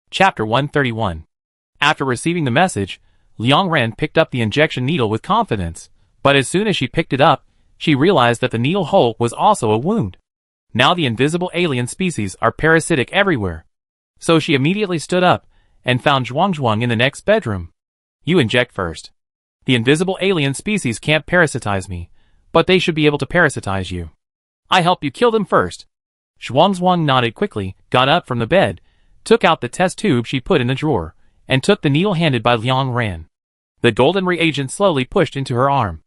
Chapter 131. After receiving the message, Liang Ran picked up the injection needle with confidence, but as soon as she picked it up, she realized that the needle hole was also a wound. Now the invisible alien species are parasitic everywhere. So she immediately stood up and found Zhuang in the next bedroom. You inject first. The invisible alien species can't parasitize me, but they should be able to parasitize you. I help you kill them first. Zhuang nodded quickly, got up from the bed, took out the test tube she put in the drawer, and took the needle handed by Liang Ran. The golden reagent slowly pushed into her arm.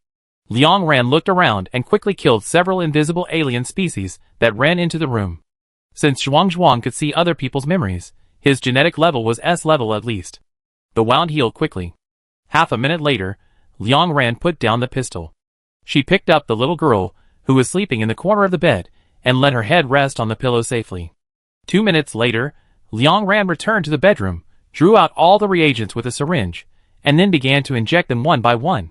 Liang Ran looked around and quickly killed several invisible alien species that ran into the room. Since Zhuang could see other people's memories, his genetic level was S level at least. The wound healed quickly. Half a minute later, Liang Ran put down the pistol. She picked up the little girl, who was sleeping in the corner of the bed, and let her head rest on the pillow safely. 2 minutes later, Liang Ran returned to the bedroom, drew out all the reagents with a syringe, and then began to inject them one by one.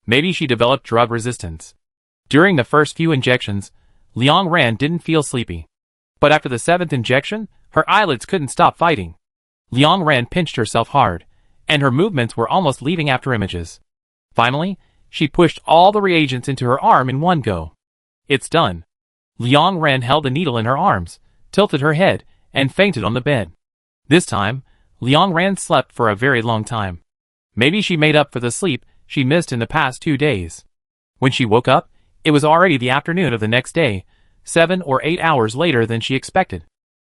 Maybe she developed drug resistance. During the first few injections, Liang Ran didn't feel sleepy. But after the 7th injection, her eyelids couldn't stop fighting. Liang Ran pinched herself hard, and her movements were almost leaving after images. Finally, she pushed all the reagents into her arm in one go. It's done. Liang Ran held the needle in her arms, tilted her head, and fainted on the bed. This time, Liang Ran slept for a very long time. Maybe she made up for the sleep she missed in the past 2 days. When she woke up, it was already the afternoon of the next day, 7 or 8 hours later than she expected.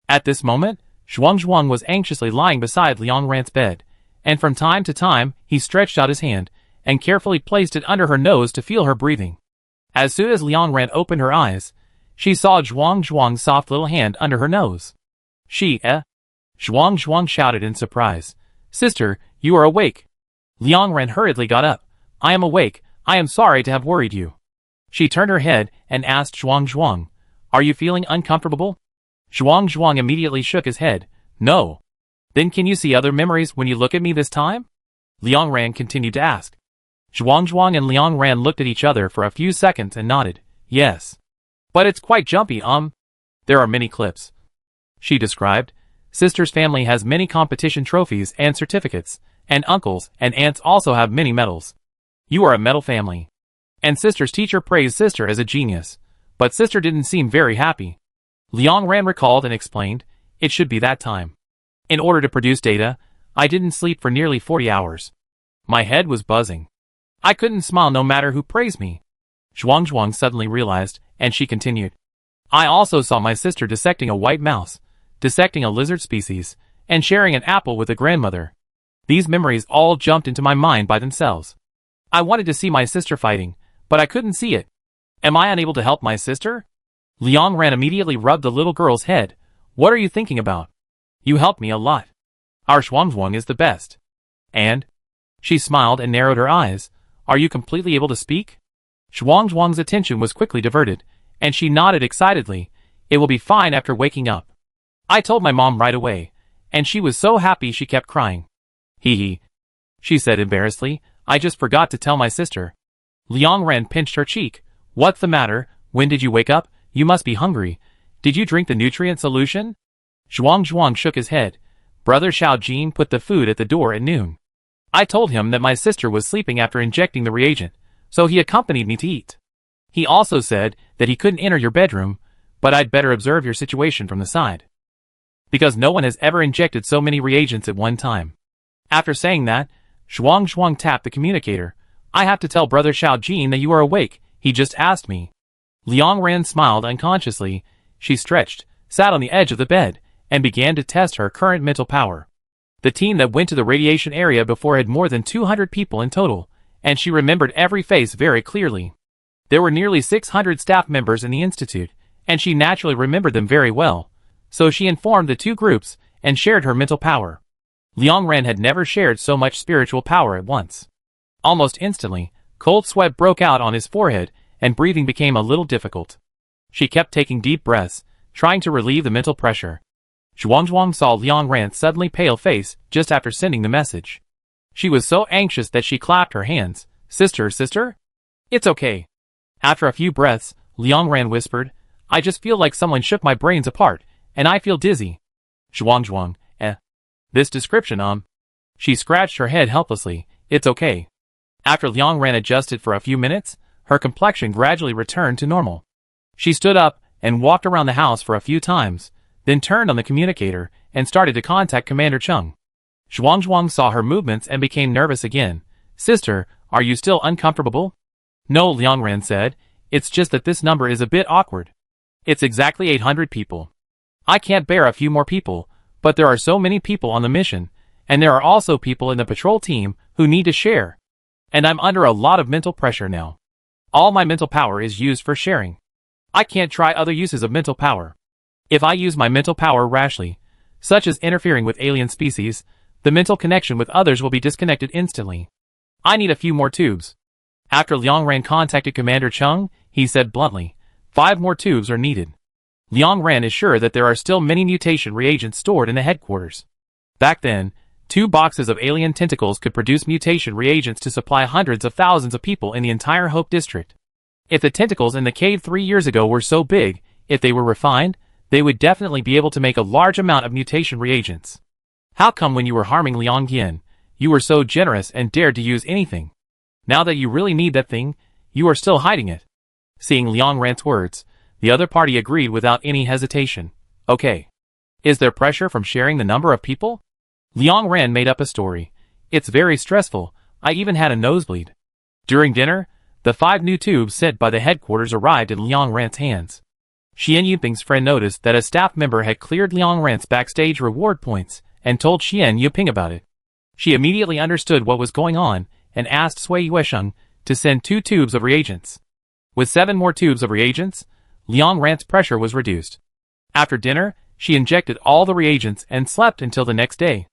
At this moment, Zhuang was anxiously lying beside Liang Ran's bed, and from time to time he stretched out his hand and carefully placed it under her nose to feel her breathing. As soon as Liang Ran opened her eyes, she saw Zhuang's soft little hand under her nose. Zhuang shouted in surprise. Sister, you are awake. Liang Ran hurriedly got up. I am awake, I am sorry to have worried you. She turned her head and asked Zhuang, are you feeling uncomfortable? Zhuang immediately shook his head. No. Then can you see other memories when you look at me this time? Liang Ran continued to ask. Zhuang and Liang Ran looked at each other for a few seconds and nodded. Yes. But it's quite jumpy, There are many clips. She described. Sister's family has many competition trophies and certificates, and uncles and aunts also have many medals. You are a medal family. And sister's teacher praised sister as a genius, but sister didn't seem very happy. Liang Ran recalled and explained, it should be that time. In order to produce data, I didn't sleep for nearly 40 hours. My head was buzzing. I couldn't smile no matter who praised me. Zhuang suddenly realized, and she continued. I also saw my sister dissecting a white mouse, dissecting a lizard species, and sharing an apple with a grandmother. These memories all jumped into my mind by themselves. I wanted to see my sister fighting, but I couldn't see it. Am I unable to help my sister? Liang Ran immediately rubbed the little girl's head. What are you thinking about? You helped me a lot. Our Zhuang is the best. And? She smiled and narrowed her eyes. Are you completely able to speak? Zhuang's attention was quickly diverted, and she nodded excitedly. It will be fine after waking up. I told my mom right away, and she was so happy she kept crying. Hee, she said embarrassedly. I just forgot to tell my sister. Liang Ran pinched her cheek. What's the matter? When did you wake up? You must be hungry. Did you drink the nutrient solution? Zhuang shook his head. Brother Xiaojin put the food at the door at noon. I told him that my sister was sleeping after injecting the reagent, so he accompanied me to eat. He also said that he couldn't enter your bedroom, but I'd better observe your situation from the side. Because no one has ever injected so many reagents at one time. After saying that, Zhuang tapped the communicator. I have to tell Brother Xiaojin that you are awake, he just asked me. Liang Ran smiled unconsciously. She stretched, sat on the edge of the bed, and began to test her current mental power. The team that went to the radiation area before had more than 200 people in total, and she remembered every face very clearly. There were nearly 600 staff members in the institute, and she naturally remembered them very well, so she informed the two groups and shared her mental power. Liang Ran had never shared so much spiritual power at once. Almost instantly, cold sweat broke out on his forehead, and breathing became a little difficult. She kept taking deep breaths, trying to relieve the mental pressure. Zhuang saw Liang Ran's suddenly pale face just after sending the message. She was so anxious that she clapped her hands. Sister? It's okay. After a few breaths, Liang Ran whispered, I just feel like someone shook my brains apart, and I feel dizzy. Zhuang, This description, She scratched her head helplessly. It's okay. After Liang Ran adjusted for a few minutes, her complexion gradually returned to normal. She stood up and walked around the house for a few times, then turned on the communicator and started to contact Commander Chung. Zhuang saw her movements and became nervous again. Sister, are you still uncomfortable? No, Liang Ran said. It's just that this number is a bit awkward. It's exactly 800 people. I can't bear a few more people, but there are so many people on the mission, and there are also people in the patrol team who need to share. And I'm under a lot of mental pressure now. All my mental power is used for sharing. I can't try other uses of mental power. If I use my mental power rashly, such as interfering with alien species, the mental connection with others will be disconnected instantly. I need a few more tubes. After Liang Ran contacted Commander Chung, he said bluntly, 5 more tubes are needed. Liang Ran is sure that there are still many mutation reagents stored in the headquarters. Back then, 2 boxes of alien tentacles could produce mutation reagents to supply hundreds of thousands of people in the entire Hope District. If the tentacles in the cave 3 years ago were so big, if they were refined, they would definitely be able to make a large amount of mutation reagents. How come when you were harming Liang Yin, you were so generous and dared to use anything? Now that you really need that thing, you are still hiding it. Seeing Liang Ran's words, the other party agreed without any hesitation. Okay. Is there pressure from sharing the number of people? Liang Ran made up a story. It's very stressful. I even had a nosebleed. During dinner, the 5 new tubes sent by the headquarters arrived in Liang Ran's hands. Xian Yuping's friend noticed that a staff member had cleared Liang Ran's backstage reward points and told Xian Yuping about it. She immediately understood what was going on and asked Sui Yuesheng to send 2 tubes of reagents. With 7 more tubes of reagents, Liang Ran's pressure was reduced. After dinner, she injected all the reagents and slept until the next day.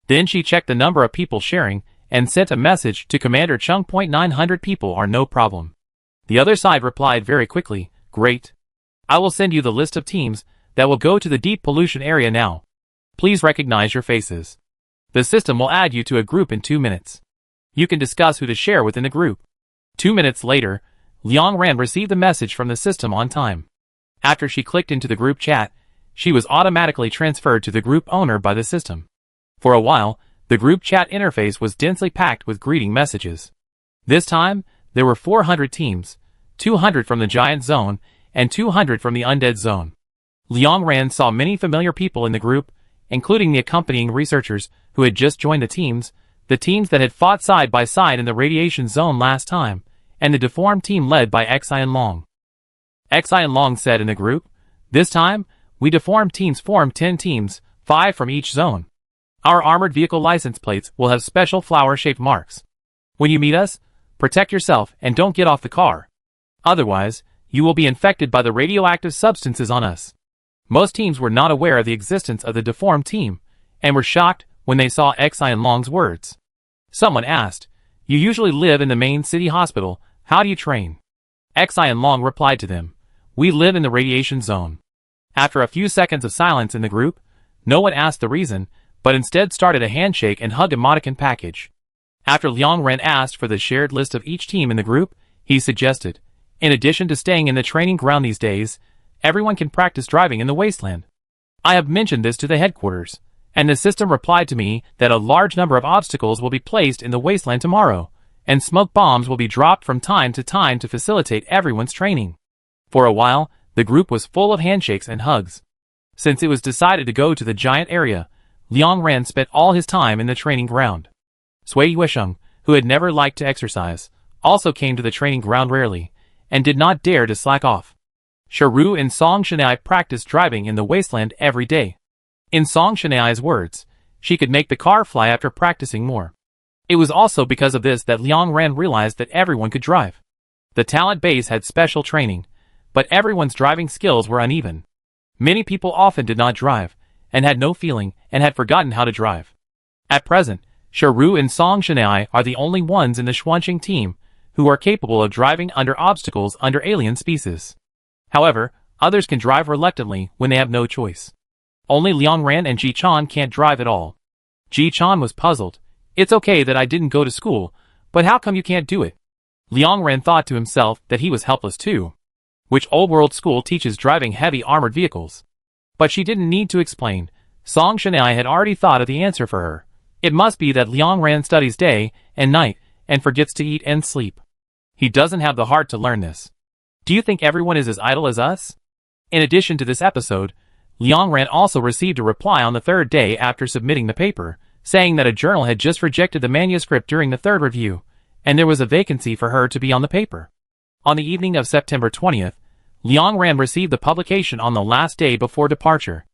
Then she checked the number of people sharing and sent a message to Commander Chung. 900 people are no problem. The other side replied very quickly, great. I will send you the list of teams that will go to the deep pollution area now. Please recognize your faces. The system will add you to a group in 2 minutes. You can discuss who to share within the group. 2 minutes later, Liang Ran received the message from the system on time. After she clicked into the group chat, she was automatically transferred to the group owner by the system. For a while, the group chat interface was densely packed with greeting messages. This time, there were 400 teams, 200 from the Giant Zone, and 200 from the Undead Zone. Liang Ran saw many familiar people in the group, including the accompanying researchers who had just joined the teams that had fought side by side in the radiation zone last time, and the deformed team led by Xian Long. Xian Long said in the group, this time, we deformed teams formed 10 teams, 5 from each zone. Our armored vehicle license plates will have special flower-shaped marks. When you meet us, protect yourself and don't get off the car. Otherwise, you will be infected by the radioactive substances on us. Most teams were not aware of the existence of the deformed team, and were shocked when they saw Xian Long's words. Someone asked, you usually live in the main city hospital, how do you train? Xian Long replied to them, we live in the radiation zone. After a few seconds of silence in the group, no one asked the reason, but instead started a handshake and hugged emoticon package. After Liang Ran asked for the shared list of each team in the group, he suggested, in addition to staying in the training ground these days, everyone can practice driving in the wasteland. I have mentioned this to the headquarters, and the system replied to me that a large number of obstacles will be placed in the wasteland tomorrow, and smoke bombs will be dropped from time to facilitate everyone's training. For a while, the group was full of handshakes and hugs. Since it was decided to go to the giant area, Liang Ran spent all his time in the training ground. Sui Yuesheng, who had never liked to exercise, also came to the training ground rarely, and did not dare to slack off. Sharu and Song Shanai practiced driving in the wasteland every day. In Song Shanai's words, she could make the car fly after practicing more. It was also because of this that Liang Ran realized that everyone could drive. The talent base had special training, but everyone's driving skills were uneven. Many people often did not drive, and had no feeling, and had forgotten how to drive. At present, Sharu and Song Shanai are the only ones in the Xuanqing team who are capable of driving under obstacles under alien species. However, others can drive reluctantly when they have no choice. Only Liang Ran and Ji Chan can't drive at all. Ji Chan was puzzled. It's okay that I didn't go to school, but how come you can't do it? Liang Ran thought to himself that he was helpless too. Which old world school teaches driving heavy armored vehicles? But she didn't need to explain. Song Shanai had already thought of the answer for her. It must be that Liang Ran studies day and night and forgets to eat and sleep. He doesn't have the heart to learn this. Do you think everyone is as idle as us? In addition to this episode, Liang Ran also received a reply on the third day after submitting the paper, saying that a journal had just rejected the manuscript during the third review, and there was a vacancy for her to be on the paper. On the evening of September 20th, Liang Ran received the publication on the last day before departure.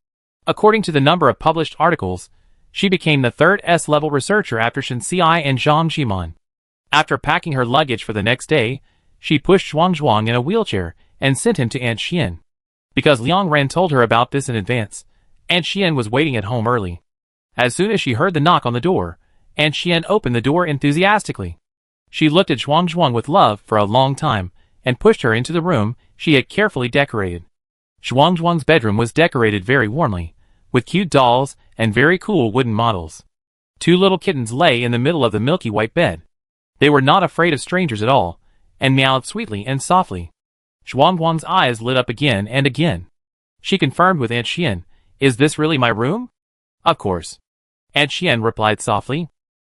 According to the number of published articles, she became the third S-level researcher after Shen Xiai and Zhang Ximan. After packing her luggage for the next day, she pushed Zhuang Zhuang in a wheelchair and sent him to Aunt Xian. Because Liang Ran told her about this in advance, Aunt Xian was waiting at home early. As soon as she heard the knock on the door, Aunt Xian opened the door enthusiastically. She looked at Zhuang Zhuang with love for a long time and pushed her into the room she had carefully decorated. Zhuang Zhuang's bedroom was decorated very warmly, with cute dolls and very cool wooden models. 2 little kittens lay in the middle of the milky white bed. They were not afraid of strangers at all, and meowed sweetly and softly. Zhuang Zhuang's eyes lit up again and again. She confirmed with Aunt Xian, "Is this really my room?" "Of course." Aunt Xian replied softly.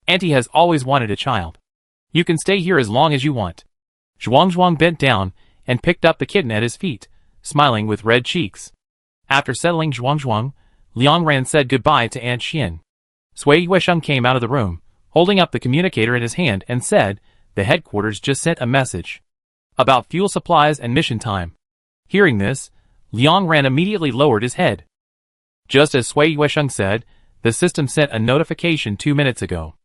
"Auntie has always wanted a child. You can stay here as long as you want." Zhuang Zhuang bent down and picked up the kitten at his feet, smiling with red cheeks. After settling Zhuang Zhuang, Liang Ran said goodbye to Aunt Xian. Sui Yuesheng came out of the room, holding up the communicator in his hand and said, "The headquarters just sent a message about fuel supplies and mission time." Hearing this, Liang Ran immediately lowered his head. Just as Sui Yuesheng said, the system sent a notification 2 minutes ago.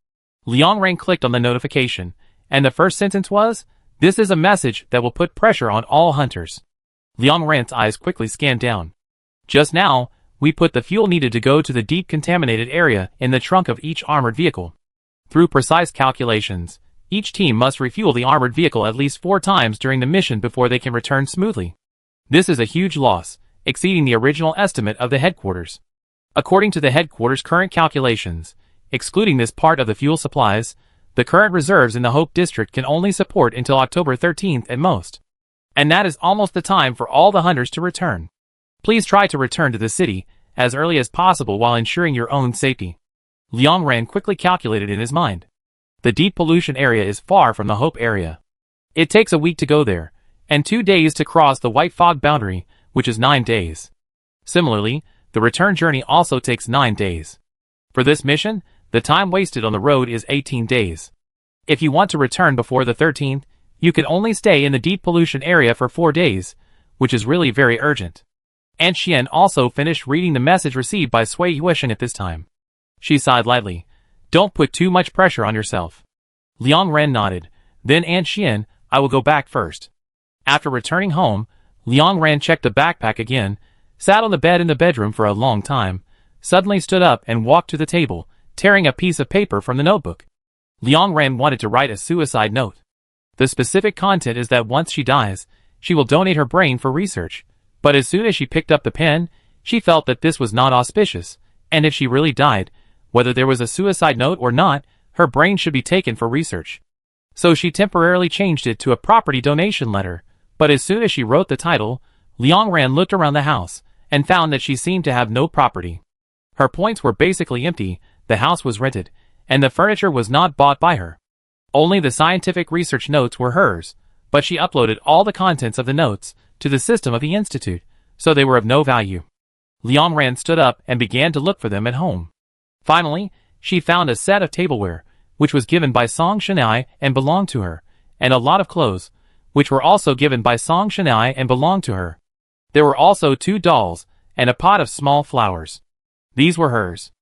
Liang Ran clicked on the notification, and the first sentence was, "This is a message that will put pressure on all hunters." Liang Ran's eyes quickly scanned down. "Just now, we put the fuel needed to go to the deep contaminated area in the trunk of each armored vehicle. Through precise calculations, each team must refuel the armored vehicle at least 4 times during the mission before they can return smoothly. This is a huge loss, exceeding the original estimate of the headquarters. According to the headquarters' current calculations, excluding this part of the fuel supplies, the current reserves in the Hope District can only support until October 13th at most. And that is almost the time for all the hunters to return. Please try to return to the city as early as possible while ensuring your own safety." Liang Ran quickly calculated in his mind. The deep pollution area is far from the Hope area. It takes a week to go there, and 2 days to cross the white fog boundary, which is 9 days. Similarly, the return journey also takes 9 days. For this mission, the time wasted on the road is 18 days. If you want to return before the 13th, you can only stay in the deep pollution area for 4 days, which is really very urgent. Aunt Xian also finished reading the message received by Sui Yuesheng at this time. She sighed lightly. "Don't put too much pressure on yourself." Liang Ran nodded. "Then Aunt Xian, I will go back first." After returning home, Liang Ran checked the backpack again, sat on the bed in the bedroom for a long time, suddenly stood up and walked to the table, tearing a piece of paper from the notebook. Liang Ran wanted to write a suicide note. The specific content is that once she dies, she will donate her brain for research. But as soon as she picked up the pen, she felt that this was not auspicious, and if she really died, whether there was a suicide note or not, her brain should be taken for research. So she temporarily changed it to a property donation letter, but as soon as she wrote the title, Liang Ran looked around the house, and found that she seemed to have no property. Her points were basically empty, the house was rented, and the furniture was not bought by her. Only the scientific research notes were hers, but she uploaded all the contents of the notes to the system of the institute, so they were of no value. Liang Ran stood up and began to look for them at home. Finally, she found a set of tableware, which was given by Song Shanai and belonged to her, and a lot of clothes, which were also given by Song Shanai and belonged to her. There were also 2 dolls, and a pot of small flowers. These were hers.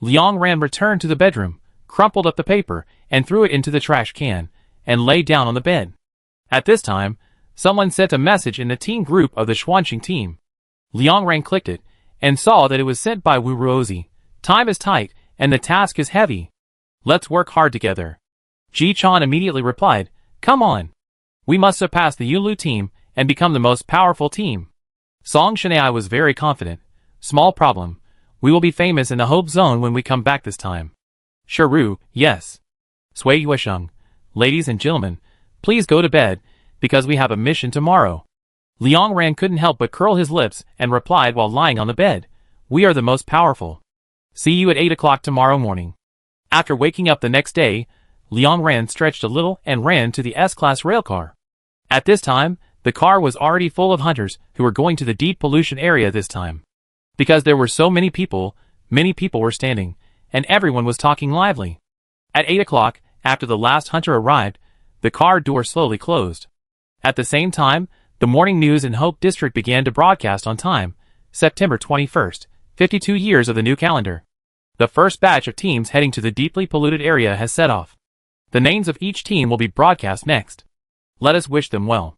Liang Ran returned to the bedroom, crumpled up the paper, and threw it into the trash can, and lay down on the bed. At this time, someone sent a message in the team group of the Xuanqing team. Liang Ran clicked it, and saw that it was sent by Wu Ruozi. "Time is tight, and the task is heavy. Let's work hard together." Ji Chan immediately replied, "Come on. We must surpass the Yulu team, and become the most powerful team." Song Shanai was very confident. "Small problem. We will be famous in the Hope Zone when we come back this time." "Sure, yes." Sui Yuesheng, "Ladies and gentlemen, please go to bed, because we have a mission tomorrow." Liang Ran couldn't help but curl his lips and replied while lying on the bed, "We are the most powerful. See you at 8 o'clock tomorrow morning. After waking up the next day, Liang Ran stretched a little and ran to the S-Class railcar. At this time, the car was already full of hunters who were going to the deep pollution area this time. Because there were so many people were standing, and everyone was talking lively. At 8 o'clock, after the last hunter arrived, the car door slowly closed. At the same time, the morning news in Hope District began to broadcast on time, September 21st, 52 years of the new calendar. The first batch of teams heading to the deeply polluted area has set off. The names of each team will be broadcast next. Let us wish them well.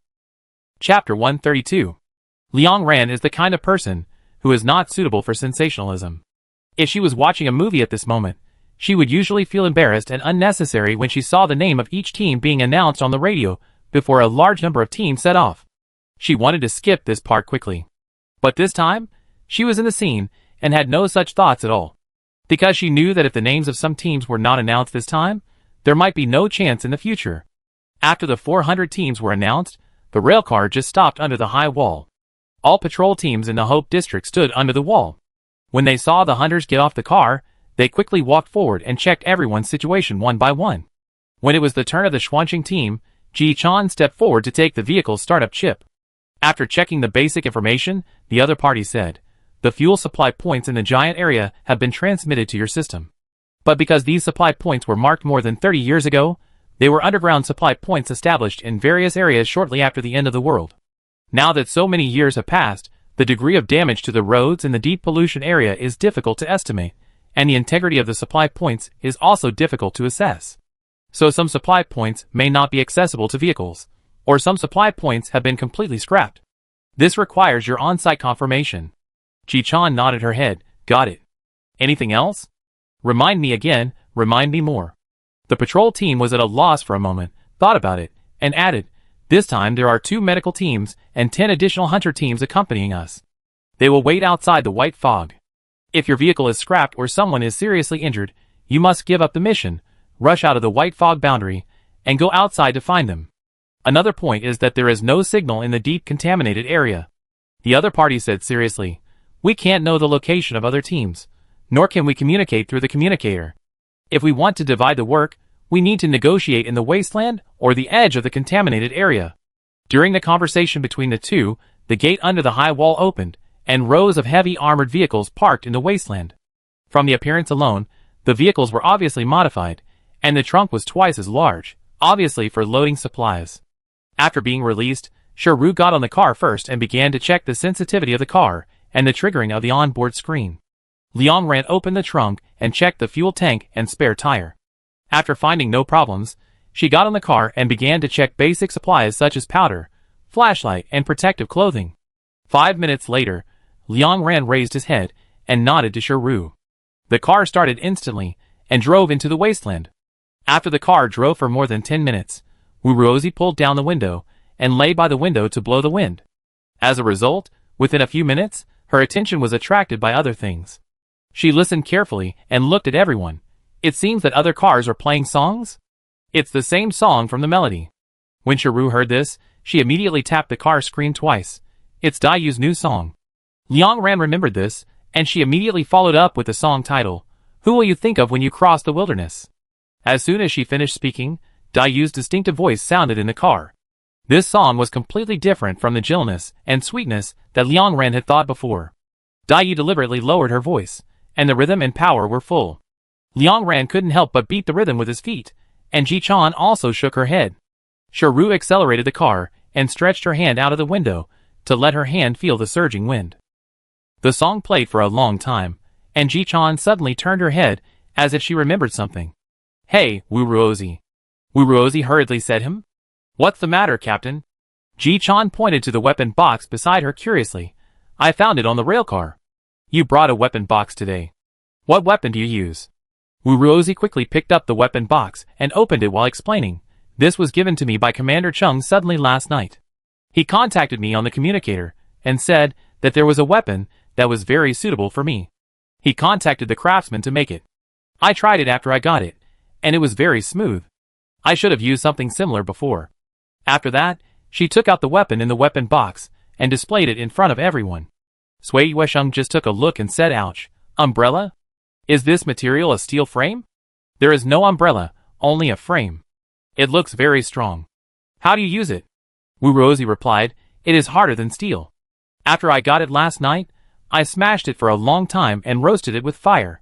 Chapter 132. Liang Ran is the kind of person who is not suitable for sensationalism. If she was watching a movie at this moment, she would usually feel embarrassed and unnecessary when she saw the name of each team being announced on the radio before a large number of teams set off. She wanted to skip this part quickly. But this time, she was in the scene and had no such thoughts at all. Because she knew that if the names of some teams were not announced this time, there might be no chance in the future. After the 400 teams were announced, the railcar just stopped under the high wall. All patrol teams in the Hope District stood under the wall. When they saw the hunters get off the car, they quickly walked forward and checked everyone's situation one by one. When it was the turn of the Xuanqing team, Ji Chan stepped forward to take the vehicle's startup chip. After checking the basic information, the other party said, "The fuel supply points in the giant area have been transmitted to your system." But because these supply points were marked more than 30 years ago, they were underground supply points established in various areas shortly after the end of the world. Now that so many years have passed, the degree of damage to the roads in the deep pollution area is difficult to estimate, and the integrity of the supply points is also difficult to assess. So some supply points may not be accessible to vehicles, or some supply points have been completely scrapped. This requires your on-site confirmation. Ji Chan nodded her head. Got it. Anything else? Remind me again, remind me more. The patrol team was at a loss for a moment, thought about it, and added, "This time there are 2 medical teams and 10 additional hunter teams accompanying us. They will wait outside the white fog. If your vehicle is scrapped or someone is seriously injured, you must give up the mission, rush out of the white fog boundary, and go outside to find them. Another point is that there is no signal in the deep contaminated area." The other party said seriously, "We can't know the location of other teams, nor can we communicate through the communicator. If we want to divide the work, we need to negotiate in the wasteland or the edge of the contaminated area." During the conversation between the two, the gate under the high wall opened, and rows of heavy armored vehicles parked in the wasteland. From the appearance alone, the vehicles were obviously modified, and the trunk was twice as large, obviously for loading supplies. After being released, Shiru got on the car first and began to check the sensitivity of the car and the triggering of the onboard screen. Liang Ran opened the trunk and checked the fuel tank and spare tire. After finding no problems, she got on the car and began to check basic supplies such as powder, flashlight, and protective clothing. 5 minutes later, Liang Ran raised his head and nodded to Shiru. The car started instantly and drove into the wasteland. After the car drove for more than 10 minutes, Wuruozi pulled down the window and lay by the window to blow the wind. As a result, within a few minutes, her attention was attracted by other things. She listened carefully and looked at everyone. It seems that other cars are playing songs? It's the same song from the melody. When Shiru heard this, she immediately tapped the car screen twice. It's Daiyu's new song. Liang Ran remembered this, and she immediately followed up with the song title, "Who Will You Think of When You Cross the Wilderness?" As soon as she finished speaking, Daiyu's distinctive voice sounded in the car. This song was completely different from the gentleness and sweetness that Liang Ran had thought before. Daiyu deliberately lowered her voice, and the rhythm and power were full. Liang Ran couldn't help but beat the rhythm with his feet, and Ji Chan also shook her head. Shiru accelerated the car and stretched her hand out of the window to let her hand feel the surging wind. The song played for a long time, and Ji Chan suddenly turned her head as if she remembered something. "Hey, Wuruozi." Wuruozi hurriedly said him. "What's the matter, Captain?" Ji Chan pointed to the weapon box beside her curiously. "I found it on the railcar." "You brought a weapon box today. What weapon do you use?" Wuruozi quickly picked up the weapon box and opened it while explaining. "This was given to me by Commander Chung suddenly last night. He contacted me on the communicator and said that there was a weapon that was very suitable for me. He contacted the craftsman to make it. I tried it after I got it, and it was very smooth. I should have used something similar before." After that, she took out the weapon in the weapon box and displayed it in front of everyone. Sui Yuesheng just took a look and said, "Ouch, umbrella?" Is this material a steel frame? There is no umbrella, only a frame. It looks very strong. How do you use it? Wu Rosie replied, it is harder than steel. After I got it last night, I smashed it for a long time and roasted it with fire.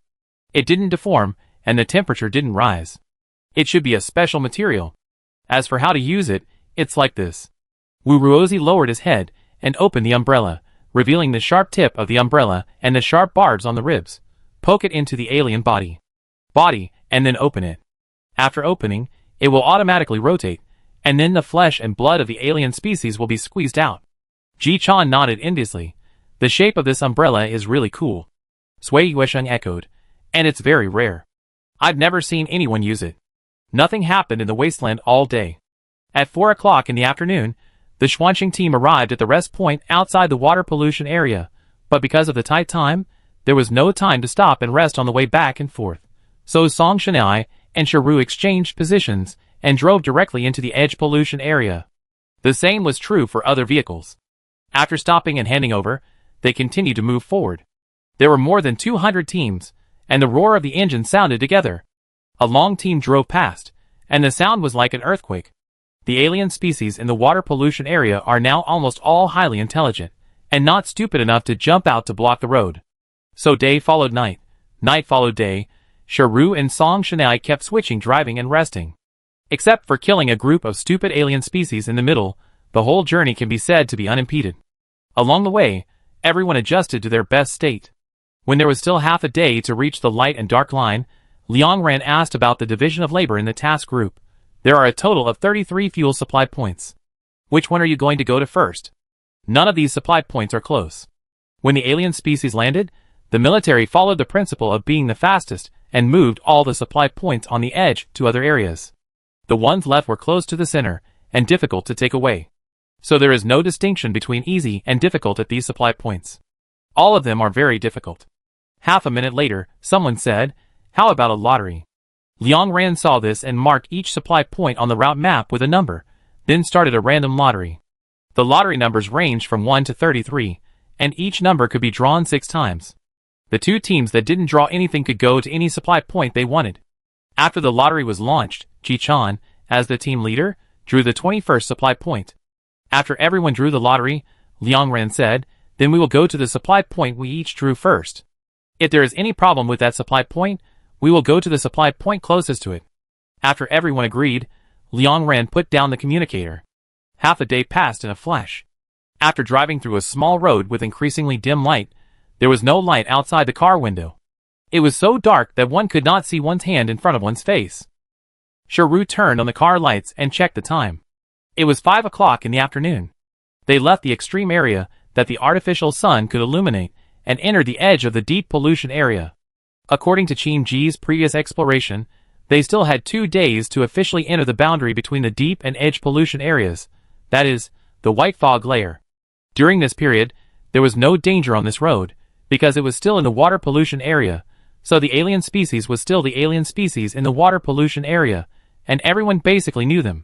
It didn't deform, and the temperature didn't rise. It should be a special material. As for how to use it, it's like this. Wu Rosie lowered his head and opened the umbrella, revealing the sharp tip of the umbrella and the sharp barbs on the ribs. Poke it into the alien body, and then open it. After opening, it will automatically rotate, and then the flesh and blood of the alien species will be squeezed out. Ji Chan nodded enviously. The shape of this umbrella is really cool. Sui Yuesheng echoed. And it's very rare. I've never seen anyone use it. Nothing happened in the wasteland all day. At 4 o'clock in the afternoon, the Xuanqing team arrived at the rest point outside the water pollution area, but because of the tight time, there was no time to stop and rest on the way back and forth. So Song Shanai and Shiru exchanged positions and drove directly into the edge pollution area. The same was true for other vehicles. After stopping and handing over, they continued to move forward. There were more than 200 teams, and the roar of the engine sounded together. A long team drove past, and the sound was like an earthquake. The alien species in the water pollution area are now almost all highly intelligent, and not stupid enough to jump out to block the road. So day followed night, night followed day. Shiru and Song Shanai kept switching driving and resting. Except for killing a group of stupid alien species in the middle, the whole journey can be said to be unimpeded. Along the way, everyone adjusted to their best state. When there was still half a day to reach the light and dark line, Liang Ran asked about the division of labor in the task group. There are a total of 33 fuel supply points. Which one are you going to go to first? None of these supply points are close. When the alien species landed, the military followed the principle of being the fastest and moved all the supply points on the edge to other areas. The ones left were close to the center and difficult to take away. So there is no distinction between easy and difficult at these supply points. All of them are very difficult. Half a minute later, someone said, how about a lottery? Liang Ran saw this and marked each supply point on the route map with a number, then started a random lottery. The lottery numbers ranged from 1 to 33, and each number could be drawn 6 times. The 2 teams that didn't draw anything could go to any supply point they wanted. After the lottery was launched, Ji Chan, as the team leader, drew the 21st supply point. After everyone drew the lottery, Liang Ran said, then we will go to the supply point we each drew first. If there is any problem with that supply point, we will go to the supply point closest to it. After everyone agreed, Liang Ran put down the communicator. Half a day passed in a flash. After driving through a small road with increasingly dim light, there was no light outside the car window. It was so dark that one could not see one's hand in front of one's face. Shiru turned on the car lights and checked the time. It was 5 o'clock in the afternoon. They left the extreme area that the artificial sun could illuminate and entered the edge of the deep pollution area. According to Qin Ji's previous exploration, they still had 2 days to officially enter the boundary between the deep and edge pollution areas, that is, the white fog layer. During this period, there was no danger on this road, because it was still in the water pollution area, so the alien species was still the alien species in the water pollution area, and everyone basically knew them.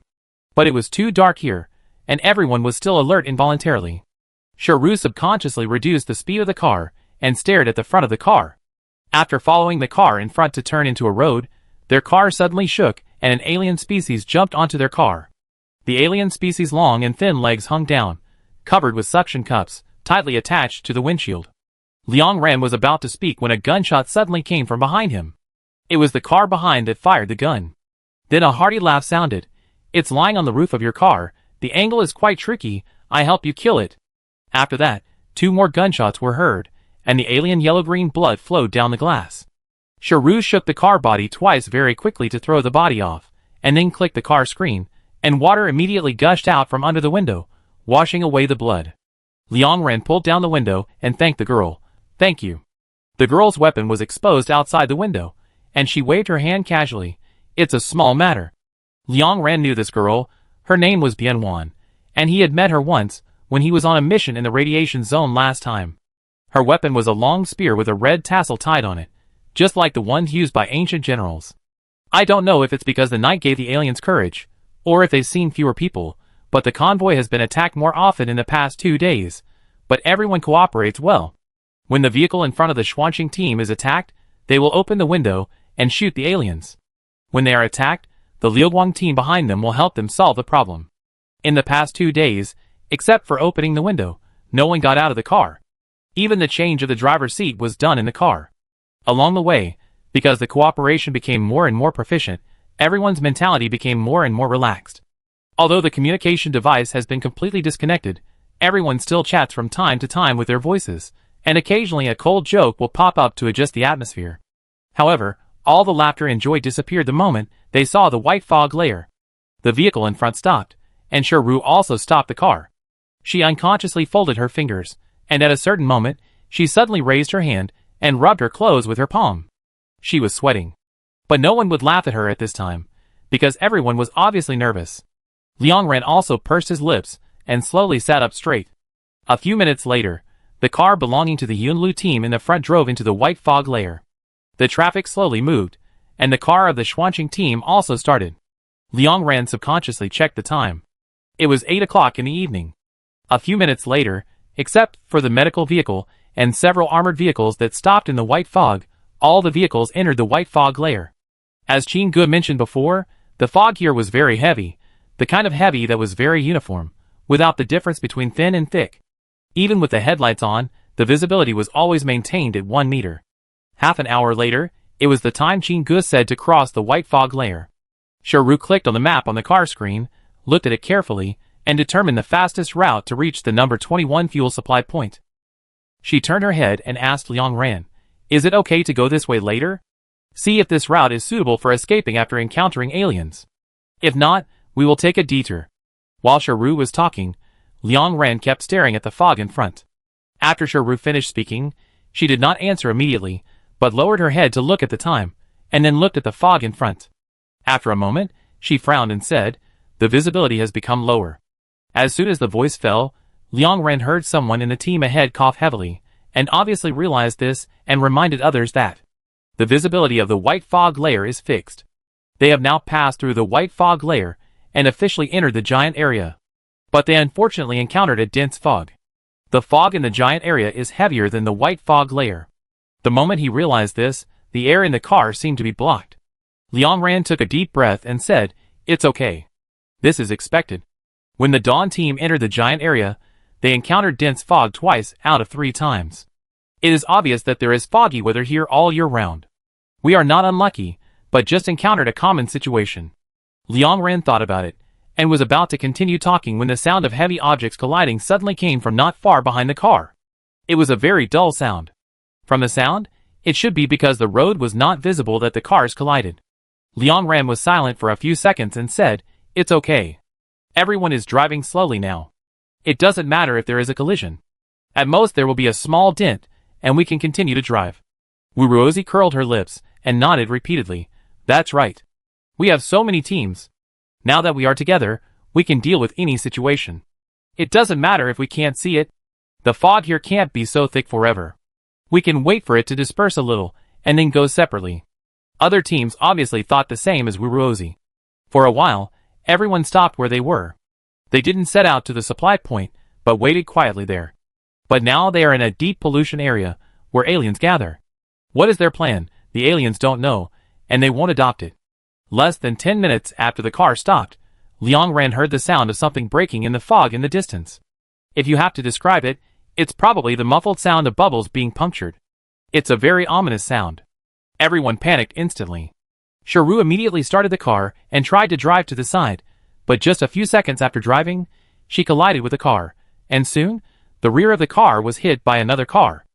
But it was too dark here, and everyone was still alert involuntarily. Shiru subconsciously reduced the speed of the car, and stared at the front of the car. After following the car in front to turn into a road, their car suddenly shook, and an alien species jumped onto their car. The alien species' long and thin legs hung down, covered with suction cups, tightly attached to the windshield. Liang Ran was about to speak when a gunshot suddenly came from behind him. It was the car behind that fired the gun. Then a hearty laugh sounded. It's lying on the roof of your car, the angle is quite tricky, I help you kill it. After that, 2 more gunshots were heard, and the alien yellow-green blood flowed down the glass. Shiru shook the car body twice very quickly to throw the body off, and then clicked the car screen, and water immediately gushed out from under the window, washing away the blood. Liang Ran pulled down the window and thanked the girl. Thank you. The girl's weapon was exposed outside the window, and she waved her hand casually. It's a small matter. Liang Ran knew this girl. Her name was Bian Wan, and he had met her once, when he was on a mission in the radiation zone last time. Her weapon was a long spear with a red tassel tied on it, just like the ones used by ancient generals. I don't know if it's because the night gave the aliens courage, or if they've seen fewer people, but the convoy has been attacked more often in the past 2 days, but everyone cooperates well. When the vehicle in front of the Xuanqing team is attacked, They will open the window and shoot the aliens. When they are attacked, the Liuguang team behind them will help them solve the problem. In the past 2 days, except for opening the window, no one got out of the car. Even the change of the driver's seat was done in the car. Along the way, because the cooperation became more and more proficient, everyone's mentality became more and more relaxed. Although the communication device has been completely disconnected, everyone still chats from time to time with their voices, and occasionally a cold joke will pop up to adjust the atmosphere. However, all the laughter and joy disappeared the moment they saw the white fog layer. The vehicle in front stopped, and Ru also stopped the car. She unconsciously folded her fingers, and at a certain moment, she suddenly raised her hand and rubbed her clothes with her palm. She was sweating. But no one would laugh at her at this time, because everyone was obviously nervous. Liangren also pursed his lips and slowly sat up straight. A few minutes later, the car belonging to the Yunlu team in the front drove into the white fog layer. The traffic slowly moved, and the car of the Xuanqing team also started. Liangren subconsciously checked the time. It was 8 o'clock in the evening. A few minutes later, except for the medical vehicle and several armored vehicles that stopped in the white fog, all the vehicles entered the white fog layer. As Qin Ge mentioned before, the fog here was very heavy, the kind of heavy that was very uniform, without the difference between thin and thick. Even with the headlights on, the visibility was always maintained at 1 meter. Half an hour later, it was the time Qin Ge said to cross the white fog layer. Ru clicked on the map on the car screen, looked at it carefully, and determined the fastest route to reach the number 21 fuel supply point. She turned her head and asked Liangren, "Is it okay to go this way later? See if this route is suitable for escaping after encountering aliens. If not, we will take a detour." While Ru was talking, Liangren kept staring at the fog in front. After Ru finished speaking, she did not answer immediately, but lowered her head to look at the time, and then looked at the fog in front. After a moment, she frowned and said, "The visibility has become lower." As soon as the voice fell, Liangren heard someone in the team ahead cough heavily, and obviously realized this and reminded others that the visibility of the white fog layer is fixed. They have now passed through the white fog layer and officially entered the giant area. But they unfortunately encountered a dense fog. The fog in the giant area is heavier than the white fog layer. The moment he realized this, the air in the car seemed to be blocked. Liangren took a deep breath and said, "It's okay. This is expected." When the Dawn team entered the giant area, they encountered dense fog twice out of 3 times. It is obvious that there is foggy weather here all year round. We are not unlucky, but just encountered a common situation. Liangren thought about it, and was about to continue talking when the sound of heavy objects colliding suddenly came from not far behind the car. It was a very dull sound. From the sound, it should be because the road was not visible that the cars collided. Liangren was silent for a few seconds and said, "It's okay. Everyone is driving slowly now. It doesn't matter if there is a collision. At most there will be a small dent, and we can continue to drive." Wuruozi curled her lips and nodded repeatedly. "That's right. We have so many teams. Now that we are together, we can deal with any situation. It doesn't matter if we can't see it. The fog here can't be so thick forever. We can wait for it to disperse a little, and then go separately." Other teams obviously thought the same as Wuruozi. For a while, everyone stopped where they were. They didn't set out to the supply point, but waited quietly there. But now they are in a deep pollution area, where aliens gather. What is their plan? The aliens don't know, and they won't adopt it. Less than 10 minutes after the car stopped, Liangren heard the sound of something breaking in the fog in the distance. If you have to describe it, it's probably the muffled sound of bubbles being punctured. It's a very ominous sound. Everyone panicked instantly. Ru immediately started the car and tried to drive to the side, but just a few seconds after driving, she collided with the car, and soon, the rear of the car was hit by another car.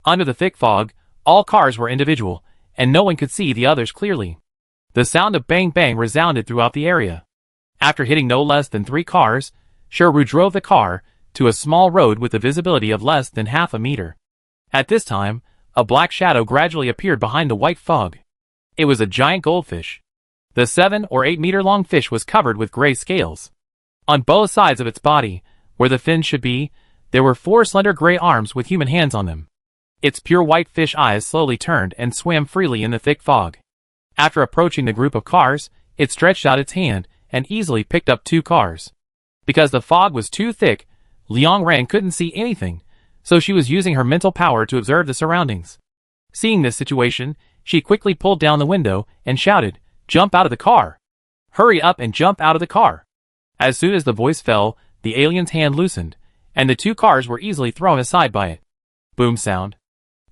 Under the thick fog, all cars were individual, and no one could see the others clearly. The sound of bang bang resounded throughout the area. After hitting no less than 3 cars, Ru drove the car to a small road with a visibility of less than half a meter. At this time, a black shadow gradually appeared behind the white fog. It was a giant goldfish. The 7 or 8 meter long fish was covered with gray scales. On both sides of its body, where the fins should be, there were 4 slender gray arms with human hands on them. Its pure white fish eyes slowly turned and swam freely in the thick fog. After approaching the group of cars, it stretched out its hand and easily picked up 2 cars. Because the fog was too thick, Liangren couldn't see anything, so she was using her mental power to observe the surroundings. Seeing this situation, she quickly pulled down the window and shouted, "Jump out of the car! Hurry up and jump out of the car!" As soon as the voice fell, the alien's hand loosened, and the two cars were easily thrown aside by it. Boom sound.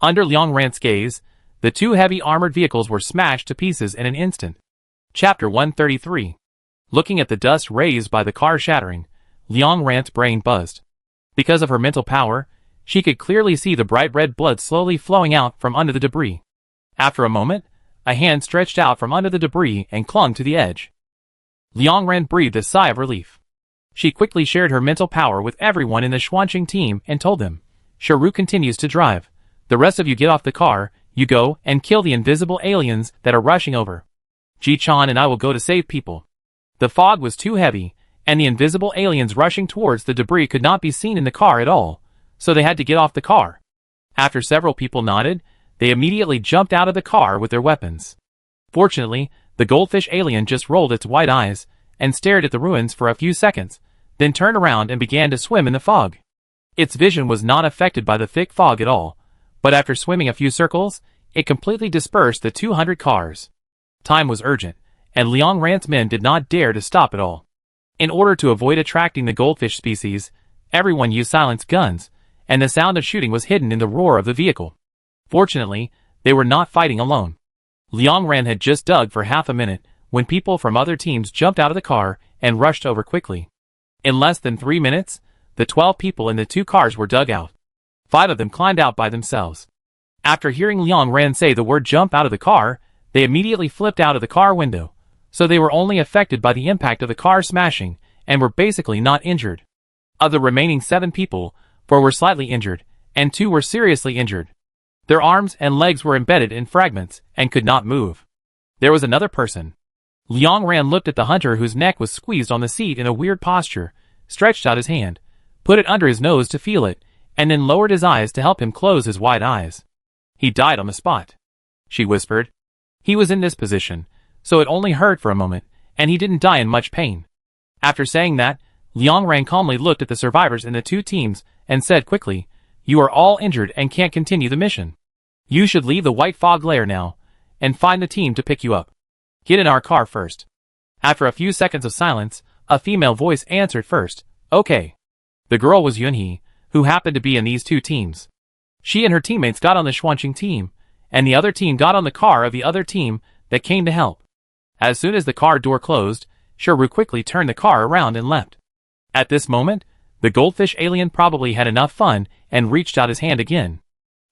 Under Liang Ran's gaze, the two heavy armored vehicles were smashed to pieces in an instant. Chapter 133. Looking at the dust raised by the car shattering, Liang Ran's brain buzzed. Because of her mental power, she could clearly see the bright red blood slowly flowing out from under the debris. After a moment, a hand stretched out from under the debris and clung to the edge. Liang Ran breathed a sigh of relief. She quickly shared her mental power with everyone in the Xuanqing team and told them, "Shiru continues to drive. The rest of you get off the car, you go and kill the invisible aliens that are rushing over. Ji-chan and I will go to save people." The fog was too heavy, and the invisible aliens rushing towards the debris could not be seen in the car at all, so they had to get off the car. After several people nodded, they immediately jumped out of the car with their weapons. Fortunately, the goldfish alien just rolled its white eyes and stared at the ruins for a few seconds, then turned around and began to swim in the fog. Its vision was not affected by the thick fog at all, but after swimming a few circles, it completely dispersed the 200 cars. Time was urgent, and Liang Ran's men did not dare to stop at all. In order to avoid attracting the goldfish species, everyone used silenced guns, and the sound of shooting was hidden in the roar of the vehicle. Fortunately, they were not fighting alone. Liang Ran had just dug for half a minute when people from other teams jumped out of the car and rushed over quickly. In less than 3 minutes, the 12 people in the 2 cars were dug out. 5 of them climbed out by themselves. After hearing Liang Ran say the word "jump out of the car," they immediately flipped out of the car window, so they were only affected by the impact of the car smashing and were basically not injured. Of the remaining 7 people, 4 were slightly injured, and 2 were seriously injured. Their arms and legs were embedded in fragments and could not move. There was another person. Liang Ran looked at the hunter whose neck was squeezed on the seat in a weird posture, stretched out his hand, put it under his nose to feel it, and then lowered his eyes to help him close his wide eyes. "He died on the spot," she whispered. He was in this position, so it only hurt for a moment, and he didn't die in much pain. After saying that, Liang Ran calmly looked at the survivors in the 2 teams and said quickly, "You are all injured and can't continue the mission. You should leave the white fog layer now, and find the team to pick you up. Get in our car first." After a few seconds of silence, a female voice answered first, "Okay." The girl was Yunhee, who happened to be in these 2 teams. She and her teammates got on the Xuanqing team, and the other team got on the car of the other team that came to help. As soon as the car door closed, Shiru quickly turned the car around and left. At this moment, the goldfish alien probably had enough fun and reached out his hand again.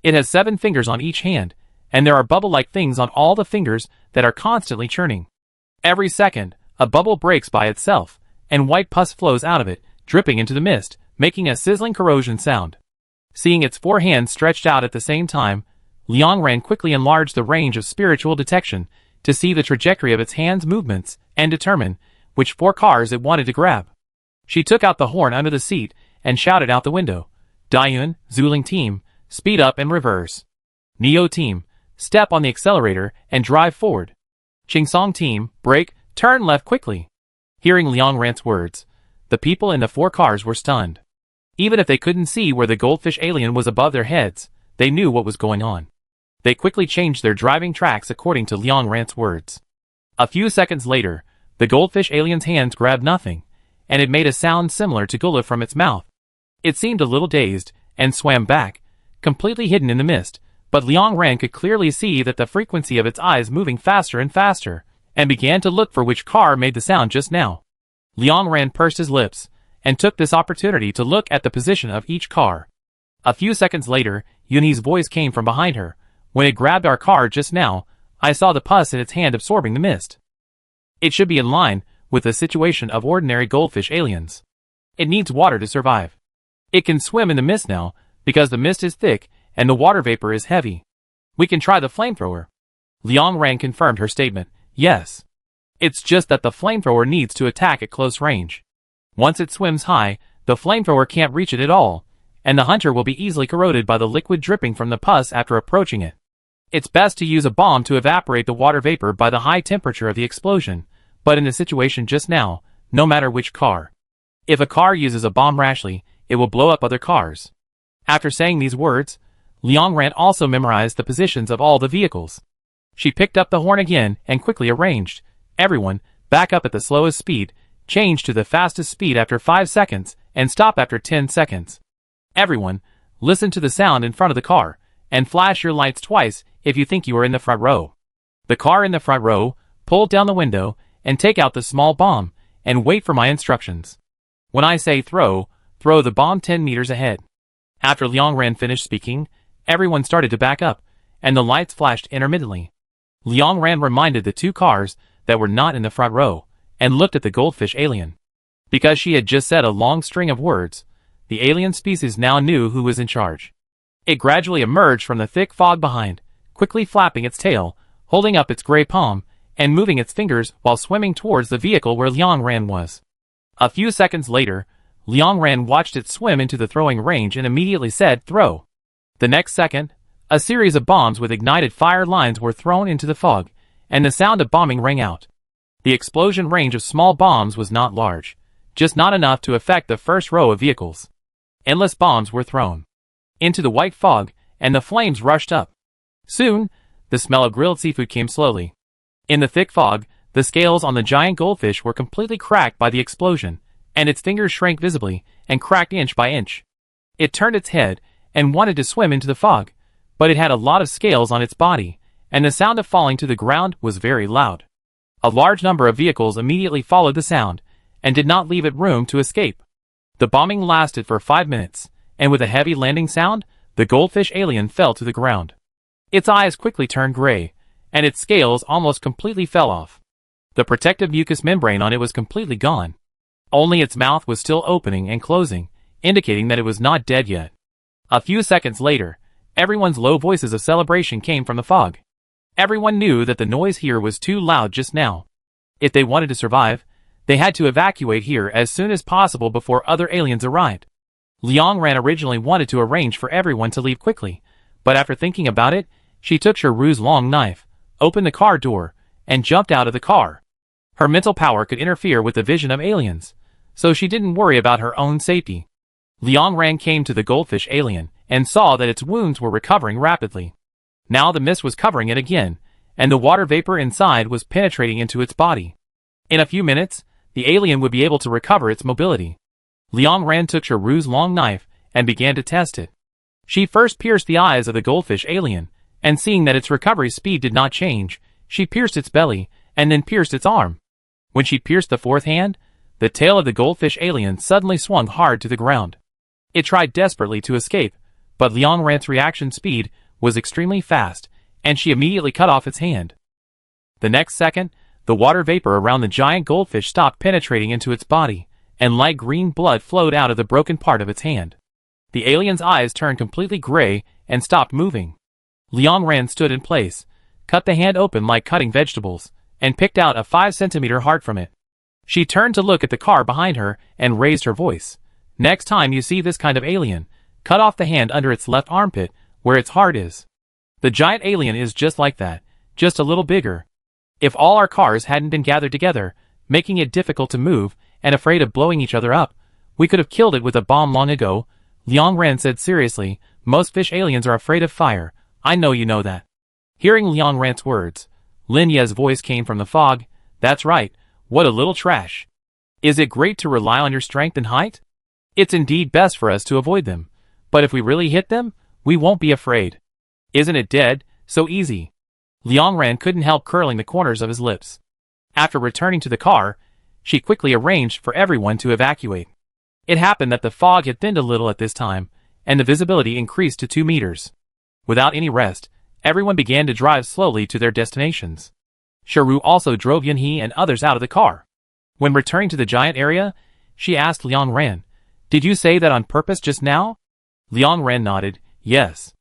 It has 7 fingers on each hand, and there are bubble-like things on all the fingers that are constantly churning. Every second, a bubble breaks by itself, and white pus flows out of it, dripping into the mist, making a sizzling corrosion sound. Seeing its 4 hands stretched out at the same time, Liang Ran quickly enlarged the range of spiritual detection to see the trajectory of its hands' movements and determine which 4 cars it wanted to grab. She took out the horn under the seat and shouted out the window, "Daiyun, Zuling team, speed up and reverse. Neo team, step on the accelerator and drive forward. Chingsong team, brake, turn left quickly." Hearing Liang Ran's words, the people in the 4 cars were stunned. Even if they couldn't see where the goldfish alien was above their heads, they knew what was going on. They quickly changed their driving tracks according to Liang Ran's words. A few seconds later, the goldfish alien's hands grabbed nothing, and it made a sound similar to gula from its mouth. It seemed a little dazed, and swam back, completely hidden in the mist, but Liang Ran could clearly see that the frequency of its eyes moving faster and faster, and began to look for which car made the sound just now. Liang Ran pursed his lips, and took this opportunity to look at the position of each car. A few seconds later, Yunhee's voice came from behind her. "When it grabbed our car just now, I saw the pus in its hand absorbing the mist. It should be in line with the situation of ordinary goldfish aliens. It needs water to survive. It can swim in the mist now, because the mist is thick and the water vapor is heavy. We can try the flamethrower." Liang Ran confirmed her statement. "Yes. It's just that the flamethrower needs to attack at close range. Once it swims high, the flamethrower can't reach it at all, and the hunter will be easily corroded by the liquid dripping from the pus after approaching it. It's best to use a bomb to evaporate the water vapor by the high temperature of the explosion, but in the situation just now, no matter which car. If a car uses a bomb rashly, it will blow up other cars." After saying these words, Liang Ran also memorized the positions of all the vehicles. She picked up the horn again and quickly arranged. Everyone, back up at the slowest speed, change to the fastest speed after 5 seconds, and stop after 10 seconds. Everyone, listen to the sound in front of the car, and flash your lights twice if you think you are in the front row. The car in the front row, pull down the window, and take out the small bomb, and wait for my instructions. When I say throw the bomb 10 meters ahead. After Liang Ran finished speaking, everyone started to back up, and the lights flashed intermittently. Liang Ran reminded the 2 cars that were not in the front row, and looked at the goldfish alien. Because she had just said a long string of words, the alien species now knew who was in charge. It gradually emerged from the thick fog behind, quickly flapping its tail, holding up its gray palm, and moving its fingers while swimming towards the vehicle where Liang Ran was. A few seconds later, Liang Ran watched it swim into the throwing range and immediately said, "Throw." The next second, a series of bombs with ignited fire lines were thrown into the fog, and the sound of bombing rang out. The explosion range of small bombs was not large, just not enough to affect the first row of vehicles. Endless bombs were thrown into the white fog, and the flames rushed up. Soon, the smell of grilled seafood came slowly. In the thick fog, the scales on the giant goldfish were completely cracked by the explosion, and its fingers shrank visibly and cracked inch by inch. It turned its head and wanted to swim into the fog, but it had a lot of scales on its body, and the sound of falling to the ground was very loud. A large number of vehicles immediately followed the sound, and did not leave it room to escape. The bombing lasted for 5 minutes, and with a heavy landing sound, the goldfish alien fell to the ground. Its eyes quickly turned gray, and its scales almost completely fell off. The protective mucous membrane on it was completely gone. Only its mouth was still opening and closing, indicating that it was not dead yet. A few seconds later, everyone's low voices of celebration came from the fog. Everyone knew that the noise here was too loud just now. If they wanted to survive, they had to evacuate here as soon as possible before other aliens arrived. Liang Ran originally wanted to arrange for everyone to leave quickly, but after thinking about it, she took Sharu's long knife, opened the car door, and jumped out of the car. Her mental power could interfere with the vision of aliens, so she didn't worry about her own safety. Liang Ran came to the goldfish alien and saw that its wounds were recovering rapidly. Now the mist was covering it again, and the water vapor inside was penetrating into its body. In a few minutes, the alien would be able to recover its mobility. Liang Ran took Sharu's long knife and began to test it. She first pierced the eyes of the goldfish alien, and seeing that its recovery speed did not change, she pierced its belly, and then pierced its arm. When she pierced the 4th hand, the tail of the goldfish alien suddenly swung hard to the ground. It tried desperately to escape, but Liang Ran's reaction speed was extremely fast, and she immediately cut off its hand. The next second, the water vapor around the giant goldfish stopped penetrating into its body, and light green blood flowed out of the broken part of its hand. The alien's eyes turned completely gray and stopped moving. Liang Ran stood in place, cut the hand open like cutting vegetables, and picked out a 5-centimeter heart from it. She turned to look at the car behind her and raised her voice. "Next time you see this kind of alien, cut off the hand under its left armpit, where its heart is." The giant alien is just like that, just a little bigger. If all our cars hadn't been gathered together, making it difficult to move, and afraid of blowing each other up, we could have killed it with a bomb long ago, Liang Ran said seriously. Most fish aliens are afraid of fire. I know you know that. Hearing Liang Ran's words, Lin Ye's voice came from the fog. "That's right, what a little trash. Is it great to rely on your strength and height? It's indeed best for us to avoid them, but if we really hit them, we won't be afraid. Isn't it dead, so easy?" Liang Ran couldn't help curling the corners of his lips. After returning to the car, she quickly arranged for everyone to evacuate. It happened that the fog had thinned a little at this time, and the visibility increased to 2 meters. Without any rest, everyone began to drive slowly to their destinations. Sharu also drove Yunhee and others out of the car. When returning to the giant area, she asked Liang Ran, "Did you say that on purpose just now?" Liang Ran nodded, "Yes."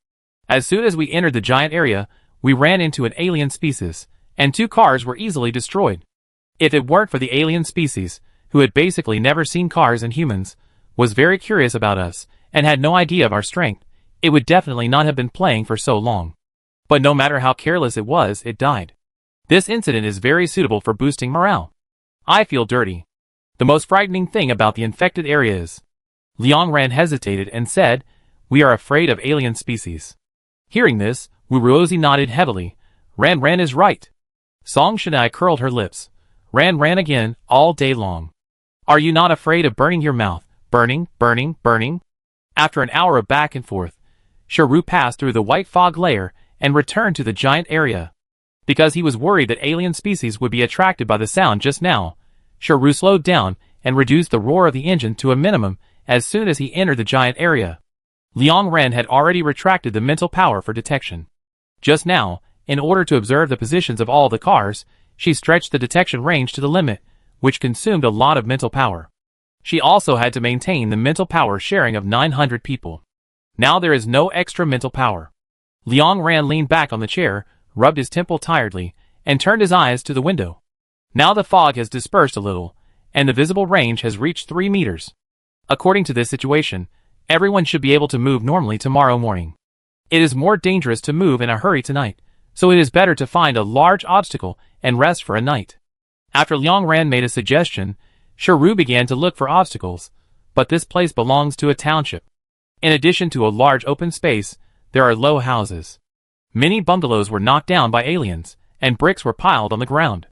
As soon as we entered the giant area, we ran into an alien species, and 2 cars were easily destroyed. If it weren't for the alien species, who had basically never seen cars and humans, was very curious about us, and had no idea of our strength, it would definitely not have been playing for so long. But no matter how careless it was, it died. This incident is very suitable for boosting morale. I feel dirty. The most frightening thing about the infected area is... Liang Ran hesitated and said, "We are afraid of alien species." Hearing this, Wuruozi nodded heavily. Ran Ran is right. Song Shanai curled her lips. Ran Ran again, all day long. Are you not afraid of burning your mouth? Burning, burning, burning? After an hour of back and forth, Sharu passed through the white fog layer and returned to the giant area. Because he was worried that alien species would be attracted by the sound just now, Sharu slowed down and reduced the roar of the engine to a minimum as soon as he entered the giant area. Liang Ren had already retracted the mental power for detection. Just now, in order to observe the positions of all the cars, she stretched the detection range to the limit, which consumed a lot of mental power. She also had to maintain the mental power sharing of 900 people. Now there is no extra mental power. Liang Ran leaned back on the chair, rubbed his temple tiredly, and turned his eyes to the window. Now the fog has dispersed a little, and the visible range has reached 3 meters. According to this situation, everyone should be able to move normally tomorrow morning. It is more dangerous to move in a hurry tonight, so it is better to find a large obstacle and rest for a night. After Liang Ran made a suggestion, Sharu began to look for obstacles, but this place belongs to a township. In addition to a large open space, there are low houses. Many bungalows were knocked down by aliens, and bricks were piled on the ground.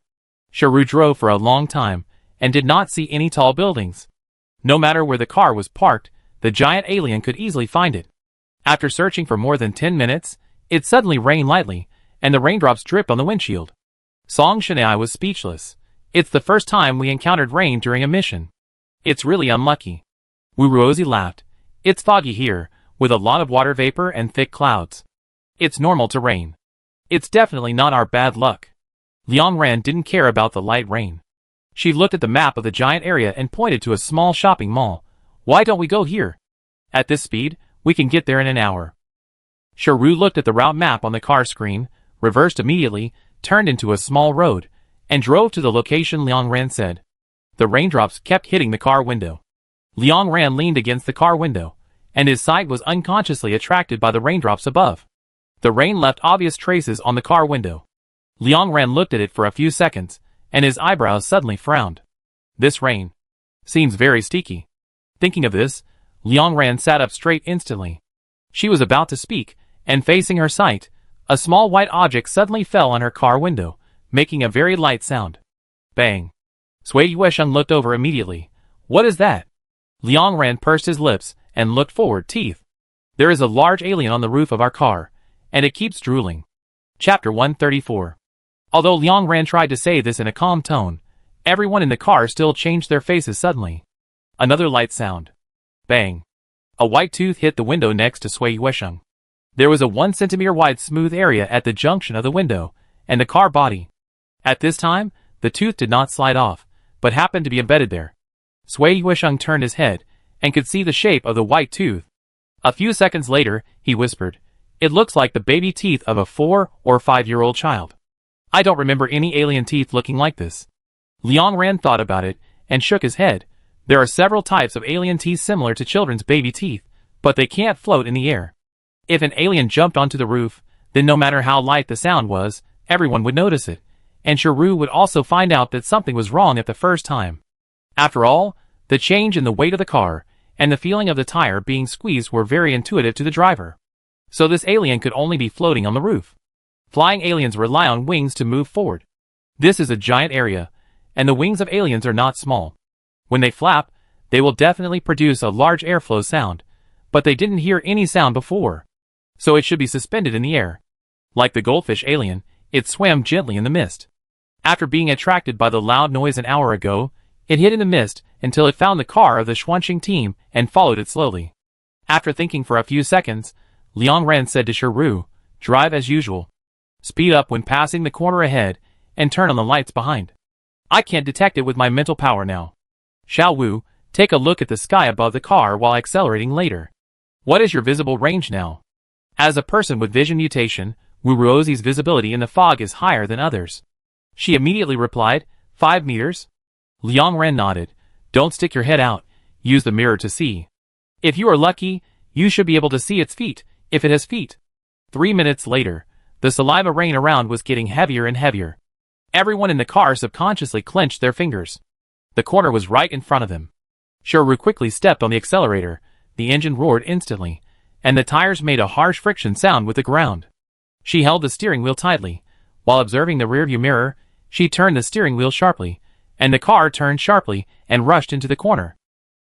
Sharu drove for a long time, and did not see any tall buildings. No matter where the car was parked, the giant alien could easily find it. After searching for more than 10 minutes, it suddenly rained lightly, and the raindrops dripped on the windshield. Song Shanai was speechless. It's the first time we encountered rain during a mission. It's really unlucky. Wu Ruozi laughed. It's foggy here, with a lot of water vapor and thick clouds. It's normal to rain. It's definitely not our bad luck. Liang Ran didn't care about the light rain. She looked at the map of the giant area and pointed to a small shopping mall. Why don't we go here? At this speed, we can get there in an hour. Sharu looked at the route map on the car screen, reversed immediately, turned into a small road, and drove to the location Liang Ran said. The raindrops kept hitting the car window. Liang Ran leaned against the car window, and his sight was unconsciously attracted by the raindrops above. The rain left obvious traces on the car window. Liang Ran looked at it for a few seconds, and his eyebrows suddenly frowned. This rain seems very sticky. Thinking of this, Liang Ran sat up straight instantly. She was about to speak, and facing her sight, a small white object suddenly fell on her car window, making a very light sound. Bang! Sui Yuesheng looked over immediately. What is that? Liang Ran pursed his lips and looked forward, teeth. There is a large alien on the roof of our car, and it keeps drooling. Chapter 134. Although Liang Ran tried to say this in a calm tone, everyone in the car still changed their faces suddenly. Another light sound. Bang! A white tooth hit the window next to Sui Yuesheng. There was a 1 centimeter wide smooth area at the junction of the window and the car body. At this time, the tooth did not slide off, but happened to be embedded there. Sui Yuesheng turned his head and could see the shape of the white tooth. A few seconds later, he whispered, "It looks like the baby teeth of a 4 or 5-year-old child. I don't remember any alien teeth looking like this." Liang Ran thought about it and shook his head. There are several types of alien teeth similar to children's baby teeth, but they can't float in the air. If an alien jumped onto the roof, then no matter how light the sound was, everyone would notice it, and Sharu would also find out that something was wrong at the first time. After all, the change in the weight of the car and the feeling of the tire being squeezed were very intuitive to the driver. So this alien could only be floating on the roof. Flying aliens rely on wings to move forward. This is a giant area, and the wings of aliens are not small. When they flap, they will definitely produce a large airflow sound, but they didn't hear any sound before. So it should be suspended in the air. Like the goldfish alien, it swam gently in the mist. After being attracted by the loud noise an hour ago, it hid in the mist until it found the car of the Xuanqing team and followed it slowly. After thinking for a few seconds, Liang Ran said to Sharu, "Drive as usual. Speed up when passing the corner ahead, and turn on the lights behind. I can't detect it with my mental power now. Xiao Wu, take a look at the sky above the car while accelerating later. What is your visible range now?" As a person with vision mutation, Wu Ruozi's visibility in the fog is higher than others. She immediately replied, 5 meters. Liang Ran nodded. Don't stick your head out, use the mirror to see. If you are lucky, you should be able to see its feet, if it has feet. 3 minutes later, the saliva rain around was getting heavier and heavier. Everyone in the car subconsciously clenched their fingers. The corner was right in front of them. Sharu quickly stepped on the accelerator, the engine roared instantly, and the tires made a harsh friction sound with the ground. She held the steering wheel tightly, While observing the rearview mirror, she turned the steering wheel sharply, and the car turned sharply and rushed into the corner.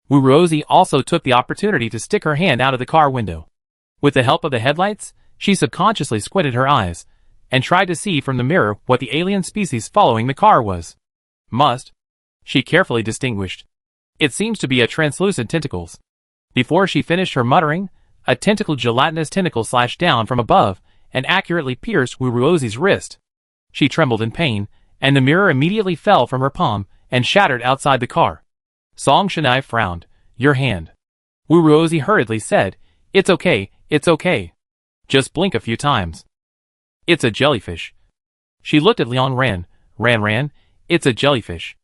Wuruozi also took the opportunity to stick her hand out of the car window. With the help of the headlights, she subconsciously squinted her eyes and tried to see from the mirror what the alien species following the car was. She carefully distinguished. It seems to be a translucent tentacles. Before she finished her muttering, a tentacle gelatinous tentacle slashed down from above and accurately pierced Wuruozi's wrist. She trembled in pain, and the mirror immediately fell from her palm and shattered outside the car. Song Shanai frowned. Your hand. Wuruozi hurriedly said, It's okay, it's okay. Just blink a few times. It's a jellyfish. She looked at Liang Ran. Ran, it's a jellyfish.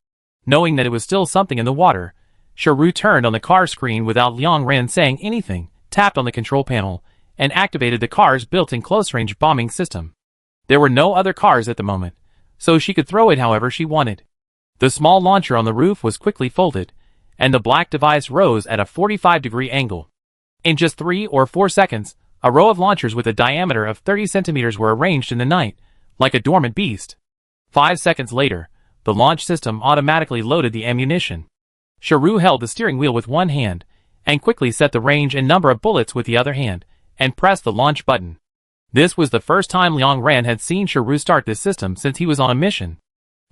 Knowing that it was still something in the water, Sharu turned on the car screen without Liang Ran saying anything, tapped on the control panel, and activated the car's built-in close-range bombing system. There were no other cars at the moment, so she could throw it however she wanted. The small launcher on the roof was quickly folded, and the black device rose at a 45-degree angle. In just 3 or 4 seconds, a row of launchers with a diameter of 30 centimeters were arranged in the night, like a dormant beast. 5 seconds later, the launch system automatically loaded the ammunition. Sharu held the steering wheel with one hand, and quickly set the range and number of bullets with the other hand, and pressed the launch button. This was the first time Liang Ran had seen Sharu start this system since he was on a mission.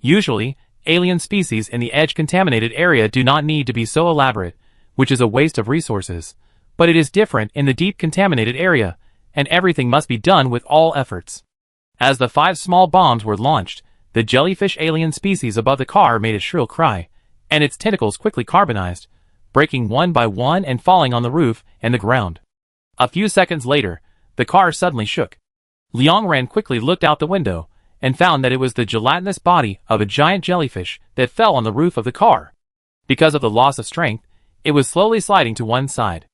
Usually, alien species in the edge-contaminated area do not need to be so elaborate, which is a waste of resources. But it is different in the deep contaminated area, and everything must be done with all efforts. As the 5 small bombs were launched, the jellyfish alien species above the car made a shrill cry, and its tentacles quickly carbonized, breaking one by one and falling on the roof and the ground. A few seconds later, the car suddenly shook. Liang Ran quickly looked out the window, and found that it was the gelatinous body of a giant jellyfish that fell on the roof of the car. Because of the loss of strength, it was slowly sliding to one side.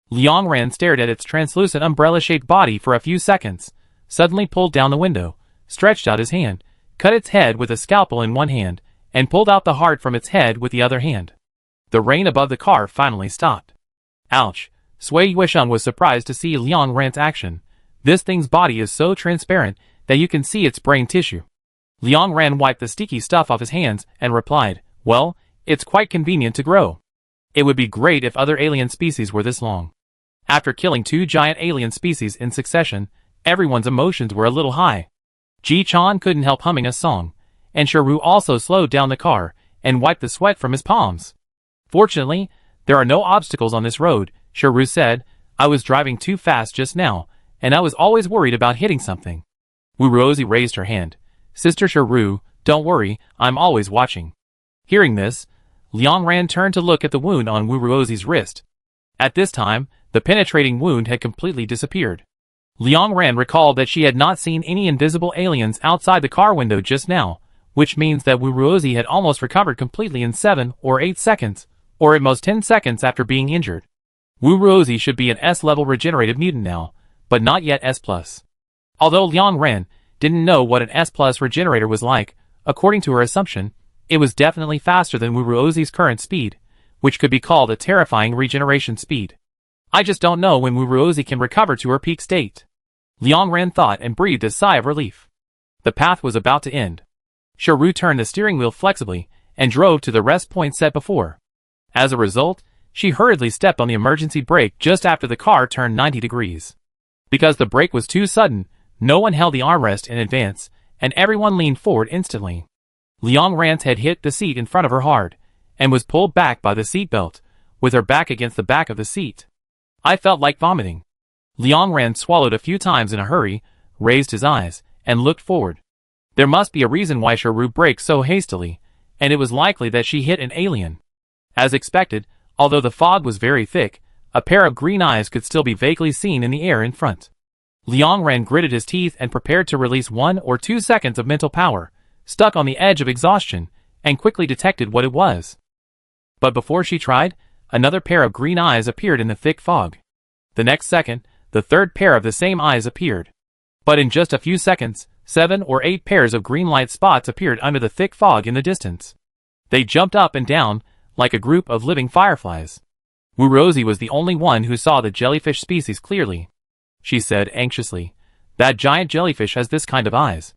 Liang Ran stared at its translucent umbrella-shaped body for a few seconds, suddenly pulled down the window, stretched out his hand, cut its head with a scalpel in one hand, and pulled out the heart from its head with the other hand. The rain above the car finally stopped. Ouch! Sui Yuesheng was surprised to see Liang Ran's action. This thing's body is so transparent that you can see its brain tissue. Liang Ran wiped the sticky stuff off his hands and replied, Well, it's quite convenient to grow. It would be great if other alien species were this long. After killing 2 giant alien species in succession, everyone's emotions were a little high. Ji Chan couldn't help humming a song, and Sharu also slowed down the car and wiped the sweat from his palms. Fortunately, there are no obstacles on this road, Sharu said. I was driving too fast just now, and I was always worried about hitting something. Wuruozi raised her hand. Sister Sharu, don't worry, I'm always watching. Hearing this, Liang Ran turned to look at the wound on Wuruozi's wrist. At this time, the penetrating wound had completely disappeared. Liang Ran recalled that she had not seen any invisible aliens outside the car window just now, which means that Wuruozi had almost recovered completely in 7 or 8 seconds, or at most 10 seconds after being injured. Wuruozi should be an S-level regenerative mutant now, but not yet S+. Although Liang Ran didn't know what an S+ regenerator was like, according to her assumption, it was definitely faster than Wuruozi's current speed, which could be called a terrifying regeneration speed. I just don't know when Wuruozi can recover to her peak state. Liang Ran thought and breathed a sigh of relief. The path was about to end. Sharu turned the steering wheel flexibly and drove to the rest point set before. As a result, she hurriedly stepped on the emergency brake just after the car turned 90 degrees. Because the brake was too sudden, no one held the armrest in advance, and everyone leaned forward instantly. Liang Ran's head hit the seat in front of her hard, and was pulled back by the seat belt, with her back against the back of the seat. I felt like vomiting. Liang Ran swallowed a few times in a hurry, raised his eyes, and looked forward. There must be a reason why Sharu braked so hastily, and it was likely that she hit an alien. As expected, although the fog was very thick, a pair of green eyes could still be vaguely seen in the air in front. Liang Ran gritted his teeth and prepared to release 1 or 2 seconds of mental power, stuck on the edge of exhaustion, and quickly detected what it was. But before she tried, another pair of green eyes appeared in the thick fog. The next second, the third pair of the same eyes appeared. But in just a few seconds, 7 or 8 pairs of green light spots appeared under the thick fog in the distance. They jumped up and down, like a group of living fireflies. Wuruozi was the only one who saw the jellyfish species clearly. She said anxiously, That giant jellyfish has this kind of eyes.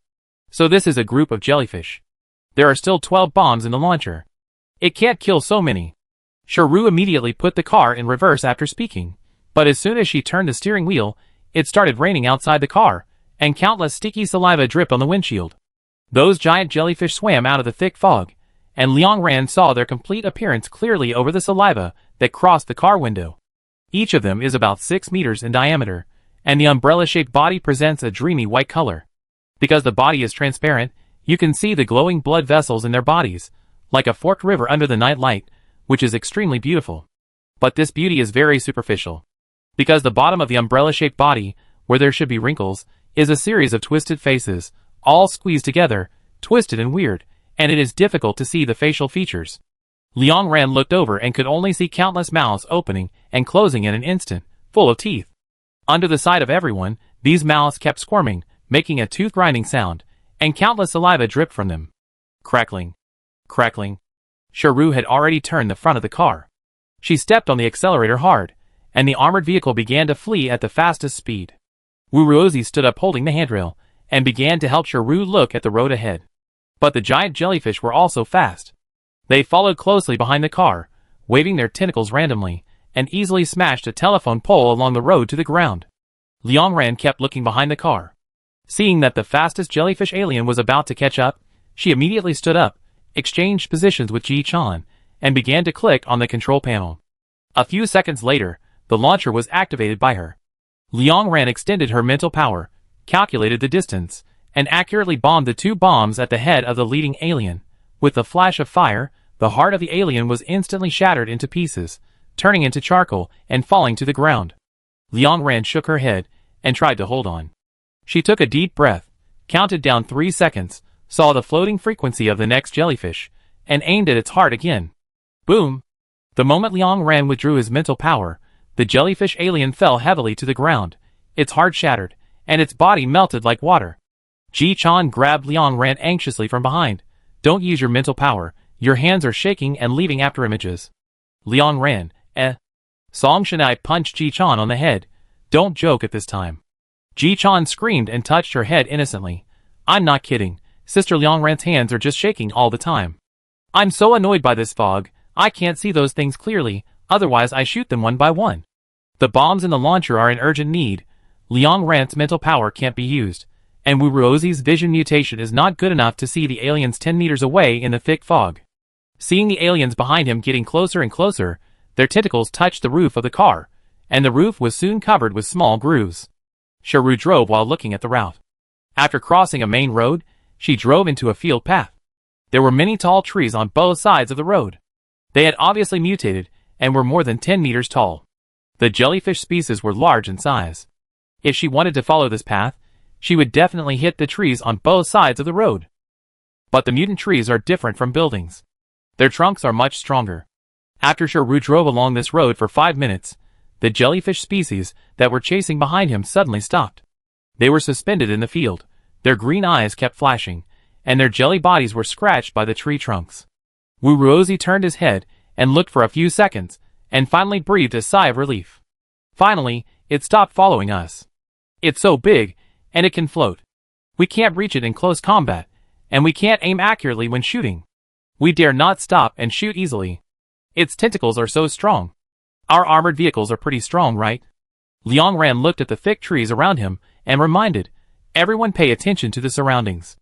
So this is a group of jellyfish. There are still 12 bombs in the launcher. It can't kill so many. Shiru immediately put the car in reverse after speaking, but as soon as she turned the steering wheel, it started raining outside the car, and countless sticky saliva dripped on the windshield. Those giant jellyfish swam out of the thick fog, and Liang Ran saw their complete appearance clearly over the saliva that crossed the car window. Each of them is about 6 meters in diameter, and the umbrella-shaped body presents a dreamy white color. Because the body is transparent, you can see the glowing blood vessels in their bodies, like a forked river under the night light, which is extremely beautiful. But this beauty is very superficial. Because the bottom of the umbrella-shaped body, where there should be wrinkles, is a series of twisted faces, all squeezed together, twisted and weird, and it is difficult to see the facial features. Liang Ran looked over and could only see countless mouths opening and closing in an instant, full of teeth. Under the sight of everyone, these mouths kept squirming, making a tooth-grinding sound, and countless saliva dripped from them. Crackling. Crackling. Shiru had already turned the front of the car. She stepped on the accelerator hard, and the armored vehicle began to flee at the fastest speed. Wuruozi stood up holding the handrail, and began to help Shiru look at the road ahead. But the giant jellyfish were also fast. They followed closely behind the car, waving their tentacles randomly, and easily smashed a telephone pole along the road to the ground. Liang Ran kept looking behind the car. Seeing that the fastest jellyfish alien was about to catch up, she immediately stood up, exchanged positions with Ji Chan, and began to click on the control panel. A few seconds later, the launcher was activated by her. Liang Ran extended her mental power, calculated the distance, and accurately bombed the 2 bombs at the head of the leading alien. With the flash of fire, the heart of the alien was instantly shattered into pieces, turning into charcoal and falling to the ground. Liang Ran shook her head and tried to hold on. She took a deep breath, counted down 3 seconds, saw the floating frequency of the next jellyfish, and aimed at its heart again. Boom! The moment Liang Ran withdrew his mental power, the jellyfish alien fell heavily to the ground, its heart shattered, and its body melted like water. Ji Chan grabbed Liang Ran anxiously from behind. Don't use your mental power, your hands are shaking and leaving after images. Liang Ran, Song Shanai punched Ji Chan on the head. Don't joke at this time. Ji Chan screamed and touched her head innocently. I'm not kidding, Sister Liang Ran's hands are just shaking all the time. I'm so annoyed by this fog, I can't see those things clearly, otherwise I shoot them one by one. The bombs in the launcher are in urgent need. Liang Ran's mental power can't be used, and Wuruozi's vision mutation is not good enough to see the aliens 10 meters away in the thick fog. Seeing the aliens behind him getting closer and closer, their tentacles touched the roof of the car, and the roof was soon covered with small grooves. Shiru drove while looking at the route. After crossing a main road, she drove into a field path. There were many tall trees on both sides of the road. They had obviously mutated, and were more than 10 meters tall. The jellyfish species were large in size. If she wanted to follow this path, she would definitely hit the trees on both sides of the road. But the mutant trees are different from buildings. Their trunks are much stronger. After Shiru drove along this road for 5 minutes, the jellyfish species that were chasing behind him suddenly stopped. They were suspended in the field, their green eyes kept flashing, and their jelly bodies were scratched by the tree trunks. Wuruozi turned his head and looked for a few seconds, and finally breathed a sigh of relief. Finally, it stopped following us. It's so big, and it can float. We can't reach it in close combat, and we can't aim accurately when shooting. We dare not stop and shoot easily. Its tentacles are so strong. Our armored vehicles are pretty strong, right? Liang Ran looked at the thick trees around him and reminded, everyone pay attention to the surroundings.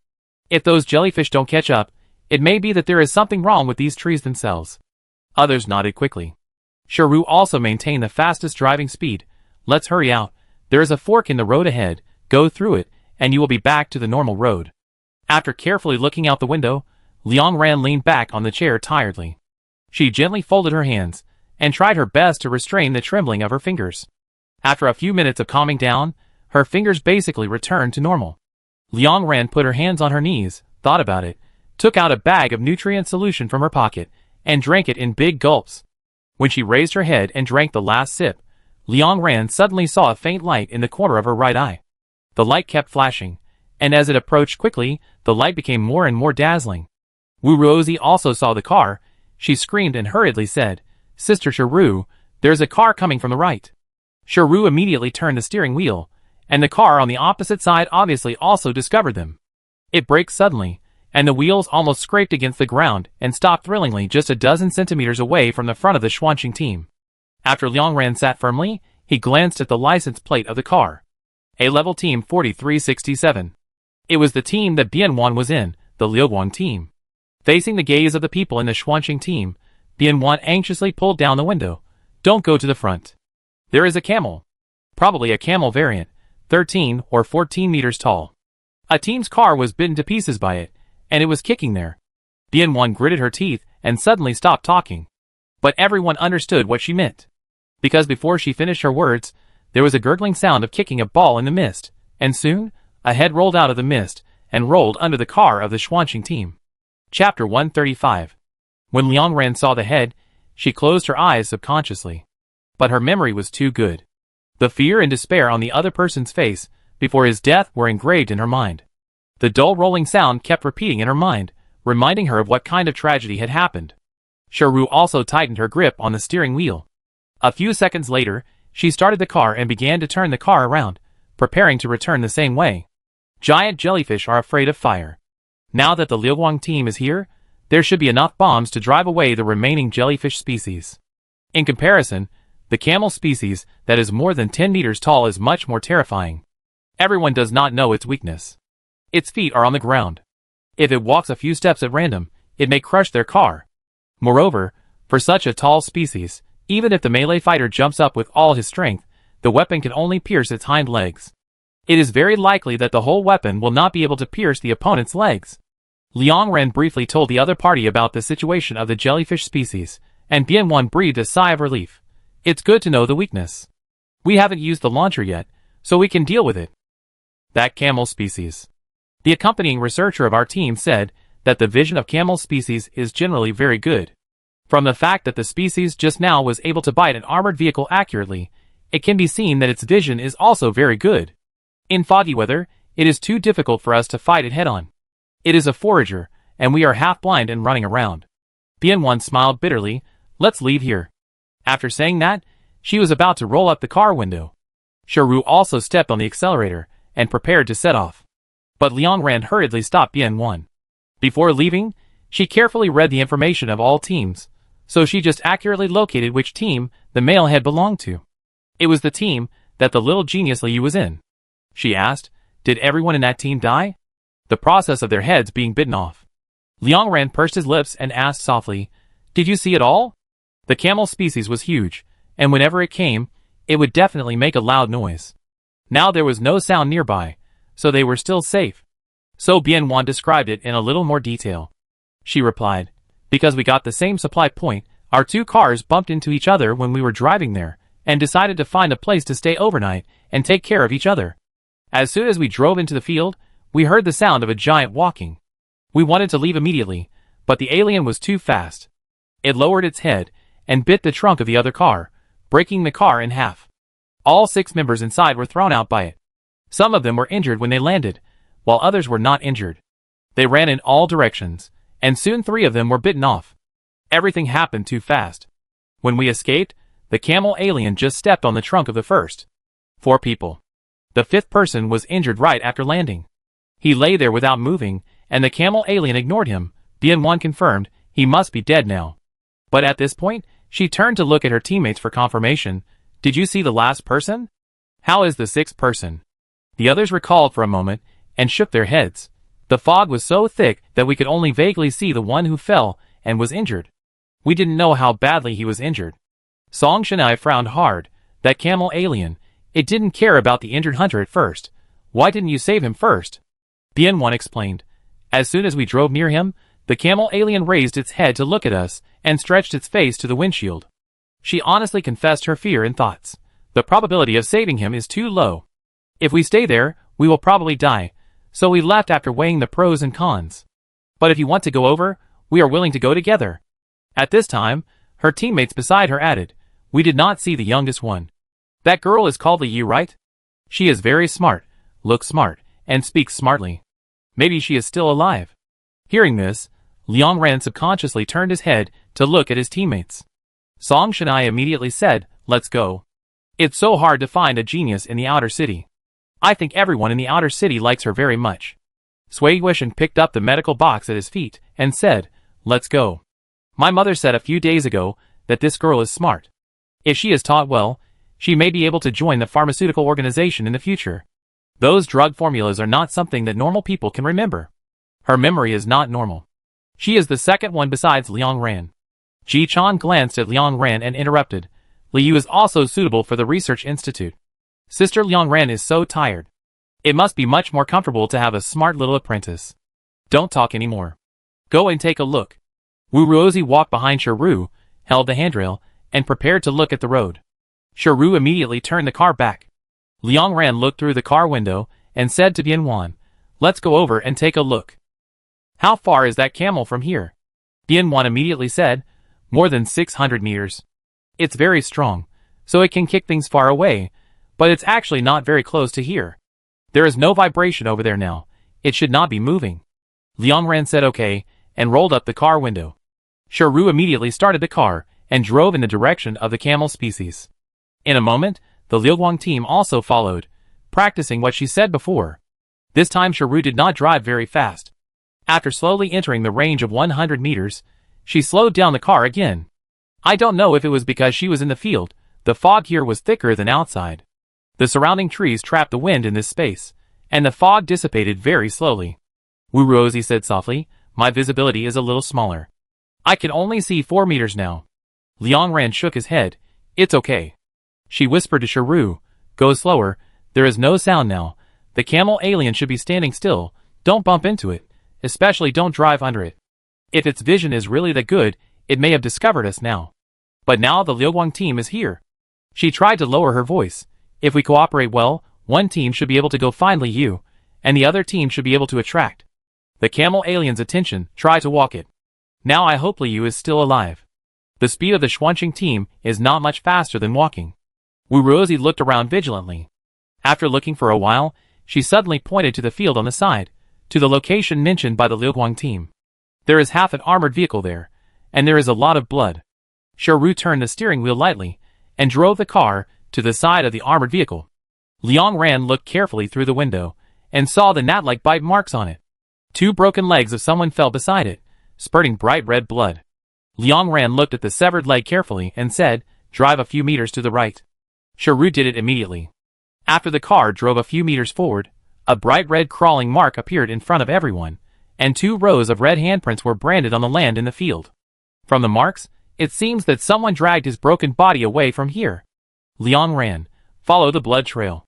If those jellyfish don't catch up, it may be that there is something wrong with these trees themselves. Others nodded quickly. Shiru also maintained the fastest driving speed. Let's hurry out. There is a fork in the road ahead, go through it, and you will be back to the normal road. After carefully looking out the window, Liang Ran leaned back on the chair tiredly. She gently folded her hands, and tried her best to restrain the trembling of her fingers. After a few minutes of calming down, her fingers basically returned to normal. Liang Ran put her hands on her knees, thought about it, took out a bag of nutrient solution from her pocket, and drank it in big gulps. When she raised her head and drank the last sip, Liang Ran suddenly saw a faint light in the corner of her right eye. The light kept flashing, and as it approached quickly, the light became more and more dazzling. Wuruozi also saw the car. She screamed and hurriedly said, Sister Shiru, there's a car coming from the right. Shiru immediately turned the steering wheel, and the car on the opposite side obviously also discovered them. It braked suddenly, and the wheels almost scraped against the ground and stopped thrillingly just a dozen centimeters away from the front of the Xuanqing team. After Liang Ran sat firmly, he glanced at the license plate of the car. A-level team 4367. It was the team that Bian was in, the Liuguang team. Facing the gaze of the people in the Xuanqing team, Bian anxiously pulled down the window. Don't go to the front. There is a camel. Probably a camel variant, 13 or 14 meters tall. A team's car was bitten to pieces by it, and it was kicking there. Bian gritted her teeth and suddenly stopped talking. But everyone understood what she meant. Because before she finished her words, there was a gurgling sound of kicking a ball in the mist, and soon, a head rolled out of the mist and rolled under the car of the Xuanqing team. Chapter 135. When Liang Ran saw the head, she closed her eyes subconsciously. But her memory was too good. The fear and despair on the other person's face before his death were engraved in her mind. The dull rolling sound kept repeating in her mind, reminding her of what kind of tragedy had happened. Shiru also tightened her grip on the steering wheel. A few seconds later, she started the car and began to turn the car around, preparing to return the same way. Giant jellyfish are afraid of fire. Now that the Liuguang team is here, there should be enough bombs to drive away the remaining jellyfish species. In comparison, the camel species that is more than 10 meters tall is much more terrifying. Everyone does not know its weakness. Its feet are on the ground. If it walks a few steps at random, it may crush their car. Moreover, for such a tall species, even if the melee fighter jumps up with all his strength, the weapon can only pierce its hind legs. It is very likely that the whole weapon will not be able to pierce the opponent's legs. Liang Ran briefly told the other party about the situation of the jellyfish species, and Bian breathed a sigh of relief. It's good to know the weakness. We haven't used the launcher yet, so we can deal with it. That camel species. The accompanying researcher of our team said that the vision of camel species is generally very good. From the fact that the species just now was able to bite an armored vehicle accurately, it can be seen that its vision is also very good. In foggy weather, it is too difficult for us to fight it head-on. It is a forager, and we are half-blind and running around. Bian smiled bitterly. Let's leave here. After saying that, she was about to roll up the car window. Shiru also stepped on the accelerator and prepared to set off. But Liang Ran hurriedly stopped Bian. Before leaving, she carefully read the information of all teams, so she just accurately located which team the male head belonged to. It was the team that the little genius Liu was in. She asked, did everyone in that team die? The process of their heads being bitten off. Liang Ran pursed his lips and asked softly, did you see it all? The camel species was huge, and whenever it came, it would definitely make a loud noise. Now there was no sound nearby, so they were still safe. So Bian described it in a little more detail. She replied, because we got the same supply point, our two cars bumped into each other when we were driving there, and decided to find a place to stay overnight and take care of each other. As soon as we drove into the field, we heard the sound of a giant walking. We wanted to leave immediately, but the alien was too fast. It lowered its head and bit the trunk of the other car, breaking the car in half. All 6 members inside were thrown out by it. Some of them were injured when they landed, while others were not injured. They ran in all directions, and soon 3 of them were bitten off. Everything happened too fast. When we escaped, the camel alien just stepped on the trunk of the first 4 people. The 5th person was injured right after landing. He lay there without moving, and the camel alien ignored him. Bian confirmed, he must be dead now. But at this point, she turned to look at her teammates for confirmation. Did you see the last person? How is the 6th person? The others recalled for a moment, and shook their heads. The fog was so thick that we could only vaguely see the one who fell and was injured. We didn't know how badly he was injured. Song Shanai frowned hard. That camel alien, it didn't care about the injured hunter at first. Why didn't you save him first? Bian explained. As soon as we drove near him, the camel alien raised its head to look at us and stretched its face to the windshield. She honestly confessed her fear and thoughts. The probability of saving him is too low. If we stay there, we will probably die, so we left after weighing the pros and cons. But if you want to go over, we are willing to go together. At this time, her teammates beside her added, we did not see the youngest one. That girl is called Liu, right? She is very smart, looks smart, and speaks smartly. Maybe she is still alive. Hearing this, Liang Ran subconsciously turned his head to look at his teammates. Song Shanai immediately said, let's go. It's so hard to find a genius in the outer city. I think everyone in the outer city likes her very much. Sui Wishan picked up the medical box at his feet and said, "Let's go. My mother said a few days ago that this girl is smart. If she is taught well, she may be able to join the pharmaceutical organization in the future. Those drug formulas are not something that normal people can remember. Her memory is not normal. She is the second one besides Liang Ran." Ji Chan glanced at Liang Ran and interrupted, "Liu is also suitable for the research institute. Sister Liang Ran is so tired. It must be much more comfortable to have a smart little apprentice. Don't talk anymore. Go and take a look." Wu Ruozi walked behind Shiru, held the handrail, and prepared to look at the road. Shiru immediately turned the car back. Liang Ran looked through the car window and said to Bian Wan, "Let's go over and take a look." "How far is that camel from here?" Bian Wan immediately said, "More than 600 meters. It's very strong, so it can kick things far away, but it's actually not very close to here. There is no vibration over there now. It should not be moving." Liang Ran said okay, and rolled up the car window. Shiru immediately started the car and drove in the direction of the camel species. In a moment, the Liuguang team also followed, practicing what she said before. This time Shiru did not drive very fast. After slowly entering the range of 100 meters, she slowed down the car again. I don't know if it was because she was in the field, the fog here was thicker than outside. The surrounding trees trapped the wind in this space, and the fog dissipated very slowly. Wu Ruozi said softly, "My visibility is a little smaller. I can only see 4 meters now." Liang Ran shook his head. "It's okay." She whispered to Shiru, "Go slower, there is no sound now. The camel alien should be standing still, don't bump into it, especially don't drive under it. If its vision is really that good, it may have discovered us now. But now the Liuguang team is here." She tried to lower her voice. "If we cooperate well, one team should be able to go find Liu, and the other team should be able to attract the camel alien's attention, try to walk it. Now I hope Liu is still alive. The speed of the Xuanqing team is not much faster than walking." Wu Ruozi looked around vigilantly. After looking for a while, she suddenly pointed to the field on the side, to the location mentioned by the Liuguang team. "There is half an armored vehicle there, and there is a lot of blood." Shiru turned the steering wheel lightly, and drove the car to the side of the armored vehicle. Liang Ran looked carefully through the window, and saw the gnat-like bite marks on it. 2 broken legs of someone fell beside it, spurting bright red blood. Liang Ran looked at the severed leg carefully and said, "Drive a few meters to the right." Shiru did it immediately. After the car drove a few meters forward, a bright red crawling mark appeared in front of everyone, and 2 rows of red handprints were branded on the land in the field. From the marks, it seems that someone dragged his broken body away from here. Liang Ran, follow the blood trail.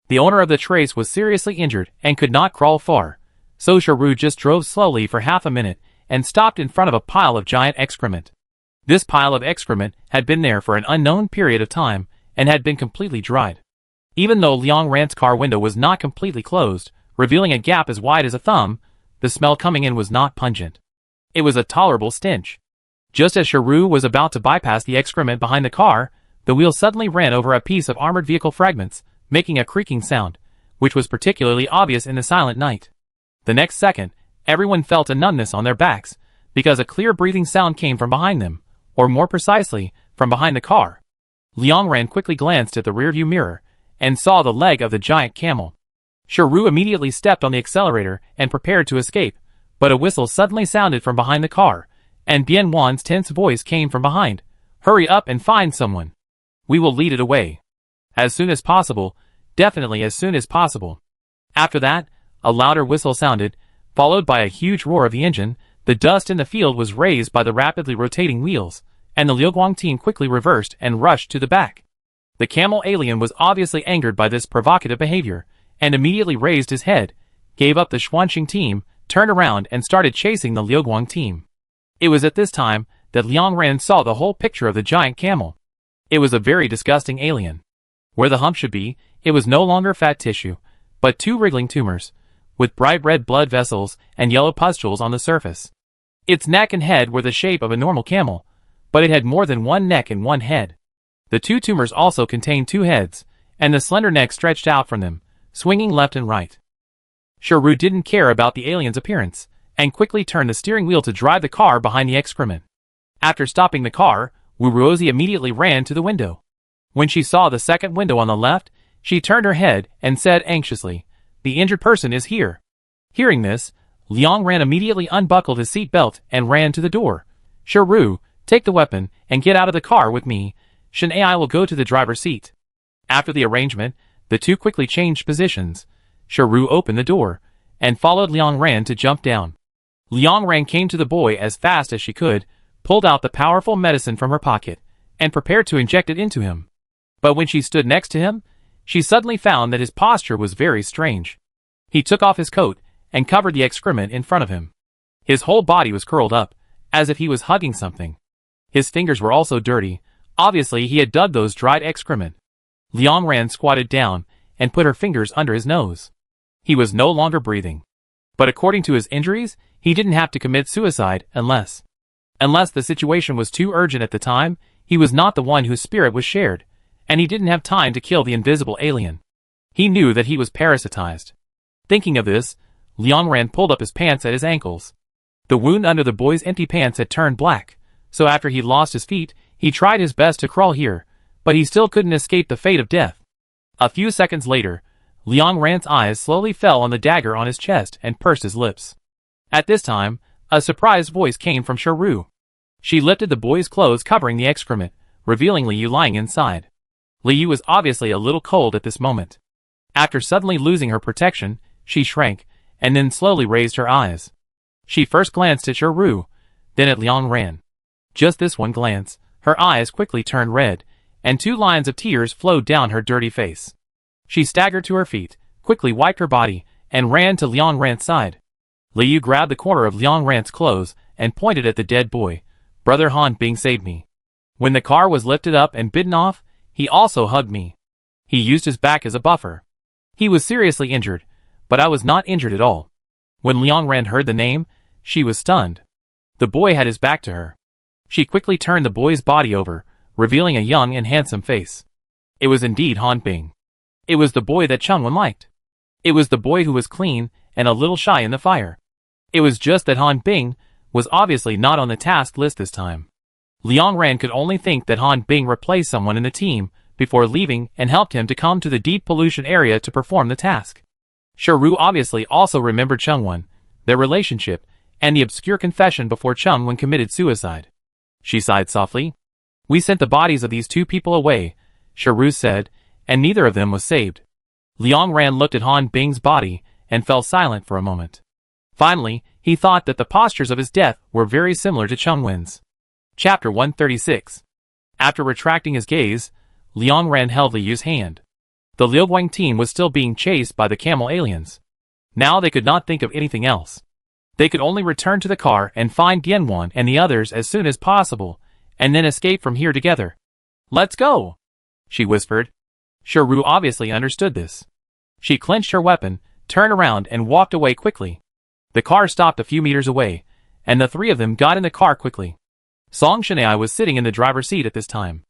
The owner of the trace was seriously injured and could not crawl far, so Shiru just drove slowly for half a minute and stopped in front of a pile of giant excrement. This pile of excrement had been there for an unknown period of time and had been completely dried. Even though Liang Ran's car window was not completely closed, revealing a gap as wide as a thumb, the smell coming in was not pungent. It was a tolerable stench. Just as Shiru was about to bypass the excrement behind the car, the wheel suddenly ran over a piece of armored vehicle fragments, making a creaking sound, which was particularly obvious in the silent night. The next second, everyone felt a numbness on their backs, because a clear breathing sound came from behind them, or more precisely, from behind the car. Liang Ran quickly glanced at the rearview mirror, and saw the leg of the giant camel. Shiru immediately stepped on the accelerator and prepared to escape, but a whistle suddenly sounded from behind the car, and Bian Wan's tense voice came from behind. "Hurry up and find someone. We will lead it away. As soon as possible, definitely as soon as possible." After that, a louder whistle sounded, followed by a huge roar of the engine. The dust in the field was raised by the rapidly rotating wheels, and the Liuguang team quickly reversed and rushed to the back. The camel alien was obviously angered by this provocative behavior, and immediately raised his head, gave up the Xuanqing team, turned around and started chasing the Liuguang team. It was at this time that Liang Ran saw the whole picture of the giant camel. It was a very disgusting alien. Where the hump should be, it was no longer fat tissue, but 2 wriggling tumors, with bright red blood vessels and yellow pustules on the surface. Its neck and head were the shape of a normal camel, but it had more than 1 neck and 1 head. The 2 tumors also contained 2 heads, and the slender neck stretched out from them, swinging left and right. Shiru didn't care about the alien's appearance, and quickly turned the steering wheel to drive the car behind the excrement. After stopping the car, Wu Ruozi immediately ran to the window. When she saw the second window on the left, she turned her head and said anxiously, "The injured person is here. Hearing this, Liang Ran immediately unbuckled his seat belt and ran to the door. Shiru, take the weapon and get out of the car with me. Shen Ai will go to the driver's seat. After the arrangement, the two quickly changed positions. Shiru opened the door and followed Liang Ran to jump down. Liang Ran came to the boy as fast as she could, pulled out the powerful medicine from her pocket, and prepared to inject it into him. But when she stood next to him, she suddenly found that his posture was very strange. He took off his coat and covered the excrement in front of him. His whole body was curled up, as if he was hugging something. His fingers were also dirty. Obviously, he had dug those dried excrement. Liang Ran squatted down and put her fingers under his nose. He was no longer breathing. But according to his injuries, he didn't have to commit suicide unless the situation was too urgent at the time. He was not the one whose spirit was shared, and he didn't have time to kill the invisible alien. He knew that he was parasitized. Thinking of this, Liang Ran pulled up his pants at his ankles. The wound under the boy's empty pants had turned black, so after he lost his feet, he tried his best to crawl here, but he still couldn't escape the fate of death. A few seconds later, Liang Ran's eyes slowly fell on the dagger on his chest and pursed his lips. At this time, a surprised voice came from Shiru. She lifted the boy's clothes covering the excrement, revealing Liu lying inside. Liu was obviously a little cold at this moment. After suddenly losing her protection, she shrank, and then slowly raised her eyes. She first glanced at Shiru, then at Liang Ran. Just this one glance, her eyes quickly turned red, and 2 lines of tears flowed down her dirty face. She staggered to her feet, quickly wiped her body, and ran to Liang Ran's side. Liu grabbed the corner of Liang Ran's clothes and pointed at the dead boy. Brother Han Bing saved me. When the car was lifted up and bitten off, he also hugged me. He used his back as a buffer. He was seriously injured, but I was not injured at all. When Liang Ran heard the name, she was stunned. The boy had his back to her. She quickly turned the boy's body over, revealing a young and handsome face. It was indeed Han Bing. It was the boy that Changwen liked. It was the boy who was clean and a little shy in the fire. It was just that Han Bing was obviously not on the task list this time. Liang Ran could only think that Han Bing replaced someone in the team before leaving and helped him to come to the deep pollution area to perform the task. Shiru obviously also remembered Changwen, their relationship, and the obscure confession before Changwen committed suicide. She sighed softly. We sent the bodies of these 2 people away, Shiru said, and neither of them was saved. Liang Ran looked at Han Bing's body and fell silent for a moment. Finally, he thought that the postures of his death were very similar to Changwen's. Chapter 136. After retracting his gaze, Liang Ran held Liu's hand. The Liuguang team was still being chased by the camel aliens. Now they could not think of anything else. They could only return to the car and find Dianwan and the others as soon as possible, and then escape from here together. Let's go, she whispered. Shiru obviously understood this. She clenched her weapon, turned around and walked away quickly. The car stopped a few meters away, and the 3 of them got in the car quickly. Song Shenai was sitting in the driver's seat at this time.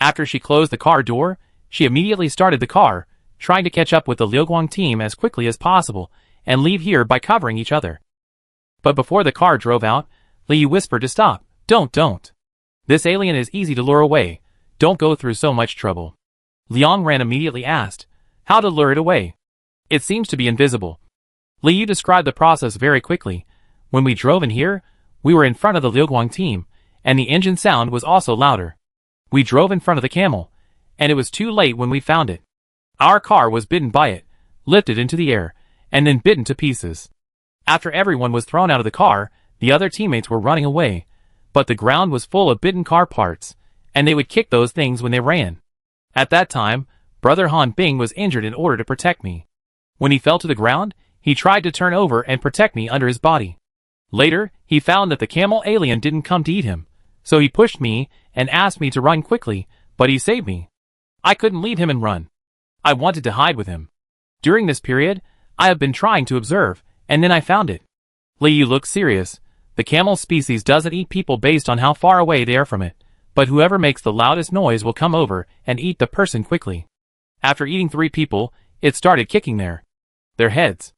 After she closed the car door, she immediately started the car, trying to catch up with the Liuguang team as quickly as possible and leave here by covering each other. But before the car drove out, Liu whispered to stop. Don't. This alien is easy to lure away. Don't go through so much trouble. Liang Ran immediately asked how to lure it away. It seems to be invisible. Liu described the process very quickly. When we drove in here, we were in front of the Liuguang team, and the engine sound was also louder. We drove in front of the camel, and it was too late when we found it. Our car was bitten by it, lifted into the air, and then bitten to pieces. After everyone was thrown out of the car, the other teammates were running away, but the ground was full of bitten car parts, and they would kick those things when they ran. At that time, Brother Han Bing was injured in order to protect me. When he fell to the ground, he tried to turn over and protect me under his body. Later, he found that the camel alien didn't come to eat him, so he pushed me and asked me to run quickly, but he saved me. I couldn't leave him and run. I wanted to hide with him. During this period, I have been trying to observe, and then I found it. Liu looked serious. The camel species doesn't eat people based on how far away they are from it, but whoever makes the loudest noise will come over and eat the person quickly. After eating 3 people, it started kicking their heads.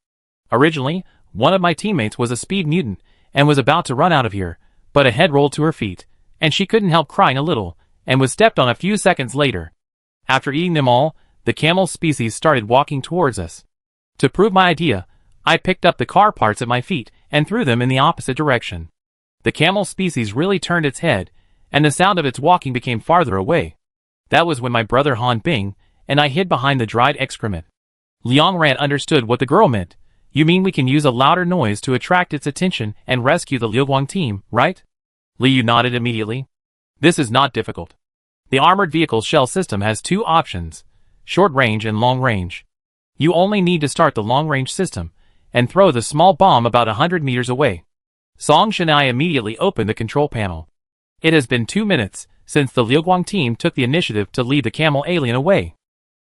Originally, one of my teammates was a speed mutant and was about to run out of here, but a head rolled to her feet, and she couldn't help crying a little, and was stepped on a few seconds later. After eating them all, the camel species started walking towards us. To prove my idea, I picked up the car parts at my feet and threw them in the opposite direction. The camel species really turned its head, and the sound of its walking became farther away. That was when my brother Han Bing and I hid behind the dried excrement. Liang Ran understood what the girl meant. You mean we can use a louder noise to attract its attention and rescue the Liu Guang team, right? Li Yu nodded immediately. This is not difficult. The armored vehicle shell system has two options, short range and long range. You only need to start the long range system and throw the small bomb about 100 meters away. Song Shanai immediately opened the control panel. It has been 2 minutes since the Liu Guang team took the initiative to lead the camel alien away.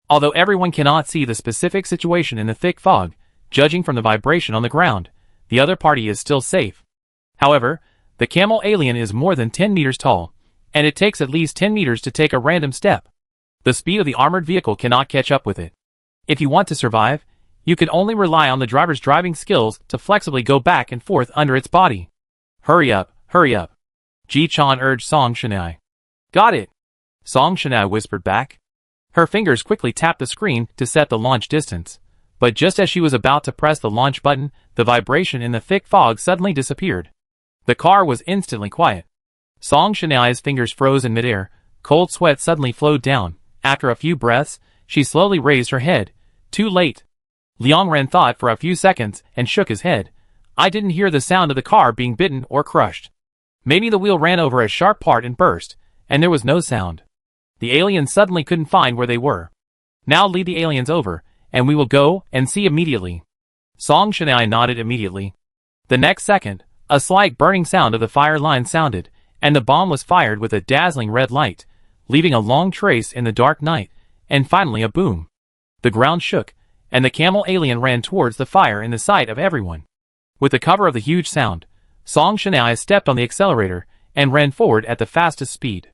Although everyone cannot see the specific situation in the thick fog, judging from the vibration on the ground, the other party is still safe. However, the camel alien is more than 10 meters tall, and it takes at least 10 meters to take a random step. The speed of the armored vehicle cannot catch up with it. If you want to survive, you can only rely on the driver's driving skills to flexibly go back and forth under its body. Hurry up, hurry up. Ji Chan urged Song Shanai. Got it. Song Shanai whispered back. Her fingers quickly tapped the screen to set the launch distance, but just as she was about to press the launch button, the vibration in the thick fog suddenly disappeared. The car was instantly quiet. Song Shanai's fingers froze in midair, cold sweat suddenly flowed down. After a few breaths, she slowly raised her head. Too late. Liang Ran thought for a few seconds and shook his head. I didn't hear the sound of the car being bitten or crushed. Maybe the wheel ran over a sharp part and burst, and there was no sound. The aliens suddenly couldn't find where they were. Now lead the aliens over, and we will go and see immediately. Song Shanai nodded immediately. The next second, a slight burning sound of the fire line sounded, and the bomb was fired with a dazzling red light, leaving a long trace in the dark night, and finally a boom. The ground shook, and the camel alien ran towards the fire in the sight of everyone. With the cover of the huge sound, Song Shanai stepped on the accelerator and ran forward at the fastest speed.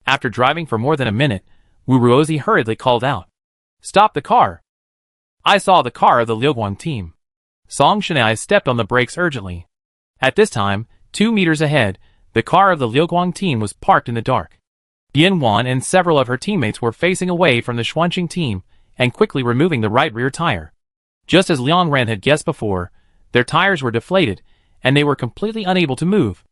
After driving for more than a minute, Wu Ruozi hurriedly called out. Stop the car! I saw the car of the Liu Guang team. Song Shanai stepped on the brakes urgently. At this time, 2 meters ahead, the car of the Liu Guang team was parked in the dark. Bian Wan and several of her teammates were facing away from the Xuanqing team and quickly removing the right rear tire. Just as Liang Ran had guessed before, their tires were deflated, and they were completely unable to move.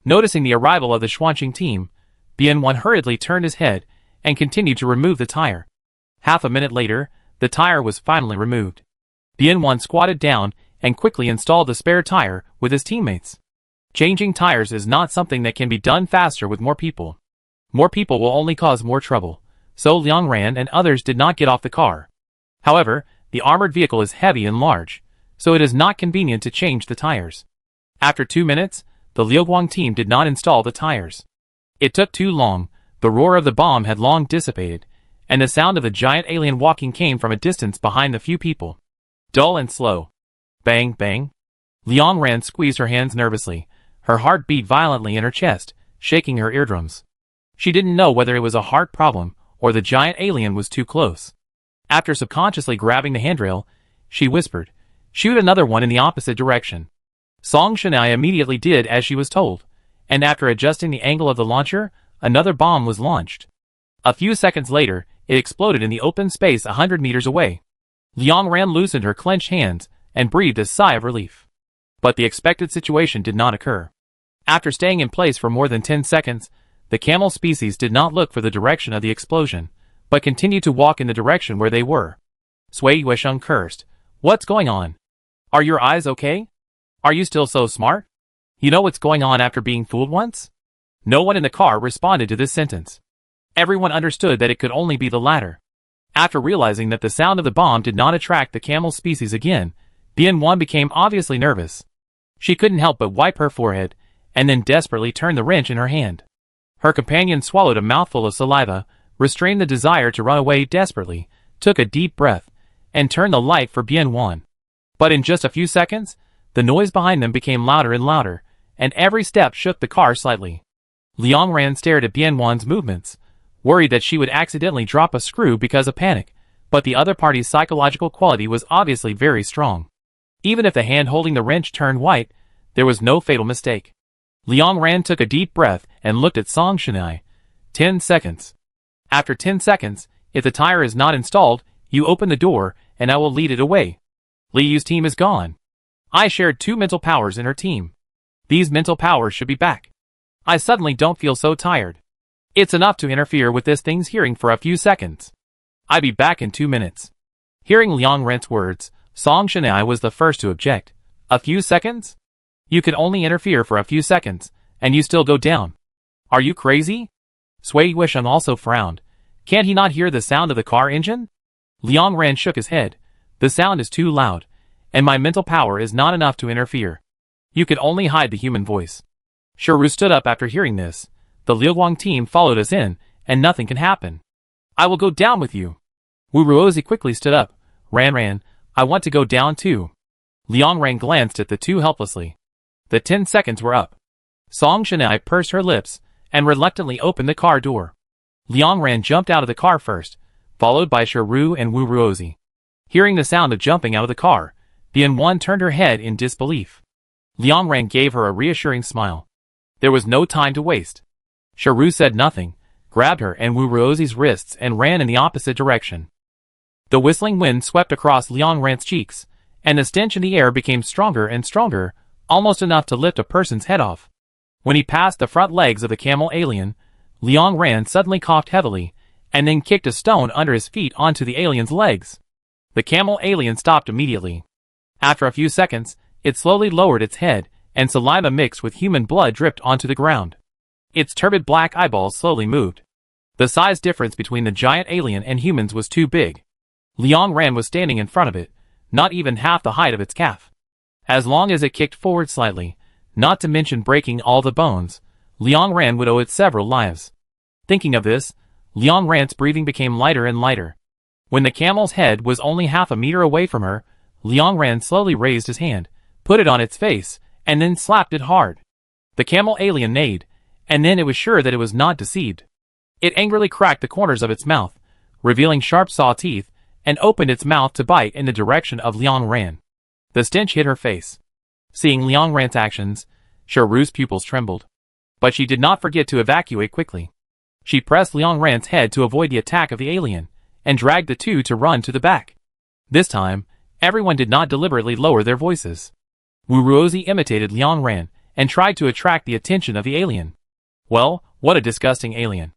Noticing the arrival of the Xuanqing team, Bian Wan hurriedly turned his head and continued to remove the tire. Half a minute later, the tire was finally removed. Bian Wan squatted down and quickly installed the spare tire with his teammates. Changing tires is not something that can be done faster with more people. More people will only cause more trouble, so Liang Ran and others did not get off the car. However, the armored vehicle is heavy and large, so it is not convenient to change the tires. After 2 minutes, the Liu Guang team did not install the tires. It took too long, the roar of the bomb had long dissipated, and the sound of the giant alien walking came from a distance behind the few people. Dull and slow. Bang, bang. Liang Ran squeezed her hands nervously. Her heart beat violently in her chest, shaking her eardrums. She didn't know whether it was a heart problem or the giant alien was too close. After subconsciously grabbing the handrail, she whispered, "Shoot another one in the opposite direction." Song Shanai immediately did as she was told, and after adjusting the angle of the launcher, another bomb was launched. A few seconds later, it exploded in the open space 100 meters away. Liang Ran loosened her clenched hands and breathed a sigh of relief. But the expected situation did not occur. After staying in place for more than 10 seconds, the camel species did not look for the direction of the explosion, but continued to walk in the direction where they were. Sui Yuesheng cursed. What's going on? Are your eyes okay? Are you still so smart? You know what's going on after being fooled once? No one in the car responded to this sentence. Everyone understood that it could only be the latter. After realizing that the sound of the bomb did not attract the camel species again, Bian Wan became obviously nervous. She couldn't help but wipe her forehead, and then desperately turn the wrench in her hand. Her companion swallowed a mouthful of saliva, restrained the desire to run away desperately, took a deep breath, and turned the light for Bian Wan. But in just a few seconds, the noise behind them became louder and louder, and every step shook the car slightly. Liang Ran stared at Bian Wan's movements, worried that she would accidentally drop a screw because of panic, but the other party's psychological quality was obviously very strong. Even if the hand holding the wrench turned white, there was no fatal mistake. Liang Ran took a deep breath and looked at Song Shanai. 10 seconds. After 10 seconds, if the tire is not installed, you open the door, and I will lead it away. Li Yu's team is gone. I shared 2 mental powers in her team. These mental powers should be back. I suddenly don't feel so tired. It's enough to interfere with this thing's hearing for a few seconds. I'll be back in 2 minutes. Hearing Liang Ren's words, Song Shanai was the first to object. A few seconds? You could only interfere for a few seconds, and you still go down. Are you crazy? Sui Wisheng also frowned. Can't he not hear the sound of the car engine? Liang Ren shook his head. The sound is too loud, and my mental power is not enough to interfere. You could only hide the human voice. Shiru stood up after hearing this. The Liuguang team followed us in, and nothing can happen. I will go down with you. Wu Ruozi quickly stood up. Ran, I want to go down too. Liang Ren glanced at the two helplessly. The 10 seconds were up. Song Shanai pursed her lips, and reluctantly opened the car door. Liang Ren jumped out of the car first, followed by Shiru and Wu Ruozi. Hearing the sound of jumping out of the car, Bian-Wan turned her head in disbelief. Liang Ren gave her a reassuring smile. There was no time to waste. Shiru said nothing, grabbed her and Wu Ruozi's wrists and ran in the opposite direction. The whistling wind swept across Liang Ren's cheeks, and the stench in the air became stronger and stronger, almost enough to lift a person's head off. When he passed the front legs of the camel alien, Liang Ren suddenly coughed heavily, and then kicked a stone under his feet onto the alien's legs. The camel alien stopped immediately. After a few seconds, it slowly lowered its head, and saliva mixed with human blood dripped onto the ground. Its turbid black eyeballs slowly moved. The size difference between the giant alien and humans was too big. Liang Ren was standing in front of it, not even half the height of its calf. As long as it kicked forward slightly, not to mention breaking all the bones, Liang Ren would owe it several lives. Thinking of this, Liang Ren's breathing became lighter and lighter. When the camel's head was only half a meter away from her, Liang Ren slowly raised his hand, put it on its face, and then slapped it hard. The camel alien neighed, and then it was sure that it was not deceived. It angrily cracked the corners of its mouth, revealing sharp saw teeth, and opened its mouth to bite in the direction of Liang Ren. The stench hit her face. Seeing Liang Ren's actions, Shiru's pupils trembled. But she did not forget to evacuate quickly. She pressed Liang Ren's head to avoid the attack of the alien, and dragged the two to run to the back. This time, everyone did not deliberately lower their voices. Wu Ruozi imitated Liang Ren, and tried to attract the attention of the alien. Well, what a disgusting alien.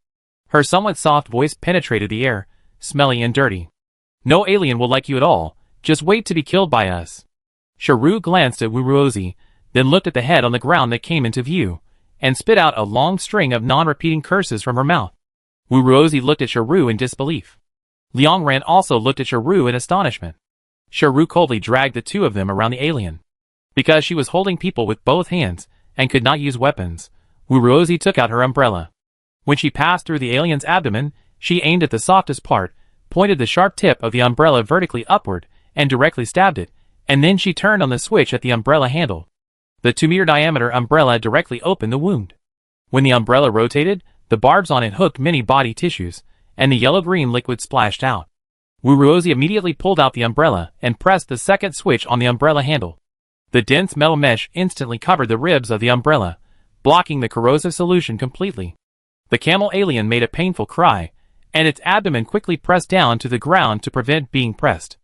Her somewhat soft voice penetrated the air, smelly and dirty. No alien will like you at all, just wait to be killed by us. Shiru glanced at Wu Ruozi, then looked at the head on the ground that came into view, and spit out a long string of non-repeating curses from her mouth. Wu Ruozi looked at Shiru in disbelief. Liang Ren also looked at Shiru in astonishment. Shiru coldly dragged the two of them around the alien. Because she was holding people with both hands, and could not use weapons, Wu Ruozi took out her umbrella. When she passed through the alien's abdomen, she aimed at the softest part, pointed the sharp tip of the umbrella vertically upward, and directly stabbed it, and then she turned on the switch at the umbrella handle. The 2-meter diameter umbrella directly opened the wound. When the umbrella rotated, the barbs on it hooked many body tissues, and the yellow-green liquid splashed out. Wu Ruozi immediately pulled out the umbrella and pressed the second switch on the umbrella handle. The dense metal mesh instantly covered the ribs of the umbrella, blocking the corrosive solution completely. The camel alien made a painful cry, and its abdomen quickly pressed down to the ground to prevent being pressed.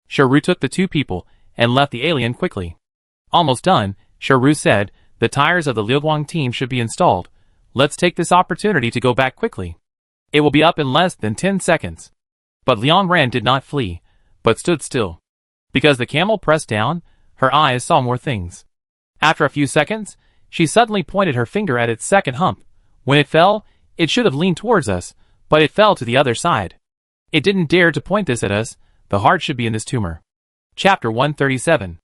Shiru took the two people and left the alien quickly. Almost done, Shiru said, the tires of the Liuguang team should be installed. Let's take this opportunity to go back quickly. It will be up in less than 10 seconds. But Liang Ren did not flee, but stood still. Because the camel pressed down, her eyes saw more things. After a few seconds, she suddenly pointed her finger at its second hump. When it fell, it should have leaned towards us, but it fell to the other side. It didn't dare to point this at us. The heart should be in this tumor. Chapter 137.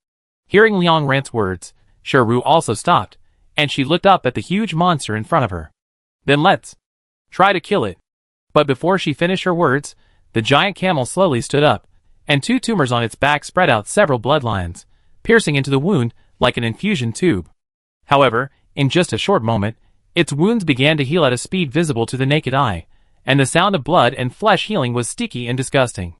Hearing Liang Ren's words, Shiru also stopped, and she looked up at the huge monster in front of her. Then let's try to kill it. But before she finished her words, the giant camel slowly stood up, and 2 tumors on its back spread out several bloodlines, piercing into the wound like an infusion tube. However, in just a short moment, its wounds began to heal at a speed visible to the naked eye, and the sound of blood and flesh healing was sticky and disgusting.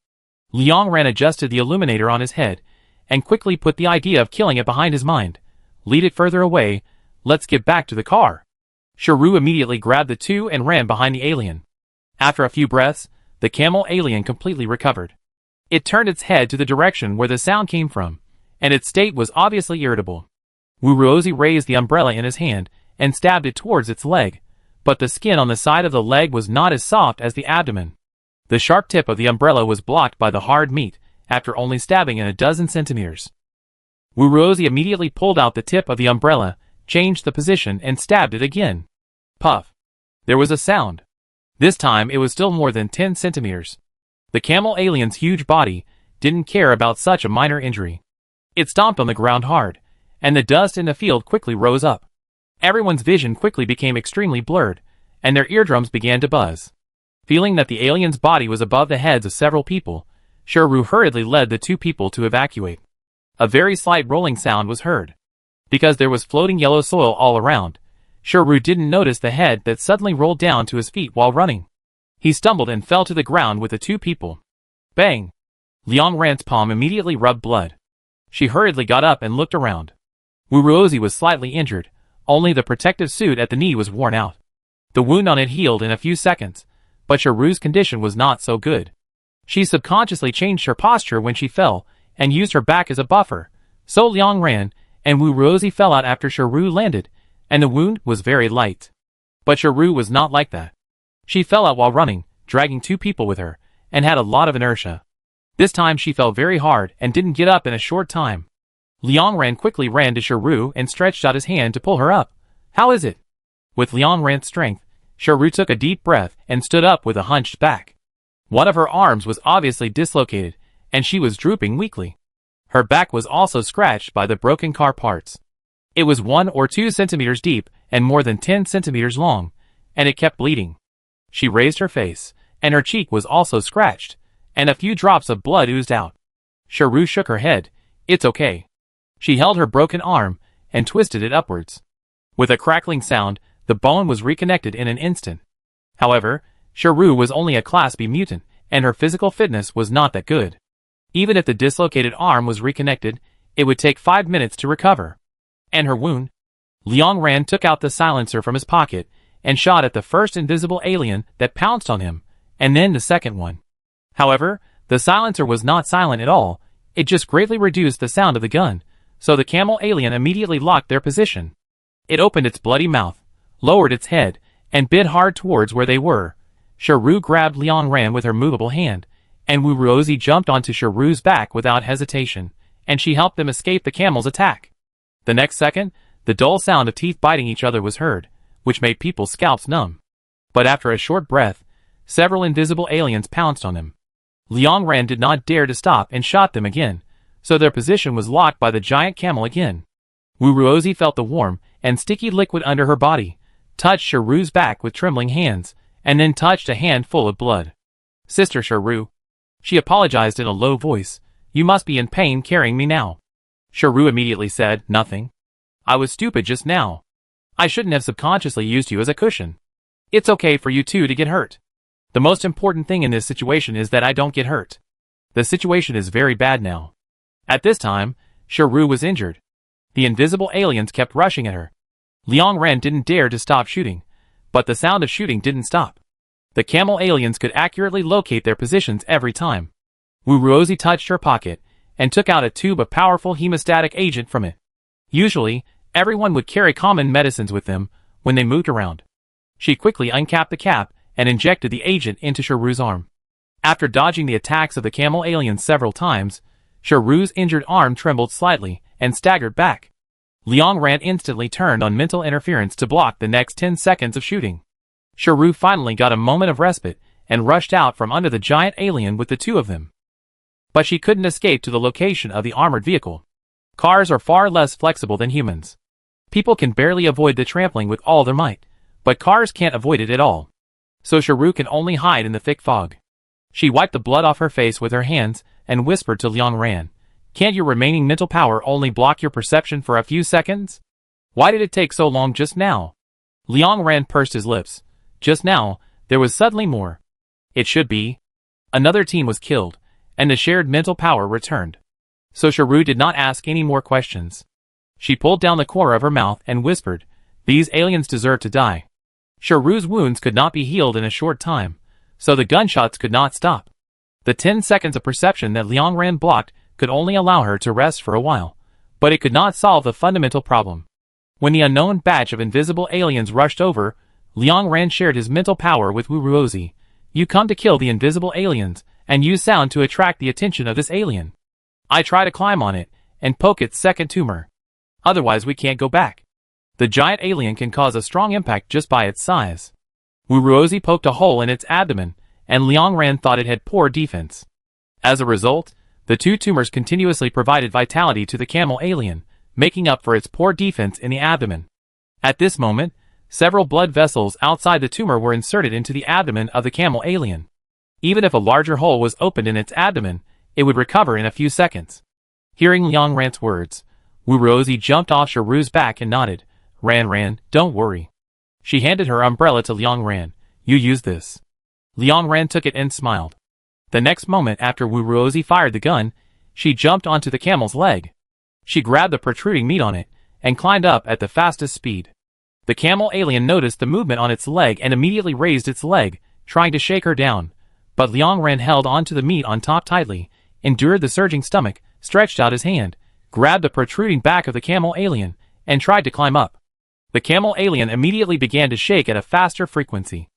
Liang Ren adjusted the illuminator on his head, and quickly put the idea of killing it behind his mind. Lead it further away, let's get back to the car. Shiru immediately grabbed the two and ran behind the alien. After a few breaths, the camel alien completely recovered. It turned its head to the direction where the sound came from, and its state was obviously irritable. Wu Ruozi raised the umbrella in his hand and stabbed it towards its leg, but the skin on the side of the leg was not as soft as the abdomen. The sharp tip of the umbrella was blocked by the hard meat after only stabbing in a dozen centimeters. Wu Ruozi immediately pulled out the tip of the umbrella, changed the position, and stabbed it again. Puff. There was a sound. This time it was still more than 10 centimeters. The camel alien's huge body didn't care about such a minor injury. It stomped on the ground hard, and the dust in the field quickly rose up. Everyone's vision quickly became extremely blurred, and their eardrums began to buzz. Feeling that the alien's body was above the heads of several people, Shiru hurriedly led the two people to evacuate. A very slight rolling sound was heard. Because there was floating yellow soil all around, Shiru didn't notice the head that suddenly rolled down to his feet while running. He stumbled and fell to the ground with the two people. Bang! Liang Ran's palm immediately rubbed blood. She hurriedly got up and looked around. Wu Ruozi was slightly injured, only the protective suit at the knee was worn out. The wound on it healed in a few seconds, but Shiru's condition was not so good. She subconsciously changed her posture when she fell, and used her back as a buffer, so Liang Ran and Wu Ruozi fell out after Shiru landed, and the wound was very light. But Shiru was not like that. She fell out while running, dragging two people with her, and had a lot of inertia. This time she fell very hard and didn't get up in a short time. Liang Ran quickly ran to Shiru and stretched out his hand to pull her up. How is it? With Liang Ran's strength, Shiru took a deep breath and stood up with a hunched back. One of her arms was obviously dislocated, and she was drooping weakly. Her back was also scratched by the broken car parts. It was 1 or 2 centimeters deep and more than 10 centimeters long, and it kept bleeding. She raised her face, and her cheek was also scratched, and a few drops of blood oozed out. Shiru shook her head. It's okay. She held her broken arm and twisted it upwards. With a crackling sound, the bone was reconnected in an instant. However, Shiru was only a Class B mutant, and her physical fitness was not that good. Even if the dislocated arm was reconnected, it would take 5 minutes to recover. And her wound? Liang Ran took out the silencer from his pocket and shot at the first invisible alien that pounced on him, and then the second one. However, the silencer was not silent at all, it just greatly reduced the sound of the gun, so the camel alien immediately locked their position. It opened its bloody mouth, lowered its head, and bit hard towards where they were. Shiru grabbed Liang Ran with her movable hand, and Wu Ruozi jumped onto Shiru's back without hesitation, and she helped them escape the camel's attack. The next second, the dull sound of teeth biting each other was heard, which made people's scalps numb. But after a short breath, several invisible aliens pounced on him. Liang Ran did not dare to stop and shot them again, so their position was locked by the giant camel again. Wu Ruozi felt the warm and sticky liquid under her body, touched Shiru's back with trembling hands, and then touched a hand full of blood. Sister Shiru. She apologized in a low voice. You must be in pain carrying me now. Shiru immediately said, Nothing. I was stupid just now. I shouldn't have subconsciously used you as a cushion. It's okay for you two to get hurt. The most important thing in this situation is that I don't get hurt. The situation is very bad now. At this time, Shiru was injured. The invisible aliens kept rushing at her. Liang Ran didn't dare to stop shooting, but the sound of shooting didn't stop. The camel aliens could accurately locate their positions every time. Wu Ruozi touched her pocket and took out a tube of powerful hemostatic agent from it. Usually, everyone would carry common medicines with them when they moved around. She quickly uncapped the cap and injected the agent into Shiru's arm. After dodging the attacks of the camel aliens several times, Shiru's injured arm trembled slightly and staggered back. Liang Ran instantly turned on mental interference to block the next 10 seconds of shooting. Shiru finally got a moment of respite and rushed out from under the giant alien with the two of them. But she couldn't escape to the location of the armored vehicle. Cars are far less flexible than humans. People can barely avoid the trampling with all their might, but cars can't avoid it at all. So Shiru can only hide in the thick fog. She wiped the blood off her face with her hands and whispered to Liang Ran, Can't your remaining mental power only block your perception for a few seconds? Why did it take so long just now? Liang Ran pursed his lips. Just now, there was suddenly more. It should be. Another team was killed, and the shared mental power returned. So Shiru did not ask any more questions. She pulled down the corner of her mouth and whispered, These aliens deserve to die. Shiru's wounds could not be healed in a short time, so the gunshots could not stop. The 10 seconds of perception that Liang Ran blocked could only allow her to rest for a while, but it could not solve the fundamental problem. When the unknown batch of invisible aliens rushed over, Liang Ran shared his mental power with Wu Ruozi. You come to kill the invisible aliens, and use sound to attract the attention of this alien. I try to climb on it, and poke its second tumor. Otherwise we can't go back. The giant alien can cause a strong impact just by its size. Wu Ruozi poked a hole in its abdomen, and Liang Ran thought it had poor defense. As a result, the two tumors continuously provided vitality to the camel alien, making up for its poor defense in the abdomen. At this moment, several blood vessels outside the tumor were inserted into the abdomen of the camel alien. Even if a larger hole was opened in its abdomen, it would recover in a few seconds. Hearing Liang Ran's words, Wu Ruozi jumped off Shiru's back and nodded. Ran, don't worry. She handed her umbrella to Liang Ran. You use this. Liang Ran took it and smiled. The next moment after Wu Ruozi fired the gun, she jumped onto the camel's leg. She grabbed the protruding meat on it, and climbed up at the fastest speed. The camel alien noticed the movement on its leg and immediately raised its leg, trying to shake her down. But Liang Ran held onto the meat on top tightly, endured the surging stomach, stretched out his hand, grabbed the protruding back of the camel alien, and tried to climb up. The camel alien immediately began to shake at a faster frequency.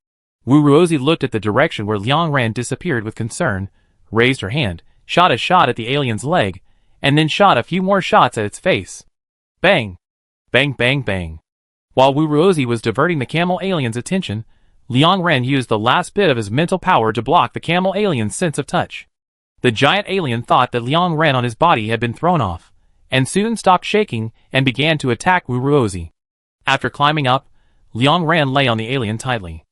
Wu Ruozi looked at the direction where Liang Ran disappeared with concern, raised her hand, shot a shot at the alien's leg, and then shot a few more shots at its face. Bang! Bang bang bang. While Wu Ruozi was diverting the camel alien's attention, Liang Ran used the last bit of his mental power to block the camel alien's sense of touch. The giant alien thought that Liang Ran on his body had been thrown off, and soon stopped shaking and began to attack Wu Ruozi. After climbing up, Liang Ran lay on the alien tightly.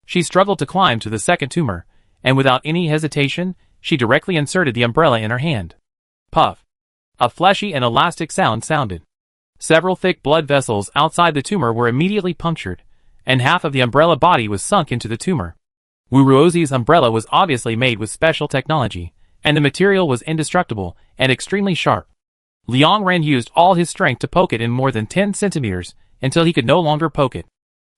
She struggled to climb to the second tumor, and without any hesitation, she directly inserted the umbrella in her hand. Puff! A fleshy and elastic sound sounded. Several thick blood vessels outside the tumor were immediately punctured, and half of the umbrella body was sunk into the tumor. Wu Ruozi's umbrella was obviously made with special technology, and the material was indestructible and extremely sharp. Liang Ran used all his strength to poke it in more than 10 centimeters, until he could no longer poke it.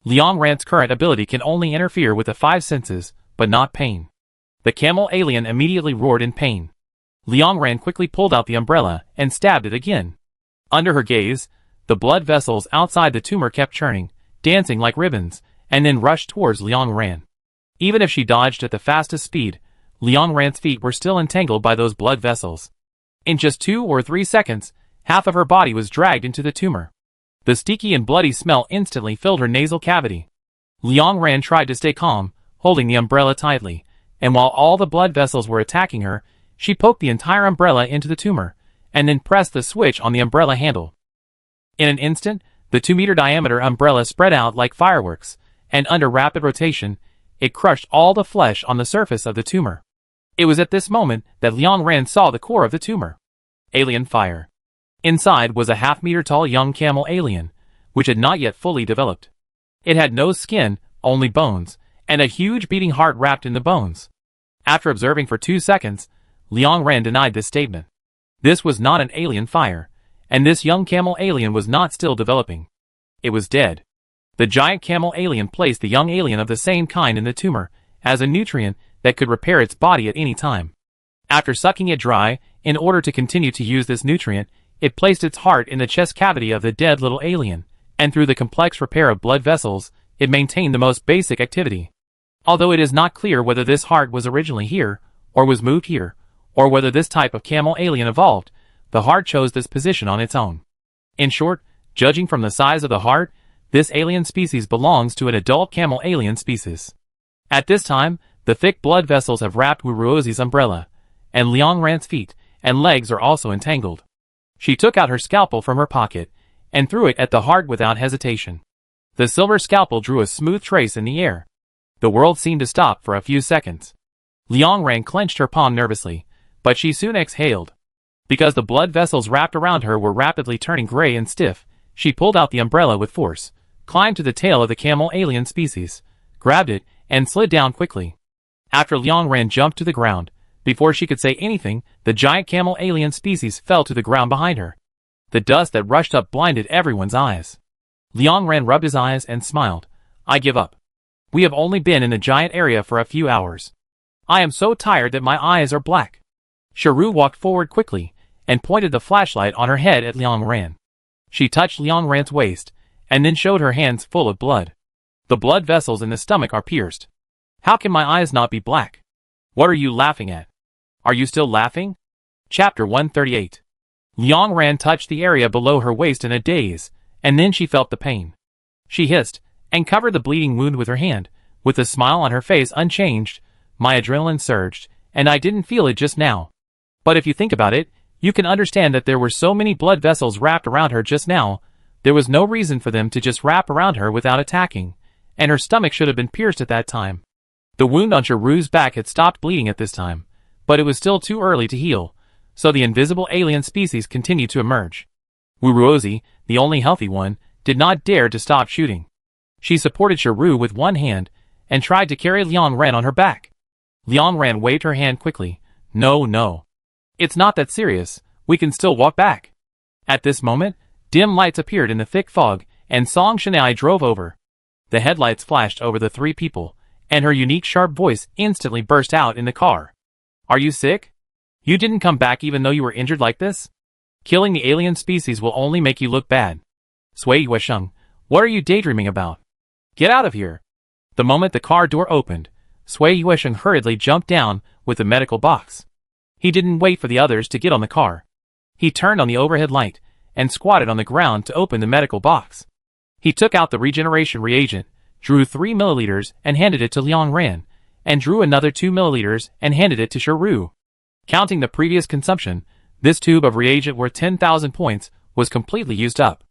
Liang Ran's current ability can only interfere with the 5 senses, but not pain. The camel alien immediately roared in pain. Liang Ran quickly pulled out the umbrella and stabbed it again. Under her gaze, the blood vessels outside the tumor kept churning, dancing like ribbons, and then rushed towards Liang Ran. Even if she dodged at the fastest speed, Liang Ran's feet were still entangled by those blood vessels. In just 2 or 3 seconds, half of her body was dragged into the tumor. The sticky and bloody smell instantly filled her nasal cavity. Liang Ran tried to stay calm, holding the umbrella tightly, and while all the blood vessels were attacking her, she poked the entire umbrella into the tumor, and then pressed the switch on the umbrella handle. In an instant, the 2-meter diameter umbrella spread out like fireworks, and under rapid rotation, it crushed all the flesh on the surface of the tumor. It was at this moment that Liang Ran saw the core of the tumor. Alien fire. Inside was a half-meter tall young camel alien, which had not yet fully developed. It had no skin, only bones, and a huge beating heart wrapped in the bones. After observing for 2 seconds, Liang Ran denied this statement. This was not an alien fire, and this young camel alien was not still developing. It was dead. The giant camel alien placed the young alien of the same kind in the tumor, as a nutrient that could repair its body at any time. After sucking it dry, in order to continue to use this nutrient, it placed its heart in the chest cavity of the dead little alien, and through the complex repair of blood vessels, it maintained the most basic activity. Although it is not clear whether this heart was originally here, or was moved here, or whether this type of camel alien evolved, the heart chose this position on its own. In short, judging from the size of the heart, this alien species belongs to an adult camel alien species. At this time, the thick blood vessels have wrapped Wu Ruozi's umbrella, and Liang Ran's feet and legs are also entangled. She took out her scalpel from her pocket, and threw it at the heart without hesitation. The silver scalpel drew a smooth trace in the air. The world seemed to stop for a few seconds. Liang Ran clenched her palm nervously, but she soon exhaled. Because the blood vessels wrapped around her were rapidly turning gray and stiff, she pulled out the umbrella with force, climbed to the tail of the camel alien species, grabbed it, and slid down quickly. After Liang Ran jumped to the ground, before she could say anything, the giant camel alien species fell to the ground behind her. The dust that rushed up blinded everyone's eyes. Liang Ran rubbed his eyes and smiled. I give up. We have only been in the giant area for a few hours. I am so tired that my eyes are black. Shiru walked forward quickly, and pointed the flashlight on her head at Liang Ran. She touched Liang Ran's waist, and then showed her hands full of blood. The blood vessels in the stomach are pierced. How can my eyes not be black? What are you laughing at? Are you still laughing? Chapter 138. Liang Ran touched the area below her waist in a daze, and then she felt the pain. She hissed, and covered the bleeding wound with her hand, with a smile on her face unchanged. My adrenaline surged, and I didn't feel it just now. But if you think about it, you can understand that there were so many blood vessels wrapped around her just now. There was no reason for them to just wrap around her without attacking, and her stomach should have been pierced at that time. The wound on Chiru's back had stopped bleeding at this time, but it was still too early to heal, so the invisible alien species continued to emerge. Wuruozi, the only healthy one, did not dare to stop shooting. She supported Chiru with one hand, and tried to carry Liang Ran on her back. Liang Ran waved her hand quickly. No. It's not that serious, we can still walk back. At this moment, dim lights appeared in the thick fog, and Song Shanai drove over. The headlights flashed over the three people, and her unique sharp voice instantly burst out in the car. Are you sick? You didn't come back even though you were injured like this? Killing the alien species will only make you look bad. Sui Yuesheng, what are you daydreaming about? Get out of here. The moment the car door opened, Sui Yuesheng hurriedly jumped down with the medical box. He didn't wait for the others to get on the car. He turned on the overhead light, and squatted on the ground to open the medical box. He took out the regeneration reagent, drew 3 milliliters and handed it to Liang Ran, and drew another 2 milliliters and handed it to Chiru. Counting the previous consumption, this tube of reagent worth 10,000 points was completely used up.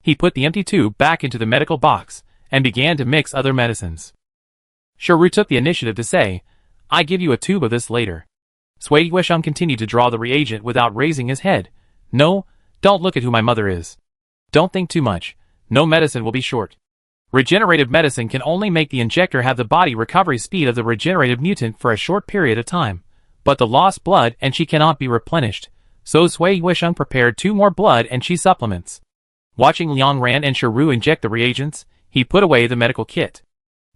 He put the empty tube back into the medical box, and began to mix other medicines. Chiru took the initiative to say, I give you a tube of this later. Sui Yuesheng continued to draw the reagent without raising his head. No, don't look at who my mother is. Don't think too much. No medicine will be short. Regenerative medicine can only make the injector have the body recovery speed of the regenerative mutant for a short period of time, but the lost blood and chi cannot be replenished, so Sui Yuesheng prepared 2 more blood and chi supplements. Watching Liang Ran and Chiru inject the reagents, he put away the medical kit.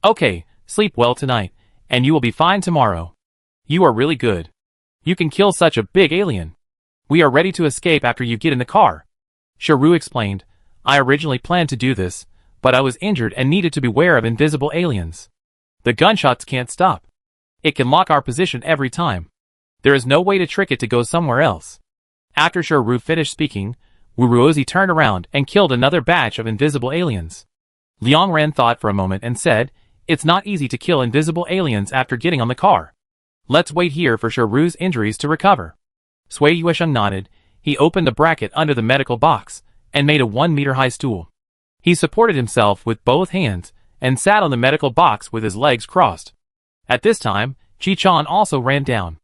Okay, sleep well tonight, and you will be fine tomorrow. You are really good. You can kill such a big alien. We are ready to escape after you get in the car. Chiru explained, I originally planned to do this, but I was injured and needed to beware of invisible aliens. The gunshots can't stop. It can lock our position every time. There is no way to trick it to go somewhere else. After Chiru finished speaking, Wuruozi turned around and killed another batch of invisible aliens. Liang Ran thought for a moment and said, it's not easy to kill invisible aliens after getting on the car. Let's wait here for Chiru's injuries to recover. Sui Yuesheng nodded. He opened the bracket under the medical box, and made a 1-meter-high stool. He supported himself with both hands, and sat on the medical box with his legs crossed. At this time, Chi Chan also ran down.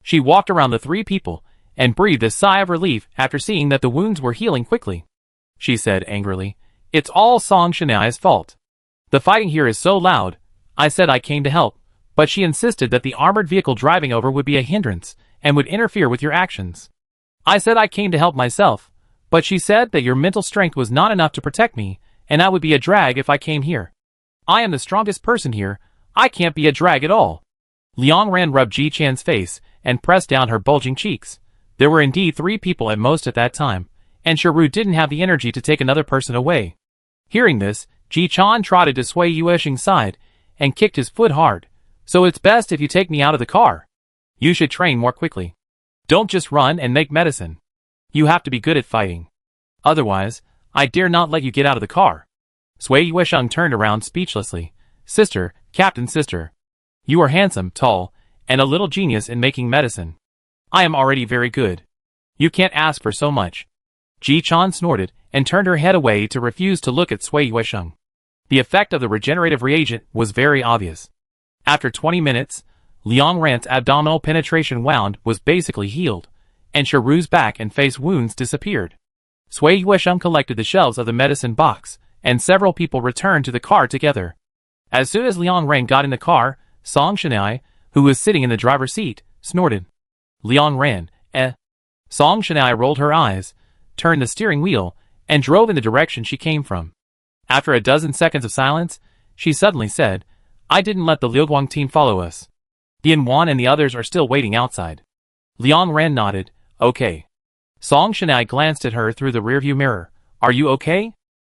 She walked around the 3 people, and breathed a sigh of relief after seeing that the wounds were healing quickly. She said angrily, it's all Song Shanai's fault. The fighting here is so loud. I said I came to help, but she insisted that the armored vehicle driving over would be a hindrance, and would interfere with your actions. I said I came to help myself, but she said that your mental strength was not enough to protect me, and I would be a drag if I came here. I am the strongest person here, I can't be a drag at all. Liang Ran rubbed Ji Chan's face, and pressed down her bulging cheeks. There were indeed 3 people at most at that time, and Chiru didn't have the energy to take another person away. Hearing this, Ji Chan trotted to Sui Yuesheng's side, and kicked his foot hard. So it's best if you take me out of the car. You should train more quickly. Don't just run and make medicine. You have to be good at fighting. Otherwise, I dare not let you get out of the car. Sui Yuesheng turned around speechlessly. Sister, Captain Sister. You are handsome, tall, and a little genius in making medicine. I am already very good. You can't ask for so much. Ji Chan snorted, and turned her head away to refuse to look at Sui Yuesheng. The effect of the regenerative reagent was very obvious. After 20 minutes, Liang Ran's abdominal penetration wound was basically healed, and Chiru's back and face wounds disappeared. Sui Yuesheng collected the shelves of the medicine box, and several people returned to the car together. As soon as Liang Ran got in the car, Song Shanai, who was sitting in the driver's seat, snorted. Liang Ran, Song Shanai rolled her eyes, turned the steering wheel, and drove in the direction she came from. After a dozen seconds of silence, she suddenly said, I didn't let the Liuguang team follow us. Dian Wan and the others are still waiting outside. Liang Ran nodded, okay. Song Shanai glanced at her through the rearview mirror. Are you okay?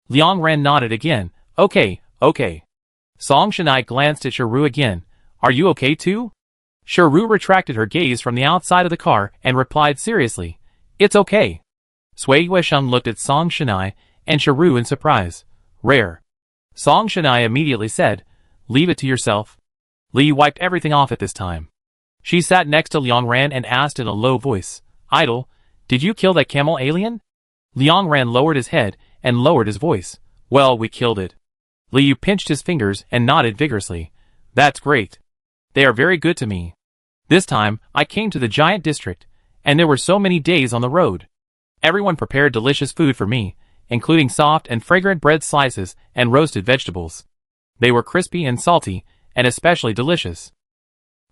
Liang Ren nodded again. Okay, okay. Song Shanai glanced at Shiru again. Are you okay too? Shiru retracted her gaze from the outside of the car and replied seriously. It's okay. Sui Yuesheng looked at Song Shanai and Shiru in surprise. Rare. Song Shanai immediately said, Leave it to yourself. Li wiped everything off at this time. She sat next to Liang Ran and asked in a low voice, Idol, did you kill that camel alien? Liang Ran lowered his head and lowered his voice. Well, we killed it. Liu pinched his fingers and nodded vigorously. That's great. They are very good to me. This time, I came to the giant district, and there were so many days on the road. Everyone prepared delicious food for me, including soft and fragrant bread slices and roasted vegetables. They were crispy and salty, and especially delicious.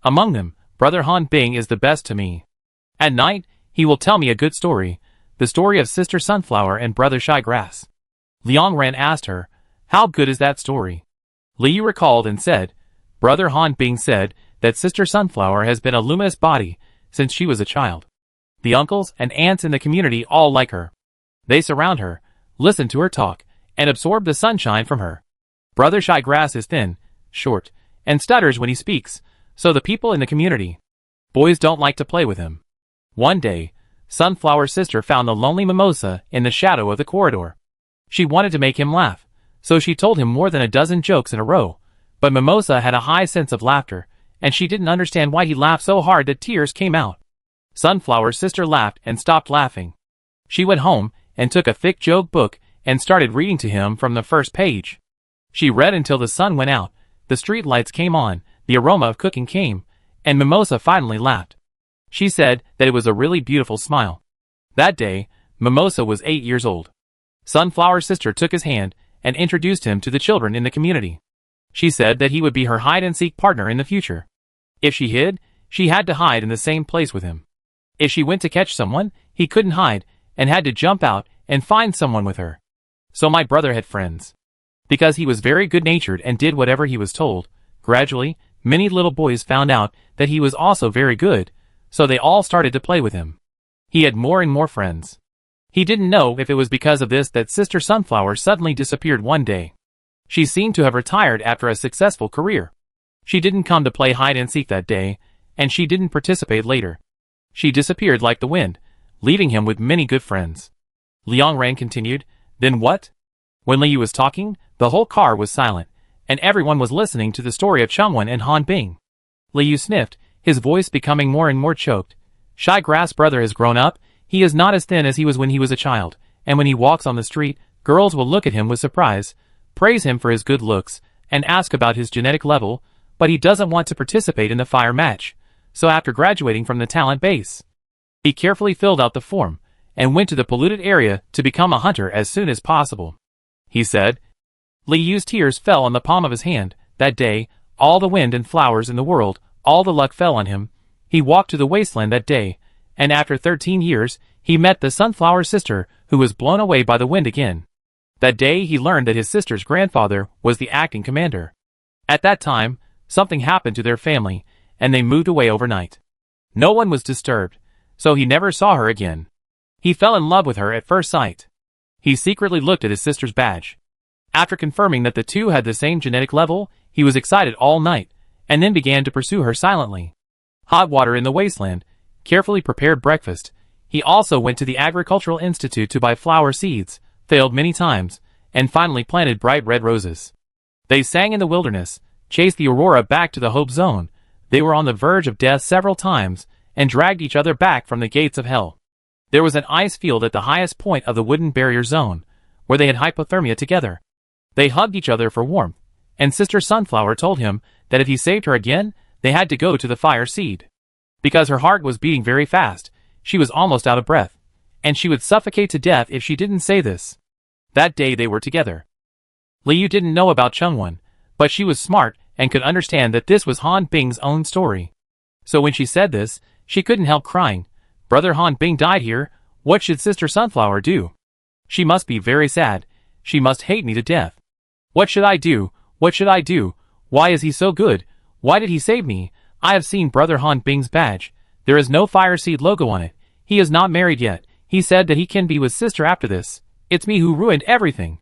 Among them, Brother Han Bing is the best to me. At night, he will tell me a good story, the story of Sister Sunflower and Brother Shy Grass. Liang Ran asked her, How good is that story? Liu recalled and said, Brother Han Bing said that Sister Sunflower has been a luminous body since she was a child. The uncles and aunts in the community all like her. They surround her, listen to her talk, and absorb the sunshine from her. Brother Shy Grass is thin, short, and stutters when he speaks, so the people in the community, boys don't like to play with him. One day, Sunflower's sister found the lonely Mimosa in the shadow of the corridor. She wanted to make him laugh, so she told him more than a dozen jokes in a row, but Mimosa had a high sense of laughter, and she didn't understand why he laughed so hard that tears came out. Sunflower's sister laughed and stopped laughing. She went home and took a thick joke book and started reading to him from the first page. She read until the sun went out, the street lights came on, the aroma of cooking came, and Mimosa finally laughed. She said that it was a really beautiful smile. That day, Mimosa was 8 years old. Sunflower's sister took his hand and introduced him to the children in the community. She said that he would be her hide-and-seek partner in the future. If she hid, she had to hide in the same place with him. If she went to catch someone, he couldn't hide and had to jump out and find someone with her. So my brother had friends. Because he was very good-natured and did whatever he was told, gradually, many little boys found out that he was also very good, so they all started to play with him. He had more and more friends. He didn't know if it was because of this that Sister Sunflower suddenly disappeared one day. She seemed to have retired after a successful career. She didn't come to play hide-and-seek that day, and she didn't participate later. She disappeared like the wind, leaving him with many good friends. Liang Ran continued, Then what? When Liu was talking, the whole car was silent, and everyone was listening to the story of Chengwen and Han Bing. Liu sniffed, his voice becoming more and more choked. Shy Grass brother has grown up, he is not as thin as he was when he was a child, and when he walks on the street, girls will look at him with surprise, praise him for his good looks, and ask about his genetic level, but he doesn't want to participate in the fire match, so after graduating from the talent base, he carefully filled out the form, and went to the polluted area to become a hunter as soon as possible. He said. Liu's tears fell on the palm of his hand. That day, all the wind and flowers in the world, all the luck fell on him. He walked to the wasteland that day, and after 13 years, he met the Sunflower sister, who was blown away by the wind again. That day he learned that his sister's grandfather was the acting commander. At that time, something happened to their family, and they moved away overnight. No one was disturbed, so he never saw her again. He fell in love with her at first sight. He secretly looked at his sister's badge. After confirming that the two had the same genetic level, he was excited all night, and then began to pursue her silently. Hot water in the wasteland, carefully prepared breakfast. He also went to the Agricultural Institute to buy flower seeds, failed many times, and finally planted bright red roses. They sang in the wilderness, chased the aurora back to the Hope Zone. They were on the verge of death several times, and dragged each other back from the gates of hell. There was an ice field at the highest point of the wooden barrier zone, where they had hypothermia together. They hugged each other for warmth, and Sister Sunflower told him that if he saved her again, they had to go to the fire seed. Because her heart was beating very fast, she was almost out of breath, and she would suffocate to death if she didn't say this. That day they were together. Liu didn't know about Chengwen, but she was smart and could understand that this was Han Bing's own story. So when she said this, she couldn't help crying. Brother Han Bing died here, what should Sister Sunflower do? She must be very sad, she must hate me to death. What should I do? What should I do? Why is he so good? Why did he save me? I have seen Brother Han Bing's badge. There is no fire seed logo on it. He is not married yet. He said that he can be with sister after this. It's me who ruined everything.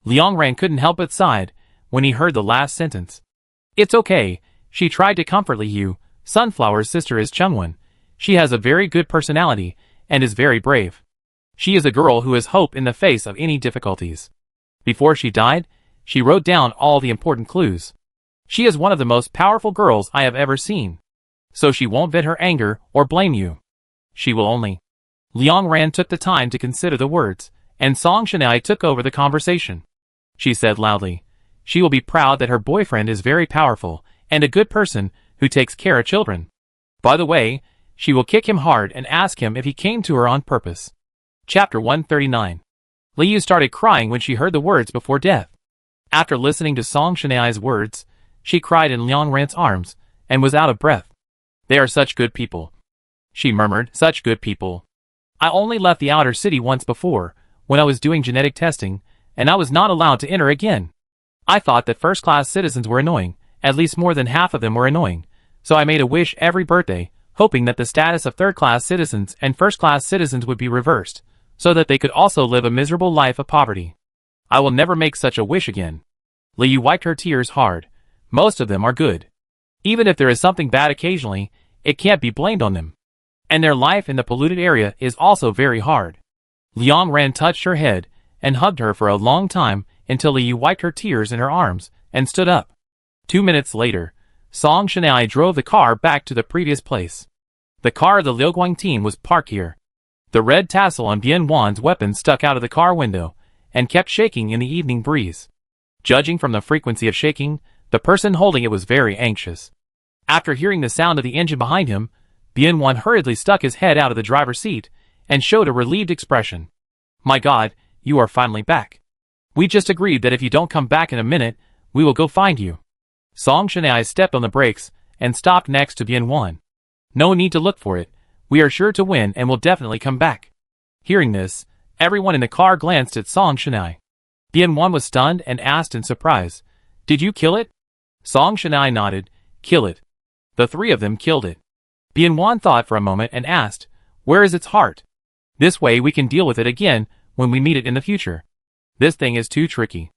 Liang Ran couldn't help but sighed when he heard the last sentence. It's okay, she tried to comfort Li Yu. Sunflower's sister is Chungwen. She has a very good personality and is very brave. She is a girl who has hope in the face of any difficulties. Before she died, she wrote down all the important clues. She is one of the most powerful girls I have ever seen. So she won't vent her anger or blame you. She will only. Liang Ran took the time to consider the words, and Song Shanai took over the conversation. She said loudly, she will be proud that her boyfriend is very powerful and a good person who takes care of children. By the way, she will kick him hard and ask him if he came to her on purpose. Chapter 139. Li Yu started crying when she heard the words before death. After listening to Song Shanai's words, she cried in Liang Ran's arms and was out of breath. They are such good people. She murmured, such good people. I only left the outer city once before, when I was doing genetic testing, and I was not allowed to enter again. I thought that first-class citizens were annoying, at least more than half of them were annoying, so I made a wish every birthday, hoping that the status of third-class citizens and first-class citizens would be reversed, so that they could also live a miserable life of poverty. I will never make such a wish again. Li Yu wiped her tears hard. Most of them are good. Even if there is something bad occasionally, it can't be blamed on them. And their life in the polluted area is also very hard. Liang Ran touched her head and hugged her for a long time until Li Yu wiped her tears in her arms and stood up. 2 minutes later, Song Shanai drove the car back to the previous place. The car of the Liuguang team was parked here. The red tassel on Bien Wan's weapon stuck out of the car window and kept shaking in the evening breeze. Judging from the frequency of shaking, the person holding it was very anxious. After hearing the sound of the engine behind him, Bien Wan hurriedly stuck his head out of the driver's seat and showed a relieved expression. My God, you are finally back. We just agreed that if you don't come back in a minute, we will go find you. Song Shanai stepped on the brakes and stopped next to Bien Wan. No need to look for it. We are sure to win and will definitely come back. Hearing this, everyone in the car glanced at Song Shanai. Bien Wan was stunned and asked in surprise, Did you kill it? Song Shanai nodded, Kill it. The three of them killed it. Bien Wan thought for a moment and asked, Where is its heart? This way we can deal with it again when we meet it in the future. This thing is too tricky.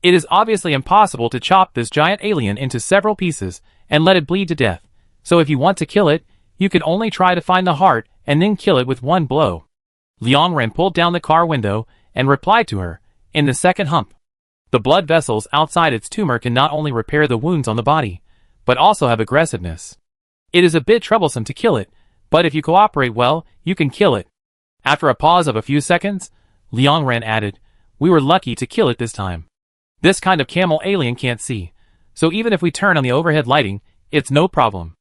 It is obviously impossible to chop this giant alien into several pieces and let it bleed to death, so if you want to kill it, you can only try to find the heart and then kill it with one blow. Liang Ran pulled down the car window and replied to her, in the second hump. The blood vessels outside its tumor can not only repair the wounds on the body, but also have aggressiveness. It is a bit troublesome to kill it, but if you cooperate well, you can kill it. After a pause of a few seconds, Liang Ran added, We were lucky to kill it this time. This kind of camel alien can't see, so even if we turn on the overhead lighting, it's no problem.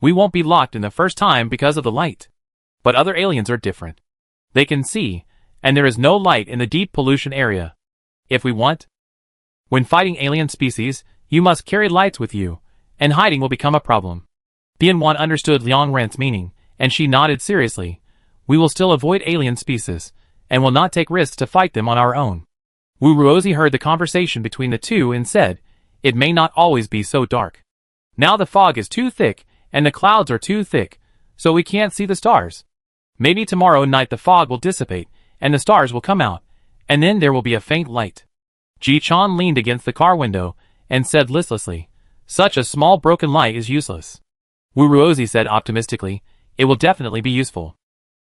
We won't be locked in the first time because of the light. But other aliens are different. They can see, and there is no light in the deep pollution area. If we want. When fighting alien species, you must carry lights with you, and hiding will become a problem. Bien Wan understood Liang Ran's meaning, and she nodded seriously. We will still avoid alien species, and will not take risks to fight them on our own. Wu Ruozi heard the conversation between the two and said, It may not always be so dark. Now the fog is too thick, and the clouds are too thick, so we can't see the stars. Maybe tomorrow night the fog will dissipate, and the stars will come out, and then there will be a faint light. Ji Chan leaned against the car window and said listlessly, Such a small broken light is useless. Wu Ruozi said optimistically, It will definitely be useful.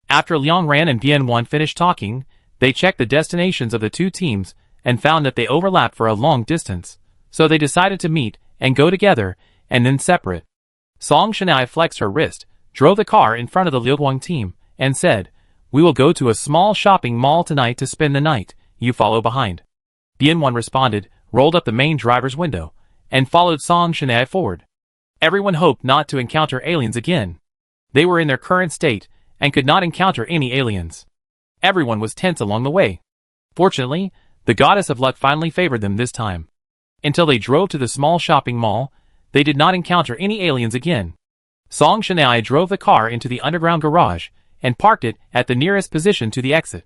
After Liang Ran and Bien Wan finished talking, they checked the destinations of the two teams and found that they overlapped for a long distance, so they decided to meet and go together and then separate. Song Shanai flexed her wrist, drove the car in front of the Liuguang team, and said, We will go to a small shopping mall tonight to spend the night, you follow behind. Bien Wan responded, rolled up the main driver's window, and followed Song Shanai forward. Everyone hoped not to encounter aliens again. They were in their current state, and could not encounter any aliens. Everyone was tense along the way. Fortunately, the goddess of luck finally favored them this time. Until they drove to the small shopping mall, they did not encounter any aliens again. Song Shanai drove the car into the underground garage, and parked it at the nearest position to the exit.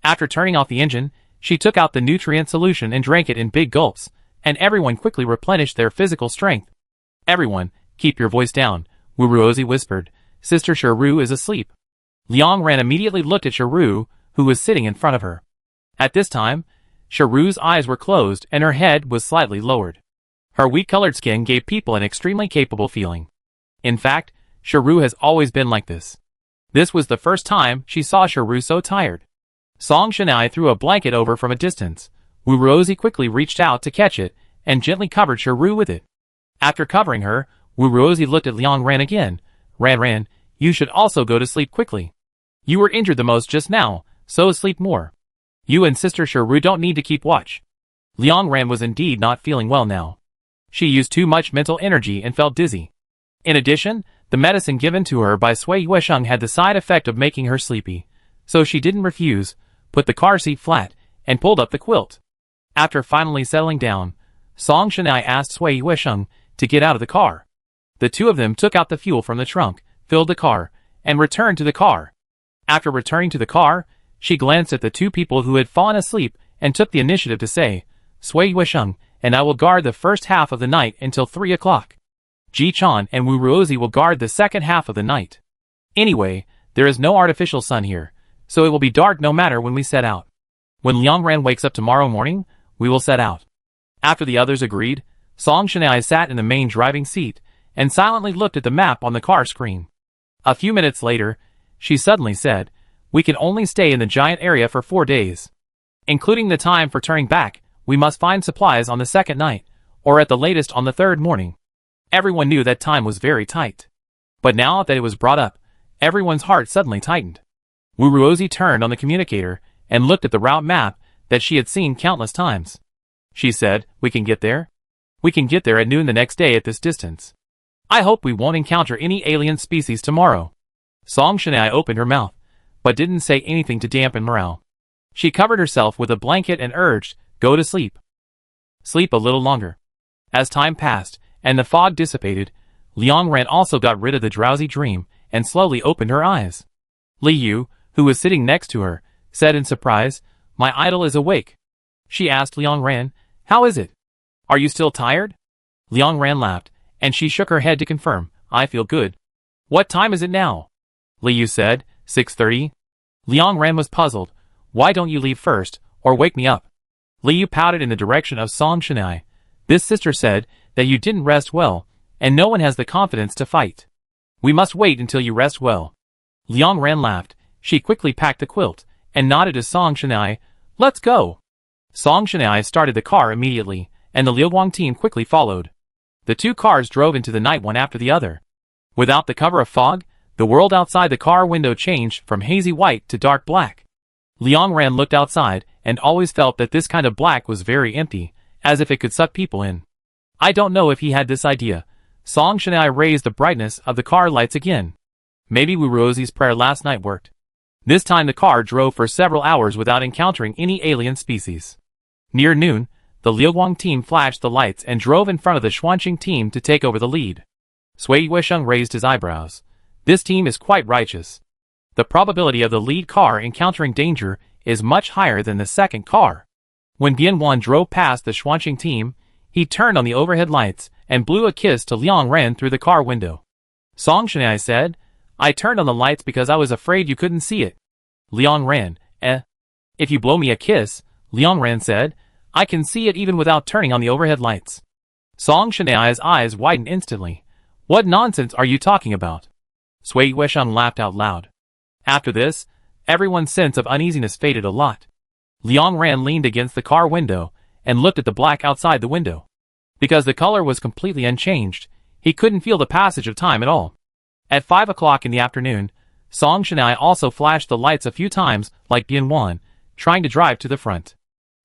After turning off the engine, she took out the nutrient solution and drank it in big gulps, and everyone quickly replenished their physical strength. Everyone, keep your voice down, Wu Ruozi whispered. Sister Shiru is asleep. Liang Ran immediately looked at Shiru, who was sitting in front of her. At this time, Sharu's eyes were closed and her head was slightly lowered. Her wheat-colored skin gave people an extremely capable feeling. In fact, Sharu has always been like this. This was the first time she saw Sharu so tired. Song Shanai threw a blanket over from a distance. Wu Rosie quickly reached out to catch it and gently covered Sharu with it. After covering her, Wu Rosie looked at Liang Ran again. Ran, you should also go to sleep quickly. You were injured the most just now, so sleep more. You and Sister Sharu don't need to keep watch. Liang Ran was indeed not feeling well now. She used too much mental energy and felt dizzy. In addition, the medicine given to her by Sui Yuesheng had the side effect of making her sleepy, so she didn't refuse, put the car seat flat, and pulled up the quilt. After finally settling down, Song Shanai asked Sui Yuesheng to get out of the car. The two of them took out the fuel from the trunk, filled the car, and returned to the car. After returning to the car, she glanced at the two people who had fallen asleep and took the initiative to say, Sui Yuesheng and I will guard the first half of the night until 3 o'clock. Ji Chan and Wu Ruozi will guard the second half of the night. Anyway, there is no artificial sun here, so it will be dark no matter when we set out. When Liang Ran wakes up tomorrow morning, we will set out. After the others agreed, Song Shanai sat in the main driving seat and silently looked at the map on the car screen. A few minutes later, she suddenly said, we can only stay in the giant area for 4 days. Including the time for turning back, we must find supplies on the second night, or at the latest on the third morning. Everyone knew that time was very tight. But now that it was brought up, everyone's heart suddenly tightened. Wu Ruozi turned on the communicator and looked at the route map that she had seen countless times. She said, we can get there? We can get there at noon the next day at this distance. I hope we won't encounter any alien species tomorrow. Song Shanai opened her mouth, but didn't say anything to dampen morale. She covered herself with a blanket and urged, go to sleep. Sleep a little longer. As time passed, and the fog dissipated, Liang Ran also got rid of the drowsy dream, and slowly opened her eyes. Li Yu, who was sitting next to her, said in surprise, my idol is awake. She asked Liang Ran, how is it? Are you still tired? Liang Ran laughed, and she shook her head to confirm, I feel good. What time is it now? Li Yu said, 6:30. Liang Ran was puzzled, why don't you leave first, or wake me up? Li Yu pouted in the direction of Song Shanai. This sister said that you didn't rest well, and no one has the confidence to fight. We must wait until you rest well. Liang Ran laughed. She quickly packed the quilt, and nodded to Song Shanai, let's go. Song Shanai started the car immediately, and the Liuguang team quickly followed. The two cars drove into the night one after the other. Without the cover of fog, the world outside the car window changed from hazy white to dark black. Liang Ran looked outside, and always felt that this kind of black was very empty, as if it could suck people in. I don't know if he had this idea. Song Shanai raised the brightness of the car lights again. Maybe Wu Rosie's prayer last night worked. This time the car drove for several hours without encountering any alien species. Near noon, the Liuguang team flashed the lights and drove in front of the Xuanqing team to take over the lead. Sui Yuesheng raised his eyebrows. This team is quite righteous. The probability of the lead car encountering danger is much higher than the second car. When Bian drove past the Xuanqing team, he turned on the overhead lights and blew a kiss to Liang Ran through the car window. Song Shanai said, I turned on the lights because I was afraid you couldn't see it. Liang Ran, If you blow me a kiss, Liang Ran said, I can see it even without turning on the overhead lights. Song Shanai's eyes widened instantly. What nonsense are you talking about? Sui Yuesheng laughed out loud. After this, everyone's sense of uneasiness faded a lot. Liang Ran leaned against the car window and looked at the black outside the window. Because the color was completely unchanged, he couldn't feel the passage of time at all. At 5 o'clock in the afternoon, Song Shanai also flashed the lights a few times like Bian, trying to drive to the front.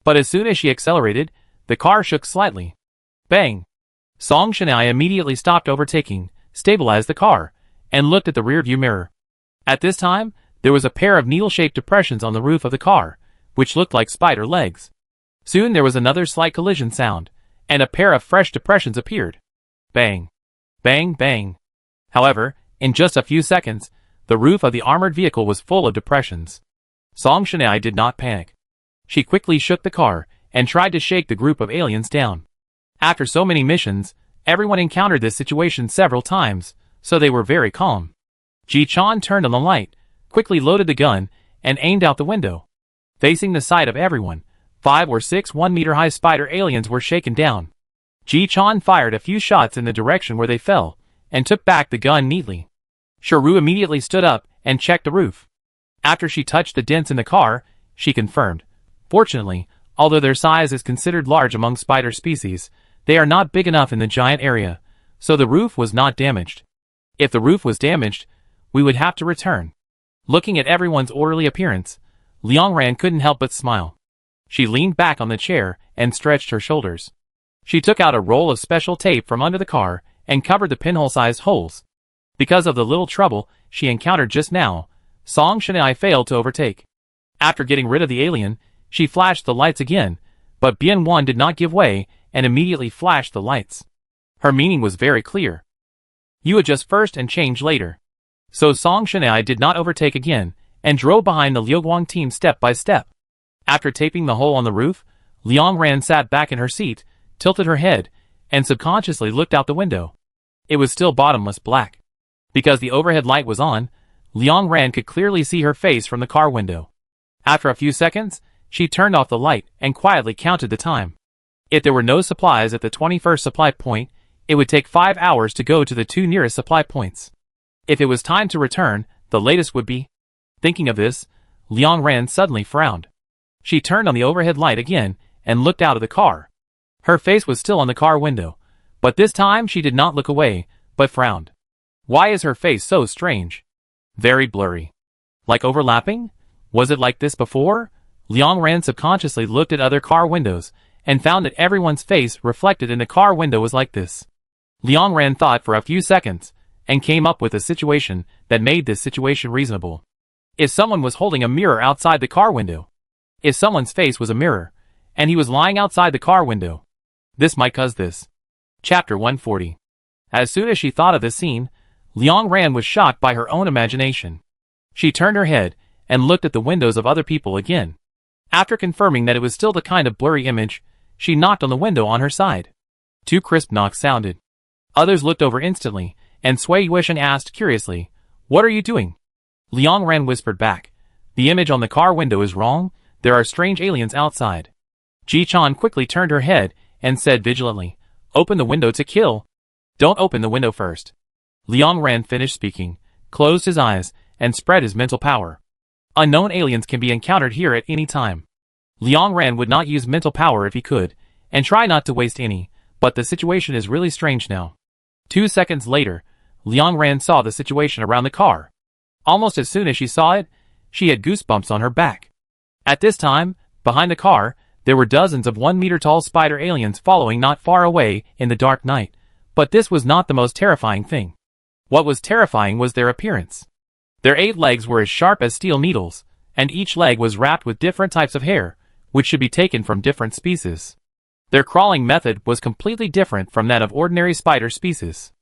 But as soon as she accelerated, the car shook slightly. Bang! Song Shanai immediately stopped overtaking, stabilized the car, and looked at the rearview mirror. At this time, there was a pair of needle-shaped depressions on the roof of the car, which looked like spider legs. Soon there was another slight collision sound, and a pair of fresh depressions appeared. Bang! Bang, bang! However, in just a few seconds, the roof of the armored vehicle was full of depressions. Song Shanai did not panic. She quickly shook the car and tried to shake the group of aliens down. After so many missions, everyone encountered this situation several times, so they were very calm. Ji Chan turned on the light, quickly loaded the gun, and aimed out the window. Facing the sight of everyone, 5 or 6 1-meter-high spider aliens were shaken down. Ji-chan fired a few shots in the direction where they fell, and took back the gun neatly. Shiru immediately stood up and checked the roof. After she touched the dents in the car, she confirmed. Fortunately, although their size is considered large among spider species, they are not big enough in the giant area, so the roof was not damaged. If the roof was damaged, we would have to return. Looking at everyone's orderly appearance, Liangran couldn't help but smile. She leaned back on the chair and stretched her shoulders. She took out a roll of special tape from under the car and covered the pinhole-sized holes. Because of the little trouble she encountered just now, Song Shanai failed to overtake. After getting rid of the alien, she flashed the lights again, but Bien-Wan did not give way and immediately flashed the lights. Her meaning was very clear. You adjust first and change later. So Song Shanai did not overtake again, and drove behind the Liuguang team step by step. After taping the hole on the roof, Liangran sat back in her seat, tilted her head, and subconsciously looked out the window. It was still bottomless black. Because the overhead light was on, Liangran could clearly see her face from the car window. After a few seconds, she turned off the light and quietly counted the time. If there were no supplies at the 21st supply point, it would take 5 hours to go to the 2 nearest supply points. If it was time to return, the latest would be. Thinking of this, Liangran suddenly frowned. She turned on the overhead light again and looked out of the car. Her face was still on the car window, but this time she did not look away, but frowned. Why is her face so strange? Very blurry. Like overlapping? Was it like this before? Liangran subconsciously looked at other car windows and found that everyone's face reflected in the car window was like this. Liangran thought for a few seconds and came up with a situation that made this situation reasonable. If someone was holding a mirror outside the car window. If someone's face was a mirror, and he was lying outside the car window. This might cause this. Chapter 140. As soon as she thought of this scene, Liangran was shocked by her own imagination. She turned her head and looked at the windows of other people again. After confirming that it was still the kind of blurry image, she knocked on the window on her side. 2 crisp knocks sounded. Others looked over instantly, and Sui Yuesheng asked curiously, "What are you doing?" Liangran whispered back, "The image on the car window is wrong. There are strange aliens outside." Ji-chan quickly turned her head and said vigilantly, "Open the window to kill." "Don't open the window first." Liangran finished speaking, closed his eyes, and spread his mental power. Unknown aliens can be encountered here at any time. Liangran would not use mental power if he could, and try not to waste any, but the situation is really strange now. 2 seconds later, Liangran saw the situation around the car. Almost as soon as she saw it, she had goosebumps on her back. At this time, behind the car, there were dozens of 1-meter-tall spider aliens following not far away in the dark night, but this was not the most terrifying thing. What was terrifying was their appearance. Their 8 legs were as sharp as steel needles, and each leg was wrapped with different types of hair, which should be taken from different species. Their crawling method was completely different from that of ordinary spider species.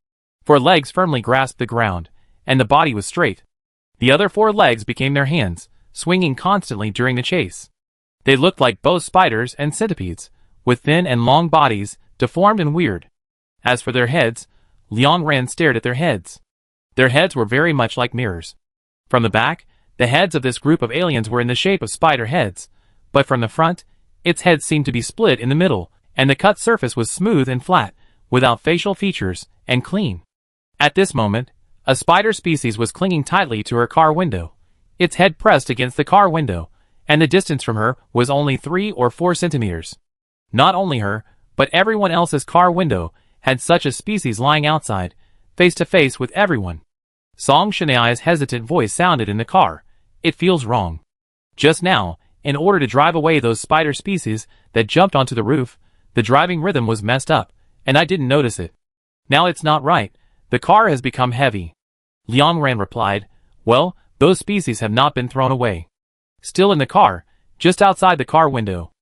4 legs firmly grasped the ground, and the body was straight. The other 4 legs became their hands, swinging constantly during the chase. They looked like both spiders and centipedes, with thin and long bodies, deformed and weird. As for their heads, Liangran stared at their heads. Their heads were very much like mirrors. From the back, the heads of this group of aliens were in the shape of spider heads, but from the front, its heads seemed to be split in the middle, and the cut surface was smooth and flat, without facial features, and clean. At this moment, a spider species was clinging tightly to her car window, its head pressed against the car window, and the distance from her was only 3 or 4 centimeters. Not only her, but everyone else's car window had such a species lying outside, face to face with everyone. Song Shanai's hesitant voice sounded in the car. "It feels wrong. Just now, in order to drive away those spider species that jumped onto the roof, the driving rhythm was messed up, and I didn't notice it. Now it's not right. The car has become heavy." Liangran replied, "Well, those species have not been thrown away. Still in the car, just outside the car window."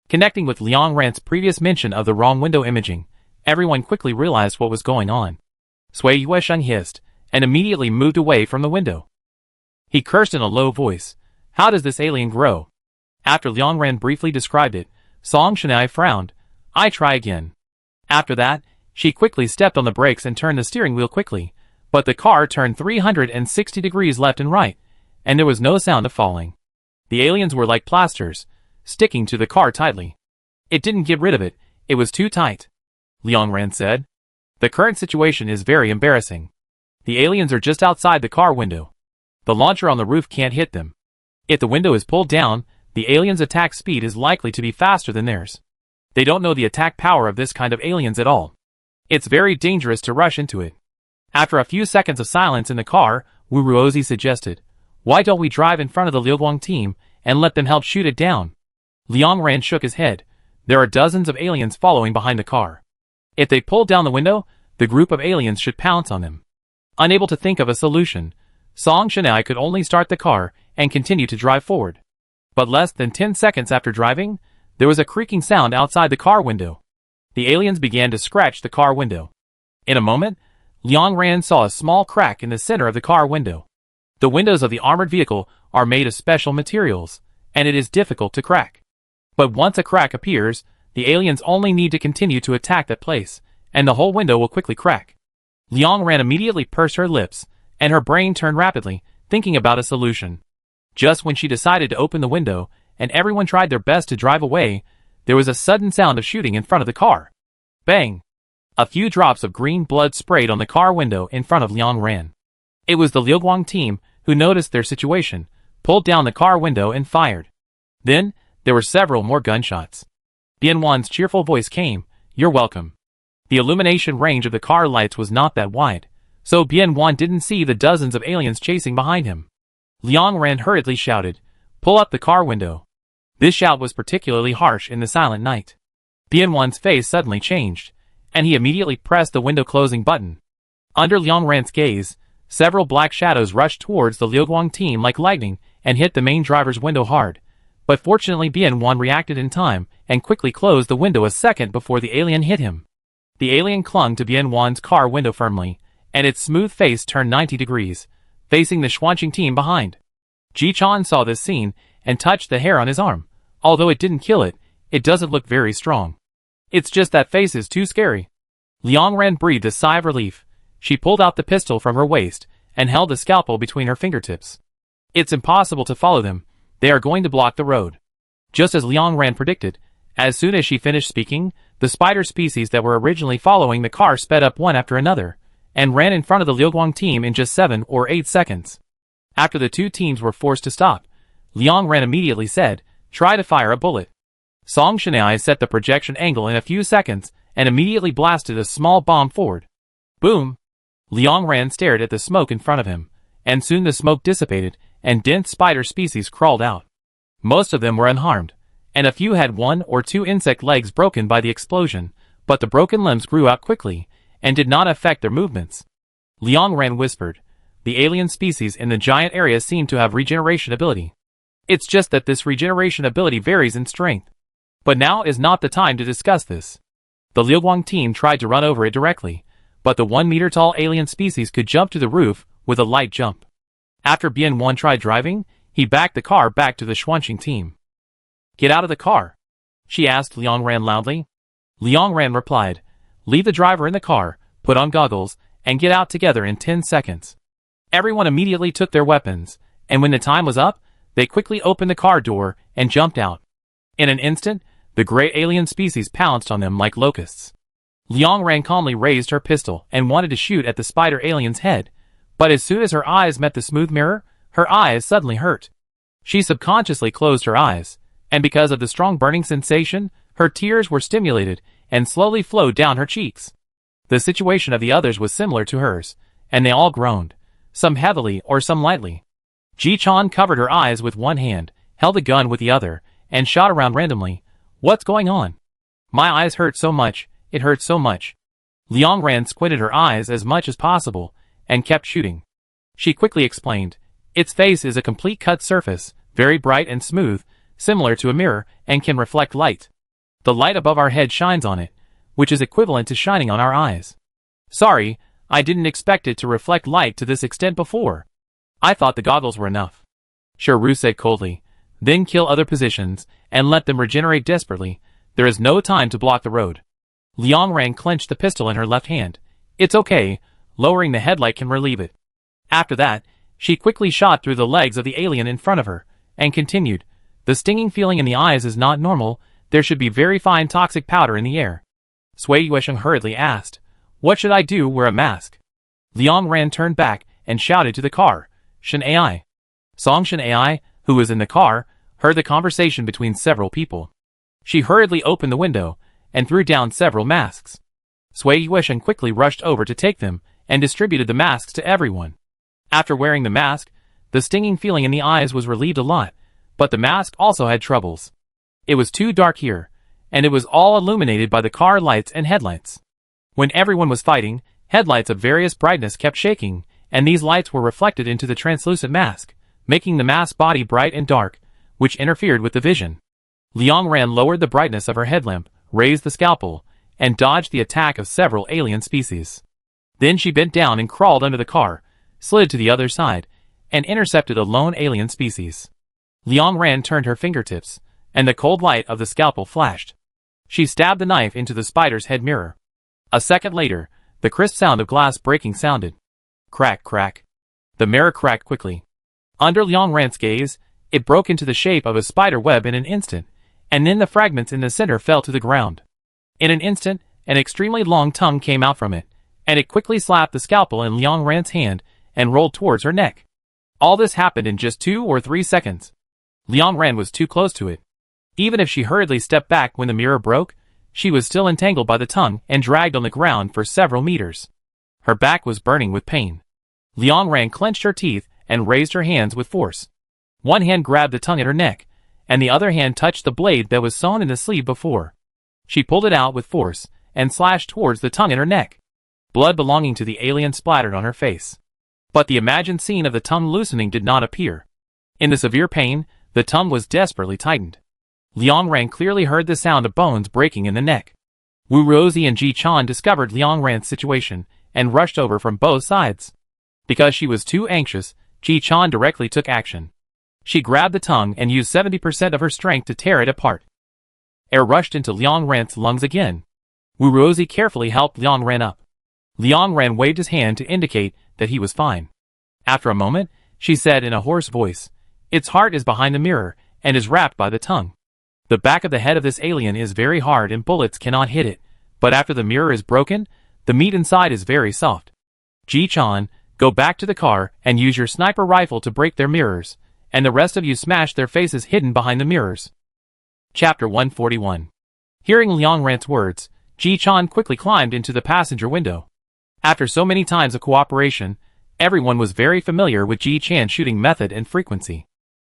Connecting with Liangran's previous mention of the wrong window imaging, everyone quickly realized what was going on. Sui Yuesheng hissed, and immediately moved away from the window. He cursed in a low voice, "How does this alien grow?" After Liangran briefly described it, Song Shanai frowned. "I try again." After that, she quickly stepped on the brakes and turned the steering wheel quickly, but the car turned 360 degrees left and right, and there was no sound of falling. The aliens were like plasters, sticking to the car tightly. It didn't get rid of it, it was too tight. Liang Ran said. The current situation is very embarrassing. The aliens are just outside the car window. The launcher on the roof can't hit them. If the window is pulled down, the aliens' attack speed is likely to be faster than theirs. They don't know the attack power of this kind of aliens at all. It's very dangerous to rush into it. After a few seconds of silence in the car, Wu Ruozi suggested, why don't we drive in front of the Liu Guang team and let them help shoot it down? Liang Ran shook his head. There are dozens of aliens following behind the car. If they pull down the window, the group of aliens should pounce on them. Unable to think of a solution, Song Shanai could only start the car and continue to drive forward. But less than 10 seconds after driving, there was a creaking sound outside the car window. The aliens began to scratch the car window. In a moment, Liang Ran saw a small crack in the center of the car window. The windows of the armored vehicle are made of special materials, and it is difficult to crack. But once a crack appears, the aliens only need to continue to attack that place, and the whole window will quickly crack. Liang Ran immediately pursed her lips, and her brain turned rapidly, thinking about a solution. Just when she decided to open the window, and everyone tried their best to drive away, there was a sudden sound of shooting in front of the car. Bang! A few drops of green blood sprayed on the car window in front of Liang Ran. It was the Liu Guang team, who noticed their situation, pulled down the car window and fired. Then, there were several more gunshots. Bian Wan's cheerful voice came, "You're welcome." The illumination range of the car lights was not that wide, so Bian Wan didn't see the dozens of aliens chasing behind him. Liang Ran hurriedly shouted, "Pull up the car window." This shout was particularly harsh in the silent night. Bian Wan's face suddenly changed, and he immediately pressed the window closing button. Under Liang Ran's gaze, several black shadows rushed towards the Liu Guang team like lightning and hit the main driver's window hard. But fortunately Bian Wan reacted in time and quickly closed the window a second before the alien hit him. The alien clung to Bian Wan's car window firmly, and its smooth face turned 90 degrees, facing the Xuanqing team behind. Ji Chan saw this scene and touched the hair on his arm. Although it didn't kill it, it doesn't look very strong. It's just that face is too scary. Liang Ran breathed a sigh of relief. She pulled out the pistol from her waist and held the scalpel between her fingertips. It's impossible to follow them. They are going to block the road. Just as Liang Ran predicted, as soon as she finished speaking, the spider species that were originally following the car sped up one after another, and ran in front of the Liu Guang team in just 7 or 8 seconds. After the two teams were forced to stop, Liang Ran immediately said, "Try to fire a bullet." Song Shanai set the projection angle in a few seconds and immediately blasted a small bomb forward. Boom! Liang Ran stared at the smoke in front of him, and soon the smoke dissipated and dense spider species crawled out. Most of them were unharmed, and a few had 1 or 2 insect legs broken by the explosion, but the broken limbs grew out quickly and did not affect their movements. Liang Ran whispered, "The alien species in the giant area seem to have regeneration ability. It's just that this regeneration ability varies in strength. But now is not the time to discuss this." The Liu Guang team tried to run over it directly, but the 1-meter-tall alien species could jump to the roof with a light jump. After Bian Wan tried driving, he backed the car back to the Xuanqing team. "Get out of the car," she asked Liang Ran loudly. Liang Ran replied, "Leave the driver in the car, put on goggles, and get out together in 10 seconds." Everyone immediately took their weapons, and when the time was up, they quickly opened the car door and jumped out. In an instant, the gray alien species pounced on them like locusts. Liang Ran calmly raised her pistol and wanted to shoot at the spider alien's head, but as soon as her eyes met the smooth mirror, her eyes suddenly hurt. She subconsciously closed her eyes, and because of the strong burning sensation, her tears were stimulated and slowly flowed down her cheeks. The situation of the others was similar to hers, and they all groaned, some heavily or some lightly. Ji Chan covered her eyes with one hand, held a gun with the other, and shot around randomly. "What's going on? My eyes hurt so much, it hurts so much." Liang Ran squinted her eyes as much as possible, and kept shooting. She quickly explained, "Its face is a complete cut surface, very bright and smooth, similar to a mirror, and can reflect light. The light above our head shines on it, which is equivalent to shining on our eyes. Sorry, I didn't expect it to reflect light to this extent before. I thought the goggles were enough." Ru said coldly, "Then kill other positions, and let them regenerate desperately. There is no time to block the road." Liang Ran clenched the pistol in her left hand. "It's okay, lowering the headlight can relieve it." After that, she quickly shot through the legs of the alien in front of her, and continued, "The stinging feeling in the eyes is not normal, there should be very fine toxic powder in the air." Sui Yuesheng hurriedly asked, "What should I do? Wear a mask?" Liang Ran turned back and shouted to the car, "Shen Ai." Song Shen Ai, who was in the car, heard the conversation between several people. She hurriedly opened the window and threw down several masks. Sui Yuesheng quickly rushed over to take them and distributed the masks to everyone. After wearing the mask, the stinging feeling in the eyes was relieved a lot, but the mask also had troubles. It was too dark here, and it was all illuminated by the car lights and headlights. When everyone was fighting, headlights of various brightness kept shaking, and these lights were reflected into the translucent mask, making the mask body bright and dark, which interfered with the vision. Liang Ran lowered the brightness of her headlamp, raised the scalpel, and dodged the attack of several alien species. Then she bent down and crawled under the car, slid to the other side, and intercepted a lone alien species. Liang Ran turned her fingertips, and the cold light of the scalpel flashed. She stabbed the knife into the spider's head mirror. A second later, the crisp sound of glass breaking sounded. Crack, crack. The mirror cracked quickly. Under Liang Ran's gaze, it broke into the shape of a spider web in an instant, and then the fragments in the center fell to the ground. In an instant, an extremely long tongue came out from it, and it quickly slapped the scalpel in Liang Ran's hand and rolled towards her neck. All this happened in just 2 or 3 seconds. Liang Ran was too close to it. Even if she hurriedly stepped back when the mirror broke, she was still entangled by the tongue and dragged on the ground for several meters. Her back was burning with pain. Liang Ran clenched her teeth and raised her hands with force. One hand grabbed the tongue at her neck, and the other hand touched the blade that was sewn in the sleeve before. She pulled it out with force and slashed towards the tongue in her neck. Blood belonging to the alien splattered on her face. But the imagined scene of the tongue loosening did not appear. In the severe pain, the tongue was desperately tightened. Liang Ran clearly heard the sound of bones breaking in the neck. Wu Ruozi and Ji Chan discovered Liang Ran's situation and rushed over from both sides. Because she was too anxious, Ji Chan directly took action. She grabbed the tongue and used 70% of her strength to tear it apart. Air rushed into Liang Ran's lungs again. Wu Ruozi carefully helped Liang Ran up. Liang Ran waved his hand to indicate that he was fine. After a moment, she said in a hoarse voice, "Its heart is behind the mirror and is wrapped by the tongue. The back of the head of this alien is very hard and bullets cannot hit it, but after the mirror is broken, the meat inside is very soft. Ji Chan, go back to the car and use your sniper rifle to break their mirrors, and the rest of you smash their faces hidden behind the mirrors." Chapter 141. Hearing Liang Ran's words, Ji Chan quickly climbed into the passenger window. After so many times of cooperation, everyone was very familiar with Ji Chan's shooting method and frequency.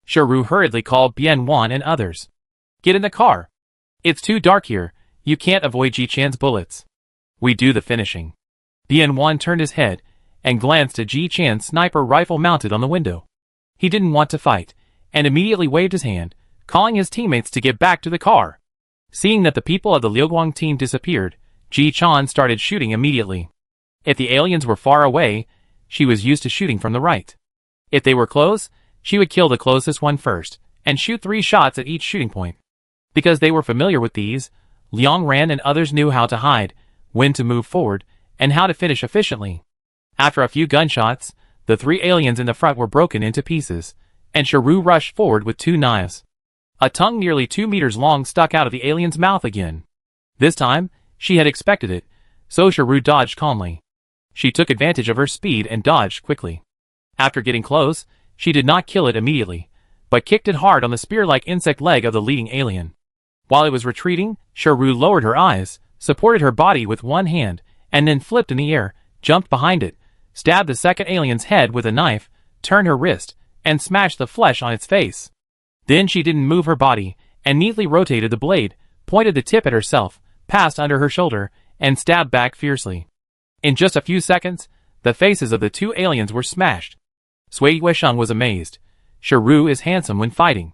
Shiru hurriedly called Bian Wan and others. "Get in the car. It's too dark here, you can't avoid Ji Chan's bullets. We do the finishing." Bian Wan turned his head and glanced at Ji Chan's sniper rifle mounted on the window. He didn't want to fight, and immediately waved his hand, calling his teammates to get back to the car. Seeing that the people of the Liuguang team disappeared, Ji Chan started shooting immediately. If the aliens were far away, she was used to shooting from the right. If they were close, she would kill the closest one first, and shoot 3 shots at each shooting point. Because they were familiar with these, Liang Ran and others knew how to hide, when to move forward, and how to finish efficiently. After a few gunshots, the 3 aliens in the front were broken into pieces, and Shiru rushed forward with 2 knives. A tongue nearly 2 meters long stuck out of the alien's mouth again. This time, she had expected it, so Shiru dodged calmly. She took advantage of her speed and dodged quickly. After getting close, she did not kill it immediately, but kicked it hard on the spear-like insect leg of the leading alien. While it was retreating, Shiru lowered her eyes, supported her body with one hand, and then flipped in the air, jumped behind it, stabbed the second alien's head with a knife, turned her wrist, and smashed the flesh on its face. Then she didn't move her body, and neatly rotated the blade, pointed the tip at herself, passed under her shoulder, and stabbed back fiercely. In just a few seconds, the faces of the 2 aliens were smashed. Sui Yuesheng was amazed. Shiru is handsome when fighting.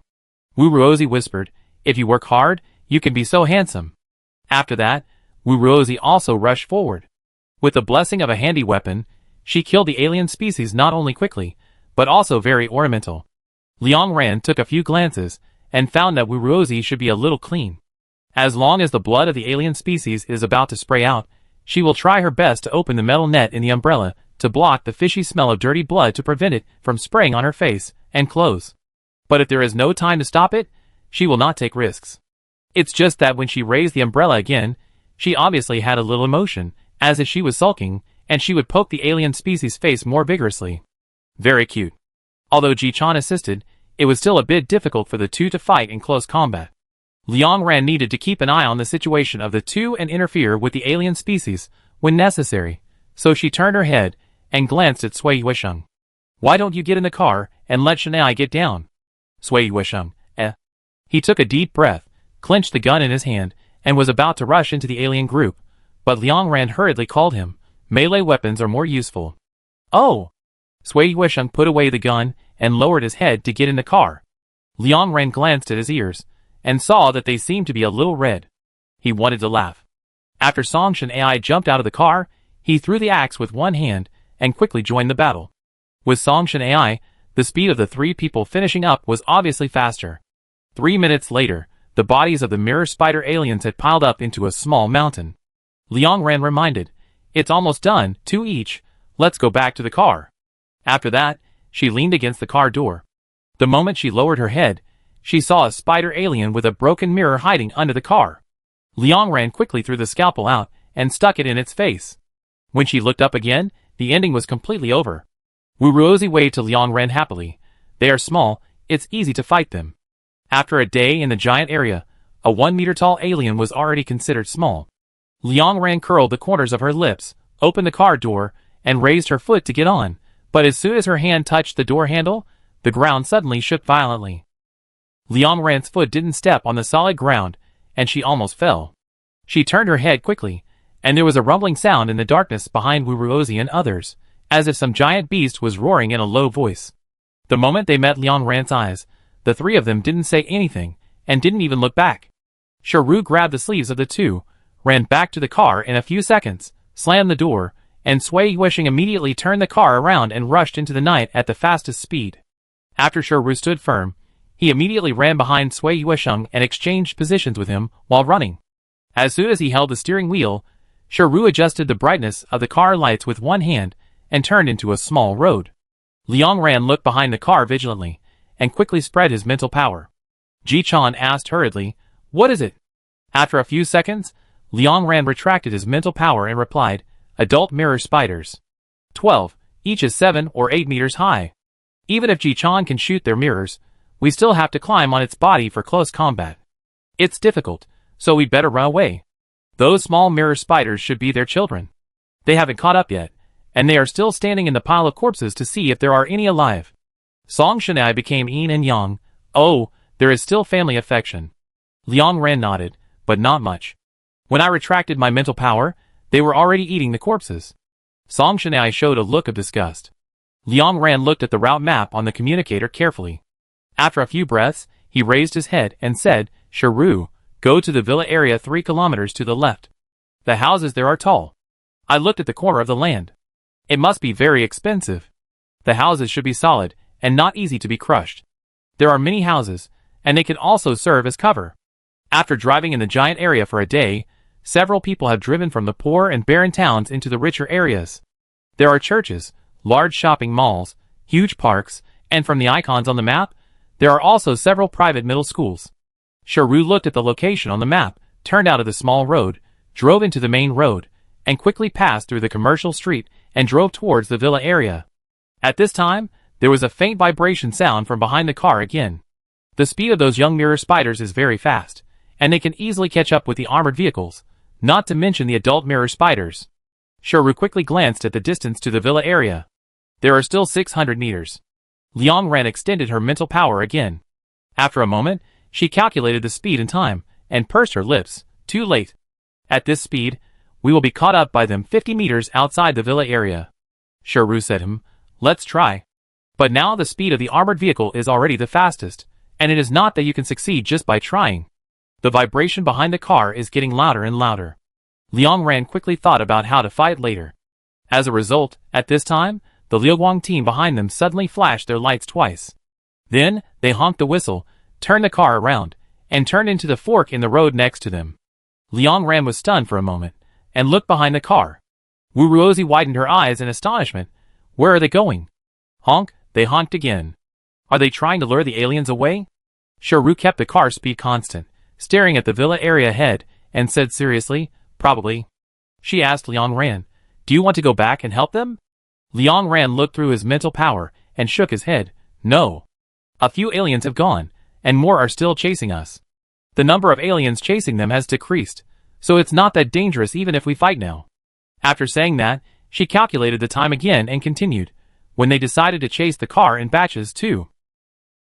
Wu Ruozi whispered, "If you work hard, you can be so handsome." After that, Wu Ruozi also rushed forward. With the blessing of a handy weapon, she killed the alien species not only quickly, but also very ornamental. Liang Ran took a few glances, and found that Wu Ruozi should be a little clean. As long as the blood of the alien species is about to spray out, she will try her best to open the metal net in the umbrella to block the fishy smell of dirty blood to prevent it from spraying on her face and clothes. But if there is no time to stop it, she will not take risks. It's just that when she raised the umbrella again, she obviously had a little emotion, as if she was sulking, and she would poke the alien species' face more vigorously. Very cute. Although Ji-chan assisted, it was still a bit difficult for the two to fight in close combat. Liang Ran needed to keep an eye on the situation of the two and interfere with the alien species when necessary, so she turned her head and glanced at Sui Yuesheng. Why don't you get in the car and let Shanai get down? Sui Yuesheng, He took a deep breath, clenched the gun in his hand, and was about to rush into the alien group, but Liang Ran hurriedly called him. Melee weapons are more useful. Oh! Sui Yuesheng put away the gun and lowered his head to get in the car. Liang Ran glanced at his ears and saw that they seemed to be a little red. He wanted to laugh. After Song Shan-ai jumped out of the car, he threw the axe with one hand and quickly joined the battle. With Song Shan-ai, the speed of the three people finishing up was obviously faster. 3 minutes later, the bodies of the mirror spider aliens had piled up into a small mountain. Liang Ran reminded, "It's almost done, 2 each, let's go back to the car." After that, she leaned against the car door. The moment she lowered her head, she saw a spider alien with a broken mirror hiding under the car. Liang Ran quickly threw the scalpel out and stuck it in its face. When she looked up again, the ending was completely over. Wu Ruozi waved to Liang Ran happily. They are small, it's easy to fight them. After a day in the giant area, a 1-meter-tall alien was already considered small. Liang Ran curled the corners of her lips, opened the car door, and raised her foot to get on, but as soon as her hand touched the door handle, the ground suddenly shook violently. Liang Ran's foot didn't step on the solid ground, and she almost fell. She turned her head quickly, and there was a rumbling sound in the darkness behind Wu Ruozi and others, as if some giant beast was roaring in a low voice. The moment they met Liang Ran's eyes, the three of them didn't say anything, and didn't even look back. Sharu grabbed the sleeves of the two, ran back to the car in a few seconds, slammed the door, and Sui Yuesheng immediately turned the car around and rushed into the night at the fastest speed. After Sharu stood firm, he immediately ran behind Sui Yuesheng and exchanged positions with him while running. As soon as he held the steering wheel, Sharu adjusted the brightness of the car lights with one hand and turned into a small road. Liang Ran looked behind the car vigilantly and quickly spread his mental power. Ji-chan asked hurriedly, "What is it?" After a few seconds, Liang Ran retracted his mental power and replied, "Adult mirror spiders. 12, each is 7 or 8 meters high. Even if Ji-chan can shoot their mirrors, we still have to climb on its body for close combat. It's difficult, so we'd better run away. Those small mirror spiders should be their children. They haven't caught up yet, and they are still standing in the pile of corpses to see if there are any alive." Song Shanai became yin and yang. "Oh, there is still family affection." Liang Ran nodded, but not much. "When I retracted my mental power, they were already eating the corpses." Song Shanai showed a look of disgust. Liang Ran looked at the route map on the communicator carefully. After a few breaths, he raised his head and said, "Sharu, go to the villa area 3 kilometers to the left. The houses there are tall. I looked at the corner of the land. It must be very expensive. The houses should be solid and not easy to be crushed. There are many houses, and they can also serve as cover." After driving in the giant area for a day, several people have driven from the poor and barren towns into the richer areas. There are churches, large shopping malls, huge parks, and from the icons on the map, there are also several private middle schools. Sharu looked at the location on the map, turned out of the small road, drove into the main road, and quickly passed through the commercial street and drove towards the villa area. At this time, there was a faint vibration sound from behind the car again. The speed of those young mirror spiders is very fast, and they can easily catch up with the armored vehicles, not to mention the adult mirror spiders. Sharu quickly glanced at the distance to the villa area. There are still 600 meters. Liang Ran extended her mental power again. After a moment, she calculated the speed and time, and pursed her lips. Too late. At this speed, we will be caught up by them 50 meters outside the villa area. Sharu said "Let's try." But now the speed of the armored vehicle is already the fastest, and it is not that you can succeed just by trying. The vibration behind the car is getting louder and louder. Liang Ran quickly thought about how to fight later. As a result, at this time, the Liuguang team behind them suddenly flashed their lights twice. Then, they honked the whistle, turned the car around, and turned into the fork in the road next to them. Liang Ran was stunned for a moment, and looked behind the car. Wu Ruozi widened her eyes in astonishment. "Where are they going?" "Honk," they honked again. Are they trying to lure the aliens away? Xiaoru kept the car speed constant, staring at the villa area ahead, and said seriously, probably. She asked Liang Ran, do you want to go back and help them? Liang Ran looked through his mental power and shook his head, no. A few aliens have gone, and more are still chasing us. The number of aliens chasing them has decreased, so it's not that dangerous even if we fight now. After saying that, she calculated the time again and continued, when they decided to chase the car in batches too.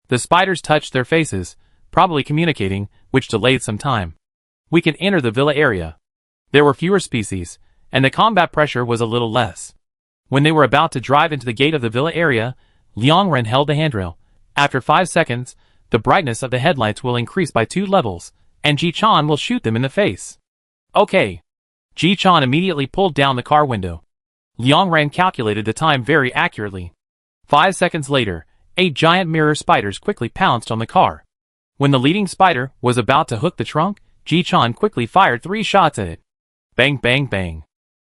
The spiders touched their faces, probably communicating, which delayed some time. We can enter the villa area. There were fewer species, and the combat pressure was a little less. When they were about to drive into the gate of the villa area, Liang Ren held the handrail. After 5 seconds, the brightness of the headlights will increase by 2 levels, and Ji Chan will shoot them in the face. Okay. Ji Chan immediately pulled down the car window. Liang Ren calculated the time very accurately. 5 seconds later, 8 giant mirror spiders quickly pounced on the car. When the leading spider was about to hook the trunk, Ji Chan quickly fired 3 shots at it. Bang bang bang.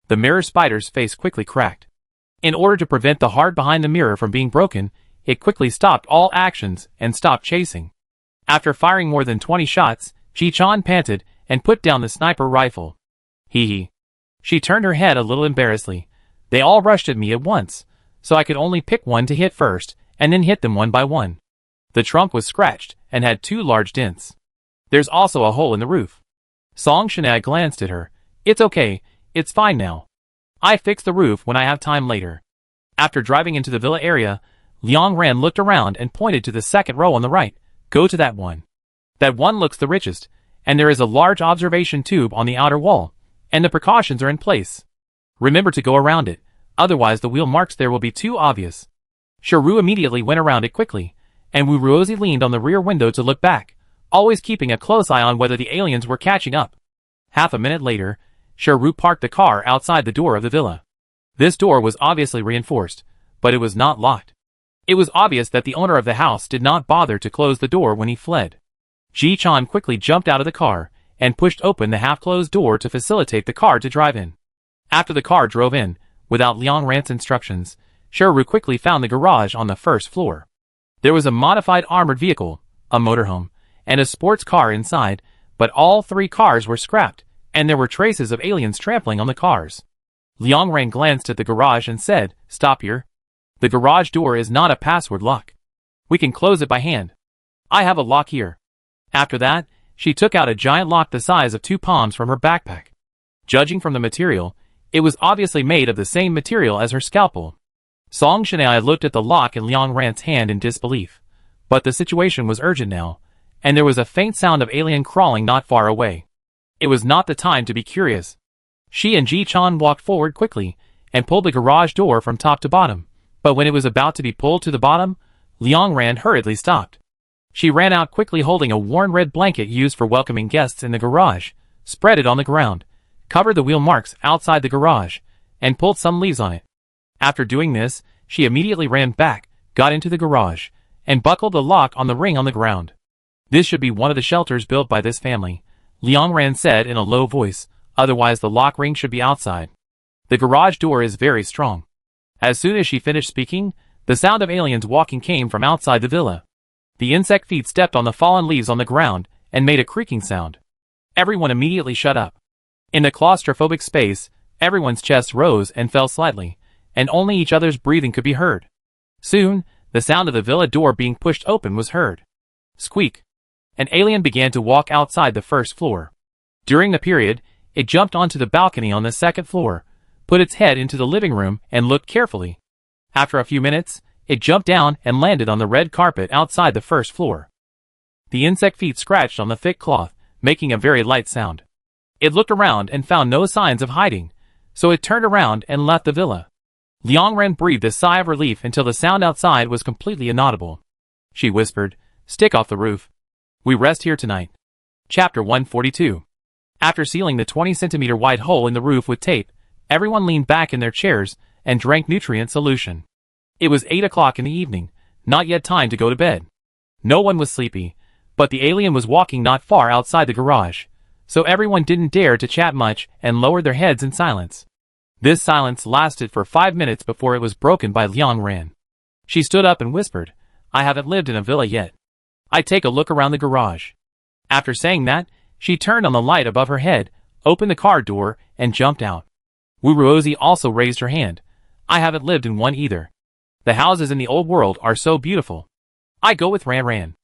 The mirror spider's face quickly cracked. In order to prevent the heart behind the mirror from being broken, it quickly stopped all actions and stopped chasing. After firing more than 20 shots, Ji Chan panted and put down the sniper rifle. Hee hee. She turned her head a little embarrassedly. They all rushed at me at once, so I could only pick one to hit first, and then hit them one by one. The trunk was scratched and had 2 large dents. There's also a hole in the roof. Song Shania glanced at her. It's okay, it's fine now. I fix the roof when I have time later. After driving into the villa area, Liang Ran looked around and pointed to the second row on the right. Go to that one. That one looks the richest, and there is a large observation tube on the outer wall, and the precautions are in place. Remember to go around it, otherwise the wheel marks there will be too obvious. Xiaoru immediately went around it quickly, and Wu Ruozi leaned on the rear window to look back, always keeping a close eye on whether the aliens were catching up. Half a minute later, Xiaoru parked the car outside the door of the villa. This door was obviously reinforced, but it was not locked. It was obvious that the owner of the house did not bother to close the door when he fled. Ji Chan quickly jumped out of the car and pushed open the half-closed door to facilitate the car to drive in. After the car drove in, without Liang Ran's instructions, Xiaoru quickly found the garage on the first floor. There was a modified armored vehicle, a motorhome, and a sports car inside, but all 3 cars were scrapped, and there were traces of aliens trampling on the cars. Liang Ran glanced at the garage and said, "Stop here. The garage door is not a password lock. We can close it by hand. I have a lock here." After that, she took out a giant lock the size of 2 palms from her backpack. Judging from the material, it was obviously made of the same material as her scalpel. Song Shania looked at the lock in Liang Ran's hand in disbelief. But the situation was urgent now, and there was a faint sound of alien crawling not far away. It was not the time to be curious. She and Ji Chan walked forward quickly and pulled the garage door from top to bottom, but when it was about to be pulled to the bottom, Liang Ran hurriedly stopped. She ran out quickly holding a worn red blanket used for welcoming guests in the garage, spread it on the ground, covered the wheel marks outside the garage, and pulled some leaves on it. After doing this, she immediately ran back, got into the garage, and buckled the lock on the ring on the ground. "This should be one of the shelters built by this family," Liang Ran said in a low voice, "otherwise the lock ring should be outside. The garage door is very strong." As soon as she finished speaking, the sound of aliens walking came from outside the villa. The insect feet stepped on the fallen leaves on the ground and made a creaking sound. Everyone immediately shut up. In the claustrophobic space, everyone's chest rose and fell slightly, and only each other's breathing could be heard. Soon, the sound of the villa door being pushed open was heard. Squeak. An alien began to walk outside the first floor. During the period, it jumped onto the balcony on the second floor, put its head into the living room and looked carefully. After a few minutes, it jumped down and landed on the red carpet outside the first floor. The insect feet scratched on the thick cloth, making a very light sound. It looked around and found no signs of hiding, so it turned around and left the villa. Liang Ran breathed a sigh of relief until the sound outside was completely inaudible. She whispered, "Stick off the roof. We rest here tonight." Chapter 142. After sealing the 20-centimeter wide hole in the roof with tape, everyone leaned back in their chairs and drank nutrient solution. It was 8 o'clock in the evening, not yet time to go to bed. No one was sleepy, but the alien was walking not far outside the garage, so everyone didn't dare to chat much and lowered their heads in silence. This silence lasted for 5 minutes before it was broken by Liang Ran. She stood up and whispered, I haven't lived in a villa yet. I'd take a look around the garage. After saying that, she turned on the light above her head, opened the car door, and jumped out. Wuruozi also raised her hand. I haven't lived in one either. The houses in the old world are so beautiful. I go with Ran Ran.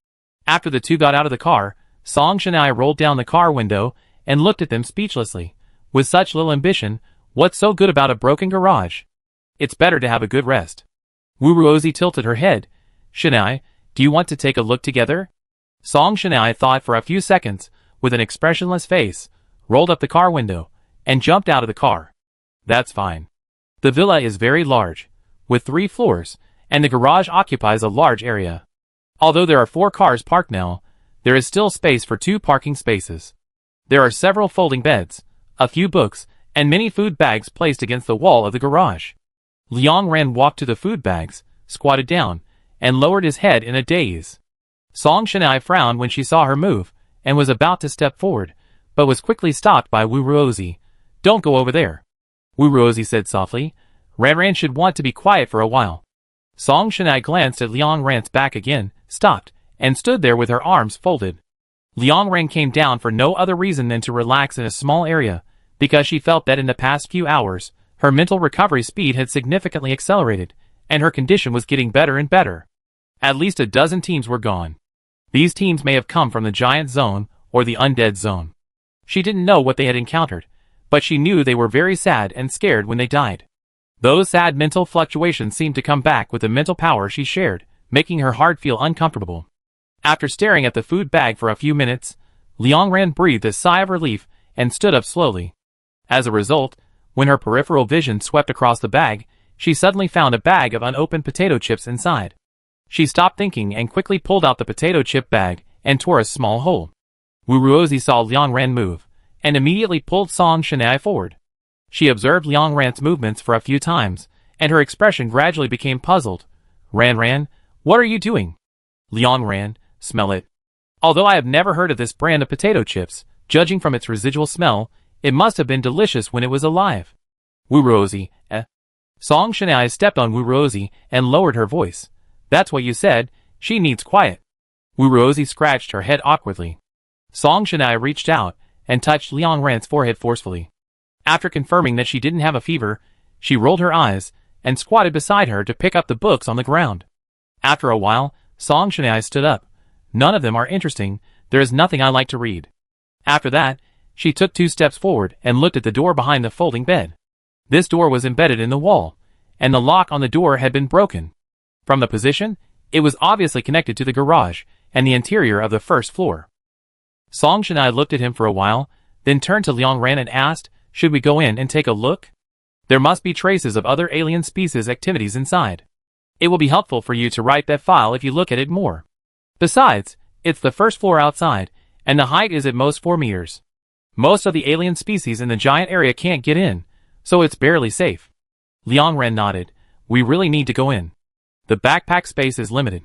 After the two got out of the car, Song Shanai rolled down the car window and looked at them speechlessly. With such little ambition, what's so good about a broken garage? It's better to have a good rest. Wuruozi tilted her head. Shanai, do you want to take a look together? Song Shanai thought for a few seconds, with an expressionless face, rolled up the car window, and jumped out of the car. That's fine. The villa is very large, with 3 floors, and the garage occupies a large area. Although there are 4 cars parked now, there is still space for 2 parking spaces. There are several folding beds, a few books, and many food bags placed against the wall of the garage. Liang Ran walked to the food bags, squatted down, and lowered his head in a daze. Song Shanai frowned when she saw her move, and was about to step forward, but was quickly stopped by Wuruozi. Don't go over there. Wuruozi said softly. Ran Ran should want to be quiet for a while. Song Shanai glanced at Liang Ran's back again, stopped, and stood there with her arms folded. Liang Ran came down for no other reason than to relax in a small area, because she felt that in the past few hours, her mental recovery speed had significantly accelerated, and her condition was getting better and better. At least a dozen teams were gone. These teams may have come from the giant zone or the undead zone. She didn't know what they had encountered, but she knew they were very sad and scared when they died. Those sad mental fluctuations seemed to come back with the mental power she shared, making her heart feel uncomfortable. After staring at the food bag for a few minutes, Liang Ran breathed a sigh of relief and stood up slowly. As a result, when her peripheral vision swept across the bag, she suddenly found a bag of unopened potato chips inside. She stopped thinking and quickly pulled out the potato chip bag and tore a small hole. Wuruozi saw Liang Ran move, and immediately pulled Song Shanai forward. She observed Liang Ran's movements for a few times, and her expression gradually became puzzled. Ran Ran, what are you doing? Liang Ran, smell it. Although I have never heard of this brand of potato chips, judging from its residual smell, it must have been delicious when it was alive. Wuruozi, Song Shanai stepped on Wuruozi and lowered her voice. That's what you said, she needs quiet. Wuruozi scratched her head awkwardly. Song Shanai reached out and touched Liang Ran's forehead forcefully. After confirming that she didn't have a fever, she rolled her eyes and squatted beside her to pick up the books on the ground. After a while, Song Shanai stood up. None of them are interesting, there is nothing I like to read. After that, she took 2 steps forward and looked at the door behind the folding bed. This door was embedded in the wall, and the lock on the door had been broken. From the position, it was obviously connected to the garage and the interior of the first floor. Song Shanai looked at him for a while, then turned to Liang Ran and asked, should we go in and take a look? There must be traces of other alien species activities inside. It will be helpful for you to write that file if you look at it more. Besides, it's the first floor outside, and the height is at most 4 meters. Most of the alien species in the giant area can't get in, so it's barely safe. Liang Ran nodded. We really need to go in. The backpack space is limited.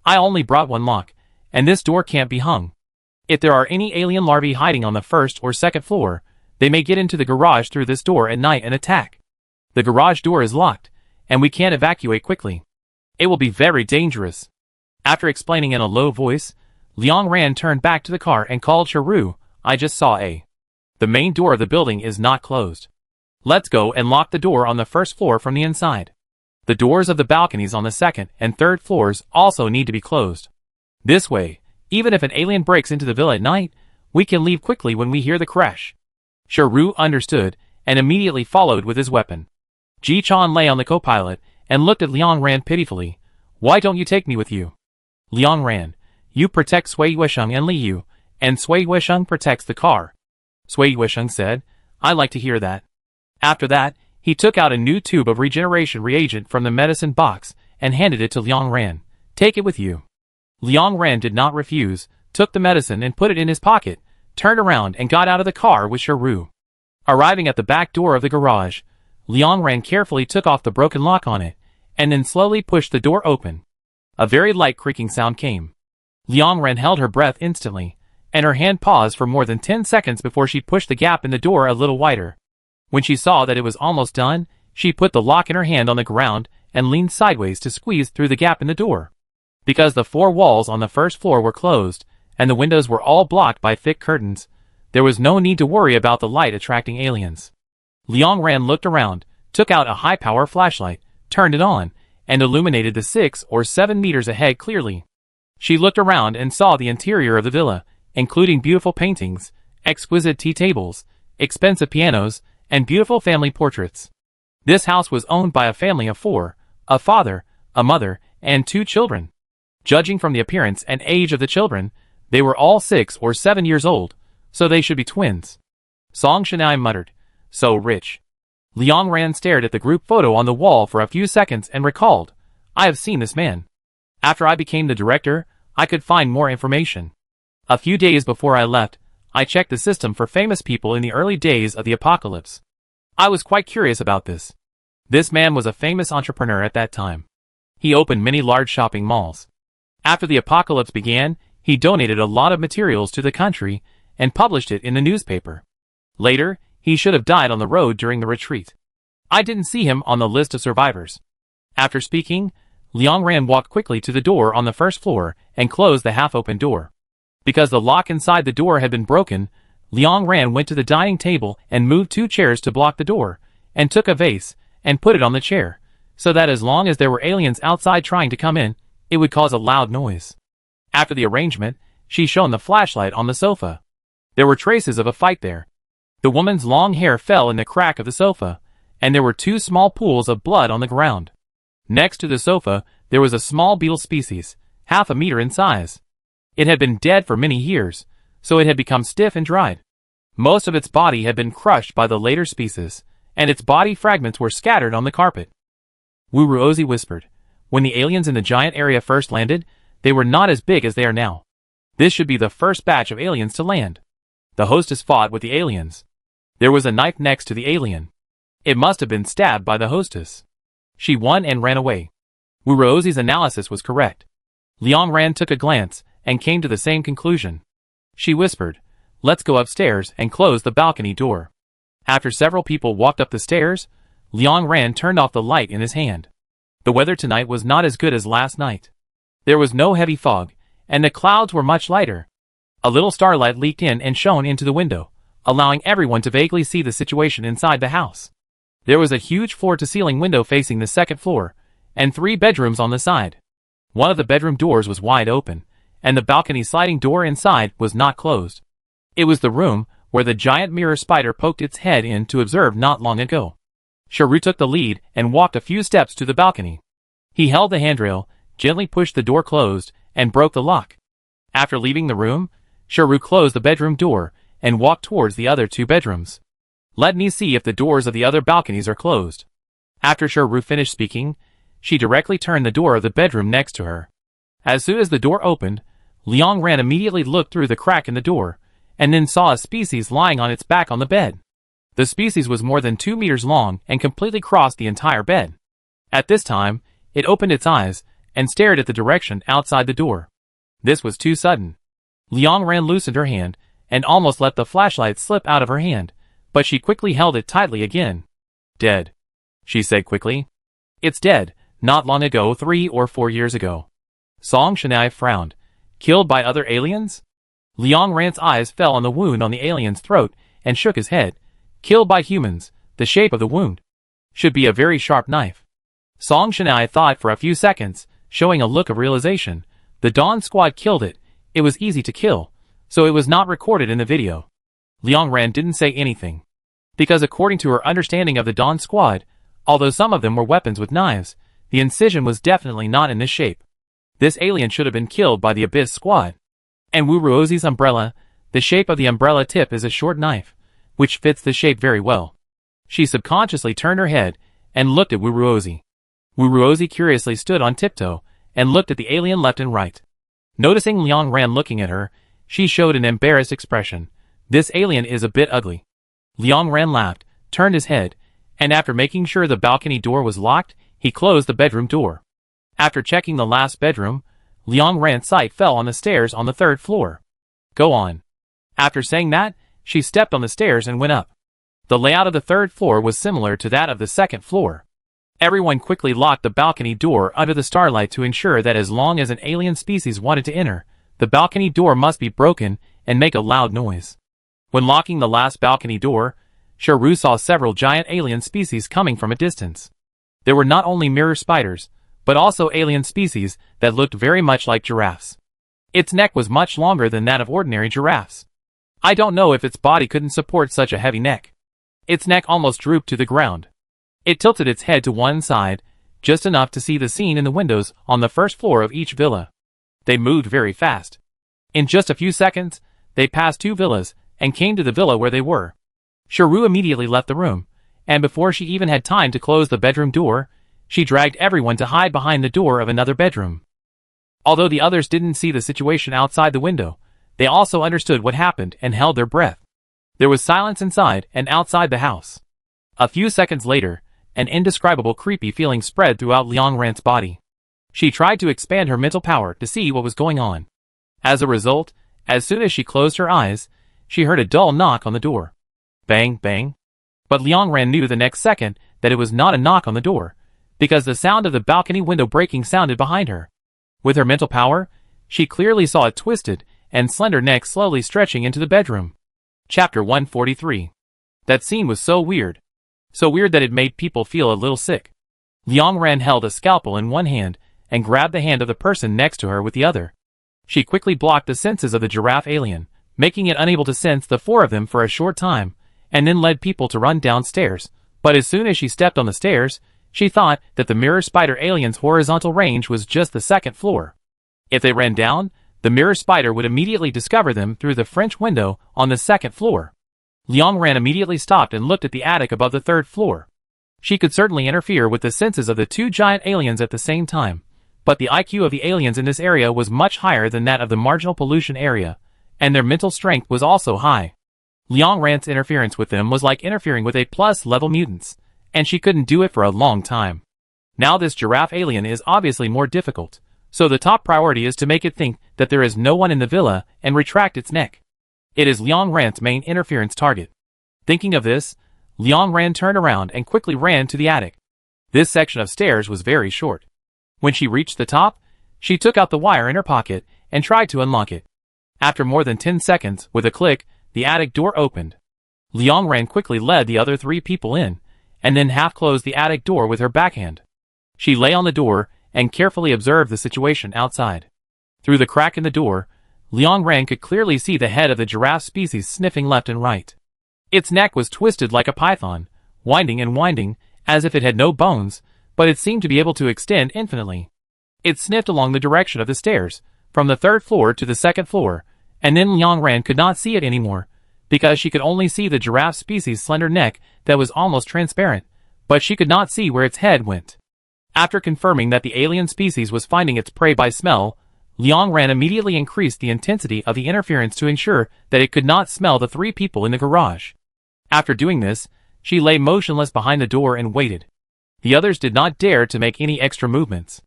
I only brought 1 lock, and this door can't be hung. If there are any alien larvae hiding on the 1st or 2nd floor, they may get into the garage through this door at night and attack. The garage door is locked, and we can't evacuate quickly. It will be very dangerous. After explaining in a low voice, Liang Ran turned back to the car and called Charu. I just saw the main door of the building is not closed. Let's go and lock the door on the 1st floor from the inside. The doors of the balconies on the 2nd and 3rd floors also need to be closed. This way, even if an alien breaks into the villa at night, we can leave quickly when we hear the crash. Charu understood and immediately followed with his weapon. Ji Chan lay on the co-pilot and looked at Liang Ran pitifully. Why don't you take me with you? Liang Ran, you protect Sui Yuesheng and Li Yu, and Sui Yuesheng protects the car. Sui Yuesheng said, I like to hear that. After that, he took out a new tube of regeneration reagent from the medicine box and handed it to Liang Ran. Take it with you. Liang Ran did not refuse, took the medicine and put it in his pocket, turned around and got out of the car with Charu. Arriving at the back door of the garage, Liang Ran carefully took off the broken lock on it, and then slowly pushed the door open. A very light creaking sound came. Liang Ran held her breath instantly, and her hand paused for more than 10 seconds before she pushed the gap in the door a little wider. When she saw that it was almost done, she put the lock in her hand on the ground and leaned sideways to squeeze through the gap in the door. Because the 4 walls on the first floor were closed, and the windows were all blocked by thick curtains, there was no need to worry about the light attracting aliens. Liang Ran looked around, took out a high-power flashlight, turned it on, and illuminated the 6 or 7 meters ahead clearly. She looked around and saw the interior of the villa, including beautiful paintings, exquisite tea tables, expensive pianos, and beautiful family portraits. This house was owned by a family of 4, a father, a mother, and 2 children. Judging from the appearance and age of the children, they were all 6 or 7 years old, so they should be twins. Song Shanai muttered, "So rich." Liang Ran stared at the group photo on the wall for a few seconds and recalled, "I have seen this man. After I became the director, I could find more information. A few days before I left, I checked the system for famous people in the early days of the apocalypse. I was quite curious about this. This man was a famous entrepreneur at that time. He opened many large shopping malls. After the apocalypse began, he donated a lot of materials to the country and published it in the newspaper. Later, he should have died on the road during the retreat. I didn't see him on the list of survivors." After speaking, Liang Ran walked quickly to the door on the first floor and closed the half-open door. Because the lock inside the door had been broken, Liang Ran went to the dining table and moved 2 chairs to block the door, and took a vase and put it on the chair, so that as long as there were aliens outside trying to come in, it would cause a loud noise. After the arrangement, she shone the flashlight on the sofa. There were traces of a fight there. The woman's long hair fell in the crack of the sofa, and there were 2 small pools of blood on the ground. Next to the sofa, there was a small beetle species, half a meter in size. It had been dead for many years, so it had become stiff and dried. Most of its body had been crushed by the later species, and its body fragments were scattered on the carpet. Wu Ruozi whispered, "When the aliens in the giant area first landed, they were not as big as they are now. This should be the first batch of aliens to land." The hostess fought with the aliens. There was a knife next to the alien. It must have been stabbed by the hostess. She won and ran away. Wu Ruozi's analysis was correct. Liang Ran took a glance and came to the same conclusion. She whispered, "Let's go upstairs," and closed the balcony door. After several people walked up the stairs, Liang Ran turned off the light in his hand. The weather tonight was not as good as last night. There was no heavy fog, and the clouds were much lighter. A little starlight leaked in and shone into the window, allowing everyone to vaguely see the situation inside the house. There was a huge floor-to-ceiling window facing the second floor, and 3 bedrooms on the side. One of the bedroom doors was wide open, and the balcony sliding door inside was not closed. It was the room where the giant mirror spider poked its head in to observe not long ago. Sharu took the lead and walked a few steps to the balcony. He held the handrail, gently pushed the door closed, and broke the lock. After leaving the room, Sharu closed the bedroom door and walked towards the other 2 bedrooms. "Let me see if the doors of the other balconies are closed." After Sharu finished speaking, she directly turned the door of the bedroom next to her. As soon as the door opened, Liang Ran immediately looked through the crack in the door, and then saw a species lying on its back on the bed. The species was more than 2 meters long and completely crossed the entire bed. At this time, it opened its eyes and stared at the direction outside the door. This was too sudden. Liang Ran loosened her hand and almost let the flashlight slip out of her hand, but she quickly held it tightly again. "Dead," she said quickly. "It's dead, not long ago, 3 or 4 years ago." Song Shanai frowned. "Killed by other aliens?" Liang Ran's eyes fell on the wound on the alien's throat and shook his head. "Killed by humans, the shape of the wound should be a very sharp knife." Song Shanai thought for a few seconds, showing a look of realization. The Dawn Squad killed it. It was easy to kill, so it was not recorded in the video. Liang Ran didn't say anything. Because according to her understanding of the Dawn Squad, although some of them were weapons with knives, the incision was definitely not in this shape. This alien should have been killed by the Abyss Squad. And Wu Ruozi's umbrella, the shape of the umbrella tip is a short knife, which fits the shape very well. She subconsciously turned her head and looked at Wu Ruozi. Wu Ruozi curiously stood on tiptoe and looked at the alien left and right. Noticing Liang Ran looking at her, she showed an embarrassed expression. "This alien is a bit ugly." Liang Ran laughed, turned his head, and after making sure the balcony door was locked, he closed the bedroom door. After checking the last bedroom, Liang Ran's sight fell on the stairs on the 3rd floor. "Go on." After saying that, she stepped on the stairs and went up. The layout of the 3rd floor was similar to that of the 2nd floor. Everyone quickly locked the balcony door under the starlight to ensure that as long as an alien species wanted to enter, the balcony door must be broken and make a loud noise. When locking the last balcony door, Sharu saw several giant alien species coming from a distance. There were not only mirror spiders, but also alien species that looked very much like giraffes. Its neck was much longer than that of ordinary giraffes. I don't know if its body couldn't support such a heavy neck. Its neck almost drooped to the ground. It tilted its head to one side, just enough to see the scene in the windows on the first floor of each villa. They moved very fast. In just a few seconds, they passed 2 villas and came to the villa where they were. Sharu immediately left the room, and before she even had time to close the bedroom door, she dragged everyone to hide behind the door of another bedroom. Although the others didn't see the situation outside the window, they also understood what happened and held their breath. There was silence inside and outside the house. A few seconds later, an indescribable creepy feeling spread throughout Liang Ran's body. She tried to expand her mental power to see what was going on. As a result, as soon as she closed her eyes, she heard a dull knock on the door. Bang, bang. But Liang Ran knew the next second that it was not a knock on the door, because the sound of the balcony window breaking sounded behind her. With her mental power, she clearly saw a twisted and slender neck slowly stretching into the bedroom. Chapter 143. That scene was so weird. So weird that it made people feel a little sick. Liang Ran held a scalpel in one hand and grabbed the hand of the person next to her with the other. She quickly blocked the senses of the giraffe alien, making it unable to sense the 4 of them for a short time, and then led people to run downstairs. But as soon as she stepped on the stairs, she thought that the mirror spider alien's horizontal range was just the 2nd floor. If they ran down, the mirror spider would immediately discover them through the French window on the 2nd floor. Liang Ran immediately stopped and looked at the attic above the 3rd floor. She could certainly interfere with the senses of the 2 giant aliens at the same time, but the IQ of the aliens in this area was much higher than that of the marginal pollution area, and their mental strength was also high. Liang Ran's interference with them was like interfering with A+ level mutants, and she couldn't do it for a long time. Now this giraffe alien is obviously more difficult, so the top priority is to make it think that there is no one in the villa and retract its neck. It is Liang Ran's main interference target. Thinking of this, Liang Ran turned around and quickly ran to the attic. This section of stairs was very short. When she reached the top, she took out the wire in her pocket and tried to unlock it. After more than 10 seconds, with a click, the attic door opened. Liang Ran quickly led the other 3 people in, and then half-closed the attic door with her backhand. She lay on the door and carefully observed the situation outside. Through the crack in the door, Liang Ran could clearly see the head of the giraffe species sniffing left and right. Its neck was twisted like a python, winding and winding, as if it had no bones, but it seemed to be able to extend infinitely. It sniffed along the direction of the stairs, from the 3rd floor to the 2nd floor, and then Liang Ran could not see it anymore, because she could only see the giraffe species' slender neck that was almost transparent, but she could not see where its head went. After confirming that the alien species was finding its prey by smell, Liang Ran immediately increased the intensity of the interference to ensure that it could not smell the 3 people in the garage. After doing this, she lay motionless behind the door and waited. The others did not dare to make any extra movements.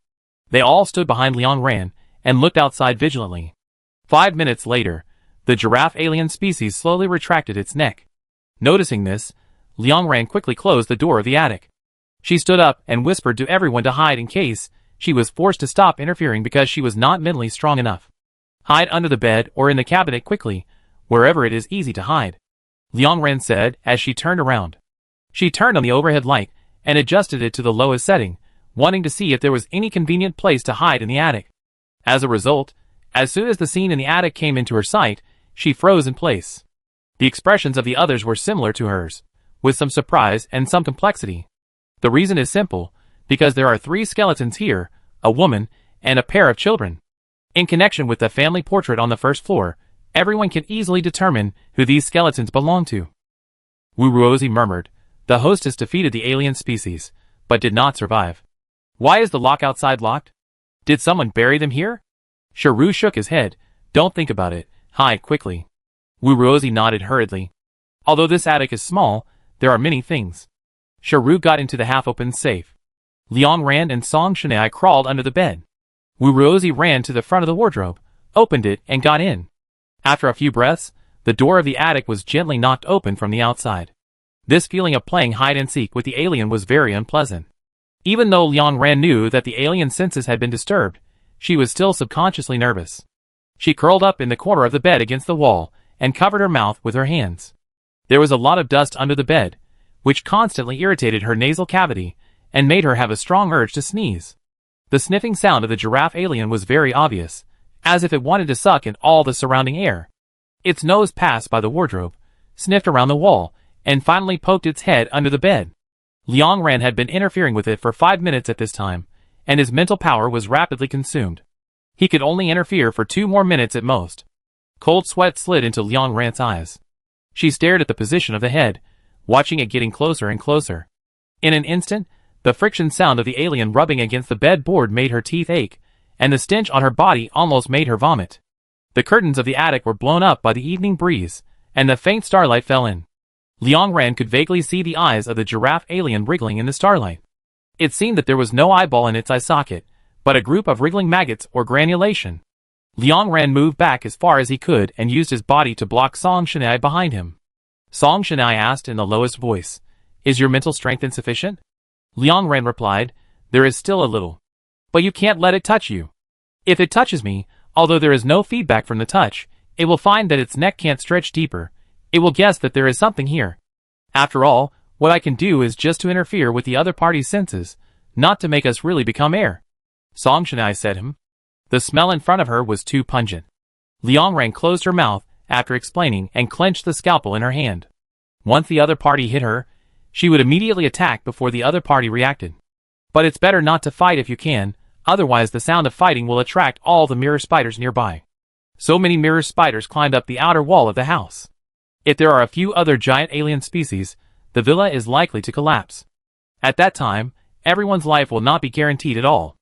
They all stood behind Liang Ran and looked outside vigilantly. 5 minutes later, the giraffe alien species slowly retracted its neck. Noticing this, Liang Ran quickly closed the door of the attic. She stood up and whispered to everyone to hide in case she was forced to stop interfering because she was not mentally strong enough. Hide under the bed or in the cabinet quickly, wherever it is easy to hide, Liang Ran said as she turned around. She turned on the overhead light and adjusted it to the lowest setting, wanting to see if there was any convenient place to hide in the attic. As a result, as soon as the scene in the attic came into her sight, she froze in place. The expressions of the others were similar to hers, with some surprise and some complexity. The reason is simple, because there are 3 skeletons here, a woman, and a pair of children. In connection with the family portrait on the 1st floor, everyone can easily determine who these skeletons belong to. Wu Ruozi murmured. The hostess defeated the alien species, but did not survive. Why is the lock outside locked? Did someone bury them here? Sharu shook his head. Don't think about it. Hide quickly. Wu Ruozi nodded hurriedly. Although this attic is small, there are many things. Sharu got into the half-open safe. Liang Ran and Song Shanai crawled under the bed. Wu Ruozi ran to the front of the wardrobe, opened it, and got in. After a few breaths, the door of the attic was gently knocked open from the outside. This feeling of playing hide-and-seek with the alien was very unpleasant. Even though Liang Ran knew that the alien senses had been disturbed, she was still subconsciously nervous. She curled up in the corner of the bed against the wall and covered her mouth with her hands. There was a lot of dust under the bed, which constantly irritated her nasal cavity and made her have a strong urge to sneeze. The sniffing sound of the giraffe alien was very obvious, as if it wanted to suck in all the surrounding air. Its nose passed by the wardrobe, sniffed around the wall, and finally poked its head under the bed. Liang Ran had been interfering with it for 5 minutes at this time, and his mental power was rapidly consumed. He could only interfere for 2 more minutes at most. Cold sweat slid into Liang Ran's eyes. She stared at the position of the head, watching it getting closer and closer. In an instant, the friction sound of the alien rubbing against the bed board made her teeth ache, and the stench on her body almost made her vomit. The curtains of the attic were blown up by the evening breeze, and the faint starlight fell in. Liang Ran could vaguely see the eyes of the giraffe alien wriggling in the starlight. It seemed that there was no eyeball in its eye socket, but a group of wriggling maggots or granulation. Liang Ran moved back as far as he could and used his body to block Song Shanai behind him. Song Shanai asked in the lowest voice, "Is your mental strength insufficient?" Liang Ran replied, "There is still a little. But you can't let it touch you. If it touches me, although there is no feedback from the touch, it will find that its neck can't stretch deeper. It will guess that there is something here. After all, what I can do is just to interfere with the other party's senses, not to make us really become air." Song Shanai said him. The smell in front of her was too pungent. Liang Ran closed her mouth after explaining and clenched the scalpel in her hand. Once the other party hit her, she would immediately attack before the other party reacted. But it's better not to fight if you can, otherwise the sound of fighting will attract all the mirror spiders nearby. So many mirror spiders climbed up the outer wall of the house. If there are a few other giant alien species, the villa is likely to collapse. At that time, everyone's life will not be guaranteed at all.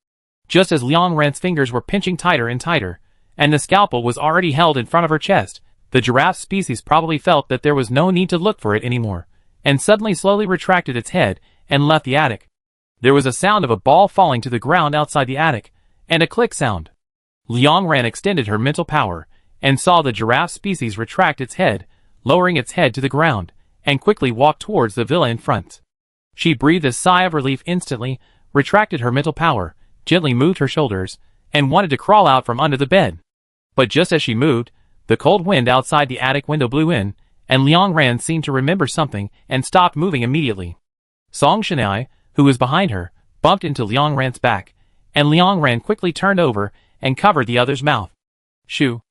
Just as Liang Ran's fingers were pinching tighter and tighter, and the scalpel was already held in front of her chest, the giraffe species probably felt that there was no need to look for it anymore, and suddenly slowly retracted its head and left the attic. There was a sound of a ball falling to the ground outside the attic, and a click sound. Liang Ran extended her mental power, and saw the giraffe species retract its head, lowering its head to the ground, and quickly walked towards the villa in front. She breathed a sigh of relief instantly, retracted her mental power, gently moved her shoulders, and wanted to crawl out from under the bed. But just as she moved, the cold wind outside the attic window blew in, and Liang Ran seemed to remember something and stopped moving immediately. Song Shanai, who was behind her, bumped into Liang Ran's back, and Liang Ran quickly turned over and covered the other's mouth. Shoo!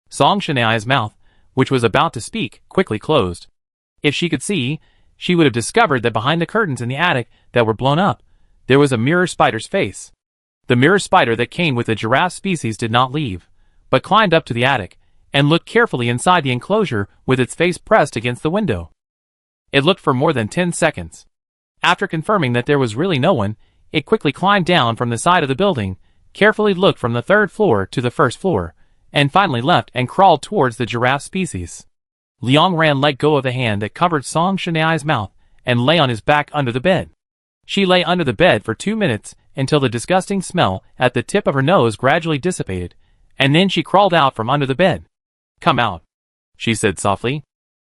Song Shanai's mouth, which was about to speak, quickly closed. If she could see, she would have discovered that behind the curtains in the attic that were blown up, there was a mirror spider's face. The mirror spider that came with the giraffe species did not leave, but climbed up to the attic, and looked carefully inside the enclosure with its face pressed against the window. It looked for more than 10 seconds. After confirming that there was really no one, it quickly climbed down from the side of the building, carefully looked from the 3rd floor to the 1st floor, and finally left and crawled towards the giraffe species. Liang Ran let go of the hand that covered Song Shanai's mouth and lay on his back under the bed. She lay under the bed for 2 minutes until the disgusting smell at the tip of her nose gradually dissipated, and then she crawled out from under the bed. "Come out," she said softly.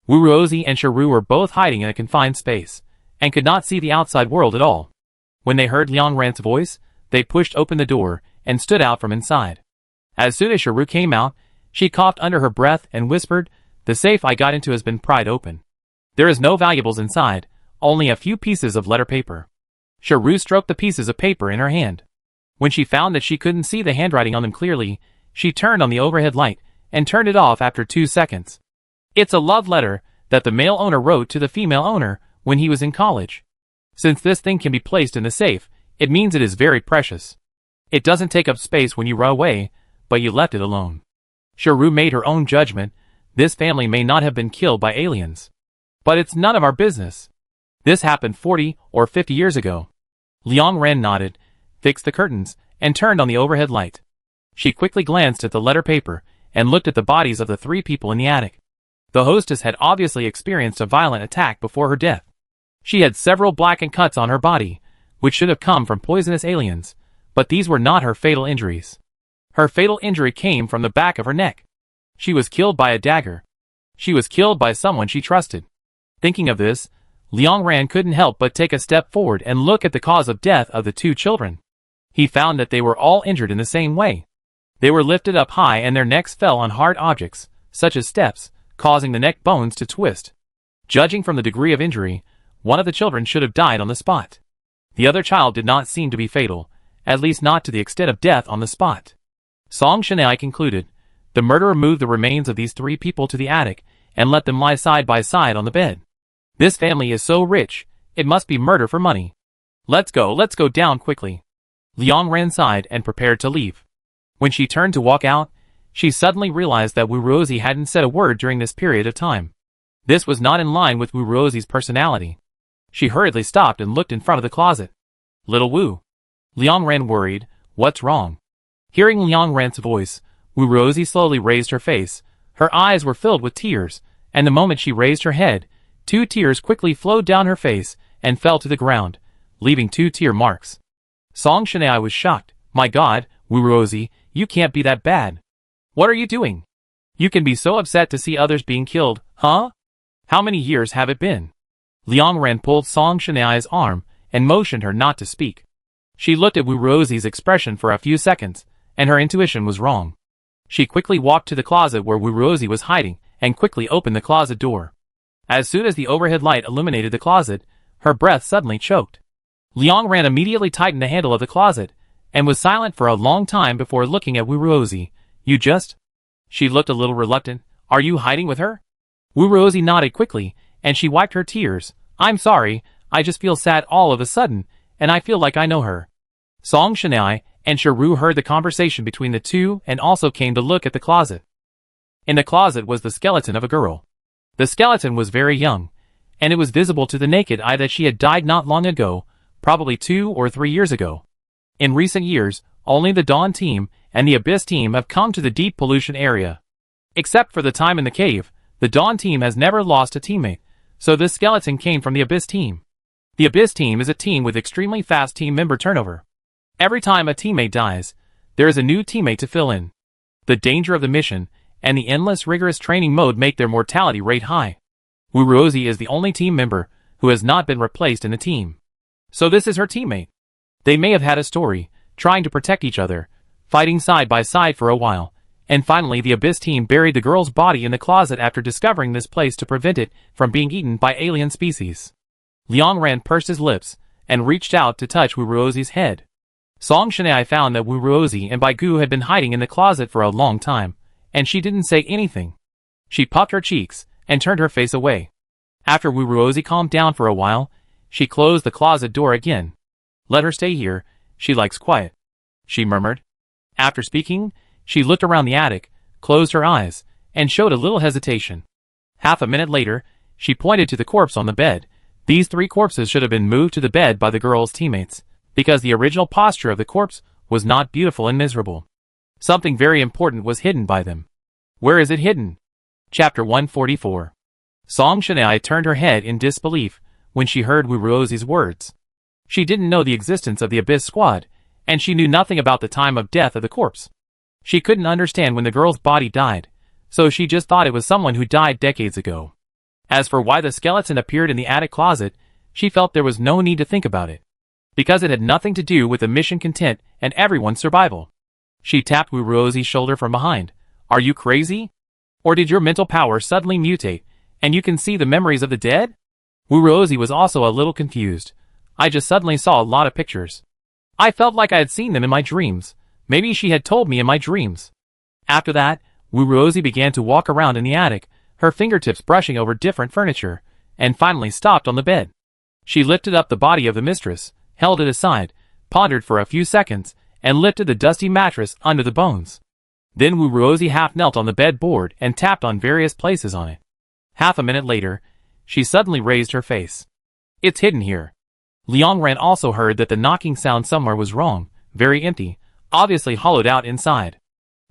Wu Ruozi and Shiru were both hiding in a confined space, and could not see the outside world at all. When they heard Liang Ran's voice, they pushed open the door and stood out from inside. As soon as Shiru came out, she coughed under her breath and whispered, "The safe I got into has been pried open. There is no valuables inside, only a few pieces of letter paper." Shiru stroked the pieces of paper in her hand. When she found that she couldn't see the handwriting on them clearly, she turned on the overhead light and turned it off after 2 seconds. "It's a love letter that the male owner wrote to the female owner when he was in college. Since this thing can be placed in the safe, it means it is very precious. It doesn't take up space when you run away, but you left it alone." Shiru made her own judgment. This family may not have been killed by aliens. But it's none of our business. This happened 40 or 50 years ago. Liang Ran nodded, fixed the curtains, and turned on the overhead light. She quickly glanced at the letter paper and looked at the bodies of the 3 people in the attic. The hostess had obviously experienced a violent attack before her death. She had several blackened cuts on her body, which should have come from poisonous aliens, but these were not her fatal injuries. Her fatal injury came from the back of her neck. She was killed by a dagger. She was killed by someone she trusted. Thinking of this, Liang Ran couldn't help but take a step forward and look at the cause of death of the two children. He found that they were all injured in the same way. They were lifted up high and their necks fell on hard objects, such as steps, causing the neck bones to twist. Judging from the degree of injury, one of the children should have died on the spot. The other child did not seem to be fatal, at least not to the extent of death on the spot. Song Shanai concluded, the murderer moved the remains of these three people to the attic and let them lie side by side on the bed. This family is so rich, it must be murder for money. Let's go down quickly. Liang Ran sighed and prepared to leave. When she turned to walk out, she suddenly realized that Wu Ruozi hadn't said a word during this period of time. This was not in line with Wu Ruozi's personality. She hurriedly stopped and looked in front of the closet. Little Wu. Liang Ran worried, what's wrong? Hearing Liang Ran's voice, Wu Ruozi slowly raised her face. Her eyes were filled with tears, and the moment she raised her head, 2 tears quickly flowed down her face and fell to the ground, leaving 2 tear marks. Song Shanai was shocked. My God, Wu Ruozi, you can't be that bad. What are you doing? You can be so upset to see others being killed, huh? How many years have it been? Liang Ran pulled Song Shanai's arm and motioned her not to speak. She looked at Wu Ruozi's expression for a few seconds, and her intuition was wrong. She quickly walked to the closet where Wu Ruozi was hiding and quickly opened the closet door. As soon as the overhead light illuminated the closet, her breath suddenly choked. Liang Ran immediately tightened the handle of the closet and was silent for a long time before looking at Wu Ruozi. You just... She looked a little reluctant. Are you hiding with her? Wu Ruozi nodded quickly, and she wiped her tears. I'm sorry, I just feel sad all of a sudden, and I feel like I know her. Song Shanai and Shiru heard the conversation between the two and also came to look at the closet. In the closet was the skeleton of a girl. The skeleton was very young, and it was visible to the naked eye that she had died not long ago, probably 2 or 3 years ago. In recent years, only the Dawn team and the Abyss team have come to the deep pollution area. Except for the time in the cave, the Dawn team has never lost a teammate, so this skeleton came from the Abyss team. The Abyss team is a team with extremely fast team member turnover. Every time a teammate dies, there is a new teammate to fill in. The danger of the mission and the endless rigorous training mode make their mortality rate high. Wu Ruozi is the only team member who has not been replaced in the team. So this is her teammate. They may have had a story, trying to protect each other, fighting side by side for a while, and finally the Abyss team buried the girl's body in the closet after discovering this place to prevent it from being eaten by alien species. Liang Ran pursed his lips and reached out to touch Wu Ruozi's head. Song Shanai found that Wu Ruozi and Bai Gu had been hiding in the closet for a long time, and she didn't say anything. She puffed her cheeks and turned her face away. After Wu Ruozi calmed down for a while, she closed the closet door again. Let her stay here, she likes quiet, she murmured. After speaking, she looked around the attic, closed her eyes, and showed a little hesitation. Half a minute later, she pointed to the corpse on the bed. These 3 corpses should have been moved to the bed by the girl's teammates, because the original posture of the corpse was not beautiful and miserable. Something very important was hidden by them. Where is it hidden? Chapter 144. Song Shanai turned her head in disbelief when she heard Wu Ruozi's words. She didn't know the existence of the Abyss Squad, and she knew nothing about the time of death of the corpse. She couldn't understand when the girl's body died, so she just thought it was someone who died decades ago. As for why the skeleton appeared in the attic closet, she felt there was no need to think about it, because it had nothing to do with the mission content and everyone's survival. She tapped Wu Ruozi's shoulder from behind. Are you crazy? Or did your mental power suddenly mutate, and you can see the memories of the dead? Wu Ruozi was also a little confused. I just suddenly saw a lot of pictures. I felt like I had seen them in my dreams. Maybe she had told me in my dreams. After that, Wu Ruozi began to walk around in the attic, her fingertips brushing over different furniture, and finally stopped on the bed. She lifted up the body of the mistress, held it aside, pondered for a few seconds, and lifted the dusty mattress under the bones. Then Wu Ruozi half knelt on the bed board and tapped on various places on it. Half a minute later, she suddenly raised her face. It's hidden here. Liang Ran also heard that the knocking sound somewhere was wrong, very empty, obviously hollowed out inside.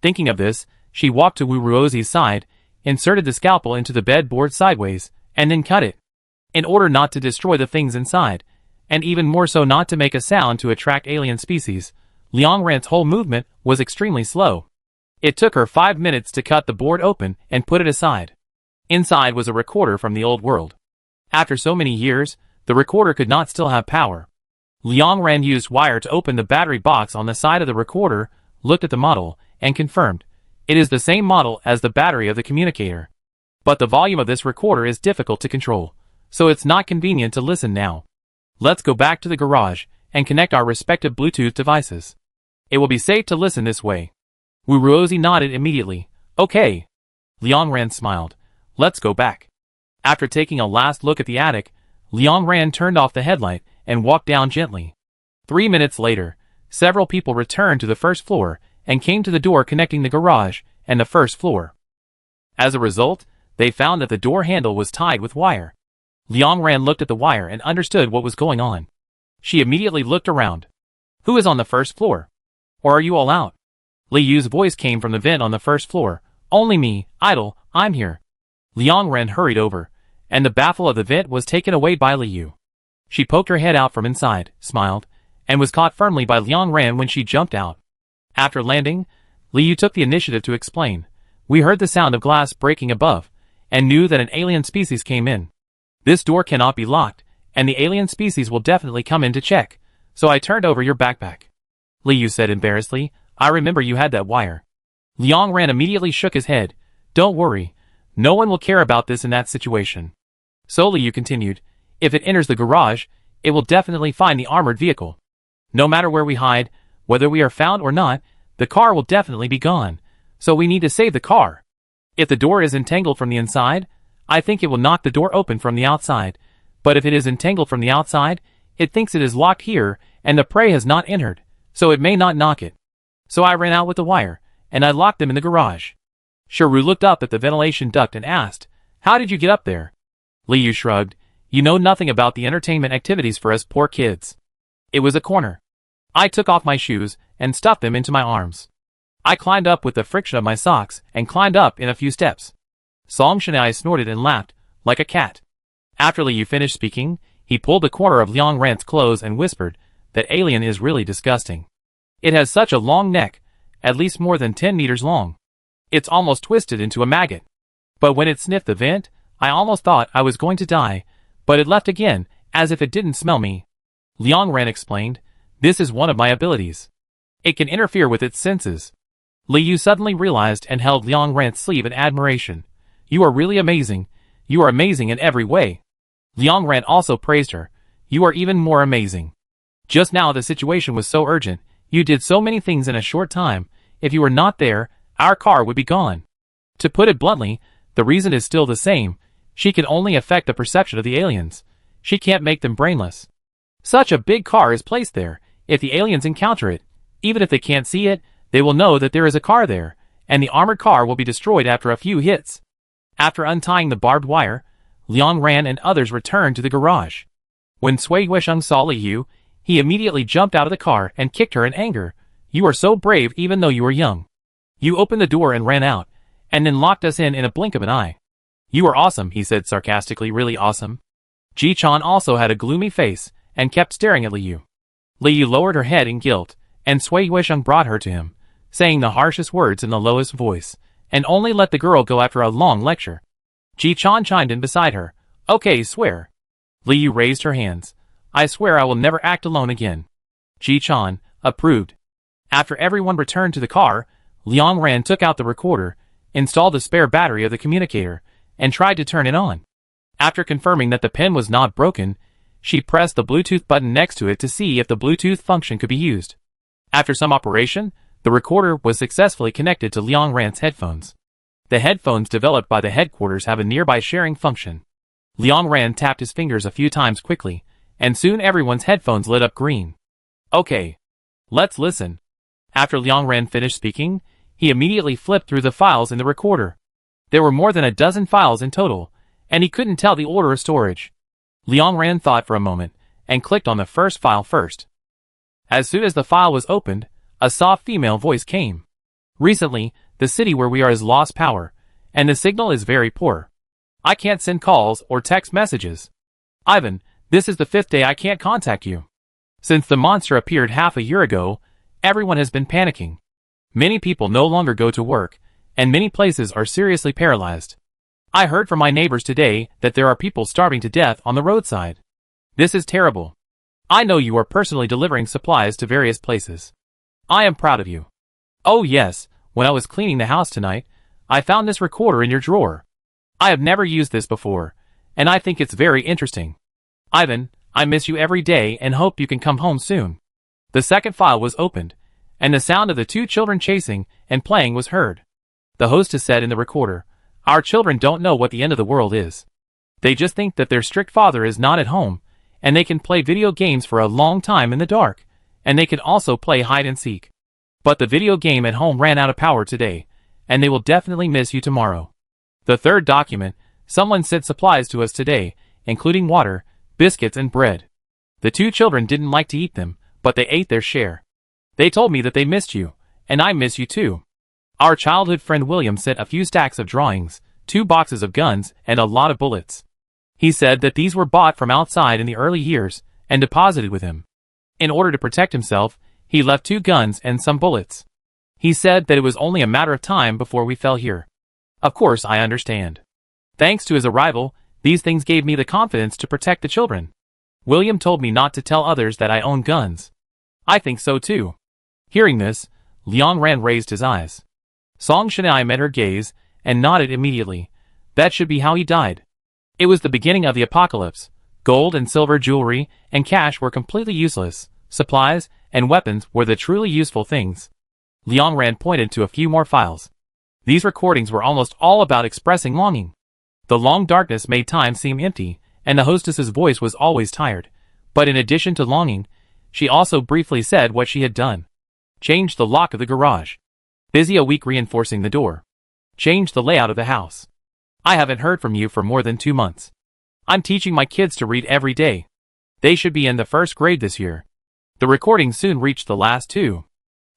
Thinking of this, she walked to Wu Ruozi's side, inserted the scalpel into the bed board sideways, and then cut it. In order not to destroy the things inside, and even more so not to make a sound to attract alien species, Liang Ran's whole movement was extremely slow. It took her 5 minutes to cut the board open and put it aside. Inside was a recorder from the old world. After so many years, the recorder could not still have power. Liang Ran used wire to open the battery box on the side of the recorder, looked at the model, and confirmed. It is the same model as the battery of the communicator. But the volume of this recorder is difficult to control, so it's not convenient to listen now. Let's go back to the garage and connect our respective Bluetooth devices. It will be safe to listen this way. Wu Ruozi nodded immediately. Okay. Liang Ran smiled. Let's go back. After taking a last look at the attic, Liang Ran turned off the headlight and walked down gently. 3 minutes later, several people returned to the first floor and came to the door connecting the garage and the first floor. As a result, they found that the door handle was tied with wire. Liang Ran looked at the wire and understood what was going on. She immediately looked around. Who is on the first floor? Or are you all out? Li Yu's voice came from the vent on the first floor. Only me, idle, I'm here. Liang Ran hurried over, and the baffle of the vent was taken away by Li Yu. She poked her head out from inside, smiled, and was caught firmly by Liang Ran when she jumped out. After landing, Li Yu took the initiative to explain. We heard the sound of glass breaking above, and knew that an alien species came in. This door cannot be locked, and the alien species will definitely come in to check, so I turned over your backpack. Li Yu said embarrassedly, I remember you had that wire. Liang Ran immediately shook his head. Don't worry, no one will care about this in that situation. So Li Yu continued, if it enters the garage, it will definitely find the armored vehicle. No matter where we hide, whether we are found or not, the car will definitely be gone, so we need to save the car. If the door is entangled from the inside, I think it will knock the door open from the outside, but if it is entangled from the outside, it thinks it is locked here and the prey has not entered, so it may not knock it. So I ran out with the wire, and I locked them in the garage. Shiru looked up at the ventilation duct and asked, how did you get up there? Li Yu shrugged, you know nothing about the entertainment activities for us poor kids. It was a corner. I took off my shoes and stuffed them into my arms. I climbed up with the friction of my socks and climbed up in a few steps. Song Shanai snorted and laughed, like a cat. After Li Yu finished speaking, he pulled the corner of Liang Ran's clothes and whispered, that alien is really disgusting. It has such a long neck, at least more than 10 meters long. It's almost twisted into a maggot. But when it sniffed the vent, I almost thought I was going to die, but it left again, as if it didn't smell me. Liang Ran explained, this is one of my abilities. It can interfere with its senses. Li Yu suddenly realized and held Liang Ran's sleeve in admiration. You are really amazing. You are amazing in every way. Liang Ran also praised her. You are even more amazing. Just now the situation was so urgent. You did so many things in a short time. If you were not there, our car would be gone. To put it bluntly, the reason is still the same. She can only affect the perception of the aliens. She can't make them brainless. Such a big car is placed there. If the aliens encounter it, even if they can't see it, they will know that there is a car there, and the armored car will be destroyed after a few hits. After untying the barbed wire, Liang Ran and others returned to the garage. When Sui Yuesheng saw Li Yu, he immediately jumped out of the car and kicked her in anger. You are so brave even though you are young. You opened the door and ran out, and then locked us in a blink of an eye. You are awesome, he said sarcastically, really awesome. Ji Chan also had a gloomy face, and kept staring at Li Yu. Li Yu lowered her head in guilt, and Sui Yuesheng brought her to him, saying the harshest words in the lowest voice, and only let the girl go after a long lecture. Ji Chan chimed in beside her. Okay, swear. Li Yu raised her hands. I swear I will never act alone again. Ji Chan approved. After everyone returned to the car, Liang Ran took out the recorder, installed the spare battery of the communicator, and tried to turn it on. After confirming that the pin was not broken, she pressed the Bluetooth button next to it to see if the Bluetooth function could be used. After some operation, the recorder was successfully connected to Liang Ran's headphones. The headphones developed by the headquarters have a nearby sharing function. Liang Ran tapped his fingers a few times quickly, and soon everyone's headphones lit up green. Okay. Let's listen. After Liang Ran finished speaking, he immediately flipped through the files in the recorder. There were more than a dozen files in total, and he couldn't tell the order of storage. Liang Ran thought for a moment, and clicked on the first file first. As soon as the file was opened, a soft female voice came. Recently, the city where we are has lost power, and the signal is very poor. I can't send calls or text messages. Ivan, this is the 5th day I can't contact you. Since the monster appeared half a year ago, everyone has been panicking. Many people no longer go to work, and many places are seriously paralyzed. I heard from my neighbors today that there are people starving to death on the roadside. This is terrible. I know you are personally delivering supplies to various places. I am proud of you. Oh yes, when I was cleaning the house tonight, I found this recorder in your drawer. I have never used this before, and I think it's very interesting. Ivan, I miss you every day and hope you can come home soon. The second file was opened, and the sound of the two children chasing and playing was heard. The hostess said in the recorder, "Our children don't know what the end of the world is. They just think that their strict father is not at home, and they can play video games for a long time in the dark, and they can also play hide and seek. But the video game at home ran out of power today, and they will definitely miss you tomorrow." The third document, someone sent supplies to us today, including water, biscuits and bread. The two children didn't like to eat them, but they ate their share. They told me that they missed you, and I miss you too. Our childhood friend William sent a few stacks of drawings, 2 boxes of guns, and a lot of bullets. He said that these were bought from outside in the early years, and deposited with him. In order to protect himself, he left 2 guns and some bullets. He said that it was only a matter of time before we fell here. Of course I understand. Thanks to his arrival, these things gave me the confidence to protect the children. William told me not to tell others that I own guns. I think so too. Hearing this, Liang Ran raised his eyes. Song Shanai met her gaze, and nodded immediately. That should be how he died. It was the beginning of the apocalypse. Gold and silver jewelry and cash were completely useless. Supplies and weapons were the truly useful things. Liang Ran pointed to a few more files. These recordings were almost all about expressing longing. The long darkness made time seem empty, and the hostess's voice was always tired. But in addition to longing, she also briefly said what she had done. Changed the lock of the garage. Busy a week reinforcing the door. Changed the layout of the house. I haven't heard from you for more than 2 months. I'm teaching my kids to read every day. They should be in the 1st grade this year. The recording soon reached the last 2.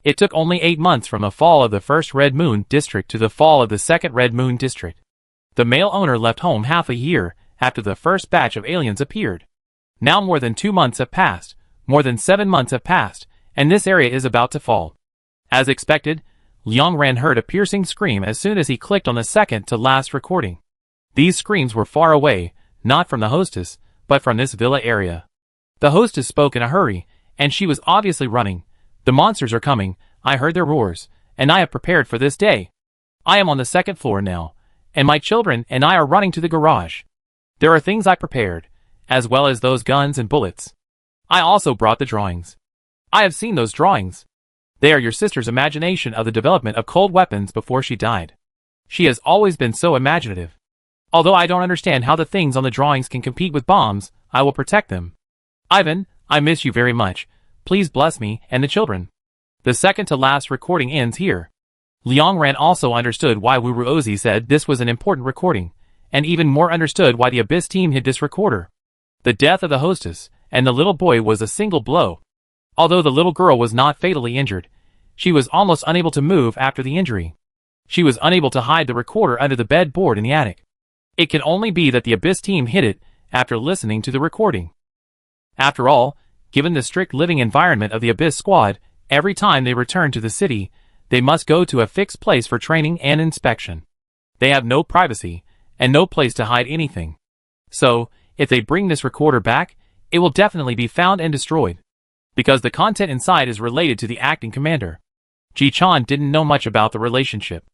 It took only 8 months from the fall of the 1st Red Moon District to the fall of the 2nd Red Moon District. The male owner left home half a year after the first batch of aliens appeared. Now more than 2 months have passed, more than 7 months have passed, and this area is about to fall. As expected, Liang Ran heard a piercing scream as soon as he clicked on the second to last recording. These screams were far away, not from the hostess, but from this villa area. The hostess spoke in a hurry, and she was obviously running. The monsters are coming, I heard their roars, and I have prepared for this day. I am on the 2nd floor now, and my children and I are running to the garage. There are things I prepared, as well as those guns and bullets. I also brought the drawings. I have seen those drawings. They are your sister's imagination of the development of cold weapons before she died. She has always been so imaginative. Although I don't understand how the things on the drawings can compete with bombs, I will protect them. Ivan, I miss you very much. Please bless me and the children. The second to last recording ends here. Liang Ran also understood why Wu Ruozi said this was an important recording, and even more understood why the Abyss team hid this recorder. The death of the hostess and the little boy was a single blow. Although the little girl was not fatally injured, she was almost unable to move after the injury. She was unable to hide the recorder under the bed board in the attic. It can only be that the Abyss team hid it after listening to the recording. After all, given the strict living environment of the Abyss squad, every time they return to the city, they must go to a fixed place for training and inspection. They have no privacy, and no place to hide anything. So, if they bring this recorder back, it will definitely be found and destroyed. Because the content inside is related to the acting commander. Ji-chan didn't know much about the relationship.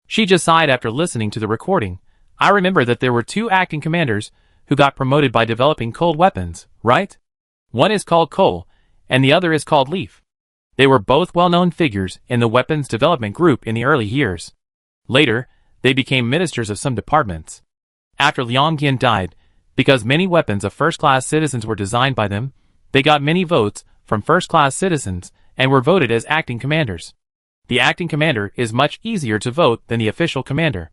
She just sighed after listening to the recording. I remember that there were 2 acting commanders who got promoted by developing cold weapons, right? One is called Cole, and the other is called Leaf. They were both well-known figures in the weapons development group in the early years. Later, they became ministers of some departments. After Liang Yin died, because many weapons of first-class citizens were designed by them, they got many votes from first-class citizens and were voted as acting commanders. The acting commander is much easier to vote than the official commander.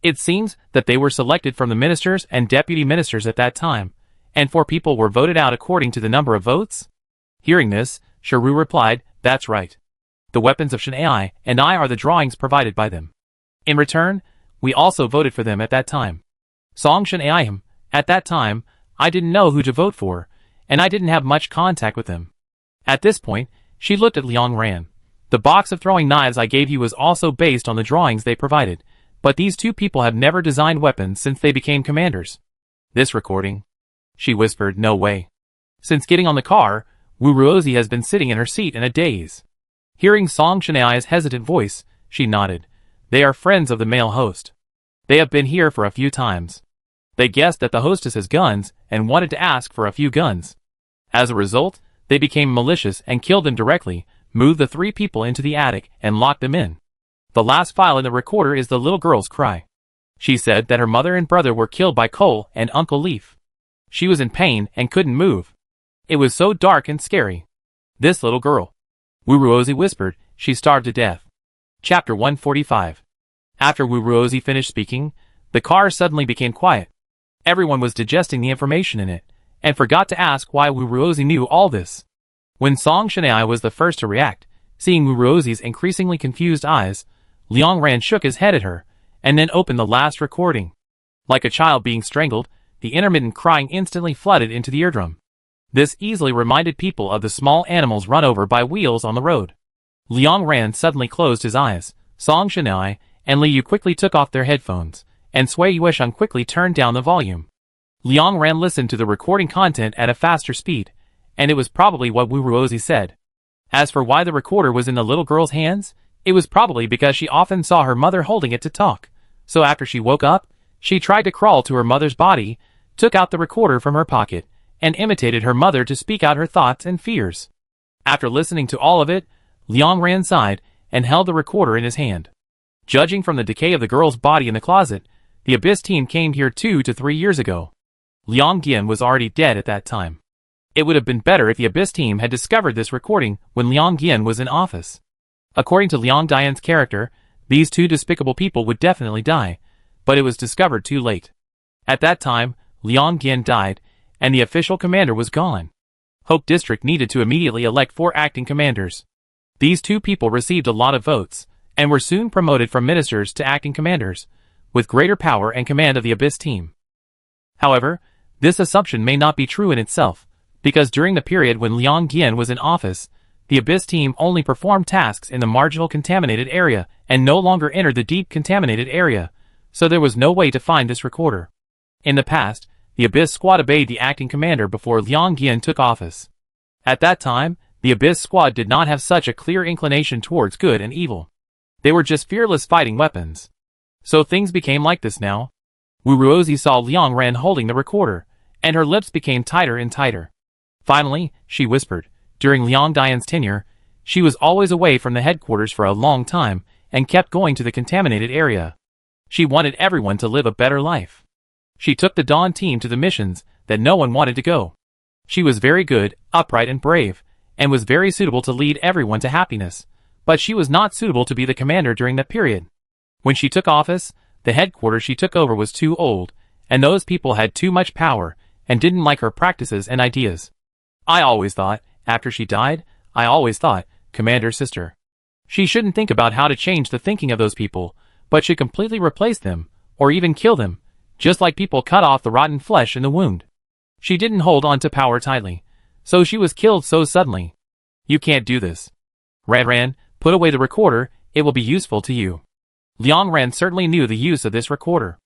It seems that they were selected from the ministers and deputy ministers at that time, and 4 people were voted out according to the number of votes? Hearing this, Sharu replied, "That's right. The weapons of Shanai and I are the drawings provided by them. In return, we also voted for them at that time. Song Shanai, at that time, I didn't know who to vote for, and I didn't have much contact with them." At this point, she looked at Liang Ran. "The box of throwing knives I gave you was also based on the drawings they provided. But these two people have never designed weapons since they became commanders. This recording? She whispered, no way. Since getting on the car, Wu Ruozi has been sitting in her seat in a daze. Hearing Song Shanai's hesitant voice, she nodded. They are friends of the male host. They have been here for a few times. They guessed that the hostess has guns and wanted to ask for a few guns. As a result, they became malicious and killed them directly, moved the three people into the attic and locked them in. The last file in the recorder is the little girl's cry. She said that her mother and brother were killed by Cole and Uncle Leaf. She was in pain and couldn't move. It was so dark and scary. This little girl, Wu Ruozi whispered, she starved to death. Chapter 145. After Wu Ruozi finished speaking, the car suddenly became quiet. Everyone was digesting the information in it, and forgot to ask why Wu Ruozi knew all this. When Song Shanai was the first to react, seeing Wu Ruozi's increasingly confused eyes, Liang Ran shook his head at her, and then opened the last recording. Like a child being strangled, the intermittent crying instantly flooded into the eardrum. This easily reminded people of the small animals run over by wheels on the road. Liang Ran suddenly closed his eyes. Song Shanai and Li Yu quickly took off their headphones, and Sui Yuesheng quickly turned down the volume. Liang Ran listened to the recording content at a faster speed, and it was probably what Wu Ruozi said. As for why the recorder was in the little girl's hands, it was probably because she often saw her mother holding it to talk. So after she woke up, she tried to crawl to her mother's body, took out the recorder from her pocket, and imitated her mother to speak out her thoughts and fears. After listening to all of it, Liang Ran sighed and held the recorder in his hand. Judging from the decay of the girl's body in the closet, the Abyss team came here 2 to 3 years ago. Liang Gian was already dead at that time. It would have been better if the Abyss team had discovered this recording when Liang Gian was in office. According to Liang Dian's character, these two despicable people would definitely die, but it was discovered too late. At that time, Liang Gian died, and the official commander was gone. Hope District needed to immediately elect 4 acting commanders. These two people received a lot of votes, and were soon promoted from ministers to acting commanders, with greater power and command of the Abyss team. However, this assumption may not be true in itself, because during the period when Liang Gian was in office, the Abyss team only performed tasks in the marginal contaminated area and no longer entered the deep contaminated area, so there was no way to find this recorder. In the past, the Abyss squad obeyed the acting commander before Liang Gian took office. At that time, the Abyss squad did not have such a clear inclination towards good and evil. They were just fearless fighting weapons. So things became like this now. Wu Ruozi saw Liang Ran holding the recorder, and her lips became tighter and tighter. Finally, she whispered, during Liang Dian's tenure, she was always away from the headquarters for a long time and kept going to the contaminated area. She wanted everyone to live a better life. She took the Dawn team to the missions that no one wanted to go. She was very good, upright and brave, and was very suitable to lead everyone to happiness, but she was not suitable to be the commander during that period. When she took office, the headquarters she took over was too old, and those people had too much power and didn't like her practices and ideas. I always thought, after she died, Commander Sister. She shouldn't think about how to change the thinking of those people, but should completely replace them, or even kill them, just like people cut off the rotten flesh in the wound. She didn't hold on to power tightly, so she was killed so suddenly. You can't do this. Ran, put away the recorder, it will be useful to you. Liang Ran certainly knew the use of this recorder.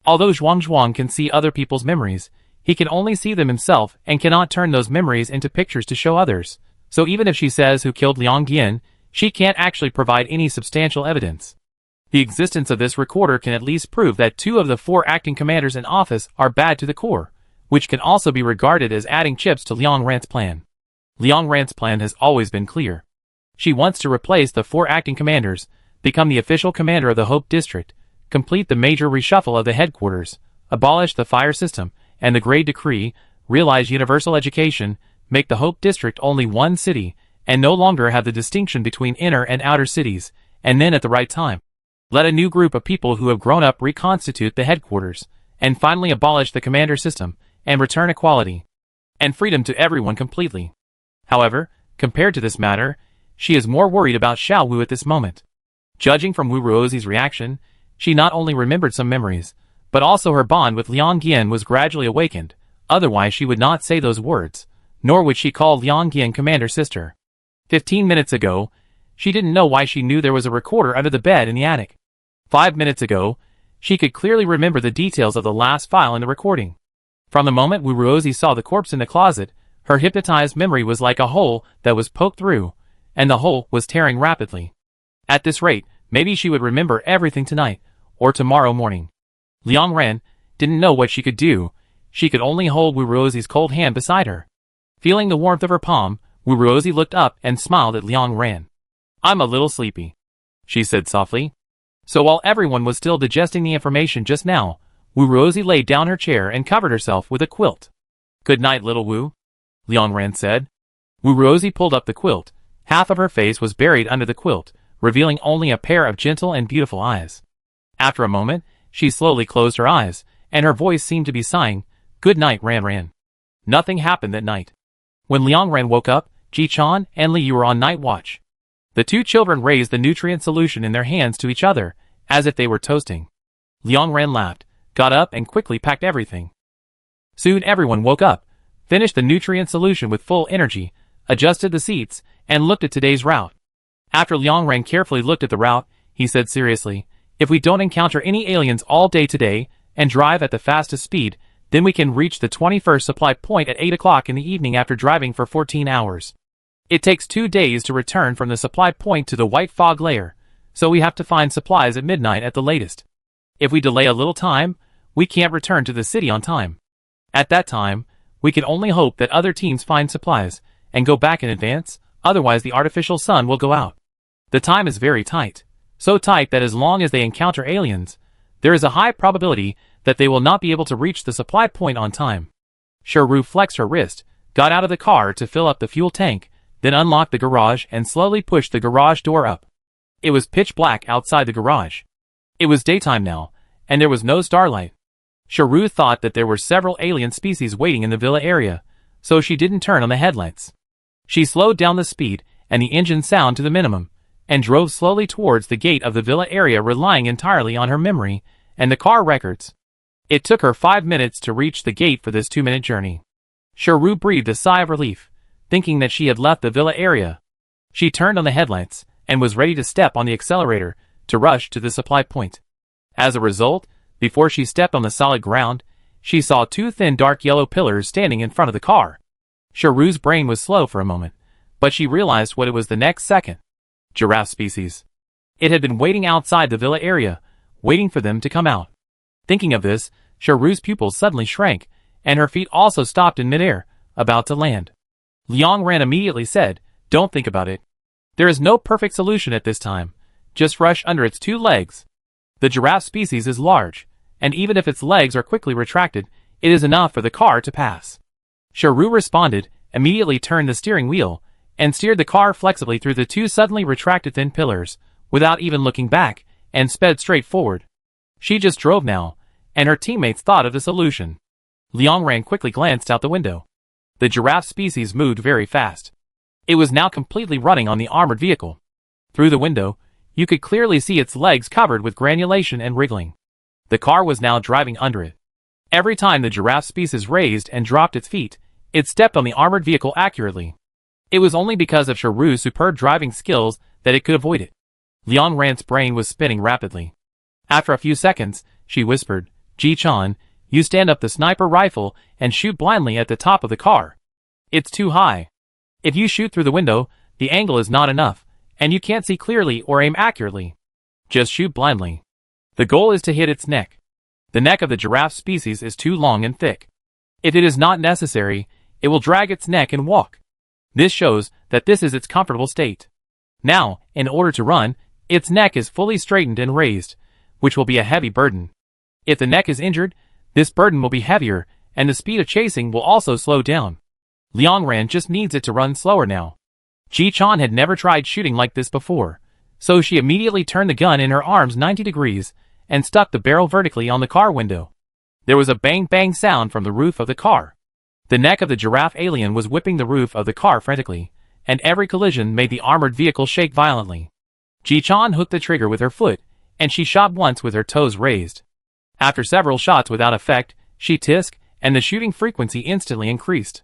Although Zhuang can see other people's memories, he can only see them himself and cannot turn those memories into pictures to show others, so even if she says who killed Liang Gian, she can't actually provide any substantial evidence. The existence of this recorder can at least prove that 2 of the 4 acting commanders in office are bad to the core, which can also be regarded as adding chips to Liang Ran's plan. Liang Ran's plan has always been clear. She wants to replace the 4 acting commanders, become the official commander of the Hope District, complete the major reshuffle of the headquarters, abolish the fire system and the Great Decree, realize universal education, make the Hope District only one city, and no longer have the distinction between inner and outer cities, and then at the right time, let a new group of people who have grown up reconstitute the headquarters, and finally abolish the commander system, and return equality and freedom to everyone completely. However, compared to this matter, she is more worried about Xiao Wu at this moment. Judging from Wu Ruozi's reaction, she not only remembered some memories, but also her bond with Liang Gian was gradually awakened, otherwise she would not say those words, nor would she call Liang Gian Commander Sister. 15 minutes ago, she didn't know why she knew there was a recorder under the bed in the attic. 5 minutes ago, she could clearly remember the details of the last file in the recording. From the moment Wuruozi saw the corpse in the closet, her hypnotized memory was like a hole that was poked through, and the hole was tearing rapidly. At this rate, maybe she would remember everything tonight, or tomorrow morning. Liang Ren didn't know what she could do. She could only hold Wuruozi's cold hand beside her. Feeling the warmth of her palm, Wuruozi looked up and smiled at Liang Ren. "I'm a little sleepy," she said softly. So while everyone was still digesting the information just now, Wuruozi laid down her chair and covered herself with a quilt. "Good night, little Wu," Liang Ren said. Wuruozi pulled up the quilt. Half of her face was buried under the quilt, revealing only a pair of gentle and beautiful eyes. After a moment, she slowly closed her eyes, and her voice seemed to be sighing, "Good night, Ran Ran." Nothing happened that night. When Liang Ren woke up, Ji-chan and Li Yu were on night watch. The two children raised the nutrient solution in their hands to each other, as if they were toasting. Liang Ren laughed, got up and quickly packed everything. Soon everyone woke up, finished the nutrient solution with full energy, adjusted the seats, and looked at today's route. After Liang Ren carefully looked at the route, he said seriously, "If we don't encounter any aliens all day today, and drive at the fastest speed, then we can reach the 21st supply point at 8 o'clock in the evening after driving for 14 hours. It takes 2 days to return from the supply point to the white fog layer, so we have to find supplies at midnight at the latest. If we delay a little time, we can't return to the city on time. At that time, we can only hope that other teams find supplies and go back in advance, otherwise the artificial sun will go out. The time is very tight, so tight that as long as they encounter aliens, there is a high probability that they will not be able to reach the supply point on time." Shiru flexed her wrist, got out of the car to fill up the fuel tank, then unlocked the garage and slowly pushed the garage door up. It was pitch black outside the garage. It was daytime now, and there was no starlight. Shiru thought that there were several alien species waiting in the villa area, so she didn't turn on the headlights. She slowed down the speed and the engine sound to the minimum, and drove slowly towards the gate of the villa area, relying entirely on her memory and the car records. It took her 5 minutes to reach the gate for this 2-minute journey. Shiru breathed a sigh of relief, thinking that she had left the villa area. She turned on the headlights and was ready to step on the accelerator to rush to the supply point. As a result, before she stepped on the solid ground, she saw 2 thin dark yellow pillars standing in front of the car. Shiru's brain was slow for a moment, but she realized what it was the next second. Giraffe species. It had been waiting outside the villa area, waiting for them to come out. Thinking of this, Shiru's pupils suddenly shrank, and her feet also stopped in midair, about to land. Liang Ren immediately said, "Don't think about it. There is no perfect solution at this time. Just rush under its 2 legs. The giraffe species is large, and even if its legs are quickly retracted, it is enough for the car to pass." Shiru responded, immediately turned the steering wheel, and steered the car flexibly through the 2 suddenly retracted thin pillars, without even looking back, and sped straight forward. She just drove now, and her teammates thought of the solution. Liang Ren quickly glanced out the window. The giraffe species moved very fast. It was now completely running on the armored vehicle. Through the window, you could clearly see its legs covered with granulation and wriggling. The car was now driving under it. Every time the giraffe species raised and dropped its feet, it stepped on the armored vehicle accurately. It was only because of Shiru's superb driving skills that it could avoid it. Liang Ren's brain was spinning rapidly. After a few seconds, she whispered, "Ji-chan, you stand up the sniper rifle and shoot blindly at the top of the car. It's too high. If you shoot through the window, the angle is not enough, and you can't see clearly or aim accurately. Just shoot blindly. The goal is to hit its neck. The neck of the giraffe species is too long and thick. If it is not necessary, it will drag its neck and walk. This shows that this is its comfortable state. Now, in order to run, its neck is fully straightened and raised, which will be a heavy burden. If the neck is injured, this burden will be heavier, and the speed of chasing will also slow down. Liang Ren just needs it to run slower now." Ji-chan had never tried shooting like this before, so she immediately turned the gun in her arms 90 degrees, and stuck the barrel vertically on the car window. There was a bang-bang sound from the roof of the car. The neck of the giraffe alien was whipping the roof of the car frantically, and every collision made the armored vehicle shake violently. Ji-chan hooked the trigger with her foot, and she shot once with her toes raised. After several shots without effect, she tisked, and the shooting frequency instantly increased.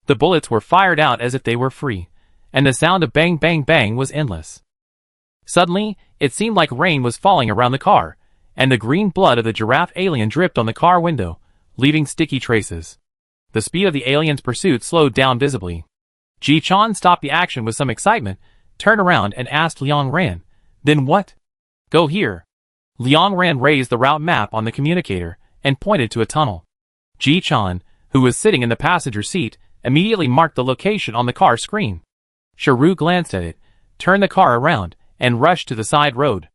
The bullets were fired out as if they were free, and the sound of bang bang bang was endless. Suddenly, it seemed like rain was falling around the car, and the green blood of the giraffe alien dripped on the car window, leaving sticky traces. The speed of the alien's pursuit slowed down visibly. Ji-chan stopped the action with some excitement, turned around and asked Liang Ran, "Then what?" "Go here." Liang Ran raised the route map on the communicator and pointed to a tunnel. Ji-chan, who was sitting in the passenger seat, immediately marked the location on the car screen. Shiru glanced at it, turned the car around, and rushed to the side road.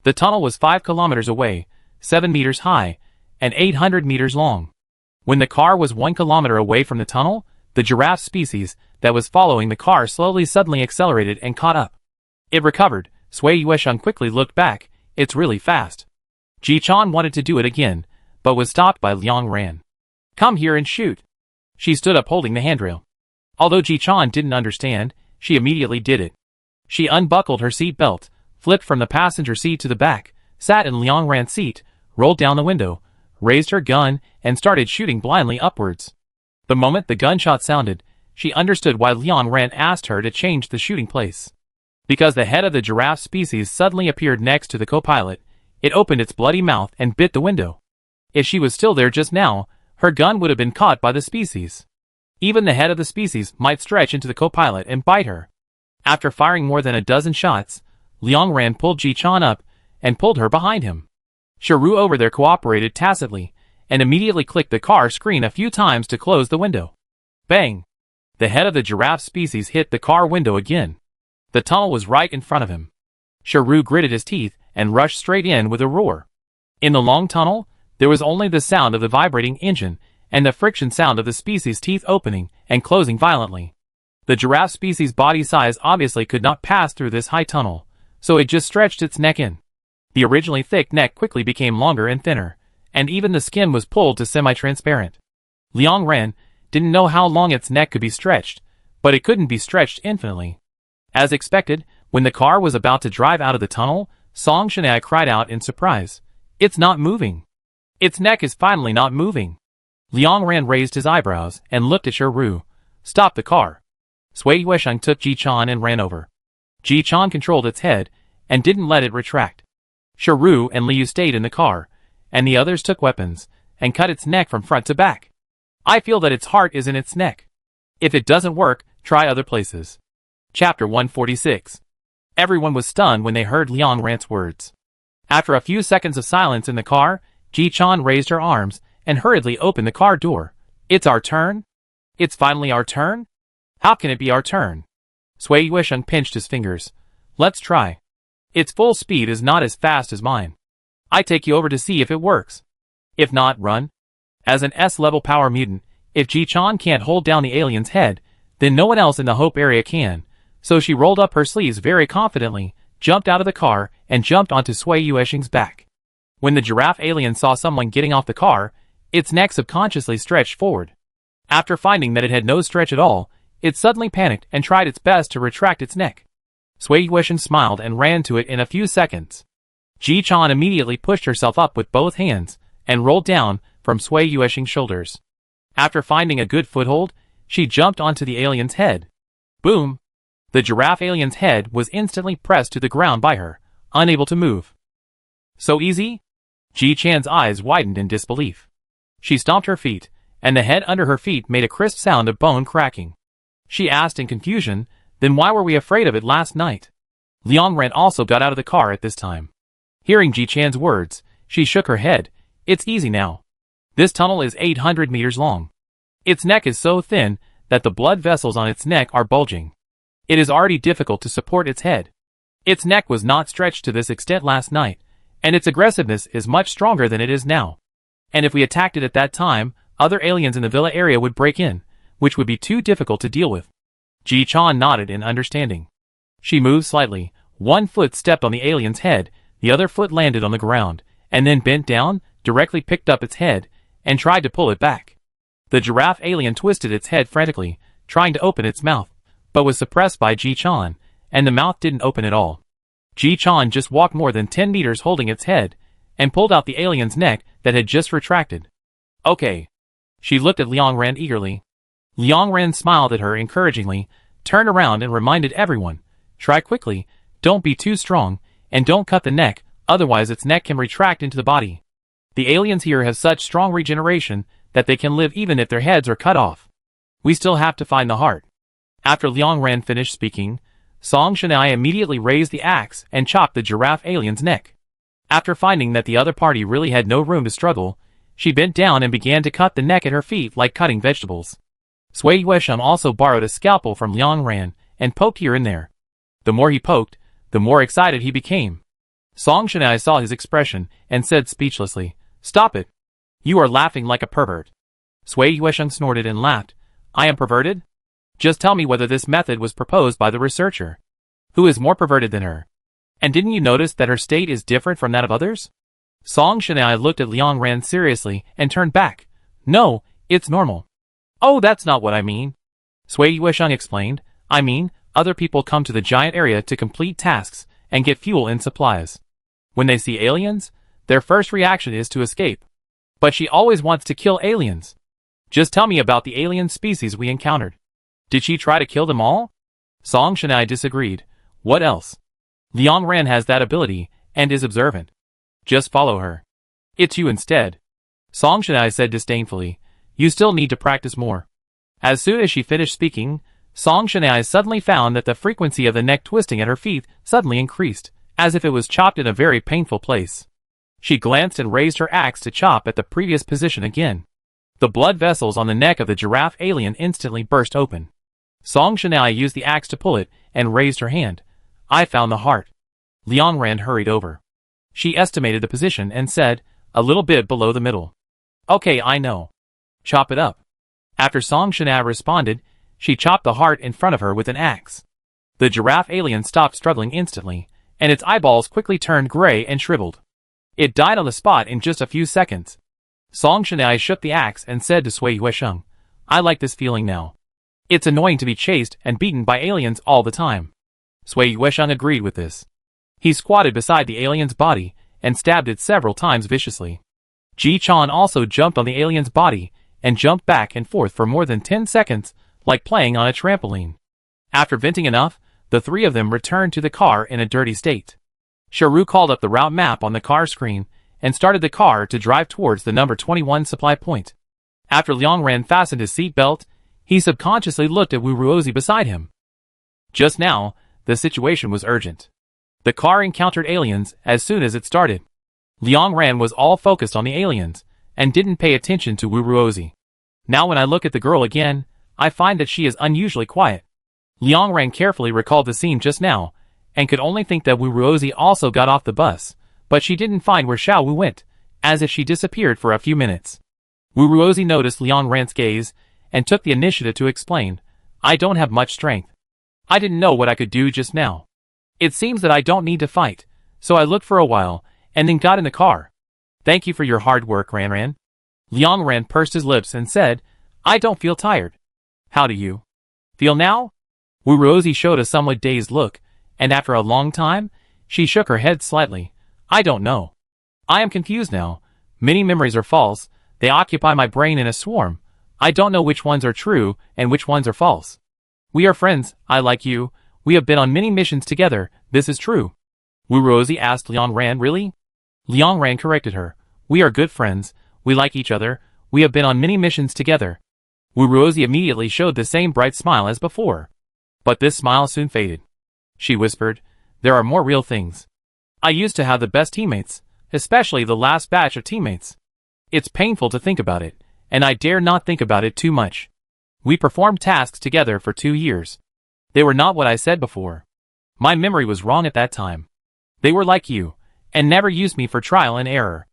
The tunnel was 5 kilometers away, 7 meters high, and 800 meters long. When the car was 1 kilometer away from the tunnel, the giraffe species that was following the car suddenly accelerated and caught up. It recovered. Sui Yuesheng quickly looked back. "It's really fast." Ji-chan wanted to do it again, but was stopped by Liang Ran. "Come here and shoot." She stood up holding the handrail. Although Ji-chan didn't understand, she immediately did it. She unbuckled her seat belt, flipped from the passenger seat to the back, sat in Liang Ran's seat, rolled down the window, raised her gun, and started shooting blindly upwards. The moment the gunshot sounded, she understood why Liang Ran asked her to change the shooting place. Because the head of the giraffe species suddenly appeared next to the co-pilot, it opened its bloody mouth and bit the window. If she was still there just now, her gun would have been caught by the species. Even the head of the species might stretch into the co-pilot and bite her. After firing more than a dozen shots, Liang Ran pulled Ji-chan up and pulled her behind him. Shiru over there cooperated tacitly and immediately clicked the car screen a few times to close the window. Bang! The head of the giraffe species hit the car window again. The tunnel was right in front of him. Shiru gritted his teeth and rushed straight in with a roar. In the long tunnel, there was only the sound of the vibrating engine and the friction sound of the species' teeth opening and closing violently. The giraffe species' body size obviously could not pass through this high tunnel, so it just stretched its neck in. The originally thick neck quickly became longer and thinner, and even the skin was pulled to semi-transparent. Liang Ran didn't know how long its neck could be stretched, but it couldn't be stretched infinitely. As expected, when the car was about to drive out of the tunnel, Song Shanai cried out in surprise, "It's not moving! Its neck is finally not moving!" Liang Ran raised his eyebrows and looked at Shiru. "Stop the car!" Sui Yuesheng took Ji-chan and ran over. Ji-chan controlled its head and didn't let it retract. Shiru and Liu stayed in the car, and the others took weapons and cut its neck from front to back. "I feel that its heart is in its neck. If it doesn't work, try other places." Chapter 146. Everyone was stunned when they heard Liang Ran's words. After a few seconds of silence in the car, Ji-chan raised her arms and hurriedly opened the car door. "It's our turn? It's finally our turn? How can it be our turn?" Sui Yuesheng pinched his fingers. "Let's try. Its full speed is not as fast as mine. I take you over to see if it works. If not, run." As an S-level power mutant, if Ji-chan can't hold down the alien's head, then no one else in the Hope area can. So she rolled up her sleeves very confidently, jumped out of the car, and jumped onto Sui Yuesheng's back. When the giraffe alien saw someone getting off the car, its neck subconsciously stretched forward. After finding that it had no stretch at all, it suddenly panicked and tried its best to retract its neck. Sui Yuesheng smiled and ran to it in a few seconds. Ji-chan immediately pushed herself up with both hands and rolled down from Sui Yuesheng's shoulders. After finding a good foothold, she jumped onto the alien's head. Boom! The giraffe alien's head was instantly pressed to the ground by her, unable to move. So easy? Ji-chan's eyes widened in disbelief. She stomped her feet, and the head under her feet made a crisp sound of bone cracking. She asked in confusion, "Then why were we afraid of it last night?" Liang Ran also got out of the car at this time. Hearing Ji-chan's words, she shook her head. "It's easy now. This tunnel is 800 meters long. Its neck is so thin that the blood vessels on its neck are bulging. It is already difficult to support its head. Its neck was not stretched to this extent last night, and its aggressiveness is much stronger than it is now. And if we attacked it at that time, other aliens in the villa area would break in, which would be too difficult to deal with." Ji-chan nodded in understanding. She moved slightly. One foot stepped on the alien's head, the other foot landed on the ground, and then bent down, directly picked up its head, and tried to pull it back. The giraffe alien twisted its head frantically, trying to open its mouth, but was suppressed by Ji-chan, and the mouth didn't open at all. Ji-chan just walked more than 10 meters holding its head, and pulled out the alien's neck that had just retracted. "Okay." She looked at Liang Ran eagerly. Liang Ran smiled at her encouragingly, turned around and reminded everyone, "Try quickly, Don't be too strong, and don't cut the neck, otherwise its neck can retract into the body. The aliens here have such strong regeneration that they can live even if their heads are cut off. We still have to find the heart. After Liang Ran finished speaking, Song Shanai immediately raised the axe and chopped the giraffe alien's neck. After finding that the other party really had no room to struggle, she bent down and began to cut the neck at her feet like cutting vegetables. Sui Yuesheng also borrowed a scalpel from Liang Ran and poked here and there. The more he poked, the more excited he became. Song Shanai saw his expression and said speechlessly, "Stop it! You are laughing like a pervert." Sui Yuesheng snorted and laughed. "I am perverted? Just tell me whether this method was proposed by the researcher. Who is more perverted than her? And didn't you notice that her state is different from that of others?" Song Shanai looked at Liang Ran seriously and turned back. "No, it's normal." "Oh, that's not what I mean," Sui Yuesheng explained. "I mean, other people come to the giant area to complete tasks and get fuel and supplies. When they see aliens, their first reaction is to escape. But she always wants to kill aliens. Just tell me about the alien species we encountered. Did she try to kill them all?" Song Shanai disagreed. "What else? Liang Ran has that ability and is observant. Just follow her." "It's you instead," Song Shanai said disdainfully. "You still need to practice more." As soon as she finished speaking, Song Shanai suddenly found that the frequency of the neck twisting at her feet suddenly increased, as if it was chopped in a very painful place. She glanced and raised her axe to chop at the previous position again. The blood vessels on the neck of the giraffe alien instantly burst open. Song Shanai used the axe to pull it and raised her hand. "I found the heart." Liang Ran hurried over. She estimated the position and said, "A little bit below the middle." "Okay, I know. Chop it up." After Song Shanai responded, she chopped the heart in front of her with an axe. The giraffe alien stopped struggling instantly, and its eyeballs quickly turned gray and shriveled. It died on the spot in just a few seconds. Song Shanai shook the axe and said to Sui Yuesheng, "I like this feeling now. It's annoying to be chased and beaten by aliens all the time." Sui Yuesheng agreed with this. He squatted beside the alien's body and stabbed it several times viciously. Ji Chan also jumped on the alien's body and jumped back and forth for more than 10 seconds, like playing on a trampoline. After venting enough, the three of them returned to the car in a dirty state. Sharu called up the route map on the car screen and started the car to drive towards the number 21 supply point. After Liang Ran fastened his seatbelt, he subconsciously looked at Wu Ruozi beside him. Just now, the situation was urgent. The car encountered aliens as soon as it started. Liang Ran was all focused on the aliens and didn't pay attention to Wu Ruozi. Now when I look at the girl again, I find that she is unusually quiet. Liang Ran carefully recalled the scene just now and could only think that Wu Ruozi also got off the bus, but she didn't find where Xiao Wu went, as if she disappeared for a few minutes. Wu Ruozi noticed Liang Ran's gaze and took the initiative to explain, "I don't have much strength. I didn't know what I could do just now. It seems that I don't need to fight, so I looked for a while and then got in the car. Thank you for your hard work, Ran Ran." Liang Ran pursed his lips and said, "I don't feel tired. How do you feel now?" Wu Ruozi showed a somewhat dazed look, and after a long time, she shook her head slightly. "I don't know. I am confused now. Many memories are false. They occupy my brain in a swarm. I don't know which ones are true and which ones are false. We are friends, I like you. We have been on many missions together, this is true." Wu Ruozi asked Liang Ran, "Really?" Liang Ran corrected her. "We are good friends. We like each other. We have been on many missions together." Wu Ruozi immediately showed the same bright smile as before. But this smile soon faded. She whispered, "There are more real things. I used to have the best teammates, especially the last batch of teammates. It's painful to think about it, and I dare not think about it too much. We performed tasks together for 2 years. They were not what I said before. My memory was wrong at that time. They were like you, and never used me for trial and error.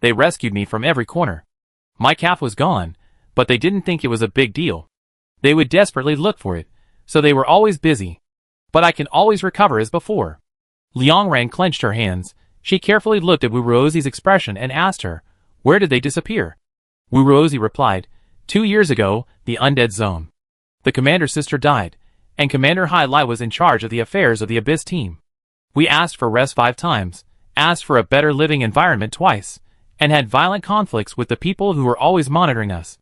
They rescued me from every corner. My calf was gone, but they didn't think it was a big deal. They would desperately look for it, so they were always busy. But I can always recover as before." Liang Ran clenched her hands. She carefully looked at Wu Ruozi's expression and asked her, "Where did they disappear?" Wu Ruozi replied, 2 years ago, the Undead Zone. The commander's sister died, and Commander Hai Lai was in charge of the affairs of the Abyss team. We asked for rest 5 times, asked for a better living environment twice, and had violent conflicts with the people who were always monitoring us.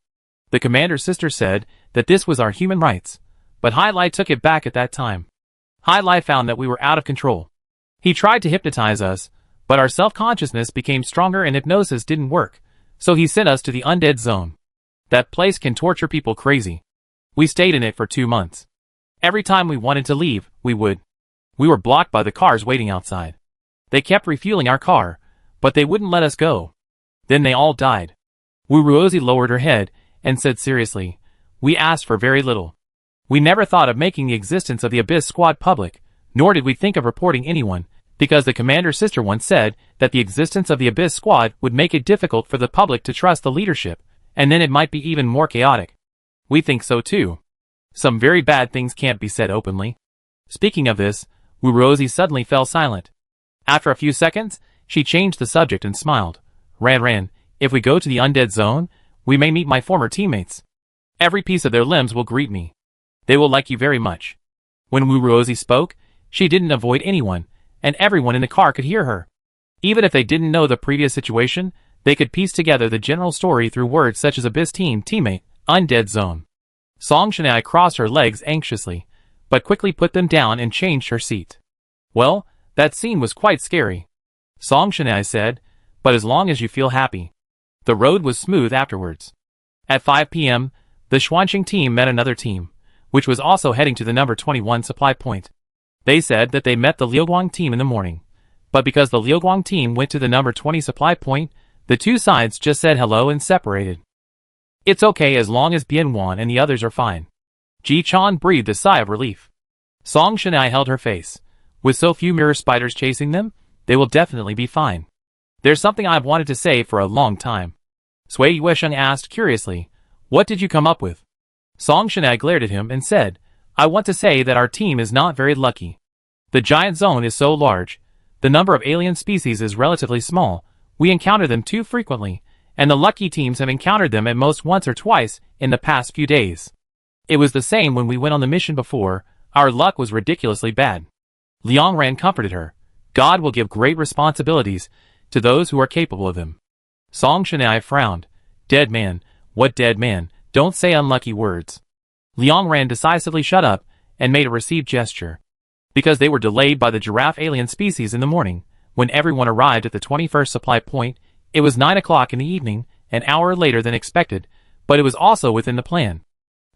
The commander's sister said that this was our human rights, but Hai Lai took it back at that time. Hai Lai found that we were out of control. He tried to hypnotize us, but our self-consciousness became stronger and hypnosis didn't work, so he sent us to the undead zone. That place can torture people crazy. We stayed in it for 2 months. Every time we wanted to leave, we would. We were blocked by the cars waiting outside. They kept refueling our car, but they wouldn't let us go. Then they all died. Wuruozi lowered her head and said seriously, we asked for very little. We never thought of making the existence of the Abyss Squad public, nor did we think of reporting anyone, because the commander's sister once said that the existence of the Abyss Squad would make it difficult for the public to trust the leadership, and then it might be even more chaotic. We think so too. Some very bad things can't be said openly. Speaking of this, Wuruozi suddenly fell silent. After a few seconds, she changed the subject and smiled. Ran, if we go to the undead zone, we may meet my former teammates. Every piece of their limbs will greet me. They will like you very much. When Wuruozi spoke, she didn't avoid anyone, and everyone in the car could hear her. Even if they didn't know the previous situation, they could piece together the general story through words such as Abyss Team, Teammate, Undead Zone. Song Shanai crossed her legs anxiously, but quickly put them down and changed her seat. Well, that scene was quite scary. Song Shanai said, but as long as you feel happy. The road was smooth afterwards. At 5 p.m., the Xuanqing team met another team, which was also heading to the number 21 supply point. They said that they met the Liuguang team in the morning, but because the Liuguang team went to the number 20 supply point, the two sides just said hello and separated. It's okay as long as Bianwan and the others are fine. Ji Chan breathed a sigh of relief. Song Shanai held her face. With so few mirror spiders chasing them, they will definitely be fine. There's something I've wanted to say for a long time. Sui Yuesheng asked curiously, what did you come up with? Song Shanai glared at him and said, I want to say that our team is not very lucky. The giant zone is so large, the number of alien species is relatively small, we encounter them too frequently, and the lucky teams have encountered them at most once or twice in the past few days. It was the same when we went on the mission before, our luck was ridiculously bad. Liang Ran comforted her. God will give great responsibilities to those who are capable of them. Song Shanai frowned. Dead man, what dead man, don't say unlucky words. Liang Ran decisively shut up and made a received gesture. Because they were delayed by the giraffe alien species in the morning, when everyone arrived at the 21st supply point, it was 9 o'clock in the evening, an hour later than expected, but it was also within the plan.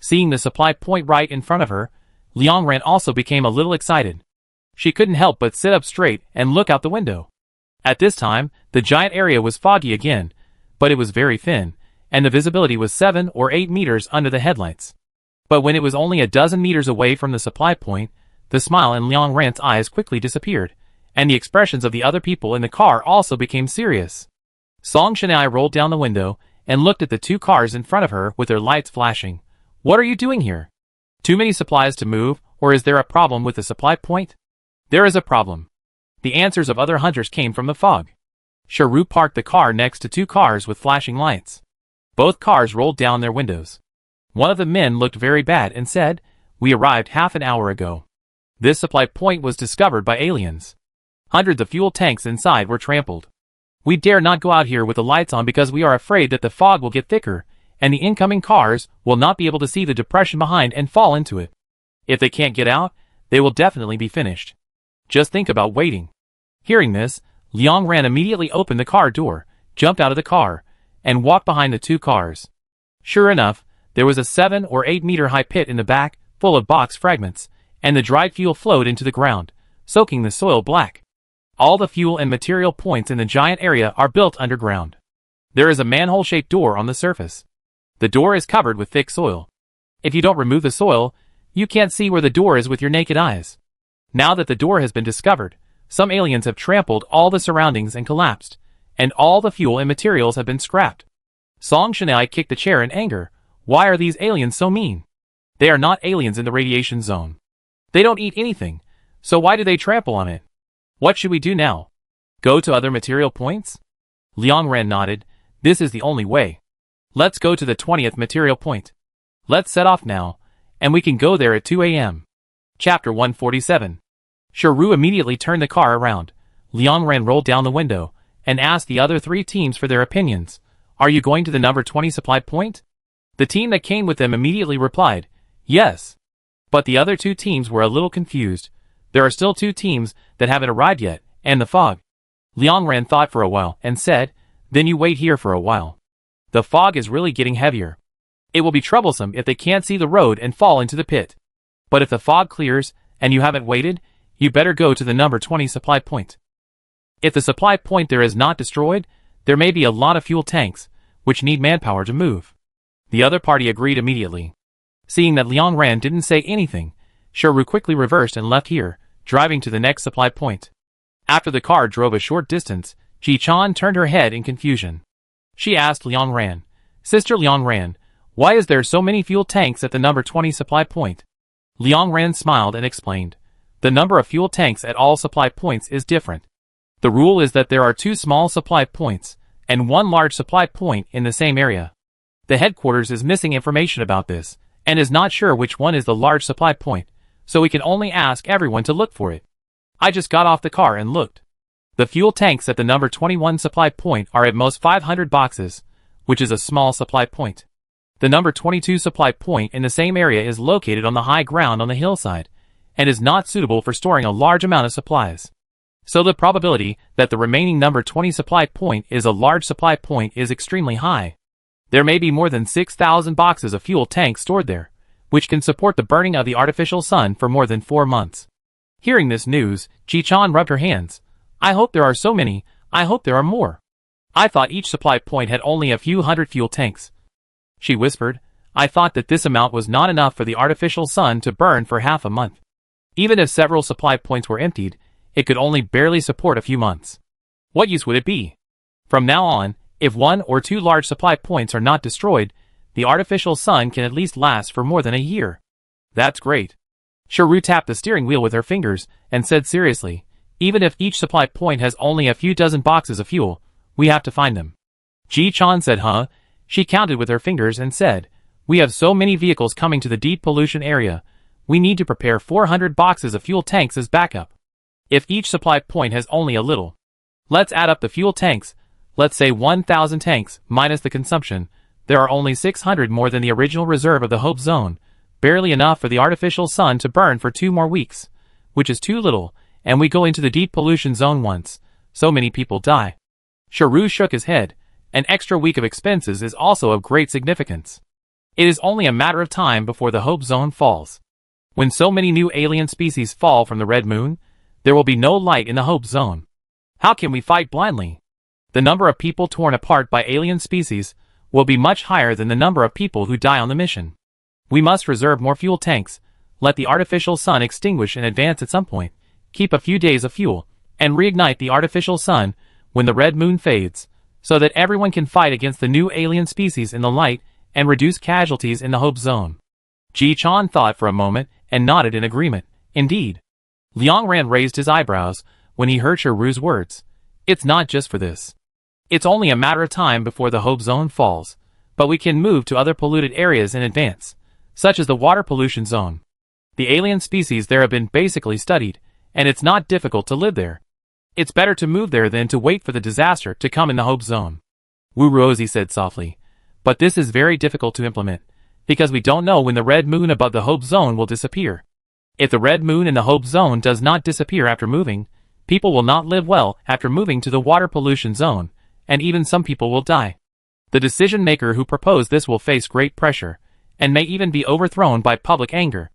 Seeing the supply point right in front of her, Liang Ran also became a little excited. She couldn't help but sit up straight and look out the window. At this time, the giant area was foggy again, but it was very thin, and the visibility was 7 or 8 meters under the headlights. But when it was only a dozen meters away from the supply point, the smile in Liang Ran's eyes quickly disappeared, and the expressions of the other people in the car also became serious. Song Shanai rolled down the window and looked at the two cars in front of her with their lights flashing. What are you doing here? Too many supplies to move, or is there a problem with the supply point? There is a problem. The answers of other hunters came from the fog. Sharu parked the car next to two cars with flashing lights. Both cars rolled down their windows. One of the men looked very bad and said, we arrived half an hour ago. This supply point was discovered by aliens. Hundreds of fuel tanks inside were trampled. We dare not go out here with the lights on because we are afraid that the fog will get thicker, and the incoming cars will not be able to see the depression behind and fall into it. If they can't get out, they will definitely be finished. Just think about waiting. Hearing this, Liang Ran immediately opened the car door, jumped out of the car, and walked behind the two cars. Sure enough, there was a 7 or 8 meter high pit in the back, full of box fragments, and the dried fuel flowed into the ground, soaking the soil black. All the fuel and material points in the giant area are built underground. There is a manhole-shaped door on the surface. The door is covered with thick soil. If you don't remove the soil, you can't see where the door is with your naked eyes. Now that the door has been discovered, some aliens have trampled all the surroundings and collapsed, and all the fuel and materials have been scrapped. Song Shanai kicked the chair in anger. Why are these aliens so mean? They are not aliens in the radiation zone. They don't eat anything, so why do they trample on it? What should we do now? Go to other material points? Liang Ran nodded. This is the only way. Let's go to the 20th material point. Let's set off now, and we can go there at 2 a.m. Chapter 147. Sharu immediately turned the car around. Liang Ran rolled down the window and asked the other three teams for their opinions. Are you going to the number 20 supply point? The team that came with them immediately replied, yes. But the other two teams were a little confused. There are still 2 teams that haven't arrived yet, and the fog. Liang Ran thought for a while and said, then you wait here for a while. The fog is really getting heavier. It will be troublesome if they can't see the road and fall into the pit. But if the fog clears, and you haven't waited, you better go to the number 20 supply point. If the supply point there is not destroyed, there may be a lot of fuel tanks, which need manpower to move. The other party agreed immediately. Seeing that Liang Ran didn't say anything, Shiru quickly reversed and left here, driving to the next supply point. After the car drove a short distance, Ji Chan turned her head in confusion. She asked Liang Ran, Sister Liang Ran, why is there so many fuel tanks at the number 20 supply point? Liang Ran smiled and explained, the number of fuel tanks at all supply points is different. The rule is that there are 2 small supply points, and 1 large supply point in the same area. The headquarters is missing information about this, and is not sure which one is the large supply point, so we can only ask everyone to look for it. I just got off the car and looked. The fuel tanks at the number 21 supply point are at most 500 boxes, which is a small supply point. The number 22 supply point in the same area is located on the high ground on the hillside, and is not suitable for storing a large amount of supplies. So the probability that the remaining number 20 supply point is a large supply point is extremely high. There may be more than 6,000 boxes of fuel tanks stored there, which can support the burning of the artificial sun for more than 4 months. Hearing this news, Ji Chan rubbed her hands. I hope there are so many, I hope there are more. I thought each supply point had only a few hundred fuel tanks. She whispered, I thought that this amount was not enough for the artificial sun to burn for half a month. Even if several supply points were emptied, it could only barely support a few months. What use would it be? From now on, if 1 or 2 large supply points are not destroyed, the artificial sun can at least last for more than a year. That's great. Shiru tapped the steering wheel with her fingers and said seriously, even if each supply point has only a few dozen boxes of fuel, we have to find them. Ji Chan said huh? She counted with her fingers and said, we have so many vehicles coming to the deep pollution area, we need to prepare 400 boxes of fuel tanks as backup. If each supply point has only a little. Let's add up the fuel tanks, let's say 1,000 tanks, minus the consumption, there are only 600 more than the original reserve of the Hope Zone, barely enough for the artificial sun to burn for 2 more weeks, which is too little, and we go into the deep pollution zone once, so many people die. Shiru shook his head, an extra week of expenses is also of great significance. It is only a matter of time before the Hope Zone falls. When so many new alien species fall from the Red Moon, there will be no light in the Hope Zone. How can we fight blindly? The number of people torn apart by alien species will be much higher than the number of people who die on the mission. We must reserve more fuel tanks, let the artificial sun extinguish in advance at some point, keep a few days of fuel, and reignite the artificial sun when the Red Moon fades, so that everyone can fight against the new alien species in the light and reduce casualties in the Hope Zone. Ji Chan thought for a moment and nodded in agreement. Indeed. Liang Ran raised his eyebrows when he heard Shiru's words. It's not just for this. It's only a matter of time before the Hope Zone falls, but we can move to other polluted areas in advance, such as the water pollution zone. The alien species there have been basically studied, and it's not difficult to live there. It's better to move there than to wait for the disaster to come in the Hope Zone. Wu Rosie said softly, but this is very difficult to implement, because we don't know when the red moon above the Hope Zone will disappear. If the red moon in the Hope Zone does not disappear after moving, people will not live well after moving to the water pollution zone, and even some people will die. The decision maker who proposed this will face great pressure, and may even be overthrown by public anger.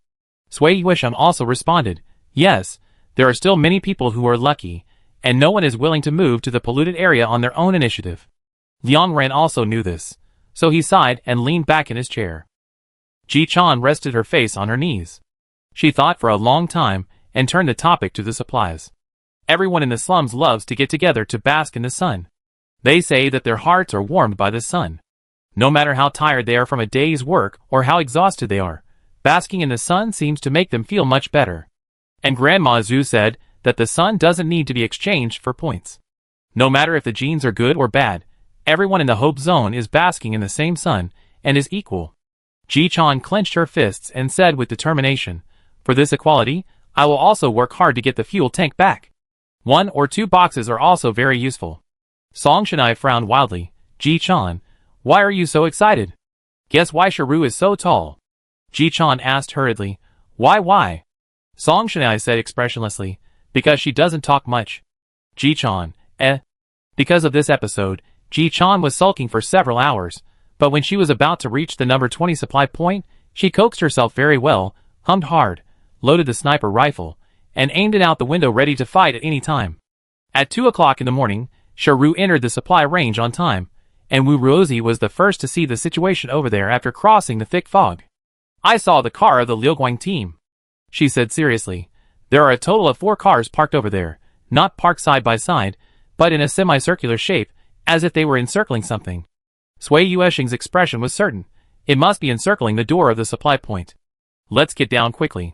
Sui Yuisham also responded, yes, there are still many people who are lucky, and no one is willing to move to the polluted area on their own initiative. Liang Ran also knew this, so he sighed and leaned back in his chair. Ji Chan rested her face on her knees. She thought for a long time and turned the topic to the supplies. Everyone in the slums loves to get together to bask in the sun. They say that their hearts are warmed by the sun. No matter how tired they are from a day's work or how exhausted they are, basking in the sun seems to make them feel much better. And Grandma Zhu said that the sun doesn't need to be exchanged for points. No matter if the genes are good or bad, everyone in the Hope Zone is basking in the same sun and is equal. Ji Chan clenched her fists and said with determination, for this equality, I will also work hard to get the fuel tank back. 1 or 2 boxes are also very useful. Song Shanai frowned wildly. Ji Chan, why are you so excited? Guess why Shiru is so tall? Ji Chan asked hurriedly. Why? Song Shanai said expressionlessly, because she doesn't talk much. Ji-chan, Because of this episode, Ji-chan was sulking for several hours, but when she was about to reach the number 20 supply point, she coaxed herself very well, hummed hard, loaded the sniper rifle, and aimed it out the window ready to fight at any time. At 2 o'clock in the morning, Sharu entered the supply range on time, and Wu Ruozi was the first to see the situation over there after crossing the thick fog. I saw the car of the Liuguang team, she said seriously. There are a total of 4 cars parked over there, not parked side by side, but in a semicircular shape, as if they were encircling something. Sui Yueshing's expression was certain. It must be encircling the door of the supply point. Let's get down quickly.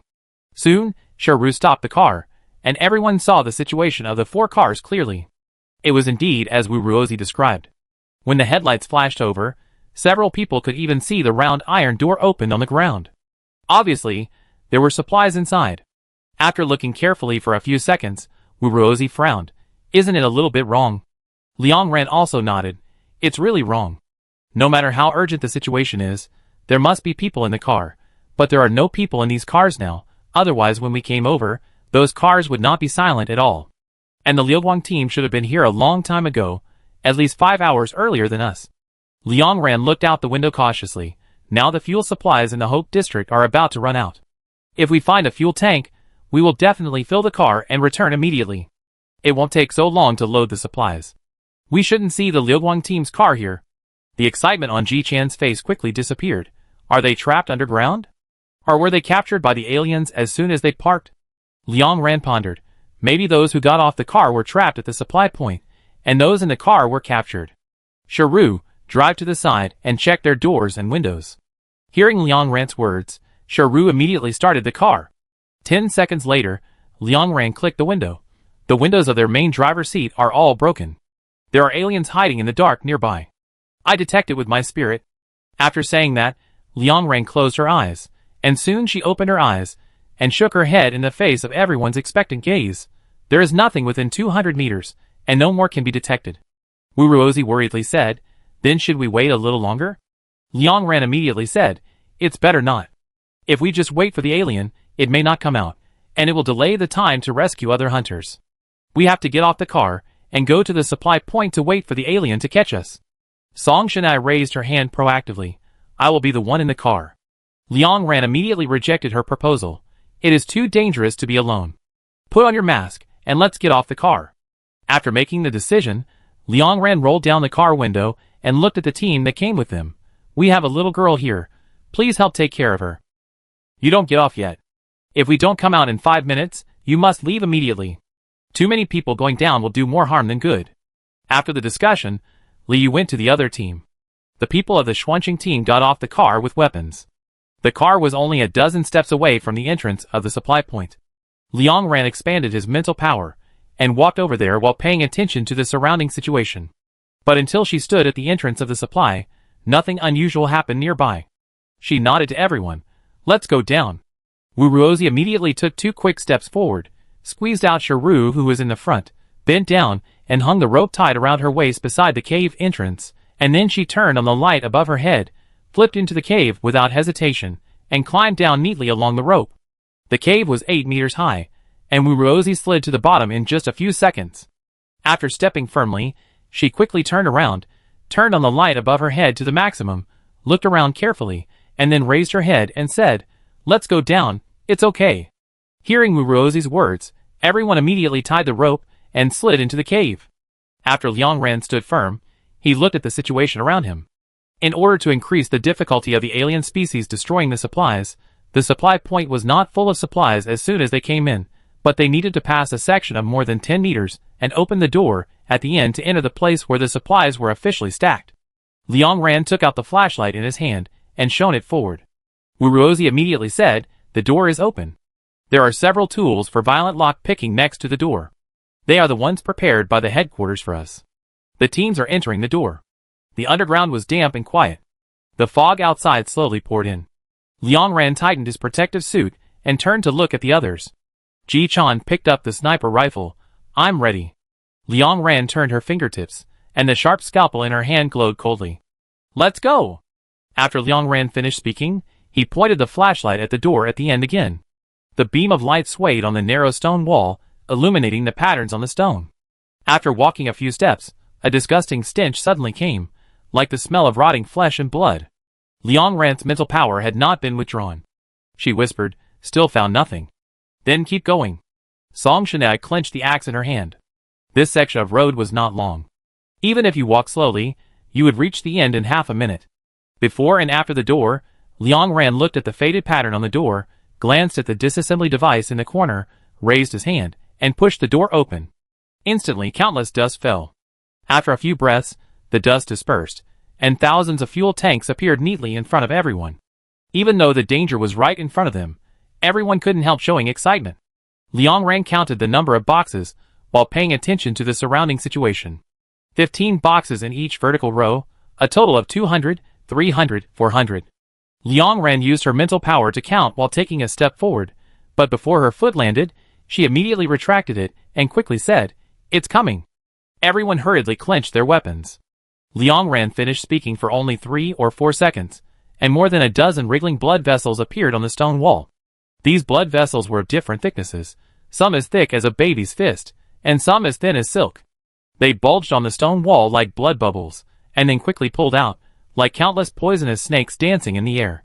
Soon, Sharu stopped the car, and everyone saw the situation of the 4 cars clearly. It was indeed as Wu Ruozi described. When the headlights flashed over, several people could even see the round iron door opened on the ground. Obviously, there were supplies inside. After looking carefully for a few seconds, Wu Ruozi frowned. Isn't it a little bit wrong? Liang Ran also nodded. It's really wrong. No matter how urgent the situation is, there must be people in the car, but there are no people in these cars now, otherwise when we came over, those cars would not be silent at all. And the Liuguang team should have been here a long time ago, at least 5 hours earlier than us. Liang Ran looked out the window cautiously. Now the fuel supplies in the Hope District are about to run out. If we find a fuel tank, we will definitely fill the car and return immediately. It won't take so long to load the supplies. We shouldn't see the Liuguang team's car here. The excitement on Ji Chan's face quickly disappeared. Are they trapped underground? Or were they captured by the aliens as soon as they parked? Liang Ran pondered. Maybe those who got off the car were trapped at the supply point, and those in the car were captured. Sharu, drive to the side and check their doors and windows. Hearing Liang Ran's words, Sharu immediately started the car. 10 seconds later, Liang Ran clicked the window. The windows of their main driver's seat are all broken. There are aliens hiding in the dark nearby. I detect it with my spirit. After saying that, Liang Ran closed her eyes, and soon she opened her eyes, and shook her head in the face of everyone's expectant gaze. There is nothing within 200 meters, and no more can be detected. Wu Ruozi worriedly said, then should we wait a little longer? Liang Ran immediately said, it's better not. If we just wait for the alien, it may not come out, and it will delay the time to rescue other hunters. We have to get off the car, and go to the supply point to wait for the alien to catch us. Song Shanai raised her hand proactively. I will be the one in the car. Liang Ran immediately rejected her proposal. It is too dangerous to be alone. Put on your mask, and let's get off the car. After making the decision, Liang Ran rolled down the car window and looked at the team that came with them. We have a little girl here. Please help take care of her. You don't get off yet. If we don't come out in 5 minutes, you must leave immediately. Too many people going down will do more harm than good. After the discussion, Liu went to the other team. The people of the Xuanqing team got off the car with weapons. The car was only a dozen steps away from the entrance of the supply point. Liang Ran expanded his mental power, and walked over there while paying attention to the surrounding situation. But until she stood at the entrance of the supply, nothing unusual happened nearby. She nodded to everyone. Let's go down. Wu Ruozi immediately took 2 quick steps forward, squeezed out Sharu who was in the front, bent down, and hung the rope tied around her waist beside the cave entrance, and then she turned on the light above her head, flipped into the cave without hesitation, and climbed down neatly along the rope. The cave was 8 meters high, and Wu Ruozi slid to the bottom in just a few seconds. After stepping firmly, she quickly turned around, turned on the light above her head to the maximum, looked around carefully, and then raised her head and said, let's go down, it's okay. Hearing Wu Ruozi's words, everyone immediately tied the rope and slid into the cave. After Liang Ran stood firm, he looked at the situation around him. In order to increase the difficulty of the alien species destroying the supply point was not full of supplies as soon as they came in, but they needed to pass a section of more than 10 meters and open the door at the end to enter the place where the supplies were officially stacked. Liang Ran took out the flashlight in his hand and shone it forward. Wu Ruozi immediately said, the door is open. There are several tools for violent lock picking next to the door. They are the ones prepared by the headquarters for us. The teams are entering the door. The underground was damp and quiet. The fog outside slowly poured in. Liang Ran tightened his protective suit and turned to look at the others. Ji Chan picked up the sniper rifle. I'm ready. Liang Ran turned her fingertips, and the sharp scalpel in her hand glowed coldly. Let's go! After Liang Ran finished speaking, he pointed the flashlight at the door at the end again. The beam of light swayed on the narrow stone wall, illuminating the patterns on the stone. After walking a few steps, a disgusting stench suddenly came, like the smell of rotting flesh and blood. Liang Ran's mental power had not been withdrawn. She whispered, still found nothing. Then keep going. Song Shanai clenched the axe in her hand. This section of road was not long. Even if you walk slowly, you would reach the end in half a minute. Before and after the door, Liang Ran looked at the faded pattern on the door, glanced at the disassembly device in the corner, raised his hand, and pushed the door open. Instantly countless dust fell. After a few breaths, the dust dispersed, and thousands of fuel tanks appeared neatly in front of everyone. Even though the danger was right in front of them, everyone couldn't help showing excitement. Liang Ran counted the number of boxes, while paying attention to the surrounding situation. 15 boxes in each vertical row, a total of 200, 300, 400. Liang Ran used her mental power to count while taking a step forward, but before her foot landed, she immediately retracted it and quickly said, "It's coming." Everyone hurriedly clenched their weapons. Liang Ran finished speaking for only 3 or 4 seconds, and more than a dozen wriggling blood vessels appeared on the stone wall. These blood vessels were of different thicknesses, some as thick as a baby's fist, and some as thin as silk. They bulged on the stone wall like blood bubbles, and then quickly pulled out, like countless poisonous snakes dancing in the air.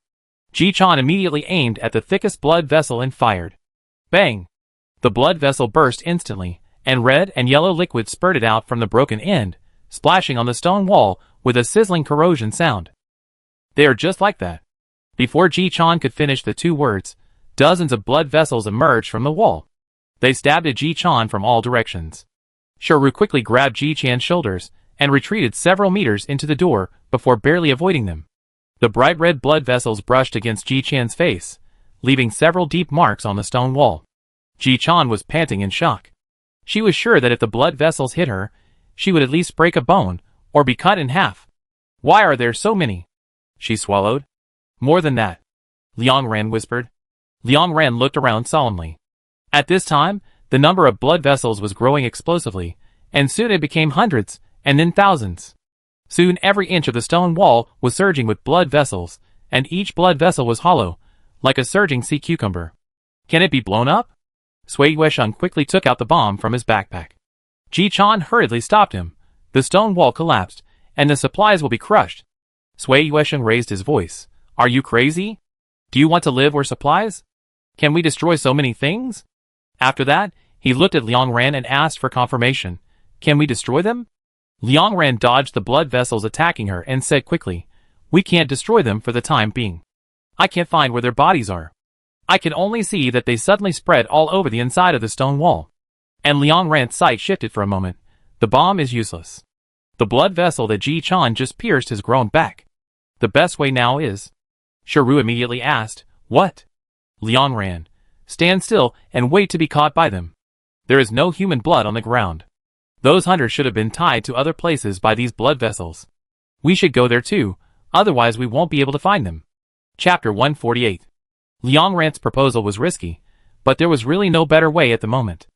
Ji Chan immediately aimed at the thickest blood vessel and fired. Bang! The blood vessel burst instantly, and red and yellow liquid spurted out from the broken end, splashing on the stone wall with a sizzling corrosion sound. They are just like that. Before Ji Chan could finish the 2 words, dozens of blood vessels emerged from the wall. They stabbed at Ji Chan from all directions. Shiru quickly grabbed Ji Chan's shoulders and retreated several meters into the door before barely avoiding them. The bright red blood vessels brushed against Ji Chan's face, leaving several deep marks on the stone wall. Ji Chan was panting in shock. She was sure that if the blood vessels hit her, she would at least break a bone or be cut in half. Why are there so many? She swallowed. More than that, Liang Ran whispered. Liang Ran looked around solemnly. At this time, the number of blood vessels was growing explosively, and soon it became hundreds, and then thousands. Soon every inch of the stone wall was surging with blood vessels, and each blood vessel was hollow, like a surging sea cucumber. Can it be blown up? Sui Yuesheng quickly took out the bomb from his backpack. Ji Chan hurriedly stopped him. The stone wall collapsed, and the supplies will be crushed. Sui Yuesheng raised his voice. Are you crazy? Do you want to live where supplies? Can we destroy so many things? After that, he looked at Liang Ran and asked for confirmation. Can we destroy them? Liang Ran dodged the blood vessels attacking her and said quickly, we can't destroy them for the time being. I can't find where their bodies are. I can only see that they suddenly spread all over the inside of the stone wall. And Liang Ran's sight shifted for a moment. The bomb is useless. The blood vessel that Ji Chan just pierced has grown back. The best way now is... Shiru immediately asked, what? Liang Ran, stand still and wait to be caught by them. There is no human blood on the ground. Those hunters should have been tied to other places by these blood vessels. We should go there too, otherwise we won't be able to find them. Chapter 148. Liang Ran's proposal was risky, but there was really no better way at the moment.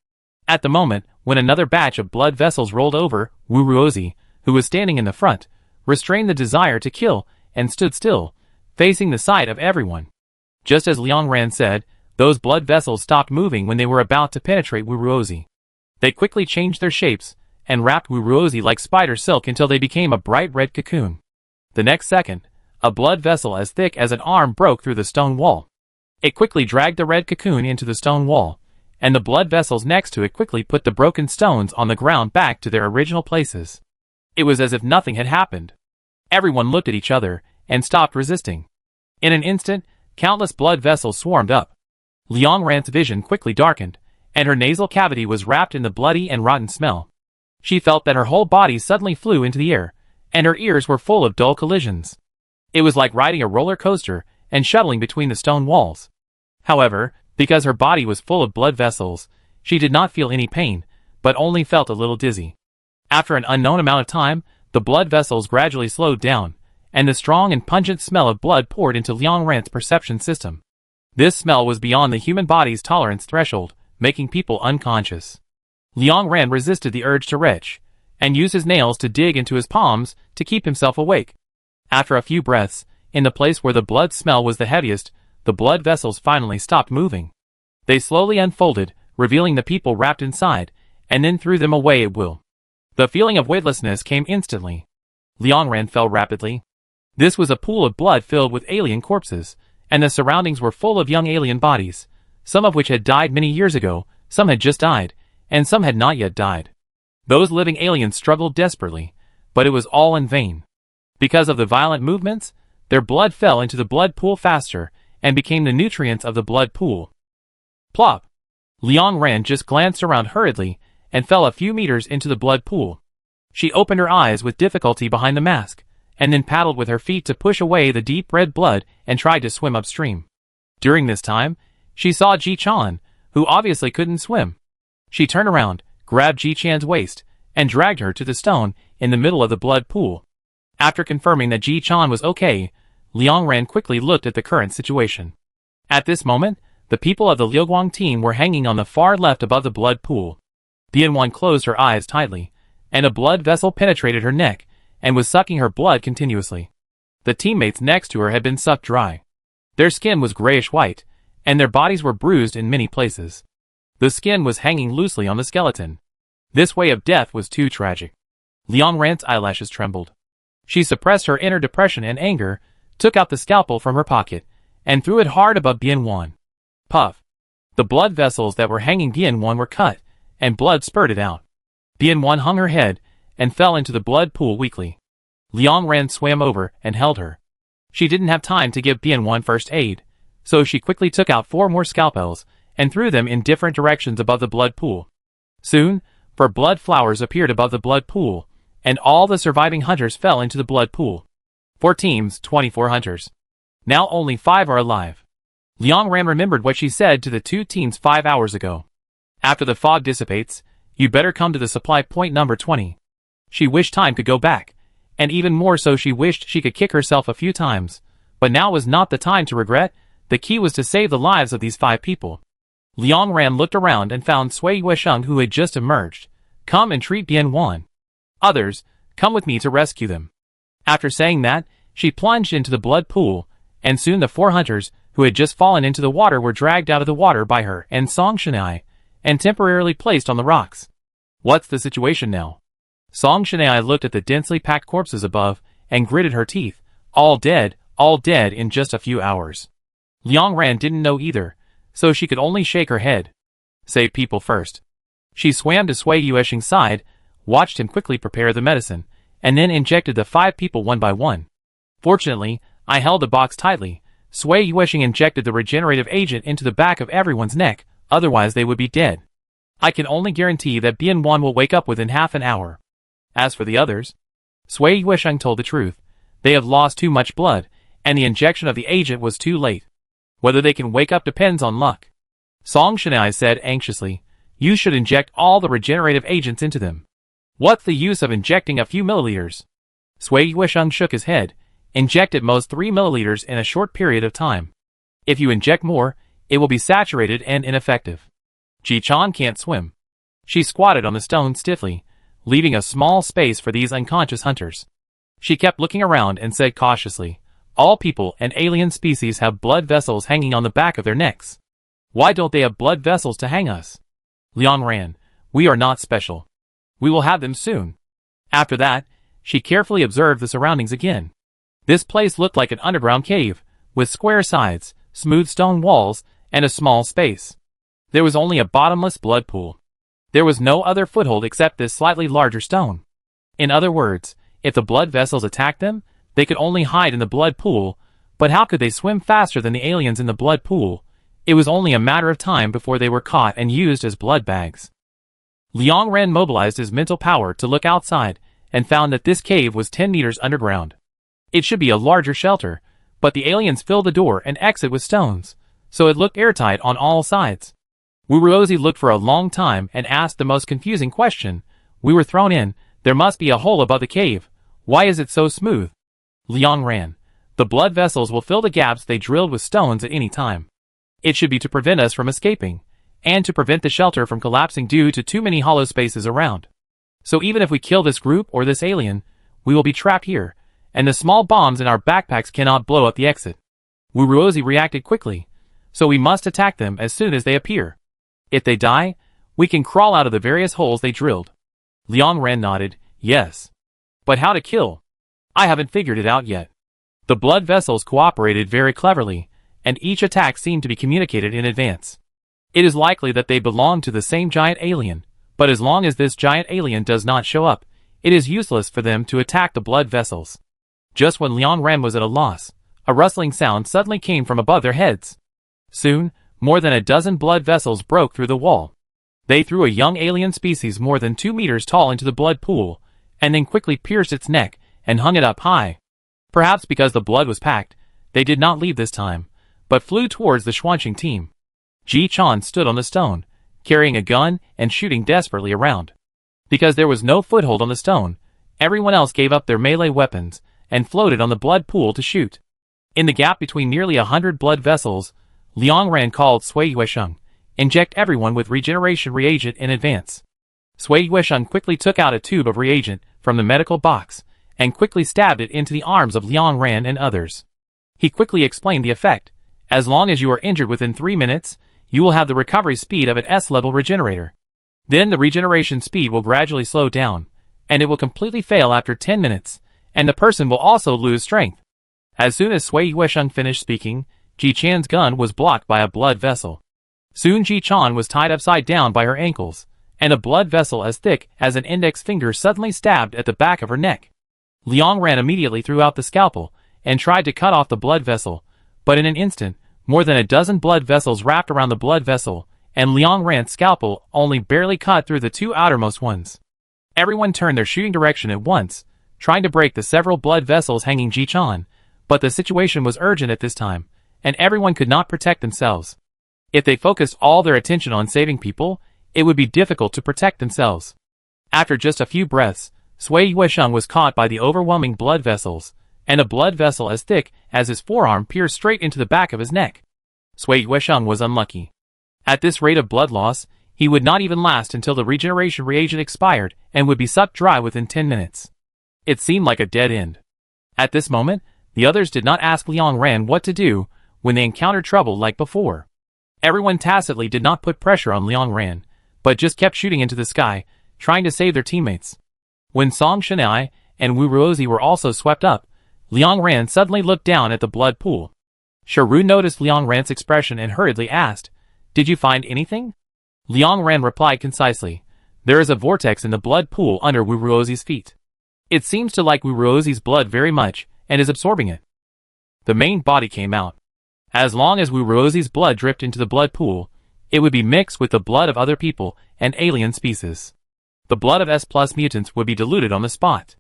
At the moment, when another batch of blood vessels rolled over, Wu Ruozi, who was standing in the front, restrained the desire to kill and stood still, facing the sight of everyone. Just as Liang Ran said, those blood vessels stopped moving when they were about to penetrate Wu Ruozi. They quickly changed their shapes and wrapped Wu Ruozi like spider silk until they became a bright red cocoon. The next second, a blood vessel as thick as an arm broke through the stone wall. It quickly dragged the red cocoon into the stone wall, and the blood vessels next to it quickly put the broken stones on the ground back to their original places. It was as if nothing had happened. Everyone looked at each other and stopped resisting. In an instant, countless blood vessels swarmed up. Liang Ran's vision quickly darkened, and her nasal cavity was wrapped in the bloody and rotten smell. She felt that her whole body suddenly flew into the air, and her ears were full of dull collisions. It was like riding a roller coaster and shuttling between the stone walls. However, because her body was full of blood vessels, she did not feel any pain, but only felt a little dizzy. After an unknown amount of time, the blood vessels gradually slowed down, and the strong and pungent smell of blood poured into Liang Ran's perception system. This smell was beyond the human body's tolerance threshold, making people unconscious. Liang Ran resisted the urge to retch, and used his nails to dig into his palms to keep himself awake. After a few breaths, in the place where the blood smell was the heaviest, the blood vessels finally stopped moving. They slowly unfolded, revealing the people wrapped inside, and then threw them away at will. The feeling of weightlessness came instantly. Liang Ran fell rapidly. This was a pool of blood filled with alien corpses, and the surroundings were full of young alien bodies, some of which had died many years ago, some had just died, and some had not yet died. Those living aliens struggled desperately, but it was all in vain. Because of the violent movements, their blood fell into the blood pool faster, and became the nutrients of the blood pool. Plop! Liang Ran just glanced around hurriedly, and fell a few meters into the blood pool. She opened her eyes with difficulty behind the mask, and then paddled with her feet to push away the deep red blood and tried to swim upstream. During this time, she saw Ji Chan, who obviously couldn't swim. She turned around, grabbed Ji Chan's waist, and dragged her to the stone in the middle of the blood pool. After confirming that Ji Chan was okay, Liang Ran quickly looked at the current situation. At this moment, the people of the Liuguang team were hanging on the far left above the blood pool. Bian closed her eyes tightly, and a blood vessel penetrated her neck and was sucking her blood continuously. The teammates next to her had been sucked dry. Their skin was grayish-white, and their bodies were bruised in many places. The skin was hanging loosely on the skeleton. This way of death was too tragic. Liang Ran's eyelashes trembled. She suppressed her inner depression and anger, took out the scalpel from her pocket, and threw it hard above Bian. Puff! The blood vessels that were hanging Bian were cut, and blood spurted out. Bian hung her head, and fell into the blood pool weakly. Liang Ran swam over and held her. She didn't have time to give Bian first aid, so she quickly took out 4 more scalpels, and threw them in different directions above the blood pool. Soon, 4 blood flowers appeared above the blood pool, and all the surviving hunters fell into the blood pool. 4 teams, 24 hunters. Now only 5 are alive. Liang Ran remembered what she said to the 2 teams 5 hours ago. After the fog dissipates, you better come to the supply point number 20. She wished time could go back, and even more so she wished she could kick herself a few times, but now was not the time to regret. The key was to save the lives of these 5 people. Liang Ran looked around and found Sui Yuesheng, who had just emerged. Come and treat Bian. Others, come with me to rescue them. After saying that, she plunged into the blood pool, and soon the 4 hunters, who had just fallen into the water, were dragged out of the water by her and Song Shanai, and temporarily placed on the rocks. What's the situation now? Song Shanai looked at the densely packed corpses above, and gritted her teeth. All dead in just a few hours. Liang Ran didn't know either, so she could only shake her head. Save people first. She swam to Sui Yuesheng's side, watched him quickly prepare the medicine, and then injected the 5 people one by one. Fortunately, I held the box tightly. Sui Yuesheng injected the regenerative agent into the back of everyone's neck, otherwise they would be dead. I can only guarantee that Bian will wake up within half an hour. As for the others, Sui Yuesheng told the truth. They have lost too much blood, and the injection of the agent was too late. Whether they can wake up depends on luck. Song Shanai said anxiously, you should inject all the regenerative agents into them. What's the use of injecting a few milliliters? Sui Yuesheng shook his head. Inject at most 3 milliliters in a short period of time. If you inject more, it will be saturated and ineffective. Ji Chan can't swim. She squatted on the stone stiffly, leaving a small space for these unconscious hunters. She kept looking around and said cautiously, all people and alien species have blood vessels hanging on the back of their necks. Why don't they have blood vessels to hang us? Liang Ran, we are not special. We will have them soon. After that, she carefully observed the surroundings again. This place looked like an underground cave, with square sides, smooth stone walls, and a small space. There was only a bottomless blood pool. There was no other foothold except this slightly larger stone. In other words, if the blood vessels attacked them, they could only hide in the blood pool, but how could they swim faster than the aliens in the blood pool? It was only a matter of time before they were caught and used as blood bags. Liang Ran mobilized his mental power to look outside, and found that this cave was 10 meters underground. It should be a larger shelter, but the aliens filled the door and exit with stones, so it looked airtight on all sides. Wuruozi looked for a long time and asked the most confusing question. We were thrown in, there must be a hole above the cave. Why is it so smooth? Liang Ran, the blood vessels will fill the gaps they drilled with stones at any time. It should be to prevent us from escaping, and to prevent the shelter from collapsing due to too many hollow spaces around. So even if we kill this group or this alien, we will be trapped here, and the small bombs in our backpacks cannot blow up the exit. Wuruozi reacted quickly. so we must attack them as soon as they appear. If they die, we can crawl out of the various holes they drilled. Liang Ran nodded, yes. But how to kill? I haven't figured it out yet. The blood vessels cooperated very cleverly, and each attack seemed to be communicated in advance. It is likely that they belong to the same giant alien, but as long as this giant alien does not show up, it is useless for them to attack the blood vessels. Just when Liang Ran was at a loss, a rustling sound suddenly came from above their heads. Soon, more than a dozen blood vessels broke through the wall. They threw a young alien species more than 2 meters tall into the blood pool, and then quickly pierced its neck and hung it up high. Perhaps because the blood was packed, they did not leave this time, but flew towards the Xuanqing team. Ji Chan stood on the stone, carrying a gun and shooting desperately around. Because there was no foothold on the stone, everyone else gave up their melee weapons and floated on the blood pool to shoot. In the gap between nearly 100 blood vessels, Liang Ran called Sui Yuesheng, inject everyone with regeneration reagent in advance. Sui Yuesheng quickly took out a tube of reagent from the medical box and quickly stabbed it into the arms of Liang Ran and others. He quickly explained the effect. As long as you are injured within 3 minutes, you will have the recovery speed of an S-level regenerator. Then the regeneration speed will gradually slow down, and it will completely fail after 10 minutes, and the person will also lose strength. As soon as Sui Yuesheng finished speaking, Ji Chan's gun was blocked by a blood vessel. Soon Ji Chan was tied upside down by her ankles, and a blood vessel as thick as an index finger suddenly stabbed at the back of her neck. Liang Ran immediately threw out the scalpel and tried to cut off the blood vessel, but in an instant, more than a dozen blood vessels wrapped around the blood vessel, and Liang Ran's scalpel only barely cut through the 2 outermost ones. Everyone turned their shooting direction at once, trying to break the several blood vessels hanging Ji Chan, but the situation was urgent at this time, and everyone could not protect themselves. If they focused all their attention on saving people, it would be difficult to protect themselves. After just a few breaths, Sui Yuesheng was caught by the overwhelming blood vessels, and a blood vessel as thick as his forearm pierced straight into the back of his neck. Sui Yuesheng was unlucky. At this rate of blood loss, he would not even last until the regeneration reagent expired and would be sucked dry within 10 minutes. It seemed like a dead end. At this moment, the others did not ask Liang Ran what to do when they encountered trouble like before. Everyone tacitly did not put pressure on Liang Ran, but just kept shooting into the sky, trying to save their teammates. When Song Shenai and Wu Ruozi were also swept up, Liang Ran suddenly looked down at the blood pool. Sharu noticed Liang Ran's expression and hurriedly asked, "Did you find anything?" Liang Ran replied concisely, "There is a vortex in the blood pool under Wu Ruozi's feet. It seems to like Wu Ruozi's blood very much and is absorbing it." The main body came out. As long as Wu Ruozi's blood dripped into the blood pool, it would be mixed with the blood of other people and alien species. The blood of S+ mutants would be diluted on the spot.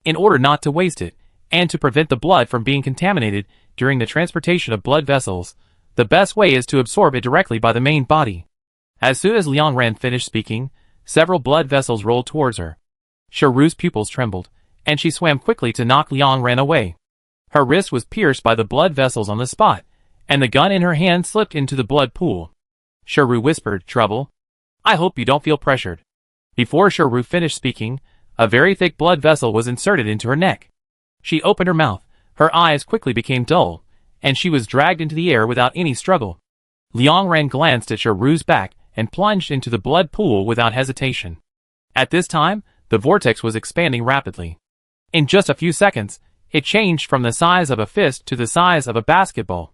In order not to waste it, and to prevent the blood from being contaminated during the transportation of blood vessels, the best way is to absorb it directly by the main body. As soon as Liang Ran finished speaking, several blood vessels rolled towards her. Sharu's pupils trembled, and she swam quickly to knock Liang Ran away. Her wrist was pierced by the blood vessels on the spot, and the gun in her hand slipped into the blood pool. Sharu whispered, "Trouble? I hope you don't feel pressured." Before Sharu finished speaking, a very thick blood vessel was inserted into her neck. She opened her mouth, her eyes quickly became dull, and she was dragged into the air without any struggle. Liang Ran glanced at Sharu's back and plunged into the blood pool without hesitation. At this time, the vortex was expanding rapidly. In just a few seconds, it changed from the size of a fist to the size of a basketball.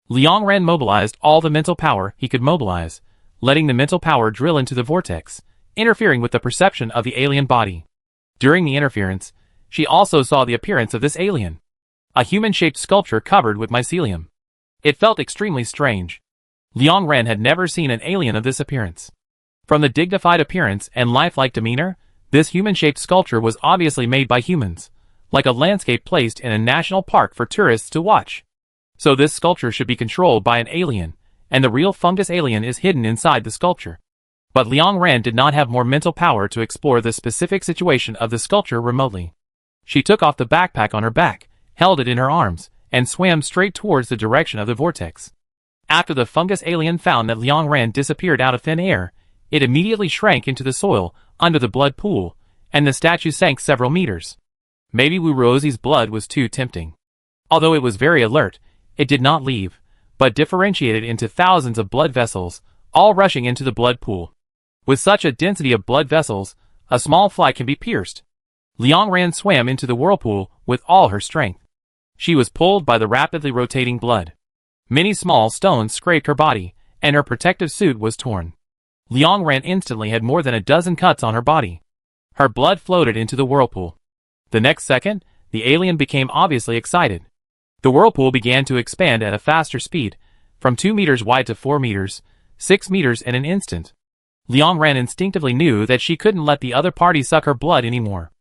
Liang Ran mobilized all the mental power he could mobilize, letting the mental power drill into the vortex, interfering with the perception of the alien body. During the interference, she also saw the appearance of this alien. A human-shaped sculpture covered with mycelium. It felt extremely strange. Liang Ran had never seen an alien of this appearance. From the dignified appearance and lifelike demeanor, this human-shaped sculpture was obviously made by humans, like a landscape placed in a national park for tourists to watch. So this sculpture should be controlled by an alien, and the real fungus alien is hidden inside the sculpture. But Liang Ran did not have more mental power to explore the specific situation of the sculpture remotely. She took off the backpack on her back, held it in her arms, and swam straight towards the direction of the vortex. After the fungus alien found that Liang Ran disappeared out of thin air, it immediately shrank into the soil under the blood pool, and the statue sank several meters. Maybe Wu Ruozi's blood was too tempting. Although it was very alert, it did not leave, but differentiated into thousands of blood vessels, all rushing into the blood pool. With such a density of blood vessels, a small fly can be pierced. Liang Ran swam into the whirlpool with all her strength. She was pulled by the rapidly rotating blood. Many small stones scraped her body, and her protective suit was torn. Liang Ran instantly had more than a dozen cuts on her body. Her blood floated into the whirlpool. The next second, the alien became obviously excited. The whirlpool began to expand at a faster speed, from 2 meters wide to 4 meters, 6 meters in an instant. Liang Ran instinctively knew that she couldn't let the other party suck her blood anymore.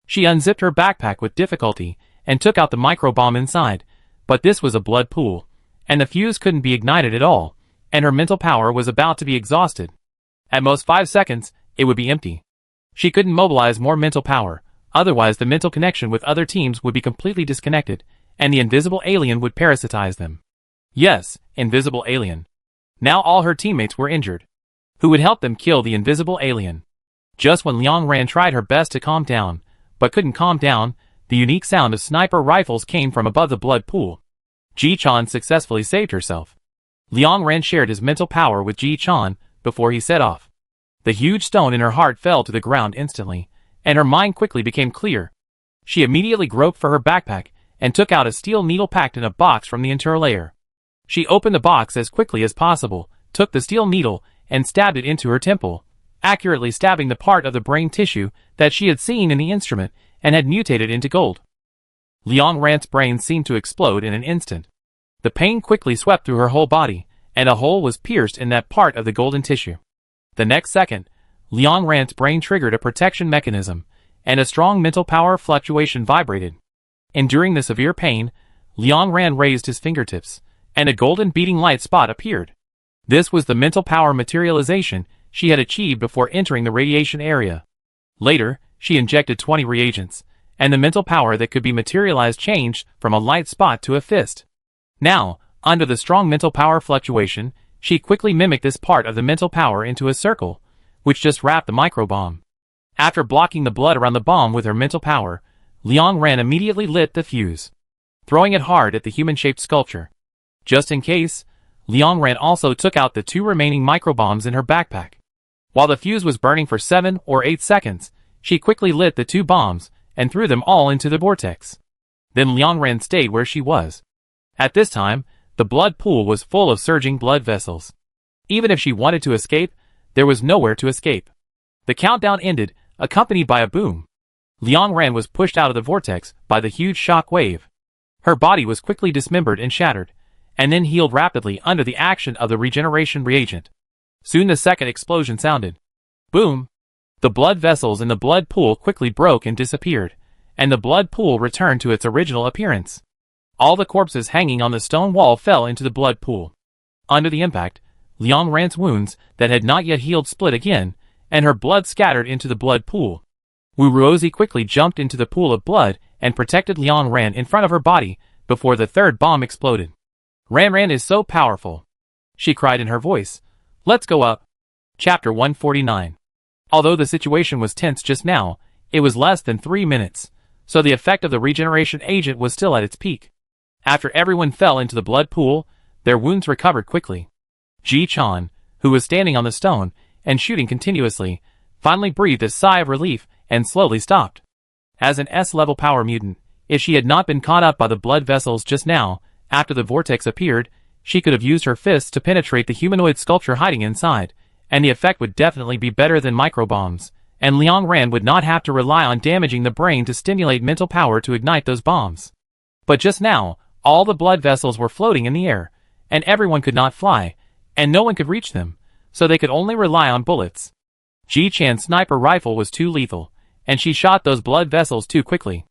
She unzipped her backpack with difficulty and took out the microbomb inside, but this was a blood pool, and the fuse couldn't be ignited at all, and her mental power was about to be exhausted. At most 5 seconds, it would be empty. She couldn't mobilize more mental power, otherwise the mental connection with other teams would be completely disconnected, and the invisible alien would parasitize them. Yes, invisible alien. Now all her teammates were injured. Who would help them kill the invisible alien? Just when Liang Ran tried her best to calm down, but couldn't calm down, the unique sound of sniper rifles came from above the blood pool. Ji Chan successfully saved herself. Liang Ran shared his mental power with Ji Chan before he set off. The huge stone in her heart fell to the ground instantly, and her mind quickly became clear. She immediately groped for her backpack and took out a steel needle packed in a box from the interior layer. She opened the box as quickly as possible, took the steel needle, and stabbed it into her temple, accurately stabbing the part of the brain tissue that she had seen in the instrument and had mutated into gold. Liang Ran's brain seemed to explode in an instant. The pain quickly swept through her whole body, and a hole was pierced in that part of the golden tissue. The next second, Liang Ran's brain triggered a protection mechanism, and a strong mental power fluctuation vibrated. Enduring the severe pain, Liang Ran raised his fingertips, and a golden beating light spot appeared. This was the mental power materialization she had achieved before entering the radiation area. Later, she injected 20 reagents, and the mental power that could be materialized changed from a light spot to a fist. Now, under the strong mental power fluctuation, she quickly mimicked this part of the mental power into a circle, which just wrapped the microbomb. After blocking the blood around the bomb with her mental power, Liang Ran immediately lit the fuse, throwing it hard at the human-shaped sculpture. Just in case, Liang Ran also took out the 2 remaining microbombs in her backpack. While the fuse was burning for 7 or 8 seconds, she quickly lit the 2 bombs and threw them all into the vortex. Then Liang Ran stayed where she was. At this time, the blood pool was full of surging blood vessels. Even if she wanted to escape, there was nowhere to escape. The countdown ended, accompanied by a boom. Liang Ran was pushed out of the vortex by the huge shock wave. Her body was quickly dismembered and shattered, and then healed rapidly under the action of the regeneration reagent. Soon the second explosion sounded. Boom! The blood vessels in the blood pool quickly broke and disappeared, and the blood pool returned to its original appearance. All the corpses hanging on the stone wall fell into the blood pool. Under the impact, Liang Ran's wounds that had not yet healed split again, and her blood scattered into the blood pool. Wu Ruozi quickly jumped into the pool of blood and protected Liang Ran in front of her body before the third bomb exploded. Ran is so powerful, she cried in her voice. Let's go up. Chapter 149. Although the situation was tense just now, it was less than 3 minutes, so the effect of the regeneration agent was still at its peak. After everyone fell into the blood pool, their wounds recovered quickly. Ji Chan, who was standing on the stone and shooting continuously, finally breathed a sigh of relief and slowly stopped. As an S-level power mutant, if she had not been caught up by the blood vessels just now, after the vortex appeared, she could have used her fists to penetrate the humanoid sculpture hiding inside, and the effect would definitely be better than microbombs, and Liang Ran would not have to rely on damaging the brain to stimulate mental power to ignite those bombs. But just now, all the blood vessels were floating in the air, and everyone could not fly, and no one could reach them, so they could only rely on bullets. Ji Chan's sniper rifle was too lethal, and she shot those blood vessels too quickly.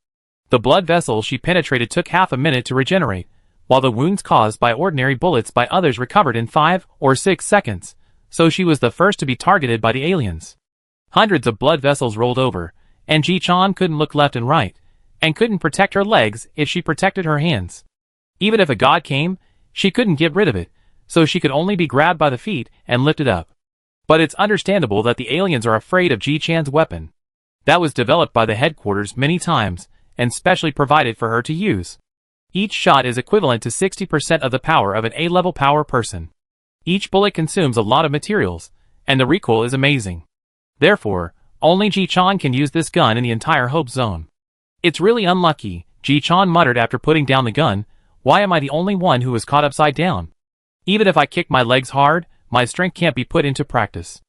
The blood vessels she penetrated took half a minute to regenerate, while the wounds caused by ordinary bullets by others recovered in 5 or 6 seconds, so she was the first to be targeted by the aliens. Hundreds of blood vessels rolled over, and Ji Chan couldn't look left and right, and couldn't protect her legs if she protected her hands. Even if a god came, she couldn't get rid of it, so she could only be grabbed by the feet and lifted up. But it's understandable that the aliens are afraid of Ji Chan's weapon. That was developed by the headquarters many times, and specially provided for her to use. Each shot is equivalent to 60% of the power of an A-level power person. Each bullet consumes a lot of materials, and the recoil is amazing. Therefore, only Ji-chan can use this gun in the entire Hope Zone. It's really unlucky, Ji-chan muttered after putting down the gun. Why am I the only one who was caught upside down? Even if I kick my legs hard, my strength can't be put into practice.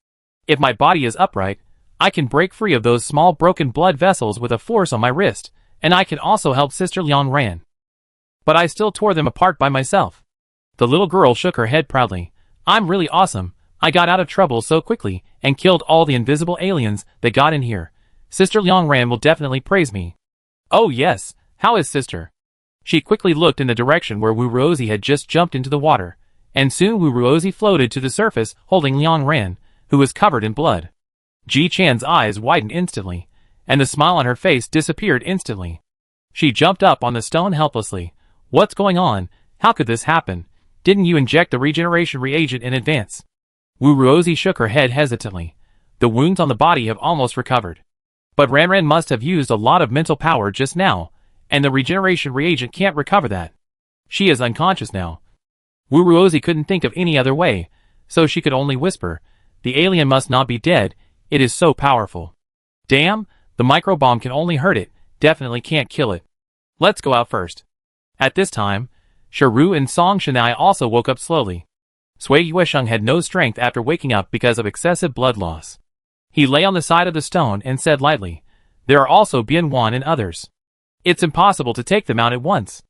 If my body is upright, I can break free of those small broken blood vessels with a force on my wrist, and I can also help Sister Liang Ran. But I still tore them apart by myself. The little girl shook her head proudly. I'm really awesome. I got out of trouble so quickly and killed all the invisible aliens that got in here. Sister Liang Ran will definitely praise me. Oh yes, how is Sister? She quickly looked in the direction where Wu Ruozi had just jumped into the water, and soon Wu Ruozi floated to the surface holding Liang Ran, who was covered in blood. Ji Chan's eyes widened instantly, and the smile on her face disappeared instantly. She jumped up on the stone helplessly. What's going on? How could this happen? Didn't you inject the regeneration reagent in advance? Wu Ruozi shook her head hesitantly. The wounds on the body have almost recovered. But Ran must have used a lot of mental power just now, and the regeneration reagent can't recover that. She is unconscious now. Wu Ruozi couldn't think of any other way, so she could only whisper, the alien must not be dead, it is so powerful. Damn, the microbomb can only hurt it, definitely can't kill it. Let's go out first. At this time, Shiru and Song Shanai also woke up slowly. Sui Yuesheng had no strength after waking up because of excessive blood loss. He lay on the side of the stone and said lightly, there are also Bian Wan and others. It's impossible to take them out at once.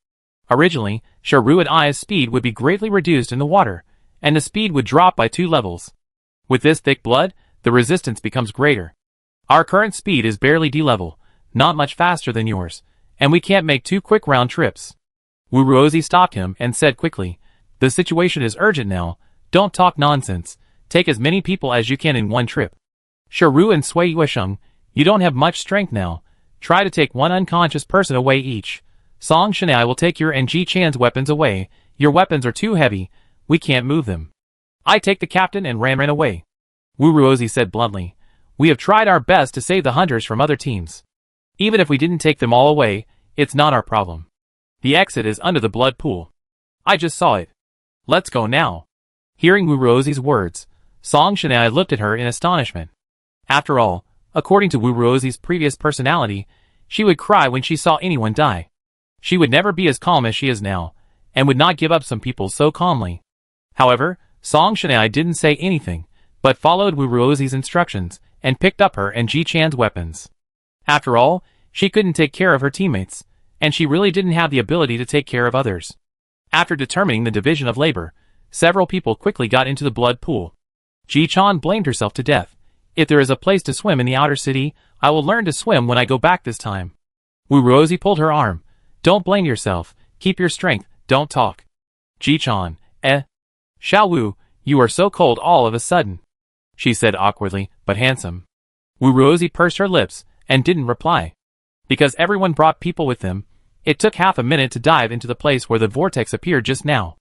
Originally, Shiru and I's speed would be greatly reduced in the water, and the speed would drop by 2 levels. With this thick blood, the resistance becomes greater. Our current speed is barely D-level, not much faster than yours, and we can't make 2 quick round trips. Wu Ruozi stopped him and said quickly, the situation is urgent now, don't talk nonsense, take as many people as you can in one trip. Shiru and Sui Yuesheng, you don't have much strength now, try to take 1 unconscious person away each. Song Shanai will take your and Ji Chan's weapons away, your weapons are too heavy, we can't move them. I take the captain and Ran away. Wu Ruozi said bluntly, we have tried our best to save the hunters from other teams. Even if we didn't take them all away, it's not our problem. The exit is under the blood pool. I just saw it. Let's go now. Hearing Wu Ruozi's words, Song Shanai looked at her in astonishment. After all, according to Wu Ruozi's previous personality, she would cry when she saw anyone die. She would never be as calm as she is now, and would not give up some people so calmly. However, Song Shanai didn't say anything, but followed Wu Ruozi's instructions, and picked up her and Ji Chan's weapons. After all, she couldn't take care of her teammates, and she really didn't have the ability to take care of others. After determining the division of labor, several people quickly got into the blood pool. Ji Chan blamed herself to death. If there is a place to swim in the outer city, I will learn to swim when I go back this time. Wu Ruozi pulled her arm. Don't blame yourself, keep your strength, don't talk. Ji Chan, Xiao Wu, you are so cold all of a sudden. She said awkwardly, but handsome. Wu Ruozi pursed her lips, and didn't reply. Because everyone brought people with them, it took half a minute to dive into the place where the vortex appeared just now.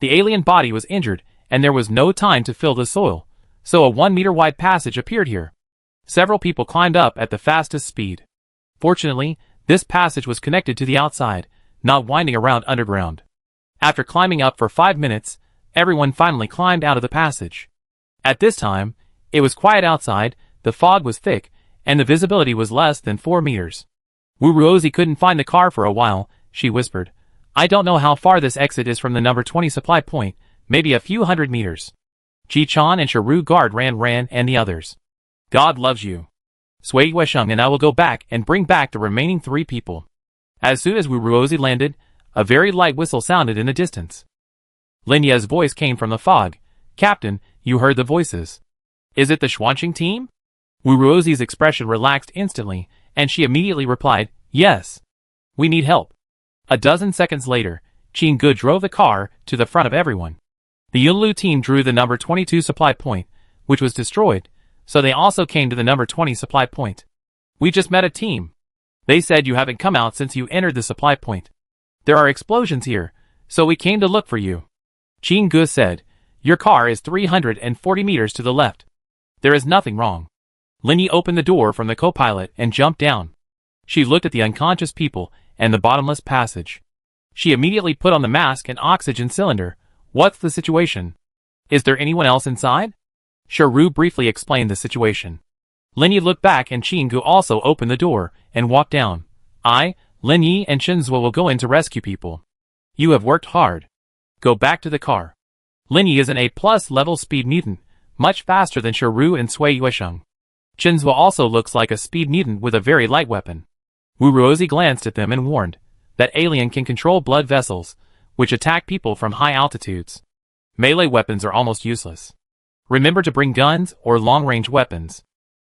The alien body was injured, and there was no time to fill the soil, so a 1-meter wide passage appeared here. Several people climbed up at the fastest speed. Fortunately, this passage was connected to the outside, not winding around underground. After climbing up for 5 minutes, everyone finally climbed out of the passage. At this time, it was quiet outside, the fog was thick, and the visibility was less than 4 meters. Wu Ruozi couldn't find the car for a while, she whispered. I don't know how far this exit is from the number 20 supply point, maybe a few hundred meters. Ji Chan and Shiru guard Ran and the others. God loves you. Sui Yuesheng and I will go back and bring back the remaining 3 people. As soon as Wu Ruozi landed, a very light whistle sounded in the distance. Lin Ye's voice came from the fog. Captain, you heard the voices. Is it the Xuanqing team? Wu Ruozi's expression relaxed instantly, and she immediately replied, yes. We need help. A dozen seconds later, Qin Ge drove the car to the front of everyone. The Yunlu team drew the number 22 supply point, which was destroyed, so they also came to the number 20 supply point. We just met a team. They said you haven't come out since you entered the supply point. There are explosions here, so we came to look for you. Qin Ge said, your car is 340 meters to the left. There is nothing wrong. Lin Yi opened the door from the co-pilot and jumped down. She looked at the unconscious people and the bottomless passage. She immediately put on the mask and oxygen cylinder. What's the situation? Is there anyone else inside? Sharu briefly explained the situation. Lin Yi looked back and Qinggu also opened the door and walked down. Lin Yi and Shinzua will go in to rescue people. You have worked hard. Go back to the car. Lin Yi is an A+ level speed mutant, much faster than Sharu and Sui Yuesheng. Shinzua also looks like a speed mutant with a very light weapon. Wu Ruozi glanced at them and warned, that alien can control blood vessels, which attack people from high altitudes. Melee weapons are almost useless. Remember to bring guns or long-range weapons.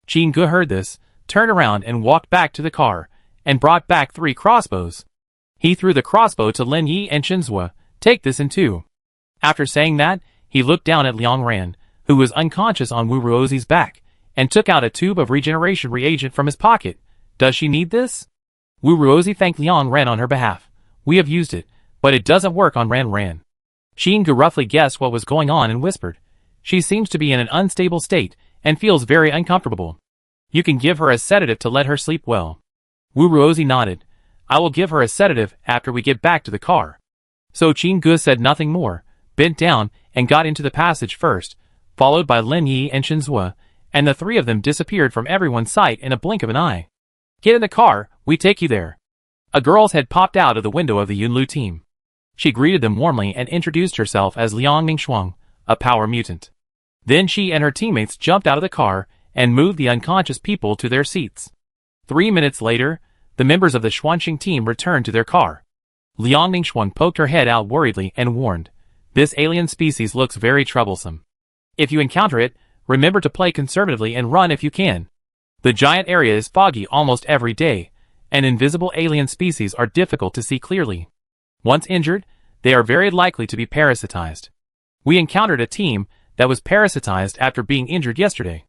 Qinggu heard this, turned around and walked back to the car, and brought back 3 crossbows. He threw the crossbow to Lin Yi and Shinzua. Take this in 2. After saying that, he looked down at Liang Ran, who was unconscious on Wu Ruozi's back, and took out a tube of regeneration reagent from his pocket. Does she need this? Wu Ruozi thanked Liang Ran on her behalf. We have used it, but it doesn't work on Ran Ran. Qinggu roughly guessed what was going on and whispered. She seems to be in an unstable state, and feels very uncomfortable. You can give her a sedative to let her sleep well. Wu Ruozi nodded. I will give her a sedative after we get back to the car. So Qinggu said nothing more, bent down, and got into the passage first, followed by Lin Yi and Shinzua, and the 3 of them disappeared from everyone's sight in a blink of an eye. Get in the car, we take you there. A girl's head popped out of the window of the Yunlu team. She greeted them warmly and introduced herself as Liang Ningxuang, a power mutant. Then she and her teammates jumped out of the car and moved the unconscious people to their seats. 3 minutes later, the members of the Xuanxing team returned to their car. Liang Ningxuan poked her head out worriedly and warned, this alien species looks very troublesome. If you encounter it, remember to play conservatively and run if you can. The giant area is foggy almost every day, and invisible alien species are difficult to see clearly. Once injured, they are very likely to be parasitized. We encountered a team that was parasitized after being injured yesterday.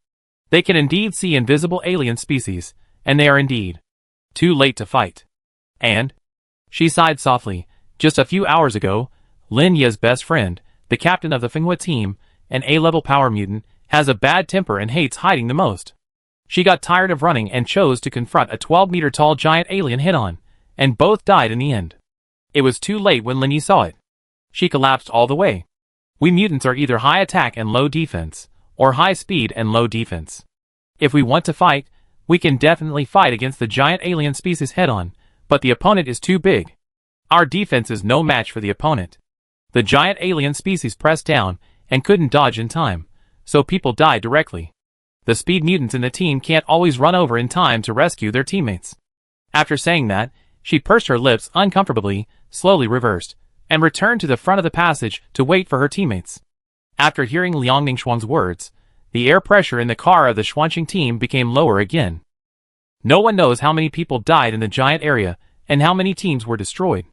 They can indeed see invisible alien species, and they are indeed too late to fight. And, she sighed softly, just a few hours ago, Lin Ye's best friend, the captain of the Fenghua team, an A-level power mutant, has a bad temper and hates hiding the most. She got tired of running and chose to confront a 12-meter-tall giant alien head-on, and both died in the end. It was too late when Lin Yi saw it. She collapsed all the way. We mutants are either high attack and low defense, or high speed and low defense. If we want to fight, we can definitely fight against the giant alien species head-on, but the opponent is too big. Our defense is no match for the opponent. The giant alien species pressed down and couldn't dodge in time, so people died directly. The speed mutants in the team can't always run over in time to rescue their teammates. After saying that, she pursed her lips uncomfortably, slowly reversed, and returned to the front of the passage to wait for her teammates. After hearing Liang Ningxuan's words, the air pressure in the car of the Xuanxing team became lower again. No one knows how many people died in the giant area and how many teams were destroyed.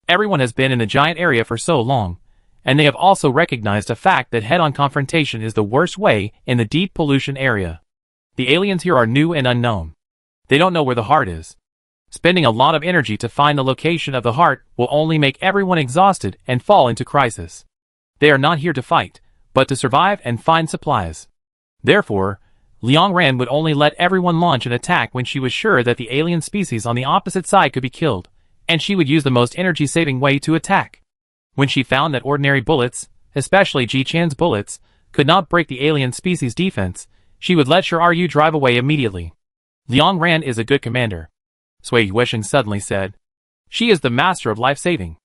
Everyone has been in the giant area for so long, and they have also recognized a fact that head-on confrontation is the worst way in the deep pollution area. The aliens here are new and unknown. They don't know where the heart is. Spending a lot of energy to find the location of the heart will only make everyone exhausted and fall into crisis. They are not here to fight, but to survive and find supplies. Therefore, Liang Ran would only let everyone launch an attack when she was sure that the alien species on the opposite side could be killed, and she would use the most energy-saving way to attack. When she found that ordinary bullets, especially Ji Chan's bullets, could not break the alien species' defense, she would let Shiru drive away immediately. Liang Ran is a good commander, Sui Yuesheng suddenly said. She is the master of life-saving.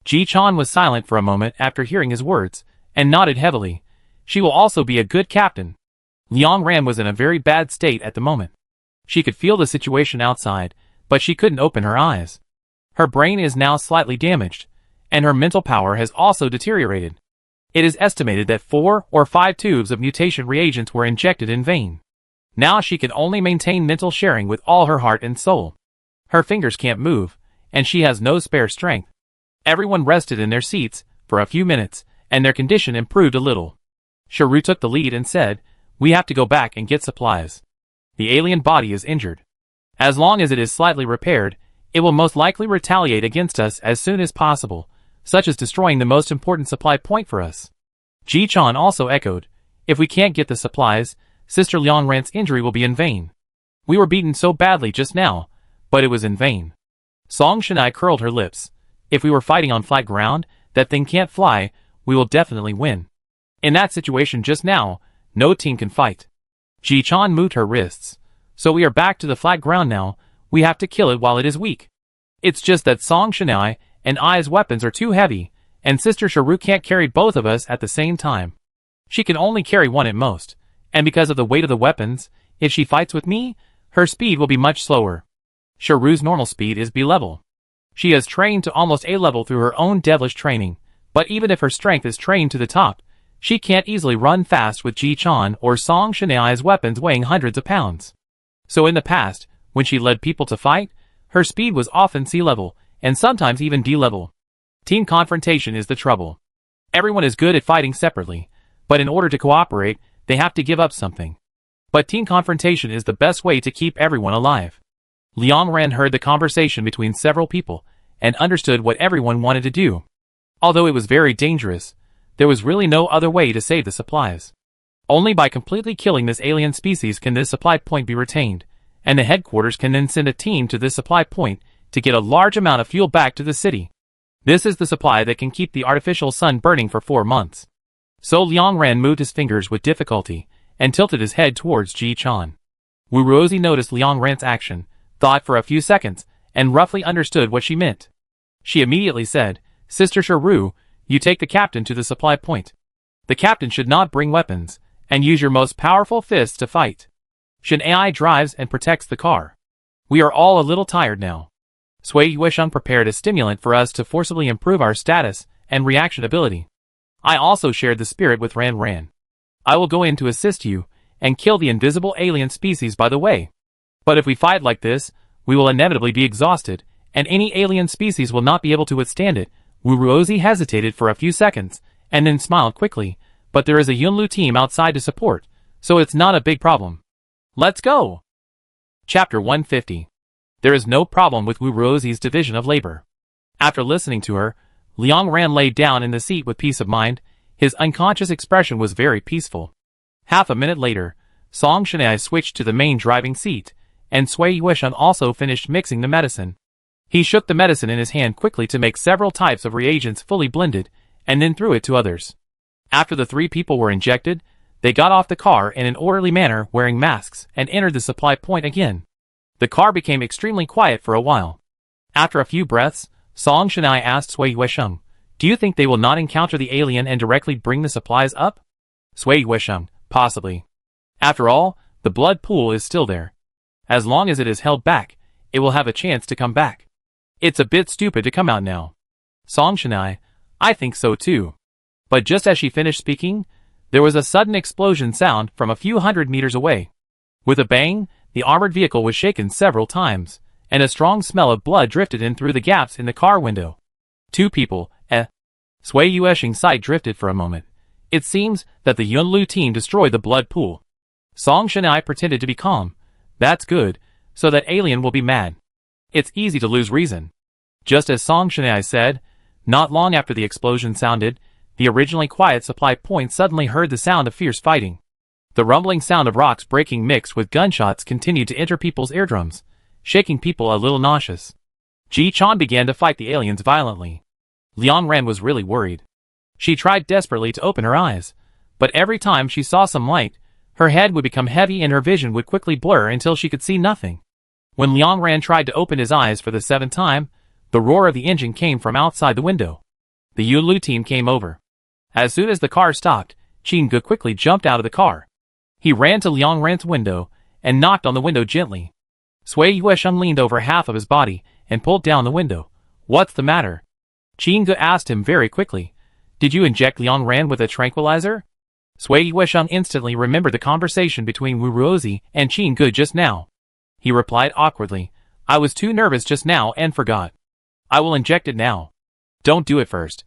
Ji Chan was silent for a moment after hearing his words, and nodded heavily. She will also be a good captain. Liang Ran was in a very bad state at the moment. She could feel the situation outside, but she couldn't open her eyes. Her brain is now slightly damaged, and her mental power has also deteriorated. It is estimated that 4 or 5 tubes of mutation reagents were injected in vain. Now she can only maintain mental sharing with all her heart and soul. Her fingers can't move, and she has no spare strength. Everyone rested in their seats for a few minutes, and their condition improved a little. Shiru took the lead and said, "We have to go back and get supplies. The alien body is injured. As long as it is slightly repaired, it will most likely retaliate against us as soon as possible, such as destroying the most important supply point for us." Ji Chan also echoed, "If we can't get the supplies, Sister Liang Ran's injury will be in vain. We were beaten so badly just now, but it was in vain." Song Shanai curled her lips. If we were fighting on flat ground, that thing can't fly, we will definitely win. In that situation just now, no team can fight. Ji-chan moved her wrists. So we are back to the flat ground now, we have to kill it while it is weak. It's just that Song Shanai and I's weapons are too heavy, and Sister Sharu can't carry both of us at the same time. She can only carry one at most, and because of the weight of the weapons, if she fights with me, her speed will be much slower. Sharu's normal speed is B level. She has trained to almost A level through her own devilish training, but even if her strength is trained to the top, she can't easily run fast with Ji-chan or Song Shanai's weapons weighing hundreds of pounds. So in the past, when she led people to fight, her speed was often C level, and sometimes even D level. Team confrontation is the trouble. Everyone is good at fighting separately, but in order to cooperate, they have to give up something. But team confrontation is the best way to keep everyone alive. Liang Ran heard the conversation between several people, and understood what everyone wanted to do. Although it was very dangerous, there was really no other way to save the supplies. Only by completely killing this alien species can this supply point be retained, and the headquarters can then send a team to this supply point to get a large amount of fuel back to the city. This is the supply that can keep the artificial sun burning for 4 months. So Liang Ran moved his fingers with difficulty, and tilted his head towards Ji-chan. Wu Ruozi noticed Liang Ran's action, thought for a few seconds, and roughly understood what she meant. She immediately said, Sister Sharu, you take the captain to the supply point. The captain should not bring weapons, and use your most powerful fists to fight. Shin Ai drives and protects the car. We are all a little tired now. Sui Yuesheng prepared a stimulant for us to forcibly improve our status and reaction ability. I also shared the spirit with Ran Ran. I will go in to assist you, and kill the invisible alien species by the way. But if we fight like this, we will inevitably be exhausted, and any alien species will not be able to withstand it. Wu Ruozi hesitated for a few seconds, and then smiled quickly, but there is a Yunlu team outside to support, so it's not a big problem. Let's go! Chapter 150. There is no problem with Wu Ruozi's division of labor. After listening to her, Liang Ran laid down in the seat with peace of mind. His unconscious expression was very peaceful. Half a minute later, Song Shanai switched to the main driving seat, and Sui Yuesheng also finished mixing the medicine. He shook the medicine in his hand quickly to make several types of reagents fully blended, and then threw it to others. After the 3 people were injected, they got off the car in an orderly manner wearing masks and entered the supply point again. The car became extremely quiet for a while. After a few breaths, Song Shanai asked Sui Yuesheng, do you think they will not encounter the alien and directly bring the supplies up? Sui Yuesheng, possibly. After all, the blood pool is still there. As long as it is held back, it will have a chance to come back. It's a bit stupid to come out now. Song Shanai, I think so too. But just as she finished speaking, there was a sudden explosion sound from a few hundred meters away. With a bang, the armored vehicle was shaken several times, and a strong smell of blood drifted in through the gaps in the car window. 2 people, Sui Yuesheng's sight drifted for a moment. It seems that the Yunlu team destroyed the blood pool. Song Shanai pretended to be calm. That's good, so that alien will be mad. It's easy to lose reason. Just as Song Shanai said, not long after the explosion sounded, the originally quiet supply point suddenly heard the sound of fierce fighting. The rumbling sound of rocks breaking mixed with gunshots continued to enter people's eardrums, shaking people a little nauseous. Ji-chan began to fight the aliens violently. Liang Ran was really worried. She tried desperately to open her eyes, but every time she saw some light, her head would become heavy and her vision would quickly blur until she could see nothing. When Liang Ran tried to open his eyes for the 7th time, the roar of the engine came from outside the window. The Yunlu team came over. As soon as the car stopped, Qin Ge quickly jumped out of the car. He ran to Liang Ran's window and knocked on the window gently. Sui Yuesheng leaned over half of his body and pulled down the window. What's the matter? Qin Ge asked him very quickly. Did you inject Liang Ran with a tranquilizer? Sui Yuesheng instantly remembered the conversation between Wu Ruozi and Qin Ge just now. He replied awkwardly, I was too nervous just now and forgot. I will inject it now. Don't do it first.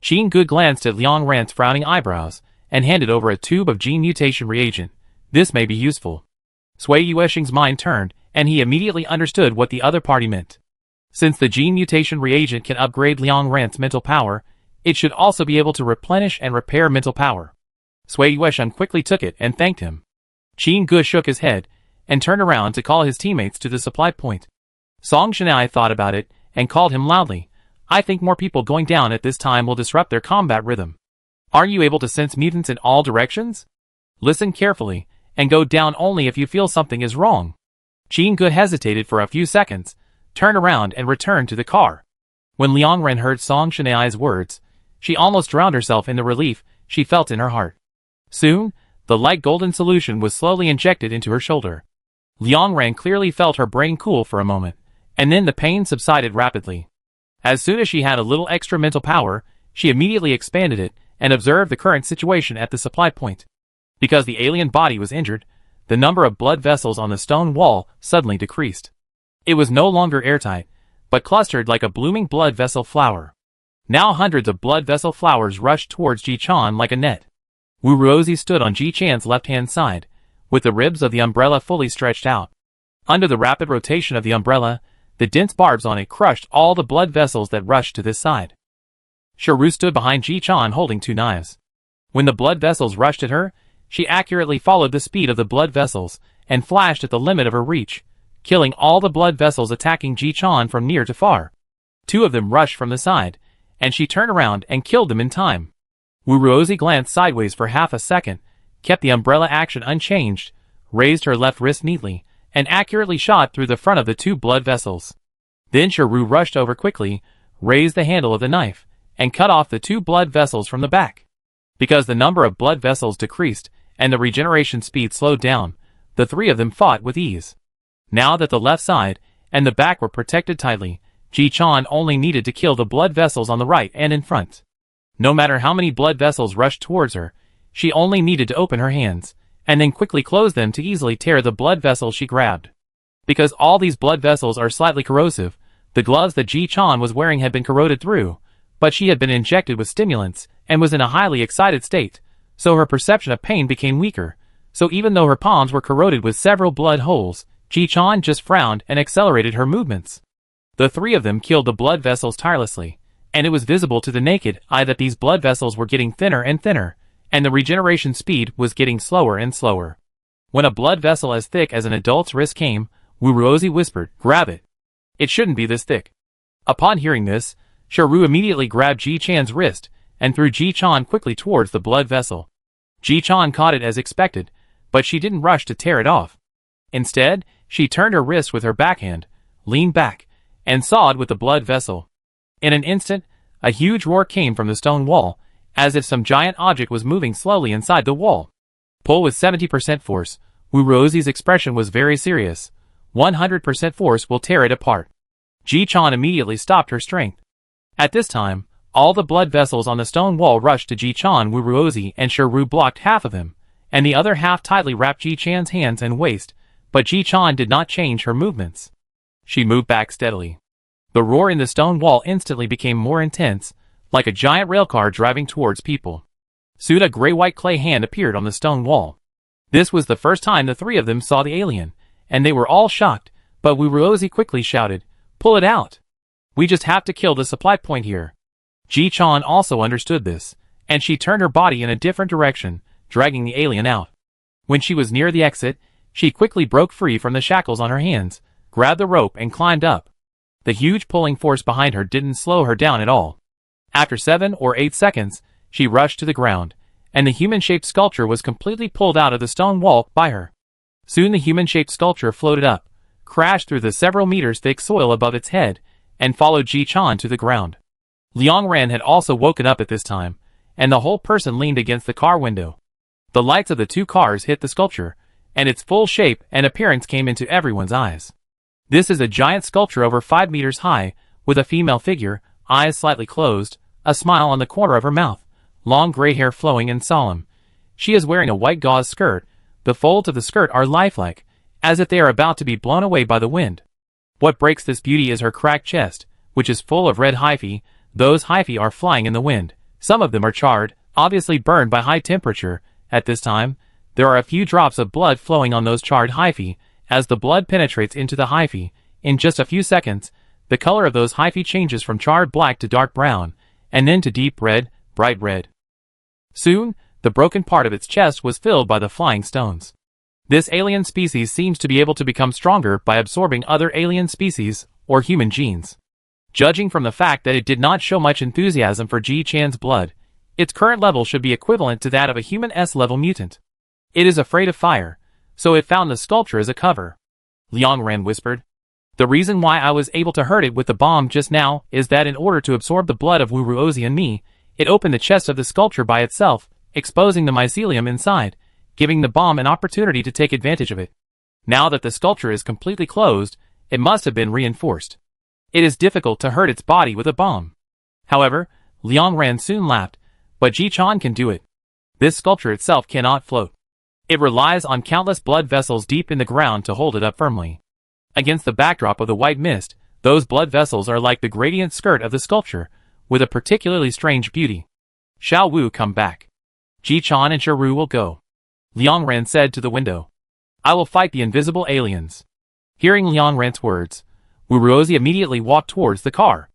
Qin Ge glanced at Liang Ran's frowning eyebrows and handed over a tube of gene mutation reagent. This may be useful. Sui Yuesheng's mind turned, and he immediately understood what the other party meant. Since the gene mutation reagent can upgrade Liang Ran's mental power, it should also be able to replenish and repair mental power. Sui Yuesheng quickly took it and thanked him. Qin Ge shook his head and turned around to call his teammates to the supply point. Song Shanai thought about it and called him loudly. I think more people going down at this time will disrupt their combat rhythm. Are you able to sense mutants in all directions? Listen carefully, and go down only if you feel something is wrong. Jean Good hesitated for a few seconds, turned around and returned to the car. When Liang Ren heard Song Shanai's words, she almost drowned herself in the relief she felt in her heart. Soon, the light golden solution was slowly injected into her shoulder. Liang Ren clearly felt her brain cool for a moment, and then the pain subsided rapidly. As soon as she had a little extra mental power, she immediately expanded it and observed the current situation at the supply point. Because the alien body was injured, the number of blood vessels on the stone wall suddenly decreased. It was no longer airtight, but clustered like a blooming blood vessel flower. Now hundreds of blood vessel flowers rushed towards Ji-chan like a net. Wu Ruozi stood on Ji-chan's left-hand side, with the ribs of the umbrella fully stretched out. Under the rapid rotation of the umbrella, the dense barbs on it crushed all the blood vessels that rushed to this side. Shiru stood behind Ji-chan holding two knives. When the blood vessels rushed at her, she accurately followed the speed of the blood vessels and flashed at the limit of her reach, killing all the blood vessels attacking Ji-chan from near to far. Two of them rushed from the side, and she turned around and killed them in time. Wu Ruozi glanced sideways for half a second, kept the umbrella action unchanged, raised her left wrist neatly, and accurately shot through the front of the two blood vessels. Then Shiru rushed over quickly, raised the handle of the knife, and cut off the two blood vessels from the back. Because the number of blood vessels decreased and the regeneration speed slowed down, the three of them fought with ease. Now that the left side and the back were protected tightly, Ji-chan only needed to kill the blood vessels on the right and in front. No matter how many blood vessels rushed towards her, she only needed to open her hands, and then quickly close them to easily tear the blood vessels she grabbed. Because all these blood vessels are slightly corrosive, the gloves that Ji-chan was wearing had been corroded through, but she had been injected with stimulants and was in a highly excited state, so her perception of pain became weaker. So even though her palms were corroded with several blood holes, Ji-chan just frowned and accelerated her movements. The three of them killed the blood vessels tirelessly, and it was visible to the naked eye that these blood vessels were getting thinner and thinner, and the regeneration speed was getting slower and slower. When a blood vessel as thick as an adult's wrist came, Wu Ruozi whispered, "Grab it. It shouldn't be this thick." Upon hearing this, Shiru immediately grabbed Ji-chan's wrist and threw Ji-chan quickly towards the blood vessel. Ji-chan caught it as expected, but she didn't rush to tear it off. Instead, she turned her wrist with her backhand, leaned back, and sawed with the blood vessel. In an instant, a huge roar came from the stone wall, as if some giant object was moving slowly inside the wall. Pull with 70% force. Wu Ruozi's expression was very serious. 100% force will tear it apart. Ji-chan immediately stopped her strength. At this time, all the blood vessels on the stone wall rushed to Ji-chan. Wu Ruozi and Shiru blocked half of him, and the other half tightly wrapped Ji-chan's hands and waist, but Ji-chan did not change her movements. She moved back steadily. The roar in the stone wall instantly became more intense, like a giant railcar driving towards people. Soon a gray-white clay hand appeared on the stone wall. This was the first time the three of them saw the alien, and they were all shocked, but Wu Ruozi quickly shouted, "Pull it out! We just have to kill the supply point here." Ji-chan also understood this, and she turned her body in a different direction, dragging the alien out. When she was near the exit, she quickly broke free from the shackles on her hands, grabbed the rope and climbed up. The huge pulling force behind her didn't slow her down at all. After 7 or 8 seconds, she rushed to the ground, and the human-shaped sculpture was completely pulled out of the stone wall by her. Soon the human-shaped sculpture floated up, crashed through the several meters thick soil above its head, and followed Ji-chan to the ground. Liang Ren had also woken up at this time, and the whole person leaned against the car window. The lights of the two cars hit the sculpture, and its full shape and appearance came into everyone's eyes. This is a giant sculpture over 5 meters high, with a female figure, eyes slightly closed, a smile on the corner of her mouth, long gray hair flowing and solemn. She is wearing a white gauze skirt. The folds of the skirt are lifelike, as if they are about to be blown away by the wind. What breaks this beauty is her cracked chest, which is full of red hyphae. Those hyphae are flying in the wind. Some of them are charred, obviously burned by high temperature. At this time, there are a few drops of blood flowing on those charred hyphae. As the blood penetrates into the hyphae, in just a few seconds, the color of those hyphae changes from charred black to dark brown, and then to deep red, bright red. Soon, the broken part of its chest was filled by the flying stones. This alien species seems to be able to become stronger by absorbing other alien species or human genes. Judging from the fact that it did not show much enthusiasm for Ji Chan's blood, its current level should be equivalent to that of a human S-level mutant. It is afraid of fire, so it found the sculpture as a cover. Liang Ran whispered. The reason why I was able to hurt it with the bomb just now is that in order to absorb the blood of Wu Ruozi and me, it opened the chest of the sculpture by itself, exposing the mycelium inside, giving the bomb an opportunity to take advantage of it. Now that the sculpture is completely closed, it must have been reinforced. It is difficult to hurt its body with a bomb. However, Liang Ran soon laughed, but Ji Chan can do it. This sculpture itself cannot float. It relies on countless blood vessels deep in the ground to hold it up firmly. Against the backdrop of the white mist, those blood vessels are like the gradient skirt of the sculpture, with a particularly strange beauty. Xiao Wu come back. Ji Chan and Shiru will go. Liang Ran said to the window. I will fight the invisible aliens. Hearing Liang Ran's words, Wu Ruozi immediately walked towards the car.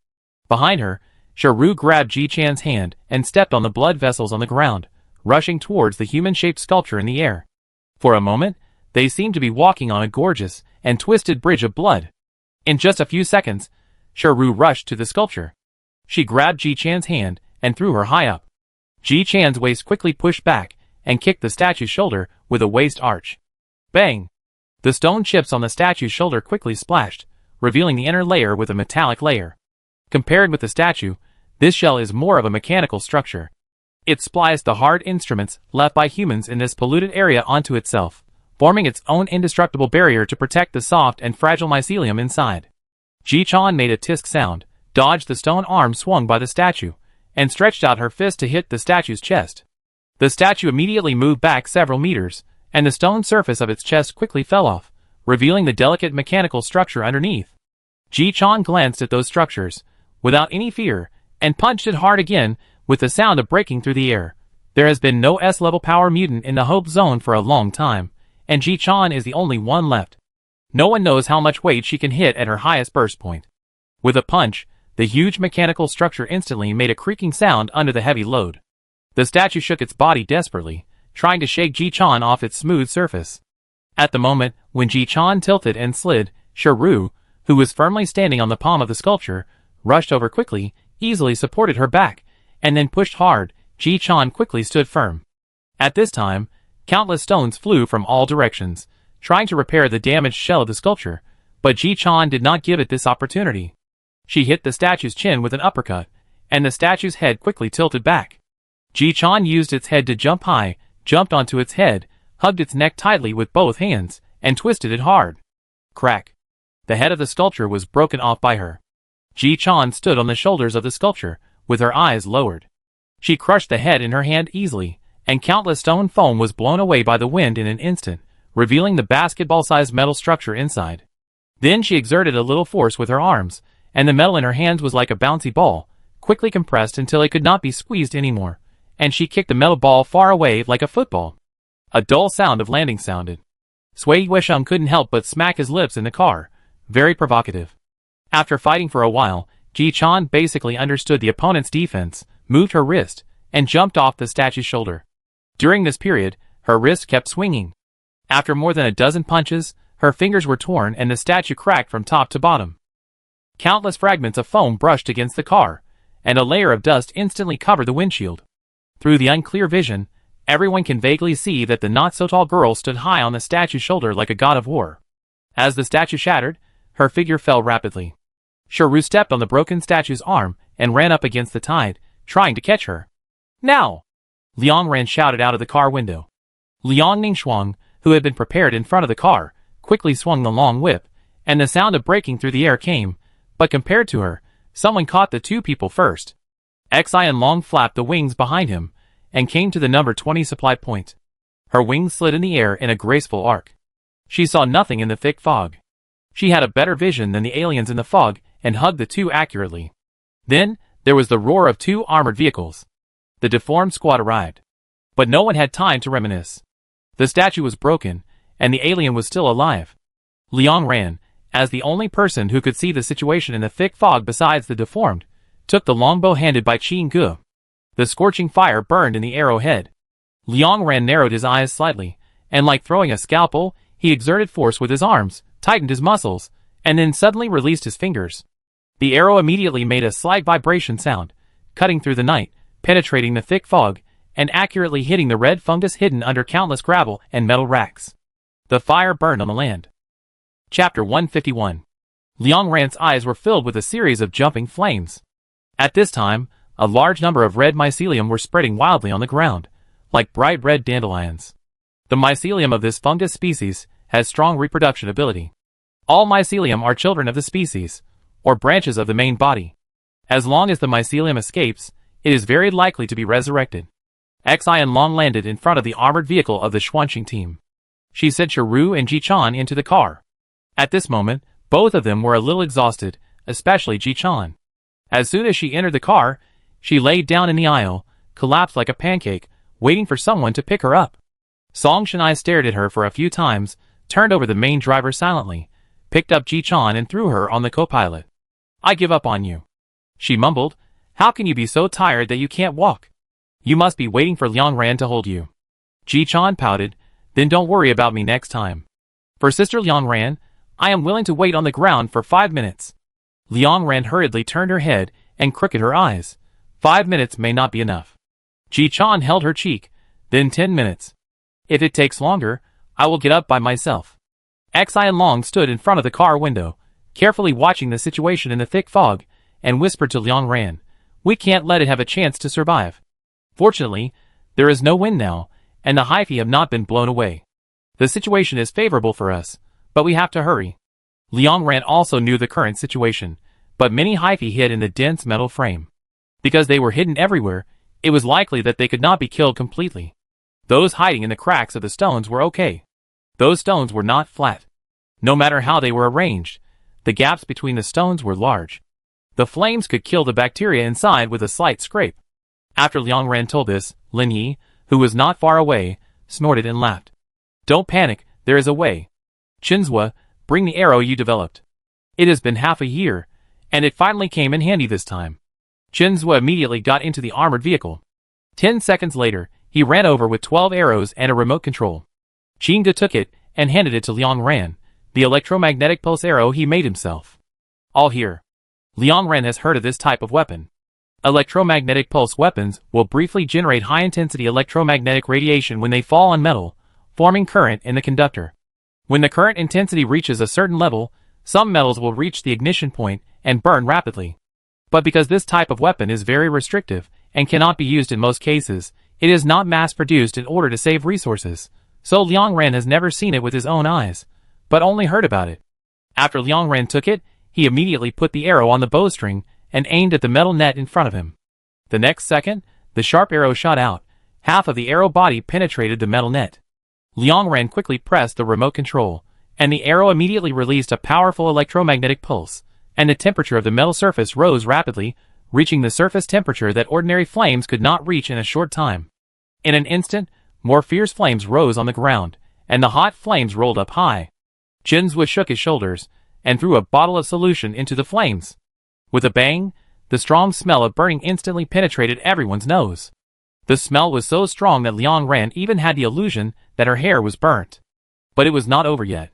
Behind her, Shiru grabbed Ji Chan's hand and stepped on the blood vessels on the ground, rushing towards the human-shaped sculpture in the air. For a moment, they seemed to be walking on a gorgeous and twisted bridge of blood. In just a few seconds, Shiru rushed to the sculpture. She grabbed Ji Chan's hand and threw her high up. Ji Chan's waist quickly pushed back and kicked the statue's shoulder with a waist arch. Bang! The stone chips on the statue's shoulder quickly splashed, revealing the inner layer with a metallic layer. Compared with the statue, this shell is more of a mechanical structure. It spliced the hard instruments left by humans in this polluted area onto itself, forming its own indestructible barrier to protect the soft and fragile mycelium inside. Ji Chan made a tisk sound, dodged the stone arm swung by the statue, and stretched out her fist to hit the statue's chest. The statue immediately moved back several meters, and the stone surface of its chest quickly fell off, revealing the delicate mechanical structure underneath. Ji Chan glanced at those structures, without any fear, and punched it hard again, with the sound of breaking through the air. There has been no S-level power mutant in the Hope Zone for a long time, and Ji Chan is the only one left. No one knows how much weight she can hit at her highest burst point. With a punch, the huge mechanical structure instantly made a creaking sound under the heavy load. The statue shook its body desperately, trying to shake Ji Chan off its smooth surface. At the moment when Ji Chan tilted and slid, Shiru, who was firmly standing on the palm of the sculpture, rushed over quickly, easily supported her back, and then pushed hard. Ji Chan quickly stood firm. At this time, countless stones flew from all directions, trying to repair the damaged shell of the sculpture, but Ji Chan did not give it this opportunity. She hit the statue's chin with an uppercut, and the statue's head quickly tilted back. Ji Chan used its head to jump high, jumped onto its head, hugged its neck tightly with both hands, and twisted it hard. Crack! The head of the sculpture was broken off by her. Ji Chan stood on the shoulders of the sculpture, with her eyes lowered. She crushed the head in her hand easily, and countless stone foam was blown away by the wind in an instant, revealing the basketball-sized metal structure inside. Then she exerted a little force with her arms, and the metal in her hands was like a bouncy ball, quickly compressed until it could not be squeezed anymore, and she kicked the metal ball far away like a football. A dull sound of landing sounded. Sui Yuesheng couldn't help but smack his lips in the car, very provocative. After fighting for a while, Ji Chan basically understood the opponent's defense, moved her wrist, and jumped off the statue's shoulder. During this period, her wrist kept swinging. After more than a dozen punches, her fingers were torn and the statue cracked from top to bottom. Countless fragments of foam brushed against the car, and a layer of dust instantly covered the windshield. Through the unclear vision, everyone can vaguely see that the not-so-tall girl stood high on the statue's shoulder like a god of war. As the statue shattered, her figure fell rapidly. Shiru stepped on the broken statue's arm and ran up against the tide, trying to catch her. Now! Liang Ran shouted out of the car window. Liang Ningxuang, who had been prepared in front of the car, quickly swung the long whip, and the sound of breaking through the air came, but compared to her, someone caught the two people first. Xi and Long flapped the wings behind him, and came to the number 20 supply point. Her wings slid in the air in a graceful arc. She saw nothing in the thick fog. She had a better vision than the aliens in the fog, and hugged the two accurately. Then, there was the roar of two armored vehicles. The deformed squad arrived. But no one had time to reminisce. The statue was broken, and the alien was still alive. Liang Ran, as the only person who could see the situation in the thick fog besides the deformed, took the longbow handed by Qin Ge. The scorching fire burned in the arrowhead. Liang Ran narrowed his eyes slightly, and like throwing a scalpel, he exerted force with his arms, tightened his muscles, and then suddenly released his fingers. The arrow immediately made a slight vibration sound, cutting through the night, penetrating the thick fog, and accurately hitting the red fungus hidden under countless gravel and metal racks. The fire burned on the land. Chapter 151. Liang Ran's eyes were filled with a series of jumping flames. At this time, a large number of red mycelium were spreading wildly on the ground, like bright red dandelions. The mycelium of this fungus species has strong reproduction ability. All mycelium are children of the species, or branches of the main body. As long as the mycelium escapes, it is very likely to be resurrected. Xi and Long landed in front of the armored vehicle of the Xuanqing team. She sent Shiru and Ji-chan into the car. At this moment, both of them were a little exhausted, especially Ji-chan. As soon as she entered the car, she laid down in the aisle, collapsed like a pancake, waiting for someone to pick her up. Song Shanai stared at her for a few times, turned over the main driver silently, picked up Ji-chan and threw her on the co-pilot. "I give up on you," she mumbled. "How can you be so tired that you can't walk? You must be waiting for Liang Ran to hold you." Ji-chan pouted. "Then don't worry about me next time. For Sister Liang Ran, I am willing to wait on the ground for 5 minutes." Liang Ran hurriedly turned her head and crooked her eyes. 5 minutes may not be enough. Ji-chan held her cheek. "Then 10 minutes. If it takes longer, I will get up by myself." Xi and Long stood in front of the car window, carefully watching the situation in the thick fog, and whispered to Liang Ran, "We can't let it have a chance to survive. Fortunately, there is no wind now, and the hyphae have not been blown away. The situation is favorable for us, but we have to hurry." Liang Ran also knew the current situation, but many hyphae hid in the dense metal frame. Because they were hidden everywhere, it was likely that they could not be killed completely. Those hiding in the cracks of the stones were okay. Those stones were not flat. No matter how they were arranged, the gaps between the stones were large. The flames could kill the bacteria inside with a slight scrape. After Liang Ran told this, Lin Yi, who was not far away, snorted and laughed. "Don't panic, there is a way. Chinzua, bring the arrow you developed. It has been half a year, and it finally came in handy this time." Chinzua immediately got into the armored vehicle. 10 seconds later, he ran over with 12 arrows and a remote control. Qingde took it and handed it to Liang Ran, the electromagnetic pulse arrow he made himself. "All here." Liang Ran has heard of this type of weapon. Electromagnetic pulse weapons will briefly generate high-intensity electromagnetic radiation when they fall on metal, forming current in the conductor. When the current intensity reaches a certain level, some metals will reach the ignition point and burn rapidly. But because this type of weapon is very restrictive and cannot be used in most cases, it is not mass-produced in order to save resources, so Liang Ran has never seen it with his own eyes, but only heard about it. After Liang Ran took it, he immediately put the arrow on the bowstring and aimed at the metal net in front of him. The next second, the sharp arrow shot out. Half of the arrow body penetrated the metal net. Liang Ran quickly pressed the remote control, and the arrow immediately released a powerful electromagnetic pulse, and the temperature of the metal surface rose rapidly, reaching the surface temperature that ordinary flames could not reach in a short time. In an instant, more fierce flames rose on the ground, and the hot flames rolled up high. Jinzua shook his shoulders, and threw a bottle of solution into the flames. With a bang, the strong smell of burning instantly penetrated everyone's nose. The smell was so strong that Liang Ran even had the illusion that her hair was burnt. But it was not over yet.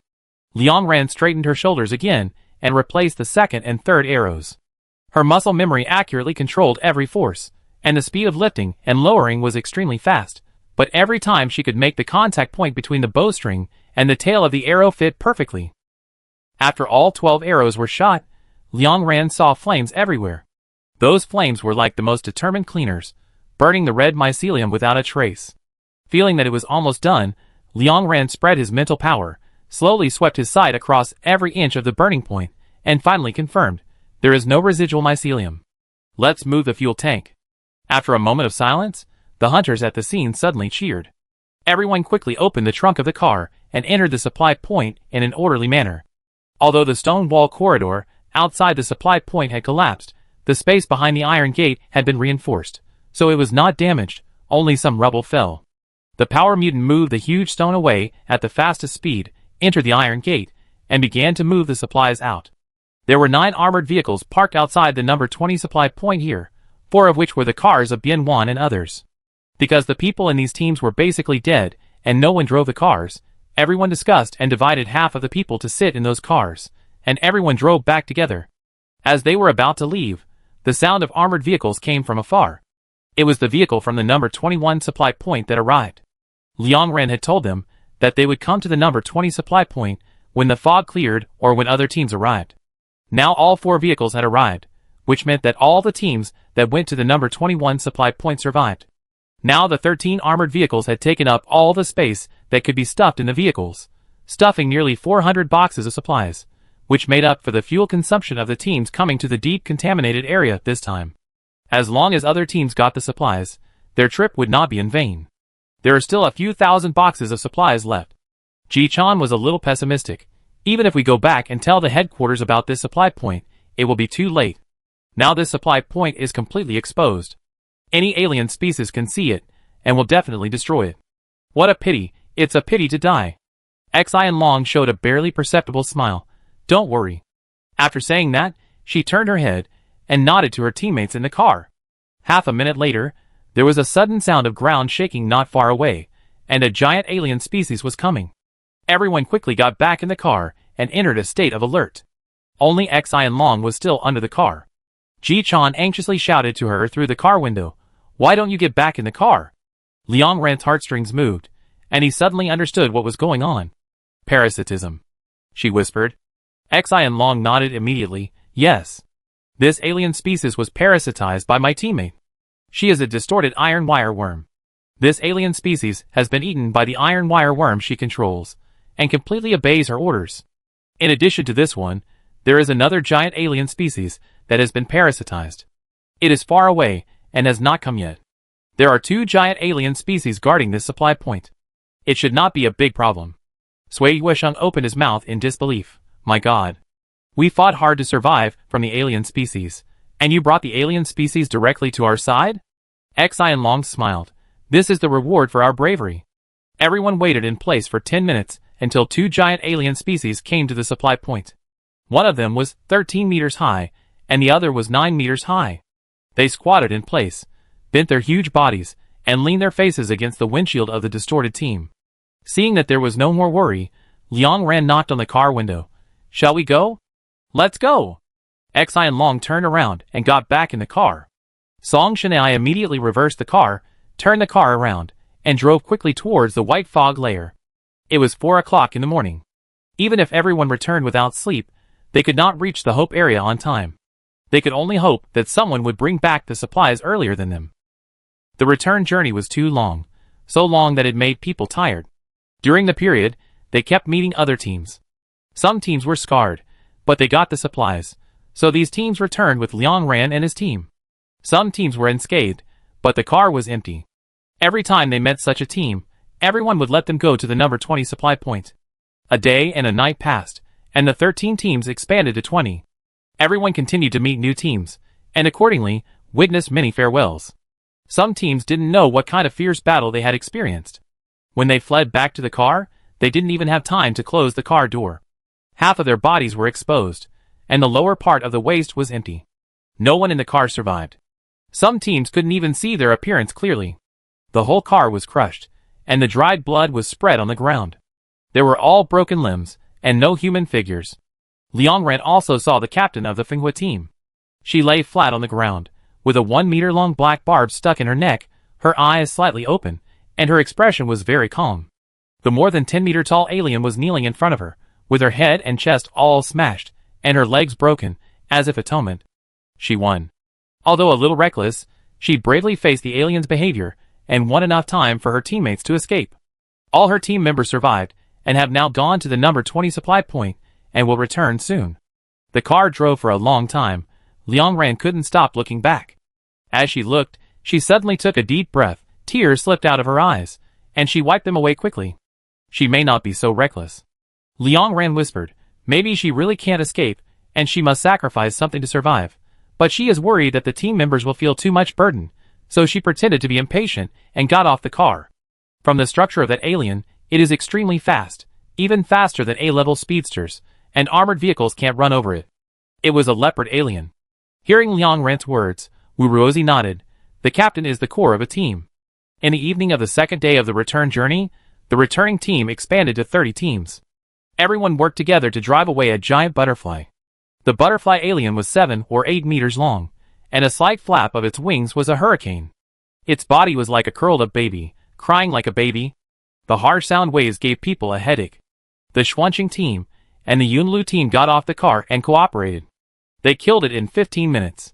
Liang Ran straightened her shoulders again, and replaced the second and third arrows. Her muscle memory accurately controlled every force, and the speed of lifting and lowering was extremely fast, but every time she could make the contact point between the bowstring and the tail of the arrow fit perfectly. After all 12 arrows were shot, Liang Ran saw flames everywhere. Those flames were like the most determined cleaners, burning the red mycelium without a trace. Feeling that it was almost done, Liang Ran spread his mental power, slowly swept his sight across every inch of the burning point, and finally confirmed, there is no residual mycelium. Let's move the fuel tank. After a moment of silence, the hunters at the scene suddenly cheered. Everyone quickly opened the trunk of the car and entered the supply point in an orderly manner. Although the stone wall corridor outside the supply point had collapsed, the space behind the iron gate had been reinforced, so it was not damaged, only some rubble fell. The power mutant moved the huge stone away at the fastest speed, entered the iron gate, and began to move the supplies out. There were 9 armored vehicles parked outside the number 20 supply point here, 4 of which were the cars of Bien Wan and others. Because the people in these teams were basically dead, and no one drove the cars, everyone discussed and divided half of the people to sit in those cars, and everyone drove back together. As they were about to leave, the sound of armored vehicles came from afar. It was the vehicle from the number 21 supply point that arrived. Liang Ren had told them that they would come to the number 20 supply point when the fog cleared or when other teams arrived. Now all 4 vehicles had arrived, which meant that all the teams that went to the number 21 supply point survived. Now the 13 armored vehicles had taken up all the space that could be stuffed in the vehicles, stuffing nearly 400 boxes of supplies, which made up for the fuel consumption of the teams coming to the deep contaminated area this time. As long as other teams got the supplies, their trip would not be in vain. There are still a few thousand boxes of supplies left. Ji-chan was a little pessimistic. Even if we go back and tell the headquarters about this supply point, it will be too late. Now this supply point is completely exposed. Any alien species can see it, and will definitely destroy it. What a pity, it's a pity to die. Xian Long showed a barely perceptible smile. Don't worry. After saying that, she turned her head, and nodded to her teammates in the car. Half a minute later, there was a sudden sound of ground shaking not far away, and a giant alien species was coming. Everyone quickly got back in the car, and entered a state of alert. Only Xian Long was still under the car. Ji-chan anxiously shouted to her through the car window, "Why don't you get back in the car?" Liang Ren's heartstrings moved, and he suddenly understood what was going on. "Parasitism," she whispered. Xian Long nodded immediately, "Yes. This alien species was parasitized by my teammate. She is a distorted iron wire worm. This alien species has been eaten by the iron wire worm she controls, and completely obeys her orders. In addition to this one, there is another giant alien species that has been parasitized. It is far away, and has not come yet. There are 2 giant alien species guarding this supply point. It should not be a big problem." Sui Yuesheng opened his mouth in disbelief. "My God. We fought hard to survive from the alien species, and you brought the alien species directly to our side?" Xian Long smiled. "This is the reward for our bravery." Everyone waited in place for 10 minutes until 2 giant alien species came to the supply point. One of them was 13 meters high, and the other was 9 meters high. They squatted in place, bent their huge bodies, and leaned their faces against the windshield of the distorted team. Seeing that there was no more worry, Liang Ren knocked on the car window. "Shall we go?" "Let's go!" Xian Long turned around and got back in the car. Song Shanai immediately reversed the car, turned the car around, and drove quickly towards the white fog layer. It was 4 o'clock in the morning. Even if everyone returned without sleep, they could not reach the Hope area on time. They could only hope that someone would bring back the supplies earlier than them. The return journey was too long, so long that it made people tired. During the period, they kept meeting other teams. Some teams were scarred, but they got the supplies, so these teams returned with Liang Ren and his team. Some teams were unscathed, but the car was empty. Every time they met such a team, everyone would let them go to the number 20 supply point. A day and a night passed, and the 13 teams expanded to 20. Everyone continued to meet new teams, and accordingly, witnessed many farewells. Some teams didn't know what kind of fierce battle they had experienced. When they fled back to the car, they didn't even have time to close the car door. Half of their bodies were exposed, and the lower part of the waist was empty. No one in the car survived. Some teams couldn't even see their appearance clearly. The whole car was crushed, and the dried blood was spread on the ground. There were all broken limbs, and no human figures. Liang Ren also saw the captain of the Finghua team. She lay flat on the ground, with a 1-meter-long black barb stuck in her neck, her eyes slightly open, and her expression was very calm. The more than 10-meter-tall alien was kneeling in front of her, with her head and chest all smashed, and her legs broken, as if atonement. She won. Although a little reckless, she bravely faced the alien's behavior, and won enough time for her teammates to escape. All her team members survived, and have now gone to the number 20 supply point, and will return soon. The car drove for a long time. Liang Ren couldn't stop looking back. As she looked, she suddenly took a deep breath, tears slipped out of her eyes, and she wiped them away quickly. She may not be so reckless. Liang Ren whispered, maybe she really can't escape, and she must sacrifice something to survive. But she is worried that the team members will feel too much burden, so she pretended to be impatient and got off the car. From the structure of that alien, it is extremely fast, even faster than A-level speedsters, and armored vehicles can't run over it. It was a leopard alien. Hearing Liang Ren's words, Wu Ruozi nodded. The captain is the core of a team. In the evening of the second day of the return journey, the returning team expanded to 30 teams. Everyone worked together to drive away a giant butterfly. The butterfly alien was 7 or 8 meters long, and a slight flap of its wings was a hurricane. Its body was like a curled-up baby, crying like a baby. The harsh sound waves gave people a headache. The Xuanqing team and the Yunlu team got off the car and cooperated. They killed it in 15 minutes.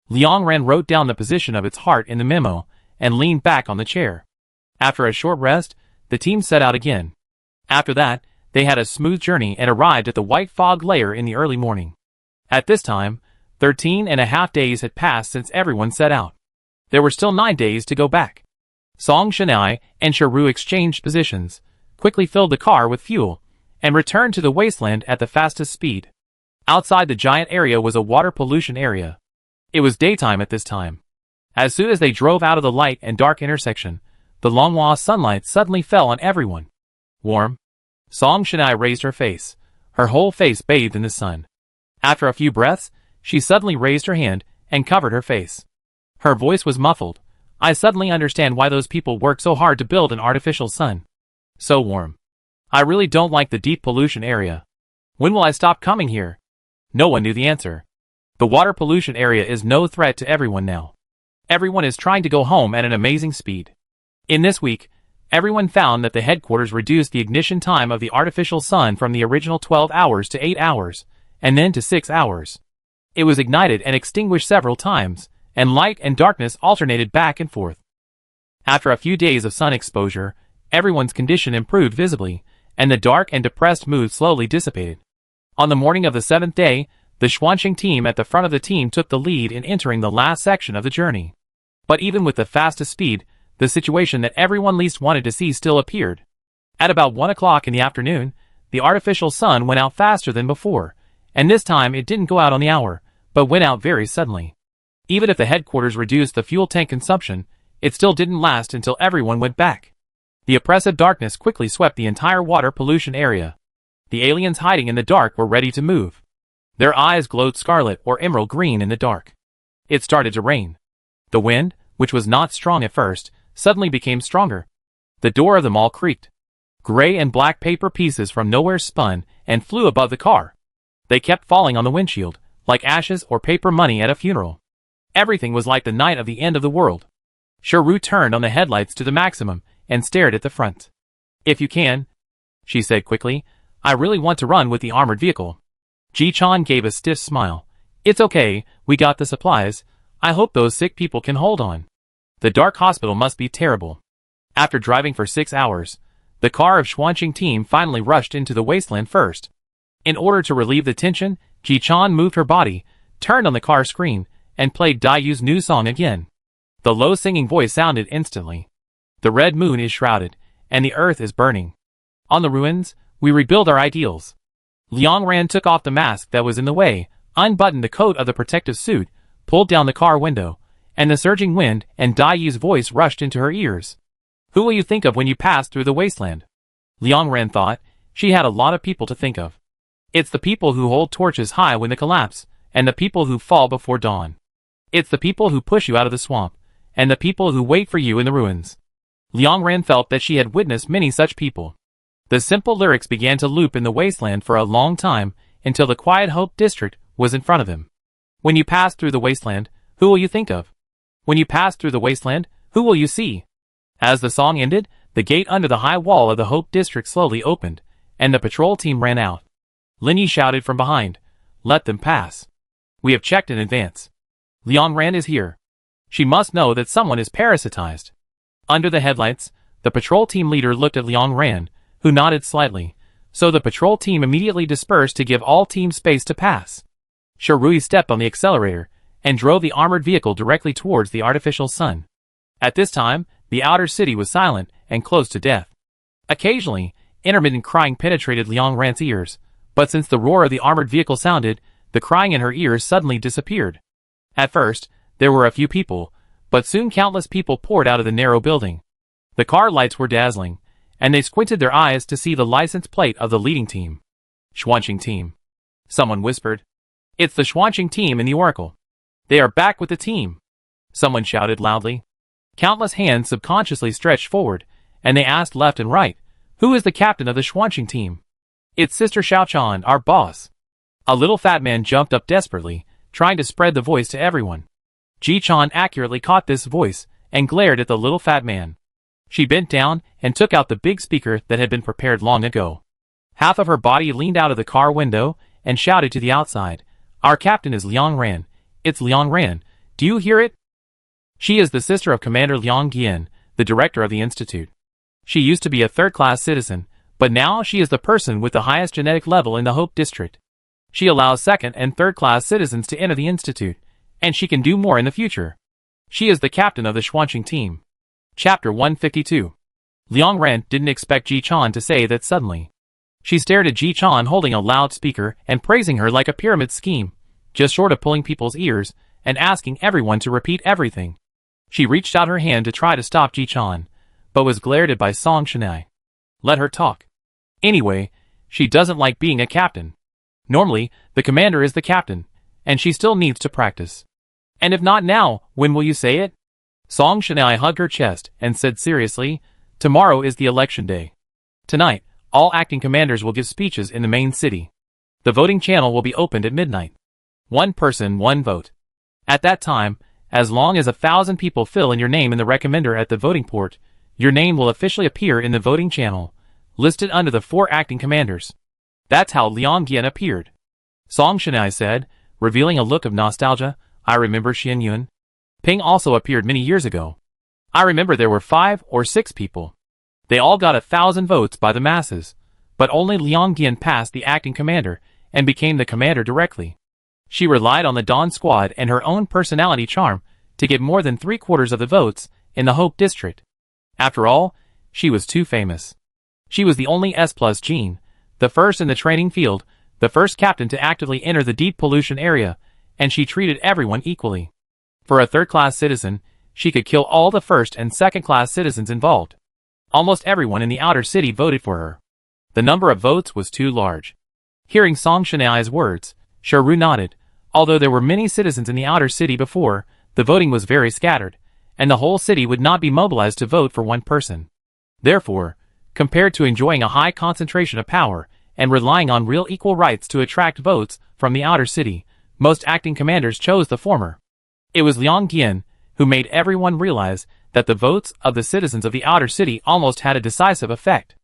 Liang Ran wrote down the position of its heart in the memo and leaned back on the chair. After a short rest, the team set out again. After that, they had a smooth journey and arrived at the white fog layer in the early morning. At this time, 13.5 days had passed since everyone set out. There were still 9 days to go back. Song Shanai and Sharu exchanged positions, quickly filled the car with fuel, and returned to the wasteland at the fastest speed. Outside the giant area was a water pollution area. It was daytime at this time. As soon as they drove out of the light and dark intersection, the Longhua sunlight suddenly fell on everyone. Warm. Song Shanai raised her face, her whole face bathed in the sun. After a few breaths, she suddenly raised her hand and covered her face. Her voice was muffled. I suddenly understand why those people work so hard to build an artificial sun. So warm. I really don't like the deep pollution area. When will I stop coming here? No one knew the answer. The water pollution area is no threat to everyone now. Everyone is trying to go home at an amazing speed. In this week, everyone found that the headquarters reduced the ignition time of the artificial sun from the original 12 hours to 8 hours, and then to 6 hours. It was ignited and extinguished several times, and light and darkness alternated back and forth. After a few days of sun exposure, everyone's condition improved visibly, and the dark and depressed mood slowly dissipated. On the morning of the 7th day, the Xuanqing team at the front of the team took the lead in entering the last section of the journey. But even with the fastest speed, the situation that everyone least wanted to see still appeared. At about 1 o'clock in the afternoon, the artificial sun went out faster than before, and this time it didn't go out on the hour, but went out very suddenly. Even if the headquarters reduced the fuel tank consumption, it still didn't last until everyone went back. The oppressive darkness quickly swept the entire water pollution area. The aliens hiding in the dark were ready to move. Their eyes glowed scarlet or emerald green in the dark. It started to rain. The wind, which was not strong at first, suddenly became stronger. The door of the mall creaked. Gray and black paper pieces from nowhere spun and flew above the car. They kept falling on the windshield, like ashes or paper money at a funeral. Everything was like the night of the end of the world. Sharu turned on the headlights to the maximum and stared at the front. If you can, she said quickly, I really want to run with the armored vehicle. Ji-chan gave a stiff smile. It's okay, we got the supplies. I hope those sick people can hold on. The dark hospital must be terrible. After driving for 6 hours, the car of Xuanqing team finally rushed into the wasteland first. In order to relieve the tension, Ji-chan moved her body, turned on the car screen, and played Daiyu's new song again. The low singing voice sounded instantly. The red moon is shrouded, and the earth is burning. On the ruins, we rebuild our ideals. Liang Ran took off the mask that was in the way, unbuttoned the coat of the protective suit, pulled down the car window, and the surging wind and Daiyu's voice rushed into her ears. Who will you think of when you pass through the wasteland? Liang Ran thought. She had a lot of people to think of. It's the people who hold torches high when they collapse, and the people who fall before dawn. It's the people who push you out of the swamp, and the people who wait for you in the ruins. Liang Ran felt that she had witnessed many such people. The simple lyrics began to loop in the wasteland for a long time, until the quiet Hope District was in front of him. When you pass through the wasteland, who will you think of? When you pass through the wasteland, who will you see? As the song ended, the gate under the high wall of the Hope District slowly opened, and the patrol team ran out. Lin Yi shouted from behind, let them pass. We have checked in advance. Liang Ran is here. She must know that someone is parasitized. Under the headlights, the patrol team leader looked at Liang Ran, who nodded slightly, so the patrol team immediately dispersed to give all team space to pass. Sharui stepped on the accelerator and drove the armored vehicle directly towards the artificial sun. At this time, the outer city was silent and close to death. Occasionally, intermittent crying penetrated Liang Ran's ears, but since the roar of the armored vehicle sounded, the crying in her ears suddenly disappeared. At first, there were a few people, but soon countless people poured out of the narrow building. The car lights were dazzling, and they squinted their eyes to see the license plate of the leading team. Xuanqing team. Someone whispered. It's the Xuanqing team in the Oracle. They are back with the team. Someone shouted loudly. Countless hands subconsciously stretched forward, and they asked left and right, who is the captain of the Xuanqing team? It's Sister Xiaochan, our boss. A little fat man jumped up desperately, trying to spread the voice to everyone. Ji-chan accurately caught this voice and glared at the little fat man. She bent down and took out the big speaker that had been prepared long ago. Half of her body leaned out of the car window and shouted to the outside, "Our captain is Liang Ran. It's Liang Ran. Do you hear it?" She is the sister of Commander Liang Gian, the director of the institute. She used to be a third-class citizen, but now she is the person with the highest genetic level in the Hope District. She allows second and third-class citizens to enter the institute, and she can do more in the future. She is the captain of the Xuanqing team. Chapter 152. Liang Ran didn't expect Ji-chan to say that suddenly. She stared at Ji-chan holding a loudspeaker and praising her like a pyramid scheme, just short of pulling people's ears and asking everyone to repeat everything. She reached out her hand to try to stop Ji-chan, but was glared at by Song Shanai. Let her talk. Anyway, she doesn't like being a captain. Normally, the commander is the captain, and she still needs to practice. And if not now, when will you say it? Song Shanai hugged her chest and said seriously, "Tomorrow is the election day. Tonight, all acting commanders will give speeches in the main city. The voting channel will be opened at midnight. One person, one vote. At that time, as long as 1,000 people fill in your name in the recommender at the voting port, your name will officially appear in the voting channel, listed under the 4 acting commanders." That's how Liang Gian appeared. Song Shanai said, revealing a look of nostalgia. "I remember Xian Yun. Ping also appeared many years ago. I remember there were 5 or 6 people. They all got 1,000 votes by the masses, but only Liang Gian passed the acting commander and became the commander directly. She relied on the Dawn Squad and her own personality charm to get more than 3/4 of the votes in the Hope District. After all, she was too famous. She was the only S+ gene, the first in the training field, the first captain to actively enter the deep pollution area, and she treated everyone equally. For a third-class citizen, she could kill all the first and second-class citizens involved. Almost everyone in the outer city voted for her. The number of votes was too large. Hearing Song Shanai's words, Sharu nodded. Although there were many citizens in the outer city before, the voting was very scattered, and the whole city would not be mobilized to vote for one person. Therefore, compared to enjoying a high concentration of power and relying on real equal rights to attract votes from the outer city, most acting commanders chose the former. It was Liang Gian who made everyone realize that the votes of the citizens of the outer city almost had a decisive effect.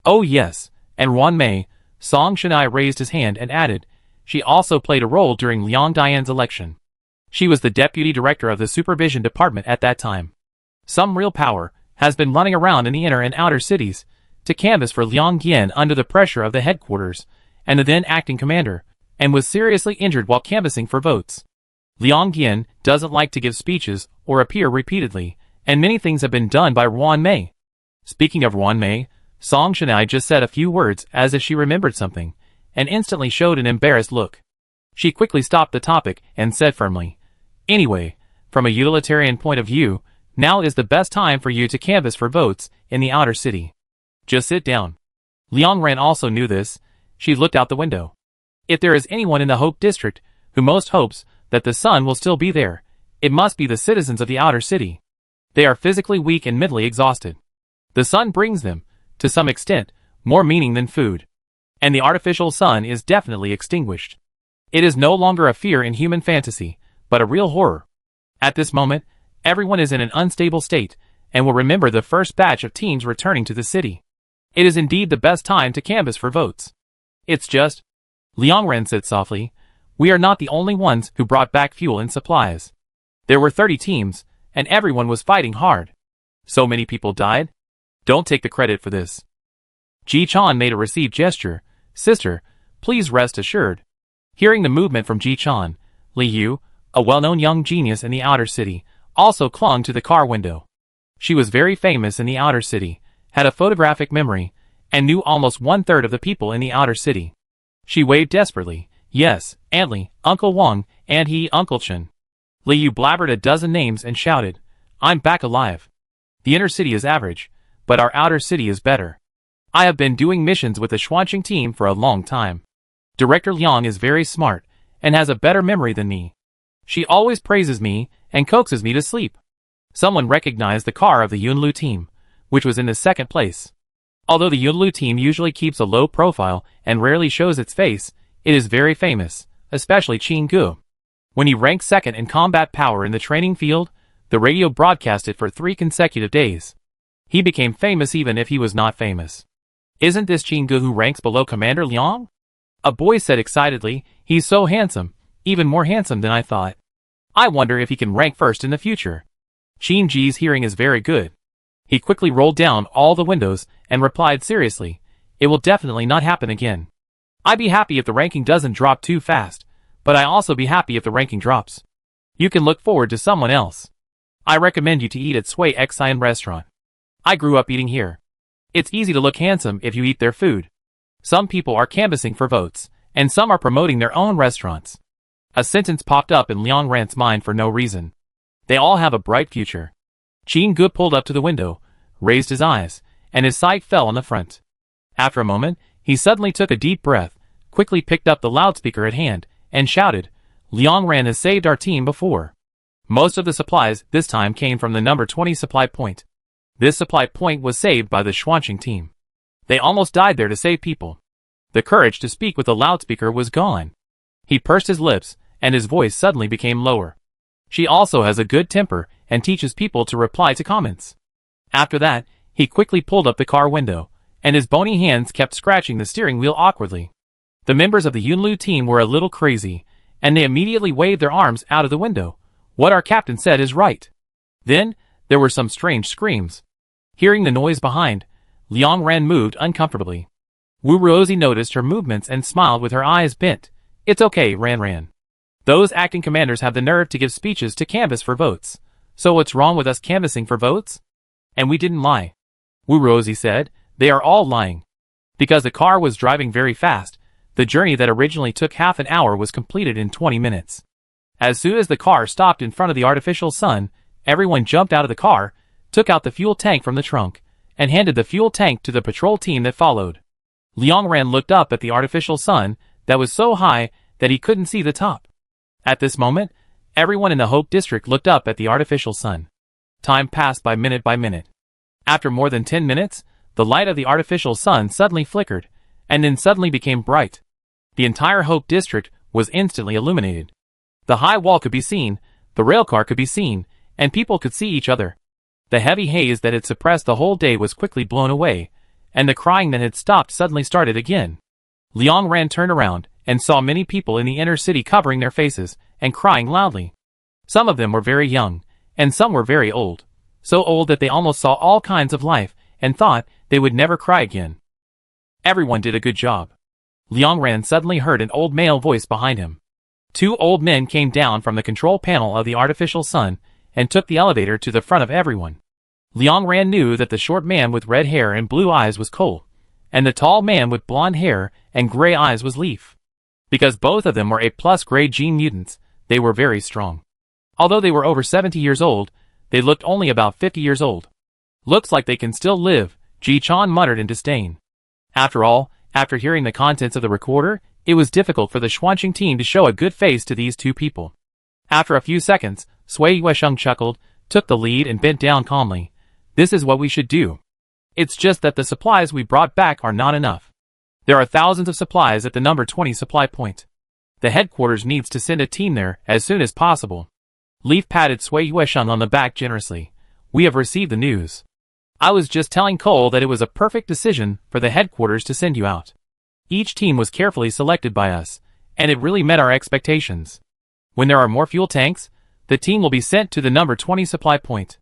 Oh yes, and Ruan Mei, Song Shanai raised his hand and added, she also played a role during Liang Dian's election. She was the deputy director of the supervision department at that time. Some real power has been running around in the inner and outer cities to canvass for Liang Gian under the pressure of the headquarters and the then acting commander, and was seriously injured while canvassing for votes. Liang Gian doesn't like to give speeches or appear repeatedly, and many things have been done by Ruan Mei. Speaking of Ruan Mei, Song Shanai just said a few words as if she remembered something, and instantly showed an embarrassed look. She quickly stopped the topic and said firmly, "Anyway, from a utilitarian point of view, now is the best time for you to canvass for votes in the outer city. Just sit down." Liang Ran also knew this. She looked out the window. If there is anyone in the Hope District who most hopes that the sun will still be there, it must be the citizens of the outer city. They are physically weak and mentally exhausted. The sun brings them, to some extent, more meaning than food. And the artificial sun is definitely extinguished. It is no longer a fear in human fantasy, but a real horror. At this moment, everyone is in an unstable state, and will remember the first batch of teams returning to the city. It is indeed the best time to canvass for votes. It's just, Liang Ran said softly, we are not the only ones who brought back fuel and supplies. There were 30 teams, and everyone was fighting hard. So many people died? Don't take the credit for this. Ji-chan made a received gesture. Sister, please rest assured. Hearing the movement from Ji-chan, Li Yu, a well-known young genius in the outer city, also clung to the car window. She was very famous in the outer city, had a photographic memory, and knew almost 1/3 of the people in the outer city. She waved desperately. Yes, Aunt Li, Uncle Wang, and he, Uncle Chen. Li Yu blabbered a dozen names and shouted, I'm back alive. The inner city is average, but our outer city is better. I have been doing missions with the Xuanqing team for a long time. Director Liang is very smart, and has a better memory than me. She always praises me, and coaxes me to sleep. Someone recognized the car of the Yunlu team, which was in the second place. Although the Yunlu team usually keeps a low profile and rarely shows its face, It is very famous, especially Qin Gu. When he ranked second in combat power in the training field, the radio broadcast it for 3 consecutive days. He became famous even if he was not famous. Isn't this Qin Gu who ranks below Commander Liang? A boy said excitedly, he's so handsome, even more handsome than I thought. I wonder if he can rank first in the future. Qin Ji's hearing is very good. He quickly rolled down all the windows and replied seriously, it will definitely not happen again. I'd be happy if the ranking doesn't drop too fast, but I also be happy if the ranking drops. You can look forward to someone else. I recommend you to eat at Sui Xian restaurant. I grew up eating here. It's easy to look handsome if you eat their food. Some people are canvassing for votes, and some are promoting their own restaurants. A sentence popped up in Liang Ran's mind for no reason. They all have a bright future. Qin Gu pulled up to the window, raised his eyes, and his sight fell on the front. After a moment, he suddenly took a deep breath, quickly picked up the loudspeaker at hand, and shouted, Liang Ran has saved our team before. Most of the supplies this time came from the number 20 supply point. This supply point was saved by the Xuanqing team. They almost died there to save people. The courage to speak with the loudspeaker was gone. He pursed his lips, and his voice suddenly became lower. She also has a good temper and teaches people to reply to comments. After that, he quickly pulled up the car window, and his bony hands kept scratching the steering wheel awkwardly. The members of the Yunlu team were a little crazy, and they immediately waved their arms out of the window. What our captain said is right. Then, there were some strange screams. Hearing the noise behind, Liang Ran moved uncomfortably. Wu Ruozi noticed her movements and smiled with her eyes bent. It's okay, Ran. Those acting commanders have the nerve to give speeches to canvass for votes. So what's wrong with us canvassing for votes? And we didn't lie. Wu Ruozi said, they are all lying. Because the car was driving very fast, the journey that originally took half an hour was completed in 20 minutes. As soon as the car stopped in front of the artificial sun, everyone jumped out of the car, took out the fuel tank from the trunk, and handed the fuel tank to the patrol team that followed. Liang Ran looked up at the artificial sun that was so high that he couldn't see the top. At this moment, everyone in the Hope District looked up at the artificial sun. Time passed by minute. After more than 10 minutes, the light of the artificial sun suddenly flickered, and then suddenly became bright. The entire Hope District was instantly illuminated. The high wall could be seen, the railcar could be seen, and people could see each other. The heavy haze that had suppressed the whole day was quickly blown away, and the crying that had stopped suddenly started again. Liang Ran turned around and saw many people in the inner city covering their faces and crying loudly. Some of them were very young, and some were very old, so old that they almost saw all kinds of life and thought they would never cry again. Everyone did a good job. Liang Ran suddenly heard an old male voice behind him. 2 old men came down from the control panel of the artificial sun and took the elevator to the front of everyone. Liang Ran knew that the short man with red hair and blue eyes was Cole, and the tall man with blonde hair and gray eyes was Leaf. Because both of them were A+ grade gene mutants, they were very strong. Although they were over 70 years old, they looked only about 50 years old. Looks like they can still live, Ji Chan muttered in disdain. After all, after hearing the contents of the recorder, it was difficult for the Xuanqing team to show a good face to these 2 people. After a few seconds, Sui Yuesheng chuckled, took the lead and bent down calmly. This is what we should do. It's just that the supplies we brought back are not enough. There are thousands of supplies at the number 20 supply point. The headquarters needs to send a team there as soon as possible. Leaf patted Sui Yuesheng on the back generously. We have received the news. I was just telling Cole that it was a perfect decision for the headquarters to send you out. Each team was carefully selected by us, and it really met our expectations. When there are more fuel tanks, the team will be sent to the number 20 supply point.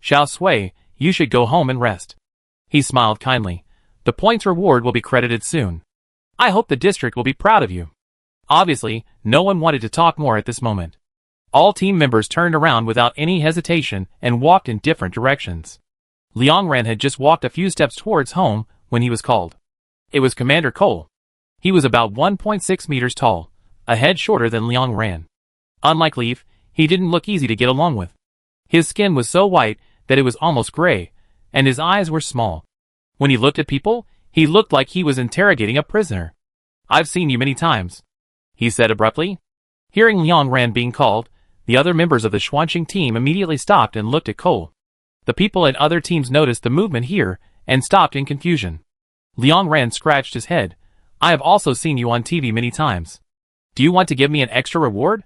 Xiao Sui, you should go home and rest. He smiled kindly. The points reward will be credited soon. I hope the district will be proud of you. Obviously, no one wanted to talk more at this moment. All team members turned around without any hesitation and walked in different directions. Liang Ran had just walked a few steps towards home when he was called. It was Commander Cole. He was about 1.6 meters tall, a head shorter than Liang Ran. Unlike Leaf, he didn't look easy to get along with. His skin was so white that it was almost gray, and his eyes were small. When he looked at people, he looked like he was interrogating a prisoner. I've seen you many times, he said abruptly. Hearing Liang Ran being called, the other members of the Xuanqing team immediately stopped and looked at Cole. The people in other teams noticed the movement here and stopped in confusion. Liang Ran scratched his head. I have also seen you on TV many times. Do you want to give me an extra reward?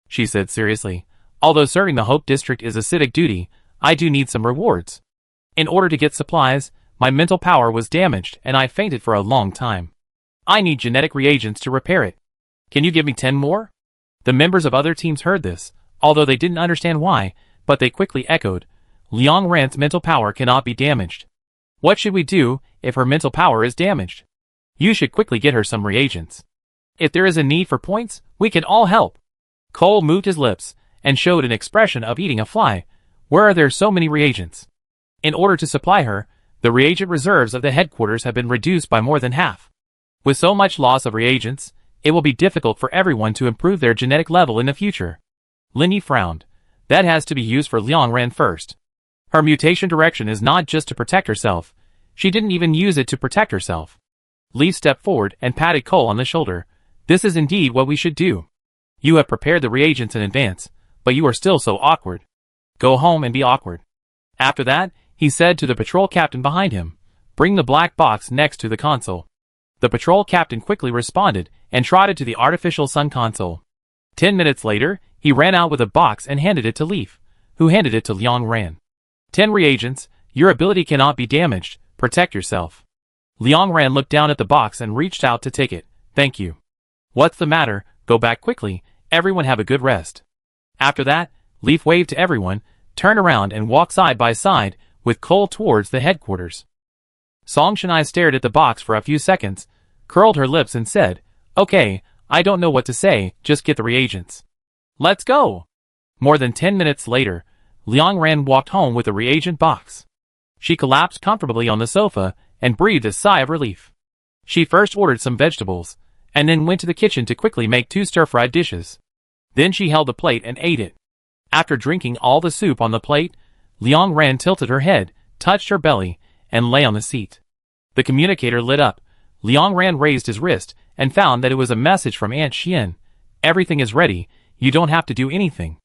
She said seriously. Although serving the Hope District is a civic duty, I do need some rewards. In order to get supplies, my mental power was damaged and I fainted for a long time. I need genetic reagents to repair it. Can you give me 10 more? The members of other teams heard this, although they didn't understand why, but they quickly echoed, Liang Ran's mental power cannot be damaged. What should we do if her mental power is damaged? You should quickly get her some reagents. If there is a need for points, we can all help. Cole moved his lips and showed an expression of eating a fly. Where are there so many reagents? In order to supply her, the reagent reserves of the headquarters have been reduced by more than half. With so much loss of reagents, it will be difficult for everyone to improve their genetic level in the future. Lin Yi frowned. That has to be used for Liang Ran first. Her mutation direction is not just to protect herself. She didn't even use it to protect herself. Li stepped forward and patted Cole on the shoulder. This is indeed what we should do. You have prepared the reagents in advance, but you are still so awkward. Go home and be awkward. After that, he said to the patrol captain behind him, bring the black box next to the console. The patrol captain quickly responded and trotted to the artificial sun console. 10 minutes later, he ran out with a box and handed it to Leaf, who handed it to Liang Ran. 10 reagents, your ability cannot be damaged, protect yourself. Liang Ran looked down at the box and reached out to take it. Thank you. What's the matter? Go back quickly, everyone have a good rest. After that, Leaf waved to everyone, turned around and walked side by side with Cole towards the headquarters. Song Shanai stared at the box for a few seconds, curled her lips and said, okay, I don't know what to say, just get the reagents. Let's go! More than 10 minutes later, Liang Ran walked home with a reagent box. She collapsed comfortably on the sofa and breathed a sigh of relief. She first ordered some vegetables, and then went to the kitchen to quickly make 2 stir-fried dishes. Then she held the plate and ate it. After drinking all the soup on the plate, Liang Ran tilted her head, touched her belly, and lay on the seat. The communicator lit up. Liang Ran raised his wrist and found that it was a message from Aunt Xian. Everything is ready, you don't have to do anything.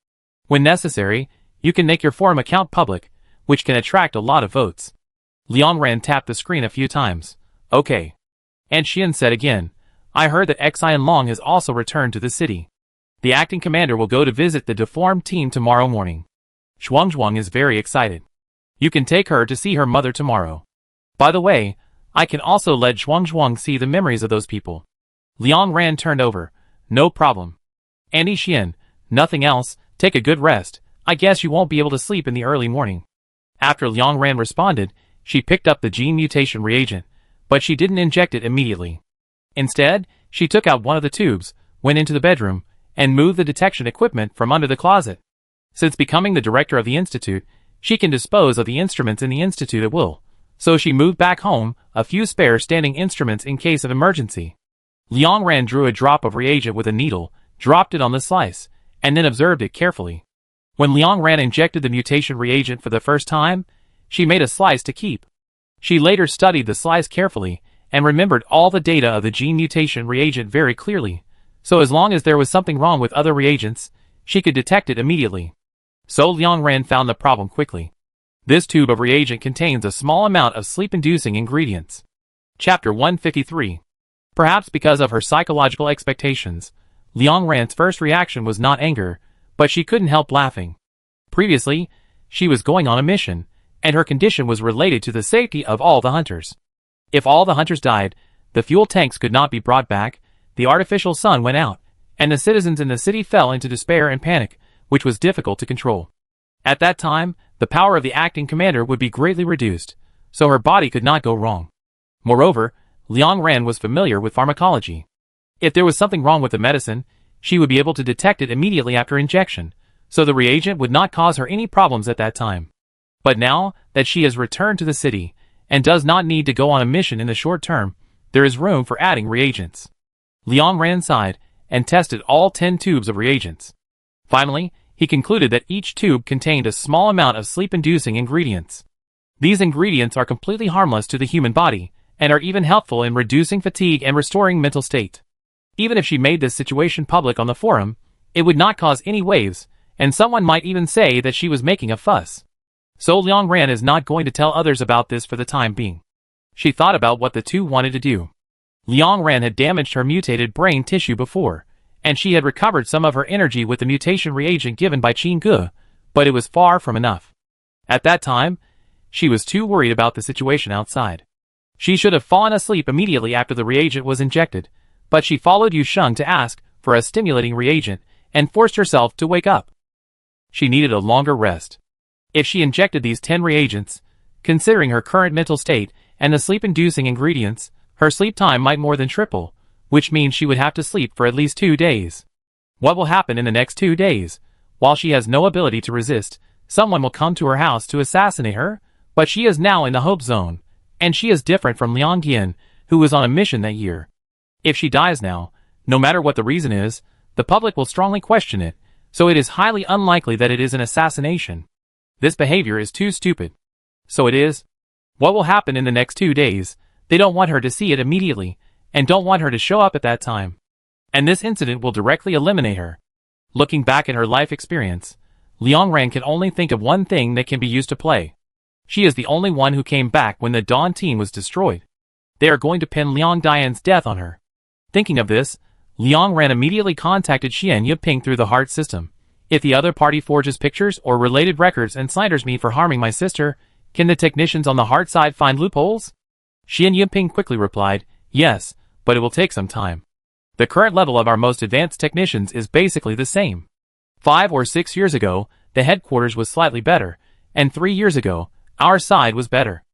When necessary, you can make your forum account public, which can attract a lot of votes. Liang Ran tapped the screen a few times. Okay. Aunt Xian said again, I heard that Xian Long has also returned to the city. The acting commander will go to visit the deformed team tomorrow morning. Zhuang is very excited. You can take her to see her mother tomorrow. By the way, I can also let Zhuang see the memories of those people. Liang Ran turned over. No problem. Auntie Xian, nothing else, take a good rest. I guess you won't be able to sleep in the early morning. After Liang Ran responded, she picked up the gene mutation reagent, but she didn't inject it immediately. Instead, she took out one of the tubes, went into the bedroom, and moved the detection equipment from under the closet. Since becoming the director of the institute, she can dispose of the instruments in the institute at will, so she moved back home a few spare standing instruments in case of emergency. Liang Ran drew a drop of reagent with a needle, dropped it on the slice, and then observed it carefully. When Liang Ran injected the mutation reagent for the first time, she made a slice to keep. She later studied the slice carefully and remembered all the data of the gene mutation reagent very clearly, so as long as there was something wrong with other reagents, she could detect it immediately. So Liang Ran found the problem quickly. This tube of reagent contains a small amount of sleep-inducing ingredients. Chapter 153. Perhaps because of her psychological expectations, Liang Ran's first reaction was not anger, but she couldn't help laughing. Previously, she was going on a mission, and her condition was related to the safety of all the hunters. If all the hunters died, the fuel tanks could not be brought back, the artificial sun went out, and the citizens in the city fell into despair and panic, which was difficult to control. At that time, the power of the acting commander would be greatly reduced, so her body could not go wrong. Moreover, Liang Ran was familiar with pharmacology. If there was something wrong with the medicine, she would be able to detect it immediately after injection, so the reagent would not cause her any problems at that time. But now that she has returned to the city, and does not need to go on a mission in the short term, there is room for adding reagents. Liang Ran sighed, and tested all 10 tubes of reagents. Finally, he concluded that each tube contained a small amount of sleep-inducing ingredients. These ingredients are completely harmless to the human body, and are even helpful in reducing fatigue and restoring mental state. Even if she made this situation public on the forum, it would not cause any waves, and someone might even say that she was making a fuss. So Liang Ran is not going to tell others about this for the time being. She thought about what the two wanted to do. Liang Ran had damaged her mutated brain tissue before, and she had recovered some of her energy with the mutation reagent given by Qin Ge, but it was far from enough. At that time, she was too worried about the situation outside. She should have fallen asleep immediately after the reagent was injected, but she followed Yu Sheng to ask for a stimulating reagent and forced herself to wake up. She needed a longer rest. If she injected these 10 reagents, considering her current mental state and the sleep-inducing ingredients, her sleep time might more than triple, which means she would have to sleep for at least 2 days. What will happen in the next 2 days? While she has no ability to resist, someone will come to her house to assassinate her, but she is now in the hope zone, and she is different from Liang Qian, who was on a mission that year. If she dies now, no matter what the reason is, the public will strongly question it, so it is highly unlikely that it is an assassination. This behavior is too stupid. So it is. What will happen in the next 2 days? They don't want her to see it immediately, and don't want her to show up at that time. And this incident will directly eliminate her. Looking back at her life experience, Liang Ran can only think of one thing that can be used to play. She is the only one who came back when the Dawn team was destroyed. They are going to pin Liang Dian's death on her. Thinking of this, Liang Ran immediately contacted Xian Yiping through the heart system. If the other party forges pictures or related records and slanders me for harming my sister, can the technicians on the heart side find loopholes? Xian Yiping quickly replied, yes, but it will take some time. The current level of our most advanced technicians is basically the same. 5 or 6 years ago, the headquarters was slightly better, and 3 years ago, our side was better.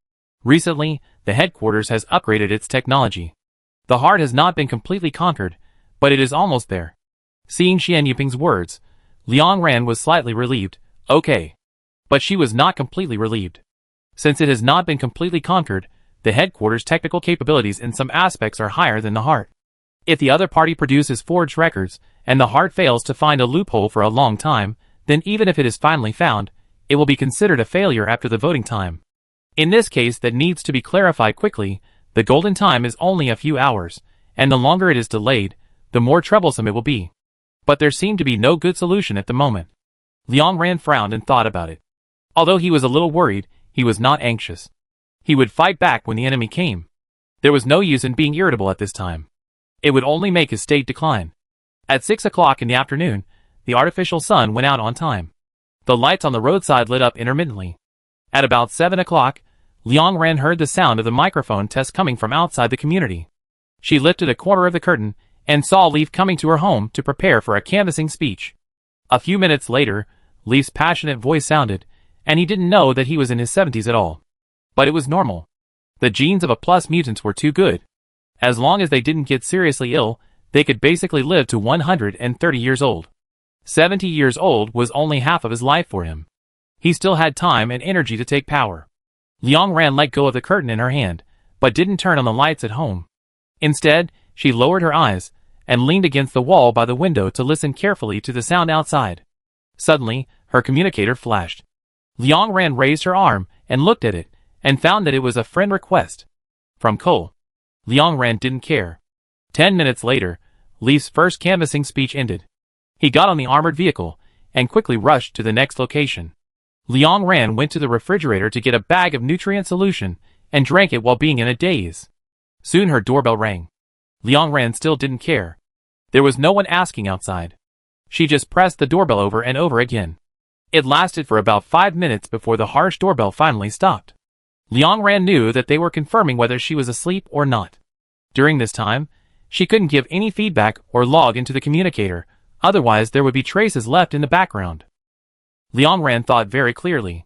Recently, the headquarters has upgraded its technology. The heart has not been completely conquered, but it is almost there. Seeing Xian Yiping's words, Liang Ran was slightly relieved. Okay. But she was not completely relieved. Since it has not been completely conquered, the headquarters' technical capabilities in some aspects are higher than the heart. If the other party produces forged records, and the heart fails to find a loophole for a long time, then even if it is finally found, it will be considered a failure after the voting time. In this case that needs to be clarified quickly, the golden time is only a few hours, and the longer it is delayed, the more troublesome it will be. But there seemed to be no good solution at the moment. Liang Ran frowned and thought about it. Although he was a little worried, he was not anxious. He would fight back when the enemy came. There was no use in being irritable at this time. It would only make his state decline. At 6 o'clock in the afternoon, the artificial sun went out on time. The lights on the roadside lit up intermittently. At about 7 o'clock, Liang Ran heard the sound of the microphone test coming from outside the community. She lifted a corner of the curtain and saw Leaf coming to her home to prepare for a canvassing speech. A few minutes later, Leaf's passionate voice sounded, and he didn't know that he was in his 70s at all. But it was normal. The genes of a plus mutants were too good. As long as they didn't get seriously ill, they could basically live to 130 years old. 70 years old was only half of his life for him. He still had time and energy to take power. Liang Ran let go of the curtain in her hand, but didn't turn on the lights at home. Instead, she lowered her eyes and leaned against the wall by the window to listen carefully to the sound outside. Suddenly, her communicator flashed. Liang Ran raised her arm and looked at it, and found that it was a friend request. From Cole. Liang Ran didn't care. 10 minutes later, Leaf's first canvassing speech ended. He got on the armored vehicle, and quickly rushed to the next location. Liang Ran went to the refrigerator to get a bag of nutrient solution, and drank it while being in a daze. Soon her doorbell rang. Liang Ran still didn't care. There was no one asking outside. She just pressed the doorbell over and over again. It lasted for about 5 minutes before the harsh doorbell finally stopped. Liang Ran knew that they were confirming whether she was asleep or not. During this time, she couldn't give any feedback or log into the communicator, otherwise there would be traces left in the background. Liang Ran thought very clearly.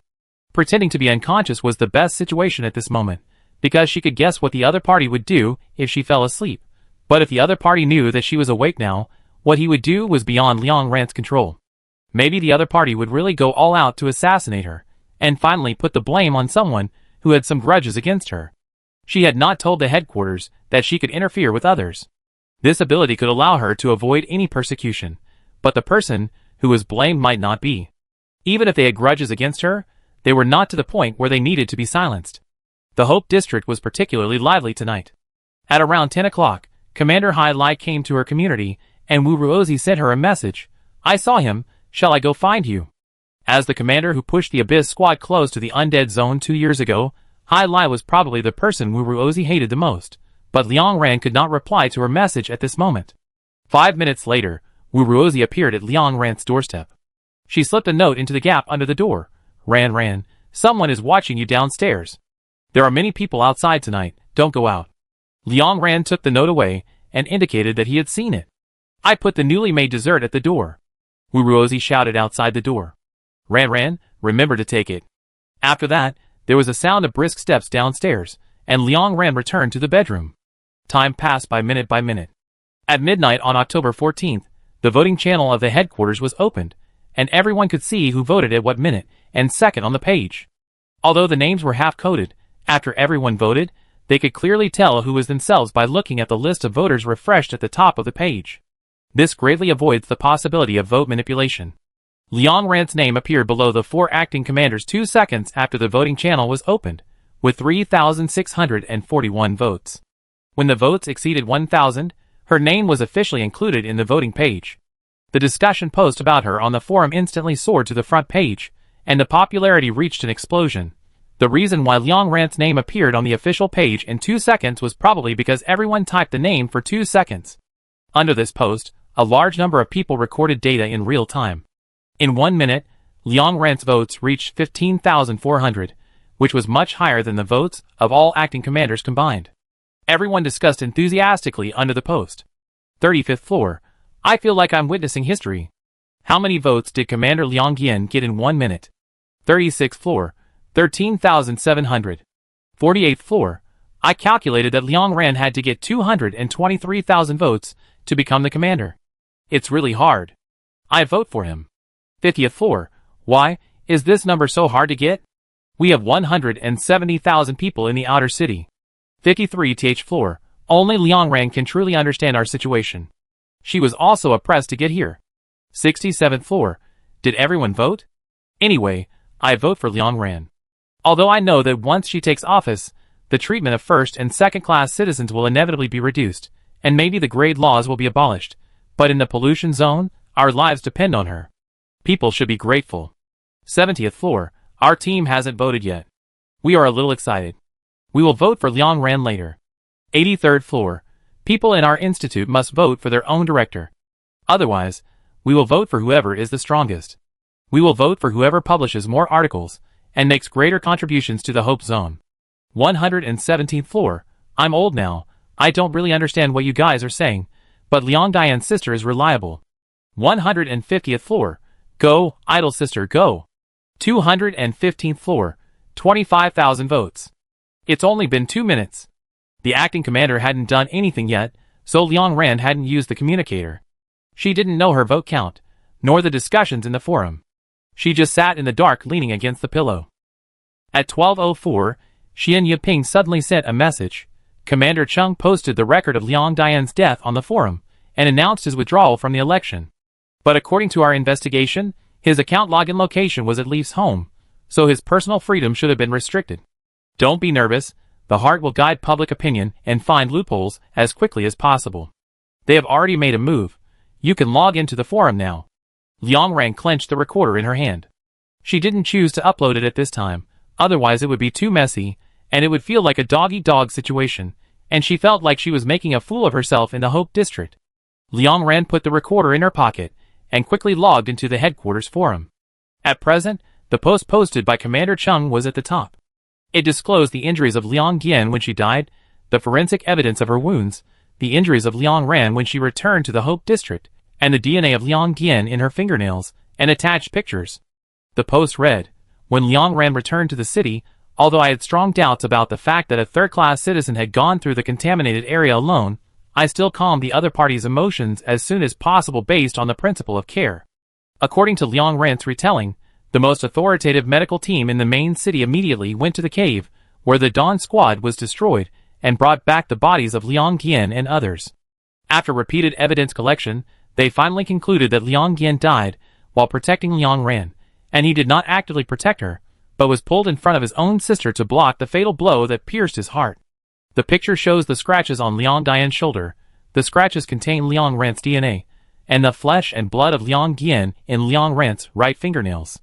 Pretending to be unconscious was the best situation at this moment, because she could guess what the other party would do if she fell asleep. But if the other party knew that she was awake now, what he would do was beyond Liang Ran's control. Maybe the other party would really go all out to assassinate her, and finally put the blame on someone who had some grudges against her. She had not told the headquarters that she could interfere with others. This ability could allow her to avoid any persecution, but the person who was blamed might not be. Even if they had grudges against her, they were not to the point where they needed to be silenced. The Hope District was particularly lively tonight. At around 10 o'clock, Commander Hai Lai came to her community, and Wu Ruozi sent her a message. I saw him, shall I go find you? As the commander who pushed the Abyss squad close to the undead zone 2 years ago, Hai Lai was probably the person Wu Ruozi hated the most, but Liang Ran could not reply to her message at this moment. 5 minutes later, Wu Ruozi appeared at Liang Ran's doorstep. She slipped a note into the gap under the door. Ran, someone is watching you downstairs. There are many people outside tonight, don't go out. Liang Ran took the note away and indicated that he had seen it. I put the newly made dessert at the door. Wu Ruozi shouted outside the door. Ran, remember to take it. After that, there was a sound of brisk steps downstairs, and Liang Ran returned to the bedroom. Time passed by minute by minute. At midnight on October 14th, the voting channel of the headquarters was opened, and everyone could see who voted at what minute and second on the page. Although the names were half-coded, after everyone voted, they could clearly tell who was themselves by looking at the list of voters refreshed at the top of the page. This greatly avoids the possibility of vote manipulation. Liang Ran's name appeared below the 4 acting commanders 2 seconds after the voting channel was opened, with 3,641 votes. When the votes exceeded 1,000, her name was officially included in the voting page. The discussion post about her on the forum instantly soared to the front page, and the popularity reached an explosion. The reason why Liang Ran's name appeared on the official page in 2 seconds was probably because everyone typed the name for 2 seconds. Under this post, a large number of people recorded data in real time. In 1 minute, Liang Ran's votes reached 15,400, which was much higher than the votes of all acting commanders combined. Everyone discussed enthusiastically under the post. 35th floor. I feel like I'm witnessing history. How many votes did Commander Liang Yan get in 1 minute? 36th floor. 13,700. 48th floor. I calculated that Liang Ran had to get 223,000 votes to become the commander. It's really hard. I vote for him. 50th floor. Why is this number so hard to get? We have 170,000 people in the outer city. 53th floor. Only Liang Ran can truly understand our situation. She was also oppressed to get here. 67th floor. Did everyone vote? Anyway, I vote for Liang Ran. Although I know that once she takes office, the treatment of first and second class citizens will inevitably be reduced, and maybe the grade laws will be abolished, but in the pollution zone, our lives depend on her. People should be grateful. 70th floor. Our team hasn't voted yet. We are a little excited. We will vote for Liang Ran later. 83rd floor. People in our institute must vote for their own director. Otherwise, we will vote for whoever is the strongest. We will vote for whoever publishes more articles and makes greater contributions to the Hope Zone. 117th floor. I'm old now. I don't really understand what you guys are saying, but Liang Dian's sister is reliable. 150th floor. Go, idle sister, go. 215th floor. 25,000 votes. It's only been 2 minutes. The acting commander hadn't done anything yet, so Liang Ran hadn't used the communicator. She didn't know her vote count, nor the discussions in the forum. She just sat in the dark leaning against the pillow. At 12:04, Xian Yiping suddenly sent a message. Commander Chung posted the record of Liang Dian's death on the forum and announced his withdrawal from the election. But according to our investigation, his account login location was at Leaf's home, so his personal freedom should have been restricted. Don't be nervous. The heart will guide public opinion and find loopholes as quickly as possible. They have already made a move. You can log into the forum now. Liang Ran clenched the recorder in her hand. She didn't choose to upload it at this time, otherwise it would be too messy, and it would feel like a dog-eat-dog situation, and she felt like she was making a fool of herself in the Hope District. Liang Ran put the recorder in her pocket and quickly logged into the headquarters forum. At present, the post posted by Commander Chung was at the top. It disclosed the injuries of Liang Yan when she died, the forensic evidence of her wounds, the injuries of Liang Ran when she returned to the Hope District, and the DNA of Liang Yan in her fingernails, and attached pictures. The post read, when Liang Ran returned to the city, although I had strong doubts about the fact that a third-class citizen had gone through the contaminated area alone, I still calmed the other party's emotions as soon as possible based on the principle of care. According to Liang Ran's retelling, the most authoritative medical team in the main city immediately went to the cave, where the Dawn Squad was destroyed, and brought back the bodies of Liang Yan and others. After repeated evidence collection, they finally concluded that Liang Yan died while protecting Liang Ran, and he did not actively protect her, but was pulled in front of his own sister to block the fatal blow that pierced his heart. The picture shows the scratches on Liang Dian's shoulder. The scratches contain Liang Ran's DNA, and the flesh and blood of Liang Yan in Liang Ran's right fingernails.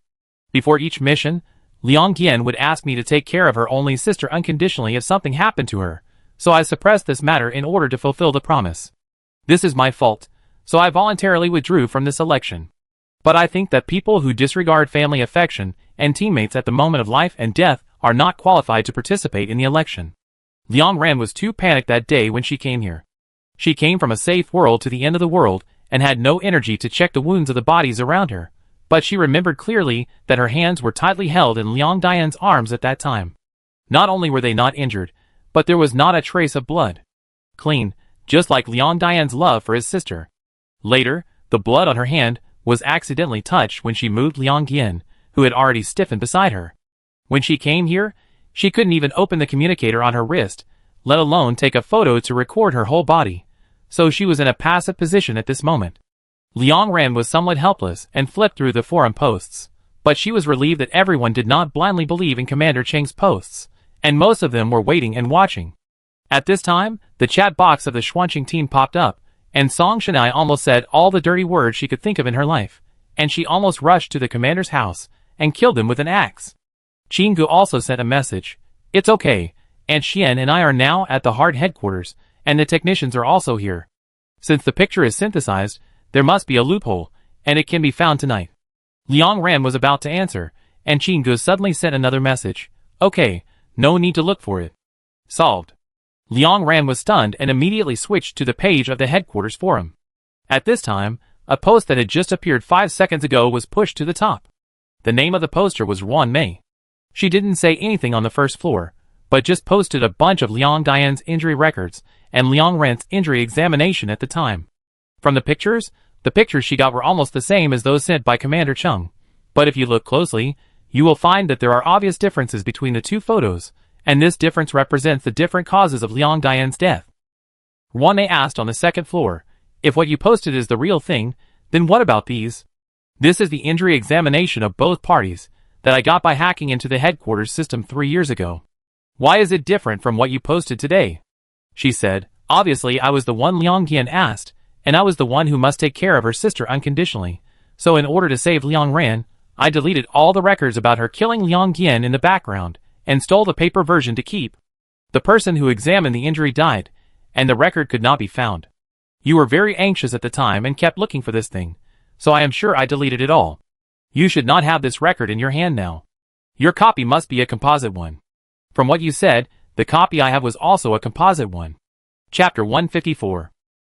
Before each mission, Liang Yan would ask me to take care of her only sister unconditionally if something happened to her, so I suppressed this matter in order to fulfill the promise. This is my fault, so I voluntarily withdrew from this election. But I think that people who disregard family affection and teammates at the moment of life and death are not qualified to participate in the election. Liang Ran was too panicked that day when she came here. She came from a safe world to the end of the world and had no energy to check the wounds of the bodies around her, but she remembered clearly that her hands were tightly held in Liang Dian's arms at that time. Not only were they not injured, but there was not a trace of blood. Clean, just like Liang Dian's love for his sister. Later, the blood on her hand was accidentally touched when she moved Liang Yin, who had already stiffened beside her. When she came here, she couldn't even open the communicator on her wrist, let alone take a photo to record her whole body, so she was in a passive position at this moment. Liang Ran was somewhat helpless and flipped through the forum posts, but she was relieved that everyone did not blindly believe in Commander Cheng's posts, and most of them were waiting and watching. At this time, the chat box of the Xuanqing team popped up, and Song Shanai almost said all the dirty words she could think of in her life, and she almost rushed to the commander's house and killed him with an axe. Qinggu also sent a message. It's okay, Aunt Xian and I are now at the hard headquarters, and the technicians are also here. Since the picture is synthesized, there must be a loophole, and it can be found tonight. Liang Ran was about to answer, and Qinggu suddenly sent another message. Okay, no need to look for it. Solved. Liang Ran was stunned and immediately switched to the page of the headquarters forum. At this time, a post that had just appeared 5 seconds ago was pushed to the top. The name of the poster was Ruan Mei. She didn't say anything on the first floor, but just posted a bunch of Liang Dian's injury records and Liang Ran's injury examination at the time. From the pictures she got were almost the same as those sent by Commander Cheng, but if you look closely, you will find that there are obvious differences between the two photos, and this difference represents the different causes of Liang Dian's death. Ruan Mei asked on the second floor, if what you posted is the real thing, then what about these? This is the injury examination of both parties that I got by hacking into the headquarters system 3 years ago. Why is it different from what you posted today? She said, obviously I was the one Liang Yin asked, and I was the one who must take care of her sister unconditionally, so in order to save Liang Ran, I deleted all the records about her killing Liang Yin in the background, and stole the paper version to keep. The person who examined the injury died, and the record could not be found. You were very anxious at the time and kept looking for this thing, so I am sure I deleted it all. You should not have this record in your hand now. Your copy must be a composite one. From what you said, the copy I have was also a composite one. Chapter 154.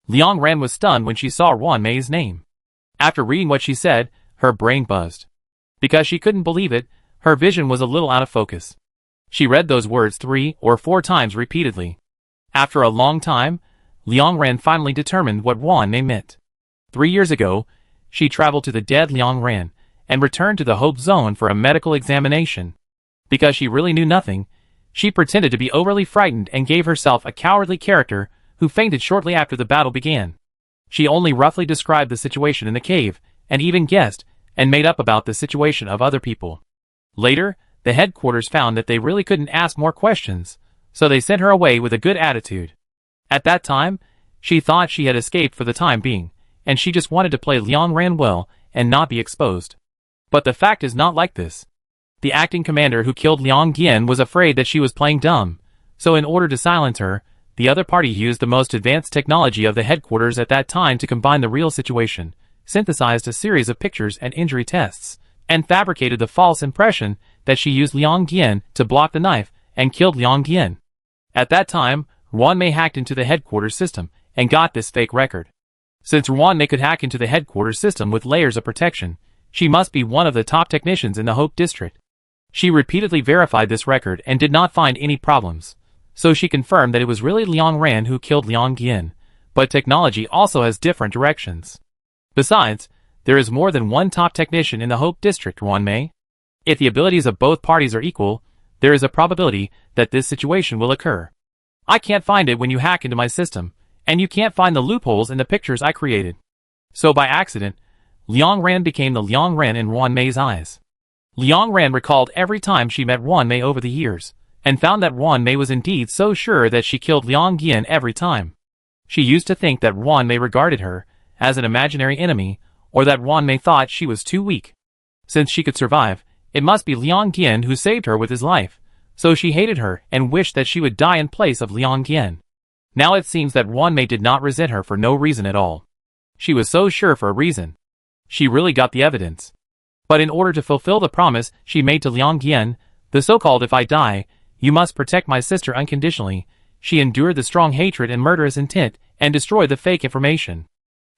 Liang Ran was stunned when she saw Ruan Mei's name. After reading what she said, her brain buzzed. Because she couldn't believe it, her vision was a little out of focus. She read those words 3 or 4 times repeatedly. After a long time, Liang Ran finally determined what Ruan Mei meant. 3 years ago, she traveled to the dead Liang Ran and returned to the Hope Zone for a medical examination. Because she really knew nothing, she pretended to be overly frightened and gave herself a cowardly character who fainted shortly after the battle began. She only roughly described the situation in the cave, and even guessed and made up about the situation of other people. Later, the headquarters found that they really couldn't ask more questions, so they sent her away with a good attitude. At that time, she thought she had escaped for the time being, and she just wanted to play Liang Ran well and not be exposed. But the fact is not like this. The acting commander who killed Liang Yin was afraid that she was playing dumb, so in order to silence her, the other party used the most advanced technology of the headquarters at that time to combine the real situation, synthesized a series of pictures and injury tests, and fabricated the false impression that she used Liang Yin to block the knife and killed Liang Yin. At that time, Ruan Mei hacked into the headquarters system and got this fake record. Since Ruan Mei could hack into the headquarters system with layers of protection, she must be one of the top technicians in the Hope District. She repeatedly verified this record and did not find any problems, so she confirmed that it was really Liang Ran who killed Liang Yin, but technology also has different directions. Besides, there is more than one top technician in the Hope District, Ruan Mei. If the abilities of both parties are equal, there is a probability that this situation will occur. I can't find it when you hack into my system, and you can't find the loopholes in the pictures I created. So by accident, Liang Ran became the Liang Ran in Ruan Mei's eyes. Liang Ran recalled every time she met Ruan Mei over the years, and found that Ruan Mei was indeed so sure that she killed Liang Yin every time. She used to think that Ruan Mei regarded her as an imaginary enemy, or that Ruan Mei thought she was too weak. Since she could survive, it must be Liang Yin who saved her with his life, so she hated her and wished that she would die in place of Liang Qian. Now it seems that Wan Mei did not resent her for no reason at all. She was so sure for a reason. She really got the evidence. But in order to fulfill the promise she made to Liang Qian, the so-called "if I die, you must protect my sister unconditionally," she endured the strong hatred and murderous intent and destroyed the fake information.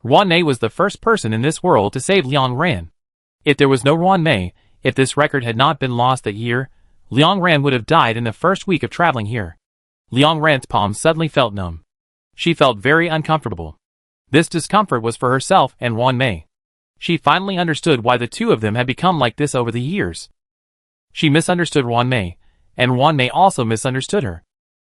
Wan Mei was the first person in this world to save Liang Ran. If there was no Wan Mei, if this record had not been lost that year, Liang Ran would have died in the first week of traveling here. Liang Ran's palms suddenly felt numb. She felt very uncomfortable. This discomfort was for herself and Wan Mei. She finally understood why the two of them had become like this over the years. She misunderstood Wan Mei, and Wan Mei also misunderstood her.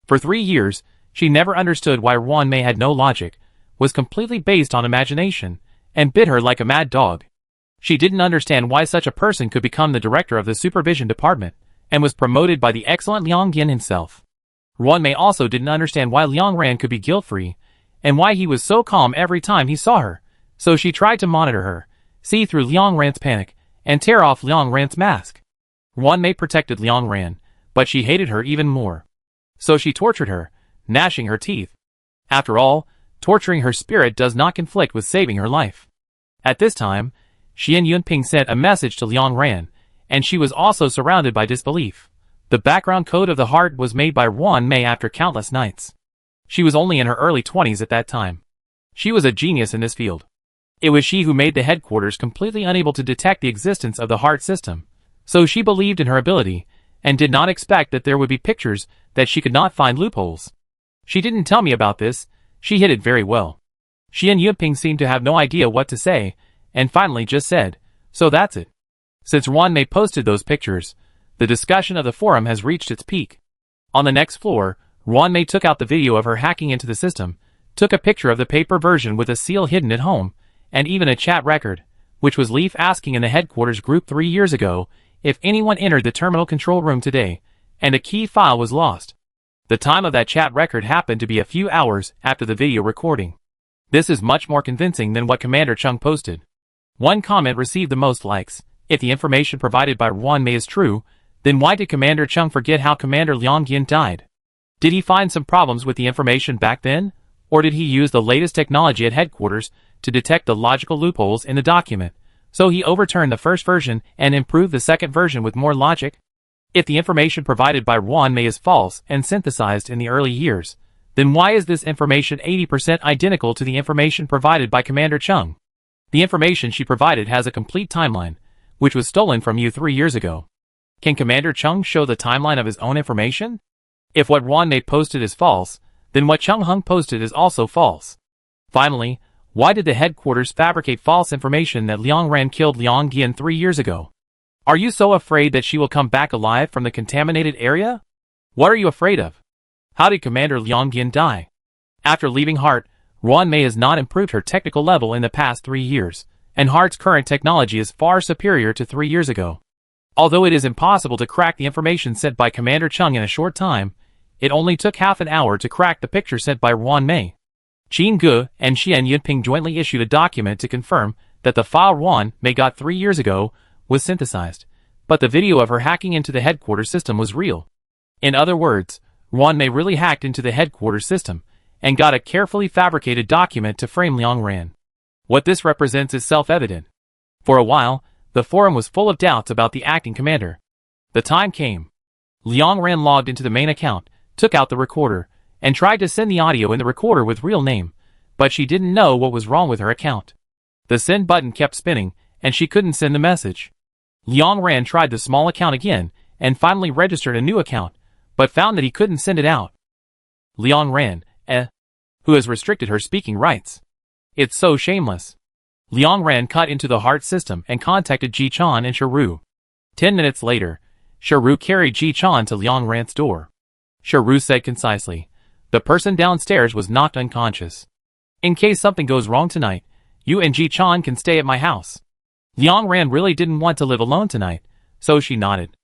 For 3 years, she never understood why Wan Mei had no logic, was completely based on imagination, and bit her like a mad dog. She didn't understand why such a person could become the director of the supervision department, and was promoted by the excellent Liang Qian himself. Wan Mei also didn't understand why Liang Ran could be guilt-free, and why he was so calm every time he saw her, so she tried to monitor her, see through Liang Ran's panic, and tear off Liang Ran's mask. Wan Mei protected Liang Ran, but she hated her even more. So she tortured her, gnashing her teeth. After all, torturing her spirit does not conflict with saving her life. At this time, Xian Yunping sent a message to Liang Ran, and she was also surrounded by disbelief. The background code of the heart was made by Wan Mei after countless nights. She was only in her early 20s at that time. She was a genius in this field. It was she who made the headquarters completely unable to detect the existence of the heart system, so she believed in her ability, and did not expect that there would be pictures that she could not find loopholes. She didn't tell me about this, she hid it very well. Xian Yunping seemed to have no idea what to say, and finally just said, "So that's it." Since Wan Mei posted those pictures, the discussion of the forum has reached its peak. On the next floor, Wan Mei took out the video of her hacking into the system, took a picture of the paper version with a seal hidden at home, and even a chat record, which was Leaf asking in the headquarters group 3 years ago if anyone entered the terminal control room today, and a key file was lost. The time of that chat record happened to be a few hours after the video recording. This is much more convincing than what Commander Chung posted. One comment received the most likes. If the information provided by Wan Mei is true, then why did Commander Chung forget how Commander Liang Qian died? Did he find some problems with the information back then? Or did he use the latest technology at headquarters to detect the logical loopholes in the document, so he overturned the first version and improved the second version with more logic? If the information provided by Wan Mei is false and synthesized in the early years, then why is this information 80% identical to the information provided by Commander Chung? The information she provided has a complete timeline, which was stolen from you 3 years ago. Can Commander Chung show the timeline of his own information? If what Wan Mei posted is false, then what Chung Hung posted is also false. Finally, why did the headquarters fabricate false information that Liang Ran killed Liang Qian 3 years ago? Are you so afraid that she will come back alive from the contaminated area? What are you afraid of? How did Commander Liang Qian die? After leaving Heart, Wan Mei has not improved her technical level in the past 3 years, and Heart's current technology is far superior to 3 years ago. Although it is impossible to crack the information sent by Commander Chung in a short time, it only took half an hour to crack the picture sent by Wan Mei. Qin Ge and Xian Yunping jointly issued a document to confirm that the file Wan Mei got 3 years ago was synthesized, but the video of her hacking into the headquarters system was real. In other words, Wan Mei really hacked into the headquarters system, and got a carefully fabricated document to frame Liang Ran. What this represents is self-evident. For a while, the forum was full of doubts about the acting commander. The time came. Liang Ran logged into the main account, took out the recorder, and tried to send the audio in the recorder with real name, but she didn't know what was wrong with her account. The send button kept spinning, and she couldn't send the message. Liang Ran tried the small account again, and finally registered a new account, but found that he couldn't send it out. Liang Ran, who has restricted her speaking rights. It's so shameless. Liang Ran cut into the heart system and contacted Ji Chan and Sharu. 10 minutes later, Sharu carried Ji Chan to Liang Ran's door. Sharu said concisely, "The person downstairs was knocked unconscious. In case something goes wrong tonight, you and Ji Chan can stay at my house." Liang Ran really didn't want to live alone tonight, so she nodded.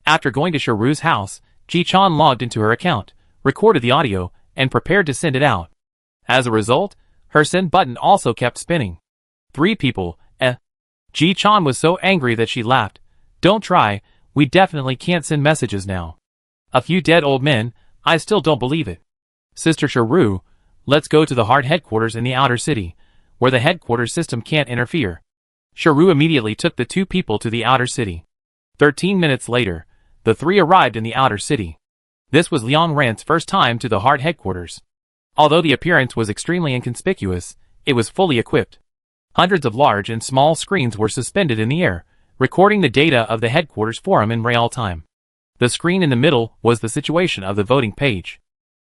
After going to Sharu's house, Ji Chan logged into her account, recorded the audio, and prepared to send it out. As a result, her send button also kept spinning. 3 people, Ji Chan was so angry that she laughed. "Don't try, we definitely can't send messages now." A few dead old men, I still don't believe it. Sister Sharu, let's go to the hard headquarters in the outer city, where the headquarters system can't interfere. Sharu immediately took the two people to the outer city. 13 minutes later, the three arrived in the outer city. This was Liang Ran's first time to the hard headquarters. Although the appearance was extremely inconspicuous, it was fully equipped. Hundreds of large and small screens were suspended in the air, recording the data of the headquarters forum in real time. The screen in the middle was the situation of the voting page.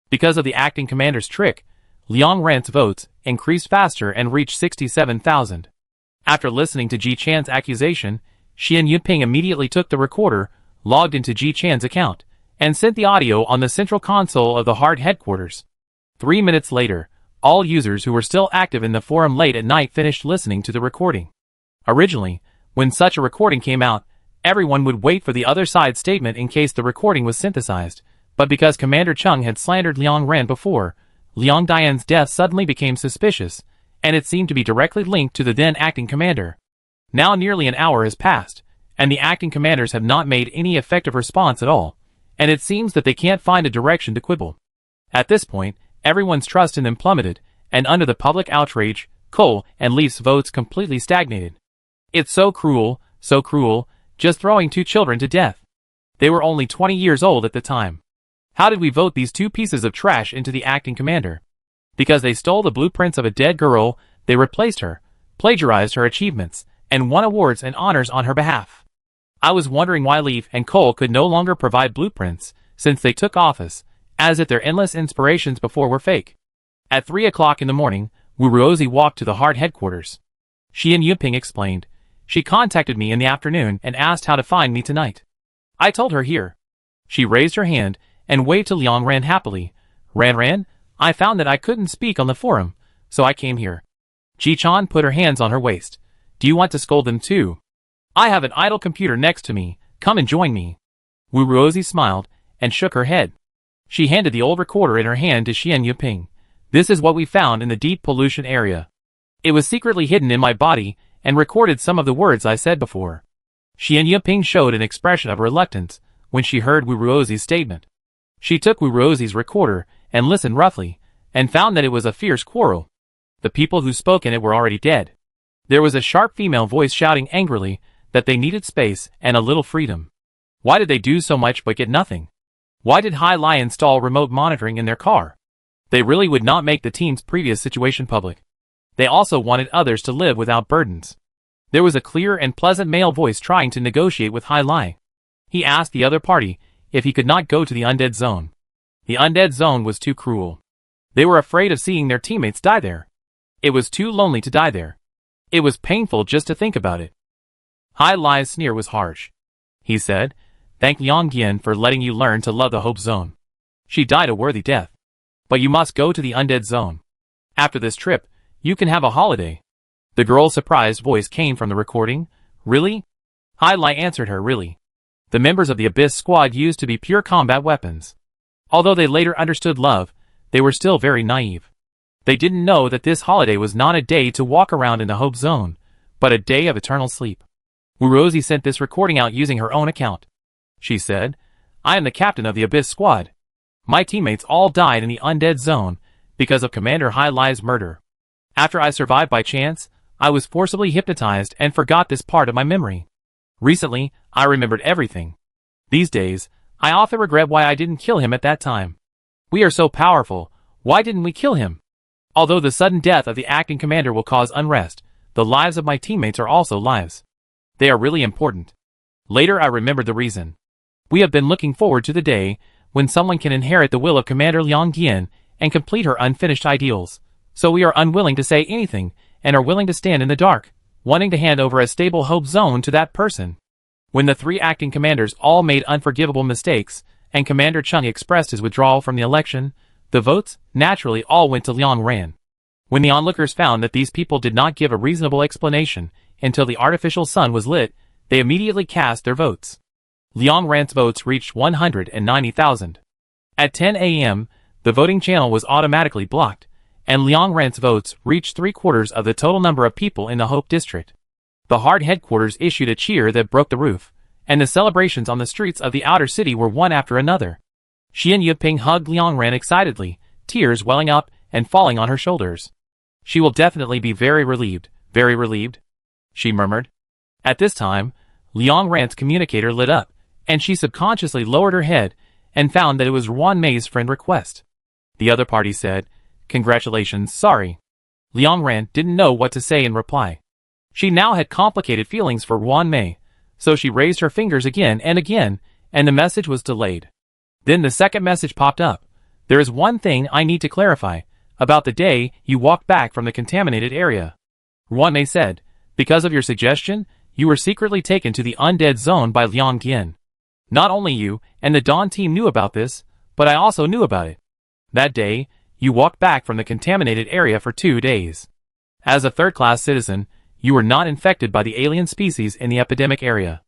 Because of the acting commander's trick, Liang Ran's votes increased faster and reached 67,000. After listening to Ji Chan's accusation, Xian Yuping immediately took the recorder, logged into Ji Chan's account, and sent the audio on the central console of the hard headquarters. 3 minutes later, all users who were still active in the forum late at night finished listening to the recording. Originally, when such a recording came out, everyone would wait for the other side's statement in case the recording was synthesized, but because Commander Chung had slandered Liang Ran before, Liang Dian's death suddenly became suspicious, and it seemed to be directly linked to the then acting commander. Now nearly an hour has passed, and the acting commanders have not made any effective response at all, and it seems that they can't find a direction to quibble. At this point, everyone's trust in them plummeted, and under the public outrage, Cole and Leaf's votes completely stagnated. It's so cruel, just throwing two children to death. They were only 20 years old at the time. How did we vote these two pieces of trash into the acting commander? Because they stole the blueprints of a dead girl, they replaced her, plagiarized her achievements, and won awards and honors on her behalf. I was wondering why Leaf and Cole could no longer provide blueprints, since they took office, as if their endless inspirations before were fake. At 3 o'clock in the morning, Wuruozi walked to the hard headquarters. Xian Yuping explained. She contacted me in the afternoon and asked how to find me tonight. I told her here. She raised her hand and waved to Liang Ran happily. Ran, I found that I couldn't speak on the forum, so I came here. Ji Chan put her hands on her waist. Do you want to scold them too? I have an idle computer next to me, come and join me. Wuruozi smiled and shook her head. She handed the old recorder in her hand to Xian Yuping. This is what we found in the deep pollution area. It was secretly hidden in my body and recorded some of the words I said before. Xian Yuping showed an expression of reluctance when she heard Wuruozi's statement. She took Wuruozi's recorder and listened roughly, and found that it was a fierce quarrel. The people who spoke in it were already dead. There was a sharp female voice shouting angrily that they needed space and a little freedom. Why did they do so much but get nothing? Why did Hai Lai install remote monitoring in their car? They really would not make the team's previous situation public. They also wanted others to live without burdens. There was a clear and pleasant male voice trying to negotiate with Hai Lai. He asked the other party if he could not go to the undead zone. The undead zone was too cruel. They were afraid of seeing their teammates die there. It was too lonely to die there. It was painful just to think about it. Hai Lai's sneer was harsh. He said, Thank Liang Gian for letting you learn to love the Hope Zone. She died a worthy death. But you must go to the undead zone. After this trip, you can have a holiday. The girl's surprised voice came from the recording. Really? Hai Lai answered her, really. The members of the Abyss squad used to be pure combat weapons. Although they later understood love, they were still very naive. They didn't know that this holiday was not a day to walk around in the Hope Zone, but a day of eternal sleep. Wuruozi sent this recording out using her own account. She said, I am the captain of the Abyss squad. My teammates all died in the undead zone because of Commander Hai Lai's murder. After I survived by chance, I was forcibly hypnotized and forgot this part of my memory. Recently, I remembered everything. These days, I often regret why I didn't kill him at that time. We are so powerful, why didn't we kill him? Although the sudden death of the acting commander will cause unrest, the lives of my teammates are also lives. They are really important. Later I remembered the reason. We have been looking forward to the day when someone can inherit the will of Commander Liang Gian and complete her unfinished ideals. So we are unwilling to say anything and are willing to stand in the dark, wanting to hand over a stable Hope Zone to that person. When the three acting commanders all made unforgivable mistakes, and Commander Chung expressed his withdrawal from the election, the votes, naturally, all went to Liang Ran. When the onlookers found that these people did not give a reasonable explanation until the artificial sun was lit, they immediately cast their votes. Liang Ran's votes reached 190,000. At 10 a.m., the voting channel was automatically blocked, and Liang Ran's votes reached 3/4 of the total number of people in the Hope District. The hard headquarters issued a cheer that broke the roof, and the celebrations on the streets of the outer city were one after another. She and Yiping hugged Liangran excitedly, tears welling up and falling on her shoulders. She will definitely be very relieved, she murmured. At this time, Liangran's communicator lit up, and she subconsciously lowered her head and found that it was Ruan Mei's friend request. The other party said, "Congratulations, sorry." Liangran didn't know what to say in reply. She now had complicated feelings for Ruan Mei, so she raised her fingers again, and the message was delayed. Then the second message popped up. "There is one thing I need to clarify, about the day you walked back from the contaminated area." Ruan Mei said, "Because of your suggestion, you were secretly taken to the undead zone by Liang Tian. Not only you and the Dawn team knew about this, but I also knew about it. That day, you walked back from the contaminated area for 2 days. As a third-class citizen, you were not infected by the alien species in the epidemic area.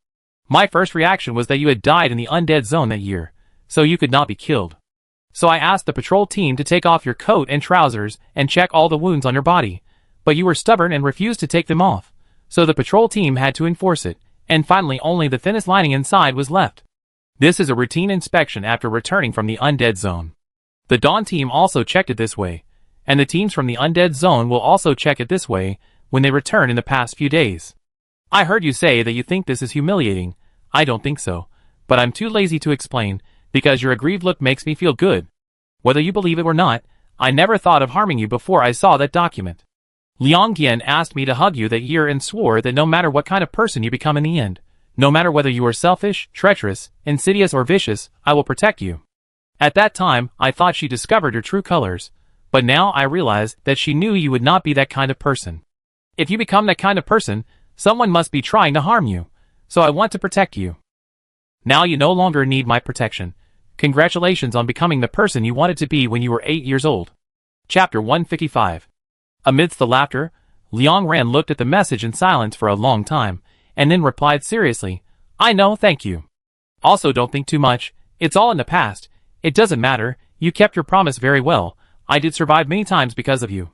My first reaction was that you had died in the undead zone that year, so you could not be killed. So I asked the patrol team to take off your coat and trousers and check all the wounds on your body, but you were stubborn and refused to take them off, so the patrol team had to enforce it, and finally only the thinnest lining inside was left. This is a routine inspection after returning from the undead zone. The Dawn team also checked it this way, and the teams from the undead zone will also check it this way when they return in the past few days. I heard you say that you think this is humiliating. I don't think so, but I'm too lazy to explain, because your aggrieved look makes me feel good. Whether you believe it or not, I never thought of harming you before I saw that document. Liang Gian asked me to hug you that year and swore that no matter what kind of person you become in the end, no matter whether you are selfish, treacherous, insidious or vicious, I will protect you. At that time, I thought she discovered your true colors, but now I realize that she knew you would not be that kind of person. If you become that kind of person, someone must be trying to harm you, so I want to protect you. Now you no longer need my protection. Congratulations on becoming the person you wanted to be when you were 8 years old." Chapter 155. Amidst the laughter, Liangran looked at the message in silence for a long time, and then replied seriously, "I know, thank you. Also don't think too much, it's all in the past, it doesn't matter, you kept your promise very well, I did survive many times because of you."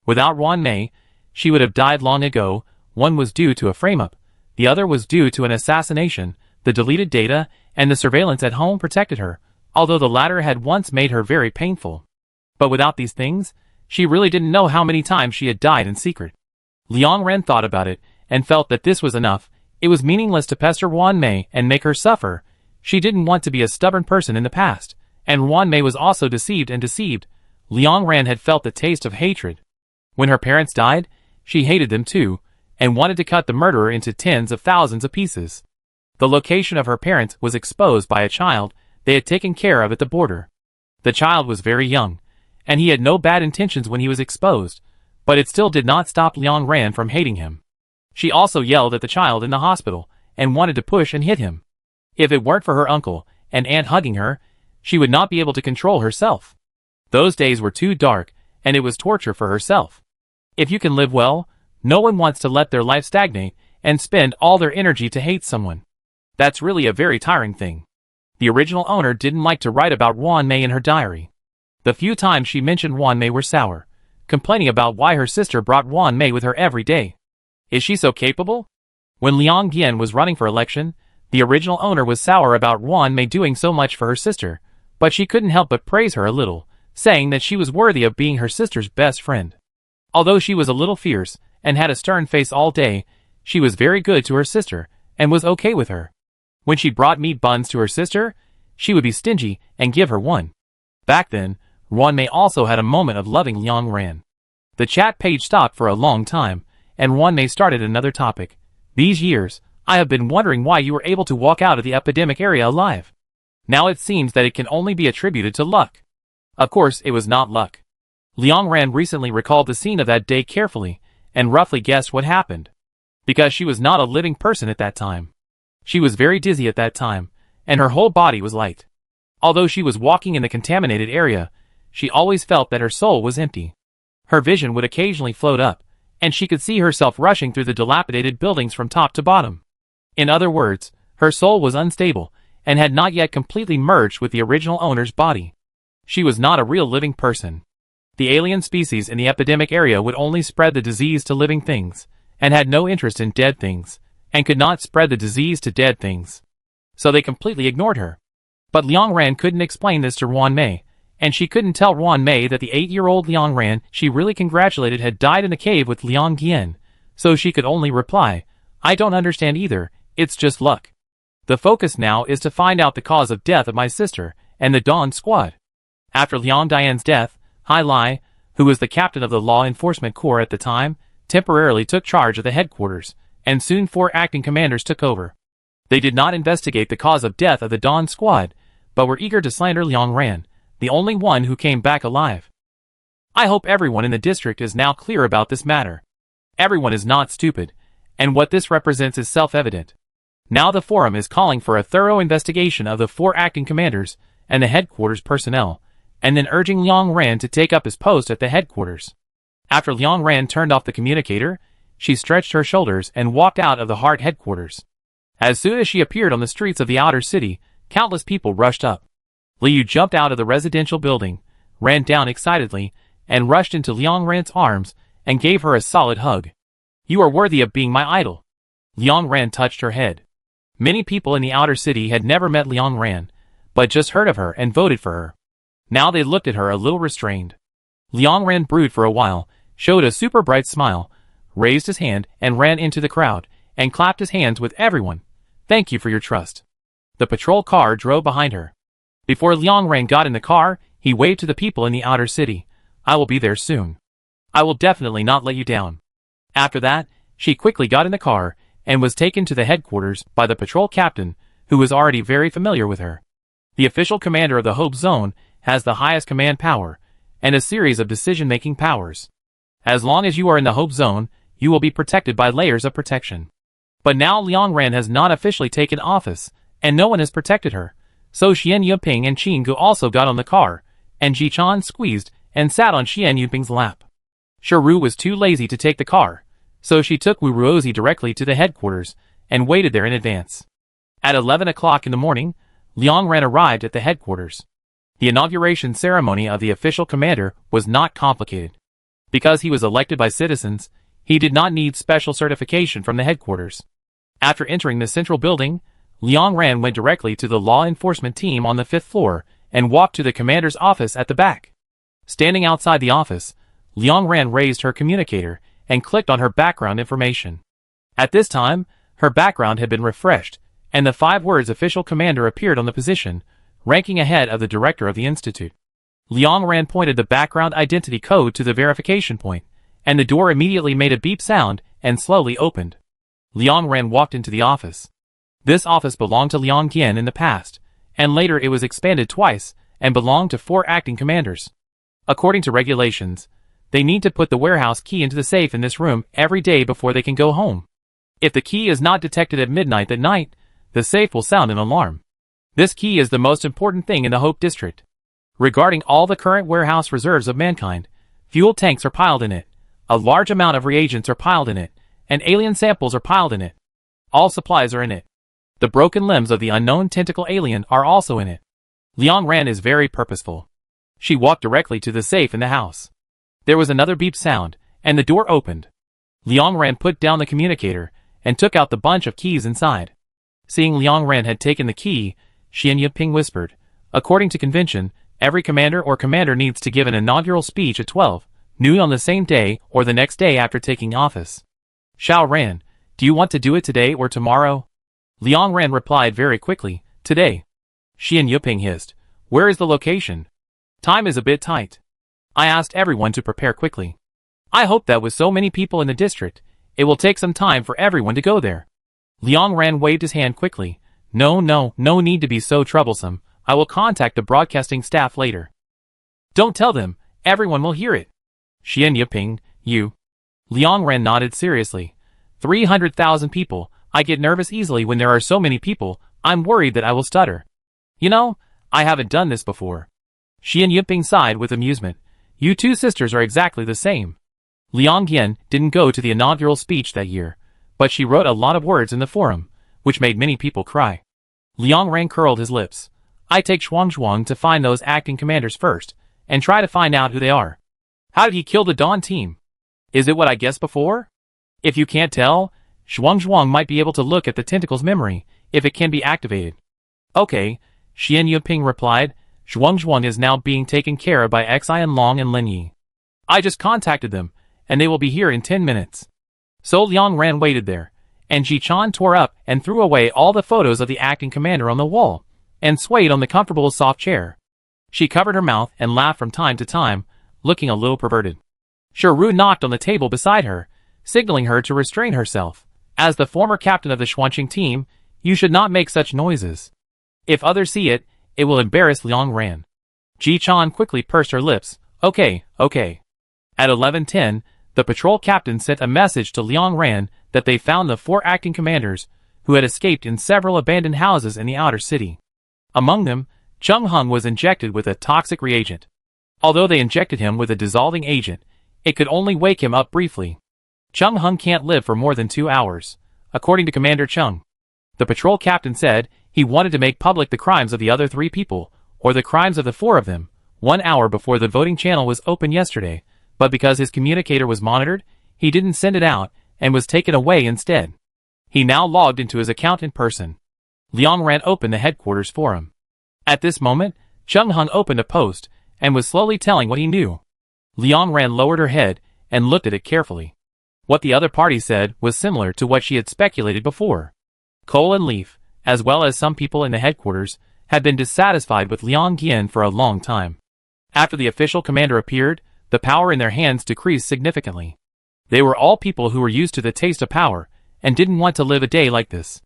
Without Ruan Mei, she would have died long ago. One was due to a frame-up, the other was due to an assassination. The deleted data and the surveillance at home protected her, although the latter had once made her very painful. But without these things, she really didn't know how many times she had died in secret. Liangran thought about it, and felt that this was enough. It was meaningless to pester Ruan Mei and make her suffer. She didn't want to be a stubborn person in the past, and Ruan Mei was also deceived. Liangran had felt the taste of hatred. When her parents died, she hated them too, and wanted to cut the murderer into tens of thousands of pieces. The location of her parents was exposed by a child they had taken care of at the border. The child was very young, and he had no bad intentions when he was exposed, but it still did not stop Liangran from hating him. She also yelled at the child in the hospital, and wanted to push and hit him. If it weren't for her uncle and aunt hugging her, she would not be able to control herself. Those days were too dark, and it was torture for herself. If you can live well, no one wants to let their life stagnate and spend all their energy to hate someone. That's really a very tiring thing. The original owner didn't like to write about Ruan Mei in her diary. The few times she mentioned Ruan Mei were sour, complaining about why her sister brought Ruan Mei with her every day. Is she so capable? When Liang Gian was running for election, the original owner was sour about Ruan Mei doing so much for her sister, but she couldn't help but praise her a little, saying that she was worthy of being her sister's best friend. Although she was a little fierce and had a stern face all day, she was very good to her sister and was okay with her. When she brought meat buns to her sister, she would be stingy and give her one. Back then, Ruan Mei also had a moment of loving Liangran. The chat page stopped for a long time, and Ruan Mei started another topic. "These years, I have been wondering why you were able to walk out of the epidemic area alive. Now it seems that it can only be attributed to luck." Of course, it was not luck. Liangran recently recalled the scene of that day carefully, and roughly guessed what happened. Because she was not a living person at that time. She was very dizzy at that time, and her whole body was light. Although she was walking in the contaminated area, she always felt that her soul was empty. Her vision would occasionally float up, and she could see herself rushing through the dilapidated buildings from top to bottom. In other words, her soul was unstable, and had not yet completely merged with the original owner's body. She was not a real living person. The alien species in the epidemic area would only spread the disease to living things, and had no interest in dead things, and could not spread the disease to dead things. So they completely ignored her. But Liang Ran couldn't explain this to Ruan Mei, and she couldn't tell Ruan Mei that the 8-year-old Liang Ran she really congratulated had died in the cave with Liang Qian, so she could only reply, I don't understand either, it's just luck. The focus now is to find out the cause of death of my sister and the Dawn Squad. After Liang Dian's death, Hai Lai, who was the captain of the law enforcement corps at the time, temporarily took charge of the headquarters, and soon 4 acting commanders took over. They did not investigate the cause of death of the Dawn Squad, but were eager to slander Liang Ran, the only one who came back alive. I hope everyone in the district is now clear about this matter. Everyone is not stupid, and what this represents is self-evident. Now the forum is calling for a thorough investigation of the 4 acting commanders and the headquarters personnel, and then urging Liang Ran to take up his post at the headquarters. After Liang Ran turned off the communicator, she stretched her shoulders and walked out of the Heart headquarters. As soon as she appeared on the streets of the outer city, countless people rushed up. Liu jumped out of the residential building, ran down excitedly, and rushed into Liang Ran's arms and gave her a solid hug. You are worthy of being my idol. Liang Ran touched her head. Many people in the outer city had never met Liang Ran, but just heard of her and voted for her. Now they looked at her a little restrained. Liang Ran brooded for a while, showed a super bright smile, raised his hand and ran into the crowd, and clapped his hands with everyone. Thank you for your trust. The patrol car drove behind her. Before Liang Ran got in the car, he waved to the people in the outer city. I will be there soon. I will definitely not let you down. After that, she quickly got in the car, and was taken to the headquarters by the patrol captain, who was already very familiar with her. The official commander of the Hope Zone has the highest command power, and a series of decision-making powers. As long as you are in the Hope Zone, you will be protected by layers of protection. But now Liang Ran has not officially taken office, and no one has protected her, so Xian Yuping and Qin Gu also got on the car, and Ji Chan squeezed and sat on Xian Yuping's lap. Shiru was too lazy to take the car, so she took Wu Ruozi directly to the headquarters, and waited there in advance. At 11 o'clock in the morning, Liang Ran arrived at the headquarters. The inauguration ceremony of the official commander was not complicated. Because he was elected by citizens, he did not need special certification from the headquarters. After entering the central building, Liang Ran went directly to the law enforcement team on the 5th floor, and walked to the commander's office at the back. Standing outside the office, Liang Ran raised her communicator, and clicked on her background information. At this time, her background had been refreshed, and the 5 words official commander appeared on the position, ranking ahead of the director of the institute. Liang Ran pointed the background identity code to the verification point, and the door immediately made a beep sound and slowly opened. Liang Ran walked into the office. This office belonged to Liang Qian in the past, and later it was expanded twice and belonged to 4 acting commanders. According to regulations, they need to put the warehouse key into the safe in this room every day before they can go home. If the key is not detected at midnight that night, the safe will sound an alarm. This key is the most important thing in the Hope District. Regarding all the current warehouse reserves of mankind, fuel tanks are piled in it, a large amount of reagents are piled in it, and alien samples are piled in it. All supplies are in it. The broken limbs of the unknown tentacle alien are also in it. Liang Ran is very purposeful. She walked directly to the safe in the house. There was another beep sound, and the door opened. Liang Ran put down the communicator, and took out the bunch of keys inside. Seeing Liang Ran had taken the key, Xian Yuping whispered, according to convention, every commander or commander needs to give an inaugural speech at 12 noon on the same day or the next day after taking office. Xiao Ran, do you want to do it today or tomorrow? Liang Ran replied very quickly, today. Xian Yuping hissed, where is the location? Time is a bit tight. I asked everyone to prepare quickly. I hope that with so many people in the district, it will take some time for everyone to go there. Liang Ran waved his hand quickly. No need to be so troublesome. I will contact the broadcasting staff later. Don't tell them, everyone will hear it. Xian Yuping, you. Liang Ran nodded seriously. 300,000 people, I get nervous easily when there are so many people, I'm worried that I will stutter. You know, I haven't done this before. Xian Yuping sighed with amusement. You 2 sisters are exactly the same. Liang Qian didn't go to the inaugural speech that year, but she wrote a lot of words in the forum, which made many people cry. Liang Ran curled his lips. I take Zhuang to find those acting commanders first, and try to find out who they are. How did he kill the Dawn team? Is it what I guessed before? If you can't tell, Zhuang might be able to look at the tentacle's memory, if it can be activated. Okay, Xian Yuping replied. Zhuang is now being taken care of by Xian Long and Lin Yi. I just contacted them, and they will be here in 10 minutes. So Liang Ran waited there, and Ji Chan tore up and threw away all the photos of the acting commander on the wall, and swayed on the comfortable soft chair. She covered her mouth and laughed from time to time, looking a little perverted. Shiru knocked on the table beside her, signaling her to restrain herself. As the former captain of the Xuanqing team, you should not make such noises. If others see it, it will embarrass Liang Ran. Ji Chan quickly pursed her lips. Okay. At 11:10, the patrol captain sent a message to Liang Ran that they found the 4 acting commanders who had escaped in several abandoned houses in the outer city. Among them, Cheng Hung was injected with a toxic reagent. Although they injected him with a dissolving agent, it could only wake him up briefly. Cheng Hung can't live for more than 2 hours, according to Commander Cheng. The patrol captain said he wanted to make public the crimes of the other 3 people, or the crimes of the 4 of them, 1 hour before the voting channel was open yesterday, but because his communicator was monitored, he didn't send it out and was taken away instead. He now logged into his account in person. Liang Ran opened the headquarters for him. At this moment, Cheng Hung opened a post and was slowly telling what he knew. Liang Ran lowered her head and looked at it carefully. What the other party said was similar to what she had speculated before. Cole and Leaf, as well as some people in the headquarters, had been dissatisfied with Liang Gian for a long time. After the official commander appeared, the power in their hands decreased significantly. They were all people who were used to the taste of power, and didn't want to live a day like this.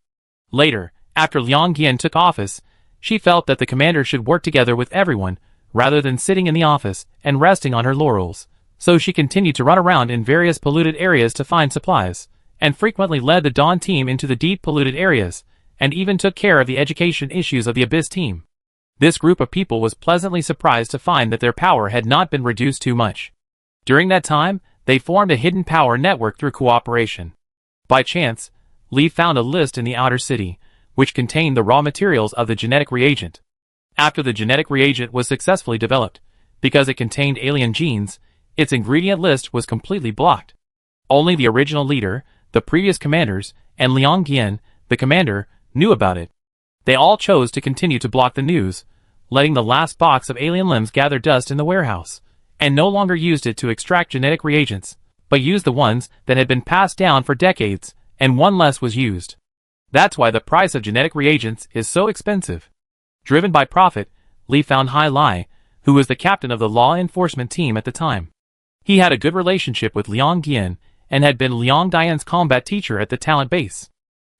Later, after Liang Gian took office, she felt that the commander should work together with everyone, rather than sitting in the office and resting on her laurels. So she continued to run around in various polluted areas to find supplies, and frequently led the Dawn team into the deep polluted areas, and even took care of the education issues of the Abyss team. This group of people was pleasantly surprised to find that their power had not been reduced too much. During that time, they formed a hidden power network through cooperation. By chance, Lee found a list in the outer city, which contained the raw materials of the genetic reagent. After the genetic reagent was successfully developed, because it contained alien genes, its ingredient list was completely blocked. Only the original leader, the previous commanders, and Liang Gian, the commander, knew about it. They all chose to continue to block the news, letting the last box of alien limbs gather dust in the warehouse, and no longer used it to extract genetic reagents, but used the ones that had been passed down for decades, and one less was used. That's why the price of genetic reagents is so expensive. Driven by profit, Li found Hai Lai, who was the captain of the law enforcement team at the time. He had a good relationship with Liang Gian, and had been Liang Dian's combat teacher at the talent base.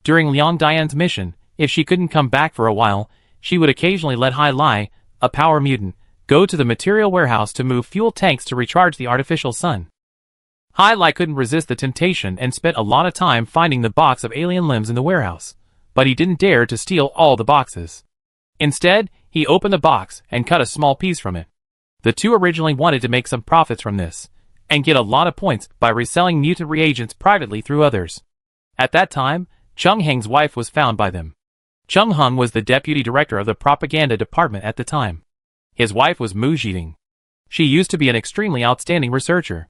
During Liang Dian's mission, if she couldn't come back for a while, she would occasionally let Hai Lai, a power mutant, go to the material warehouse to move fuel tanks to recharge the artificial sun. Hai Lai couldn't resist the temptation and spent a lot of time finding the box of alien limbs in the warehouse, but he didn't dare to steal all the boxes. Instead, he opened the box and cut a small piece from it. The two originally wanted to make some profits from this, and get a lot of points by reselling mutant reagents privately through others. At that time, Cheng Heng's wife was found by them. Cheng Heng was the deputy director of the propaganda department at the time. His wife was Mu Zhiding. She used to be an extremely outstanding researcher.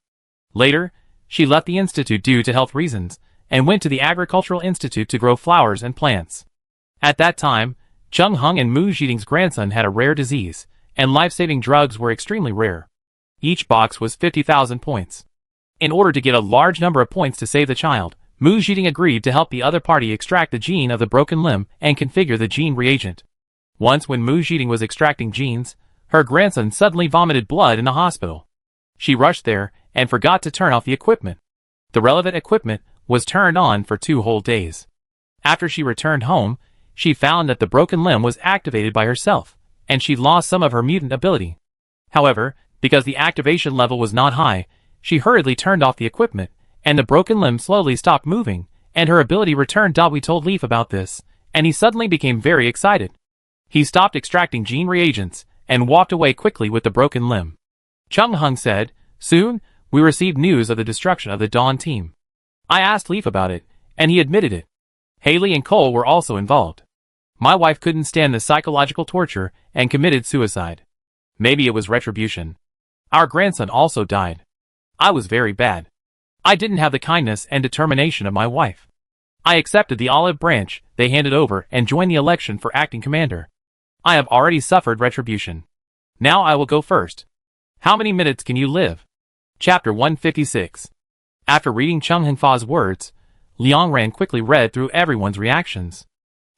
Later, she left the institute due to health reasons, and went to the agricultural institute to grow flowers and plants. At that time, Cheng Heng and Mu Zhiding's grandson had a rare disease, and life-saving drugs were extremely rare. Each box was 50,000 points. In order to get a large number of points to save the child, Mu Zhiding agreed to help the other party extract the gene of the broken limb and configure the gene reagent. Once when Mu Zhiding was extracting genes, her grandson suddenly vomited blood in the hospital. She rushed there and forgot to turn off the equipment. The relevant equipment was turned on for 2 whole days. After she returned home, she found that the broken limb was activated by herself, and she lost some of her mutant ability. However, because the activation level was not high, she hurriedly turned off the equipment, and the broken limb slowly stopped moving, and her ability returned. We told Leaf about this, and he suddenly became very excited. He stopped extracting gene reagents, and walked away quickly with the broken limb. Cheng Heng said, "Soon, we received news of the destruction of the Dawn team. I asked Leaf about it, and he admitted it. Haley and Cole were also involved. My wife couldn't stand the psychological torture and committed suicide. Maybe it was retribution. Our grandson also died. I was very bad. I didn't have the kindness and determination of my wife. I accepted the olive branch they handed over and joined the election for acting commander. I have already suffered retribution. Now I will go first. How many minutes can you live? Chapter 156. After reading Chung Hengfa's words, Liang Ran quickly read through everyone's reactions.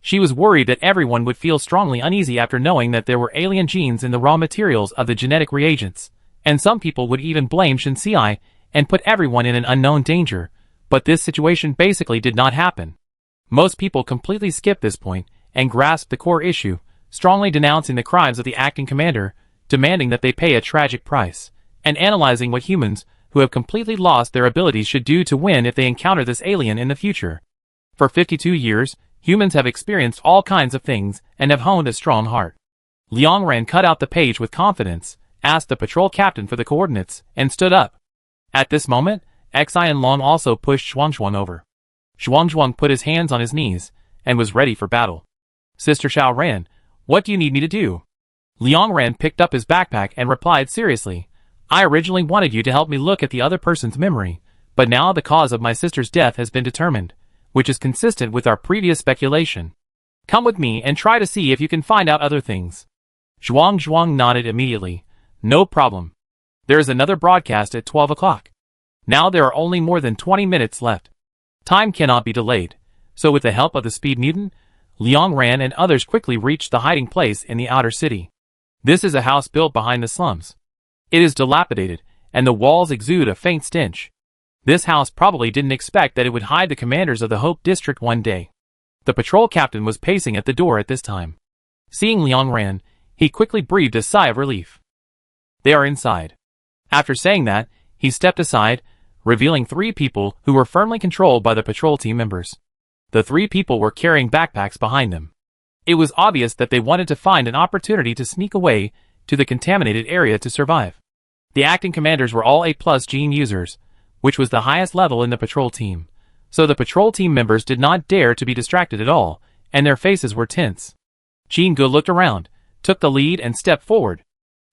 She was worried that everyone would feel strongly uneasy after knowing that there were alien genes in the raw materials of the genetic reagents, and some people would even blame Shinseai and put everyone in an unknown danger, but this situation basically did not happen. Most people completely skipped this point and grasped the core issue, strongly denouncing the crimes of the acting commander, demanding that they pay a tragic price, and analyzing what humans who have completely lost their abilities should do to win if they encounter this alien in the future. For 52 years, humans have experienced all kinds of things and have honed a strong heart. Liang Ran cut out the page with confidence, asked the patrol captain for the coordinates, and stood up. At this moment, Xian Long also pushed Zhuangzhuang over. Zhuangzhuang put his hands on his knees and was ready for battle. Sister Xiao Ran, what do you need me to do? Liang Ran picked up his backpack and replied seriously, I originally wanted you to help me look at the other person's memory, but now the cause of my sister's death has been determined, which is consistent with our previous speculation. Come with me and try to see if you can find out other things. Zhuangzhuang nodded immediately. No problem. There is another broadcast at 12 o'clock. Now there are only more than 20 minutes left. Time cannot be delayed, so with the help of the speed mutant, Liang Ran and others quickly reached the hiding place in the outer city. This is a house built behind the slums. It is dilapidated, and the walls exude a faint stench. This house probably didn't expect that it would hide the commanders of the Hope District one day. The patrol captain was pacing at the door at this time. Seeing Liang Ran, he quickly breathed a sigh of relief. They are inside. After saying that, he stepped aside, revealing 3 people who were firmly controlled by the patrol team members. The 3 people were carrying backpacks behind them. It was obvious that they wanted to find an opportunity to sneak away to the contaminated area to survive. The acting commanders were all A+ gene users, which was the highest level in the patrol team, so the patrol team members did not dare to be distracted at all, and their faces were tense. Jean Gu looked around, took the lead and stepped forward.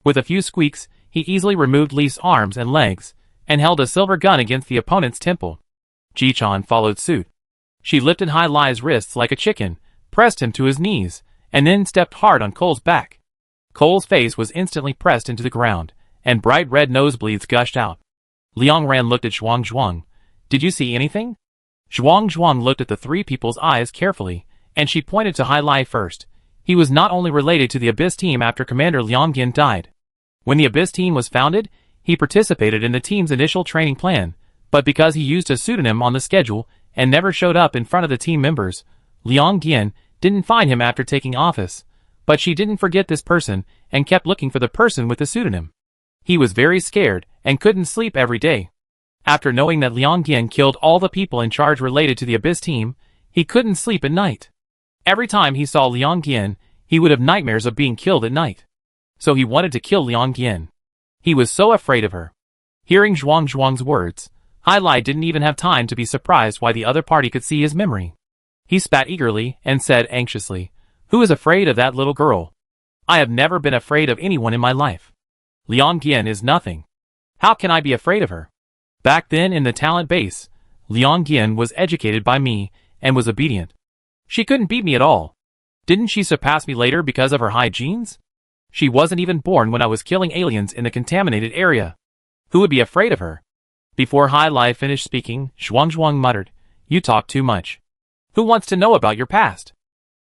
With a few squeaks, he easily removed Li's arms and legs, and held a silver gun against the opponent's temple. Ji-chan followed suit. She lifted Hai Lai's wrists like a chicken, pressed him to his knees, and then stepped hard on Cole's back. Cole's face was instantly pressed into the ground, and bright red nosebleeds gushed out. Liang Ran looked at Zhuangzhuang. Did you see anything? Zhuangzhuang looked at the 3 people's eyes carefully, and she pointed to Hai Lai first. He was not only related to the Abyss team after Commander Liang Yin died. When the Abyss team was founded, he participated in the team's initial training plan, but because he used a pseudonym on the schedule and never showed up in front of the team members, Liang Yin didn't find him after taking office, but she didn't forget this person and kept looking for the person with the pseudonym. He was very scared and couldn't sleep every day. After knowing that Liang Yin killed all the people in charge related to the Abyss team, he couldn't sleep at night. Every time he saw Liang Yin, he would have nightmares of being killed at night. So he wanted to kill Liang Yin. He was so afraid of her. Hearing Zhuangzhuang's words, Hai Lai didn't even have time to be surprised why the other party could see his memory. He spat eagerly and said anxiously, Who is afraid of that little girl? I have never been afraid of anyone in my life. Liang Yin is nothing. How can I be afraid of her? Back then in the talent base, Liang Yin was educated by me and was obedient. She couldn't beat me at all. Didn't she surpass me later because of her high genes? She wasn't even born when I was killing aliens in the contaminated area. Who would be afraid of her? Before Hai Lai finished speaking, Zhuangzhuang muttered, You talk too much. Who wants to know about your past?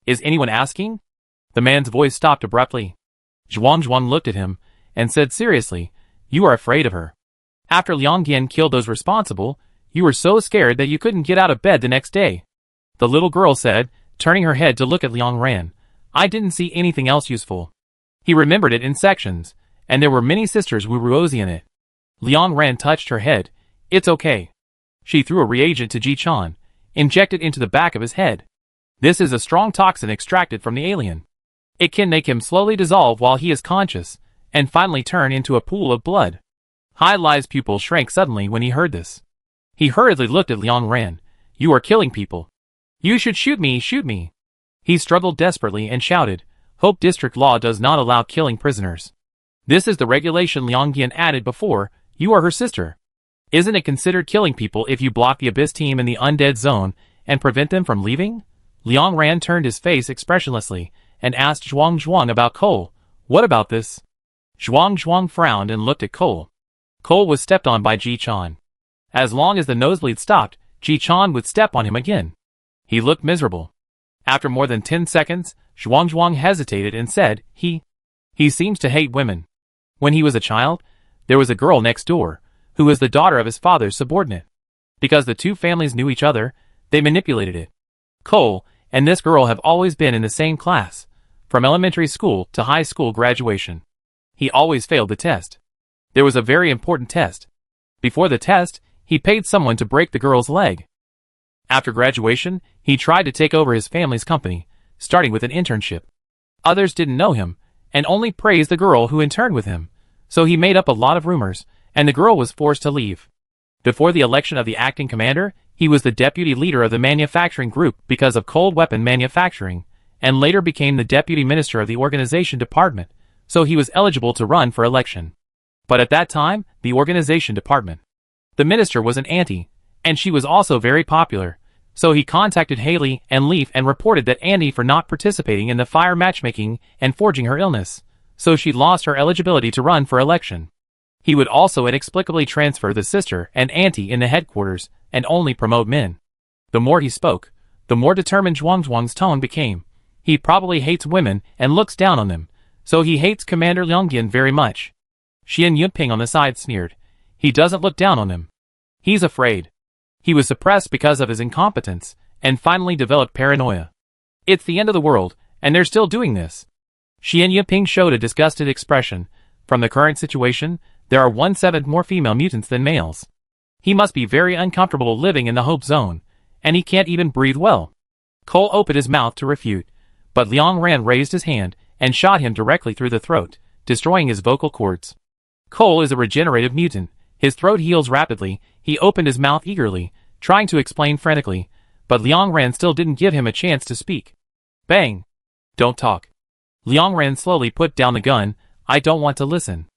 Is anyone asking? The man's voice stopped abruptly. Zhuangzhuang looked at him and said seriously, You are afraid of her. After Liang Yin killed those responsible, you were so scared that you couldn't get out of bed the next day. The little girl said, turning her head to look at Liang Ran. I didn't see anything else useful. He remembered it in sections, and there were many sisters Wuruozi in it. Liang Ran touched her head. It's okay. She threw a reagent to Ji-chan, injected into the back of his head. This is a strong toxin extracted from the alien. It can make him slowly dissolve while he is conscious, and finally turn into a pool of blood. Hai Lai's pupil shrank suddenly when he heard this. He hurriedly looked at Liang Ran. You are killing people. You should shoot me, shoot me. He struggled desperately and shouted, Hope District law does not allow killing prisoners. This is the regulation Liang Yin added before, you are her sister. Isn't it considered killing people if you block the Abyss team in the undead zone and prevent them from leaving? Liang Ran turned his face expressionlessly and asked Zhuang about Cole. What about this? Zhuang frowned and looked at Cole. Cole was stepped on by Ji-chan. As long as the nosebleed stopped, Ji-chan would step on him again. He looked miserable. After more than 10 seconds, Zhuang hesitated and said, He seems to hate women. When he was a child, there was a girl next door, who was the daughter of his father's subordinate. Because the two families knew each other, they manipulated it. Cole and this girl have always been in the same class, from elementary school to high school graduation. He always failed the test. There was a very important test. Before the test, he paid someone to break the girl's leg. After graduation, he tried to take over his family's company, starting with an internship. Others didn't know him, and only praised the girl who interned with him, so he made up a lot of rumors, and the girl was forced to leave. Before the election of the acting commander, he was the deputy leader of the manufacturing group because of cold weapon manufacturing, and later became the deputy minister of the organization department, so he was eligible to run for election. But at that time, the organization department. The minister was an auntie, and she was also very popular, so he contacted Haley and Leaf and reported that Andy for not participating in the fire matchmaking and forging her illness, so she lost her eligibility to run for election. He would also inexplicably transfer the sister and auntie in the headquarters and only promote men. The more he spoke, the more determined Zhuang's tone became. He probably hates women and looks down on them, so he hates Commander Liangyan very much. Xian Yunping on the side sneered. He doesn't look down on him. He's afraid. He was suppressed because of his incompetence, and finally developed paranoia. It's the end of the world, and they're still doing this. Xian Yunping showed a disgusted expression. From the current situation, there are 1/7 more female mutants than males. He must be very uncomfortable living in the Hope Zone, and he can't even breathe well. Cole opened his mouth to refute, but Liang Ran raised his hand and shot him directly through the throat, destroying his vocal cords. Cole is a regenerative mutant. His throat heals rapidly. He opened his mouth eagerly, trying to explain frantically, but Liang Ran still didn't give him a chance to speak. Bang! Don't talk. Liang Ran slowly put down the gun. I don't want to listen.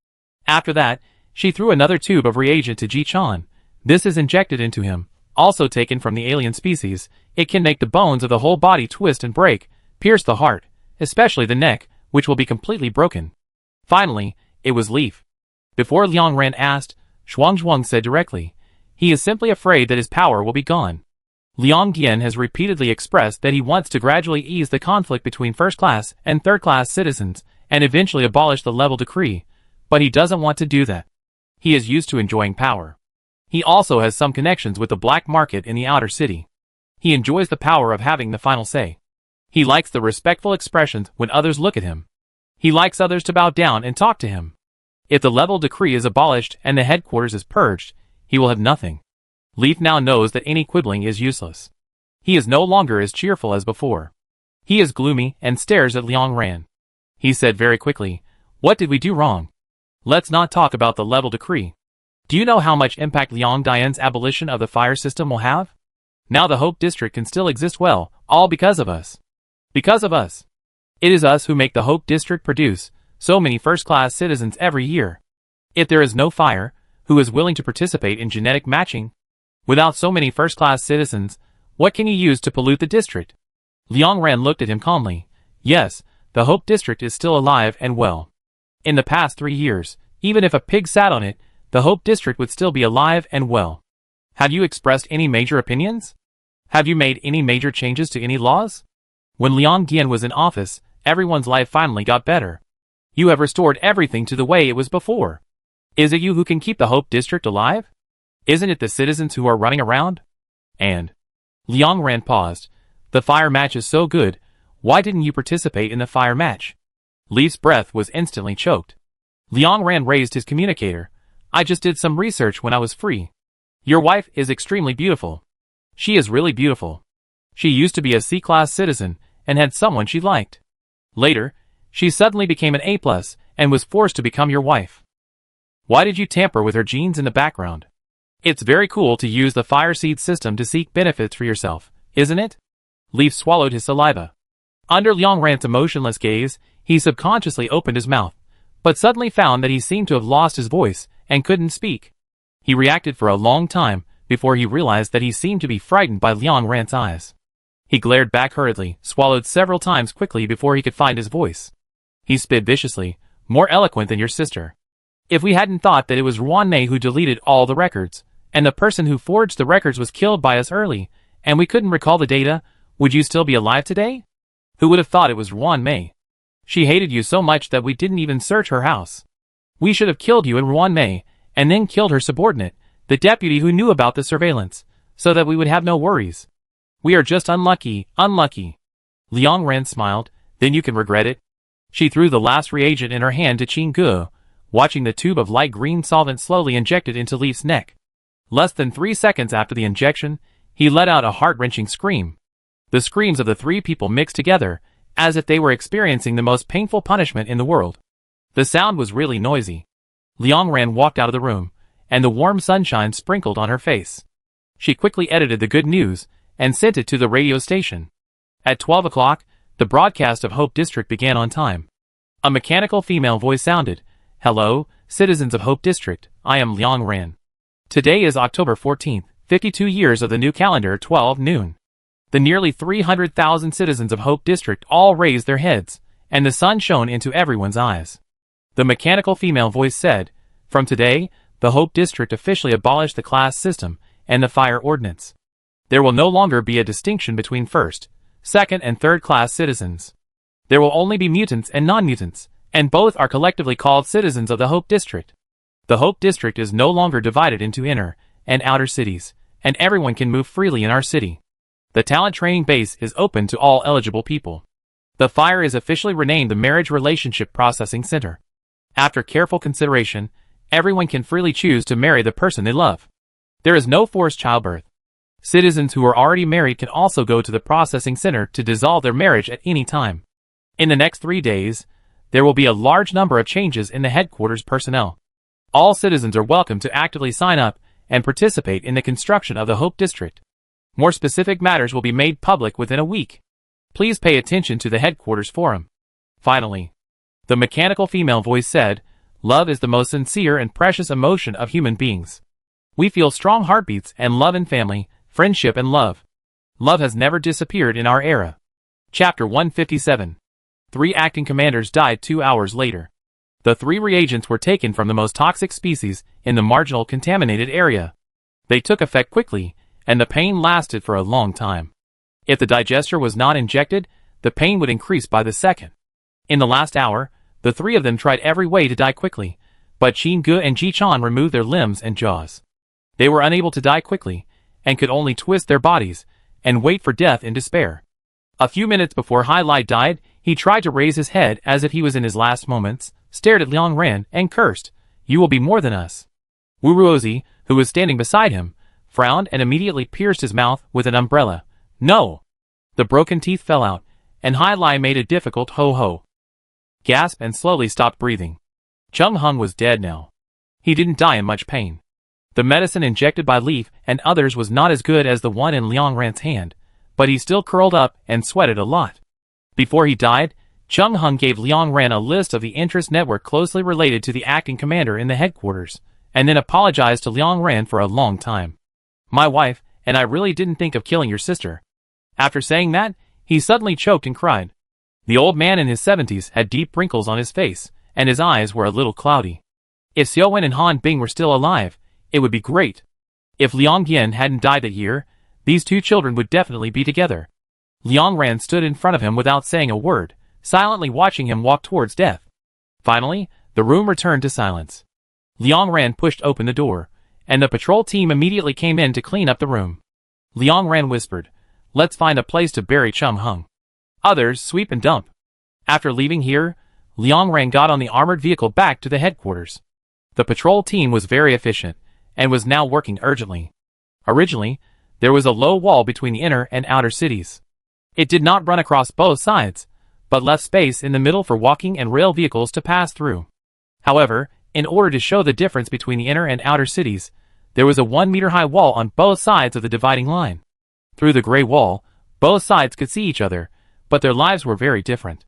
After that, she threw another tube of reagent to Ji-chan. This is injected into him, also taken from the alien species. It can make the bones of the whole body twist and break, pierce the heart, especially the neck, which will be completely broken. Finally, it was Leaf. Before Liang Ran asked, Zhuang said directly, he is simply afraid that his power will be gone. Liang Dian has repeatedly expressed that he wants to gradually ease the conflict between first-class and third-class citizens and eventually abolish the level decree, but he doesn't want to do that. He is used to enjoying power. He also has some connections with the black market in the outer city. He enjoys the power of having the final say. He likes the respectful expressions when others look at him. He likes others to bow down and talk to him. If the level decree is abolished and the headquarters is purged, he will have nothing. Leaf now knows that any quibbling is useless. He is no longer as cheerful as before. He is gloomy and stares at Liang Ran. He said very quickly, what did we do wrong? Let's not talk about the level decree. Do you know how much impact Liang Dian's abolition of the fire system will have? Now the Hope District can still exist well, all because of us. Because of us. It is us who make the Hope District produce so many first-class citizens every year. If there is no fire, who is willing to participate in genetic matching? Without so many first-class citizens, what can you use to pollute the district? Liang Ran looked at him calmly. Yes, the Hope District is still alive and well. In the past 3 years, even if a pig sat on it, the Hope District would still be alive and well. Have you expressed any major opinions? Have you made any major changes to any laws? When Liang Dian was in office, everyone's life finally got better. You have restored everything to the way it was before. Is it you who can keep the Hope District alive? Isn't it the citizens who are running around? And Liang Ran paused. The fire match is so good. Why didn't you participate in the fire match? Leaf's breath was instantly choked. Liang Ran raised his communicator. I just did some research when I was free. Your wife is extremely beautiful. She is really beautiful. She used to be a C-class citizen and had someone she liked. Later, she suddenly became an A+ and was forced to become your wife. Why did you tamper with her genes in the background? It's very cool to use the fire seed system to seek benefits for yourself, isn't it? Leaf swallowed his saliva. Under Liang Ran's emotionless gaze, he subconsciously opened his mouth, but suddenly found that he seemed to have lost his voice and couldn't speak. He reacted for a long time before he realized that he seemed to be frightened by Liang Ran's eyes. He glared back hurriedly, swallowed several times quickly before he could find his voice. He spit viciously, more eloquent than your sister. If we hadn't thought that it was Ruanmei who deleted all the records, and the person who forged the records was killed by us early, and we couldn't recall the data, would you still be alive today? Who would have thought it was Ruanmei? She hated you so much that we didn't even search her house. We should have killed you and Ruanmei, and then killed her subordinate, the deputy who knew about the surveillance, so that we would have no worries. We are just unlucky, unlucky. Liang Ren smiled. Then you can regret it. She threw the last reagent in her hand to Qin Ge, watching the tube of light green solvent slowly injected into Leaf's neck. Less than 3 seconds after the injection, he let out a heart-wrenching scream. The screams of the three people mixed together, as if they were experiencing the most painful punishment in the world. The sound was really noisy. Liang Ren walked out of the room, and the warm sunshine sprinkled on her face. She quickly edited the good news, and sent it to the radio station. At 12 o'clock, the broadcast of Hope District began on time. A mechanical female voice sounded. Hello, citizens of Hope District, I am Liang Ren. Today is October 14th, 52 years of the new calendar, 12 noon. The nearly 300,000 citizens of Hope District all raised their heads, and the sun shone into everyone's eyes. The mechanical female voice said, From today, the Hope District officially abolished the class system and the fire ordinance. There will no longer be a distinction between first, second and third class citizens. There will only be mutants and non-mutants, and both are collectively called citizens of the Hope District. The Hope District is no longer divided into inner and outer cities, and everyone can move freely in our city. The talent training base is open to all eligible people. The fire is officially renamed the Marriage Relationship Processing Center. After careful consideration, everyone can freely choose to marry the person they love. There is no forced childbirth. Citizens who are already married can also go to the processing center to dissolve their marriage at any time. In the next 3 days, there will be a large number of changes in the headquarters personnel. All citizens are welcome to actively sign up and participate in the construction of the Hope District. More specific matters will be made public within a week. Please pay attention to the headquarters forum. Finally, the mechanical female voice said, Love is the most sincere and precious emotion of human beings. We feel strong heartbeats and love in family, friendship and love. Love has never disappeared in our era. Chapter 157. 3 acting commanders died 2 hours later. The 3 reagents were taken from the most toxic species in the marginal contaminated area. They took effect quickly, and the pain lasted for a long time. If the digester was not injected, the pain would increase by the second. In the last hour, the 3 of them tried every way to die quickly, but Qin Ge and Ji Chan removed their limbs and jaws. They were unable to die quickly, and could only twist their bodies, and wait for death in despair. A few minutes before Hai Lai died, he tried to raise his head as if he was in his last moments, stared at Liang Ren, and cursed, You will be more than us. Wu Ruozi, who was standing beside him, frowned and immediately pierced his mouth with an umbrella. No! The broken teeth fell out, and Hai Lai made a difficult ho-ho. Gasp and slowly stopped breathing. Cheng Hung was dead now. He didn't die in much pain. The medicine injected by Leaf and others was not as good as the one in Liang Ren's hand, but he still curled up and sweated a lot. Before he died, Cheng Hung gave Liang Ren a list of the interest network closely related to the acting commander in the headquarters, and then apologized to Liang Ren for a long time. My wife, and I really didn't think of killing your sister. After saying that, he suddenly choked and cried. The old man in his 70s had deep wrinkles on his face, and his eyes were a little cloudy. If Xiao Wen and Han Bing were still alive, it would be great. If Liang Yin hadn't died that year, these 2 children would definitely be together. Liang Ran stood in front of him without saying a word, silently watching him walk towards death. Finally, the room returned to silence. Liang Ran pushed open the door, and the patrol team immediately came in to clean up the room. Liang Ran whispered, Let's find a place to bury Cheng Hung. Others sweep and dump. After leaving here, Liang Ran got on the armored vehicle back to the headquarters. The patrol team was very efficient, and was now working urgently. Originally, there was a low wall between the inner and outer cities. It did not run across both sides, but left space in the middle for walking and rail vehicles to pass through. However, in order to show the difference between the inner and outer cities, there was a 1-meter-high wall on both sides of the dividing line. Through the gray wall, both sides could see each other, but their lives were very different.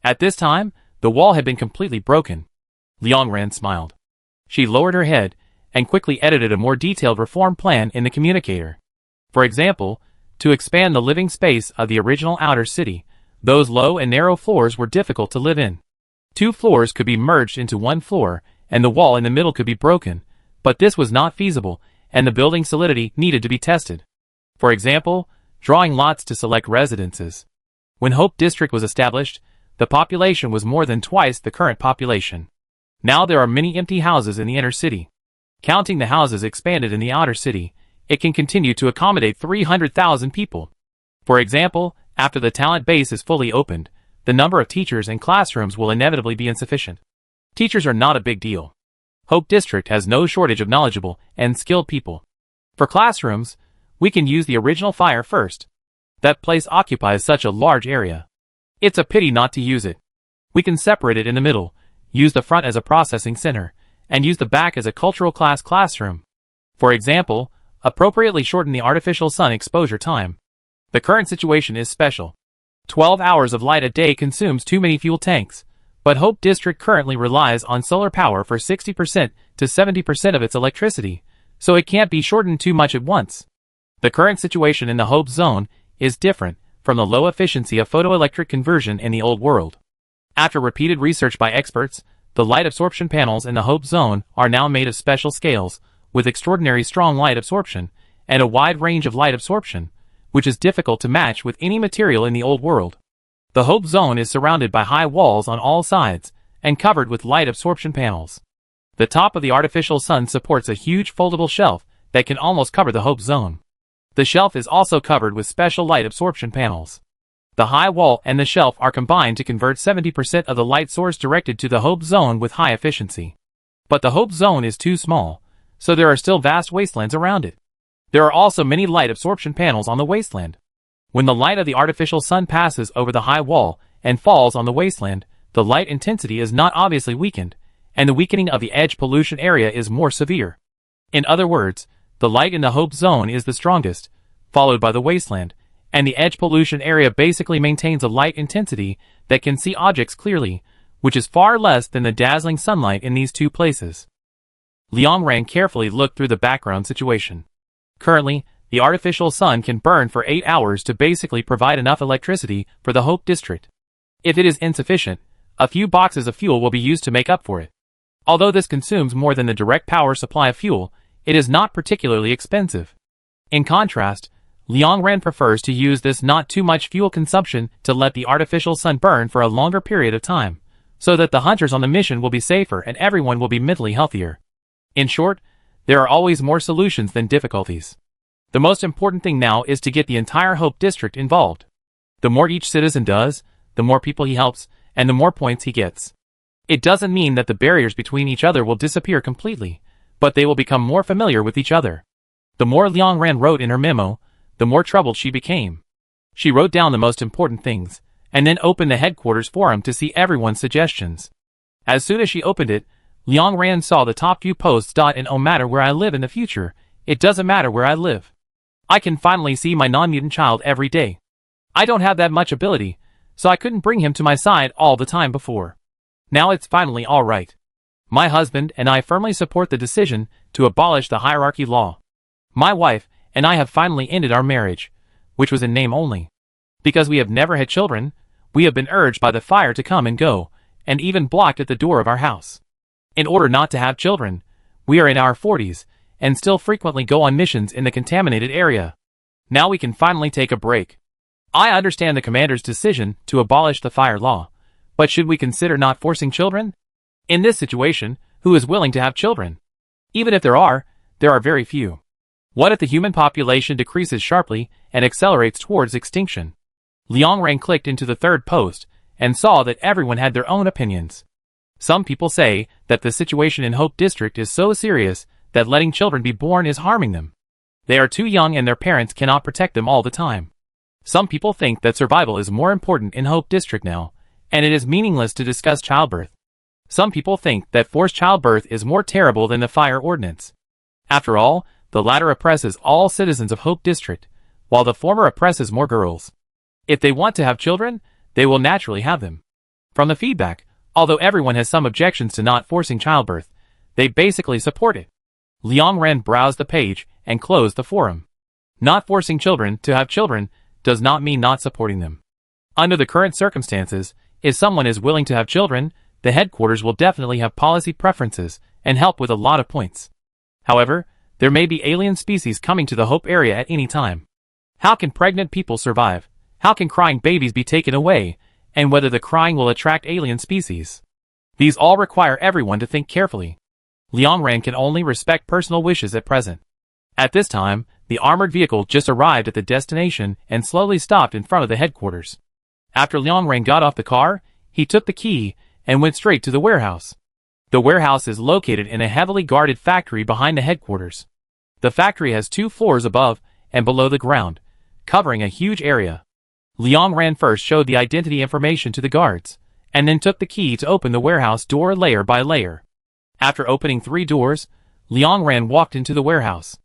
At this time, the wall had been completely broken. Liang Ran smiled. She lowered her head, and quickly edited a more detailed reform plan in the communicator. For example, to expand the living space of the original outer city. Those low and narrow floors were difficult to live in. 2 floors could be merged into 1 floor, and the wall in the middle could be broken, but this was not feasible, and the building's solidity needed to be tested. For example, drawing lots to select residences. When Hope District was established, the population was more than twice the current population. Now there are many empty houses in the inner city. Counting the houses expanded in the outer city, it can continue to accommodate 300,000 people. For example, after the talent base is fully opened, the number of teachers and classrooms will inevitably be insufficient. Teachers are not a big deal. Hope District has no shortage of knowledgeable and skilled people. For classrooms, we can use the original fire first. That place occupies such a large area. It's a pity not to use it. We can separate it in the middle, use the front as a processing center, and use the back as a cultural class classroom. For example, appropriately shorten the artificial sun exposure time. The current situation is special. 12 hours of light a day consumes too many fuel tanks, but Hope District currently relies on solar power for 60% to 70% of its electricity, so it can't be shortened too much at once. The current situation in the Hope Zone is different from the low efficiency of photoelectric conversion in the old world. After repeated research by experts, the light absorption panels in the Hope Zone are now made of special scales, with extraordinary strong light absorption, and a wide range of light absorption, which is difficult to match with any material in the old world. The Hope Zone is surrounded by high walls on all sides, and covered with light absorption panels. The top of the artificial sun supports a huge foldable shelf that can almost cover the Hope Zone. The shelf is also covered with special light absorption panels. The high wall and the shelf are combined to convert 70% of the light source directed to the Hope Zone with high efficiency. But the Hope Zone is too small, so there are still vast wastelands around it. There are also many light absorption panels on the wasteland. When the light of the artificial sun passes over the high wall and falls on the wasteland, the light intensity is not obviously weakened, and the weakening of the edge pollution area is more severe. In other words, the light in the Hope Zone is the strongest, followed by the wasteland, and the edge pollution area basically maintains a light intensity that can see objects clearly, which is far less than the dazzling sunlight in these 2 places. Liang Ran carefully looked through the background situation. Currently, the artificial sun can burn for 8 hours to basically provide enough electricity for the Hope District. If it is insufficient, a few boxes of fuel will be used to make up for it. Although this consumes more than the direct power supply of fuel, it is not particularly expensive. In contrast, Liang Ran prefers to use this not too much fuel consumption to let the artificial sun burn for a longer period of time, so that the hunters on the mission will be safer and everyone will be mentally healthier. In short, there are always more solutions than difficulties. The most important thing now is to get the entire Hope District involved. The more each citizen does, the more people he helps, and the more points he gets. It doesn't mean that the barriers between each other will disappear completely, but they will become more familiar with each other. The more Liang Ran wrote in her memo, the more troubled she became. She wrote down the most important things, and then opened the headquarters forum to see everyone's suggestions. As soon as she opened it, Liang Ran saw the top few posts. And no matter where I live in the future, it doesn't matter where I live. I can finally see my non-mutant child every day. I don't have that much ability, so I couldn't bring him to my side all the time before. Now it's finally all right. My husband and I firmly support the decision to abolish the hierarchy law. My wife and I have finally ended our marriage, which was in name only. Because we have never had children, we have been urged by the fire to come and go, and even blocked at the door of our house. In order not to have children, we are in our 40s, and still frequently go on missions in the contaminated area. Now we can finally take a break. I understand the commander's decision to abolish the fire law, but should we consider not forcing children? In this situation, who is willing to have children? Even if there are very few. What if the human population decreases sharply and accelerates towards extinction? Liang Ran clicked into the 3rd post and saw that everyone had their own opinions. Some people say that the situation in Hope District is so serious that letting children be born is harming them. They are too young and their parents cannot protect them all the time. Some people think that survival is more important in Hope District now, and it is meaningless to discuss childbirth. Some people think that forced childbirth is more terrible than the fire ordinance. After all, the latter oppresses all citizens of Hope District, while the former oppresses more girls. If they want to have children, they will naturally have them. From the feedback, although everyone has some objections to not forcing childbirth, they basically support it. Liang Ran browsed the page and closed the forum. Not forcing children to have children does not mean not supporting them. Under the current circumstances, if someone is willing to have children, the headquarters will definitely have policy preferences and help with a lot of points. However, there may be alien species coming to the Hope area at any time. How can pregnant people survive? How can crying babies be taken away? And whether the crying will attract alien species? These all require everyone to think carefully. Liang Ran can only respect personal wishes at present. At this time, the armored vehicle just arrived at the destination and slowly stopped in front of the headquarters. After Liang Ran got off the car, he took the key and went straight to the warehouse. The warehouse is located in a heavily guarded factory behind the headquarters. The factory has 2 floors above and below the ground, covering a huge area. Liang Ran first showed the identity information to the guards, and then took the key to open the warehouse door layer by layer. After opening 3 doors, Liang Ran walked into the warehouse.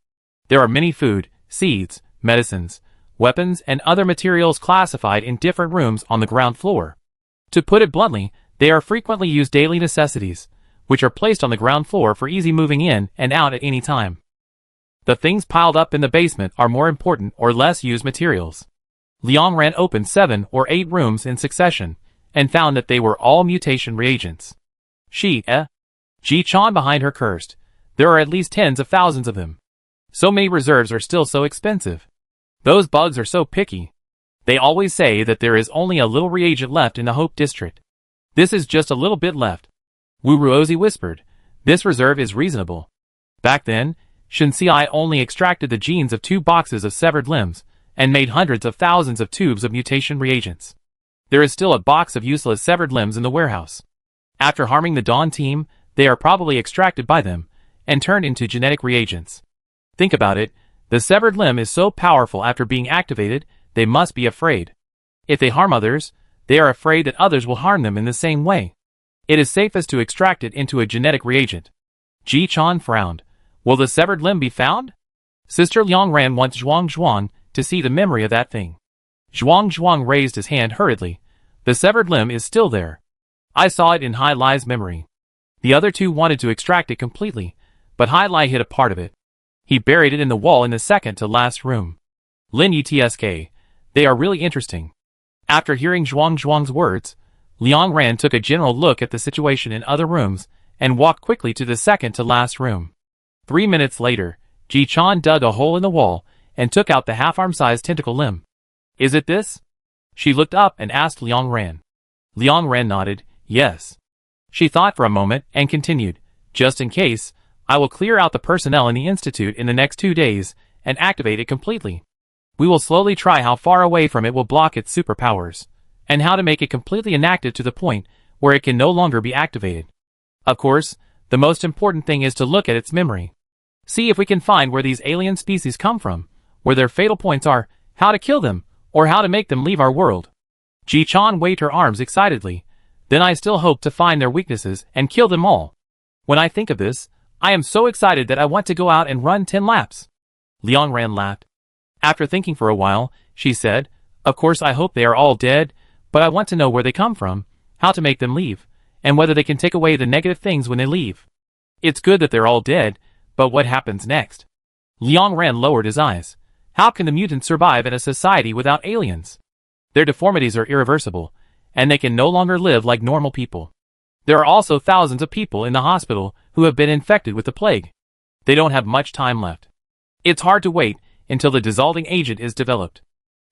There are many food, seeds, medicines, weapons, and other materials classified in different rooms on the ground floor. To put it bluntly, they are frequently used daily necessities, which are placed on the ground floor for easy moving in and out at any time. The things piled up in the basement are more important or less used materials. Liang Ran opened 7 or 8 rooms in succession, and found that they were all mutation reagents. Ji Chan behind her cursed. There are at least tens of thousands of them. So many reserves are still so expensive. Those bugs are so picky. They always say that there is only a little reagent left in the Hope District. This is just a little bit left. Wu Ruozi whispered. This reserve is reasonable. Back then, Shen Xiai only extracted the genes of 2 boxes of severed limbs, and made hundreds of thousands of tubes of mutation reagents. There is still a box of useless severed limbs in the warehouse. After harming the Dawn team, they are probably extracted by them, and turned into genetic reagents. Think about it, the severed limb is so powerful after being activated, they must be afraid. If they harm others, they are afraid that others will harm them in the same way. It is safest to extract it into a genetic reagent. Ji Chan frowned. Will the severed limb be found? Sister Liang Ran wants Zhuang to see the memory of that thing. Zhuang raised his hand hurriedly. The severed limb is still there. I saw it in Hai Lai's memory. The other 2 wanted to extract it completely, but Hai Lai hid a part of it. He buried it in the wall in the second to last room. Lin Yutsk. They are really interesting. After hearing Zhuang's words, Liang Ran took a general look at the situation in other rooms, and walked quickly to the second to last room. 3 minutes later, Ji Chan dug a hole in the wall, and took out the half-arm-sized tentacle limb. Is it this? She looked up and asked Liang Ran. Liang Ran nodded, yes. She thought for a moment and continued, just in case, I will clear out the personnel in the institute in the next 2 days and activate it completely. We will slowly try how far away from it will block its superpowers, and how to make it completely inactive to the point where it can no longer be activated. Of course, the most important thing is to look at its memory. See if we can find where these alien species come from, where their fatal points are, how to kill them, or how to make them leave our world. Ji Chan waved her arms excitedly. Then I still hope to find their weaknesses and kill them all. When I think of this, I am so excited that I want to go out and run 10 laps. Liang Ran laughed. After thinking for a while, she said, of course I hope they are all dead, but I want to know where they come from, how to make them leave, and whether they can take away the negative things when they leave. It's good that they're all dead, but what happens next? Liang Ran lowered his eyes. How can the mutants survive in a society without aliens? Their deformities are irreversible, and they can no longer live like normal people. There are also thousands of people in the hospital who have been infected with the plague. They don't have much time left. It's hard to wait until the dissolving agent is developed.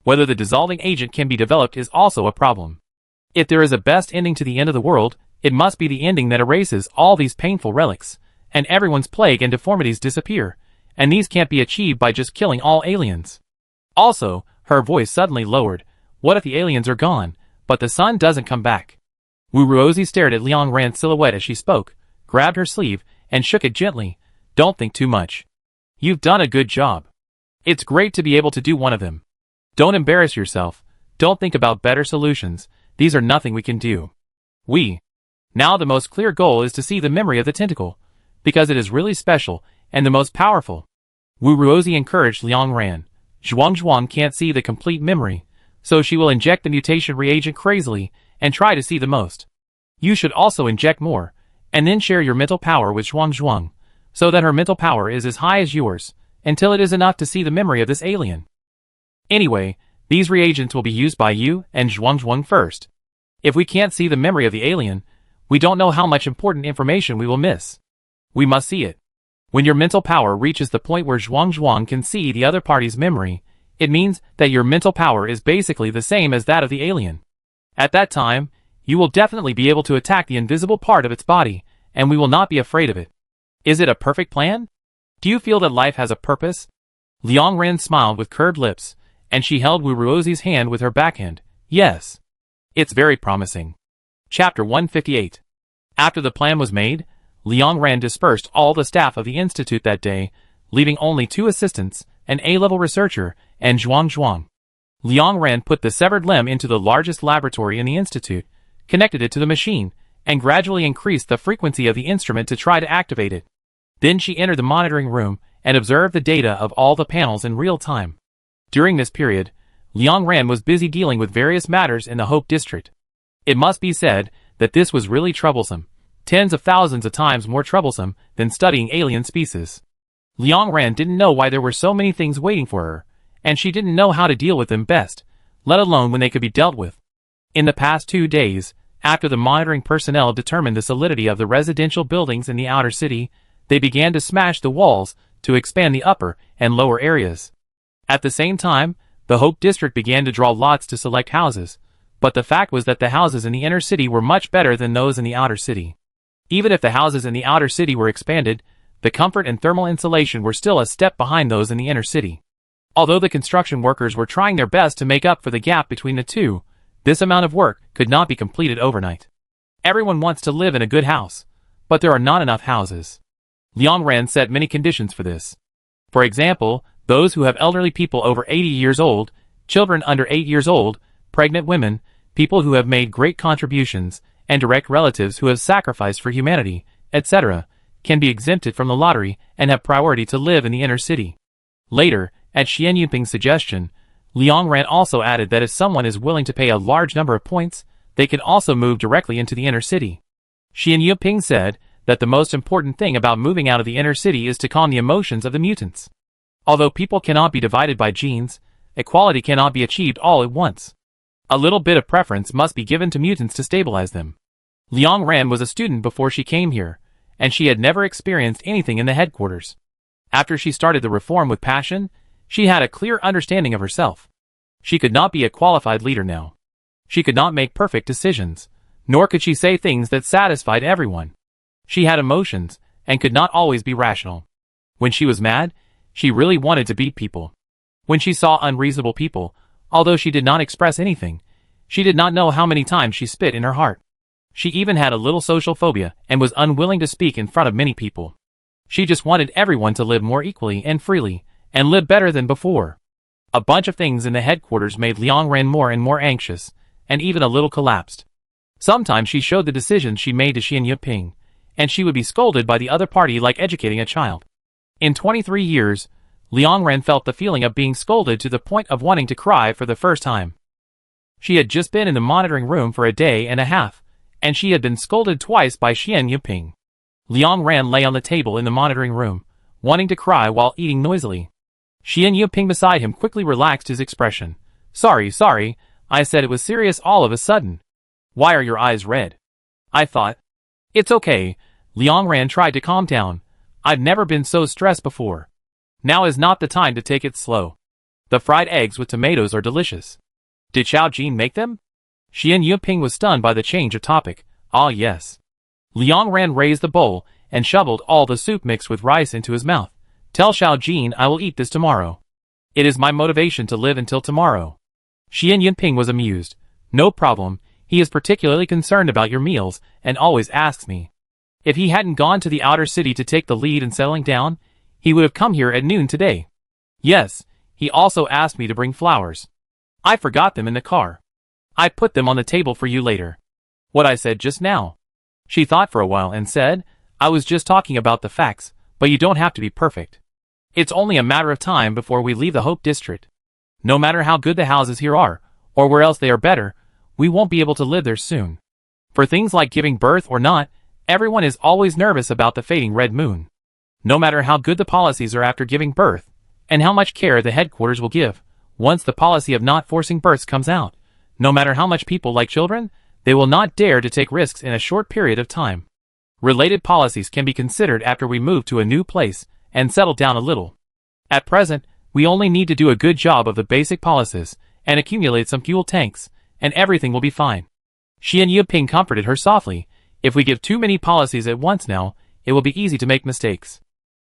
Whether the dissolving agent can be developed is also a problem. If there is a best ending to the end of the world, it must be the ending that erases all these painful relics, and everyone's plague and deformities disappear, and these can't be achieved by just killing all aliens. Also, her voice suddenly lowered, what if the aliens are gone, but the sun doesn't come back? Wu Ruozi stared at Liang Ran's silhouette as she spoke, grabbed her sleeve, and shook it gently. Don't think too much. You've done a good job. It's great to be able to do one of them. Don't embarrass yourself. Don't think about better solutions. These are nothing we can do. Now the most clear goal is to see the memory of the tentacle, because it is really special and the most powerful. Wu Ruozi encouraged Liang Ran. Zhuang can't see the complete memory, so she will inject the mutation reagent crazily and try to see the most. You should also inject more, and then share your mental power with Zhuang, so that her mental power is as high as yours, until it is enough to see the memory of this alien. Anyway, these reagents will be used by you and Zhuang first. If we can't see the memory of the alien, we don't know how much important information we will miss. We must see it. When your mental power reaches the point where Zhuang can see the other party's memory, it means that your mental power is basically the same as that of the alien. At that time, you will definitely be able to attack the invisible part of its body, and we will not be afraid of it. Is it a perfect plan? Do you feel that life has a purpose? Liang Ren smiled with curved lips, and she held Wu Ruozi's hand with her backhand. Yes. It's very promising. Chapter 158. After the plan was made, Liang Ren dispersed all the staff of the institute that day, leaving only 2 assistants, an A-level researcher, and Zhuang. Liang Ren put the severed limb into the largest laboratory in the institute, connected it to the machine, and gradually increased the frequency of the instrument to try to activate it. Then she entered the monitoring room and observed the data of all the panels in real time. During this period, Liang Ren was busy dealing with various matters in the Hope District. It must be said that this was really troublesome, tens of thousands of times more troublesome than studying alien species. Liang Ren didn't know why there were so many things waiting for her, and she didn't know how to deal with them best, let alone when they could be dealt with. In the past 2 days, after the monitoring personnel determined the solidity of the residential buildings in the outer city, they began to smash the walls to expand the upper and lower areas. At the same time, the Hope District began to draw lots to select houses, but the fact was that the houses in the inner city were much better than those in the outer city. Even if the houses in the outer city were expanded, the comfort and thermal insulation were still a step behind those in the inner city. Although the construction workers were trying their best to make up for the gap between the two, this amount of work could not be completed overnight. Everyone wants to live in a good house, but there are not enough houses. Liang Ren set many conditions for this. For example, those who have elderly people over 80 years old, children under 8 years old, pregnant women, people who have made great contributions, and direct relatives who have sacrificed for humanity, etc., can be exempted from the lottery and have priority to live in the inner city. Later, at Xian Yunping's suggestion, Liang Ren also added that if someone is willing to pay a large number of points, they can also move directly into the inner city. Xian Yunping said that the most important thing about moving out of the inner city is to calm the emotions of the mutants. Although people cannot be divided by genes, equality cannot be achieved all at once. A little bit of preference must be given to mutants to stabilize them. Liang Ren was a student before she came here, and she had never experienced anything in the headquarters. After she started the reform with passion, she had a clear understanding of herself. She could not be a qualified leader now. She could not make perfect decisions, nor could she say things that satisfied everyone. She had emotions, and could not always be rational. When she was mad, she really wanted to beat people. When she saw unreasonable people, although she did not express anything, she did not know how many times she spit in her heart. She even had a little social phobia and was unwilling to speak in front of many people. She just wanted everyone to live more equally and freely, and live better than before. A bunch of things in the headquarters made Liang Ren more and more anxious, and even a little collapsed. Sometimes she showed the decisions she made to Xian Yuping, and she would be scolded by the other party like educating a child. In 23 years, Liang Ren felt the feeling of being scolded to the point of wanting to cry for the first time. She had just been in the monitoring room for a day and a half, and she had been scolded twice by Xian Yuping. Liang Ren lay on the table in the monitoring room, wanting to cry while eating noisily. Xian Yuping beside him quickly relaxed his expression. Sorry, I said it was serious all of a sudden. Why are your eyes red? I thought. It's okay, Liang Ren tried to calm down. I've never been so stressed before. Now is not the time to take it slow. The fried eggs with tomatoes are delicious. Did Xiao Jin make them? Xian Yuping was stunned by the change of topic. Ah yes. Liang Ren raised the bowl and shoveled all the soup mixed with rice into his mouth. Tell Xiao Jin I will eat this tomorrow. It is my motivation to live until tomorrow. Xian Yunping was amused. No problem, he is particularly concerned about your meals and always asks me. If he hadn't gone to the outer city to take the lead in settling down, he would have come here at noon today. Yes, he also asked me to bring flowers. I forgot them in the car. I put them on the table for you later. What I said just now. She thought for a while and said, I was just talking about the facts, but you don't have to be perfect. It's only a matter of time before we leave the Hope District. No matter how good the houses here are, or where else they are better, we won't be able to live there soon. For things like giving birth or not, everyone is always nervous about the fading red moon. No matter how good the policies are after giving birth, and how much care the headquarters will give. Once the policy of not forcing births comes out, no matter how much people like children, they will not dare to take risks in a short period of time. Related policies can be considered after we move to a new place and settle down a little. At present, we only need to do a good job of the basic policies and accumulate some fuel tanks, and everything will be fine. Xian Yuping comforted her softly. If we give too many policies at once now, it will be easy to make mistakes.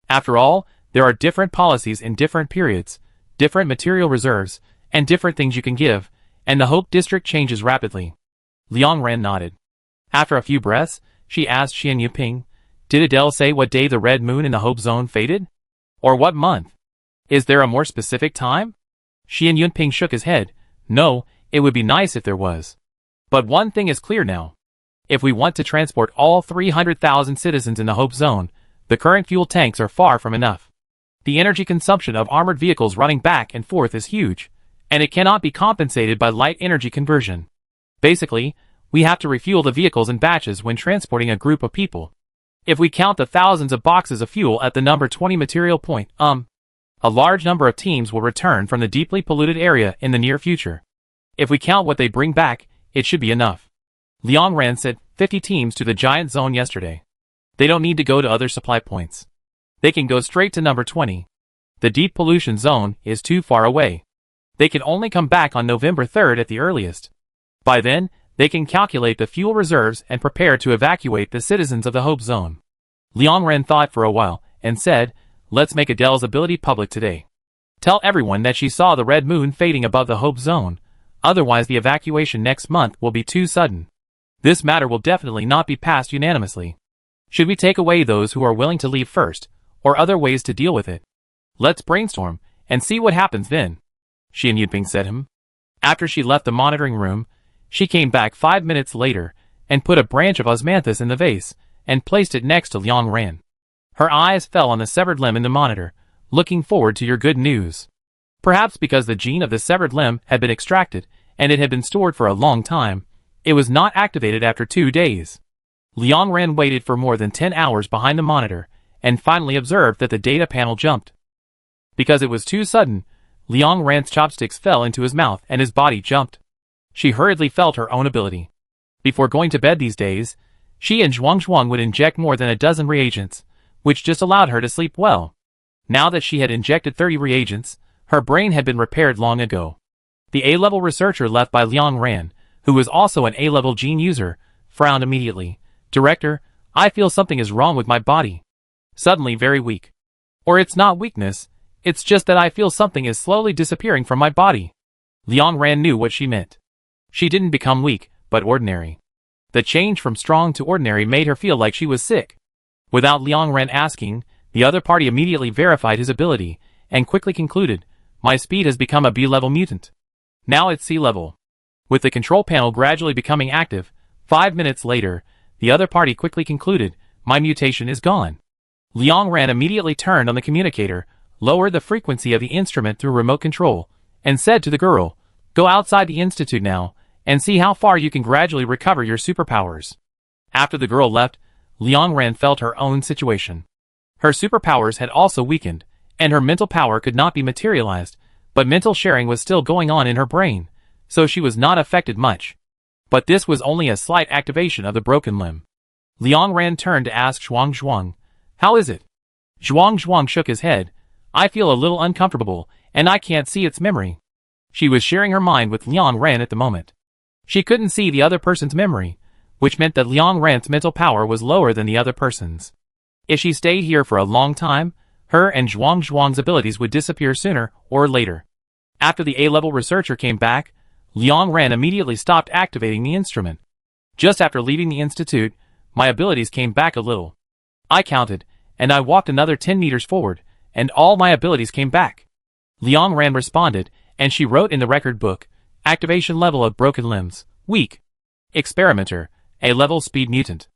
After all, there are different policies in different periods, different material reserves, and different things you can give, and the Hope District changes rapidly. Liang Ran nodded. After a few breaths, she asked Xian Yuping, "Did Adele say what day the red moon in the Hope Zone faded? Or what month? Is there a more specific time?" Xian Yuping shook his head. "No, it would be nice if there was. But one thing is clear now. If we want to transport all 300,000 citizens in the Hope Zone, the current fuel tanks are far from enough. The energy consumption of armored vehicles running back and forth is huge, and it cannot be compensated by light energy conversion. Basically, we have to refuel the vehicles in batches when transporting a group of people. If we count the thousands of boxes of fuel at the number 20 material point, a large number of teams will return from the deeply polluted area in the near future. If we count what they bring back, it should be enough." Liang Ran said 50 teams to the giant zone yesterday. They don't need to go to other supply points. They can go straight to number 20. The deep pollution zone is too far away. They can only come back on November 3rd at the earliest. By then, they can calculate the fuel reserves and prepare to evacuate the citizens of the Hope Zone. Liang Ran thought for a while and said, "Let's make Adele's ability public today. Tell everyone that she saw the red moon fading above the Hope Zone, otherwise the evacuation next month will be too sudden. This matter will definitely not be passed unanimously. Should we take away those who are willing to leave first, or other ways to deal with it? Let's brainstorm and see what happens then," Xian Yuping said him. After she left the monitoring room, she came back 5 minutes later and put a branch of osmanthus in the vase and placed it next to Liang Ran. Her eyes fell on the severed limb in the monitor. "Looking forward to your good news." Perhaps because the gene of the severed limb had been extracted and it had been stored for a long time, it was not activated after 2 days. Liang Ran waited for more than 10 hours behind the monitor and finally observed that the data panel jumped. Because it was too sudden, Liang Ran's chopsticks fell into his mouth and his body jumped. She hurriedly felt her own ability. Before going to bed these days, she and Zhuang would inject more than a dozen reagents, which just allowed her to sleep well. Now that she had injected 30 reagents, her brain had been repaired long ago. The A-level researcher left by Liang Ran, who was also an A-level gene user, frowned immediately. "Director, I feel something is wrong with my body. Suddenly very weak. Or it's not weakness, it's just that I feel something is slowly disappearing from my body." Liang Ran knew what she meant. She didn't become weak, but ordinary. The change from strong to ordinary made her feel like she was sick. Without Liang Ran asking, the other party immediately verified his ability, and quickly concluded, "My speed has become a B-level mutant. Now it's C-level." With the control panel gradually becoming active, 5 minutes later, the other party quickly concluded, "My mutation is gone." Liang Ran immediately turned on the communicator, lowered the frequency of the instrument through remote control, and said to the girl, "Go outside the institute now, and see how far you can gradually recover your superpowers." After the girl left, Liang Ran felt her own situation. Her superpowers had also weakened, and her mental power could not be materialized, but mental sharing was still going on in her brain, so she was not affected much. But this was only a slight activation of the broken limb. Liang Ran turned to ask Zhuang, "How is it?" Zhuang shook his head. "I feel a little uncomfortable, and I can't see its memory." She was sharing her mind with Liang Ran at the moment. She couldn't see the other person's memory, which meant that Liang Ran's mental power was lower than the other person's. If she stayed here for a long time, her and Zhuang's abilities would disappear sooner or later. After the A-level researcher came back, Liang Ran immediately stopped activating the instrument. "Just after leaving the institute, my abilities came back a little. I counted, and I walked another 10 meters forward, and all my abilities came back." Liang Ran responded, and she wrote in the record book, "Activation level of broken limbs, weak. Experimenter, A-level speed mutant.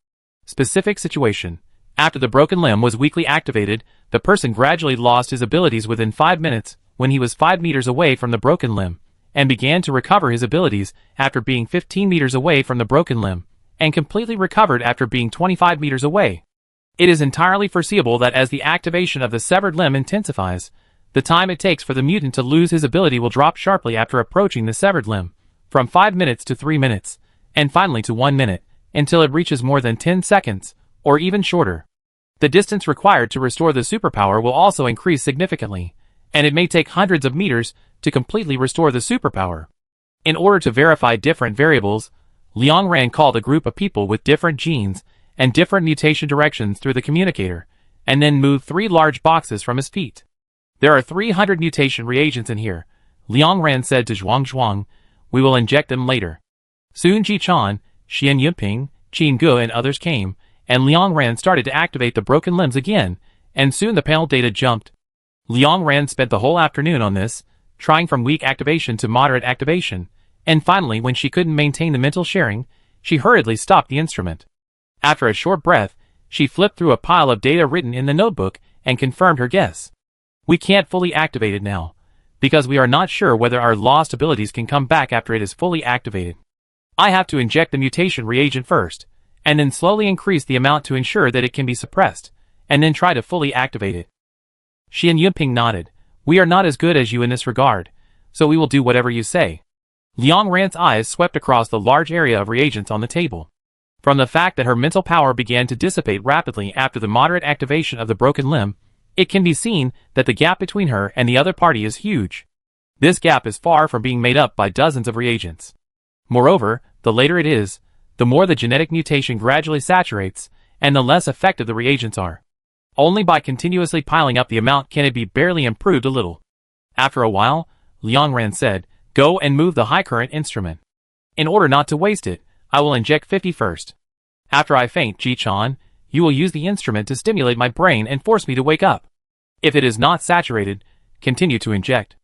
Specific situation. After the broken limb was weakly activated, the person gradually lost his abilities within 5 minutes when he was 5 meters away from the broken limb, and began to recover his abilities after being 15 meters away from the broken limb, and completely recovered after being 25 meters away. It is entirely foreseeable that as the activation of the severed limb intensifies, The time it takes for the mutant to lose his ability will drop sharply after approaching the severed limb, from 5 minutes to 3 minutes, and finally to 1 minute, until it reaches more than 10 seconds, or even shorter. The distance required to restore the superpower will also increase significantly, and it may take hundreds of meters to completely restore the superpower. In order to verify different variables, Liang Ran called a group of people with different genes and different mutation directions through the communicator, and then moved 3 large boxes from his feet. There are 300 mutation reagents in here, Liang Ran said to Zhuang Zhuang. We will inject them later. Soon Ji Chan, Xian Yunping, Qin Ge and others came, and Liang Ran started to activate the broken limbs again, and soon the panel data jumped. Liang Ran spent the whole afternoon on this, trying from weak activation to moderate activation, and finally when she couldn't maintain the mental sharing, she hurriedly stopped the instrument. After a short breath, she flipped through a pile of data written in the notebook and confirmed her guess. We can't fully activate it now, because we are not sure whether our lost abilities can come back after it is fully activated. I have to inject the mutation reagent first, and then slowly increase the amount to ensure that it can be suppressed, and then try to fully activate it. Xian Yunping nodded. We are not as good as you in this regard, so we will do whatever you say. Liang Ran's eyes swept across the large area of reagents on the table. From the fact that her mental power began to dissipate rapidly after the moderate activation of the broken limb, it can be seen that the gap between her and the other party is huge. This gap is far from being made up by dozens of reagents. Moreover, the later it is, the more the genetic mutation gradually saturates, and the less effective the reagents are. Only by continuously piling up the amount can it be barely improved a little. After a while, Liang Ran said, Go and move the high current instrument. In order not to waste it, I will inject 50 first. After I faint, Ji Chan, you will use the instrument to stimulate my brain and force me to wake up. If it is not saturated, continue to inject.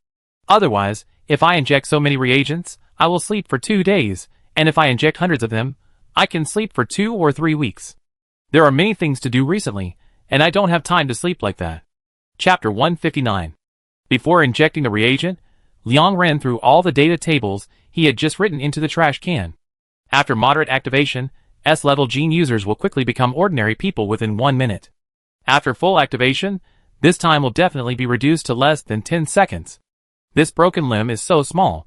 Otherwise, if I inject so many reagents, I will sleep for 2 days, and if I inject hundreds of them, I can sleep for 2 or 3 weeks. There are many things to do recently, and I don't have time to sleep like that. Chapter 159. Before injecting the reagent, Liang ran through all the data tables he had just written into the trash can. After moderate activation, S-level gene users will quickly become ordinary people within 1 minute. After full activation, this time will definitely be reduced to less than 10 seconds. This broken limb is so small.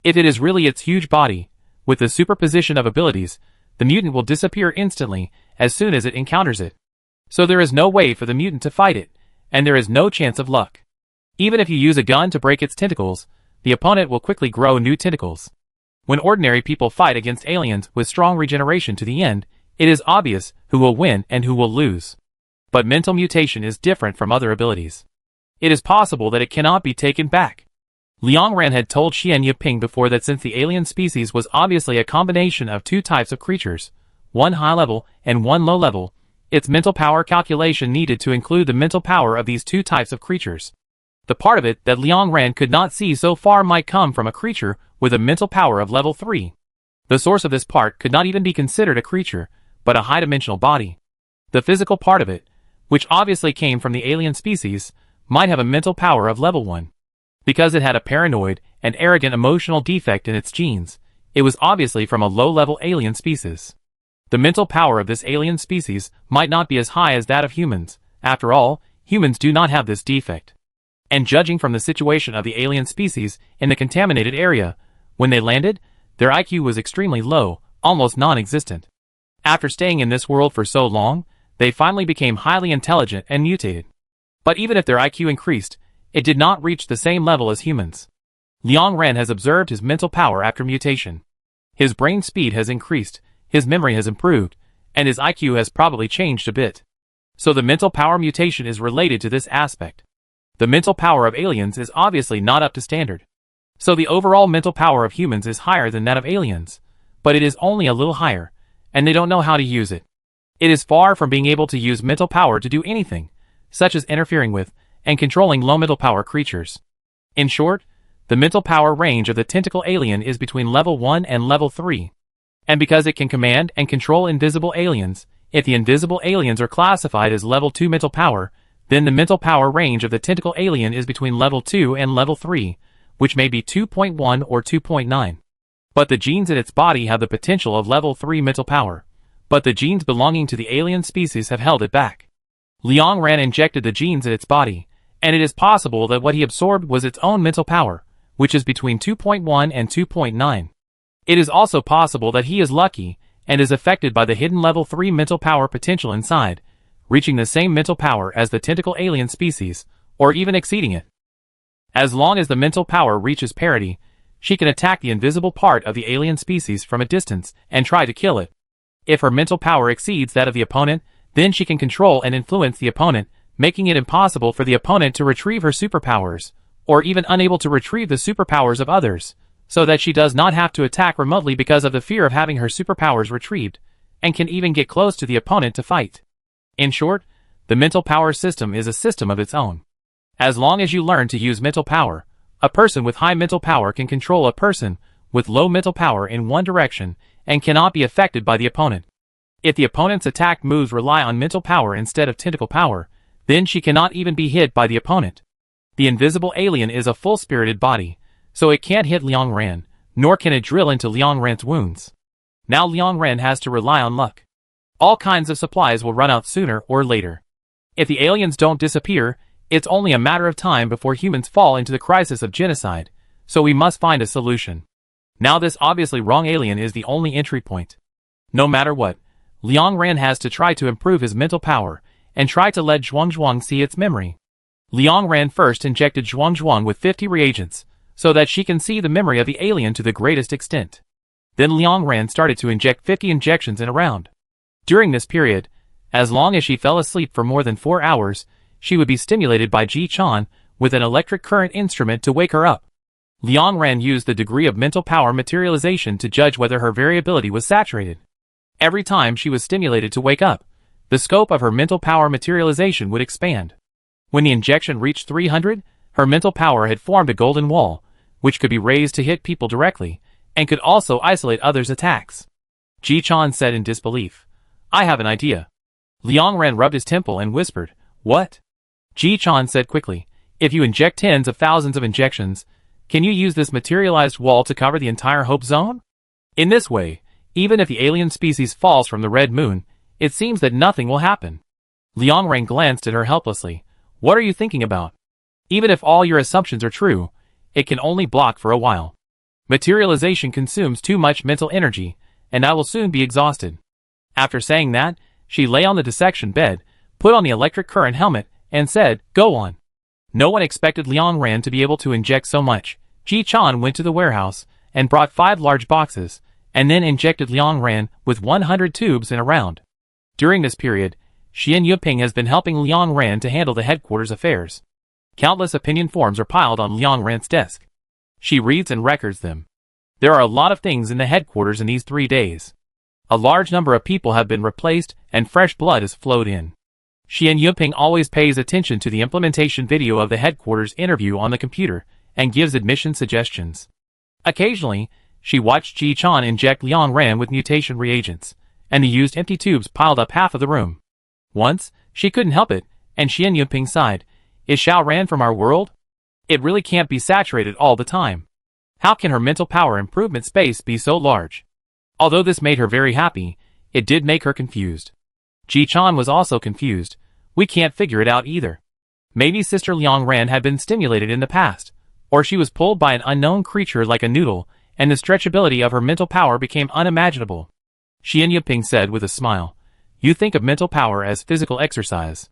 If it is really its huge body, with the superposition of abilities, the mutant will disappear instantly as soon as it encounters it. So there is no way for the mutant to fight it, and there is no chance of luck. Even if you use a gun to break its tentacles, the opponent will quickly grow new tentacles. When ordinary people fight against aliens with strong regeneration to the end, it is obvious who will win and who will lose. But mental mutation is different from other abilities. It is possible that it cannot be taken back. Liang Ran had told Xian Yiping before that since the alien species was obviously a combination of 2 types of creatures, one high level and one low level, its mental power calculation needed to include the mental power of these 2 types of creatures. The part of it that Liang Ran could not see so far might come from a creature with a mental power of level 3. The source of this part could not even be considered a creature, but a high-dimensional body. The physical part of it, which obviously came from the alien species, might have a mental power of level 1. Because it had a paranoid and arrogant emotional defect in its genes, it was obviously from a low-level alien species. The mental power of this alien species might not be as high as that of humans. After all, humans do not have this defect. And judging from the situation of the alien species in the contaminated area, when they landed, their IQ was extremely low, almost non-existent. After staying in this world for so long, they finally became highly intelligent and mutated. But even if their IQ increased, it did not reach the same level as humans. Liang Ran has observed his mental power after mutation. His brain speed has increased, his memory has improved, and his IQ has probably changed a bit. So the mental power mutation is related to this aspect. The mental power of aliens is obviously not up to standard. So the overall mental power of humans is higher than that of aliens, but it is only a little higher, and they don't know how to use it. It is far from being able to use mental power to do anything, such as interfering with and controlling low mental power creatures. In short, the mental power range of the tentacle alien is between level 1 and level 3. And because it can command and control invisible aliens, if the invisible aliens are classified as level 2 mental power, then the mental power range of the tentacle alien is between level 2 and level 3, which may be 2.1 or 2.9. But the genes in its body have the potential of level 3 mental power. But the genes belonging to the alien species have held it back. Liang Ran injected the genes in its body, And it is possible that what he absorbed was its own mental power, which is between 2.1 and 2.9. It is also possible that he is lucky and is affected by the hidden level 3 mental power potential inside, reaching the same mental power as the tentacle alien species, or even exceeding it. As long as the mental power reaches parity, she can attack the invisible part of the alien species from a distance and try to kill it. If her mental power exceeds that of the opponent, then she can control and influence the opponent, making it impossible for the opponent to retrieve her superpowers, or even unable to retrieve the superpowers of others, so that she does not have to attack remotely because of the fear of having her superpowers retrieved, and can even get close to the opponent to fight. In short, the mental power system is a system of its own. As long as you learn to use mental power, a person with high mental power can control a person with low mental power in one direction and cannot be affected by the opponent. If the opponent's attack moves rely on mental power instead of tentacle power, then she cannot even be hit by the opponent. The invisible alien is a full-spirited body, so it can't hit Liang Ran, nor can it drill into Liang Ran's wounds. Now Liang Ran has to rely on luck. All kinds of supplies will run out sooner or later. If the aliens don't disappear, it's only a matter of time before humans fall into the crisis of genocide, so we must find a solution. Now this obviously wrong alien is the only entry point. No matter what, Liang Ran has to try to improve his mental power, and try to let Zhuang see its memory. Liang Ran first injected Zhuang with 50 reagents, so that she can see the memory of the alien to the greatest extent. Then Liang Ran started to inject 50 injections in a round. During this period, as long as she fell asleep for more than 4 hours, she would be stimulated by Ji Chan with an electric current instrument to wake her up. Liang Ran used the degree of mental power materialization to judge whether her variability was saturated. Every time she was stimulated to wake up, the scope of her mental power materialization would expand. When the injection reached 300, her mental power had formed a golden wall, which could be raised to hit people directly, and could also isolate others' attacks. Ji Chan said in disbelief, "I have an idea." Liang Ran rubbed his temple and whispered, "What?" Ji Chan said quickly, "If you inject tens of thousands of injections, can you use this materialized wall to cover the entire Hope Zone? In this way, even if the alien species falls from the Red Moon, it seems that nothing will happen." Liang Ran glanced at her helplessly. "What are you thinking about? Even if all your assumptions are true, it can only block for a while. Materialization consumes too much mental energy, and I will soon be exhausted." After saying that, she lay on the dissection bed, put on the electric current helmet, and said, "Go on." No one expected Liang Ran to be able to inject so much. Ji Chan went to the warehouse and brought 5 large boxes, and then injected Liang Ran with 100 tubes in a round. During this period, Xian Yuping has been helping Liang Ran to handle the headquarters affairs. Countless opinion forms are piled on Liang Ran's desk. She reads and records them. There are a lot of things in the headquarters in these 3 days. A large number of people have been replaced and fresh blood has flowed in. Xian Yuping always pays attention to the implementation video of the headquarters interview on the computer and gives admission suggestions. Occasionally, she watched Ji Chan inject Liang Ran with mutation reagents, and the used empty tubes piled up half of the room. Once, she couldn't help it, and Xian Yuping sighed, "Is Xiao Ran from our world? It really can't be saturated all the time. How can her mental power improvement space be so large?" Although this made her very happy, it did make her confused. Ji Chan was also confused. "We can't figure it out either. Maybe Sister Liang Ran had been stimulated in the past, or she was pulled by an unknown creature like a noodle, and the stretchability of her mental power became unimaginable." Xian Yuping said with a smile, "You think of mental power as physical exercise."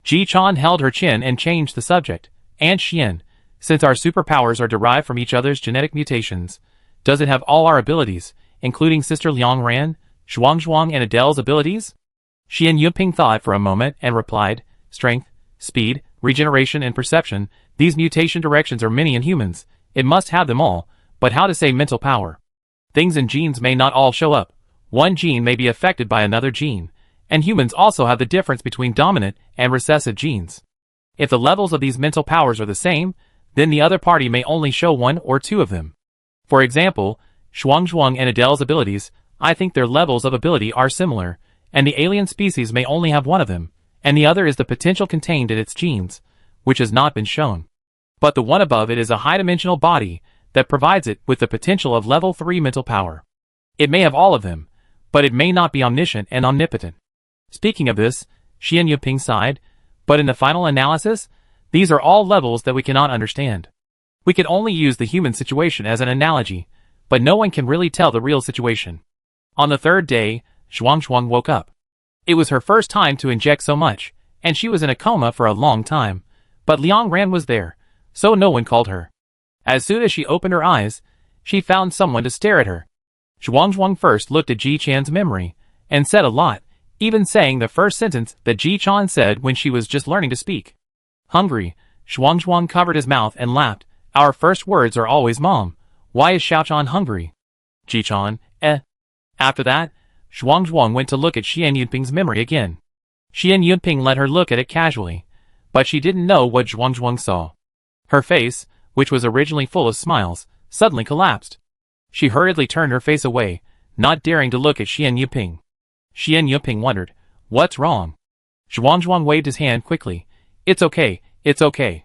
Ji Chan held her chin and changed the subject. "And Xian, since our superpowers are derived from each other's genetic mutations, does it have all our abilities, including Sister Liang Ran, Zhuang and Adele's abilities?" Xian Yuping thought for a moment and replied, "Strength, speed, regeneration and perception, these mutation directions are many in humans. It must have them all, but how to say mental power? Things in genes may not all show up. One gene may be affected by another gene, and humans also have the difference between dominant and recessive genes. If the levels of these mental powers are the same, then the other party may only show 1 or 2 of them. For example, Zhuang and Adele's abilities, I think their levels of ability are similar, and the alien species may only have 1 of them, and the other is the potential contained in its genes, which has not been shown. But the one above it is a high-dimensional body that provides it with the potential of level 3 mental power. It may have all of them, but it may not be omniscient and omnipotent." Speaking of this, Xian Yuping sighed, "But in the final analysis, These are all levels that we cannot understand. We can only use the human situation as an analogy, but no one can really tell the real situation. On the third day, Zhuang woke up. It was her first time to inject so much, and she was in a coma for a long time, but Liang Ran was there, so no one called her. As soon as she opened her eyes, she found someone to stare at her. Zhuang first looked at Ji Chan's memory, and said a lot, even saying the first sentence that Ji Chan said when she was just learning to speak. Hungry, Zhuang covered his mouth and laughed. Our first words are always Mom. Why is Xiaochan hungry? Ji Chan, eh. After that, Zhuang went to look at Xian Yunping's memory again. Xian Yunping let her look at it casually, but she didn't know what Zhuang saw. Her face, which was originally full of smiles, suddenly collapsed. She hurriedly turned her face away, not daring to look at Xian Yunping. Xian Yunping wondered, what's wrong? Zhuang waved his hand quickly. It's okay, it's okay.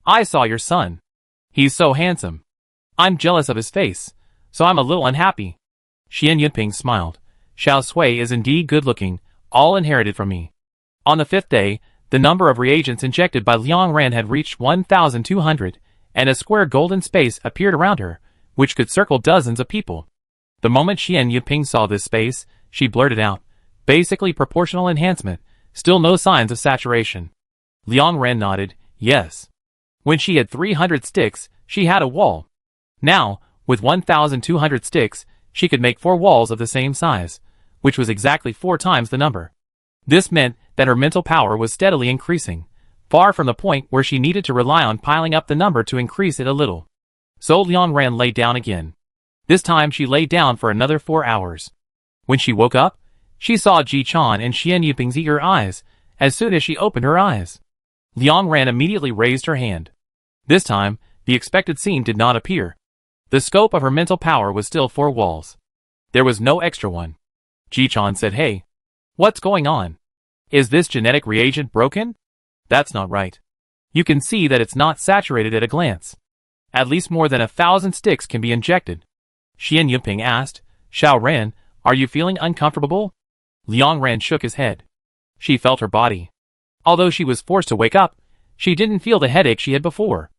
I saw your son. He's so handsome. I'm jealous of his face, so I'm a little unhappy. Xian Yunping smiled. Xiao Sui is indeed good-looking, all inherited from me. On the fifth day, the number of reagents injected by Liang Ran had reached 1,200, and a square golden space appeared around her, which could circle dozens of people. The moment Xian Yunping saw this space, she blurted out, basically proportional enhancement, still no signs of saturation. Liang Ran nodded, yes. When she had 300 sticks, she had a wall. Now, with 1,200 sticks, she could make 4 walls of the same size, which was exactly 4 times the number. This meant that her mental power was steadily increasing, far from the point where she needed to rely on piling up the number to increase it a little. So Liang Ran lay down again. This time she lay down for another 4 hours. When she woke up, she saw Ji Chan and Xian Yunping's eager eyes, as soon as she opened her eyes. Liang Ran immediately raised her hand. This time, the expected scene did not appear. The scope of her mental power was still 4 walls. There was no extra one. Ji Chan said, hey, what's going on? Is this genetic reagent broken? That's not right. You can see that it's not saturated at a glance. At least more than 1,000 sticks can be injected. Xian Yunping asked, Xiao Ran, are you feeling uncomfortable? Liang Ran shook his head. She felt her body. Although she was forced to wake up, she didn't feel the headache she had before.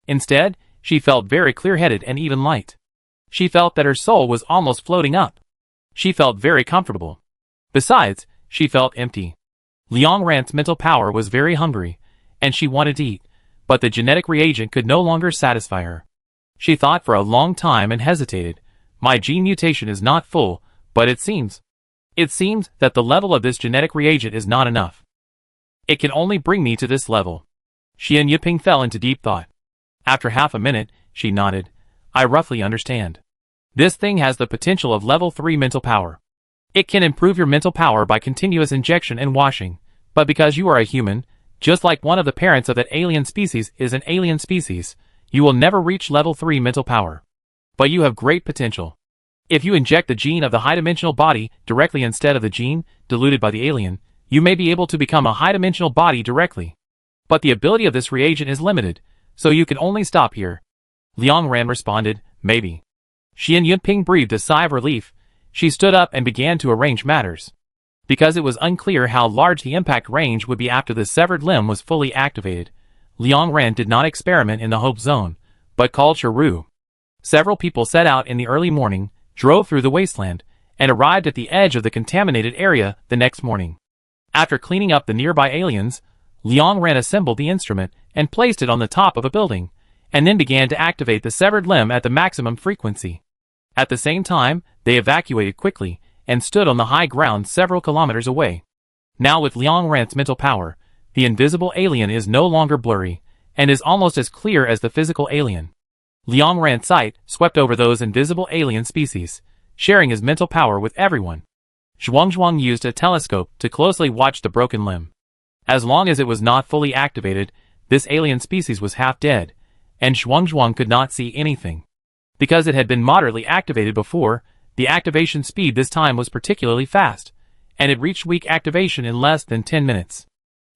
Instead, she felt very clear-headed and even light. She felt that her soul was almost floating up. She felt very comfortable. Besides, she felt empty. Liang Ran's mental power was very hungry, and she wanted to eat, but the genetic reagent could no longer satisfy her. She thought for a long time and hesitated. My gene mutation is not full, but it seems that the level of this genetic reagent is not enough. It can only bring me to this level. Xian Yunping fell into deep thought. After half a minute, she nodded. I roughly understand. This thing has the potential of level 3 mental power. It can improve your mental power by continuous injection and washing, but because you are a human, just like one of the parents of that alien species is an alien species, you will never reach level 3 mental power. But you have great potential. If you inject the gene of the high-dimensional body directly instead of the gene diluted by the alien, you may be able to become a high-dimensional body directly. But the ability of this reagent is limited, so you can only stop here. Liang Ran responded, maybe. Xian Yunping breathed a sigh of relief. She stood up and began to arrange matters. Because it was unclear how large the impact range would be after the severed limb was fully activated, Liang Ran did not experiment in the Hope Zone, but called Chiru. Several people set out in the early morning, drove through the wasteland, and arrived at the edge of the contaminated area the next morning. After cleaning up the nearby aliens, Liang Ran assembled the instrument and placed it on the top of a building, and then began to activate the severed limb at the maximum frequency. At the same time, they evacuated quickly and stood on the high ground several kilometers away. Now with Liang Ran's mental power, the invisible alien is no longer blurry, and is almost as clear as the physical alien. Liang Ran's sight swept over those invisible alien species, sharing his mental power with everyone. Zhuang used a telescope to closely watch the broken limb. As long as it was not fully activated, this alien species was half dead, and Zhuang could not see anything. Because it had been moderately activated before, the activation speed this time was particularly fast, and it reached weak activation in less than 10 minutes.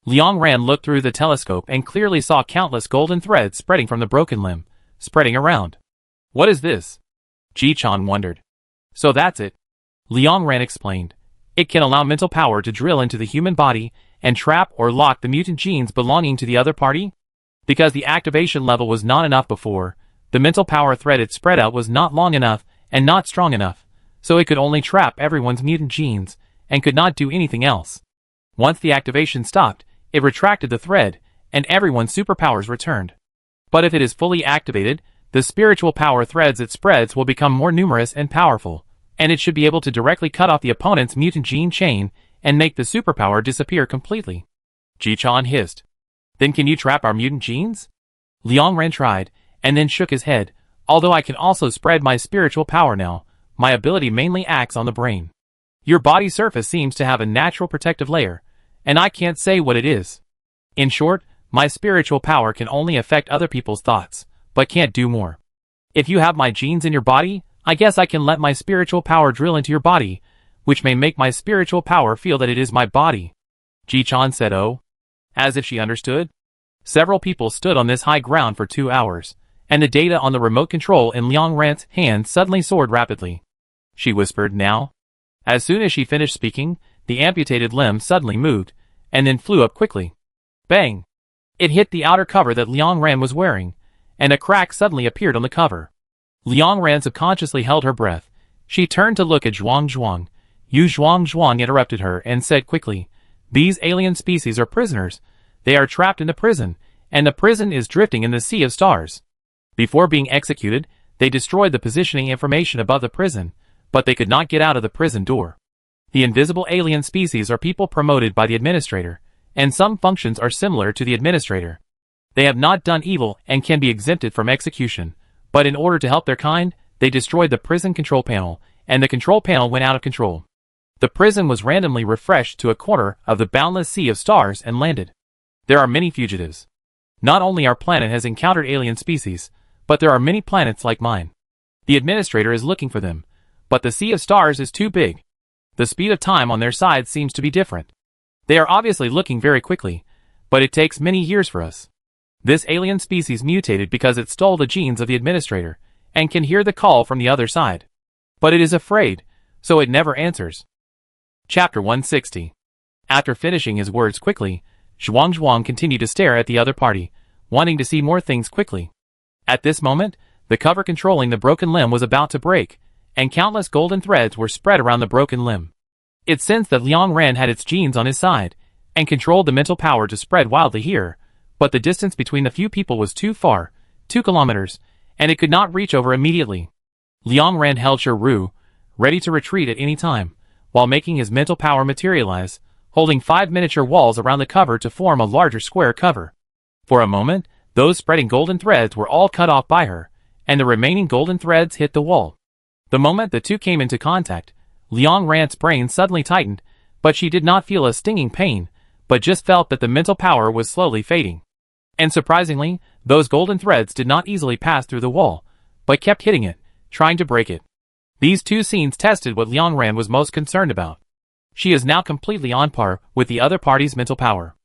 Liang Ran looked through the telescope and clearly saw countless golden threads spreading from the broken limb, spreading around. What is this? Ji Chan wondered. So that's it. Liang Ran explained. It can allow mental power to drill into the human body and trap or lock the mutant genes belonging to the other party? Because the activation level was not enough before, the mental power thread it spread out was not long enough and not strong enough, so it could only trap everyone's mutant genes and could not do anything else. Once the activation stopped, it retracted the thread, and everyone's superpowers returned. But if it is fully activated, the spiritual power threads it spreads will become more numerous and powerful, and it should be able to directly cut off the opponent's mutant gene chain and make the superpower disappear completely. Ji-chan hissed. Then can you trap our mutant genes? Liang Ren tried, and then shook his head. Although I can also spread my spiritual power now, my ability mainly acts on the brain. Your body's surface seems to have a natural protective layer, and I can't say what it is. In short, my spiritual power can only affect other people's thoughts, but can't do more. If you have my genes in your body, I guess I can let my spiritual power drill into your body, which may make my spiritual power feel that it is my body. Ji-chan said, oh. As if she understood. Several people stood on this high ground for 2 hours, and the data on the remote control in Liang Ren's hand suddenly soared rapidly. She whispered, now. As soon as she finished speaking, the amputated limb suddenly moved, and then flew up quickly. Bang! It hit the outer cover that Liang Ren was wearing, and a crack suddenly appeared on the cover. Liang Ren subconsciously held her breath. She turned to look at Zhuang Zhuang. Yu Zhuang Zhuang interrupted her and said quickly, these alien species are prisoners. They are trapped in the prison, and the prison is drifting in the sea of stars. Before being executed, they destroyed the positioning information above the prison, but they could not get out of the prison door. The invisible alien species are people promoted by the administrator, and some functions are similar to the administrator. They have not done evil and can be exempted from execution, but in order to help their kind, they destroyed the prison control panel, and the control panel went out of control. The prison was randomly refreshed to a corner of the boundless sea of stars and landed. There are many fugitives. Not only our planet has encountered alien species, but there are many planets like mine. The administrator is looking for them, but the sea of stars is too big. The speed of time on their side seems to be different. They are obviously looking very quickly, but it takes many years for us. This alien species mutated because it stole the genes of the administrator, and can hear the call from the other side. But it is afraid, so it never answers. Chapter 160. After finishing his words quickly, Zhuang Zhuang continued to stare at the other party, wanting to see more things quickly. At this moment, the cover controlling the broken limb was about to break, and countless golden threads were spread around the broken limb. It sensed that Liang Ren had its genes on his side, and controlled the mental power to spread wildly here, but the distance between the few people was too far, 2 kilometers, and it could not reach over immediately. Liang Ren held Ru, ready to retreat at any time, while making his mental power materialize, holding 5 miniature walls around the cover to form a larger square cover. For a moment, those spreading golden threads were all cut off by her, and the remaining golden threads hit the wall. The moment the two came into contact, Liang Ren's brain suddenly tightened, but she did not feel a stinging pain, but just felt that the mental power was slowly fading. And surprisingly, those golden threads did not easily pass through the wall, but kept hitting it, trying to break it. These two scenes tested what Liang Ren was most concerned about. She is now completely on par with the other party's mental power.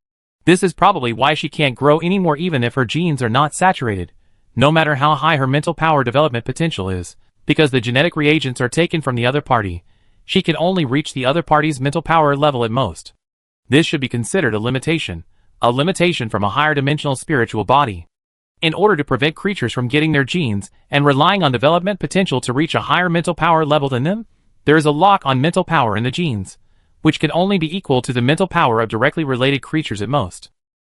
This is probably why she can't grow anymore even if her genes are not saturated, no matter how high her mental power development potential is, because the genetic reagents are taken from the other party. She can only reach the other party's mental power level at most. This should be considered a limitation from a higher dimensional spiritual body. In order to prevent creatures from getting their genes and relying on development potential to reach a higher mental power level than them, there is a lock on mental power in the genes, which can only be equal to the mental power of directly related creatures at most.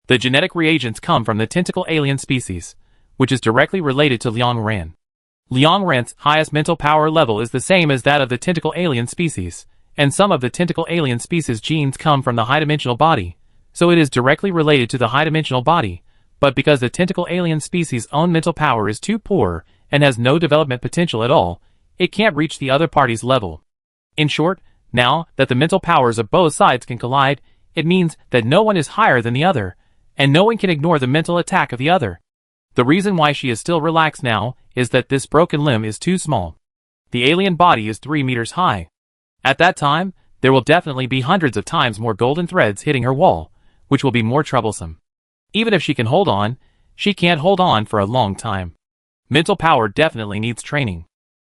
The genetic reagents come from the tentacle alien species, which is directly related to Liang Ren. Liang Ren's highest mental power level is the same as that of the tentacle alien species, and some of the tentacle alien species genes come from the high-dimensional body, so it is directly related to the high-dimensional body, but because the tentacle alien species' own mental power is too poor and has no development potential at all, it can't reach the other party's level. In short, now that the mental powers of both sides can collide, it means that no one is higher than the other, and no one can ignore the mental attack of the other. The reason why she is still relaxed now is that this broken limb is too small. The alien body is 3 meters high. At that time, there will definitely be hundreds of times more golden threads hitting her wall, which will be more troublesome. Even if she can hold on, she can't hold on for a long time. Mental power definitely needs training.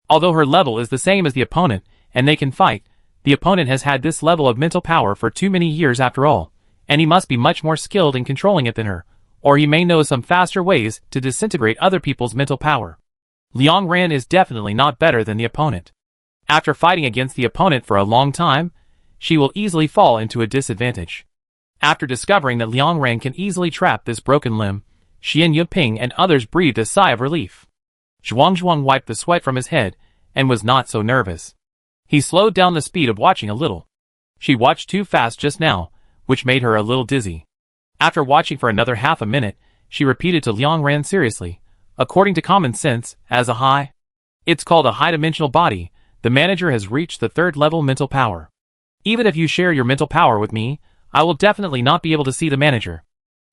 Although her level is the same as the opponent, and they can fight, the opponent has had this level of mental power for too many years after all, and he must be much more skilled in controlling it than her, or he may know some faster ways to disintegrate other people's mental power. Liang Ran is definitely not better than the opponent. After fighting against the opponent for a long time, she will easily fall into a disadvantage. After discovering that Liang Ran can easily trap this broken limb, Xian Yuping and others breathed a sigh of relief. Zhuang wiped the sweat from his head and was not so nervous. He slowed down the speed of watching a little. She watched too fast just now, which made her a little dizzy. After watching for another half a minute, she repeated to Liang Ran seriously, according to common sense, it's called a high-dimensional body. The manager has reached the 3rd level mental power. Even if you share your mental power with me, I will definitely not be able to see the manager.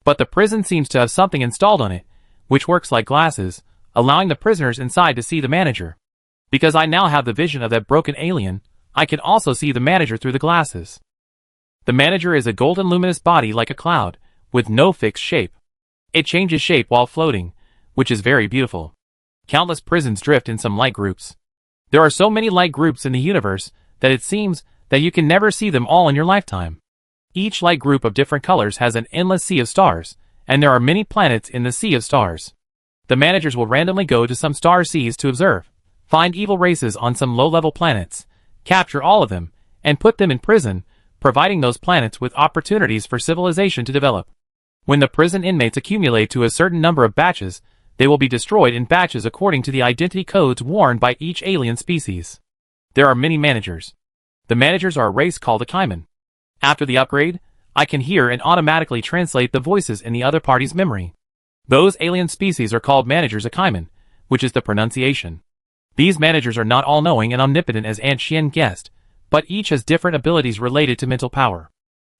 But the prison seems to have something installed on it, which works like glasses, allowing the prisoners inside to see the manager. Because I now have the vision of that broken alien, I can also see the manager through the glasses. The manager is a golden luminous body like a cloud, with no fixed shape. It changes shape while floating, which is very beautiful. Countless prisons drift in some light groups. There are so many light groups in the universe that it seems that you can never see them all in your lifetime. Each light group of different colors has an endless sea of stars, and there are many planets in the sea of stars. The managers will randomly go to some star seas to observe, find evil races on some low-level planets, capture all of them, and put them in prison, providing those planets with opportunities for civilization to develop. When the prison inmates accumulate to a certain number of batches, they will be destroyed in batches according to the identity codes worn by each alien species. There are many managers. The managers are a race called a Kaiman. After the upgrade, I can hear and automatically translate the voices in the other party's memory. Those alien species are called managers a Kaiman, which is the pronunciation. These managers are not all-knowing and omnipotent as Aunt Xian guessed, but each has different abilities related to mental power.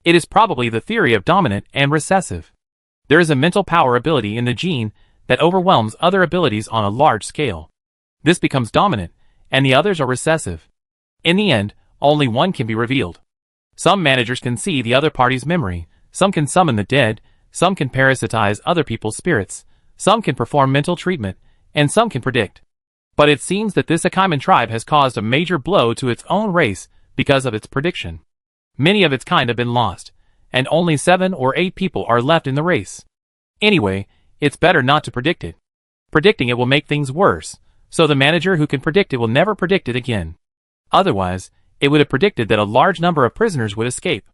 It is probably the theory of dominant and recessive. There is a mental power ability in the gene that overwhelms other abilities on a large scale. This becomes dominant, and the others are recessive. In the end, only one can be revealed. Some managers can see the other party's memory, some can summon the dead, some can parasitize other people's spirits, some can perform mental treatment, and some can predict. But it seems that this Akaiman tribe has caused a major blow to its own race because of its prediction. Many of its kind have been lost, and only 7 or 8 people are left in the race. Anyway, it's better not to predict it. Predicting it will make things worse, so the manager who can predict it will never predict it again. Otherwise, it would have predicted that a large number of prisoners would escape.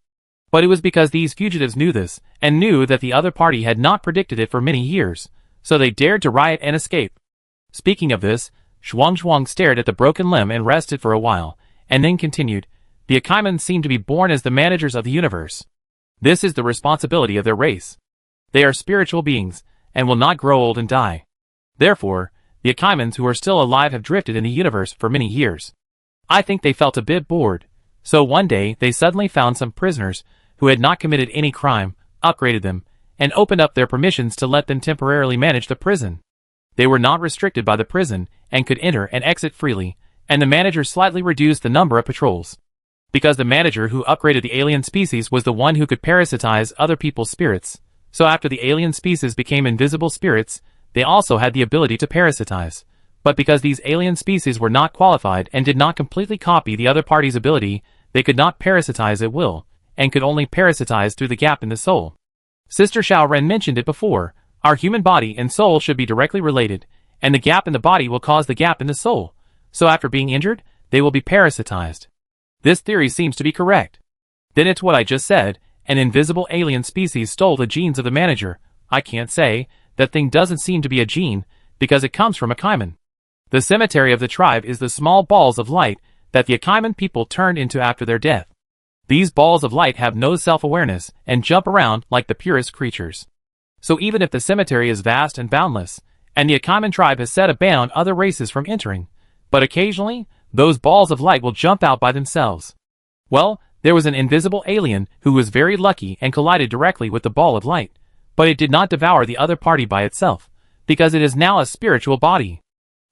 But it was because these fugitives knew this, and knew that the other party had not predicted it for many years, so they dared to riot and escape. Speaking of this, Zhuang stared at the broken limb and rested for a while, and then continued, the Akaimans seem to be born as the managers of the universe. This is the responsibility of their race. They are spiritual beings, and will not grow old and die. Therefore, the Akaimans who are still alive have drifted in the universe for many years. I think they felt a bit bored, so one day they suddenly found some prisoners who had not committed any crime, upgraded them, and opened up their permissions to let them temporarily manage the prison. They were not restricted by the prison, and could enter and exit freely, and the manager slightly reduced the number of patrols. Because the manager who upgraded the alien species was the one who could parasitize other people's spirits, so after the alien species became invisible spirits, they also had the ability to parasitize. But because these alien species were not qualified and did not completely copy the other party's ability, they could not parasitize at will, and could only parasitize through the gap in the soul. Sister Xiao Ren mentioned it before, our human body and soul should be directly related, and the gap in the body will cause the gap in the soul, so after being injured, they will be parasitized. This theory seems to be correct. Then it's what I just said, an invisible alien species stole the genes of the manager. I can't say, that thing doesn't seem to be a gene, because it comes from a Kaiman. The cemetery of the tribe is the small balls of light that the Akaiman people turned into after their death. These balls of light have no self-awareness and jump around like the purest creatures. So even if the cemetery is vast and boundless, and the Akaiman tribe has set a ban on other races from entering, but occasionally, those balls of light will jump out by themselves. Well, there was an invisible alien who was very lucky and collided directly with the ball of light, but it did not devour the other party by itself, because it is now a spiritual body.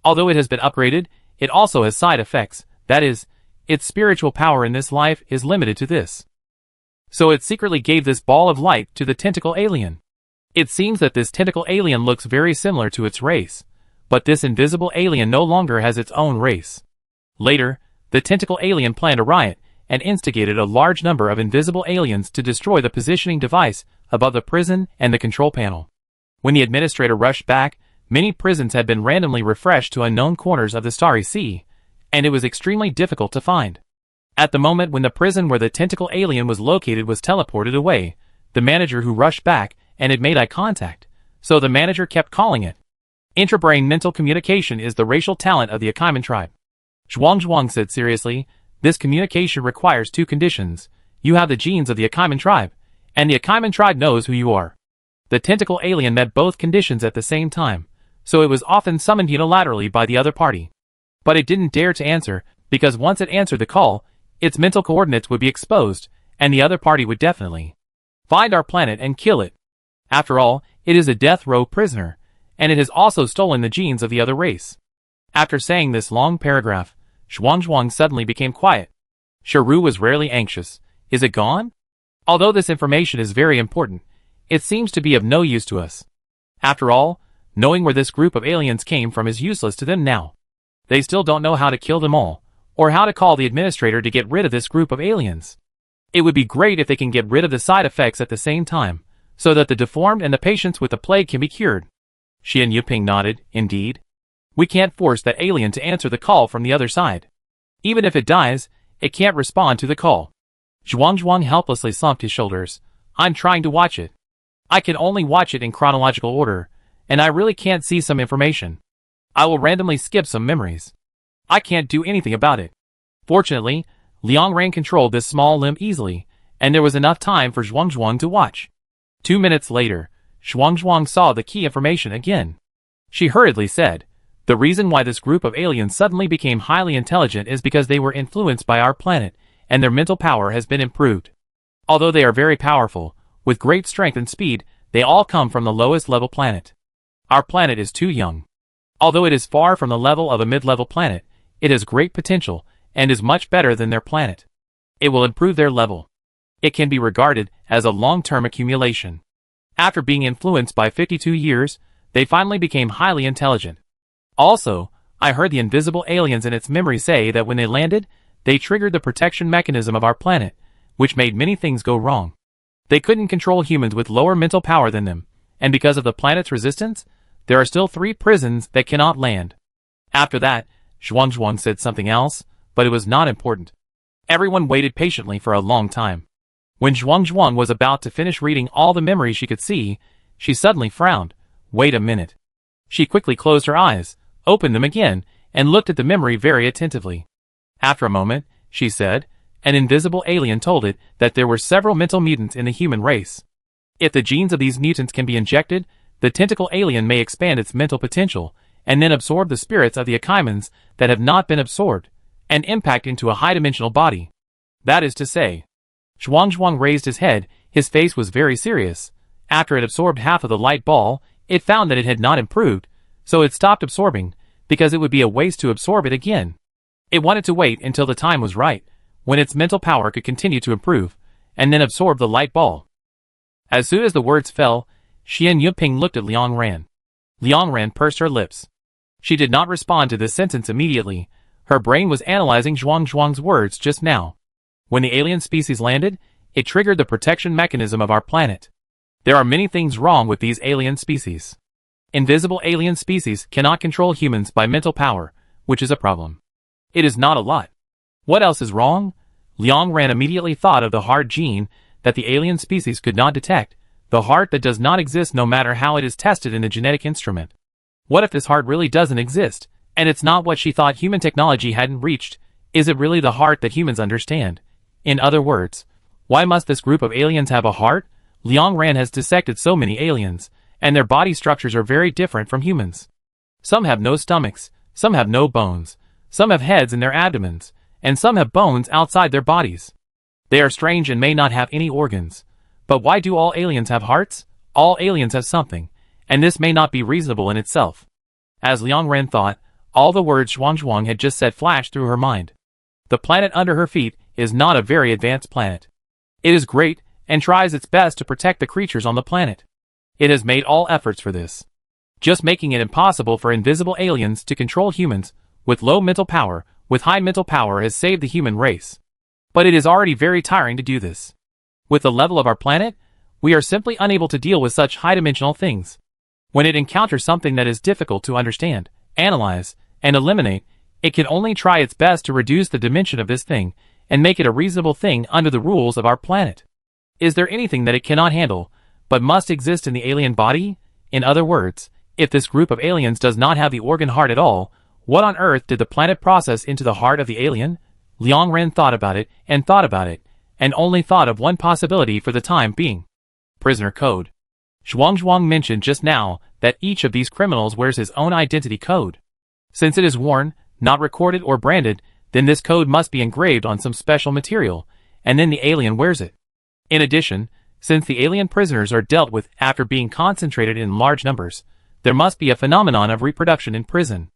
Although it has been upgraded, it also has side effects, that is, its spiritual power in this life is limited to this. So it secretly gave this ball of light to the tentacle alien. It seems that this tentacle alien looks very similar to its race, but this invisible alien no longer has its own race. Later, the tentacle alien planned a riot and instigated a large number of invisible aliens to destroy the positioning device above the prison and the control panel. When the administrator rushed back, many prisons had been randomly refreshed to unknown corners of the Starry Sea, and it was extremely difficult to find. At the moment when the prison where the tentacle alien was located was teleported away, the manager who rushed back and had made eye contact, so the manager kept calling it. Intrabrain mental communication is the racial talent of the Achiman tribe. Zhuang said seriously, this communication requires two conditions. You have the genes of the Achiman tribe, and the Achiman tribe knows who you are. The tentacle alien met both conditions at the same time, so it was often summoned unilaterally by the other party. But it didn't dare to answer, because once it answered the call, its mental coordinates would be exposed, and the other party would definitely find our planet and kill it. After all, it is a death row prisoner, and it has also stolen the genes of the other race. After saying this long paragraph, Zhuang suddenly became quiet. Shiru was rarely anxious. Is it gone? Although this information is very important, it seems to be of no use to us. After all, knowing where this group of aliens came from is useless to them now. They still don't know how to kill them all, or how to call the administrator to get rid of this group of aliens. It would be great if they can get rid of the side effects at the same time, so that the deformed and the patients with the plague can be cured. Xian Yuping nodded, indeed. We can't force that alien to answer the call from the other side. Even if it dies, it can't respond to the call. Zhuang helplessly slumped his shoulders. I'm trying to watch it. I can only watch it in chronological order, and I really can't see some information. I will randomly skip some memories. I can't do anything about it. Fortunately, Liang Ran controlled this small limb easily, and there was enough time for Zhuang to watch. 2 minutes later, Zhuang saw the key information again. She hurriedly said, the reason why this group of aliens suddenly became highly intelligent is because they were influenced by our planet, and their mental power has been improved. Although they are very powerful, with great strength and speed, they all come from the lowest level planet. Our planet is too young. Although it is far from the level of a mid-level planet, it has great potential, and is much better than their planet. It will improve their level. It can be regarded as a long-term accumulation. After being influenced by 52 years, they finally became highly intelligent. Also, I heard the invisible aliens in its memory say that when they landed, they triggered the protection mechanism of our planet, which made many things go wrong. They couldn't control humans with lower mental power than them, and because of the planet's resistance, there are still 3 prisons that cannot land. After that, Zhuang said something else, but it was not important. Everyone waited patiently for a long time. When Zhuang was about to finish reading all the memories she could see, she suddenly frowned. Wait a minute. She quickly closed her eyes, opened them again, and looked at the memory very attentively. After a moment, she said, an invisible alien told it that there were several mental mutants in the human race. If the genes of these mutants can be injected, the tentacle alien may expand its mental potential, and then absorb the spirits of the Achimans that have not been absorbed, and impact into a high-dimensional body. That is to say, Zhuang raised his head, his face was very serious. After it absorbed half of the light ball, it found that it had not improved, so it stopped absorbing, because it would be a waste to absorb it again. It wanted to wait until the time was right, when its mental power could continue to improve, and then absorb the light ball. As soon as the words fell, Xian Yuping looked at Liang Ran. Liang Ran pursed her lips. She did not respond to this sentence immediately. Her brain was analyzing Zhuang's words just now. When the alien species landed, it triggered the protection mechanism of our planet. There are many things wrong with these alien species. Invisible alien species cannot control humans by mental power, which is a problem. It is not a lot. What else is wrong? Liang Ran immediately thought of the heart gene that the alien species could not detect, the heart that does not exist no matter how it is tested in a genetic instrument. What if this heart really doesn't exist, and it's not what she thought human technology hadn't reached? Is it really the heart that humans understand? In other words, why must this group of aliens have a heart? Liang Ran has dissected so many aliens, and their body structures are very different from humans. Some have no stomachs, some have no bones, some have heads in their abdomens, and some have bones outside their bodies. They are strange and may not have any organs. But why do all aliens have hearts? All aliens have something, and this may not be reasonable in itself. As Liang Ran thought, all the words Zhuang had just said flashed through her mind. The planet under her feet is not a very advanced planet. It is great, and tries its best to protect the creatures on the planet. It has made all efforts for this. Just making it impossible for invisible aliens to control humans, with low mental power, with high mental power has saved the human race. But it is already very tiring to do this. With the level of our planet, we are simply unable to deal with such high-dimensional things. When it encounters something that is difficult to understand, analyze, and eliminate, it can only try its best to reduce the dimension of this thing and make it a reasonable thing under the rules of our planet. Is there anything that it cannot handle, but must exist in the alien body? In other words, if this group of aliens does not have the organ heart at all, what on earth did the planet process into the heart of the alien? Liang Ren thought about it, and only thought of one possibility for the time being. Prisoner code. Zhuang mentioned just now that each of these criminals wears his own identity code. Since it is worn, not recorded or branded, then this code must be engraved on some special material, and then the alien wears it. In addition, since the alien prisoners are dealt with after being concentrated in large numbers, there must be a phenomenon of reproduction in prison.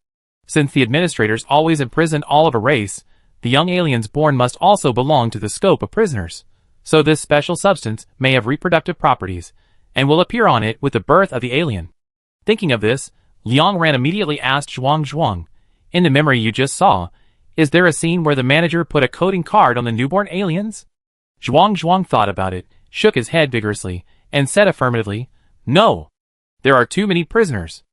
Since the administrators always imprison all of a race, the young aliens born must also belong to the scope of prisoners. So this special substance may have reproductive properties, and will appear on it with the birth of the alien. Thinking of this, Liang Ran immediately asked Zhuang, in the memory you just saw, is there a scene where the manager put a coding card on the newborn aliens? Zhuang thought about it, shook his head vigorously, and said affirmatively, no. There are too many prisoners.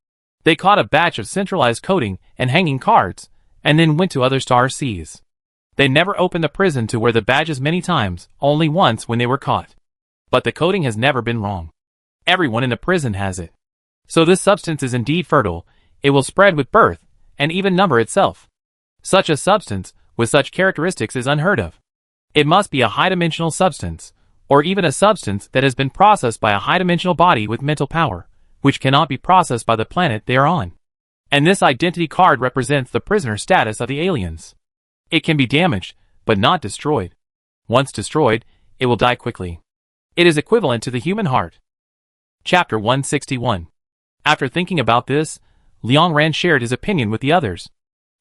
They caught a batch of centralized coding and hanging cards, and then went to other star seas. They never opened the prison to wear the badges many times, only once when they were caught. But the coding has never been wrong. Everyone in the prison has it. So this substance is indeed fertile, it will spread with birth, and even number itself. Such a substance, with such characteristics is unheard of. It must be a high-dimensional substance, or even a substance that has been processed by a high-dimensional body with mental power, which cannot be processed by the planet they are on. And this identity card represents the prisoner status of the aliens. It can be damaged, but not destroyed. Once destroyed, it will die quickly. It is equivalent to the human heart. Chapter 161. After thinking about this, Liang Ran shared his opinion with the others.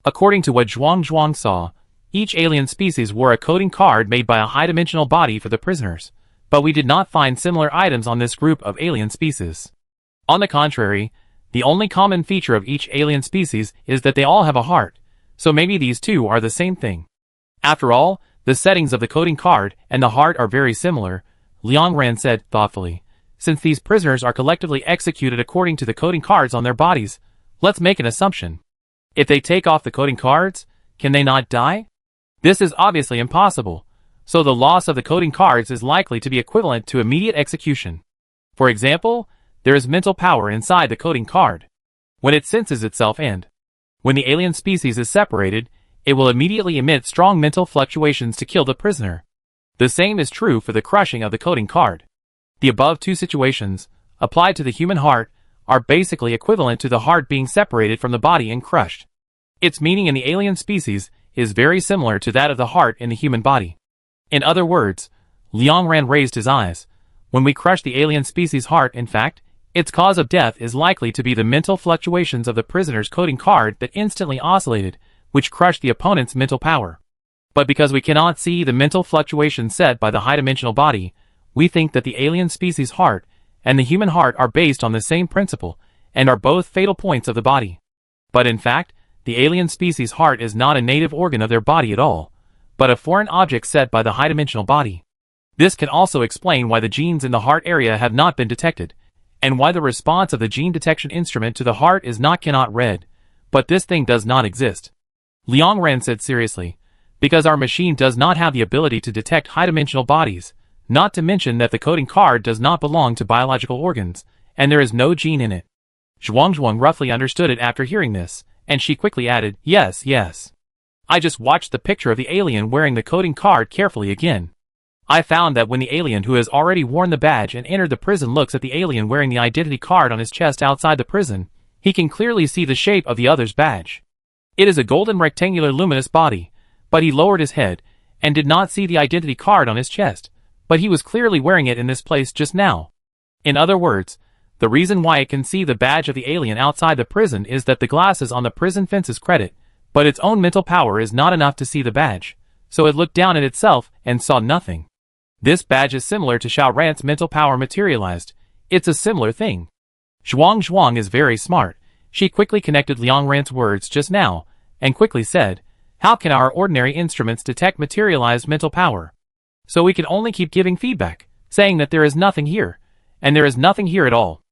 According to what Zhuang saw, each alien species wore a coding card made by a high-dimensional body for the prisoners, but we did not find similar items on this group of alien species. On the contrary, the only common feature of each alien species is that they all have a heart, so maybe these two are the same thing. After all, the settings of the coding card and the heart are very similar, Liang Ran said thoughtfully. Since these prisoners are collectively executed according to the coding cards on their bodies, let's make an assumption. If they take off the coding cards, can they not die? This is obviously impossible, so the loss of the coding cards is likely to be equivalent to immediate execution. For example, there is mental power inside the coding card. When it senses itself and when the alien species is separated, it will immediately emit strong mental fluctuations to kill the prisoner. The same is true for the crushing of the coding card. The above two situations, applied to the human heart, are basically equivalent to the heart being separated from the body and crushed. Its meaning in the alien species is very similar to that of the heart in the human body. In other words, Liang Ran raised his eyes. When we crush the alien species' heart, in fact, its cause of death is likely to be the mental fluctuations of the prisoner's coding card that instantly oscillated, which crushed the opponent's mental power. But because we cannot see the mental fluctuations set by the high-dimensional body, we think that the alien species' heart and the human heart are based on the same principle and are both fatal points of the body. But in fact, the alien species' heart is not a native organ of their body at all, but a foreign object set by the high-dimensional body. This can also explain why the genes in the heart area have not been detected, and why the response of the gene detection instrument to the heart is cannot read, but this thing does not exist. Liang Ran said seriously, because our machine does not have the ability to detect high-dimensional bodies, not to mention that the coding card does not belong to biological organs, and there is no gene in it. Zhuang roughly understood it after hearing this, and she quickly added, yes. I just watched the picture of the alien wearing the coding card carefully again. I found that when the alien who has already worn the badge and entered the prison looks at the alien wearing the identity card on his chest outside the prison, he can clearly see the shape of the other's badge. It is a golden rectangular luminous body, but he lowered his head and did not see the identity card on his chest, but he was clearly wearing it in this place just now. In other words, the reason why it can see the badge of the alien outside the prison is that the glasses on the prison fence's credit, but its own mental power is not enough to see the badge, so it looked down at itself and saw nothing. This badge is similar to Xiao Ran's mental power materialized. It's a similar thing. Zhuang is very smart. She quickly connected Liang Ran's words just now, and quickly said, how can our ordinary instruments detect materialized mental power? So we can only keep giving feedback, saying that there is nothing here, and there is nothing here at all.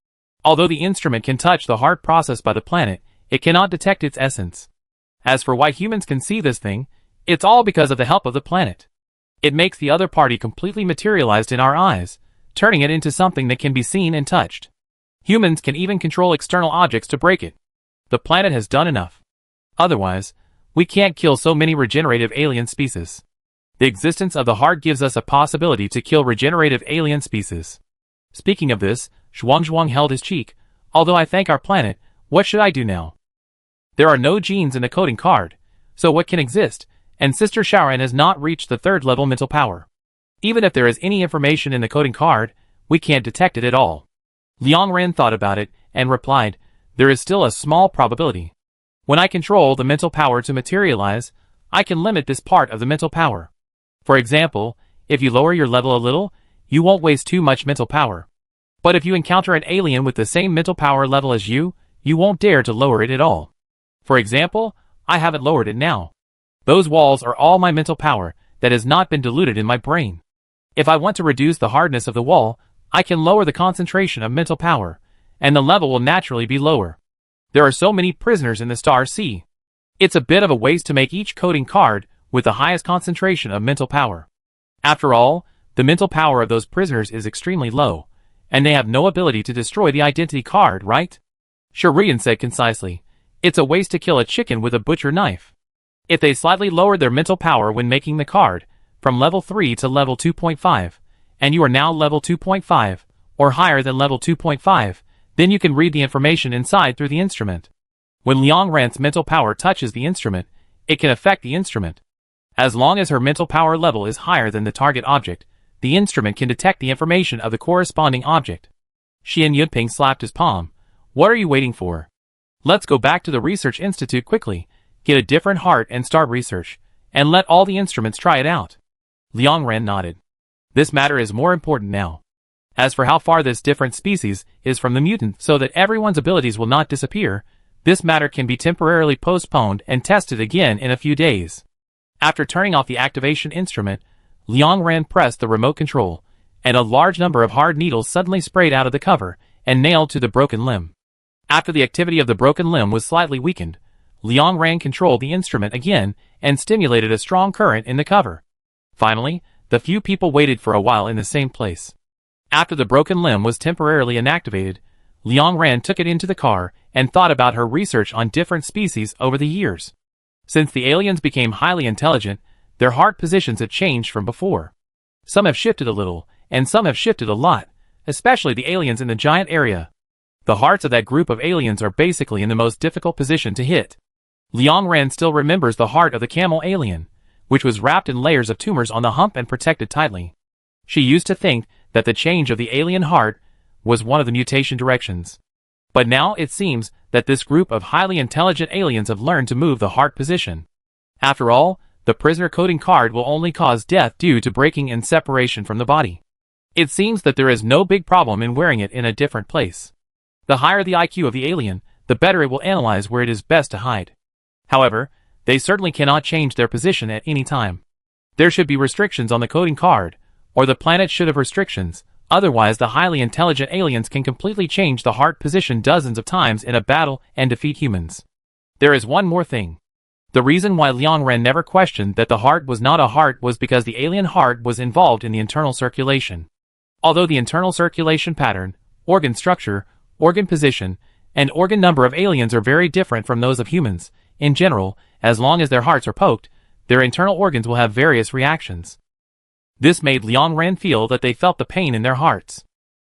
Although the instrument can touch the heart processed by the planet, it cannot detect its essence. As for why humans can see this thing, it's all because of the help of the planet. It makes the other party completely materialized in our eyes, turning it into something that can be seen and touched. Humans can even control external objects to break it. The planet has done enough. Otherwise, we can't kill so many regenerative alien species. The existence of the heart gives us a possibility to kill regenerative alien species. Speaking of this, Zhuang held his cheek. Although I thank our planet, what should I do now? There are no genes in the coding card, so what can exist? And Sister Shaoran has not reached the 3rd level mental power. Even if there is any information in the coding card, we can't detect it at all. Liang Ren thought about it, and replied, there is still a small probability. When I control the mental power to materialize, I can limit this part of the mental power. For example, if you lower your level a little, you won't waste too much mental power. But if you encounter an alien with the same mental power level as you won't dare to lower it at all. For example, I haven't lowered it now. Those walls are all my mental power that has not been diluted in my brain. If I want to reduce the hardness of the wall, I can lower the concentration of mental power, and the level will naturally be lower. There are so many prisoners in the Star Sea. It's a bit of a waste to make each coding card with the highest concentration of mental power. After all, the mental power of those prisoners is extremely low, and they have no ability to destroy the identity card, right? Shurian said concisely. It's a waste to kill a chicken with a butcher knife. If they slightly lowered their mental power when making the card, from level 3 to level 2.5, and you are now level 2.5, or higher than level 2.5, then you can read the information inside through the instrument. When Liang Ran's mental power touches the instrument, it can affect the instrument. As long as her mental power level is higher than the target object, the instrument can detect the information of the corresponding object. Xian Yunping slapped his palm. What are you waiting for? Let's go back to the research institute quickly, get a different heart and start research, and let all the instruments try it out. Liang Ran nodded. This matter is more important now. As for how far this different species is from the mutant so that everyone's abilities will not disappear, this matter can be temporarily postponed and tested again in a few days. After turning off the activation instrument, Liang Ran pressed the remote control, and a large number of hard needles suddenly sprayed out of the cover and nailed to the broken limb. After the activity of the broken limb was slightly weakened, Liang Ran controlled the instrument again and stimulated a strong current in the cover. Finally, the few people waited for a while in the same place. After the broken limb was temporarily inactivated, Liang Ran took it into the car and thought about her research on different species over the years. Since the aliens became highly intelligent, their heart positions have changed from before. Some have shifted a little, and some have shifted a lot, especially the aliens in the giant area. The hearts of that group of aliens are basically in the most difficult position to hit. Liang Ran still remembers the heart of the camel alien, which was wrapped in layers of tumors on the hump and protected tightly. She used to think that the change of the alien heart was one of the mutation directions. But now it seems that this group of highly intelligent aliens have learned to move the heart position. After all, the prisoner coding card will only cause death due to breaking and separation from the body. It seems that there is no big problem in wearing it in a different place. The higher the IQ of the alien, the better it will analyze where it is best to hide. However, they certainly cannot change their position at any time. There should be restrictions on the coding card, or the planet should have restrictions, otherwise the highly intelligent aliens can completely change the heart position dozens of times in a battle and defeat humans. There is one more thing. The reason why Liang Ran never questioned that the heart was not a heart was because the alien heart was involved in the internal circulation. Although the internal circulation pattern, organ structure, organ position, and organ number of aliens are very different from those of humans, in general, as long as their hearts are poked, their internal organs will have various reactions. This made Liang Ran feel that they felt the pain in their hearts.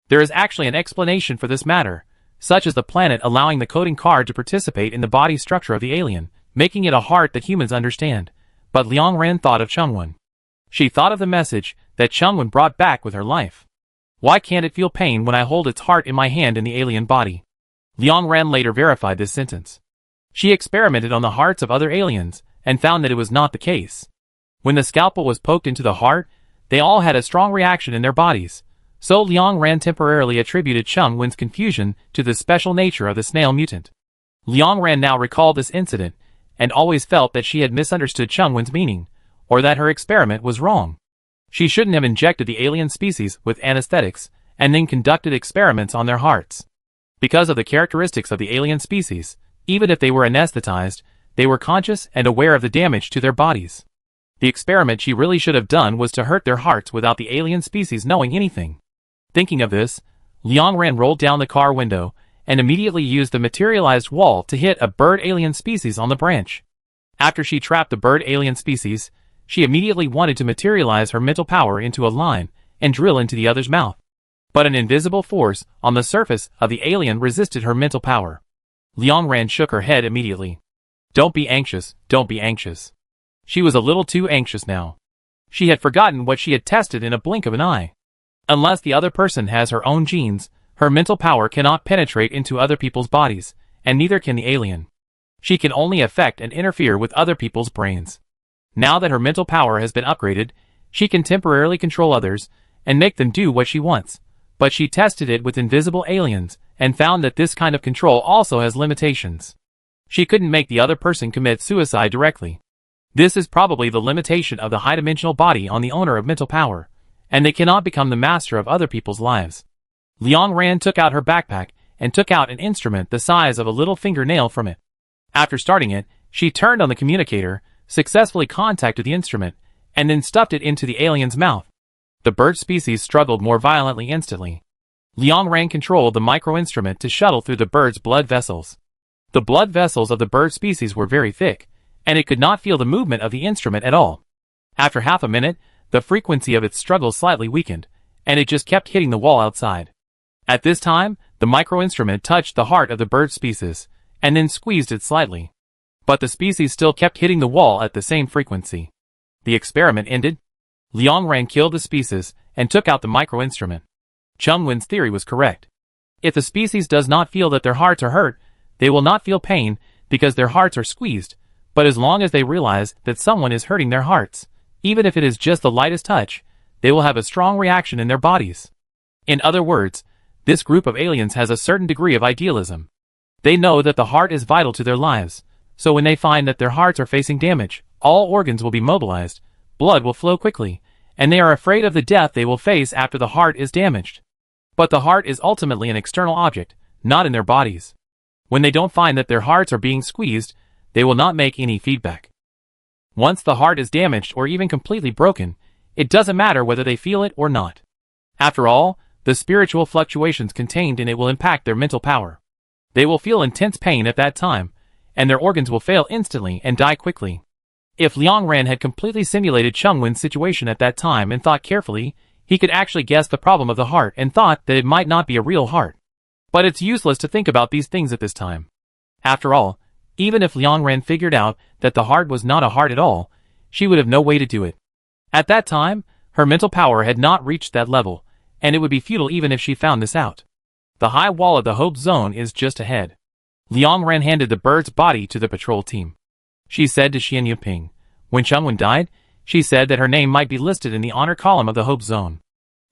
There is actually an explanation for this matter, such as the planet allowing the coding card to participate in the body structure of the alien, making it a heart that humans understand. But Liang Ran thought of Chengwen. She thought of the message that Chengwen brought back with her life. Why can't it feel pain when I hold its heart in my hand in the alien body? Liang Ran later verified this sentence. She experimented on the hearts of other aliens, and found that it was not the case. When the scalpel was poked into the heart, they all had a strong reaction in their bodies, so Liang Ran temporarily attributed Chengwen's confusion to the special nature of the snail mutant. Liang Ran now recalled this incident, and always felt that she had misunderstood Chengwen's meaning, or that her experiment was wrong. She shouldn't have injected the alien species with anesthetics, and then conducted experiments on their hearts. Because of the characteristics of the alien species, even if they were anesthetized, they were conscious and aware of the damage to their bodies. The experiment she really should have done was to hurt their hearts without the alien species knowing anything. Thinking of this, Liang Ran rolled down the car window and immediately used the materialized wall to hit a bird alien species on the branch. After she trapped the bird alien species, she immediately wanted to materialize her mental power into a line and drill into the other's mouth. But an invisible force on the surface of the alien resisted her mental power. Liang Ran shook her head immediately. Don't be anxious, don't be anxious. She was a little too anxious now. She had forgotten what she had tested in a blink of an eye. Unless the other person has her own genes, her mental power cannot penetrate into other people's bodies, and neither can the alien. She can only affect and interfere with other people's brains. Now that her mental power has been upgraded, she can temporarily control others and make them do what she wants. But she tested it with invisible aliens and found that this kind of control also has limitations. She couldn't make the other person commit suicide directly. This is probably the limitation of the high-dimensional body on the owner of mental power, and they cannot become the master of other people's lives. Liang Ran took out her backpack and took out an instrument the size of a little fingernail from it. After starting it, she turned on the communicator, successfully contacted the instrument, and then stuffed it into the alien's mouth. The bird species struggled more violently instantly. Liang Ran controlled the micro-instrument to shuttle through the bird's blood vessels. The blood vessels of the bird species were very thick, and it could not feel the movement of the instrument at all. After half a minute, the frequency of its struggle slightly weakened, and it just kept hitting the wall outside. At this time, the micro-instrument touched the heart of the bird species, and then squeezed it slightly. But the species still kept hitting the wall at the same frequency. The experiment ended. Liang Ran killed the species and took out the micro-instrument. Chengwen's theory was correct. If the species does not feel that their hearts are hurt, they will not feel pain because their hearts are squeezed, but as long as they realize that someone is hurting their hearts, even if it is just the lightest touch, they will have a strong reaction in their bodies. In other words, this group of aliens has a certain degree of idealism. They know that the heart is vital to their lives, so when they find that their hearts are facing damage, all organs will be mobilized, blood will flow quickly, and they are afraid of the death they will face after the heart is damaged. But the heart is ultimately an external object, not in their bodies. When they don't find that their hearts are being squeezed, they will not make any feedback. Once the heart is damaged or even completely broken, it doesn't matter whether they feel it or not. After all, the spiritual fluctuations contained in it will impact their mental power. They will feel intense pain at that time, and their organs will fail instantly and die quickly. If Liang Ran had completely simulated Chengwen's situation at that time and thought carefully, he could actually guess the problem of the heart and thought that it might not be a real heart. But it's useless to think about these things at this time. After all, even if Liang Ran figured out that the heart was not a heart at all, she would have no way to do it. At that time, her mental power had not reached that level, and it would be futile even if she found this out. The high wall of the Hope Zone is just ahead. Liang Ran handed the bird's body to the patrol team. She said to Xian Yuping, when Chengwen died, she said that her name might be listed in the honor column of the Hope Zone.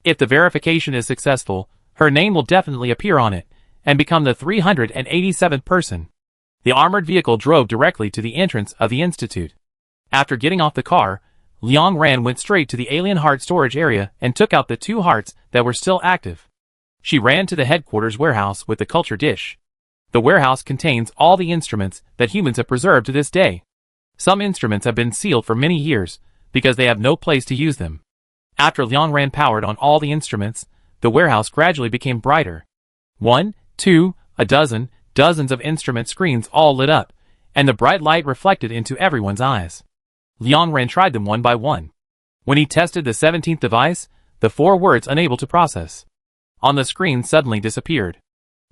If the verification is successful, her name will definitely appear on it, and become the 387th person. The armored vehicle drove directly to the entrance of the institute. After getting off the car, Liang Ran went straight to the alien heart storage area and took out the 2 hearts that were still active. She ran to the headquarters warehouse with the culture dish. The warehouse contains all the instruments that humans have preserved to this day. Some instruments have been sealed for many years because they have no place to use them. After Liang Ran powered on all the instruments, the warehouse gradually became brighter. 1, 2, a dozen, dozens of instrument screens all lit up, and the bright light reflected into everyone's eyes. Liang Ran tried them one by one. When he tested the 17th device, the 4 words unable to process on the screen suddenly disappeared.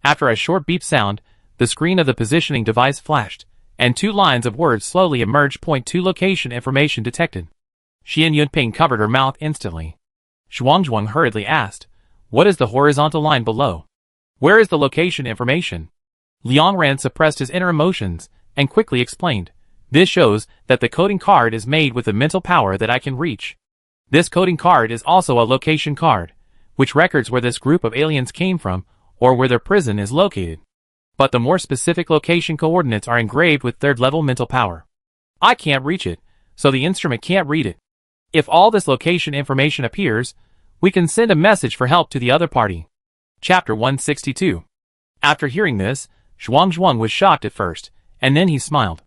After a short beep sound, the screen of the positioning device flashed, and 2 lines of words slowly emerged. Point 2 location information detected. Xian Yunping covered her mouth instantly. Zhuang hurriedly asked, what is the horizontal line below? Where is the location information? Liang Ran suppressed his inner emotions and quickly explained, this shows that the coding card is made with the mental power that I can reach. This coding card is also a location card, which records where this group of aliens came from or where their prison is located. But the more specific location coordinates are engraved with 3rd level mental power. I can't reach it, so the instrument can't read it. If all this location information appears, we can send a message for help to the other party. Chapter 162. After hearing this, Zhuang was shocked at first, and then he smiled.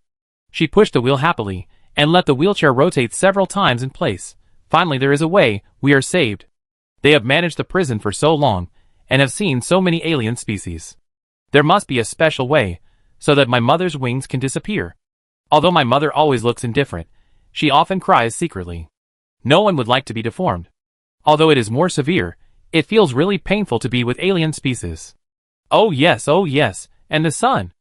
She pushed the wheel happily, and let the wheelchair rotate several times in place. Finally, there is a way, we are saved. They have managed the prison for so long, and have seen so many alien species. There must be a special way, so that my mother's wings can disappear. Although my mother always looks indifferent, she often cries secretly. No one would like to be deformed. Although it is more severe, it feels really painful to be with alien species. Oh yes, and the sun.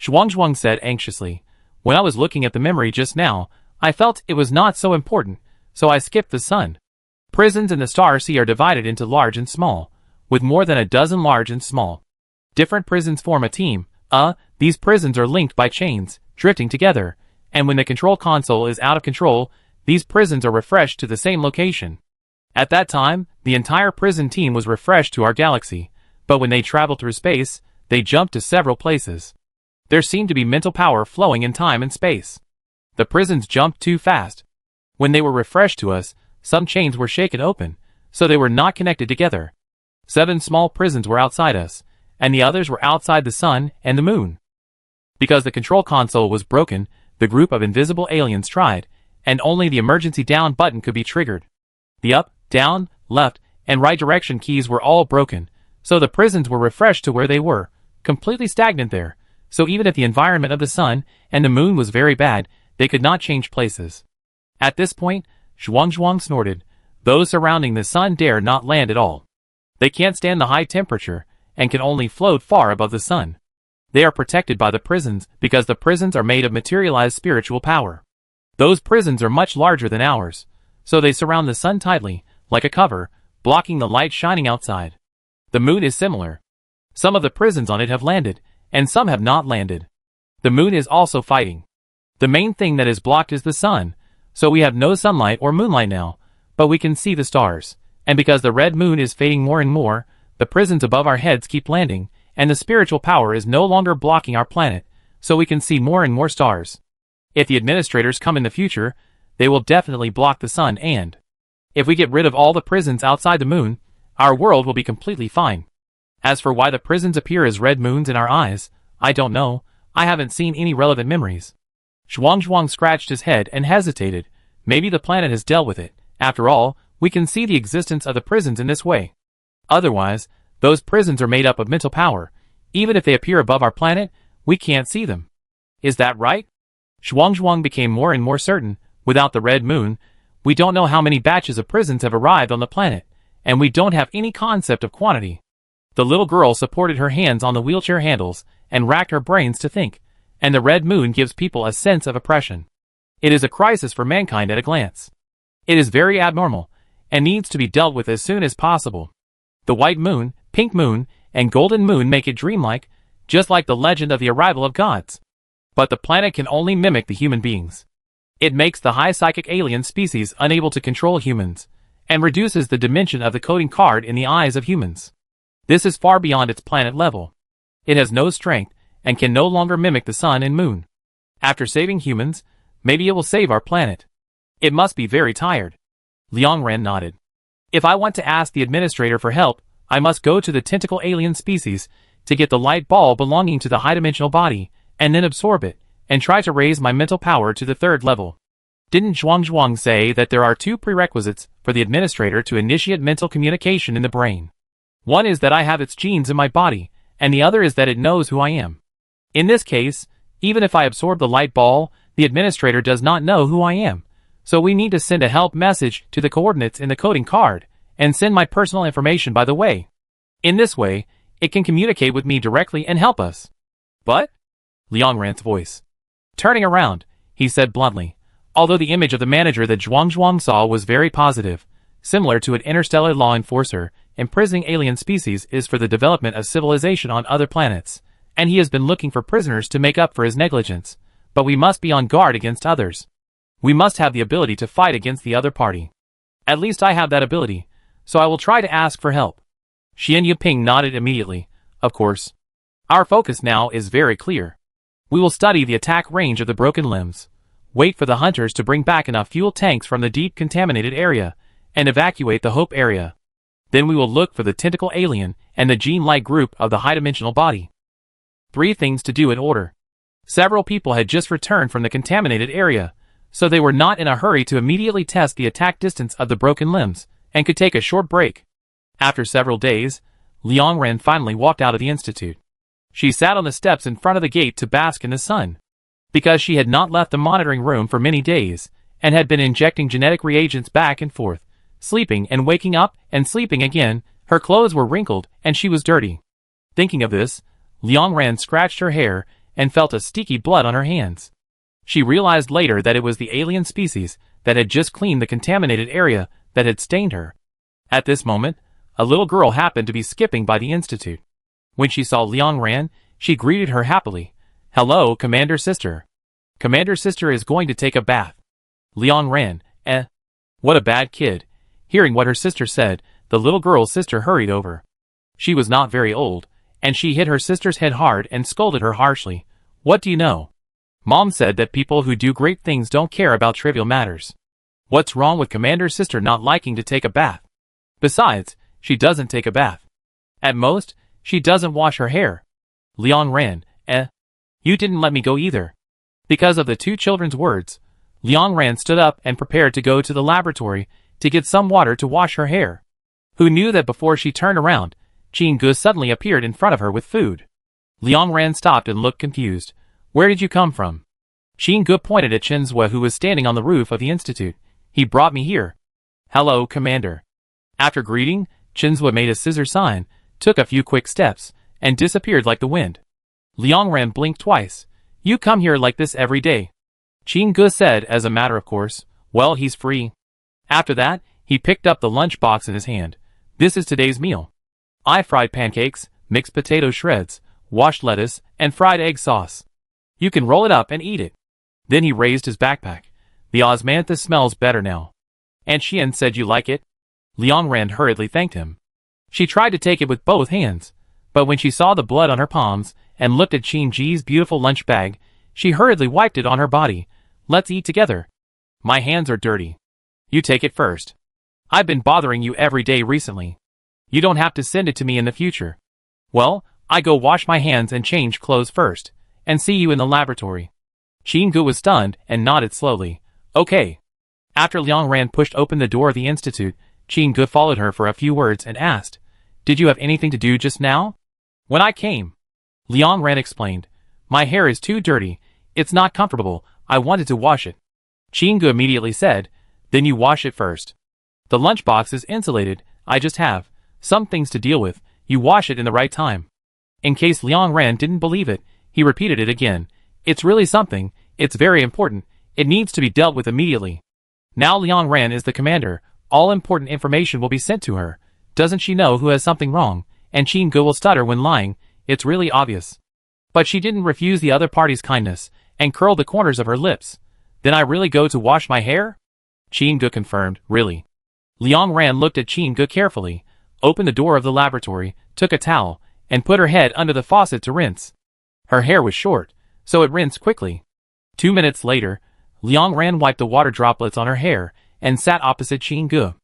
Zhuang said anxiously. When I was looking at the memory just now, I felt it was not so important, so I skipped the sun. Prisons in the star sea are divided into large and small, with more than a dozen large and small. Different prisons form a team. These prisons are linked by chains, drifting together, and when the control console is out of control, these prisons are refreshed to the same location. At that time, the entire prison team was refreshed to our galaxy, but when they traveled through space, they jumped to several places. There seemed to be mental power flowing in time and space. The prisons jumped too fast. When they were refreshed to us, some chains were shaken open, so they were not connected together. 7 small prisons were outside us, and the others were outside the sun and the moon. Because the control console was broken, the group of invisible aliens tried, and only the emergency down button could be triggered. The up, down, left, and right direction keys were all broken, so the prisons were refreshed to where they were, completely stagnant there, so even if the environment of the sun and the moon was very bad, they could not change places. At this point, Zhuang snorted. Those surrounding the sun dare not land at all. They can't stand the high temperature, and can only float far above the sun. They are protected by the prisons because the prisons are made of materialized spiritual power. Those prisons are much larger than ours, so they surround the sun tightly, like a cover, blocking the light shining outside. The moon is similar. Some of the prisons on it have landed, and some have not landed. The moon is also fighting. The main thing that is blocked is the sun, so we have no sunlight or moonlight now, but we can see the stars. And because the red moon is fading more and more, the prisons above our heads keep landing, and the spiritual power is no longer blocking our planet, so we can see more and more stars. If the administrators come in the future, they will definitely block the sun, and if we get rid of all the prisons outside the moon, our world will be completely fine. As for why the prisons appear as red moons in our eyes, I don't know. I haven't seen any relevant memories. Zhuang scratched his head and hesitated. Maybe the planet has dealt with it. After all, we can see the existence of the prisons in this way. Otherwise, those prisons are made up of mental power. Even if they appear above our planet, we can't see them. Is that right? Zhuang became more and more certain. Without the red moon, we don't know how many batches of prisons have arrived on the planet, and we don't have any concept of quantity. The little girl supported her hands on the wheelchair handles and racked her brains to think, and the red moon gives people a sense of oppression. It is a crisis for mankind at a glance. It is very abnormal, and needs to be dealt with as soon as possible. The white moon, pink moon, and golden moon make it dreamlike, just like the legend of the arrival of gods. But the planet can only mimic the human beings. It makes the high psychic alien species unable to control humans, and reduces the dimension of the coding card in the eyes of humans. This is far beyond its planet level. It has no strength, and can no longer mimic the sun and moon. After saving humans, maybe it will save our planet. It must be very tired. Liangren nodded. If I want to ask the administrator for help, I must go to the tentacle alien species to get the light ball belonging to the high-dimensional body, and then absorb it, and try to raise my mental power to the 3rd level. Didn't Zhuang say that there are 2 prerequisites for the administrator to initiate mental communication in the brain? One is that I have its genes in my body, and the other is that it knows who I am. In this case, even if I absorb the light ball, the administrator does not know who I am, so we need to send a help message to the coordinates in the coding card, and send my personal information by the way. In this way, it can communicate with me directly and help us. But? Liangren's voice. Turning around, he said bluntly, although the image of the manager that Zhuang saw was very positive, similar to an interstellar law enforcer, imprisoning alien species is for the development of civilization on other planets, and he has been looking for prisoners to make up for his negligence, but we must be on guard against others. We must have the ability to fight against the other party. At least I have that ability, so I will try to ask for help. Xian Yuping nodded immediately. Of course. Our focus now is very clear. We will study the attack range of the broken limbs, wait for the hunters to bring back enough fuel tanks from the deep contaminated area, and evacuate the Hope area. Then we will look for the tentacle alien and the gene-like group of the high-dimensional body. 3 things to do in order. Several people had just returned from the contaminated area, so they were not in a hurry to immediately test the attack distance of the broken limbs, and could take a short break. After several days, Liang Ran finally walked out of the institute. She sat on the steps in front of the gate to bask in the sun. Because she had not left the monitoring room for many days, and had been injecting genetic reagents back and forth, sleeping and waking up and sleeping again, her clothes were wrinkled and she was dirty. Thinking of this, Liang Ran scratched her hair and felt a sticky blood on her hands. She realized later that it was the alien species that had just cleaned the contaminated area that had stained her. At this moment, a little girl happened to be skipping by the institute. When she saw Liang Ran, she greeted her happily. "Hello, Commander Sister. Commander Sister is going to take a bath." Liang Ran, what a bad kid. Hearing what her sister said, the little girl's sister hurried over. She was not very old, and she hit her sister's head hard and scolded her harshly. "What do you know? Mom said that people who do great things don't care about trivial matters. What's wrong with Commander's sister not liking to take a bath? Besides, she doesn't take a bath. At most, she doesn't wash her hair." Liang Ran, you didn't let me go either. Because of the 2 children's words, Liang Ran stood up and prepared to go to the laboratory to get some water to wash her hair. Who knew that before she turned around, Qin Ge suddenly appeared in front of her with food. Liang Ran stopped and looked confused. "Where did you come from?" Qin Ge pointed at Chen Zue, who was standing on the roof of the institute. "He brought me here." "Hello, Commander." After greeting, Chen Zue made a scissor sign, took a few quick steps, and disappeared like the wind. Liang Ran blinked twice. "You come here like this every day?" Qin Ge said as a matter of course. "Well, he's free." After that, he picked up the lunch box in his hand. "This is today's meal. I fried pancakes, mixed potato shreds, washed lettuce, and fried egg sauce. You can roll it up and eat it." Then he raised his backpack. "The osmanthus smells better now. Aunt Xian said you like it." Liang Ran hurriedly thanked him. She tried to take it with both hands, but when she saw the blood on her palms and looked at Qin Ji's beautiful lunch bag, she hurriedly wiped it on her body. "Let's eat together." "My hands are dirty. You take it first. I've been bothering you every day recently. You don't have to send it to me in the future." "Well, I go wash my hands and change clothes first, and see you in the laboratory." Qin Ge was stunned and nodded slowly. "Okay." After Liang Ran pushed open the door of the institute, Qin Ge followed her for a few words and asked, "Did you have anything to do just now?" "When I came," Liang Ran explained, "my hair is too dirty. It's not comfortable. I wanted to wash it." Qin Ge immediately said, "Then you wash it first. The lunchbox is insulated. I just have some things to deal with. You wash it in the right time." In case Liang Ran didn't believe it, he repeated it again. "It's really something. It's very important. It needs to be dealt with immediately." Now Liang Ran is the commander. All important information will be sent to her. Doesn't she know who has something wrong? And Qin Ge will stutter when lying. It's really obvious. But she didn't refuse the other party's kindness, and curled the corners of her lips. "Then I really go to wash my hair?" Qin Ge confirmed, "Really." Liang Ran looked at Qin Ge carefully, opened the door of the laboratory, took a towel, and put her head under the faucet to rinse. Her hair was short, so it rinsed quickly. 2 minutes later, Liang Ran wiped the water droplets on her hair, and sat opposite Qin Ge.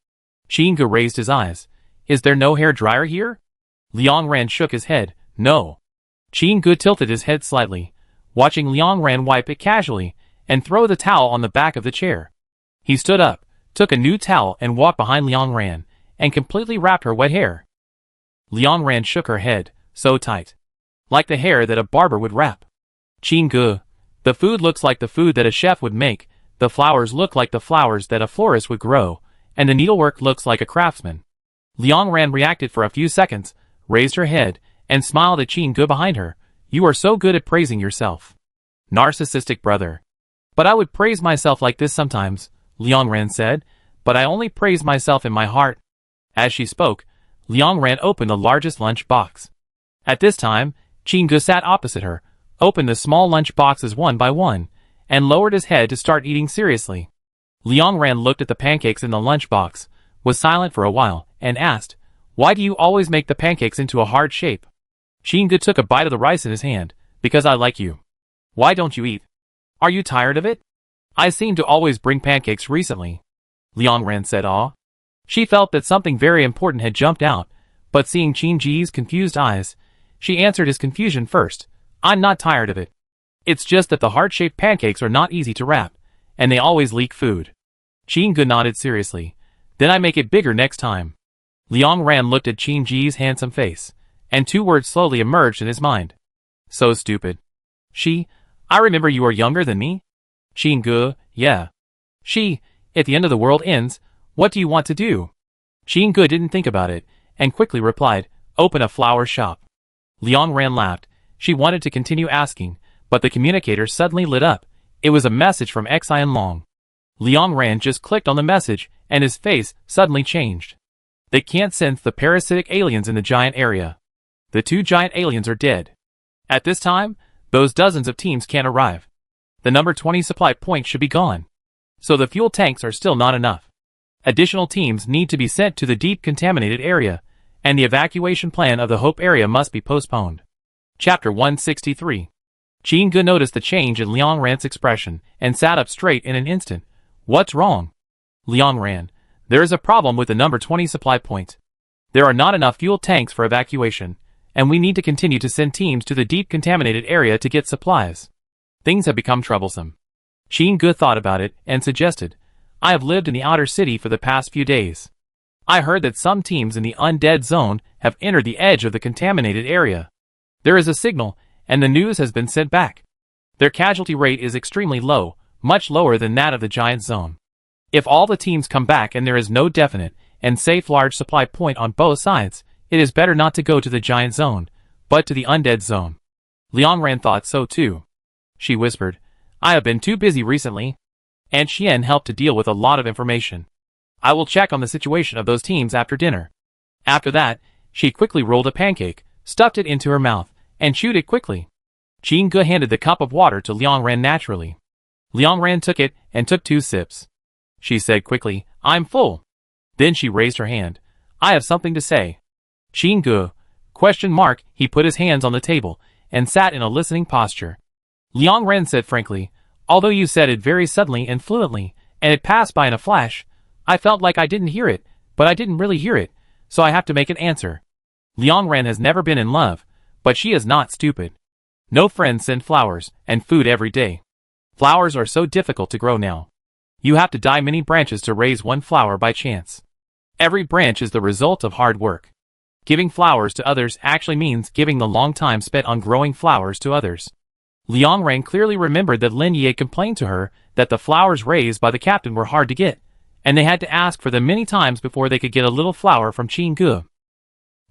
Qin Ge raised his eyes. "Is there no hair dryer here?" Liang Ran shook his head. "No." Qin Ge tilted his head slightly, watching Liang Ran wipe it casually, and throw the towel on the back of the chair. He stood up, took a new towel and walked behind Liang Ran, and completely wrapped her wet hair. Liang Ran shook her head, so tight. Like the hair that a barber would wrap. "Qin Ge, the food looks like the food that a chef would make, the flowers look like the flowers that a florist would grow, and the needlework looks like a craftsman." Liang Ran reacted for a few seconds, raised her head, and smiled at Qin Ge behind her. "You are so good at praising yourself. Narcissistic brother." "But I would praise myself like this sometimes," Liang Ran said, "but I only praise myself in my heart." As she spoke, Liang Ran opened the largest lunch box. At this time, Qin Ge sat opposite her, opened the small lunch boxes one by one, and lowered his head to start eating seriously. Liang Ran looked at the pancakes in the lunch box, was silent for a while, and asked, "Why do you always make the pancakes into a hard shape?" Qin Ge took a bite of the rice in his hand. "Because I like you." "Why don't you eat? Are you tired of it?" "I seem to always bring pancakes recently," Liang Ran said. She felt that something very important had jumped out, but seeing Qin Ji's confused eyes, she answered his confusion first. I'm not tired of it. It's just that the heart-shaped pancakes are not easy to wrap, and they always leak food. Qin Ge nodded seriously. Then I make it bigger next time. Liang Ran looked at Qin Ji's handsome face, and two words slowly emerged in his mind. So stupid. I remember you are younger than me? Qin Ge, yeah. At the end of the world ends, what do you want to do? Qin Ge didn't think about it, and quickly replied, open a flower shop. Liang Ran laughed. She wanted to continue asking, but the communicator suddenly lit up. It was a message from Xian Long. Liang Ran just clicked on the message, and his face suddenly changed. They can't sense the parasitic aliens in the giant area. The two giant aliens are dead. At this time, those dozens of teams can't arrive. The number 20 supply point should be gone. So the fuel tanks are still not enough. Additional teams need to be sent to the deep contaminated area, and the evacuation plan of the Hope area must be postponed. Chapter 163. Qin Ge noticed the change in Liang Ran's expression and sat up straight in an instant. What's wrong? Liang Ran, there is a problem with the number 20 supply point. There are not enough fuel tanks for evacuation, and we need to continue to send teams to the deep contaminated area to get supplies. Things have become troublesome. Qin Ge thought about it and suggested, I have lived in the outer city for the past few days. I heard that some teams in the undead zone have entered the edge of the contaminated area. There is a signal, and the news has been sent back. Their casualty rate is extremely low, much lower than that of the giant zone. If all the teams come back and there is no definite and safe large supply point on both sides, it is better not to go to the giant zone, but to the undead zone. Liang Ran thought so too. She whispered, I have been too busy recently. And Xian helped to deal with a lot of information. I will check on the situation of those teams after dinner. After that, she quickly rolled a pancake, stuffed it into her mouth, and chewed it quickly. Qin Ge handed the cup of water to Liang Ran naturally. Liang Ran took it and took 2 sips. She said quickly, I'm full. Then she raised her hand. I have something to say. Qin Ge? ? He put his hands on the table and sat in a listening posture. Liang Ran said frankly, although you said it very suddenly and fluently, and it passed by in a flash, I felt like I didn't hear it, but I didn't really hear it, so I have to make an answer. Liang Ran has never been in love, but she is not stupid. No friends send flowers and food every day. Flowers are so difficult to grow now. You have to dye many branches to raise one flower by chance. Every branch is the result of hard work. Giving flowers to others actually means giving the long time spent on growing flowers to others. Liang Ran clearly remembered that Lin Yi had complained to her that the flowers raised by the captain were hard to get, and they had to ask for them many times before they could get a little flower from Qin Ge.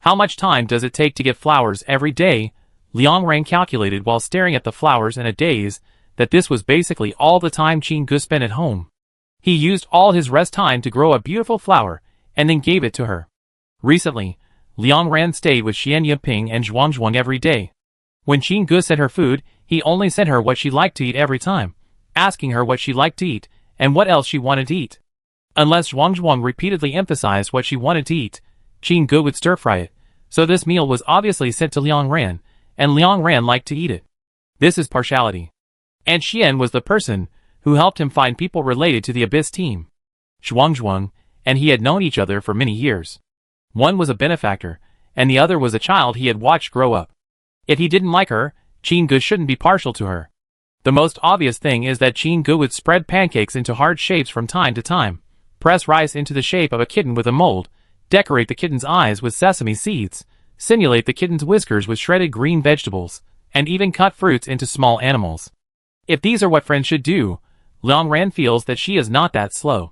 How much time does it take to get flowers every day? Liang Ran calculated while staring at the flowers in a daze that this was basically all the time Qin Ge spent at home. He used all his rest time to grow a beautiful flower and then gave it to her. Recently, Liang Ran stayed with Xian Yiping and Zhuang every day. When Qin Ge sent her food, he only sent her what she liked to eat every time, asking her what she liked to eat and what else she wanted to eat. Unless Zhuang repeatedly emphasized what she wanted to eat, Qin Ge would stir-fry it, so this meal was obviously sent to Liang Ran, and Liang Ran liked to eat it. This is partiality. And Xian was the person who helped him find people related to the Abyss team. Zhuang and he had known each other for many years. One was a benefactor, and the other was a child he had watched grow up. If he didn't like her, Qin Ge shouldn't be partial to her. The most obvious thing is that Qin Ge would spread pancakes into hard shapes from time to time, press rice into the shape of a kitten with a mold, decorate the kitten's eyes with sesame seeds, simulate the kitten's whiskers with shredded green vegetables, and even cut fruits into small animals. If these are what friends should do, Liang Ran feels that she is not that slow.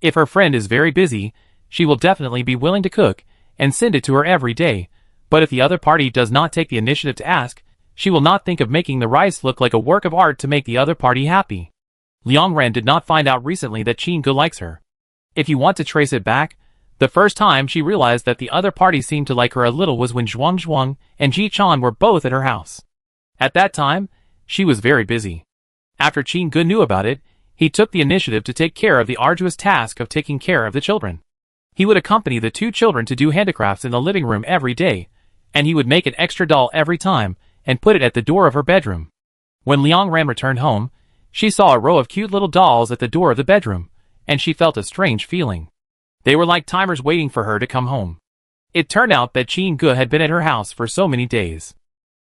If her friend is very busy, she will definitely be willing to cook and send it to her every day, but if the other party does not take the initiative to ask, she will not think of making the rice look like a work of art to make the other party happy. Liang Ran did not find out recently that Qin Ge likes her. If you want to trace it back, the first time she realized that the other party seemed to like her a little was when Zhuang and Ji Chan were both at her house. At that time, she was very busy. After Qin Ge knew about it, he took the initiative to take care of the arduous task of taking care of the children. He would accompany the 2 children to do handicrafts in the living room every day, and he would make an extra doll every time and put it at the door of her bedroom. When Liang Ran returned home, she saw a row of cute little dolls at the door of the bedroom, and she felt a strange feeling. They were like timers waiting for her to come home. It turned out that Qin Ge had been at her house for so many days.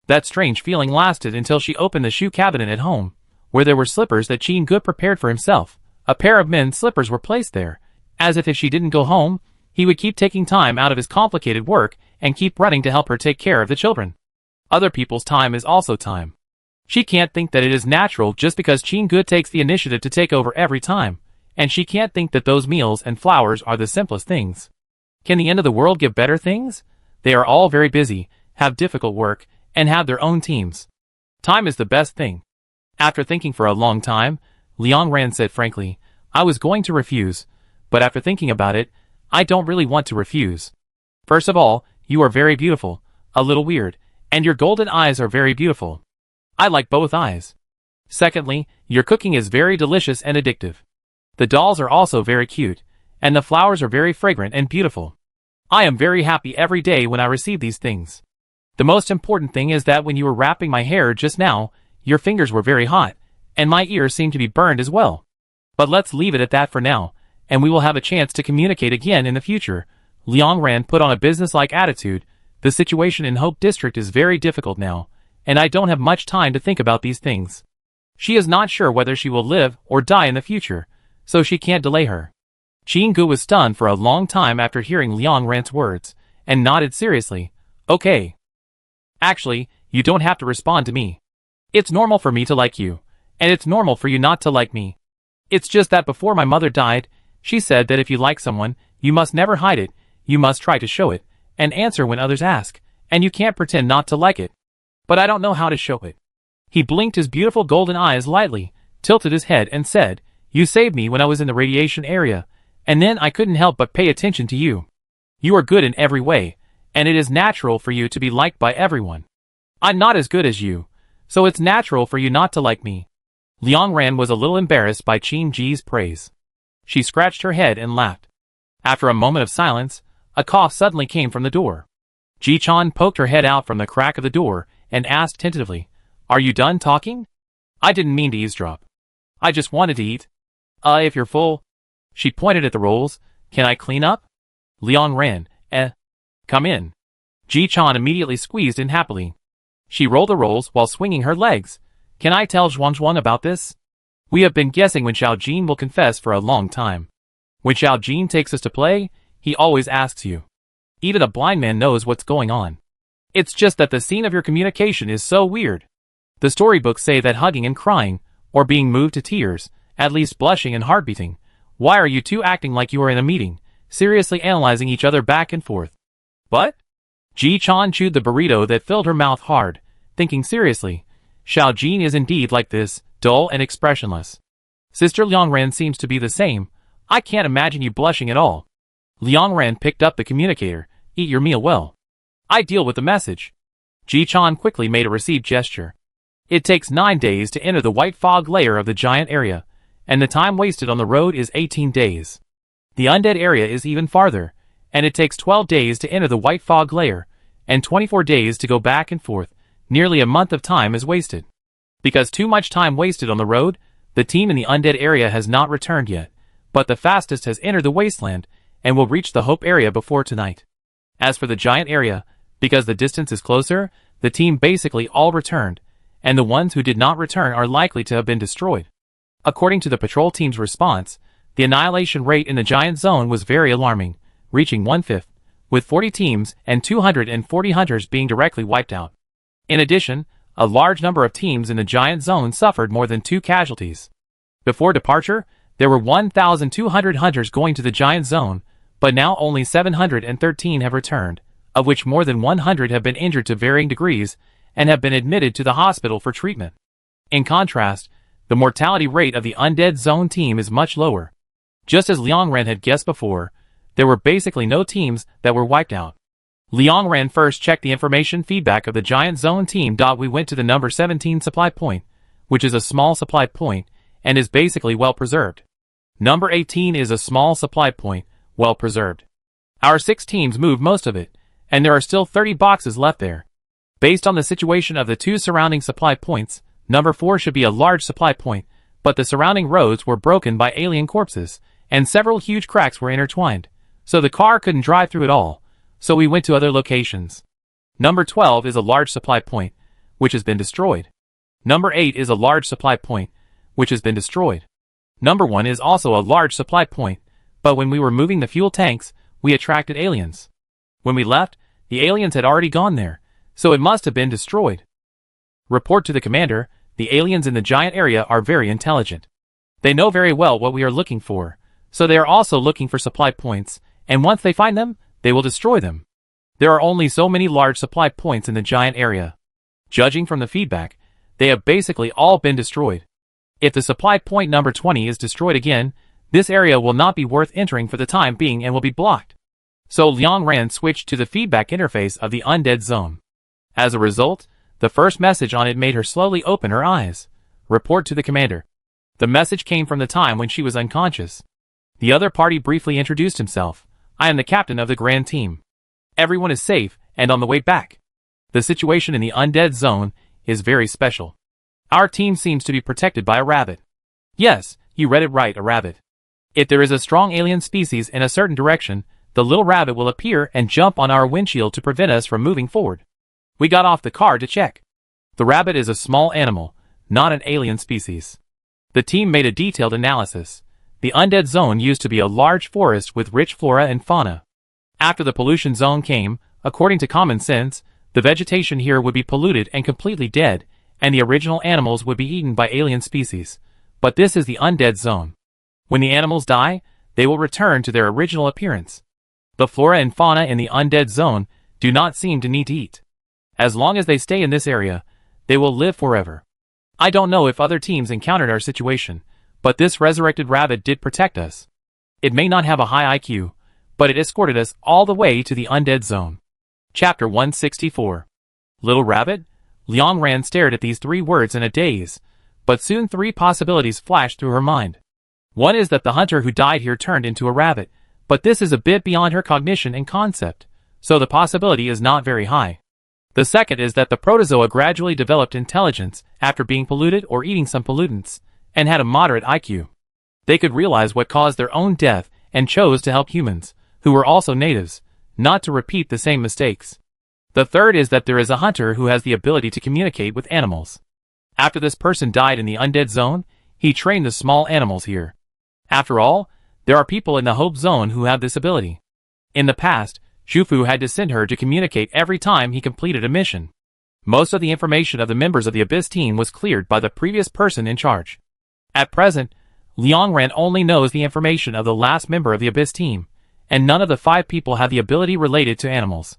That strange feeling lasted until she opened the shoe cabinet at home, where there were slippers that Jean-Gu prepared for himself. A pair of men's slippers were placed there, as if she didn't go home, he would keep taking time out of his complicated work and keep running to help her take care of the children. Other people's time is also time. She can't think that it is natural just because Jean-Gu takes the initiative to take over every time, and she can't think that those meals and flowers are the simplest things. Can the end of the world give better things? They are all very busy, have difficult work, and have their own teams. Time is the best thing. After thinking for a long time, Liang Ran said frankly, I was going to refuse, but after thinking about it, I don't really want to refuse. First of all, you are very beautiful, a little weird, and your golden eyes are very beautiful. I like both eyes. Secondly, your cooking is very delicious and addictive. The dolls are also very cute, and the flowers are very fragrant and beautiful. I am very happy every day when I receive these things. The most important thing is that when you were wrapping my hair just now, your fingers were very hot, and my ears seemed to be burned as well. But let's leave it at that for now, and we will have a chance to communicate again in the future. Liang Ran put on a business-like attitude. The situation in Hope District is very difficult now, and I don't have much time to think about these things. She is not sure whether she will live or die in the future, so she can't delay her. Jean-Gu was stunned for a long time after hearing Liang Ran's words, and nodded seriously. Okay. Actually, you don't have to respond to me. It's normal for me to like you, and it's normal for you not to like me. It's just that before my mother died, she said that if you like someone, you must never hide it, you must try to show it, and answer when others ask, and you can't pretend not to like it. But I don't know how to show it. He blinked his beautiful golden eyes lightly, tilted his head and said, You saved me when I was in the radiation area, and then I couldn't help but pay attention to you. You are good in every way, and it is natural for you to be liked by everyone. I'm not as good as you, so it's natural for you not to like me. Liang Ran was a little embarrassed by Qin-Ji's praise. She scratched her head and laughed. After a moment of silence, a cough suddenly came from the door. Ji-chan poked her head out from the crack of the door and asked tentatively, Are you done talking? I didn't mean to eavesdrop. I just wanted to eat. If you're full. She pointed at the rolls. Can I clean up? Liang Ran, Come in. Ji-chan immediately squeezed in happily. She rolled the rolls while swinging her legs. Can I tell Zhuang about this? We have been guessing when Xiao Jin will confess for a long time. When Xiao Jin takes us to play, he always asks you. Even a blind man knows what's going on. It's just that the scene of your communication is so weird. The storybooks say that hugging and crying, or being moved to tears, at least blushing and heart beating. Why are you two acting like you are in a meeting, seriously analyzing each other back and forth? What? Ji-chan chewed the burrito that filled her mouth hard, thinking seriously. Xiao Jin is indeed like this, dull and expressionless. Sister Liang Ran seems to be the same. I can't imagine you blushing at all. Liang Ran picked up the communicator. Eat your meal well. I deal with the message. Ji-chan quickly made a received gesture. It takes 9 days to enter the white fog layer of the giant area, and the time wasted on the road is 18 days. The undead area is even farther, and it takes 12 days to enter the white fog layer, and 24 days to go back and forth. Nearly a month of time is wasted. Because too much time wasted on the road, the team in the undead area has not returned yet, but the fastest has entered the wasteland, and will reach the Hope area before tonight. As for the giant area, because the distance is closer, the team basically all returned, and the ones who did not return are likely to have been destroyed. According to the patrol team's response, the annihilation rate in the giant zone was very alarming, reaching 1/5, with 40 teams and 240 hunters being directly wiped out. In addition, a large number of teams in the giant zone suffered more than 2 casualties. Before departure, there were 1,200 hunters going to the giant zone, but now only 713 have returned, of which more than 100 have been injured to varying degrees and have been admitted to the hospital for treatment. In contrast, the mortality rate of the undead zone team is much lower. Just as Liang Ran had guessed before, there were basically no teams that were wiped out. Liang Ran first checked the information feedback of the giant zone team. We went to the number 17 supply point, which is a small supply point, and is basically well preserved. Number 18 is a small supply point, well preserved. Our 6 teams moved most of it, and there are still 30 boxes left there. Based on the situation of the 2 surrounding supply points, number 4 should be a large supply point, but the surrounding roads were broken by alien corpses, and several huge cracks were intertwined, so the car couldn't drive through it all. So we went to other locations. Number 12 is a large supply point, which has been destroyed. Number 8 is a large supply point, which has been destroyed. Number 1 is also a large supply point, but when we were moving the fuel tanks, we attracted aliens. When we left, the aliens had already gone there, so it must have been destroyed. Report to the commander, the aliens in the giant area are very intelligent. They know very well what we are looking for, so they are also looking for supply points, and once they find them, they will destroy them. There are only so many large supply points in the giant area. Judging from the feedback, they have basically all been destroyed. If the supply point number 20 is destroyed again, this area will not be worth entering for the time being and will be blocked. So Liang Ran switched to the feedback interface of the undead zone. As a result, the first message on it made her slowly open her eyes. Report to the commander. The message came from the time when she was unconscious. The other party briefly introduced himself. I am the captain of the grand team. Everyone is safe and on the way back. The situation in the undead zone is very special. Our team seems to be protected by a rabbit. Yes, you read it right, a rabbit. If there is a strong alien species in a certain direction, the little rabbit will appear and jump on our windshield to prevent us from moving forward. We got off the car to check. The rabbit is a small animal, not an alien species. The team made a detailed analysis. The undead zone used to be a large forest with rich flora and fauna. After the pollution zone came, according to common sense, the vegetation here would be polluted and completely dead, and the original animals would be eaten by alien species. But this is the undead zone. When the animals die, they will return to their original appearance. The flora and fauna in the undead zone do not seem to need to eat. As long as they stay in this area, they will live forever. I don't know if other teams encountered our situation, but this resurrected rabbit did protect us. It may not have a high IQ, but it escorted us all the way to the undead zone. Chapter 164. Little Rabbit? Liang Ran stared at these 3 words in a daze, but soon 3 possibilities flashed through her mind. One is that the hunter who died here turned into a rabbit, but this is a bit beyond her cognition and concept, so the possibility is not very high. The second is that the protozoa gradually developed intelligence after being polluted or eating some pollutants, and had a moderate IQ. They could realize what caused their own death and chose to help humans, who were also natives, not to repeat the same mistakes. The third is that there is a hunter who has the ability to communicate with animals. After this person died in the undead zone, he trained the small animals here. After all, there are people in the Hope Zone who have this ability. In the past, Shufu had to send her to communicate every time he completed a mission. Most of the information of the members of the Abyss team was cleared by the previous person in charge. At present, Liang Ran only knows the information of the last member of the Abyss team, and none of the 5 people have the ability related to animals.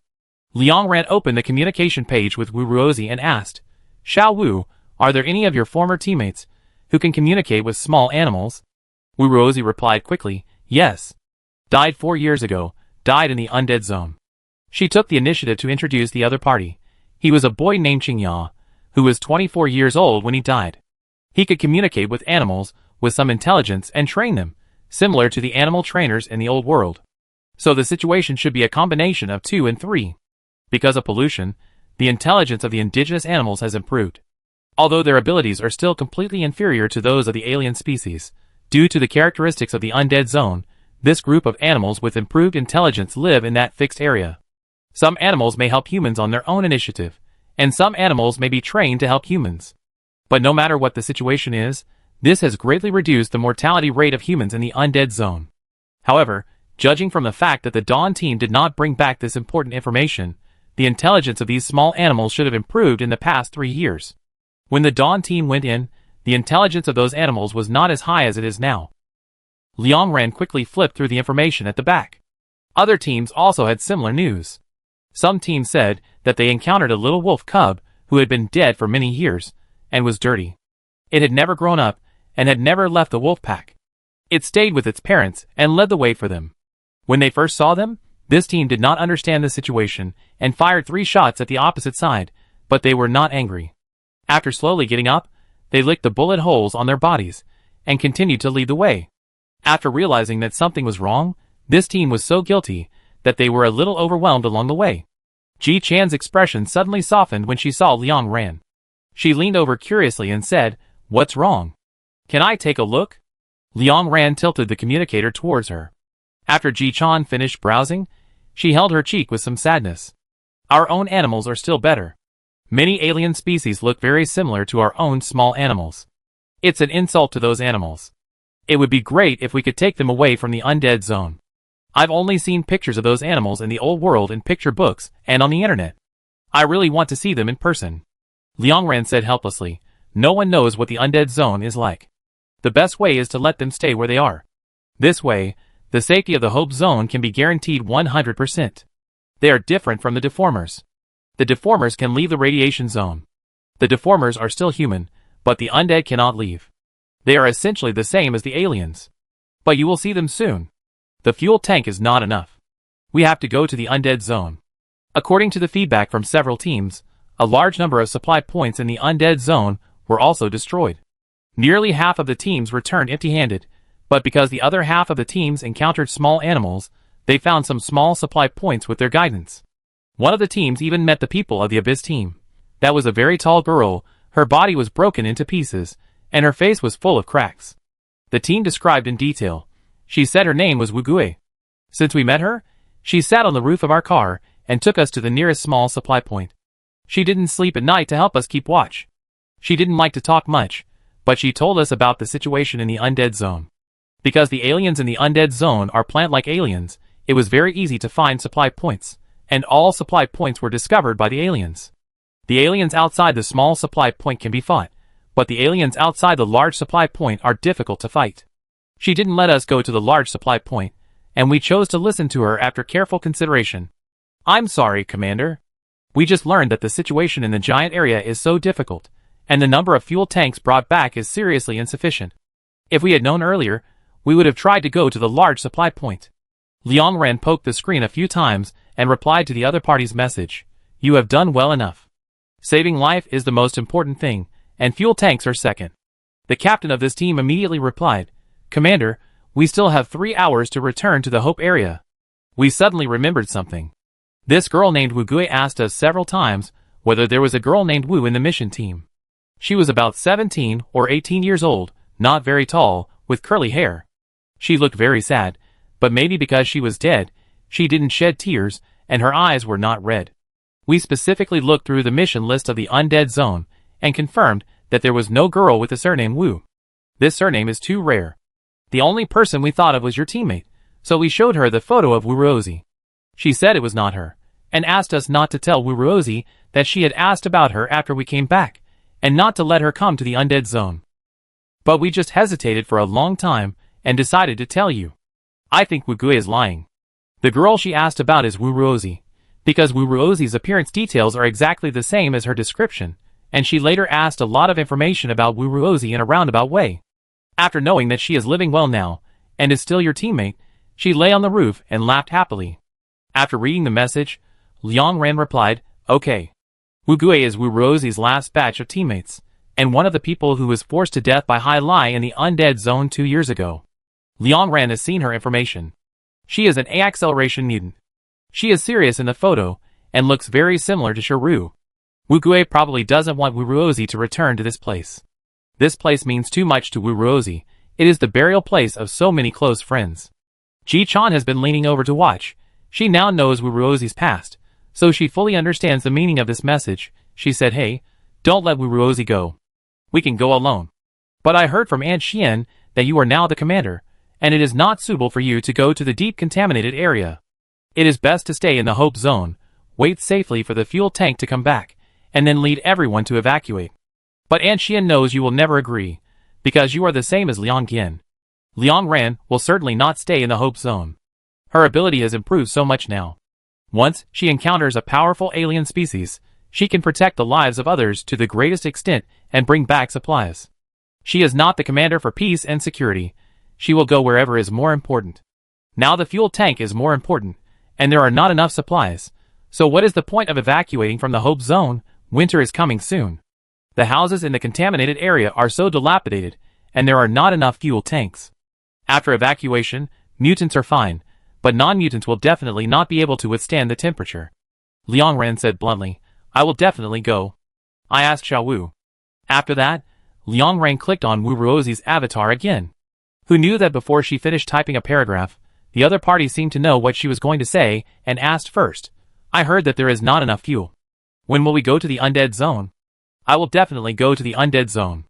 Liang Ran opened the communication page with Wu Ruozi and asked, Xiao Wu, are there any of your former teammates who can communicate with small animals? Wu Ruozi replied quickly, yes. Died 4 years ago, died in the undead zone. She took the initiative to introduce the other party. He was a boy named Qingya, who was 24 years old when he died. He could communicate with animals with some intelligence and train them, similar to the animal trainers in the old world. So the situation should be a combination of 2 and 3. Because of pollution, the intelligence of the indigenous animals has improved. Although their abilities are still completely inferior to those of the alien species, due to the characteristics of the undead zone, this group of animals with improved intelligence live in that fixed area. Some animals may help humans on their own initiative, and some animals may be trained to help humans. But no matter what the situation is, this has greatly reduced the mortality rate of humans in the undead zone. However, judging from the fact that the Dawn team did not bring back this important information, the intelligence of these small animals should have improved in the past 3 years. When the Dawn team went in, the intelligence of those animals was not as high as it is now. Liang Ran quickly flipped through the information at the back. Other teams also had similar news. Some teams said that they encountered a little wolf cub who had been dead for many years and was dirty. It had never grown up and had never left the wolf pack. It stayed with its parents and led the way for them. When they first saw them, this team did not understand the situation and fired 3 shots at the opposite side, but they were not angry. After slowly getting up, they licked the bullet holes on their bodies and continued to lead the way. After realizing that something was wrong, this team was so guilty that they were a little overwhelmed along the way. Ji Chan's expression suddenly softened when she saw Liang Ran. She leaned over curiously and said, "What's wrong? Can I take a look?" Liang Ran tilted the communicator towards her. After Ji Chan finished browsing, she held her cheek with some sadness. "Our own animals are still better. Many alien species look very similar to our own small animals. It's an insult to those animals. It would be great if we could take them away from the undead zone. I've only seen pictures of those animals in the old world in picture books and on the internet. I really want to see them in person. Liang Ran said helplessly. No one knows what the undead zone is like. The best way is to let them stay where they are. This way, the safety of the Hope Zone can be guaranteed 100%. They are different from the deformers. The deformers can leave the radiation zone. The deformers are still human, but the undead cannot leave. They are essentially the same as the aliens. But you will see them soon. The fuel tank is not enough. We have to go to the undead zone. According to the feedback from several teams, a large number of supply points in the undead zone were also destroyed. Nearly half of the teams returned empty-handed, but because the other half of the teams encountered small animals, they found some small supply points with their guidance. One of the teams even met the people of the Abyss team. That was a very tall girl, her body was broken into pieces, and her face was full of cracks. The team described in detail. She said her name was Wugui. Since we met her, she sat on the roof of our car and took us to the nearest small supply point. She didn't sleep at night to help us keep watch. She didn't like to talk much, but she told us about the situation in the undead zone. Because the aliens in the undead zone are plant-like aliens, it was very easy to find supply points, and all supply points were discovered by the aliens. The aliens outside the small supply point can be fought, but the aliens outside the large supply point are difficult to fight. She didn't let us go to the large supply point, and we chose to listen to her after careful consideration. I'm sorry, Commander. We just learned that the situation in the giant area is so difficult, and the number of fuel tanks brought back is seriously insufficient. If we had known earlier, we would have tried to go to the large supply point. Liang Ran poked the screen a few times and replied to the other party's message. You have done well enough. Saving life is the most important thing, and fuel tanks are second. The captain of this team immediately replied, Commander, we still have 3 hours to return to the Hope area. We suddenly remembered something. This girl named Wugui asked us several times whether there was a girl named Wu in the mission team. She was about 17 or 18 years old, not very tall, with curly hair. She looked very sad, but maybe because she was dead, she didn't shed tears, and her eyes were not red. We specifically looked through the mission list of the undead zone, and confirmed that there was no girl with the surname Wu. This surname is too rare. The only person we thought of was your teammate, so we showed her the photo of Wuruozi. She said it was not her, and asked us not to tell Wuruozi that she had asked about her after we came back, and not to let her come to the undead zone. But we just hesitated for a long time, and decided to tell you. I think Wugui is lying. The girl she asked about is Wuruozi, because Wuruozi's appearance details are exactly the same as her description, and she later asked a lot of information about Wuruozi in a roundabout way. After knowing that she is living well now, and is still your teammate, she lay on the roof and laughed happily. After reading the message, Liang Ran replied, Okay. Wugui is Wuruozi's last batch of teammates, and one of the people who was forced to death by Hai Lai in the undead zone 2 years ago. Liang Ran has seen her information. She is an A-acceleration mutant. She is serious in the photo, and looks very similar to Shiru. Wugui probably doesn't want Wuruozi to return to this place. This place means too much to Wuruozi. It is the burial place of so many close friends. Ji-chan has been leaning over to watch. She now knows Wuruozi's past, so she fully understands the meaning of this message. She said, Hey, don't let Wuruozi go. We can go alone. But I heard from Aunt Xian that you are now the commander, and it is not suitable for you to go to the deep contaminated area. It is best to stay in the Hope Zone, wait safely for the fuel tank to come back, and then lead everyone to evacuate. But Aunt Xian knows you will never agree, because you are the same as Liang Qian. Liang Ran will certainly not stay in the Hope Zone. Her ability has improved so much now. Once she encounters a powerful alien species, she can protect the lives of others to the greatest extent and bring back supplies. She is not the commander for peace and security. She will go wherever is more important. Now the fuel tank is more important, and there are not enough supplies. So what is the point of evacuating from the Hope Zone? Winter is coming soon. The houses in the contaminated area are so dilapidated, and there are not enough fuel tanks. After evacuation, mutants are fine, but non-mutants will definitely not be able to withstand the temperature. Liang Ran said bluntly, I will definitely go. I asked Xiao Wu. After that, Liang Ran clicked on Wuruozi's avatar again. Who knew that before she finished typing a paragraph, the other party seemed to know what she was going to say and asked first, I heard that there is not enough fuel. When will we go to the undead zone? I will definitely go to the undead zone.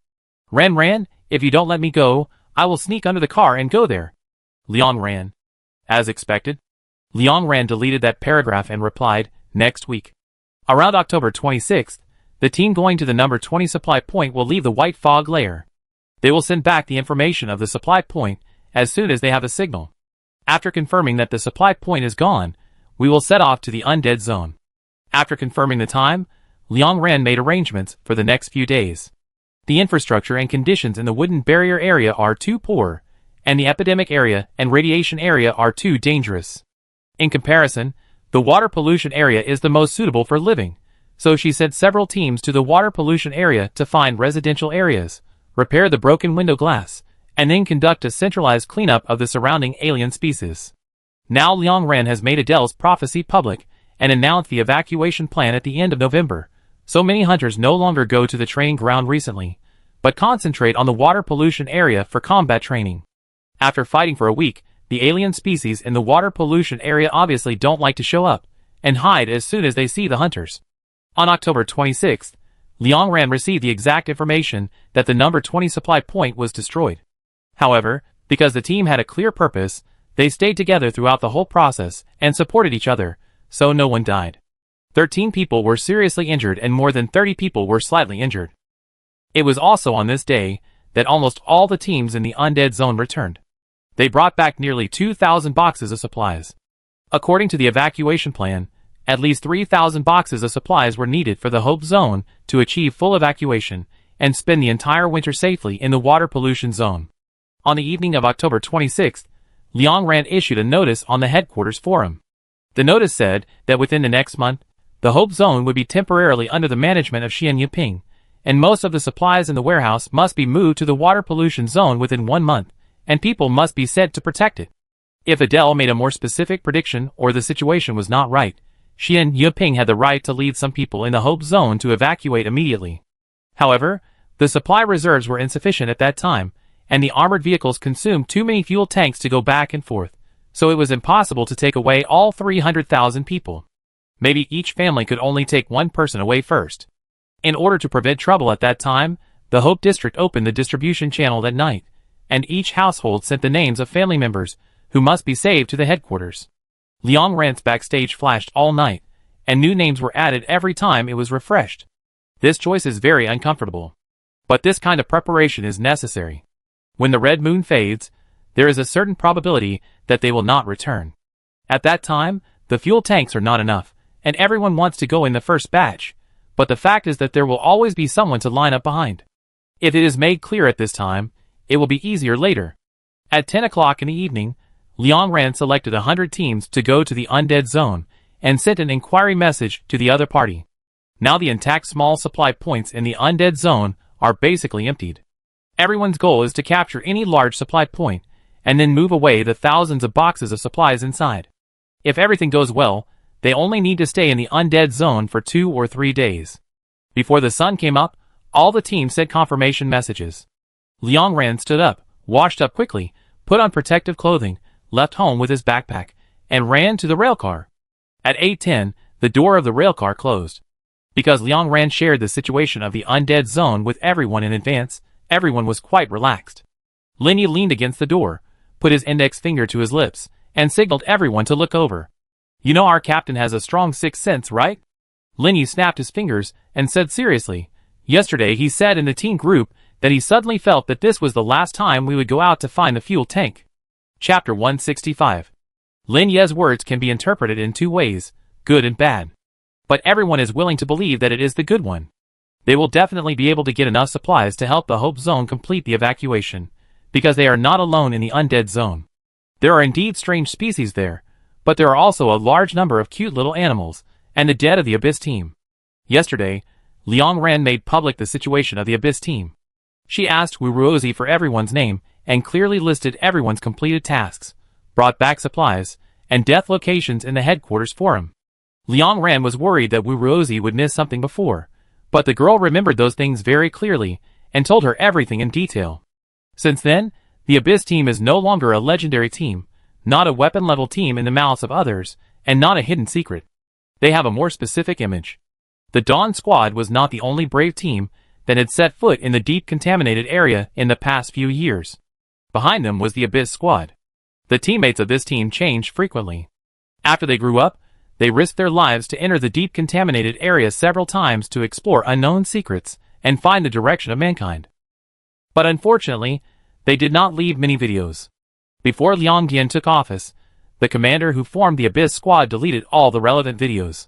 Ran, if you don't let me go, I will sneak under the car and go there. Liang ran. As expected, Liang ran deleted that paragraph and replied, next week. Around October 26th, the team going to the number 20 supply point will leave the white fog layer. They will send back the information of the supply point as soon as they have a signal. After confirming that the supply point is gone, we will set off to the undead zone. After confirming the time, Liang Ran made arrangements for the next few days. The infrastructure and conditions in the wooden barrier area are too poor, and the epidemic area and radiation area are too dangerous. In comparison, the water pollution area is the most suitable for living, so she sent several teams to the water pollution area to find residential areas, repair the broken window glass, and then conduct a centralized cleanup of the surrounding alien species. Now Liang Ran has made Adele's prophecy public and announced the evacuation plan at the end of November, so many hunters no longer go to the training ground recently, but concentrate on the water pollution area for combat training. After fighting for a week, the alien species in the water pollution area obviously don't like to show up and hide as soon as they see the hunters. On October 26th, Liang Ran received the exact information that the number 20 supply point was destroyed. However, because the team had a clear purpose, they stayed together throughout the whole process and supported each other, so no one died. 13 people were seriously injured and more than 30 people were slightly injured. It was also on this day that almost all the teams in the undead zone returned. They brought back nearly 2,000 boxes of supplies. According to the evacuation plan, at least 3,000 boxes of supplies were needed for the Hope Zone to achieve full evacuation and spend the entire winter safely in the water pollution zone. On the evening of October 26th, Liang Ran issued a notice on the headquarters forum. The notice said that within the next month, the Hope Zone would be temporarily under the management of Xian Yiping, and most of the supplies in the warehouse must be moved to the water pollution zone within 1 month, and people must be sent to protect it. If Adele made a more specific prediction or the situation was not right, Xian Yiping had the right to lead some people in the Hope Zone to evacuate immediately. However, the supply reserves were insufficient at that time, and the armored vehicles consumed too many fuel tanks to go back and forth, so it was impossible to take away all 300,000 people. Maybe each family could only take one person away first. In order to prevent trouble at that time, the Hope District opened the distribution channel that night, and each household sent the names of family members who must be saved to the headquarters. Liang Ran's backstage flashed all night, and new names were added every time it was refreshed. This choice is very uncomfortable. But this kind of preparation is necessary. When the red moon fades, there is a certain probability that they will not return. At that time, the fuel tanks are not enough, and everyone wants to go in the first batch, but the fact is that there will always be someone to line up behind. If it is made clear at this time, it will be easier later. At 10 o'clock in the evening, Liang Ran selected 100 teams to go to the undead zone and sent an inquiry message to the other party. Now the intact small supply points in the undead zone are basically emptied. Everyone's goal is to capture any large supply point and then move away the thousands of boxes of supplies inside. If everything goes well, they only need to stay in the undead zone for 2 or 3 days. Before the sun came up, all the teams sent confirmation messages. Liang Ran stood up, washed up quickly, put on protective clothing, left home with his backpack, and ran to the railcar. At 8:10, the door of the railcar closed. Because Liang Ran shared the situation of the undead zone with everyone in advance, everyone was quite relaxed. Lin Yi leaned against the door, put his index finger to his lips, and signaled everyone to look over. You know our captain has a strong sixth sense, right? Lin Yi snapped his fingers and said seriously, yesterday he said in the team group that he suddenly felt that this was the last time we would go out to find the fuel tank. Chapter 165. Lin Ye's words can be interpreted in 2 ways, good and bad. But everyone is willing to believe that it is the good one. They will definitely be able to get enough supplies to help the Hope Zone complete the evacuation, because they are not alone in the undead zone. There are indeed strange species there, but there are also a large number of cute little animals, and the dead of the Abyss team. Yesterday, Liang Ran made public the situation of the Abyss team. She asked Wu Ruozi for everyone's name, and clearly listed everyone's completed tasks, brought back supplies, and death locations in the headquarters forum. Liang Ran was worried that Wu Ruozi would miss something before, but the girl remembered those things very clearly, and told her everything in detail. Since then, the Abyss team is no longer a legendary team, not a weapon-level team in the mouths of others, and not a hidden secret. They have a more specific image. The Dawn Squad was not the only brave team that had set foot in the deep contaminated area in the past few years. Behind them was the Abyss Squad. The teammates of this team changed frequently. After they grew up, they risked their lives to enter the deep contaminated area several times to explore unknown secrets and find the direction of mankind. But unfortunately, they did not leave many videos. Before Liang Dian took office, the commander who formed the Abyss Squad deleted all the relevant videos.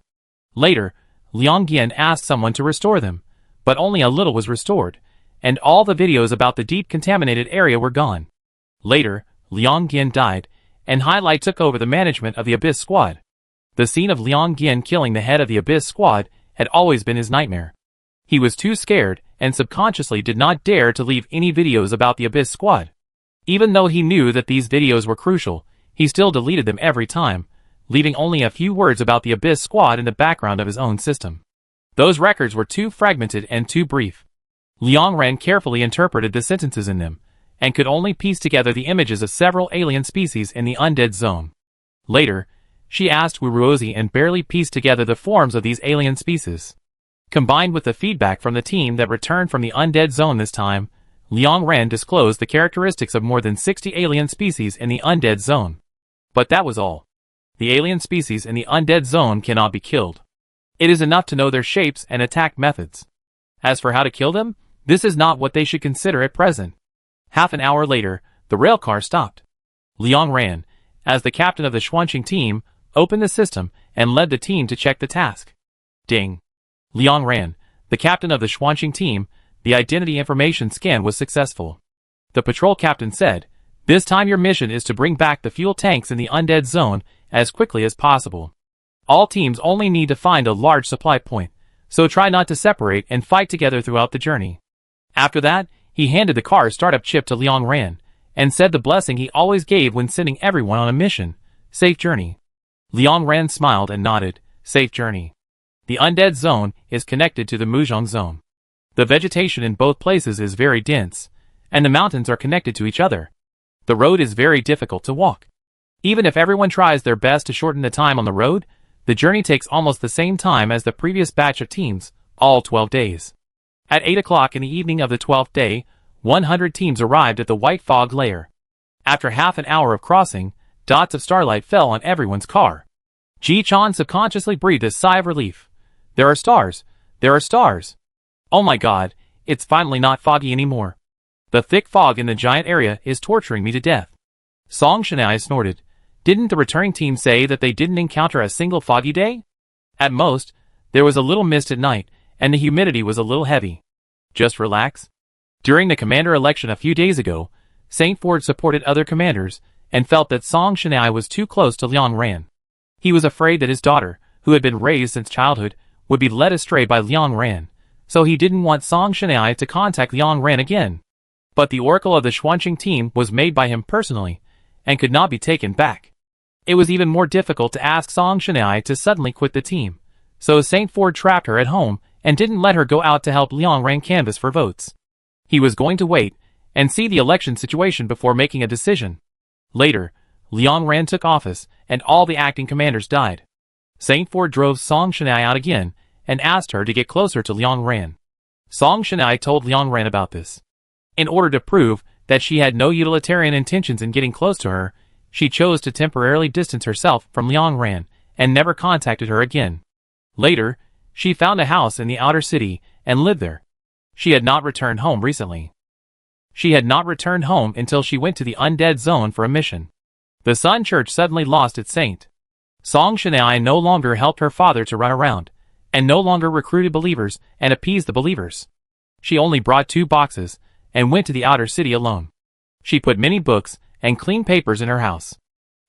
Later, Liang Dian asked someone to restore them, but only a little was restored, and all the videos about the deep contaminated area were gone. Later, Liang Dian died, and Highlight took over the management of the Abyss Squad. The scene of Liang Dian killing the head of the Abyss Squad had always been his nightmare. He was too scared and subconsciously did not dare to leave any videos about the Abyss Squad. Even though he knew that these videos were crucial, he still deleted them every time, leaving only a few words about the Abyss Squad in the background of his own system. Those records were too fragmented and too brief. Liang Ren carefully interpreted the sentences in them, and could only piece together the images of several alien species in the undead zone. Later, she asked Wuruozi and barely pieced together the forms of these alien species. Combined with the feedback from the team that returned from the undead zone this time, Liang Ren disclosed the characteristics of more than 60 alien species in the undead zone. But that was all. The alien species in the undead zone cannot be killed. It is enough to know their shapes and attack methods. As for how to kill them, this is not what they should consider at present. Half an hour later, the railcar stopped. Liang Ren, as the captain of the Xuanqing team, opened the system and led the team to check the task. Ding. Liang Ren, the captain of the Xuanqing team, the identity information scan was successful. The patrol captain said, "This time your mission is to bring back the fuel tanks in the undead zone as quickly as possible. All teams only need to find a large supply point, so try not to separate and fight together throughout the journey." After that, he handed the car startup chip to Liang Ren, and said the blessing he always gave when sending everyone on a mission: "Safe journey." Liang Ren smiled and nodded, "Safe journey." The undead zone is connected to the Muzhong zone. The vegetation in both places is very dense, and the mountains are connected to each other. The road is very difficult to walk. Even if everyone tries their best to shorten the time on the road, the journey takes almost the same time as the previous batch of teams, all 12 days. At 8 o'clock in the evening of the 12th day, 100 teams arrived at the white fog layer. After half an hour of crossing, dots of starlight fell on everyone's car. Ji Chan subconsciously breathed a sigh of relief. There are stars. There are stars. Oh my god, it's finally not foggy anymore. The thick fog in the giant area is torturing me to death. Song Shanai snorted. Didn't the returning team say that they didn't encounter a single foggy day? At most, there was a little mist at night, and the humidity was a little heavy. Just relax. During the commander election a few days ago, Saint Ford supported other commanders, and felt that Song Shanai was too close to Liang Ren. He was afraid that his daughter, who had been raised since childhood, would be led astray by Liang Ren, so he didn't want Song Shanai to contact Liang Ren again. But the oracle of the Xuanqing team was made by him personally, and could not be taken back. It was even more difficult to ask Song Shanai to suddenly quit the team, so Saint Ford trapped her at home and didn't let her go out to help Liang Ren canvass for votes. He was going to wait and see the election situation before making a decision. Later, Liang Ren took office, and all the acting commanders died. Saint Ford drove Song Shanai out again, and asked her to get closer to Liang Ren. Song Shanai told Liang Ren about this. In order to prove that she had no utilitarian intentions in getting close to her, she chose to temporarily distance herself from Liang Ren, and never contacted her again. Later, she found a house in the outer city, and lived there. She had not returned home recently. She had not returned home until she went to the undead zone for a mission. The Sun Church suddenly lost its saint. Song Shanai no longer helped her father to run around, and no longer recruited believers and appeased the believers. She only brought 2 boxes, and went to the outer city alone. She put many books and clean papers in her house.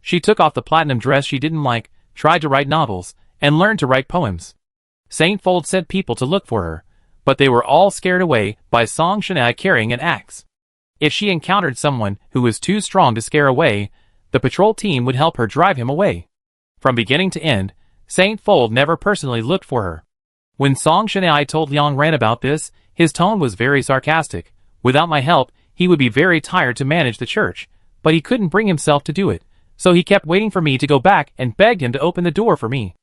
She took off the platinum dress she didn't like, tried to write novels, and learned to write poems. Saint Fold sent people to look for her, but they were all scared away by Song Shanai carrying an axe. If she encountered someone who was too strong to scare away, the patrol team would help her drive him away. From beginning to end, Saint Fold never personally looked for her. When Song Shanai told Liang Ren about this, his tone was very sarcastic. Without my help, he would be very tired to manage the church, but he couldn't bring himself to do it, so he kept waiting for me to go back and begged him to open the door for me.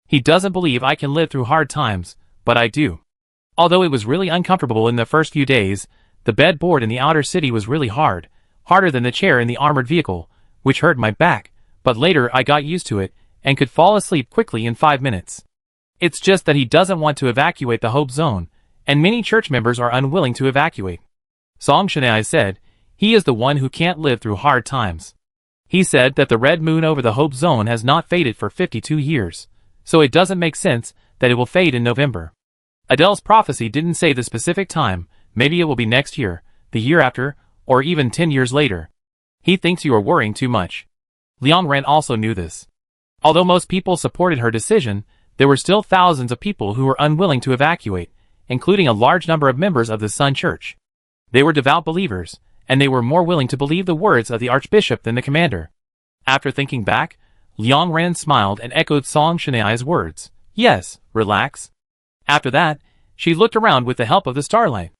He doesn't believe I can live through hard times, but I do. Although it was really uncomfortable in the first few days, the bed board in the outer city was really hard, harder than the chair in the armored vehicle, which hurt my back, but later I got used to it, and could fall asleep quickly in 5 minutes. It's just that he doesn't want to evacuate the Hope Zone, and many church members are unwilling to evacuate. Song Shanai said, he is the one who can't live through hard times. He said that the red moon over the Hope Zone has not faded for 52 years, so it doesn't make sense that it will fade in November. Adele's prophecy didn't say the specific time, maybe it will be next year, the year after, or even 10 years later. He thinks you are worrying too much. Liang Ren also knew this. Although most people supported her decision, there were still thousands of people who were unwilling to evacuate, including a large number of members of the Sun Church. They were devout believers, and they were more willing to believe the words of the Archbishop than the commander. After thinking back, Liang Ren smiled and echoed Song Shanai's words. Yes, relax. After that, she looked around with the help of the starlight.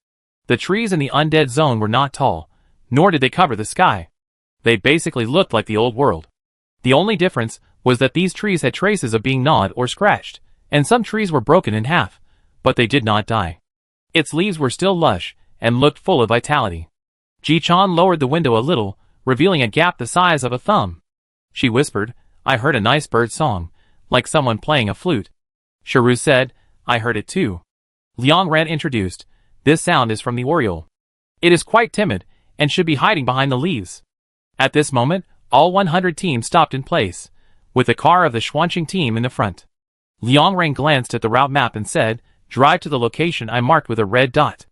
The trees in the undead zone were not tall, nor did they cover the sky. They basically looked like the old world. The only difference was that these trees had traces of being gnawed or scratched, and some trees were broken in half, but they did not die. Its leaves were still lush, and looked full of vitality. Ji-chan lowered the window a little, revealing a gap the size of a thumb. She whispered, I heard a nice bird song, like someone playing a flute. Sharu said, I heard it too. Liang Ren introduced, this sound is from the oriole. It is quite timid, and should be hiding behind the leaves. At this moment, all 100 teams stopped in place, with the car of the Xuanqing team in the front. Liang Ren glanced at the route map and said, drive to the location I marked with a red dot.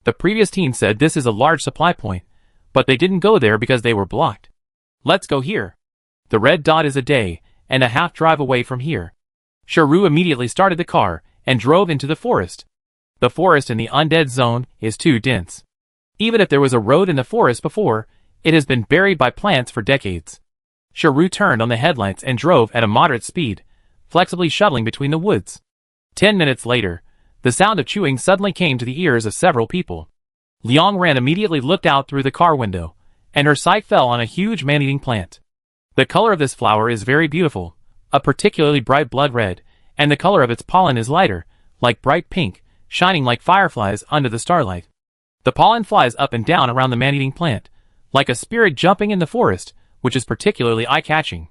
The previous team said this is a large supply point, but they didn't go there because they were blocked. Let's go here. The red dot is a day and a half drive away from here. Sharu immediately started the car and drove into the forest. The forest in the undead zone is too dense. Even if there was a road in the forest before, it has been buried by plants for decades. Sharu turned on the headlights and drove at a moderate speed, flexibly shuttling between the woods. 10 minutes later, the sound of chewing suddenly came to the ears of several people. Liang Ren immediately looked out through the car window, and her sight fell on a huge man-eating plant. The color of this flower is very beautiful, a particularly bright blood red, and the color of its pollen is lighter, like bright pink, shining like fireflies under the starlight. The pollen flies up and down around the man-eating plant, like a spirit jumping in the forest, which is particularly eye-catching.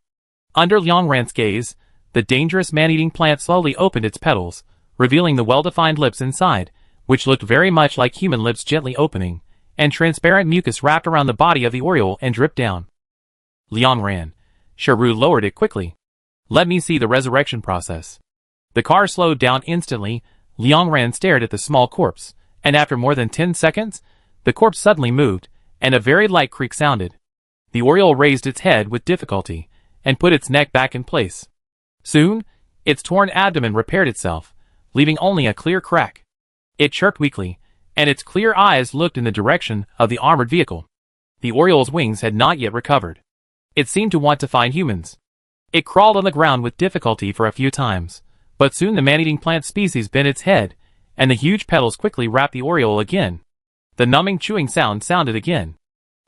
Under Liang Ren's gaze, the dangerous man-eating plant slowly opened its petals, revealing the well-defined lips inside, which looked very much like human lips gently opening, and transparent mucus wrapped around the body of the oriole and dripped down. Liang Ren. Sharu lowered it quickly. Let me see the resurrection process. The car slowed down instantly. Liang Ren stared at the small corpse, and after more than 10 seconds, the corpse suddenly moved, and a very light creak sounded. The oriole raised its head with difficulty, and put its neck back in place. Soon, its torn abdomen repaired itself, leaving only a clear crack. It chirped weakly, and its clear eyes looked in the direction of the armored vehicle. The oriole's wings had not yet recovered. It seemed to want to find humans. It crawled on the ground with difficulty for a few times, but soon the man-eating plant species bent its head, and the huge petals quickly wrapped the oriole again. The numbing chewing sound sounded again.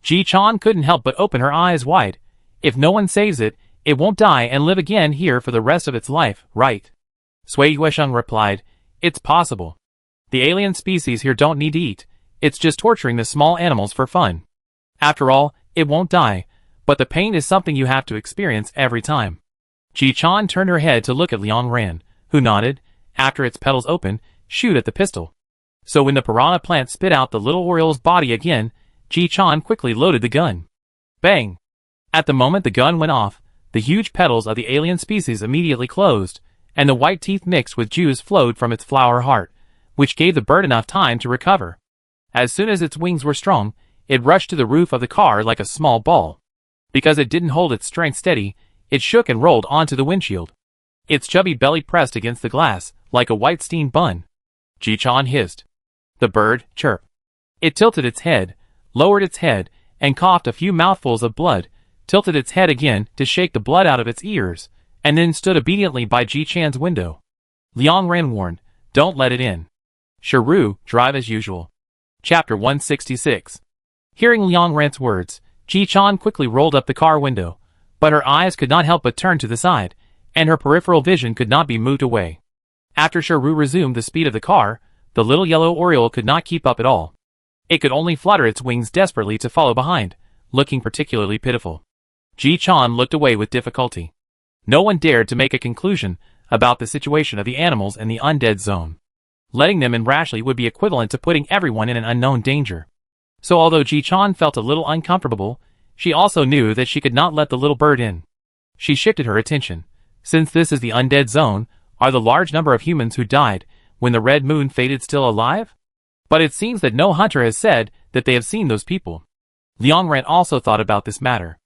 Ji-chan couldn't help but open her eyes wide. If no one saves it, it won't die and live again here for the rest of its life, right? Sui Yuesheng replied, it's possible. The alien species here don't need to eat, it's just torturing the small animals for fun. After all, it won't die, but the pain is something you have to experience every time. Ji-chan turned her head to look at Liang Ren, who nodded, after its petals opened, shoot at the pistol. So when the piranha plant spit out the little oriole's body again, Ji-chan quickly loaded the gun. Bang! At the moment the gun went off, the huge petals of the alien species immediately closed, and the white teeth mixed with juice flowed from its flower heart, which gave the bird enough time to recover. As soon as its wings were strong, it rushed to the roof of the car like a small ball. Because it didn't hold its strength steady, it shook and rolled onto the windshield. Its chubby belly pressed against the glass, like a white steamed bun. Ji-chan hissed. The bird chirped. It tilted its head, lowered its head, and coughed a few mouthfuls of blood, tilted its head again to shake the blood out of its ears, and then stood obediently by Ji-chan's window. Liang Ren warned, don't let it in. Sharu, drive as usual. Chapter 166. Hearing Liang Ren's words, Ji-chan quickly rolled up the car window, but her eyes could not help but turn to the side, and her peripheral vision could not be moved away. After Shiru resumed the speed of the car, the little yellow Oriole could not keep up at all. It could only flutter its wings desperately to follow behind, looking particularly pitiful. Ji-chan looked away with difficulty. No one dared to make a conclusion about the situation of the animals in the undead zone. Letting them in rashly would be equivalent to putting everyone in an unknown danger. So although Ji-chan felt a little uncomfortable, she also knew that she could not let the little bird in. She shifted her attention. Since this is the undead zone, are the large number of humans who died when the red moon faded still alive? But it seems that no hunter has said that they have seen those people. Liang Ren also thought about this matter.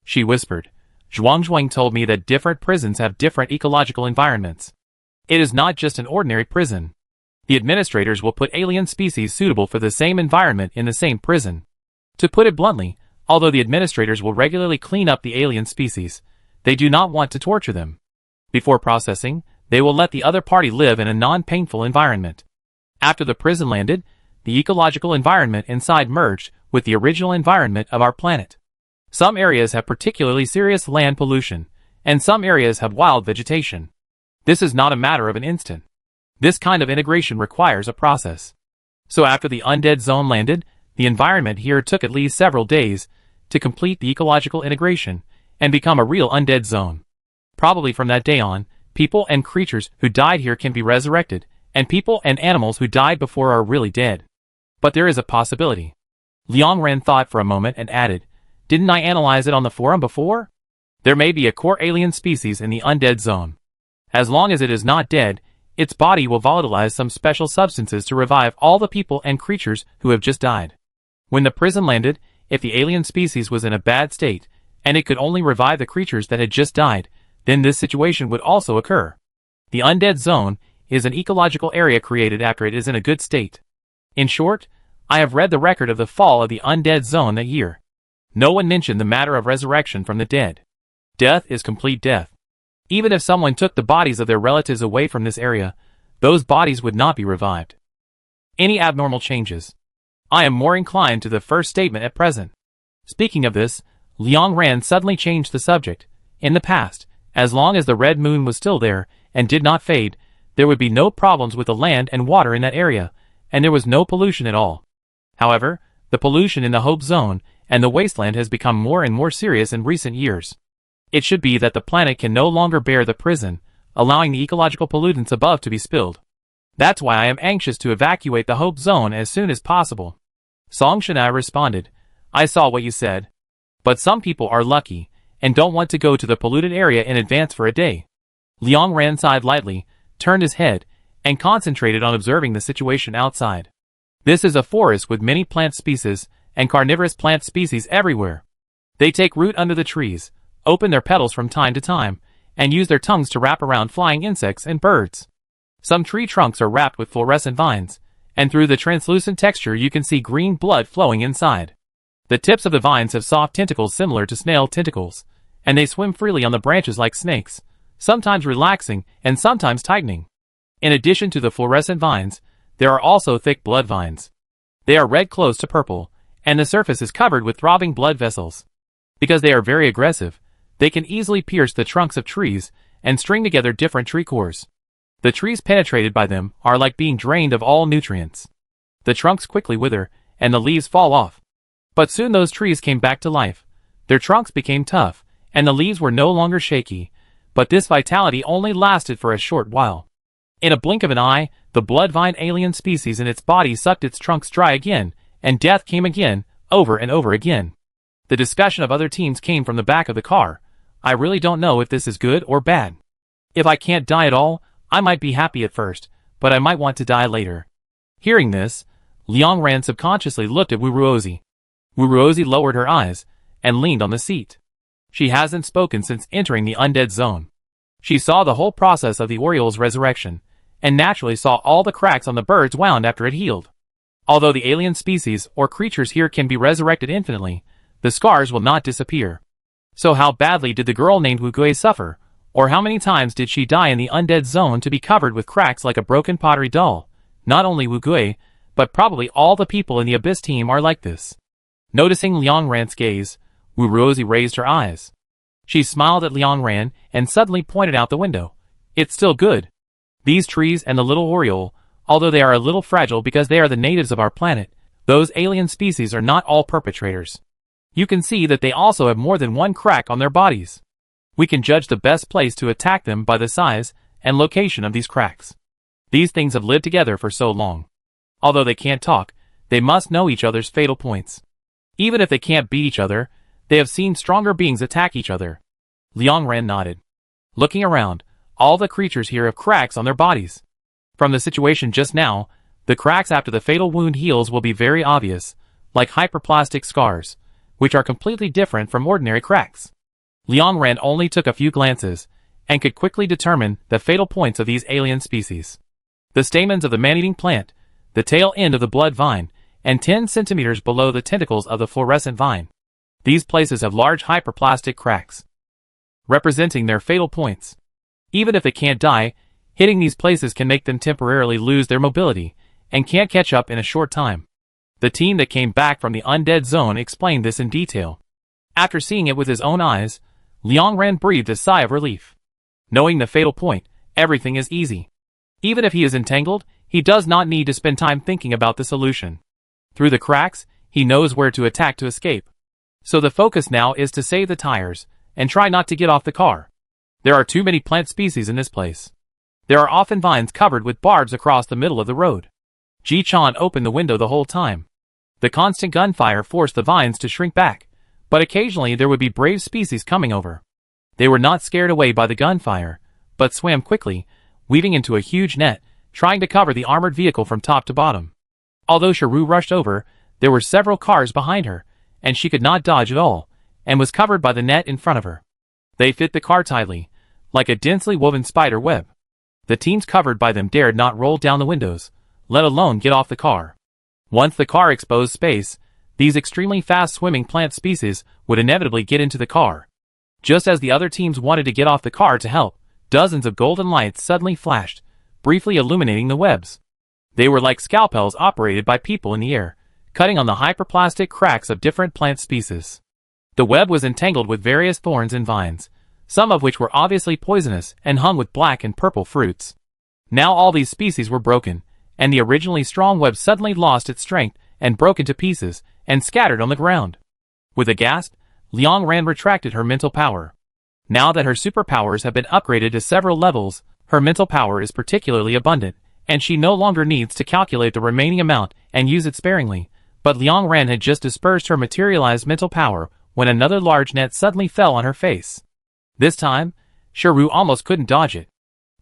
She whispered, Zhuang told me that different prisons have different ecological environments. It is not just an ordinary prison. The administrators will put alien species suitable for the same environment in the same prison. To put it bluntly, although the administrators will regularly clean up the alien species, they do not want to torture them. Before processing, they will let the other party live in a non-painful environment. After the prison landed, the ecological environment inside merged with the original environment of our planet. Some areas have particularly serious land pollution, and some areas have wild vegetation. This is not a matter of an instant. This kind of integration requires a process. So after the undead zone landed, the environment here took at least several days to complete the ecological integration and become a real undead zone. Probably from that day on, people and creatures who died here can be resurrected, and people and animals who died before are really dead. But there is a possibility. Liang Ren thought for a moment and added, didn't I analyze it on the forum before? There may be a core alien species in the undead zone. As long as it is not dead, its body will volatilize some special substances to revive all the people and creatures who have just died. When the prison landed, if the alien species was in a bad state, and it could only revive the creatures that had just died, then this situation would also occur. The undead zone is an ecological area created after it is in a good state. In short, I have read the record of the fall of the undead zone that year. No one mentioned the matter of resurrection from the dead. Death is complete death. Even if someone took the bodies of their relatives away from this area, those bodies would not be revived. Any abnormal changes? I am more inclined to the first statement at present. Speaking of this, Liang Ren suddenly changed the subject. In the past, as long as the red moon was still there and did not fade, there would be no problems with the land and water in that area, and there was no pollution at all. However, the pollution in the Hope Zone and the wasteland has become more and more serious in recent years. It should be that the planet can no longer bear the prison, allowing the ecological pollutants above to be spilled. That's why I am anxious to evacuate the Hope Zone as soon as possible. Song Shanai responded, I saw what you said. But some people are lucky, and don't want to go to the polluted area in advance for a day. Liang Ran sighed lightly, turned his head, and concentrated on observing the situation outside. This is a forest with many plant species, and carnivorous plant species everywhere. They take root under the trees, open their petals from time to time, and use their tongues to wrap around flying insects and birds. Some tree trunks are wrapped with fluorescent vines, and through the translucent texture you can see green blood flowing inside. The tips of the vines have soft tentacles similar to snail tentacles, and they swim freely on the branches like snakes, sometimes relaxing and sometimes tightening. In addition to the fluorescent vines, there are also thick blood vines. They are red close to purple, and the surface is covered with throbbing blood vessels. Because they are very aggressive, they can easily pierce the trunks of trees and string together different tree cores. The trees penetrated by them are like being drained of all nutrients. The trunks quickly wither, and the leaves fall off. But soon those trees came back to life. Their trunks became tough, and the leaves were no longer shaky, but this vitality only lasted for a short while. In a blink of an eye, the blood-vine alien species in its body sucked its trunks dry again, and death came again, over and over again. The discussion of other teams came from the back of the car. I really don't know if this is good or bad. If I can't die at all, I might be happy at first, but I might want to die later. Hearing this, Liang Ran subconsciously looked at Wuruozi. Wuruozi lowered her eyes, and leaned on the seat. She hasn't spoken since entering the undead zone. She saw the whole process of the Oriole's resurrection, and naturally saw all the cracks on the bird's wound after it healed. Although the alien species or creatures here can be resurrected infinitely, the scars will not disappear. So how badly did the girl named Wugui suffer, or how many times did she die in the undead zone to be covered with cracks like a broken pottery doll? Not only Wugui, but probably all the people in the Abyss team are like this. Noticing Liang Ran's gaze, Wuruozi raised her eyes. She smiled at Liang Ran and suddenly pointed out the window. It's still good. These trees and the little oriole, although they are a little fragile because they are the natives of our planet, those alien species are not all perpetrators. You can see that they also have more than one crack on their bodies. We can judge the best place to attack them by the size and location of these cracks. These things have lived together for so long. Although they can't talk, they must know each other's fatal points. Even if they can't beat each other, they have seen stronger beings attack each other. Liang Ran nodded. Looking around, all the creatures here have cracks on their bodies. From the situation just now, the cracks after the fatal wound heals will be very obvious, like hyperplastic scars, which are completely different from ordinary cracks. Liang Ran only took a few glances, and could quickly determine the fatal points of these alien species. The stamens of the man-eating plant, the tail end of the blood vine, and 10 centimeters below the tentacles of the fluorescent vine. These places have large hyperplastic cracks, representing their fatal points. Even if they can't die, hitting these places can make them temporarily lose their mobility, and can't catch up in a short time. The team that came back from the undead zone explained this in detail. After seeing it with his own eyes, Liang Ran breathed a sigh of relief. Knowing the fatal point, everything is easy. Even if he is entangled, he does not need to spend time thinking about the solution. Through the cracks, he knows where to attack to escape. So the focus now is to save the tires, and try not to get off the car. There are too many plant species in this place. There are often vines covered with barbs across the middle of the road. Ji Chan opened the window the whole time. The constant gunfire forced the vines to shrink back, but occasionally there would be brave species coming over. They were not scared away by the gunfire, but swam quickly, weaving into a huge net, trying to cover the armored vehicle from top to bottom. Although Shiru rushed over, there were several cars behind her, and she could not dodge at all, and was covered by the net in front of her. They fit the car tightly, like a densely woven spider web. The teams covered by them dared not roll down the windows, let alone get off the car. Once the car exposed space, these extremely fast-swimming plant species would inevitably get into the car. Just as the other teams wanted to get off the car to help, dozens of golden lights suddenly flashed, briefly illuminating the webs. They were like scalpels operated by people in the air, cutting on the hyperplastic cracks of different plant species. The web was entangled with various thorns and vines, some of which were obviously poisonous and hung with black and purple fruits. Now all these species were broken, and the originally strong web suddenly lost its strength and broke into pieces and scattered on the ground. With a gasp, Liang Ran retracted her mental power. Now that her superpowers have been upgraded to several levels, her mental power is particularly abundant, and she no longer needs to calculate the remaining amount and use it sparingly. But Liang Ran had just dispersed her materialized mental power when another large net suddenly fell on her face. This time, Shiru almost couldn't dodge it.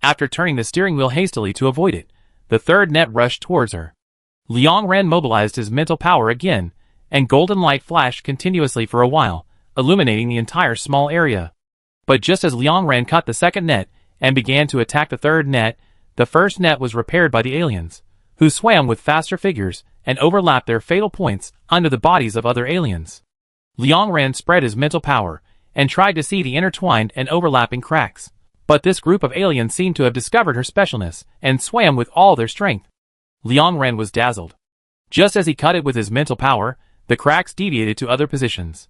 After turning the steering wheel hastily to avoid it, the third net rushed towards her. Liang Ran mobilized his mental power again, and golden light flashed continuously for a while, illuminating the entire small area. But just as Liang Ran caught the second net and began to attack the third net, the first net was repaired by the aliens, who swam with faster figures and overlapped their fatal points under the bodies of other aliens. Liang Ran spread his mental power and tried to see the intertwined and overlapping cracks. But this group of aliens seemed to have discovered her specialness and swam with all their strength. Liang Ran was dazzled. Just as he cut it with his mental power, the cracks deviated to other positions.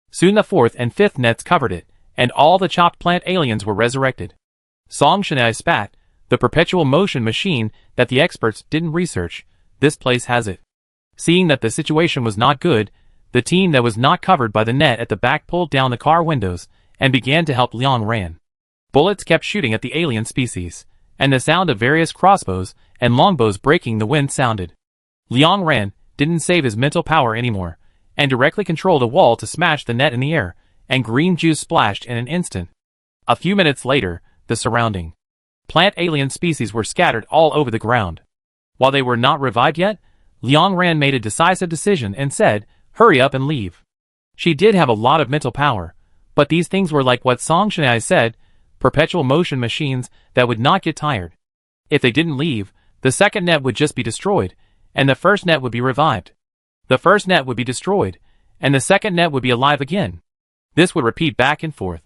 Soon the fourth and fifth nets covered it, and all the chopped plant aliens were resurrected. Song Shanai spat, the perpetual motion machine that the experts didn't research, this place has it. Seeing that the situation was not good, the team that was not covered by the net at the back pulled down the car windows and began to help Liang Ran. Bullets kept shooting at the alien species, and the sound of various crossbows and longbows breaking the wind sounded. Liang Ran didn't save his mental power anymore, and directly controlled a wall to smash the net in the air, and green juice splashed in an instant. A few minutes later, the surrounding plant alien species were scattered all over the ground. While they were not revived yet, Liang Ran made a decisive decision and said, "Hurry up and leave." She did have a lot of mental power, but these things were like what Song Shanai said, perpetual motion machines that would not get tired. If they didn't leave, the second net would just be destroyed, and the first net would be revived. The first net would be destroyed, and the second net would be alive again. This would repeat back and forth.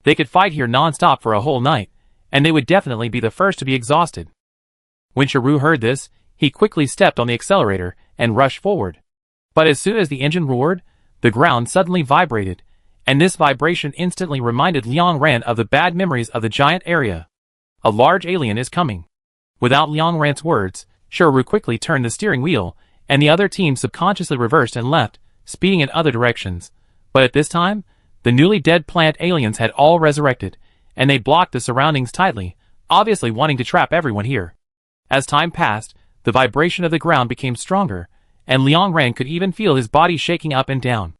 They could fight here non-stop for a whole night, and they would definitely be the first to be exhausted. When Shiru heard this, he quickly stepped on the accelerator and rushed forward. But as soon as the engine roared, the ground suddenly vibrated, and this vibration instantly reminded Liang Ran of the bad memories of the giant area. A large alien is coming. Without Liang Ran's words, Shiru quickly turned the steering wheel, and the other team subconsciously reversed and left, speeding in other directions. But at this time, the newly dead plant aliens had all resurrected, and they blocked the surroundings tightly, obviously wanting to trap everyone here. As time passed, the vibration of the ground became stronger, and Liang Ran could even feel his body shaking up and down.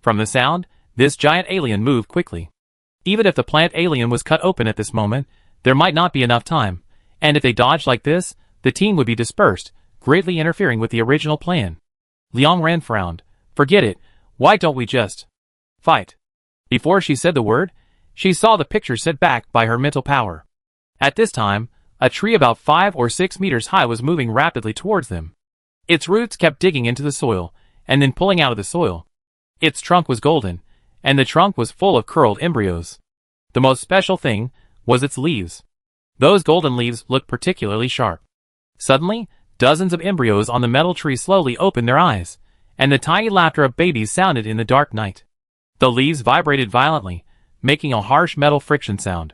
From the sound, this giant alien moved quickly. Even if the plant alien was cut open at this moment, there might not be enough time, and if they dodged like this, the team would be dispersed, greatly interfering with the original plan. Liang Ran frowned. Forget it, why don't we just fight? Before she said the word, she saw the picture set back by her mental power. At this time, a tree about 5 or 6 meters high was moving rapidly towards them. Its roots kept digging into the soil, and then pulling out of the soil. Its trunk was golden, and the trunk was full of curled embryos. The most special thing was its leaves. Those golden leaves looked particularly sharp. Suddenly, dozens of embryos on the metal tree slowly opened their eyes, and the tiny laughter of babies sounded in the dark night. The leaves vibrated violently, making a harsh metal friction sound.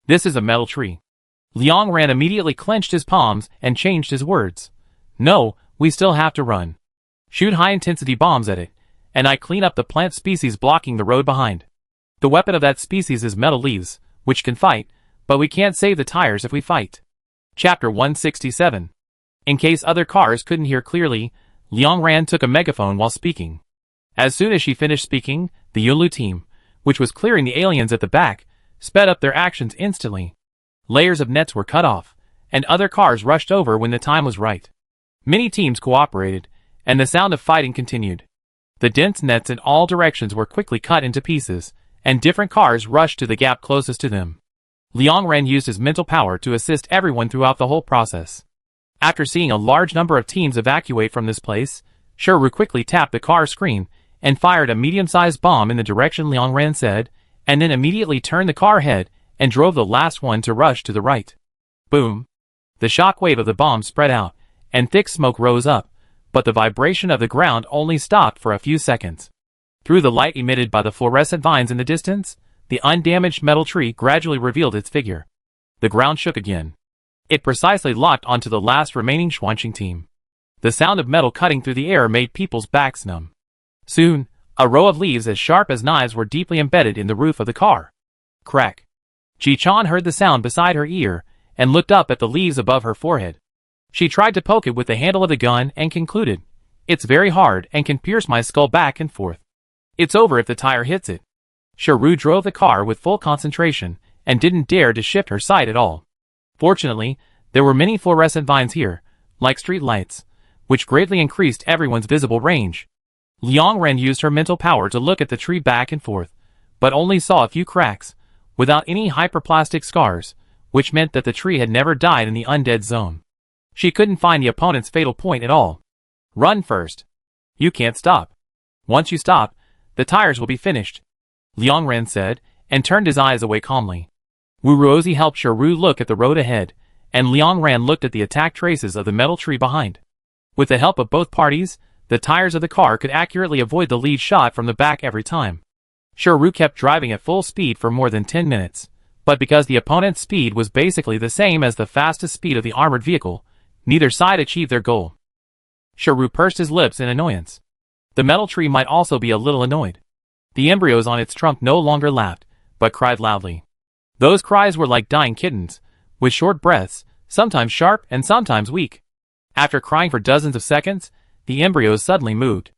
This is a metal tree. Liang Ran immediately clenched his palms and changed his words. No, we still have to run. Shoot high-intensity bombs at it, and I clean up the plant species blocking the road behind. The weapon of that species is metal leaves, which can fight, but we can't save the tires if we fight. Chapter 167. In case other cars couldn't hear clearly, Liang Ran took a megaphone while speaking. As soon as she finished speaking, the Yunlu team, which was clearing the aliens at the back, sped up their actions instantly. Layers of nets were cut off, and other cars rushed over when the time was right. Many teams cooperated, and the sound of fighting continued. The dense nets in all directions were quickly cut into pieces, and different cars rushed to the gap closest to them. Liang Ran used his mental power to assist everyone throughout the whole process. After seeing a large number of teams evacuate from this place, Shiru quickly tapped the car screen and fired a medium-sized bomb in the direction Liang Ran said, and then immediately turned the car head and drove the last one to rush to the right. Boom! The shock wave of the bomb spread out, and thick smoke rose up, but the vibration of the ground only stopped for a few seconds. Through the light emitted by the fluorescent vines in the distance, the undamaged metal tree gradually revealed its figure. The ground shook again. It precisely locked onto the last remaining Xuanqing team. The sound of metal cutting through the air made people's backs numb. Soon, a row of leaves as sharp as knives were deeply embedded in the roof of the car. Crack. Ji-chan heard the sound beside her ear, and looked up at the leaves above her forehead. She tried to poke it with the handle of the gun and concluded, "It's very hard and can pierce my skull back and forth. It's over if the tire hits it." Shiru drove the car with full concentration, and didn't dare to shift her sight at all. Fortunately, there were many fluorescent vines here, like street lights, which greatly increased everyone's visible range. Liang Ran used her mental power to look at the tree back and forth, but only saw a few cracks, without any hyperplastic scars, which meant that the tree had never died in the undead zone. She couldn't find the opponent's fatal point at all. Run first. You can't stop. Once you stop, the tires will be finished, Liang Ran said, and turned his eyes away calmly. Wu Ruozi helped Shiru look at the road ahead, and Liang Ran looked at the attack traces of the metal tree behind. With the help of both parties, the tires of the car could accurately avoid the lead shot from the back every time. Shiru kept driving at full speed for more than 10 minutes, but because the opponent's speed was basically the same as the fastest speed of the armored vehicle, neither side achieved their goal. Shiru pursed his lips in annoyance. The metal tree might also be a little annoyed. The embryos on its trunk no longer laughed, but cried loudly. Those cries were like dying kittens, with short breaths, sometimes sharp and sometimes weak. After crying for dozens of seconds, the embryos suddenly moved.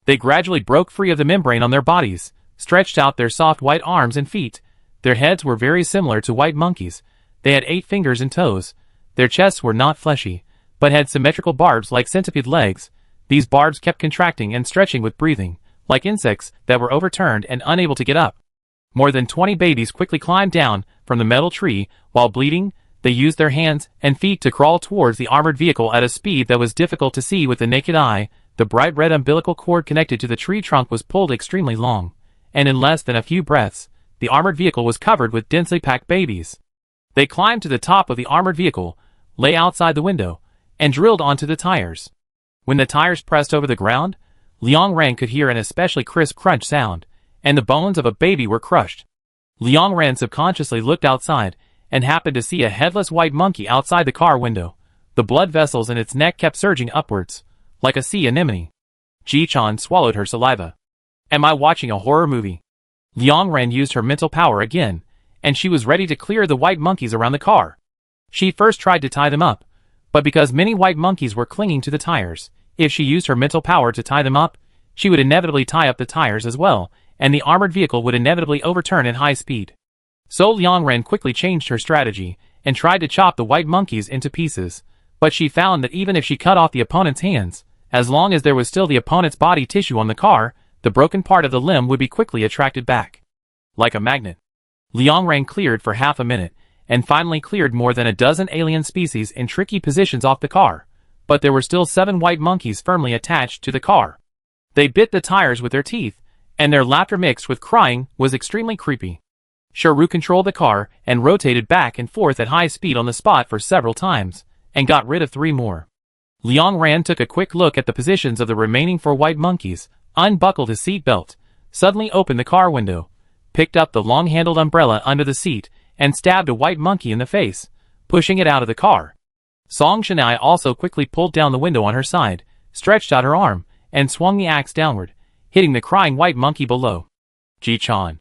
They gradually broke free of the membrane on their bodies, stretched out their soft white arms and feet. Their heads were very similar to white monkeys. They had 8 fingers and toes. Their chests were not fleshy, but had symmetrical barbs like centipede legs. These barbs kept contracting and stretching with breathing, like insects that were overturned and unable to get up. More than 20 babies quickly climbed down from the metal tree. While bleeding, they used their hands and feet to crawl towards the armored vehicle at a speed that was difficult to see with the naked eye. The bright red umbilical cord connected to the tree trunk was pulled extremely long, and in less than a few breaths, the armored vehicle was covered with densely packed babies. They climbed to the top of the armored vehicle, lay outside the window, and drilled onto the tires. When the tires pressed over the ground, Liang Ran could hear an especially crisp crunch sound, and the bones of a baby were crushed. Liang Ran subconsciously looked outside, and happened to see a headless white monkey outside the car window, The blood vessels in its neck kept surging upwards, like a sea anemone. Ji-chan swallowed her saliva. Am I watching a horror movie? Liang Ren used her mental power again, and she was ready to clear the white monkeys around the car. She first tried to tie them up, but because many white monkeys were clinging to the tires, if she used her mental power to tie them up, she would inevitably tie up the tires as well, and the armored vehicle would inevitably overturn at high speed. So Liang Ren quickly changed her strategy, and tried to chop the white monkeys into pieces, but she found that even if she cut off the opponent's hands, as long as there was still the opponent's body tissue on the car, the broken part of the limb would be quickly attracted back. Like a magnet. Liang Ren cleared for half a minute, and finally cleared more than a dozen alien species in tricky positions off the car, but there were still 7 white monkeys firmly attached to the car. They bit the tires with their teeth, and their laughter mixed with crying was extremely creepy. Sharu controlled the car and rotated back and forth at high speed on the spot for several times, and got rid of 3 more. Liang Ran took a quick look at the positions of the remaining 4 white monkeys, unbuckled his seat belt, suddenly opened the car window, picked up the long-handled umbrella under the seat, and stabbed a white monkey in the face, pushing it out of the car. Song Shanai also quickly pulled down the window on her side, stretched out her arm, and swung the axe downward, hitting the crying white monkey below. Ji-chan.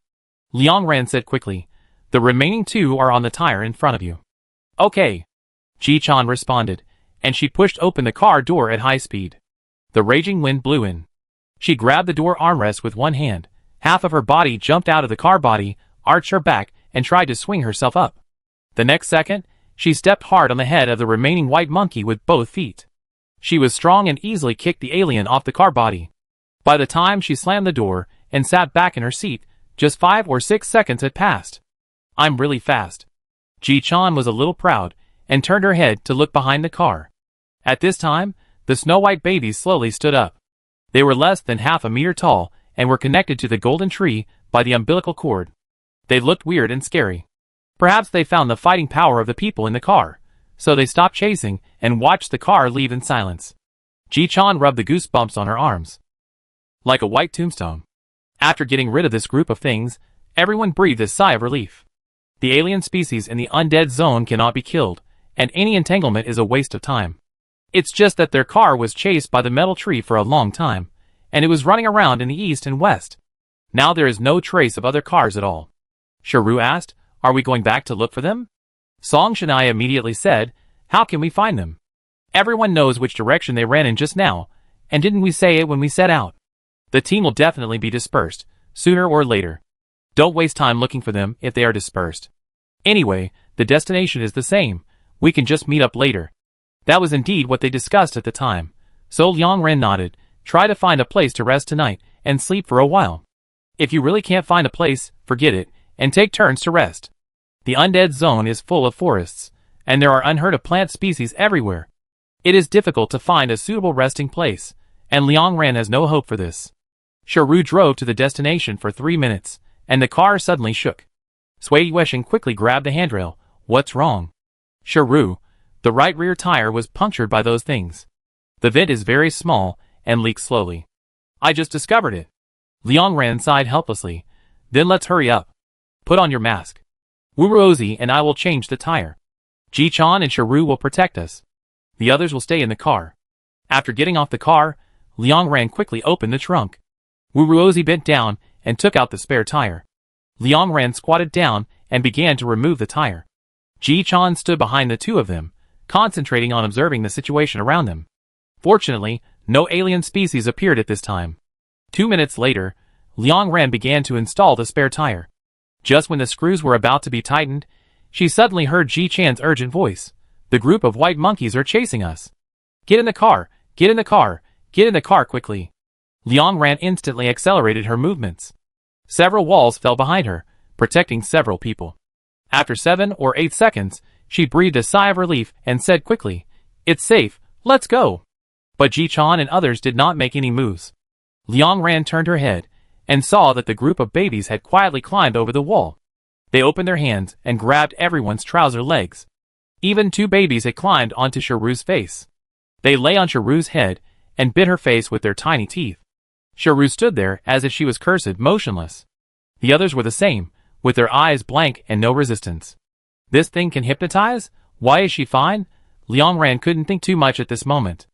Liang Ran said quickly, the remaining 2 are on the tire in front of you. Okay. Ji-chan responded, and she pushed open the car door at high speed. The raging wind blew in. She grabbed the door armrest with one hand, half of her body jumped out of the car body, arched her back, and tried to swing herself up. The next second, she stepped hard on the head of the remaining white monkey with both feet. She was strong and easily kicked the alien off the car body. By the time she slammed the door and sat back in her seat, just 5 or 6 seconds had passed. I'm really fast. Ji-chan was a little proud, and turned her head to look behind the car. At this time, the snow-white babies slowly stood up. They were less than half a meter tall, and were connected to the golden tree by the umbilical cord. They looked weird and scary. Perhaps they found the fighting power of the people in the car, so they stopped chasing and watched the car leave in silence. Ji-chan rubbed the goosebumps on her arms. Like a white tombstone. After getting rid of this group of things, everyone breathed a sigh of relief. The alien species in the undead zone cannot be killed, and any entanglement is a waste of time. It's just that their car was chased by the metal tree for a long time, and it was running around in the east and west. Now there is no trace of other cars at all. Sharu asked, are we going back to look for them? Song Shanai immediately said, how can we find them? Everyone knows which direction they ran in just now, and didn't we say it when we set out? The team will definitely be dispersed, sooner or later. Don't waste time looking for them if they are dispersed. Anyway, the destination is the same, we can just meet up later. That was indeed what they discussed at the time, so Liang Ren nodded, try to find a place to rest tonight, and sleep for a while. If you really can't find a place, forget it, and take turns to rest. The undead zone is full of forests, and there are unheard of plant species everywhere. It is difficult to find a suitable resting place, and Liang Ren has no hope for this. Sharu drove to the destination for 3 minutes, and the car suddenly shook. Sui Yuesheng quickly grabbed the handrail. What's wrong? Sharu, the right rear tire was punctured by those things. The vent is very small, and leaks slowly. I just discovered it. Liang Ren sighed helplessly. Then let's hurry up. Put on your mask. Wuruozi and I will change the tire. Ji-chan and Sharu will protect us. The others will stay in the car. After getting off the car, Liang Ren quickly opened the trunk. Wuruozi bent down and took out the spare tire. Liang Ren squatted down and began to remove the tire. Ji-chan stood behind the 2 of them, concentrating on observing the situation around them. Fortunately, no alien species appeared at this time. 2 minutes later, Liang Ren began to install the spare tire. Just when the screws were about to be tightened, she suddenly heard Ji-chan's urgent voice. The group of white monkeys are chasing us. Get in the car, get in the car, get in the car quickly. Liang Ren instantly accelerated her movements. Several walls fell behind her, protecting several people. After 7 or 8 seconds, she breathed a sigh of relief and said quickly, it's safe, let's go. But Ji-chan and others did not make any moves. Liang Ren turned her head, and saw that the group of babies had quietly climbed over the wall. They opened their hands and grabbed everyone's trouser legs. Even 2 babies had climbed onto Sharu's face. They lay on Sharu's head, and bit her face with their tiny teeth. Sharu stood there as if she was cursed, motionless. The others were the same, with their eyes blank and no resistance. This thing can hypnotize? Why is she fine? Liang Ran couldn't think too much at this moment.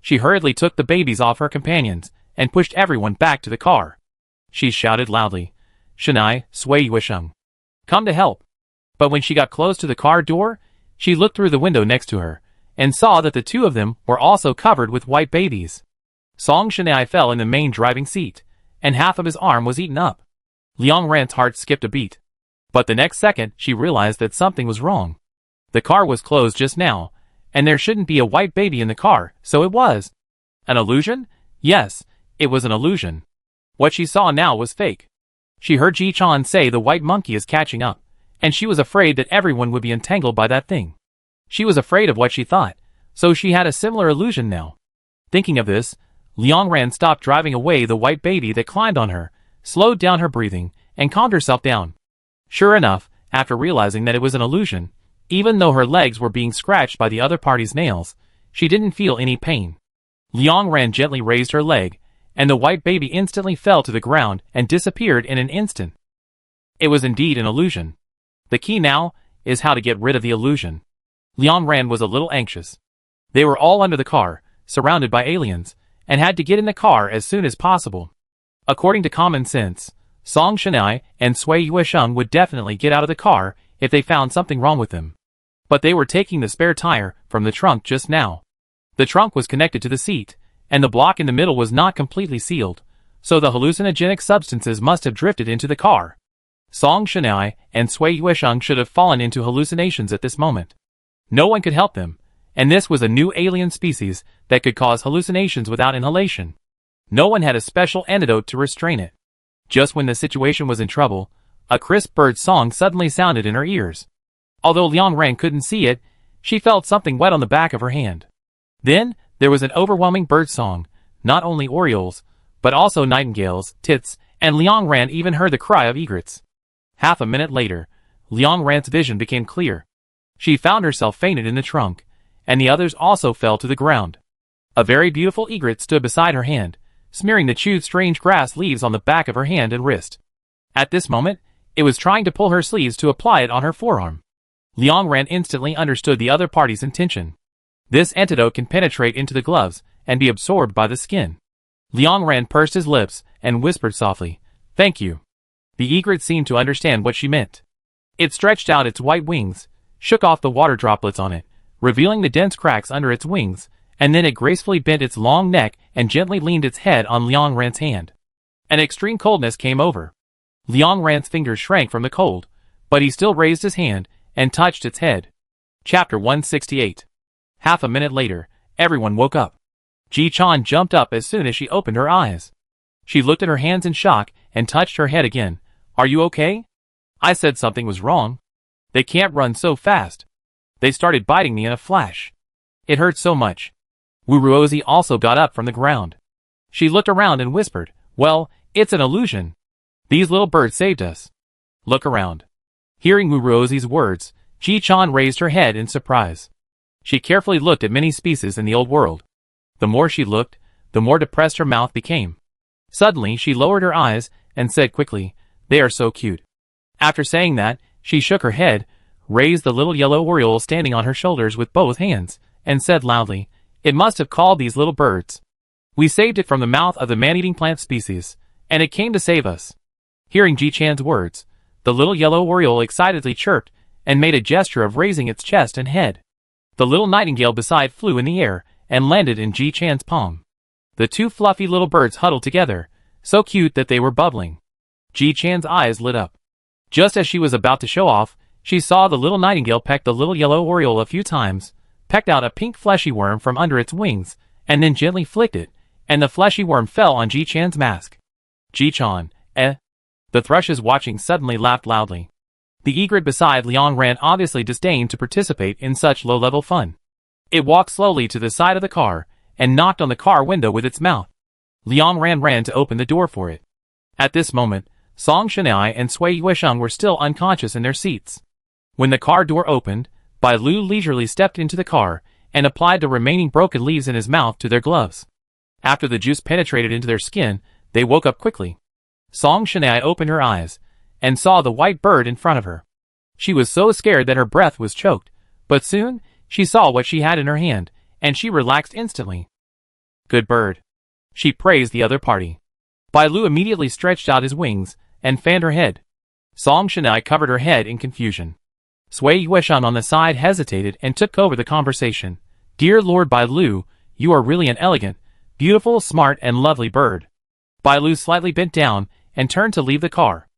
She hurriedly took the babies off her companions and pushed everyone back to the car. She shouted loudly, "Shanai, Sui Yuisheng, come to help." But when she got close to the car door, she looked through the window next to her and saw that the two of them were also covered with white babies. Song Shanai fell in the main driving seat, and half of his arm was eaten up. Liang Ran's heart skipped a beat. But the next second she realized that something was wrong. The car was closed just now, and there shouldn't be a white baby in the car, so it was. An illusion? Yes, it was an illusion. What she saw now was fake. She heard Ji Chan say the white monkey is catching up, and she was afraid that everyone would be entangled by that thing. She was afraid of what she thought, so she had a similar illusion now. Thinking of this, Liang Ran stopped driving away the white baby that climbed on her, slowed down her breathing, and calmed herself down. Sure enough, after realizing that it was an illusion, even though her legs were being scratched by the other party's nails, she didn't feel any pain. Liang Ran gently raised her leg, and the white baby instantly fell to the ground and disappeared in an instant. It was indeed an illusion. The key now is how to get rid of the illusion. Liang Ran was a little anxious. They were all under the car, surrounded by aliens, and had to get in the car as soon as possible. According to common sense, Song Shanai and Sui Yuisheng would definitely get out of the car if they found something wrong with them. But they were taking the spare tire from the trunk just now. The trunk was connected to the seat, and the block in the middle was not completely sealed, so the hallucinogenic substances must have drifted into the car. Song Shanai and Sui Yuisheng should have fallen into hallucinations at this moment. No one could help them, and this was a new alien species that could cause hallucinations without inhalation. No one had a special antidote to restrain it. Just when the situation was in trouble, a crisp bird song suddenly sounded in her ears. Although Liang Ran couldn't see it, she felt something wet on the back of her hand. Then, there was an overwhelming bird song, not only orioles, but also nightingales, tits, and Liang Ran even heard the cry of egrets. Half a minute later, Liang Ran's vision became clear. She found herself fainted in the trunk, and the others also fell to the ground. A very beautiful egret stood beside her hand, smearing the chewed strange grass leaves on the back of her hand and wrist. At this moment, it was trying to pull her sleeves to apply it on her forearm. Liang Ran instantly understood the other party's intention. This antidote can penetrate into the gloves and be absorbed by the skin. Liang Ran pursed his lips and whispered softly, "Thank you." The egret seemed to understand what she meant. It stretched out its white wings, shook off the water droplets on it, revealing the dense cracks under its wings, and then it gracefully bent its long neck and gently leaned its head on Liang Ran's hand. An extreme coldness came over. Liang Ran's fingers shrank from the cold, but he still raised his hand and touched its head. Chapter 168. Half a minute later, everyone woke up. Ji Chan jumped up as soon as she opened her eyes. She looked at her hands in shock and touched her head again. "Are you okay?" "I said something was wrong. They can't run so fast. They started biting me in a flash. It hurt so much." Wu Ruozi also got up from the ground. She looked around and whispered, "Well, it's an illusion. These little birds saved us. Look around." Hearing Wu Ruozi's words, Ji Chan raised her head in surprise. She carefully looked at many species in the old world. The more she looked, the more depressed her mouth became. Suddenly she lowered her eyes and said quickly, "They are so cute." After saying that, she shook her head, raised the little yellow oriole standing on her shoulders with both hands, and said loudly, "It must have called these little birds. We saved it from the mouth of the man-eating plant species, and it came to save us." Hearing Ji Chan's words, the little yellow oriole excitedly chirped and made a gesture of raising its chest and head. The little nightingale beside flew in the air and landed in Ji Chan's palm. The two fluffy little birds huddled together, so cute that they were bubbling. Ji Chan's eyes lit up. Just as she was about to show off, she saw the little nightingale peck the little yellow oriole a few times, pecked out a pink fleshy worm from under its wings, and then gently flicked it, and the fleshy worm fell on Ji Chan's mask. "Ji Chan, eh?" The thrushes watching suddenly laughed loudly. The egret beside Liang Ran obviously disdained to participate in such low-level fun. It walked slowly to the side of the car, and knocked on the car window with its mouth. Liang Ran ran to open the door for it. At this moment, Song Shanai and Sui Yuisheng were still unconscious in their seats. When the car door opened, Bai Lu leisurely stepped into the car, and applied the remaining broken leaves in his mouth to their gloves. After the juice penetrated into their skin, they woke up quickly. Song Shanai opened her eyes, and saw the white bird in front of her. She was so scared that her breath was choked, but soon, She saw what she had in her hand, and she relaxed instantly. Good bird. She praised the other party. Bai Lu immediately stretched out his wings and fanned her head. Song Shanai covered her head in confusion. Sui Yueshan on the side hesitated and took over the conversation. Dear Lord Bai Lu, you are really an elegant, beautiful, smart, and lovely bird. Bai Lu slightly bent down and turned to leave the car.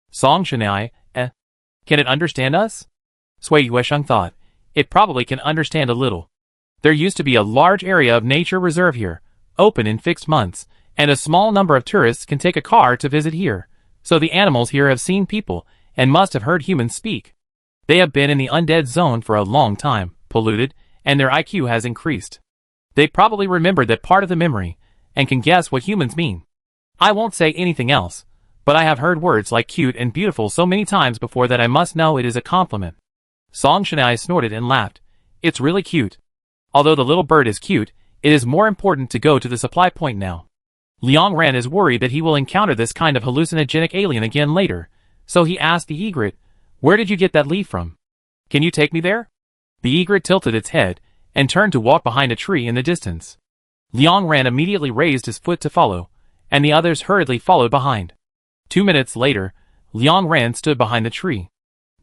Song Shanai, can it understand us? Sui Yuesheng thought. It probably can understand a little. There used to be a large area of nature reserve here, open in fixed months, and a small number of tourists can take a car to visit here. So the animals here have seen people and must have heard humans speak. They have been in the undead zone for a long time, polluted, and their IQ has increased. They probably remembered that part of the memory and can guess what humans mean. I won't say anything else, but I have heard words like cute and beautiful so many times before that I must know it is a compliment. Song Shanai snorted and laughed. It's really cute. Although the little bird is cute, it is more important to go to the supply point now. Liang Ran is worried that he will encounter this kind of hallucinogenic alien again later, so he asked the egret, where did you get that leaf from? Can you take me there? The egret tilted its head and turned to walk behind a tree in the distance. Liang Ran immediately raised his foot to follow, and the others hurriedly followed behind. 2 minutes later, Liang Ran stood behind the tree.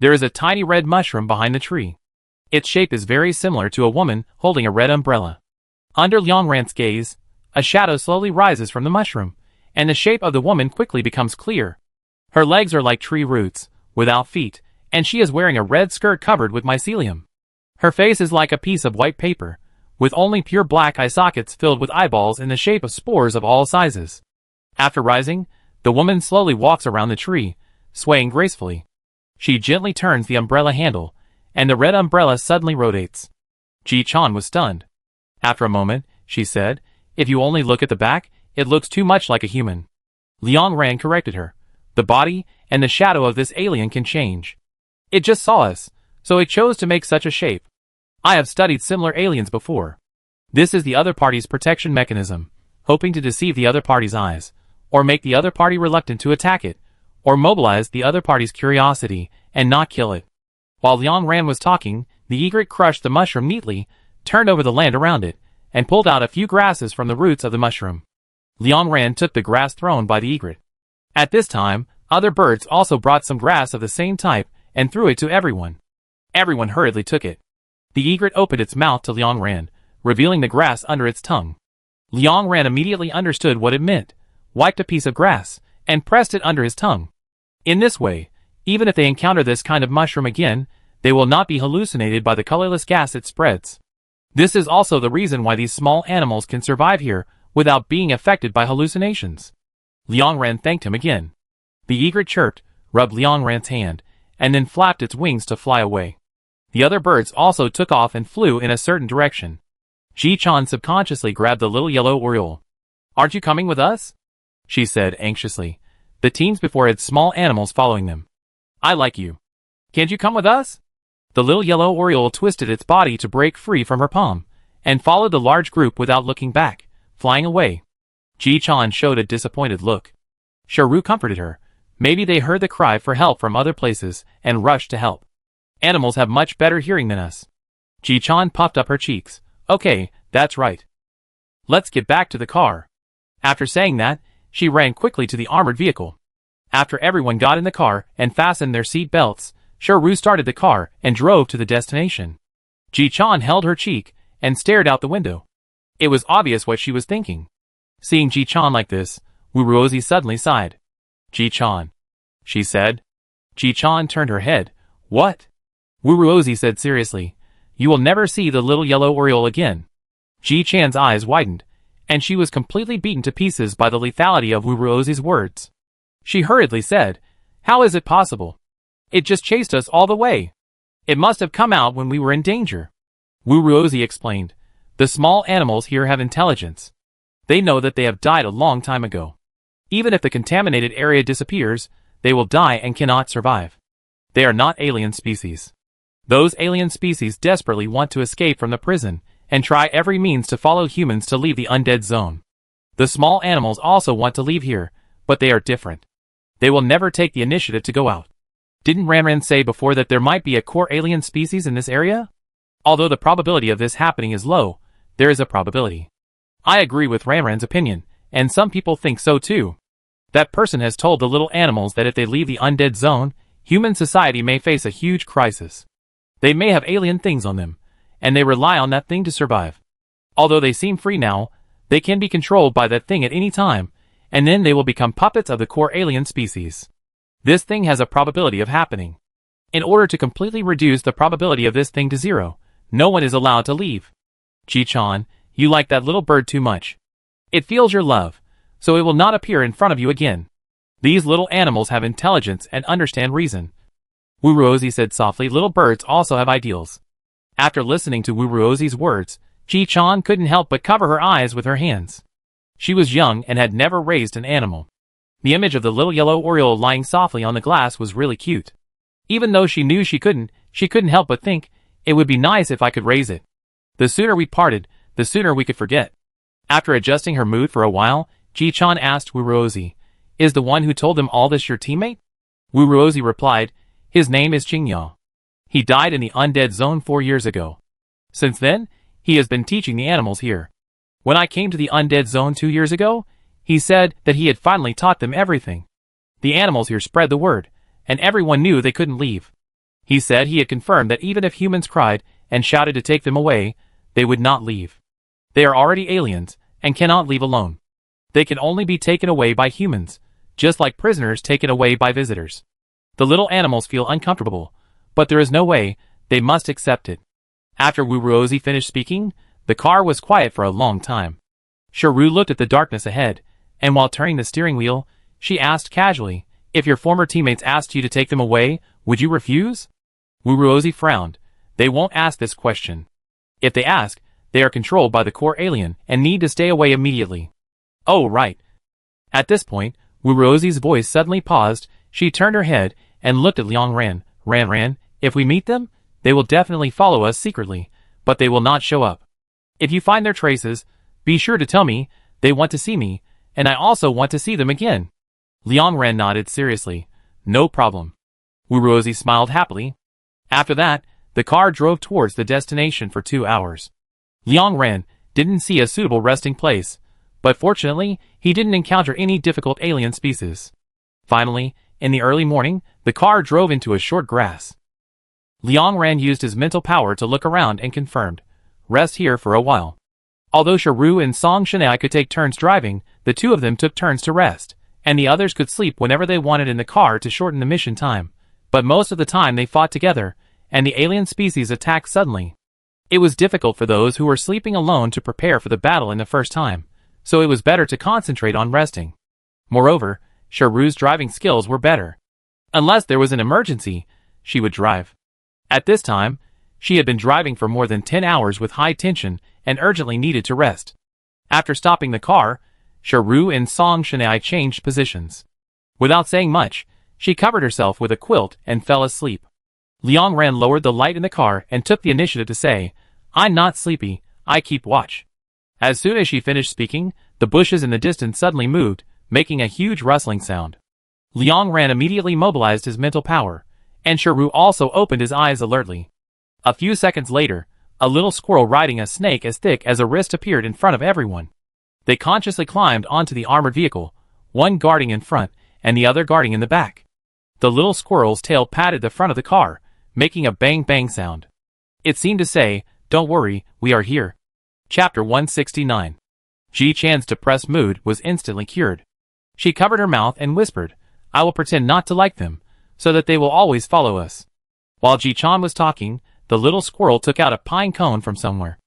There is a tiny red mushroom behind the tree. Its shape is very similar to a woman holding a red umbrella. Under Liang Ran's gaze, a shadow slowly rises from the mushroom, and the shape of the woman quickly becomes clear. Her legs are like tree roots, without feet, and she is wearing a red skirt covered with mycelium. Her face is like a piece of white paper, with only pure black eye sockets filled with eyeballs in the shape of spores of all sizes. After rising, the woman slowly walks around the tree, swaying gracefully. She gently turns the umbrella handle, and the red umbrella suddenly rotates. Ji Chan was stunned. After a moment, she said, if you only look at the back, it looks too much like a human. Liang Ran corrected her. The body and the shadow of this alien can change. It just saw us, so it chose to make such a shape. I have studied similar aliens before. This is the other party's protection mechanism, hoping to deceive the other party's eyes, or make the other party reluctant to attack it, or mobilize the other party's curiosity and not kill it. While Liang Ran was talking, the egret crushed the mushroom neatly, turned over the land around it, and pulled out a few grasses from the roots of the mushroom. Liang Ran took the grass thrown by the egret. At this time, other birds also brought some grass of the same type and threw it to everyone. Everyone hurriedly took it. The egret opened its mouth to Liang Ran, revealing the grass under its tongue. Liang Ran immediately understood what it meant, wiped a piece of grass, and pressed it under his tongue. In this way, even if they encounter this kind of mushroom again, they will not be hallucinated by the colorless gas it spreads. This is also the reason why these small animals can survive here without being affected by hallucinations. Liang Ran thanked him again. The egret chirped, rubbed Liang Ran's hand, and then flapped its wings to fly away. The other birds also took off and flew in a certain direction. Ji Chan subconsciously grabbed the little yellow oriole. Aren't you coming with us? She said anxiously. The teams before had small animals following them. I like you. Can't you come with us? The little yellow oriole twisted its body to break free from her palm, and followed the large group without looking back, flying away. Ji Chan showed a disappointed look. Sharu comforted her. Maybe they heard the cry for help from other places and rushed to help. Animals have much better hearing than us. Ji Chan puffed up her cheeks. Okay, that's right. Let's get back to the car. After saying that, she ran quickly to the armored vehicle. After everyone got in the car and fastened their seat belts, Sharu started the car and drove to the destination. Ji Chan held her cheek and stared out the window. It was obvious what she was thinking. Seeing Ji Chan like this, Wu Ruozi suddenly sighed. Ji Chan, she said. Ji Chan turned her head. What? Wu Ruozi said seriously. You will never see the little yellow oriole again. Ji Chan's eyes widened, and she was completely beaten to pieces by the lethality of Wu Ruozi's words. She hurriedly said, how is it possible? It just chased us all the way. It must have come out when we were in danger. Wu Ruozi explained. The small animals here have intelligence. They know that they have died a long time ago. Even if the contaminated area disappears, they will die and cannot survive. They are not alien species. Those alien species desperately want to escape from the prison and try every means to follow humans to leave the undead zone. The small animals also want to leave here, but they are different. They will never take the initiative to go out. Didn't Ranran say before that there might be a core alien species in this area? Although the probability of this happening is low, there is a probability. I agree with Ranran's opinion, and some people think so too. That person has told the little animals that if they leave the undead zone, human society may face a huge crisis. They may have alien things on them, and they rely on that thing to survive. Although they seem free now, they can be controlled by that thing at any time, and then they will become puppets of the core alien species. This thing has a probability of happening. In order to completely reduce the probability of this thing to zero, no one is allowed to leave. Ji-chan, you like that little bird too much. It feels your love, so it will not appear in front of you again. These little animals have intelligence and understand reason. Wuruozi said softly, little birds also have ideals. After listening to Wuruozi's words, Ji-chan couldn't help but cover her eyes with her hands. She was young and had never raised an animal. The image of the little yellow oriole lying softly on the glass was really cute. Even though she knew she couldn't help but think, it would be nice if I could raise it. The sooner we parted, the sooner we could forget. After adjusting her mood for a while, Ji-chan asked Wuruozi, is the one who told them all this your teammate? Wuruozi replied, his name is Qingyao. He died in the undead zone 4 years ago. Since then, he has been teaching the animals here. When I came to the undead zone 2 years ago, he said that he had finally taught them everything. The animals here spread the word, and everyone knew they couldn't leave. He said he had confirmed that even if humans cried and shouted to take them away, they would not leave. They are already aliens, and cannot leave alone. They can only be taken away by humans, just like prisoners taken away by visitors. The little animals feel uncomfortable, but there is no way, they must accept it. After Wuruozi finished speaking, the car was quiet for a long time. Shiru looked at the darkness ahead, and while turning the steering wheel, she asked casually, if your former teammates asked you to take them away, would you refuse? Wuruozi frowned. They won't ask this question. If they ask, they are controlled by the core alien and need to stay away immediately. Oh right. At this point, Wuruozi's voice suddenly paused. She turned her head and looked at Liang Ran. Ran, if we meet them, they will definitely follow us secretly, but they will not show up. If you find their traces, be sure to tell me. They want to see me, and I also want to see them again. Liang Ran nodded seriously. No problem. Wuruozi smiled happily. After that, the car drove towards the destination for 2 hours. Liang Ran didn't see a suitable resting place, but fortunately, he didn't encounter any difficult alien species. Finally, in the early morning, the car drove into a short grass. Liang Ran used his mental power to look around and confirmed, rest here for a while. Although Shiru and Song Shanai could take turns driving, the two of them took turns to rest, and the others could sleep whenever they wanted in the car to shorten the mission time. But most of the time they fought together, and the alien species attacked suddenly. It was difficult for those who were sleeping alone to prepare for the battle in the first time, so it was better to concentrate on resting. Moreover, Shiru's driving skills were better. Unless there was an emergency, she would drive. At this time, she had been driving for more than 10 hours with high tension and urgently needed to rest. After stopping the car, Shiru and Song Shanai changed positions. Without saying much, she covered herself with a quilt and fell asleep. Liang Ran lowered the light in the car and took the initiative to say, I'm not sleepy, I keep watch. As soon as she finished speaking, the bushes in the distance suddenly moved, making a huge rustling sound. Liang Ran immediately mobilized his mental power, and Shiru also opened his eyes alertly. A few seconds later, a little squirrel riding a snake as thick as a wrist appeared in front of everyone. They consciously climbed onto the armored vehicle, one guarding in front and the other guarding in the back. The little squirrel's tail patted the front of the car, making a bang-bang sound. It seemed to say, don't worry, we are here. Chapter 169. Ji-chan's depressed mood was instantly cured. She covered her mouth and whispered, I will pretend not to like them, so that they will always follow us. While Ji-chan was talking, the little squirrel took out a pine cone from somewhere.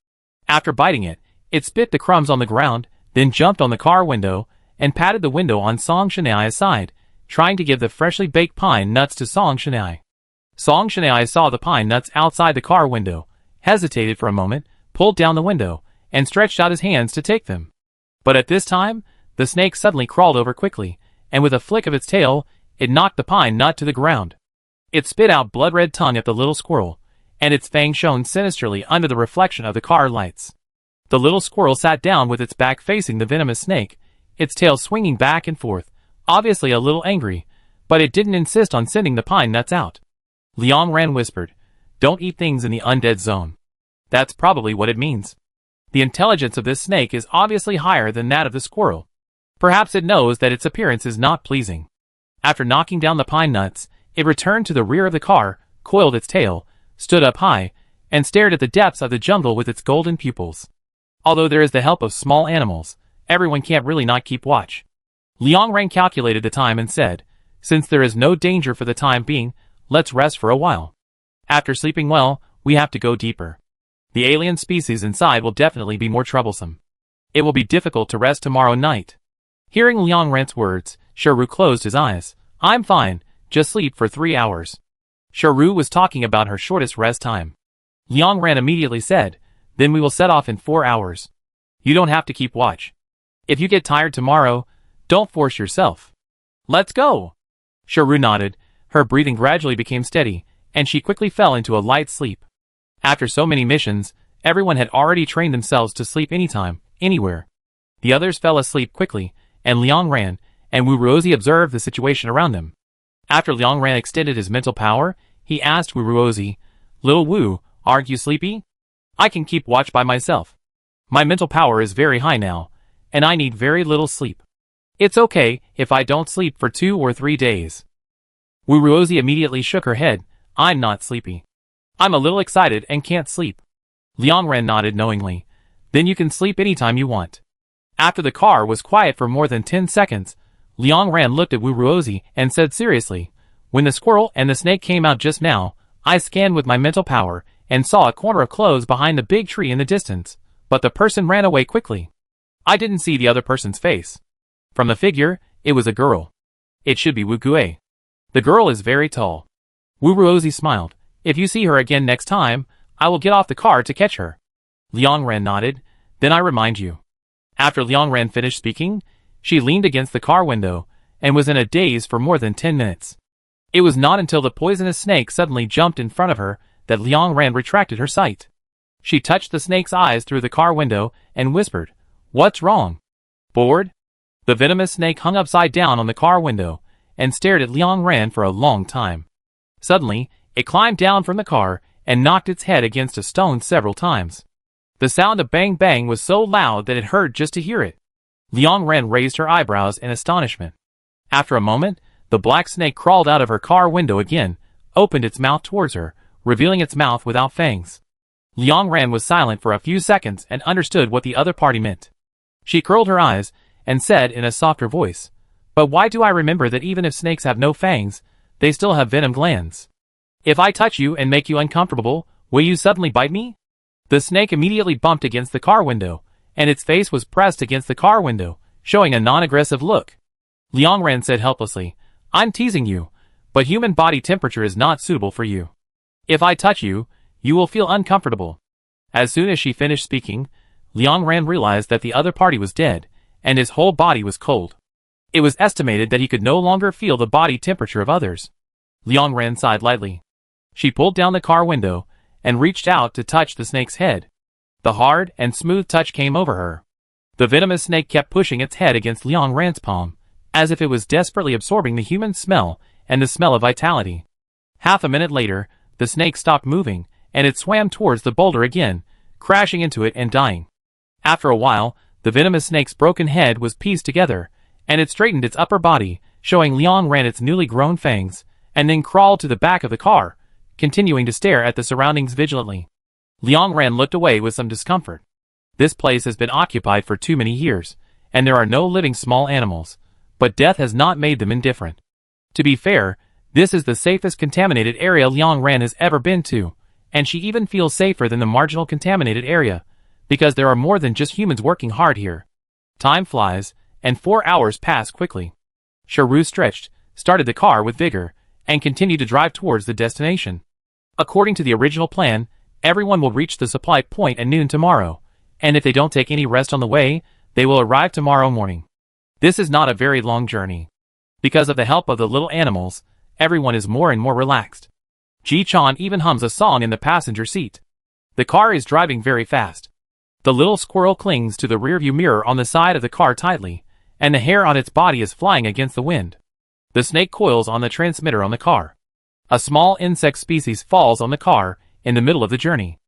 After biting it, it spit the crumbs on the ground, then jumped on the car window, and patted the window on Song Shanai's side, trying to give the freshly baked pine nuts to Song Shanai. Song Shanai saw the pine nuts outside the car window, hesitated for a moment, pulled down the window, and stretched out his hands to take them. But at this time, the snake suddenly crawled over quickly, and with a flick of its tail, it knocked the pine nut to the ground. It spit out blood-red tongue at the little squirrel, and its fangs shone sinisterly under the reflection of the car lights. The little squirrel sat down with its back facing the venomous snake, its tail swinging back and forth, obviously a little angry, but it didn't insist on sending the pine nuts out. Liang Ran whispered, don't eat things in the undead zone. That's probably what it means. The intelligence of this snake is obviously higher than that of the squirrel. Perhaps it knows that its appearance is not pleasing. After knocking down the pine nuts, it returned to the rear of the car, coiled its tail, stood up high, and stared at the depths of the jungle with its golden pupils. Although there is the help of small animals, everyone can't really not keep watch. Liang Ran calculated the time and said, since there is no danger for the time being, let's rest for a while. After sleeping well, we have to go deeper. The alien species inside will definitely be more troublesome. It will be difficult to rest tomorrow night. Hearing Liang Ran's words, Shiru closed his eyes. I'm fine, just sleep for 3 hours. Shiru was talking about her shortest rest time. Liang Ran immediately said, then we will set off in 4 hours. You don't have to keep watch. If you get tired tomorrow, don't force yourself. Let's go. Shiru nodded, her breathing gradually became steady, and she quickly fell into a light sleep. After so many missions, everyone had already trained themselves to sleep anytime, anywhere. The others fell asleep quickly, and Liang Ran and Wu Ruozi observed the situation around them. After Liang Ran extended his mental power, he asked Wu Ruozi, Little Wu, aren't you sleepy? I can keep watch by myself. My mental power is very high now, and I need very little sleep. It's okay if I don't sleep for 2 or 3 days. Wu Ruozi immediately shook her head. I'm not sleepy. I'm a little excited and can't sleep. Liang Ran nodded knowingly. Then you can sleep anytime you want. After the car was quiet for more than 10 seconds, Liang Ran looked at Wu Ruozi and said seriously, when the squirrel and the snake came out just now, I scanned with my mental power and saw a corner of clothes behind the big tree in the distance, but the person ran away quickly. I didn't see the other person's face. From the figure, it was a girl. It should be Wu Gue. The girl is very tall. Wu Ruozi smiled. If you see her again next time, I will get off the car to catch her. Liang Ran nodded. Then I remind you. After Liang Ran finished speaking, she leaned against the car window and was in a daze for more than 10 minutes. It was not until the poisonous snake suddenly jumped in front of her that Liang Ran retracted her sight. She touched the snake's eyes through the car window and whispered, What's wrong? Bored? The venomous snake hung upside down on the car window and stared at Liang Ran for a long time. Suddenly, it climbed down from the car and knocked its head against a stone several times. The sound of bang bang was so loud that it hurt just to hear it. Liang Ran raised her eyebrows in astonishment. After a moment, the black snake crawled out of her car window again, opened its mouth towards her, revealing its mouth without fangs. Liang Ran was silent for a few seconds and understood what the other party meant. She curled her eyes and said in a softer voice, But why do I remember that even if snakes have no fangs, they still have venom glands? If I touch you and make you uncomfortable, will you suddenly bite me? The snake immediately bumped against the car window, and its face was pressed against the car window, showing a non-aggressive look. Liang Ran said helplessly, I'm teasing you, but human body temperature is not suitable for you. If I touch you, you will feel uncomfortable. As soon as she finished speaking, Liang Ran realized that the other party was dead, and his whole body was cold. It was estimated that he could no longer feel the body temperature of others. Liang Ran sighed lightly. She pulled down the car window and reached out to touch the snake's head. The hard and smooth touch came over her. The venomous snake kept pushing its head against Liang Ran's palm, as if it was desperately absorbing the human smell and the smell of vitality. Half a minute later, the snake stopped moving, and it swam towards the boulder again, crashing into it and dying. After a while, the venomous snake's broken head was pieced together, and it straightened its upper body, showing Liang Ran its newly grown fangs, and then crawled to the back of the car, continuing to stare at the surroundings vigilantly. Liang Ran looked away with some discomfort. This place has been occupied for too many years, and there are no living small animals, but death has not made them indifferent. To be fair, this is the safest contaminated area Liang Ran has ever been to, and she even feels safer than the marginal contaminated area, because there are more than just humans working hard here. Time flies, and 4 hours pass quickly. Shiru stretched, started the car with vigor, and continued to drive towards the destination. According to the original plan, everyone will reach the supply point at noon tomorrow, and if they don't take any rest on the way, they will arrive tomorrow morning. This is not a very long journey. Because of the help of the little animals, everyone is more and more relaxed. Ji-chan even hums a song in the passenger seat. The car is driving very fast. The little squirrel clings to the rearview mirror on the side of the car tightly, and the hair on its body is flying against the wind. The snake coils on the transmitter on the car. A small insect species falls on the car in the middle of the journey.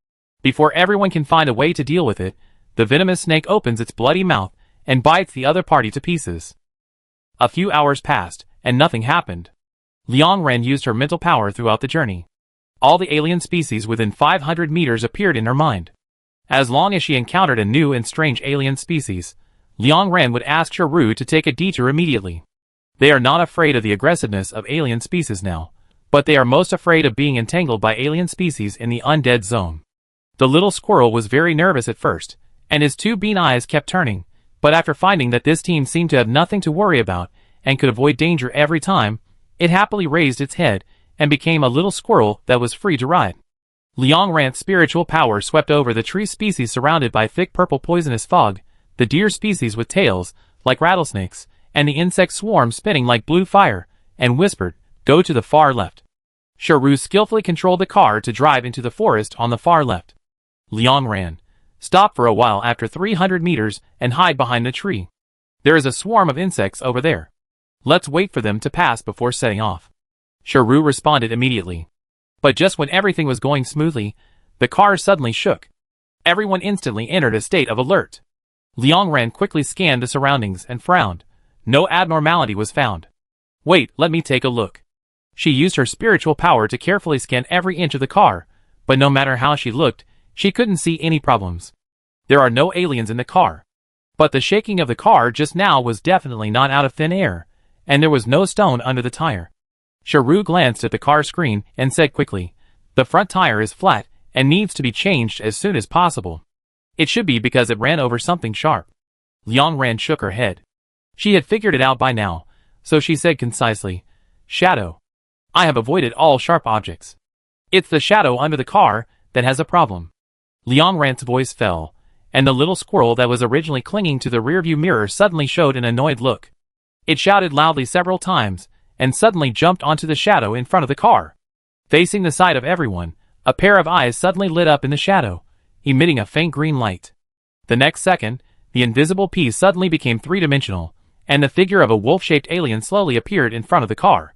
Before everyone can find a way to deal with it, the venomous snake opens its bloody mouth and bites the other party to pieces. A few hours passed, and nothing happened. Liang Ren used her mental power throughout the journey. All the alien species within 500 meters appeared in her mind. As long as she encountered a new and strange alien species, Liang Ren would ask Ru to take a detour immediately. They are not afraid of the aggressiveness of alien species now, but they are most afraid of being entangled by alien species in the undead zone. The little squirrel was very nervous at first, and his two bean eyes kept turning, but after finding that this team seemed to have nothing to worry about and could avoid danger every time, it happily raised its head and became a little squirrel that was free to ride. Liang Ran's spiritual power swept over the tree species surrounded by thick purple poisonous fog, the deer species with tails, like rattlesnakes, and the insect swarm spinning like blue fire, and whispered, "Go to the far left." Ru skillfully controlled the car to drive into the forest on the far left. Liang Ran, stop for a while after 300 meters and hide behind the tree. There is a swarm of insects over there. Let's wait for them to pass before setting off. Ru responded immediately. But just when everything was going smoothly, the car suddenly shook. Everyone instantly entered a state of alert. Liang Ran quickly scanned the surroundings and frowned. No abnormality was found. Wait, let me take a look. She used her spiritual power to carefully scan every inch of the car, but no matter how she looked, she couldn't see any problems. There are no aliens in the car. But the shaking of the car just now was definitely not out of thin air, and there was no stone under the tire. Ru glanced at the car screen and said quickly, "The front tire is flat and needs to be changed as soon as possible. It should be because it ran over something sharp." Liang Ran shook her head. She had figured it out by now, so she said concisely, "Shadow. I have avoided all sharp objects. It's the shadow under the car that has a problem." Liang Ran's voice fell, and the little squirrel that was originally clinging to the rearview mirror suddenly showed an annoyed look. It shouted loudly several times, and suddenly jumped onto the shadow in front of the car. Facing the side of everyone, a pair of eyes suddenly lit up in the shadow, emitting a faint green light. The next second, the invisible piece suddenly became three-dimensional, and the figure of a wolf-shaped alien slowly appeared in front of the car.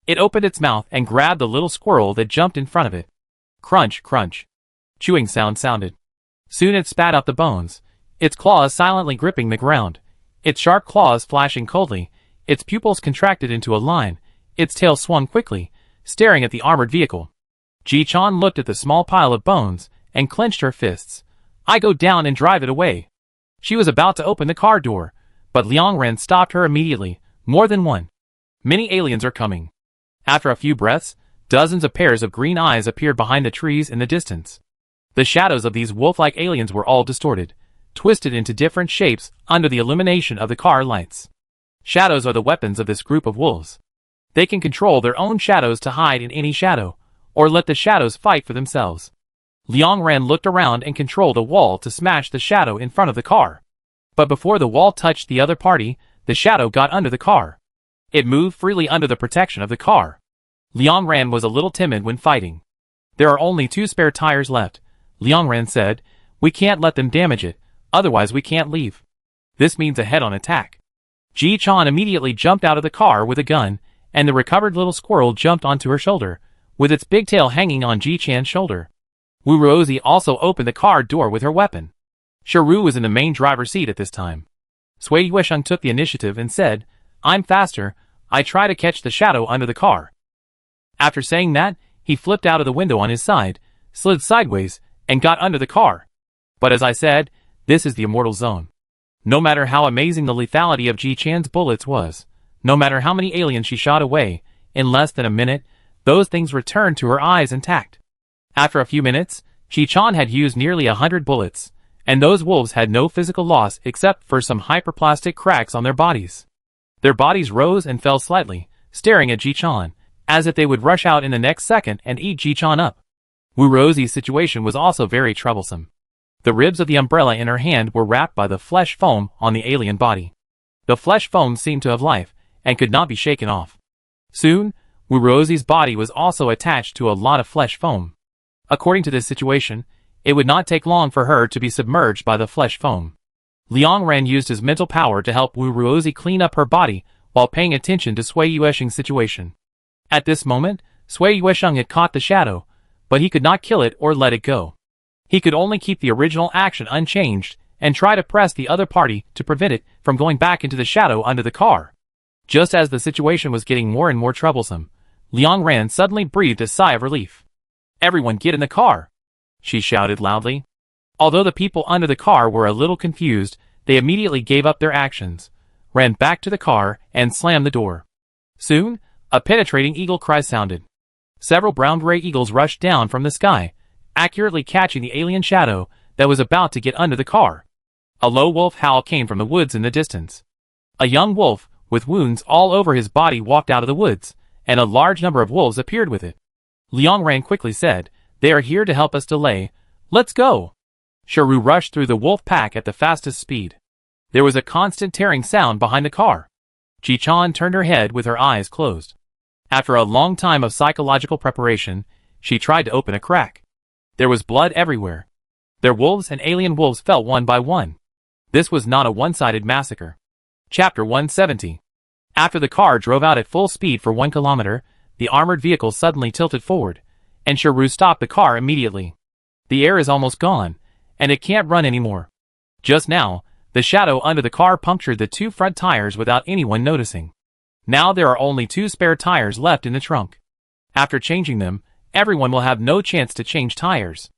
It opened its mouth and grabbed the little squirrel that jumped in front of it. Crunch, crunch. Chewing sound sounded. Soon it spat out the bones, its claws silently gripping the ground, its sharp claws flashing coldly, its pupils contracted into a line, its tail swung quickly, staring at the armored vehicle. Ji-chan looked at the small pile of bones and clenched her fists. "I go down and drive it away." She was about to open the car door, but Liang Ren stopped her immediately. "More than one. Many aliens are coming." After a few breaths, dozens of pairs of green eyes appeared behind the trees in the distance. The shadows of these wolf-like aliens were all distorted, twisted into different shapes under the illumination of the car lights. Shadows are the weapons of this group of wolves. They can control their own shadows to hide in any shadow, or let the shadows fight for themselves. Liang Ren looked around and controlled a wall to smash the shadow in front of the car. But before the wall touched the other party, the shadow got under the car. It moved freely under the protection of the car. Liang Ren was a little timid when fighting. "There are only 2 spare tires left," Liang Ren said. "We can't let them damage it, otherwise we can't leave. This means a head-on attack." Ji-chan immediately jumped out of the car with a gun, and the recovered little squirrel jumped onto her shoulder, with its big tail hanging on Ji-chan's shoulder. Wu-Ruozi also opened the car door with her weapon. Ru was in the main driver's seat at this time. Sui Yuesheng took the initiative and said, "I'm faster, I try to catch the shadow under the car." After saying that, he flipped out of the window on his side, slid sideways, and got under the car. But as I said, this is the immortal zone. No matter how amazing the lethality of Ji-chan's bullets was, no matter how many aliens she shot away, in less than a minute, those things returned to her eyes intact. After a few minutes, Ji-chan had used nearly 100 bullets, and those wolves had no physical loss except for some hyperplastic cracks on their bodies. Their bodies rose and fell slightly, staring at Ji-chan, as if they would rush out in the next second and eat Ji-chan up. Wu-Ruozi's situation was also very troublesome. The ribs of the umbrella in her hand were wrapped by the flesh foam on the alien body. The flesh foam seemed to have life, and could not be shaken off. Soon, Wu-Ruozi's body was also attached to a lot of flesh foam. According to this situation, it would not take long for her to be submerged by the flesh foam. Liang Ren used his mental power to help Wu-Ruozi clean up her body while paying attention to Sui Yuesheng's situation. At this moment, Sui Yuesheng had caught the shadow, but he could not kill it or let it go. He could only keep the original action unchanged and try to press the other party to prevent it from going back into the shadow under the car. Just as the situation was getting more and more troublesome, Liang Ran suddenly breathed a sigh of relief. "Everyone get in the car!" she shouted loudly. Although the people under the car were a little confused, they immediately gave up their actions, ran back to the car, and slammed the door. Soon, a penetrating eagle cry sounded. Several brown-gray eagles rushed down from the sky, accurately catching the alien shadow that was about to get under the car. A low wolf howl came from the woods in the distance. A young wolf, with wounds all over his body, walked out of the woods, and a large number of wolves appeared with it. Liang Ran quickly said, "They are here to help us delay. Let's go!" Sharu rushed through the wolf pack at the fastest speed. There was a constant tearing sound behind the car. Ji-chan turned her head with her eyes closed. After a long time of psychological preparation, she tried to open a crack. There was blood everywhere. Their wolves and alien wolves fell one by one. This was not a one-sided massacre. Chapter 170. After the car drove out at full speed for 1 kilometer, the armored vehicle suddenly tilted forward, and Sharu stopped the car immediately. The air is almost gone, and it can't run anymore. Just now, the shadow under the car punctured the 2 front tires without anyone noticing. Now there are only 2 spare tires left in the trunk. After changing them, everyone will have no chance to change tires.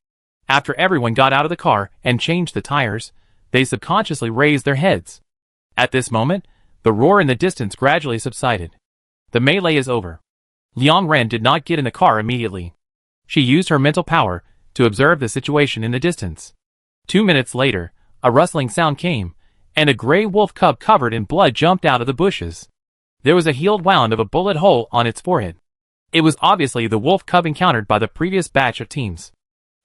After everyone got out of the car and changed the tires, they subconsciously raised their heads. At this moment, the roar in the distance gradually subsided. The melee is over. Liang Ran did not get in the car immediately. She used her mental power to observe the situation in the distance. 2 minutes later, a rustling sound came, and a gray wolf cub covered in blood jumped out of the bushes. There was a healed wound of a bullet hole on its forehead. It was obviously the wolf cub encountered by the previous batch of teams.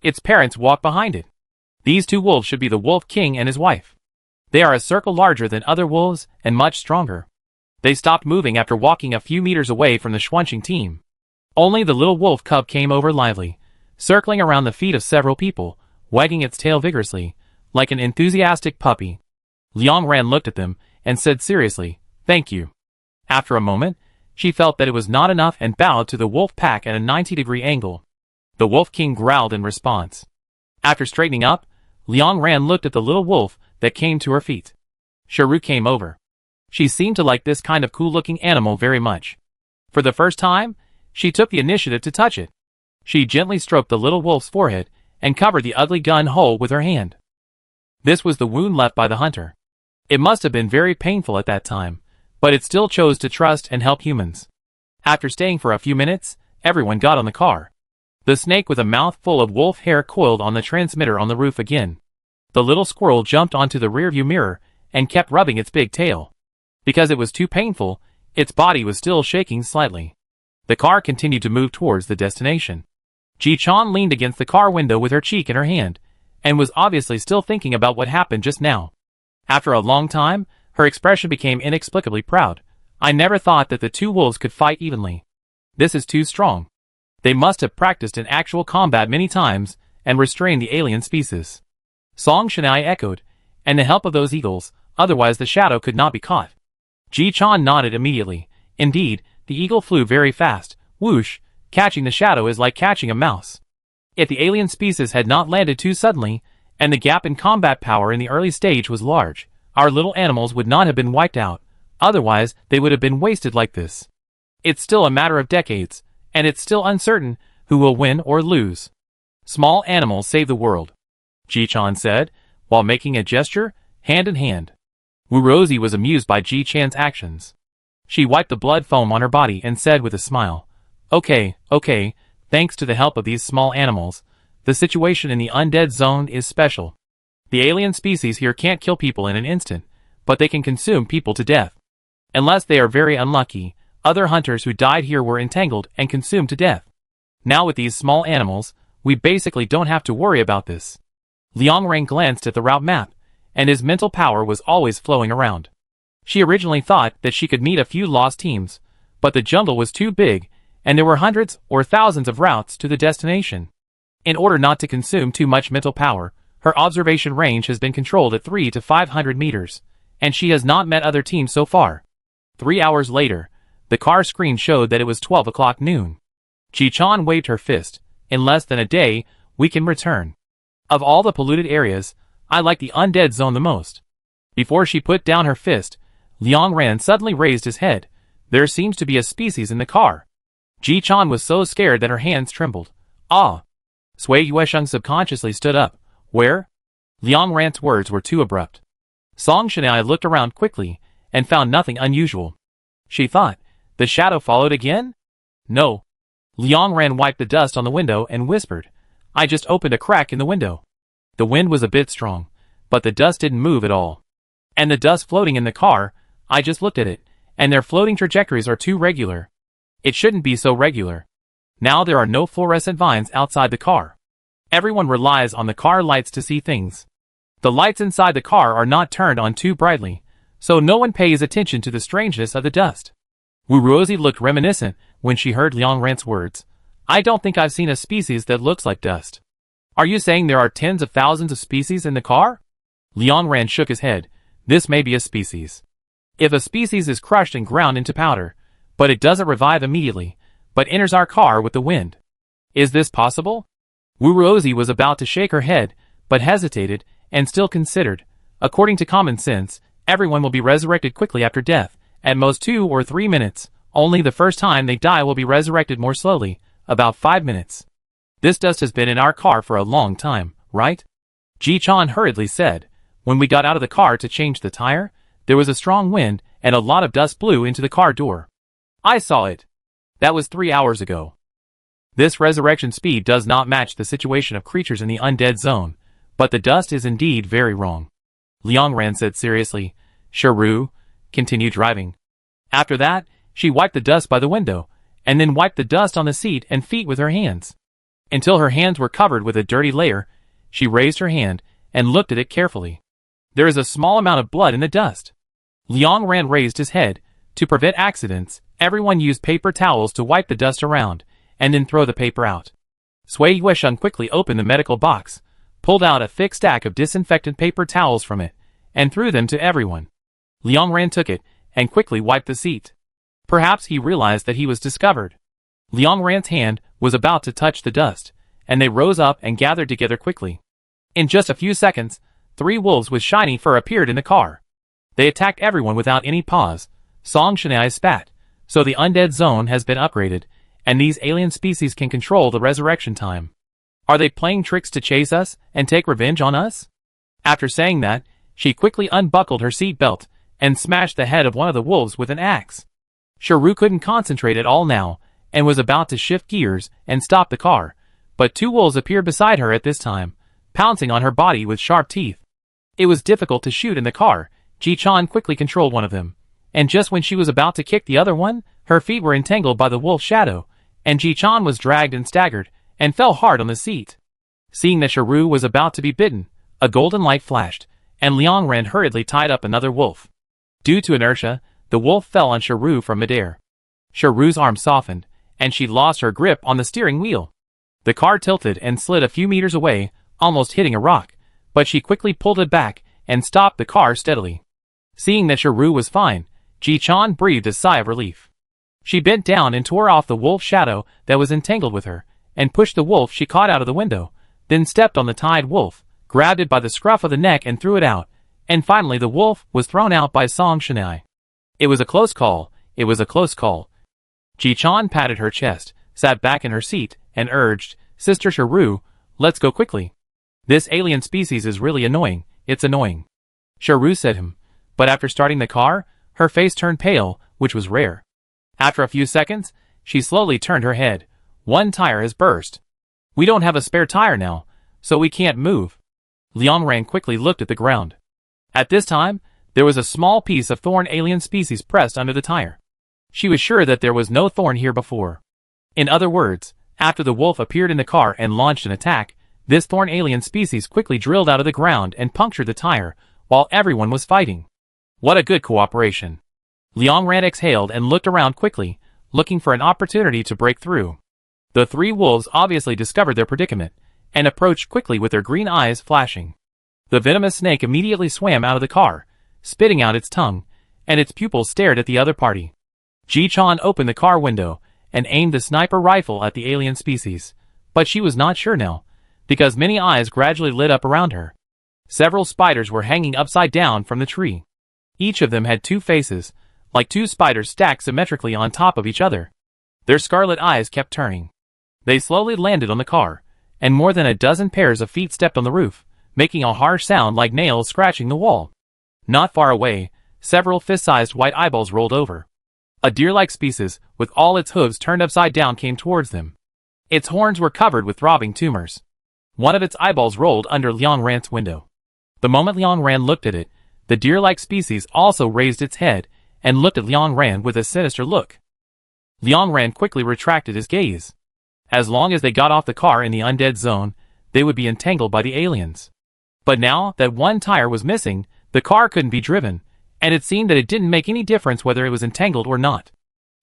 Its parents walked behind it. These 2 wolves should be the Wolf King and his wife. They are a circle larger than other wolves and much stronger. They stopped moving after walking a few meters away from the Schwanching team. Only the little wolf cub came over lively, circling around the feet of several people, wagging its tail vigorously, like an enthusiastic puppy. Liang Ran looked at them and said seriously, "Thank you." After a moment, she felt that it was not enough and bowed to the wolf pack at a 90-degree angle. The Wolf King growled in response. After straightening up, Liang Ran looked at the little wolf that came to her feet. Sharu came over. She seemed to like this kind of cool-looking animal very much. For the first time, she took the initiative to touch it. She gently stroked the little wolf's forehead and covered the ugly gun hole with her hand. This was the wound left by the hunter. It must have been very painful at that time, but it still chose to trust and help humans. After staying for a few minutes, everyone got on the car. The snake with a mouth full of wolf hair coiled on the transmitter on the roof again. The little squirrel jumped onto the rearview mirror and kept rubbing its big tail. Because it was too painful, its body was still shaking slightly. The car continued to move towards the destination. Ji-chan leaned against the car window with her cheek in her hand, and was obviously still thinking about what happened just now. After a long time, her expression became inexplicably proud. "I never thought that the 2 wolves could fight evenly. This is too strong. They must have practiced in actual combat many times and restrained the alien species." Song Shanai echoed, "And the help of those eagles, otherwise the shadow could not be caught." Ji-chan nodded immediately. Indeed, the eagle flew very fast. Whoosh, catching the shadow is like catching a mouse. If the alien species had not landed too suddenly, and the gap in combat power in the early stage was large, our little animals would not have been wiped out, otherwise they would have been wasted like this. It's still a matter of decades, and it's still uncertain who will win or lose. Small animals save the world, Ji-chan said, while making a gesture, hand in hand. Wu Rosie was amused by Ji-chan's actions. She wiped the blood foam on her body and said with a smile, Okay, thanks to the help of these small animals, the situation in the undead zone is special. The alien species here can't kill people in an instant, but they can consume people to death. Unless they are very unlucky, other hunters who died here were entangled and consumed to death. Now with these small animals, we basically don't have to worry about this. Liang Ran glanced at the route map, and his mental power was always flowing around. She originally thought that she could meet a few lost teams, but the jungle was too big, and there were hundreds or thousands of routes to the destination. In order not to consume too much mental power, her observation range has been controlled at 300 to 500 meters, and she has not met other teams so far. 3 hours later, the car screen showed that it was 12 o'clock noon. Ji-chan waved her fist. In less than a day, we can return. Of all the polluted areas, I like the undead zone the most. Before she put down her fist, Liang Ran suddenly raised his head. There seems to be a species in the car. Ji-chan was so scared that her hands trembled. Ah! Sui Yuesheng subconsciously stood up. Where? Liang Ran's words were too abrupt. Song Shanai looked around quickly and found nothing unusual. She thought, the shadow followed again? No. Liang Ran wiped the dust on the window and whispered, I just opened a crack in the window. The wind was a bit strong, but the dust didn't move at all. And the dust floating in the car, I just looked at it, and their floating trajectories are too regular. It shouldn't be so regular. Now there are no fluorescent vines outside the car. Everyone relies on the car lights to see things. The lights inside the car are not turned on too brightly, so no one pays attention to the strangeness of the dust. Wu Ruozi looked reminiscent when she heard Liang Ran's words. I don't think I've seen a species that looks like dust. Are you saying there are tens of thousands of species in the car? Liang Ran shook his head. This may be a species. If a species is crushed and ground into powder, but it doesn't revive immediately, but enters our car with the wind. Is this possible? Wu Ruozi was about to shake her head, but hesitated, and still considered. According to common sense, everyone will be resurrected quickly after death, at most 2 or 3 minutes. Only the first time they die will be resurrected more slowly, about 5 minutes. This dust has been in our car for a long time, right? Ji-chan hurriedly said. When we got out of the car to change the tire, there was a strong wind and a lot of dust blew into the car door. I saw it. That was 3 hours ago. This resurrection speed does not match the situation of creatures in the undead zone, but the dust is indeed very wrong. Liang Ran said seriously. Sharu, continue driving. After that, she wiped the dust by the window, and then wiped the dust on the seat and feet with her hands. Until her hands were covered with a dirty layer, she raised her hand and looked at it carefully. There is a small amount of blood in the dust. Liang Ran raised his head. To prevent accidents, everyone used paper towels to wipe the dust around, and then throw the paper out. Sui Yuesheng quickly opened the medical box, pulled out a thick stack of disinfectant paper towels from it, and threw them to everyone. Liang Ran took it, and quickly wiped the seat. Perhaps he realized that he was discovered. Liang Ran's hand was about to touch the dust, and they rose up and gathered together quickly. In just a few seconds, 3 wolves with shiny fur appeared in the car. They attacked everyone without any pause. Song Shanai spat. So the undead zone has been upgraded, and these alien species can control the resurrection time. Are they playing tricks to chase us and take revenge on us? After saying that, she quickly unbuckled her seat belt and smashed the head of one of the wolves with an axe. Sharu couldn't concentrate at all now, and was about to shift gears and stop the car, but 2 wolves appeared beside her at this time, pouncing on her body with sharp teeth. It was difficult to shoot in the car. Ji-chan quickly controlled one of them, and just when she was about to kick the other one, her feet were entangled by the wolf shadow, and Ji-chan was dragged and staggered, and fell hard on the seat. Seeing that Sharu was about to be bitten, a golden light flashed, and Liang Ran hurriedly tied up another wolf. Due to inertia, the wolf fell on Sharu from midair. Sharu's arm softened, and she lost her grip on the steering wheel. The car tilted and slid a few meters away, almost hitting a rock, but she quickly pulled it back and stopped the car steadily. Seeing that Sharu was fine, Ji-chan breathed a sigh of relief. She bent down and tore off the wolf shadow that was entangled with her, and pushed the wolf she caught out of the window, then stepped on the tied wolf, grabbed it by the scruff of the neck and threw it out, and finally the wolf was thrown out by Song Shanai. It was a close call. It was a close call. Ji-chan patted her chest, sat back in her seat, and urged, Sister Sharu, let's go quickly. This alien species is really annoying. It's annoying. Sharu said him, but after starting the car, her face turned pale, which was rare. After a few seconds, she slowly turned her head. One tire has burst. We don't have a spare tire now, so we can't move. Liang Ran quickly looked at the ground. At this time, there was a small piece of thorn alien species pressed under the tire. She was sure that there was no thorn here before. In other words, after the wolf appeared in the car and launched an attack, this thorn alien species quickly drilled out of the ground and punctured the tire, while everyone was fighting. What a good cooperation. Liang Ran exhaled and looked around quickly, looking for an opportunity to break through. The 3 wolves obviously discovered their predicament, and approached quickly with their green eyes flashing. The venomous snake immediately swam out of the car, spitting out its tongue, and its pupils stared at the other party. Ji-chan opened the car window, and aimed the sniper rifle at the alien species. But she was not sure now. because many eyes gradually lit up around her. Several spiders were hanging upside down from the tree. Each of them had 2 faces, like 2 spiders stacked symmetrically on top of each other. Their scarlet eyes kept turning. They slowly landed on the car, and more than a dozen pairs of feet stepped on the roof, making a harsh sound like nails scratching the wall. Not far away, several fist-sized white eyeballs rolled over. A deer-like species, with all its hooves turned upside down, came towards them. Its horns were covered with throbbing tumors. One of its eyeballs rolled under Liang Ran's window. The moment Liang Ran looked at it, the deer-like species also raised its head and looked at Liang Ran with a sinister look. Liang Ran quickly retracted his gaze. As long as they got off the car in the undead zone, they would be entangled by the aliens. But now that one tire was missing, the car couldn't be driven, and it seemed that it didn't make any difference whether it was entangled or not.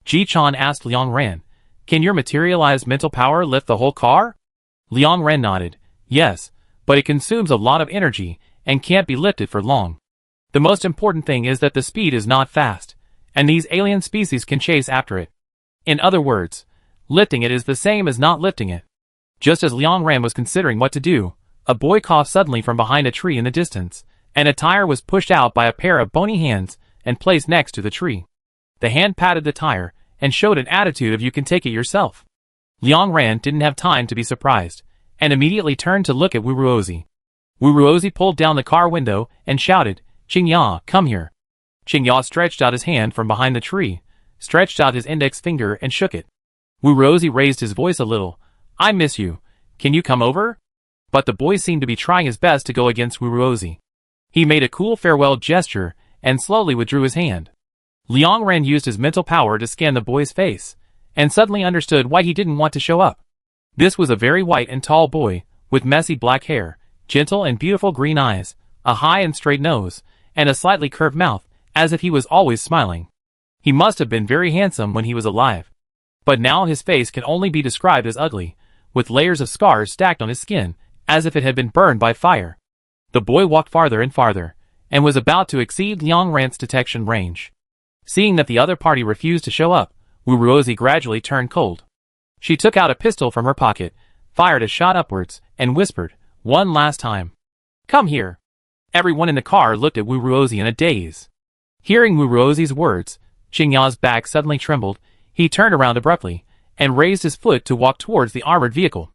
Ji-chan asked Liang Ran, "Can your materialized mental power lift the whole car?" Liang Ran nodded, "Yes, but it consumes a lot of energy and can't be lifted for long. The most important thing is that the speed is not fast, and these alien species can chase after it. In other words, lifting it is the same as not lifting it." Just as Liang Ran was considering what to do, a boy coughed suddenly from behind a tree in the distance, and a tire was pushed out by a pair of bony hands and placed next to the tree. The hand patted the tire and showed an attitude of "you can take it yourself." Liang Ran didn't have time to be surprised, and immediately turned to look at Wuruozi. Wuruozi pulled down the car window and shouted, "Qingya, come here." Qingya stretched out his hand from behind the tree, stretched out his index finger and shook it. Wuruozi raised his voice a little, "I miss you. Can you come over?" But the boy seemed to be trying his best to go against Wuruozi. He made a cool farewell gesture and slowly withdrew his hand. Liang Ran used his mental power to scan the boy's face, and suddenly understood why he didn't want to show up. This was a very white and tall boy, with messy black hair, gentle and beautiful green eyes, a high and straight nose, and a slightly curved mouth, as if he was always smiling. He must have been very handsome when he was alive. But now his face can only be described as ugly, with layers of scars stacked on his skin, as if it had been burned by fire. The boy walked farther and farther, and was about to exceed Liang Ran's detection range. Seeing that the other party refused to show up, Wuruozi gradually turned cold. She took out a pistol from her pocket, fired a shot upwards, and whispered, "One last time. Come here." Everyone in the car looked at Wuruozi in a daze. Hearing Wuruozi's words, Qingya's back suddenly trembled. He turned around abruptly, and raised his foot to walk towards the armored vehicle.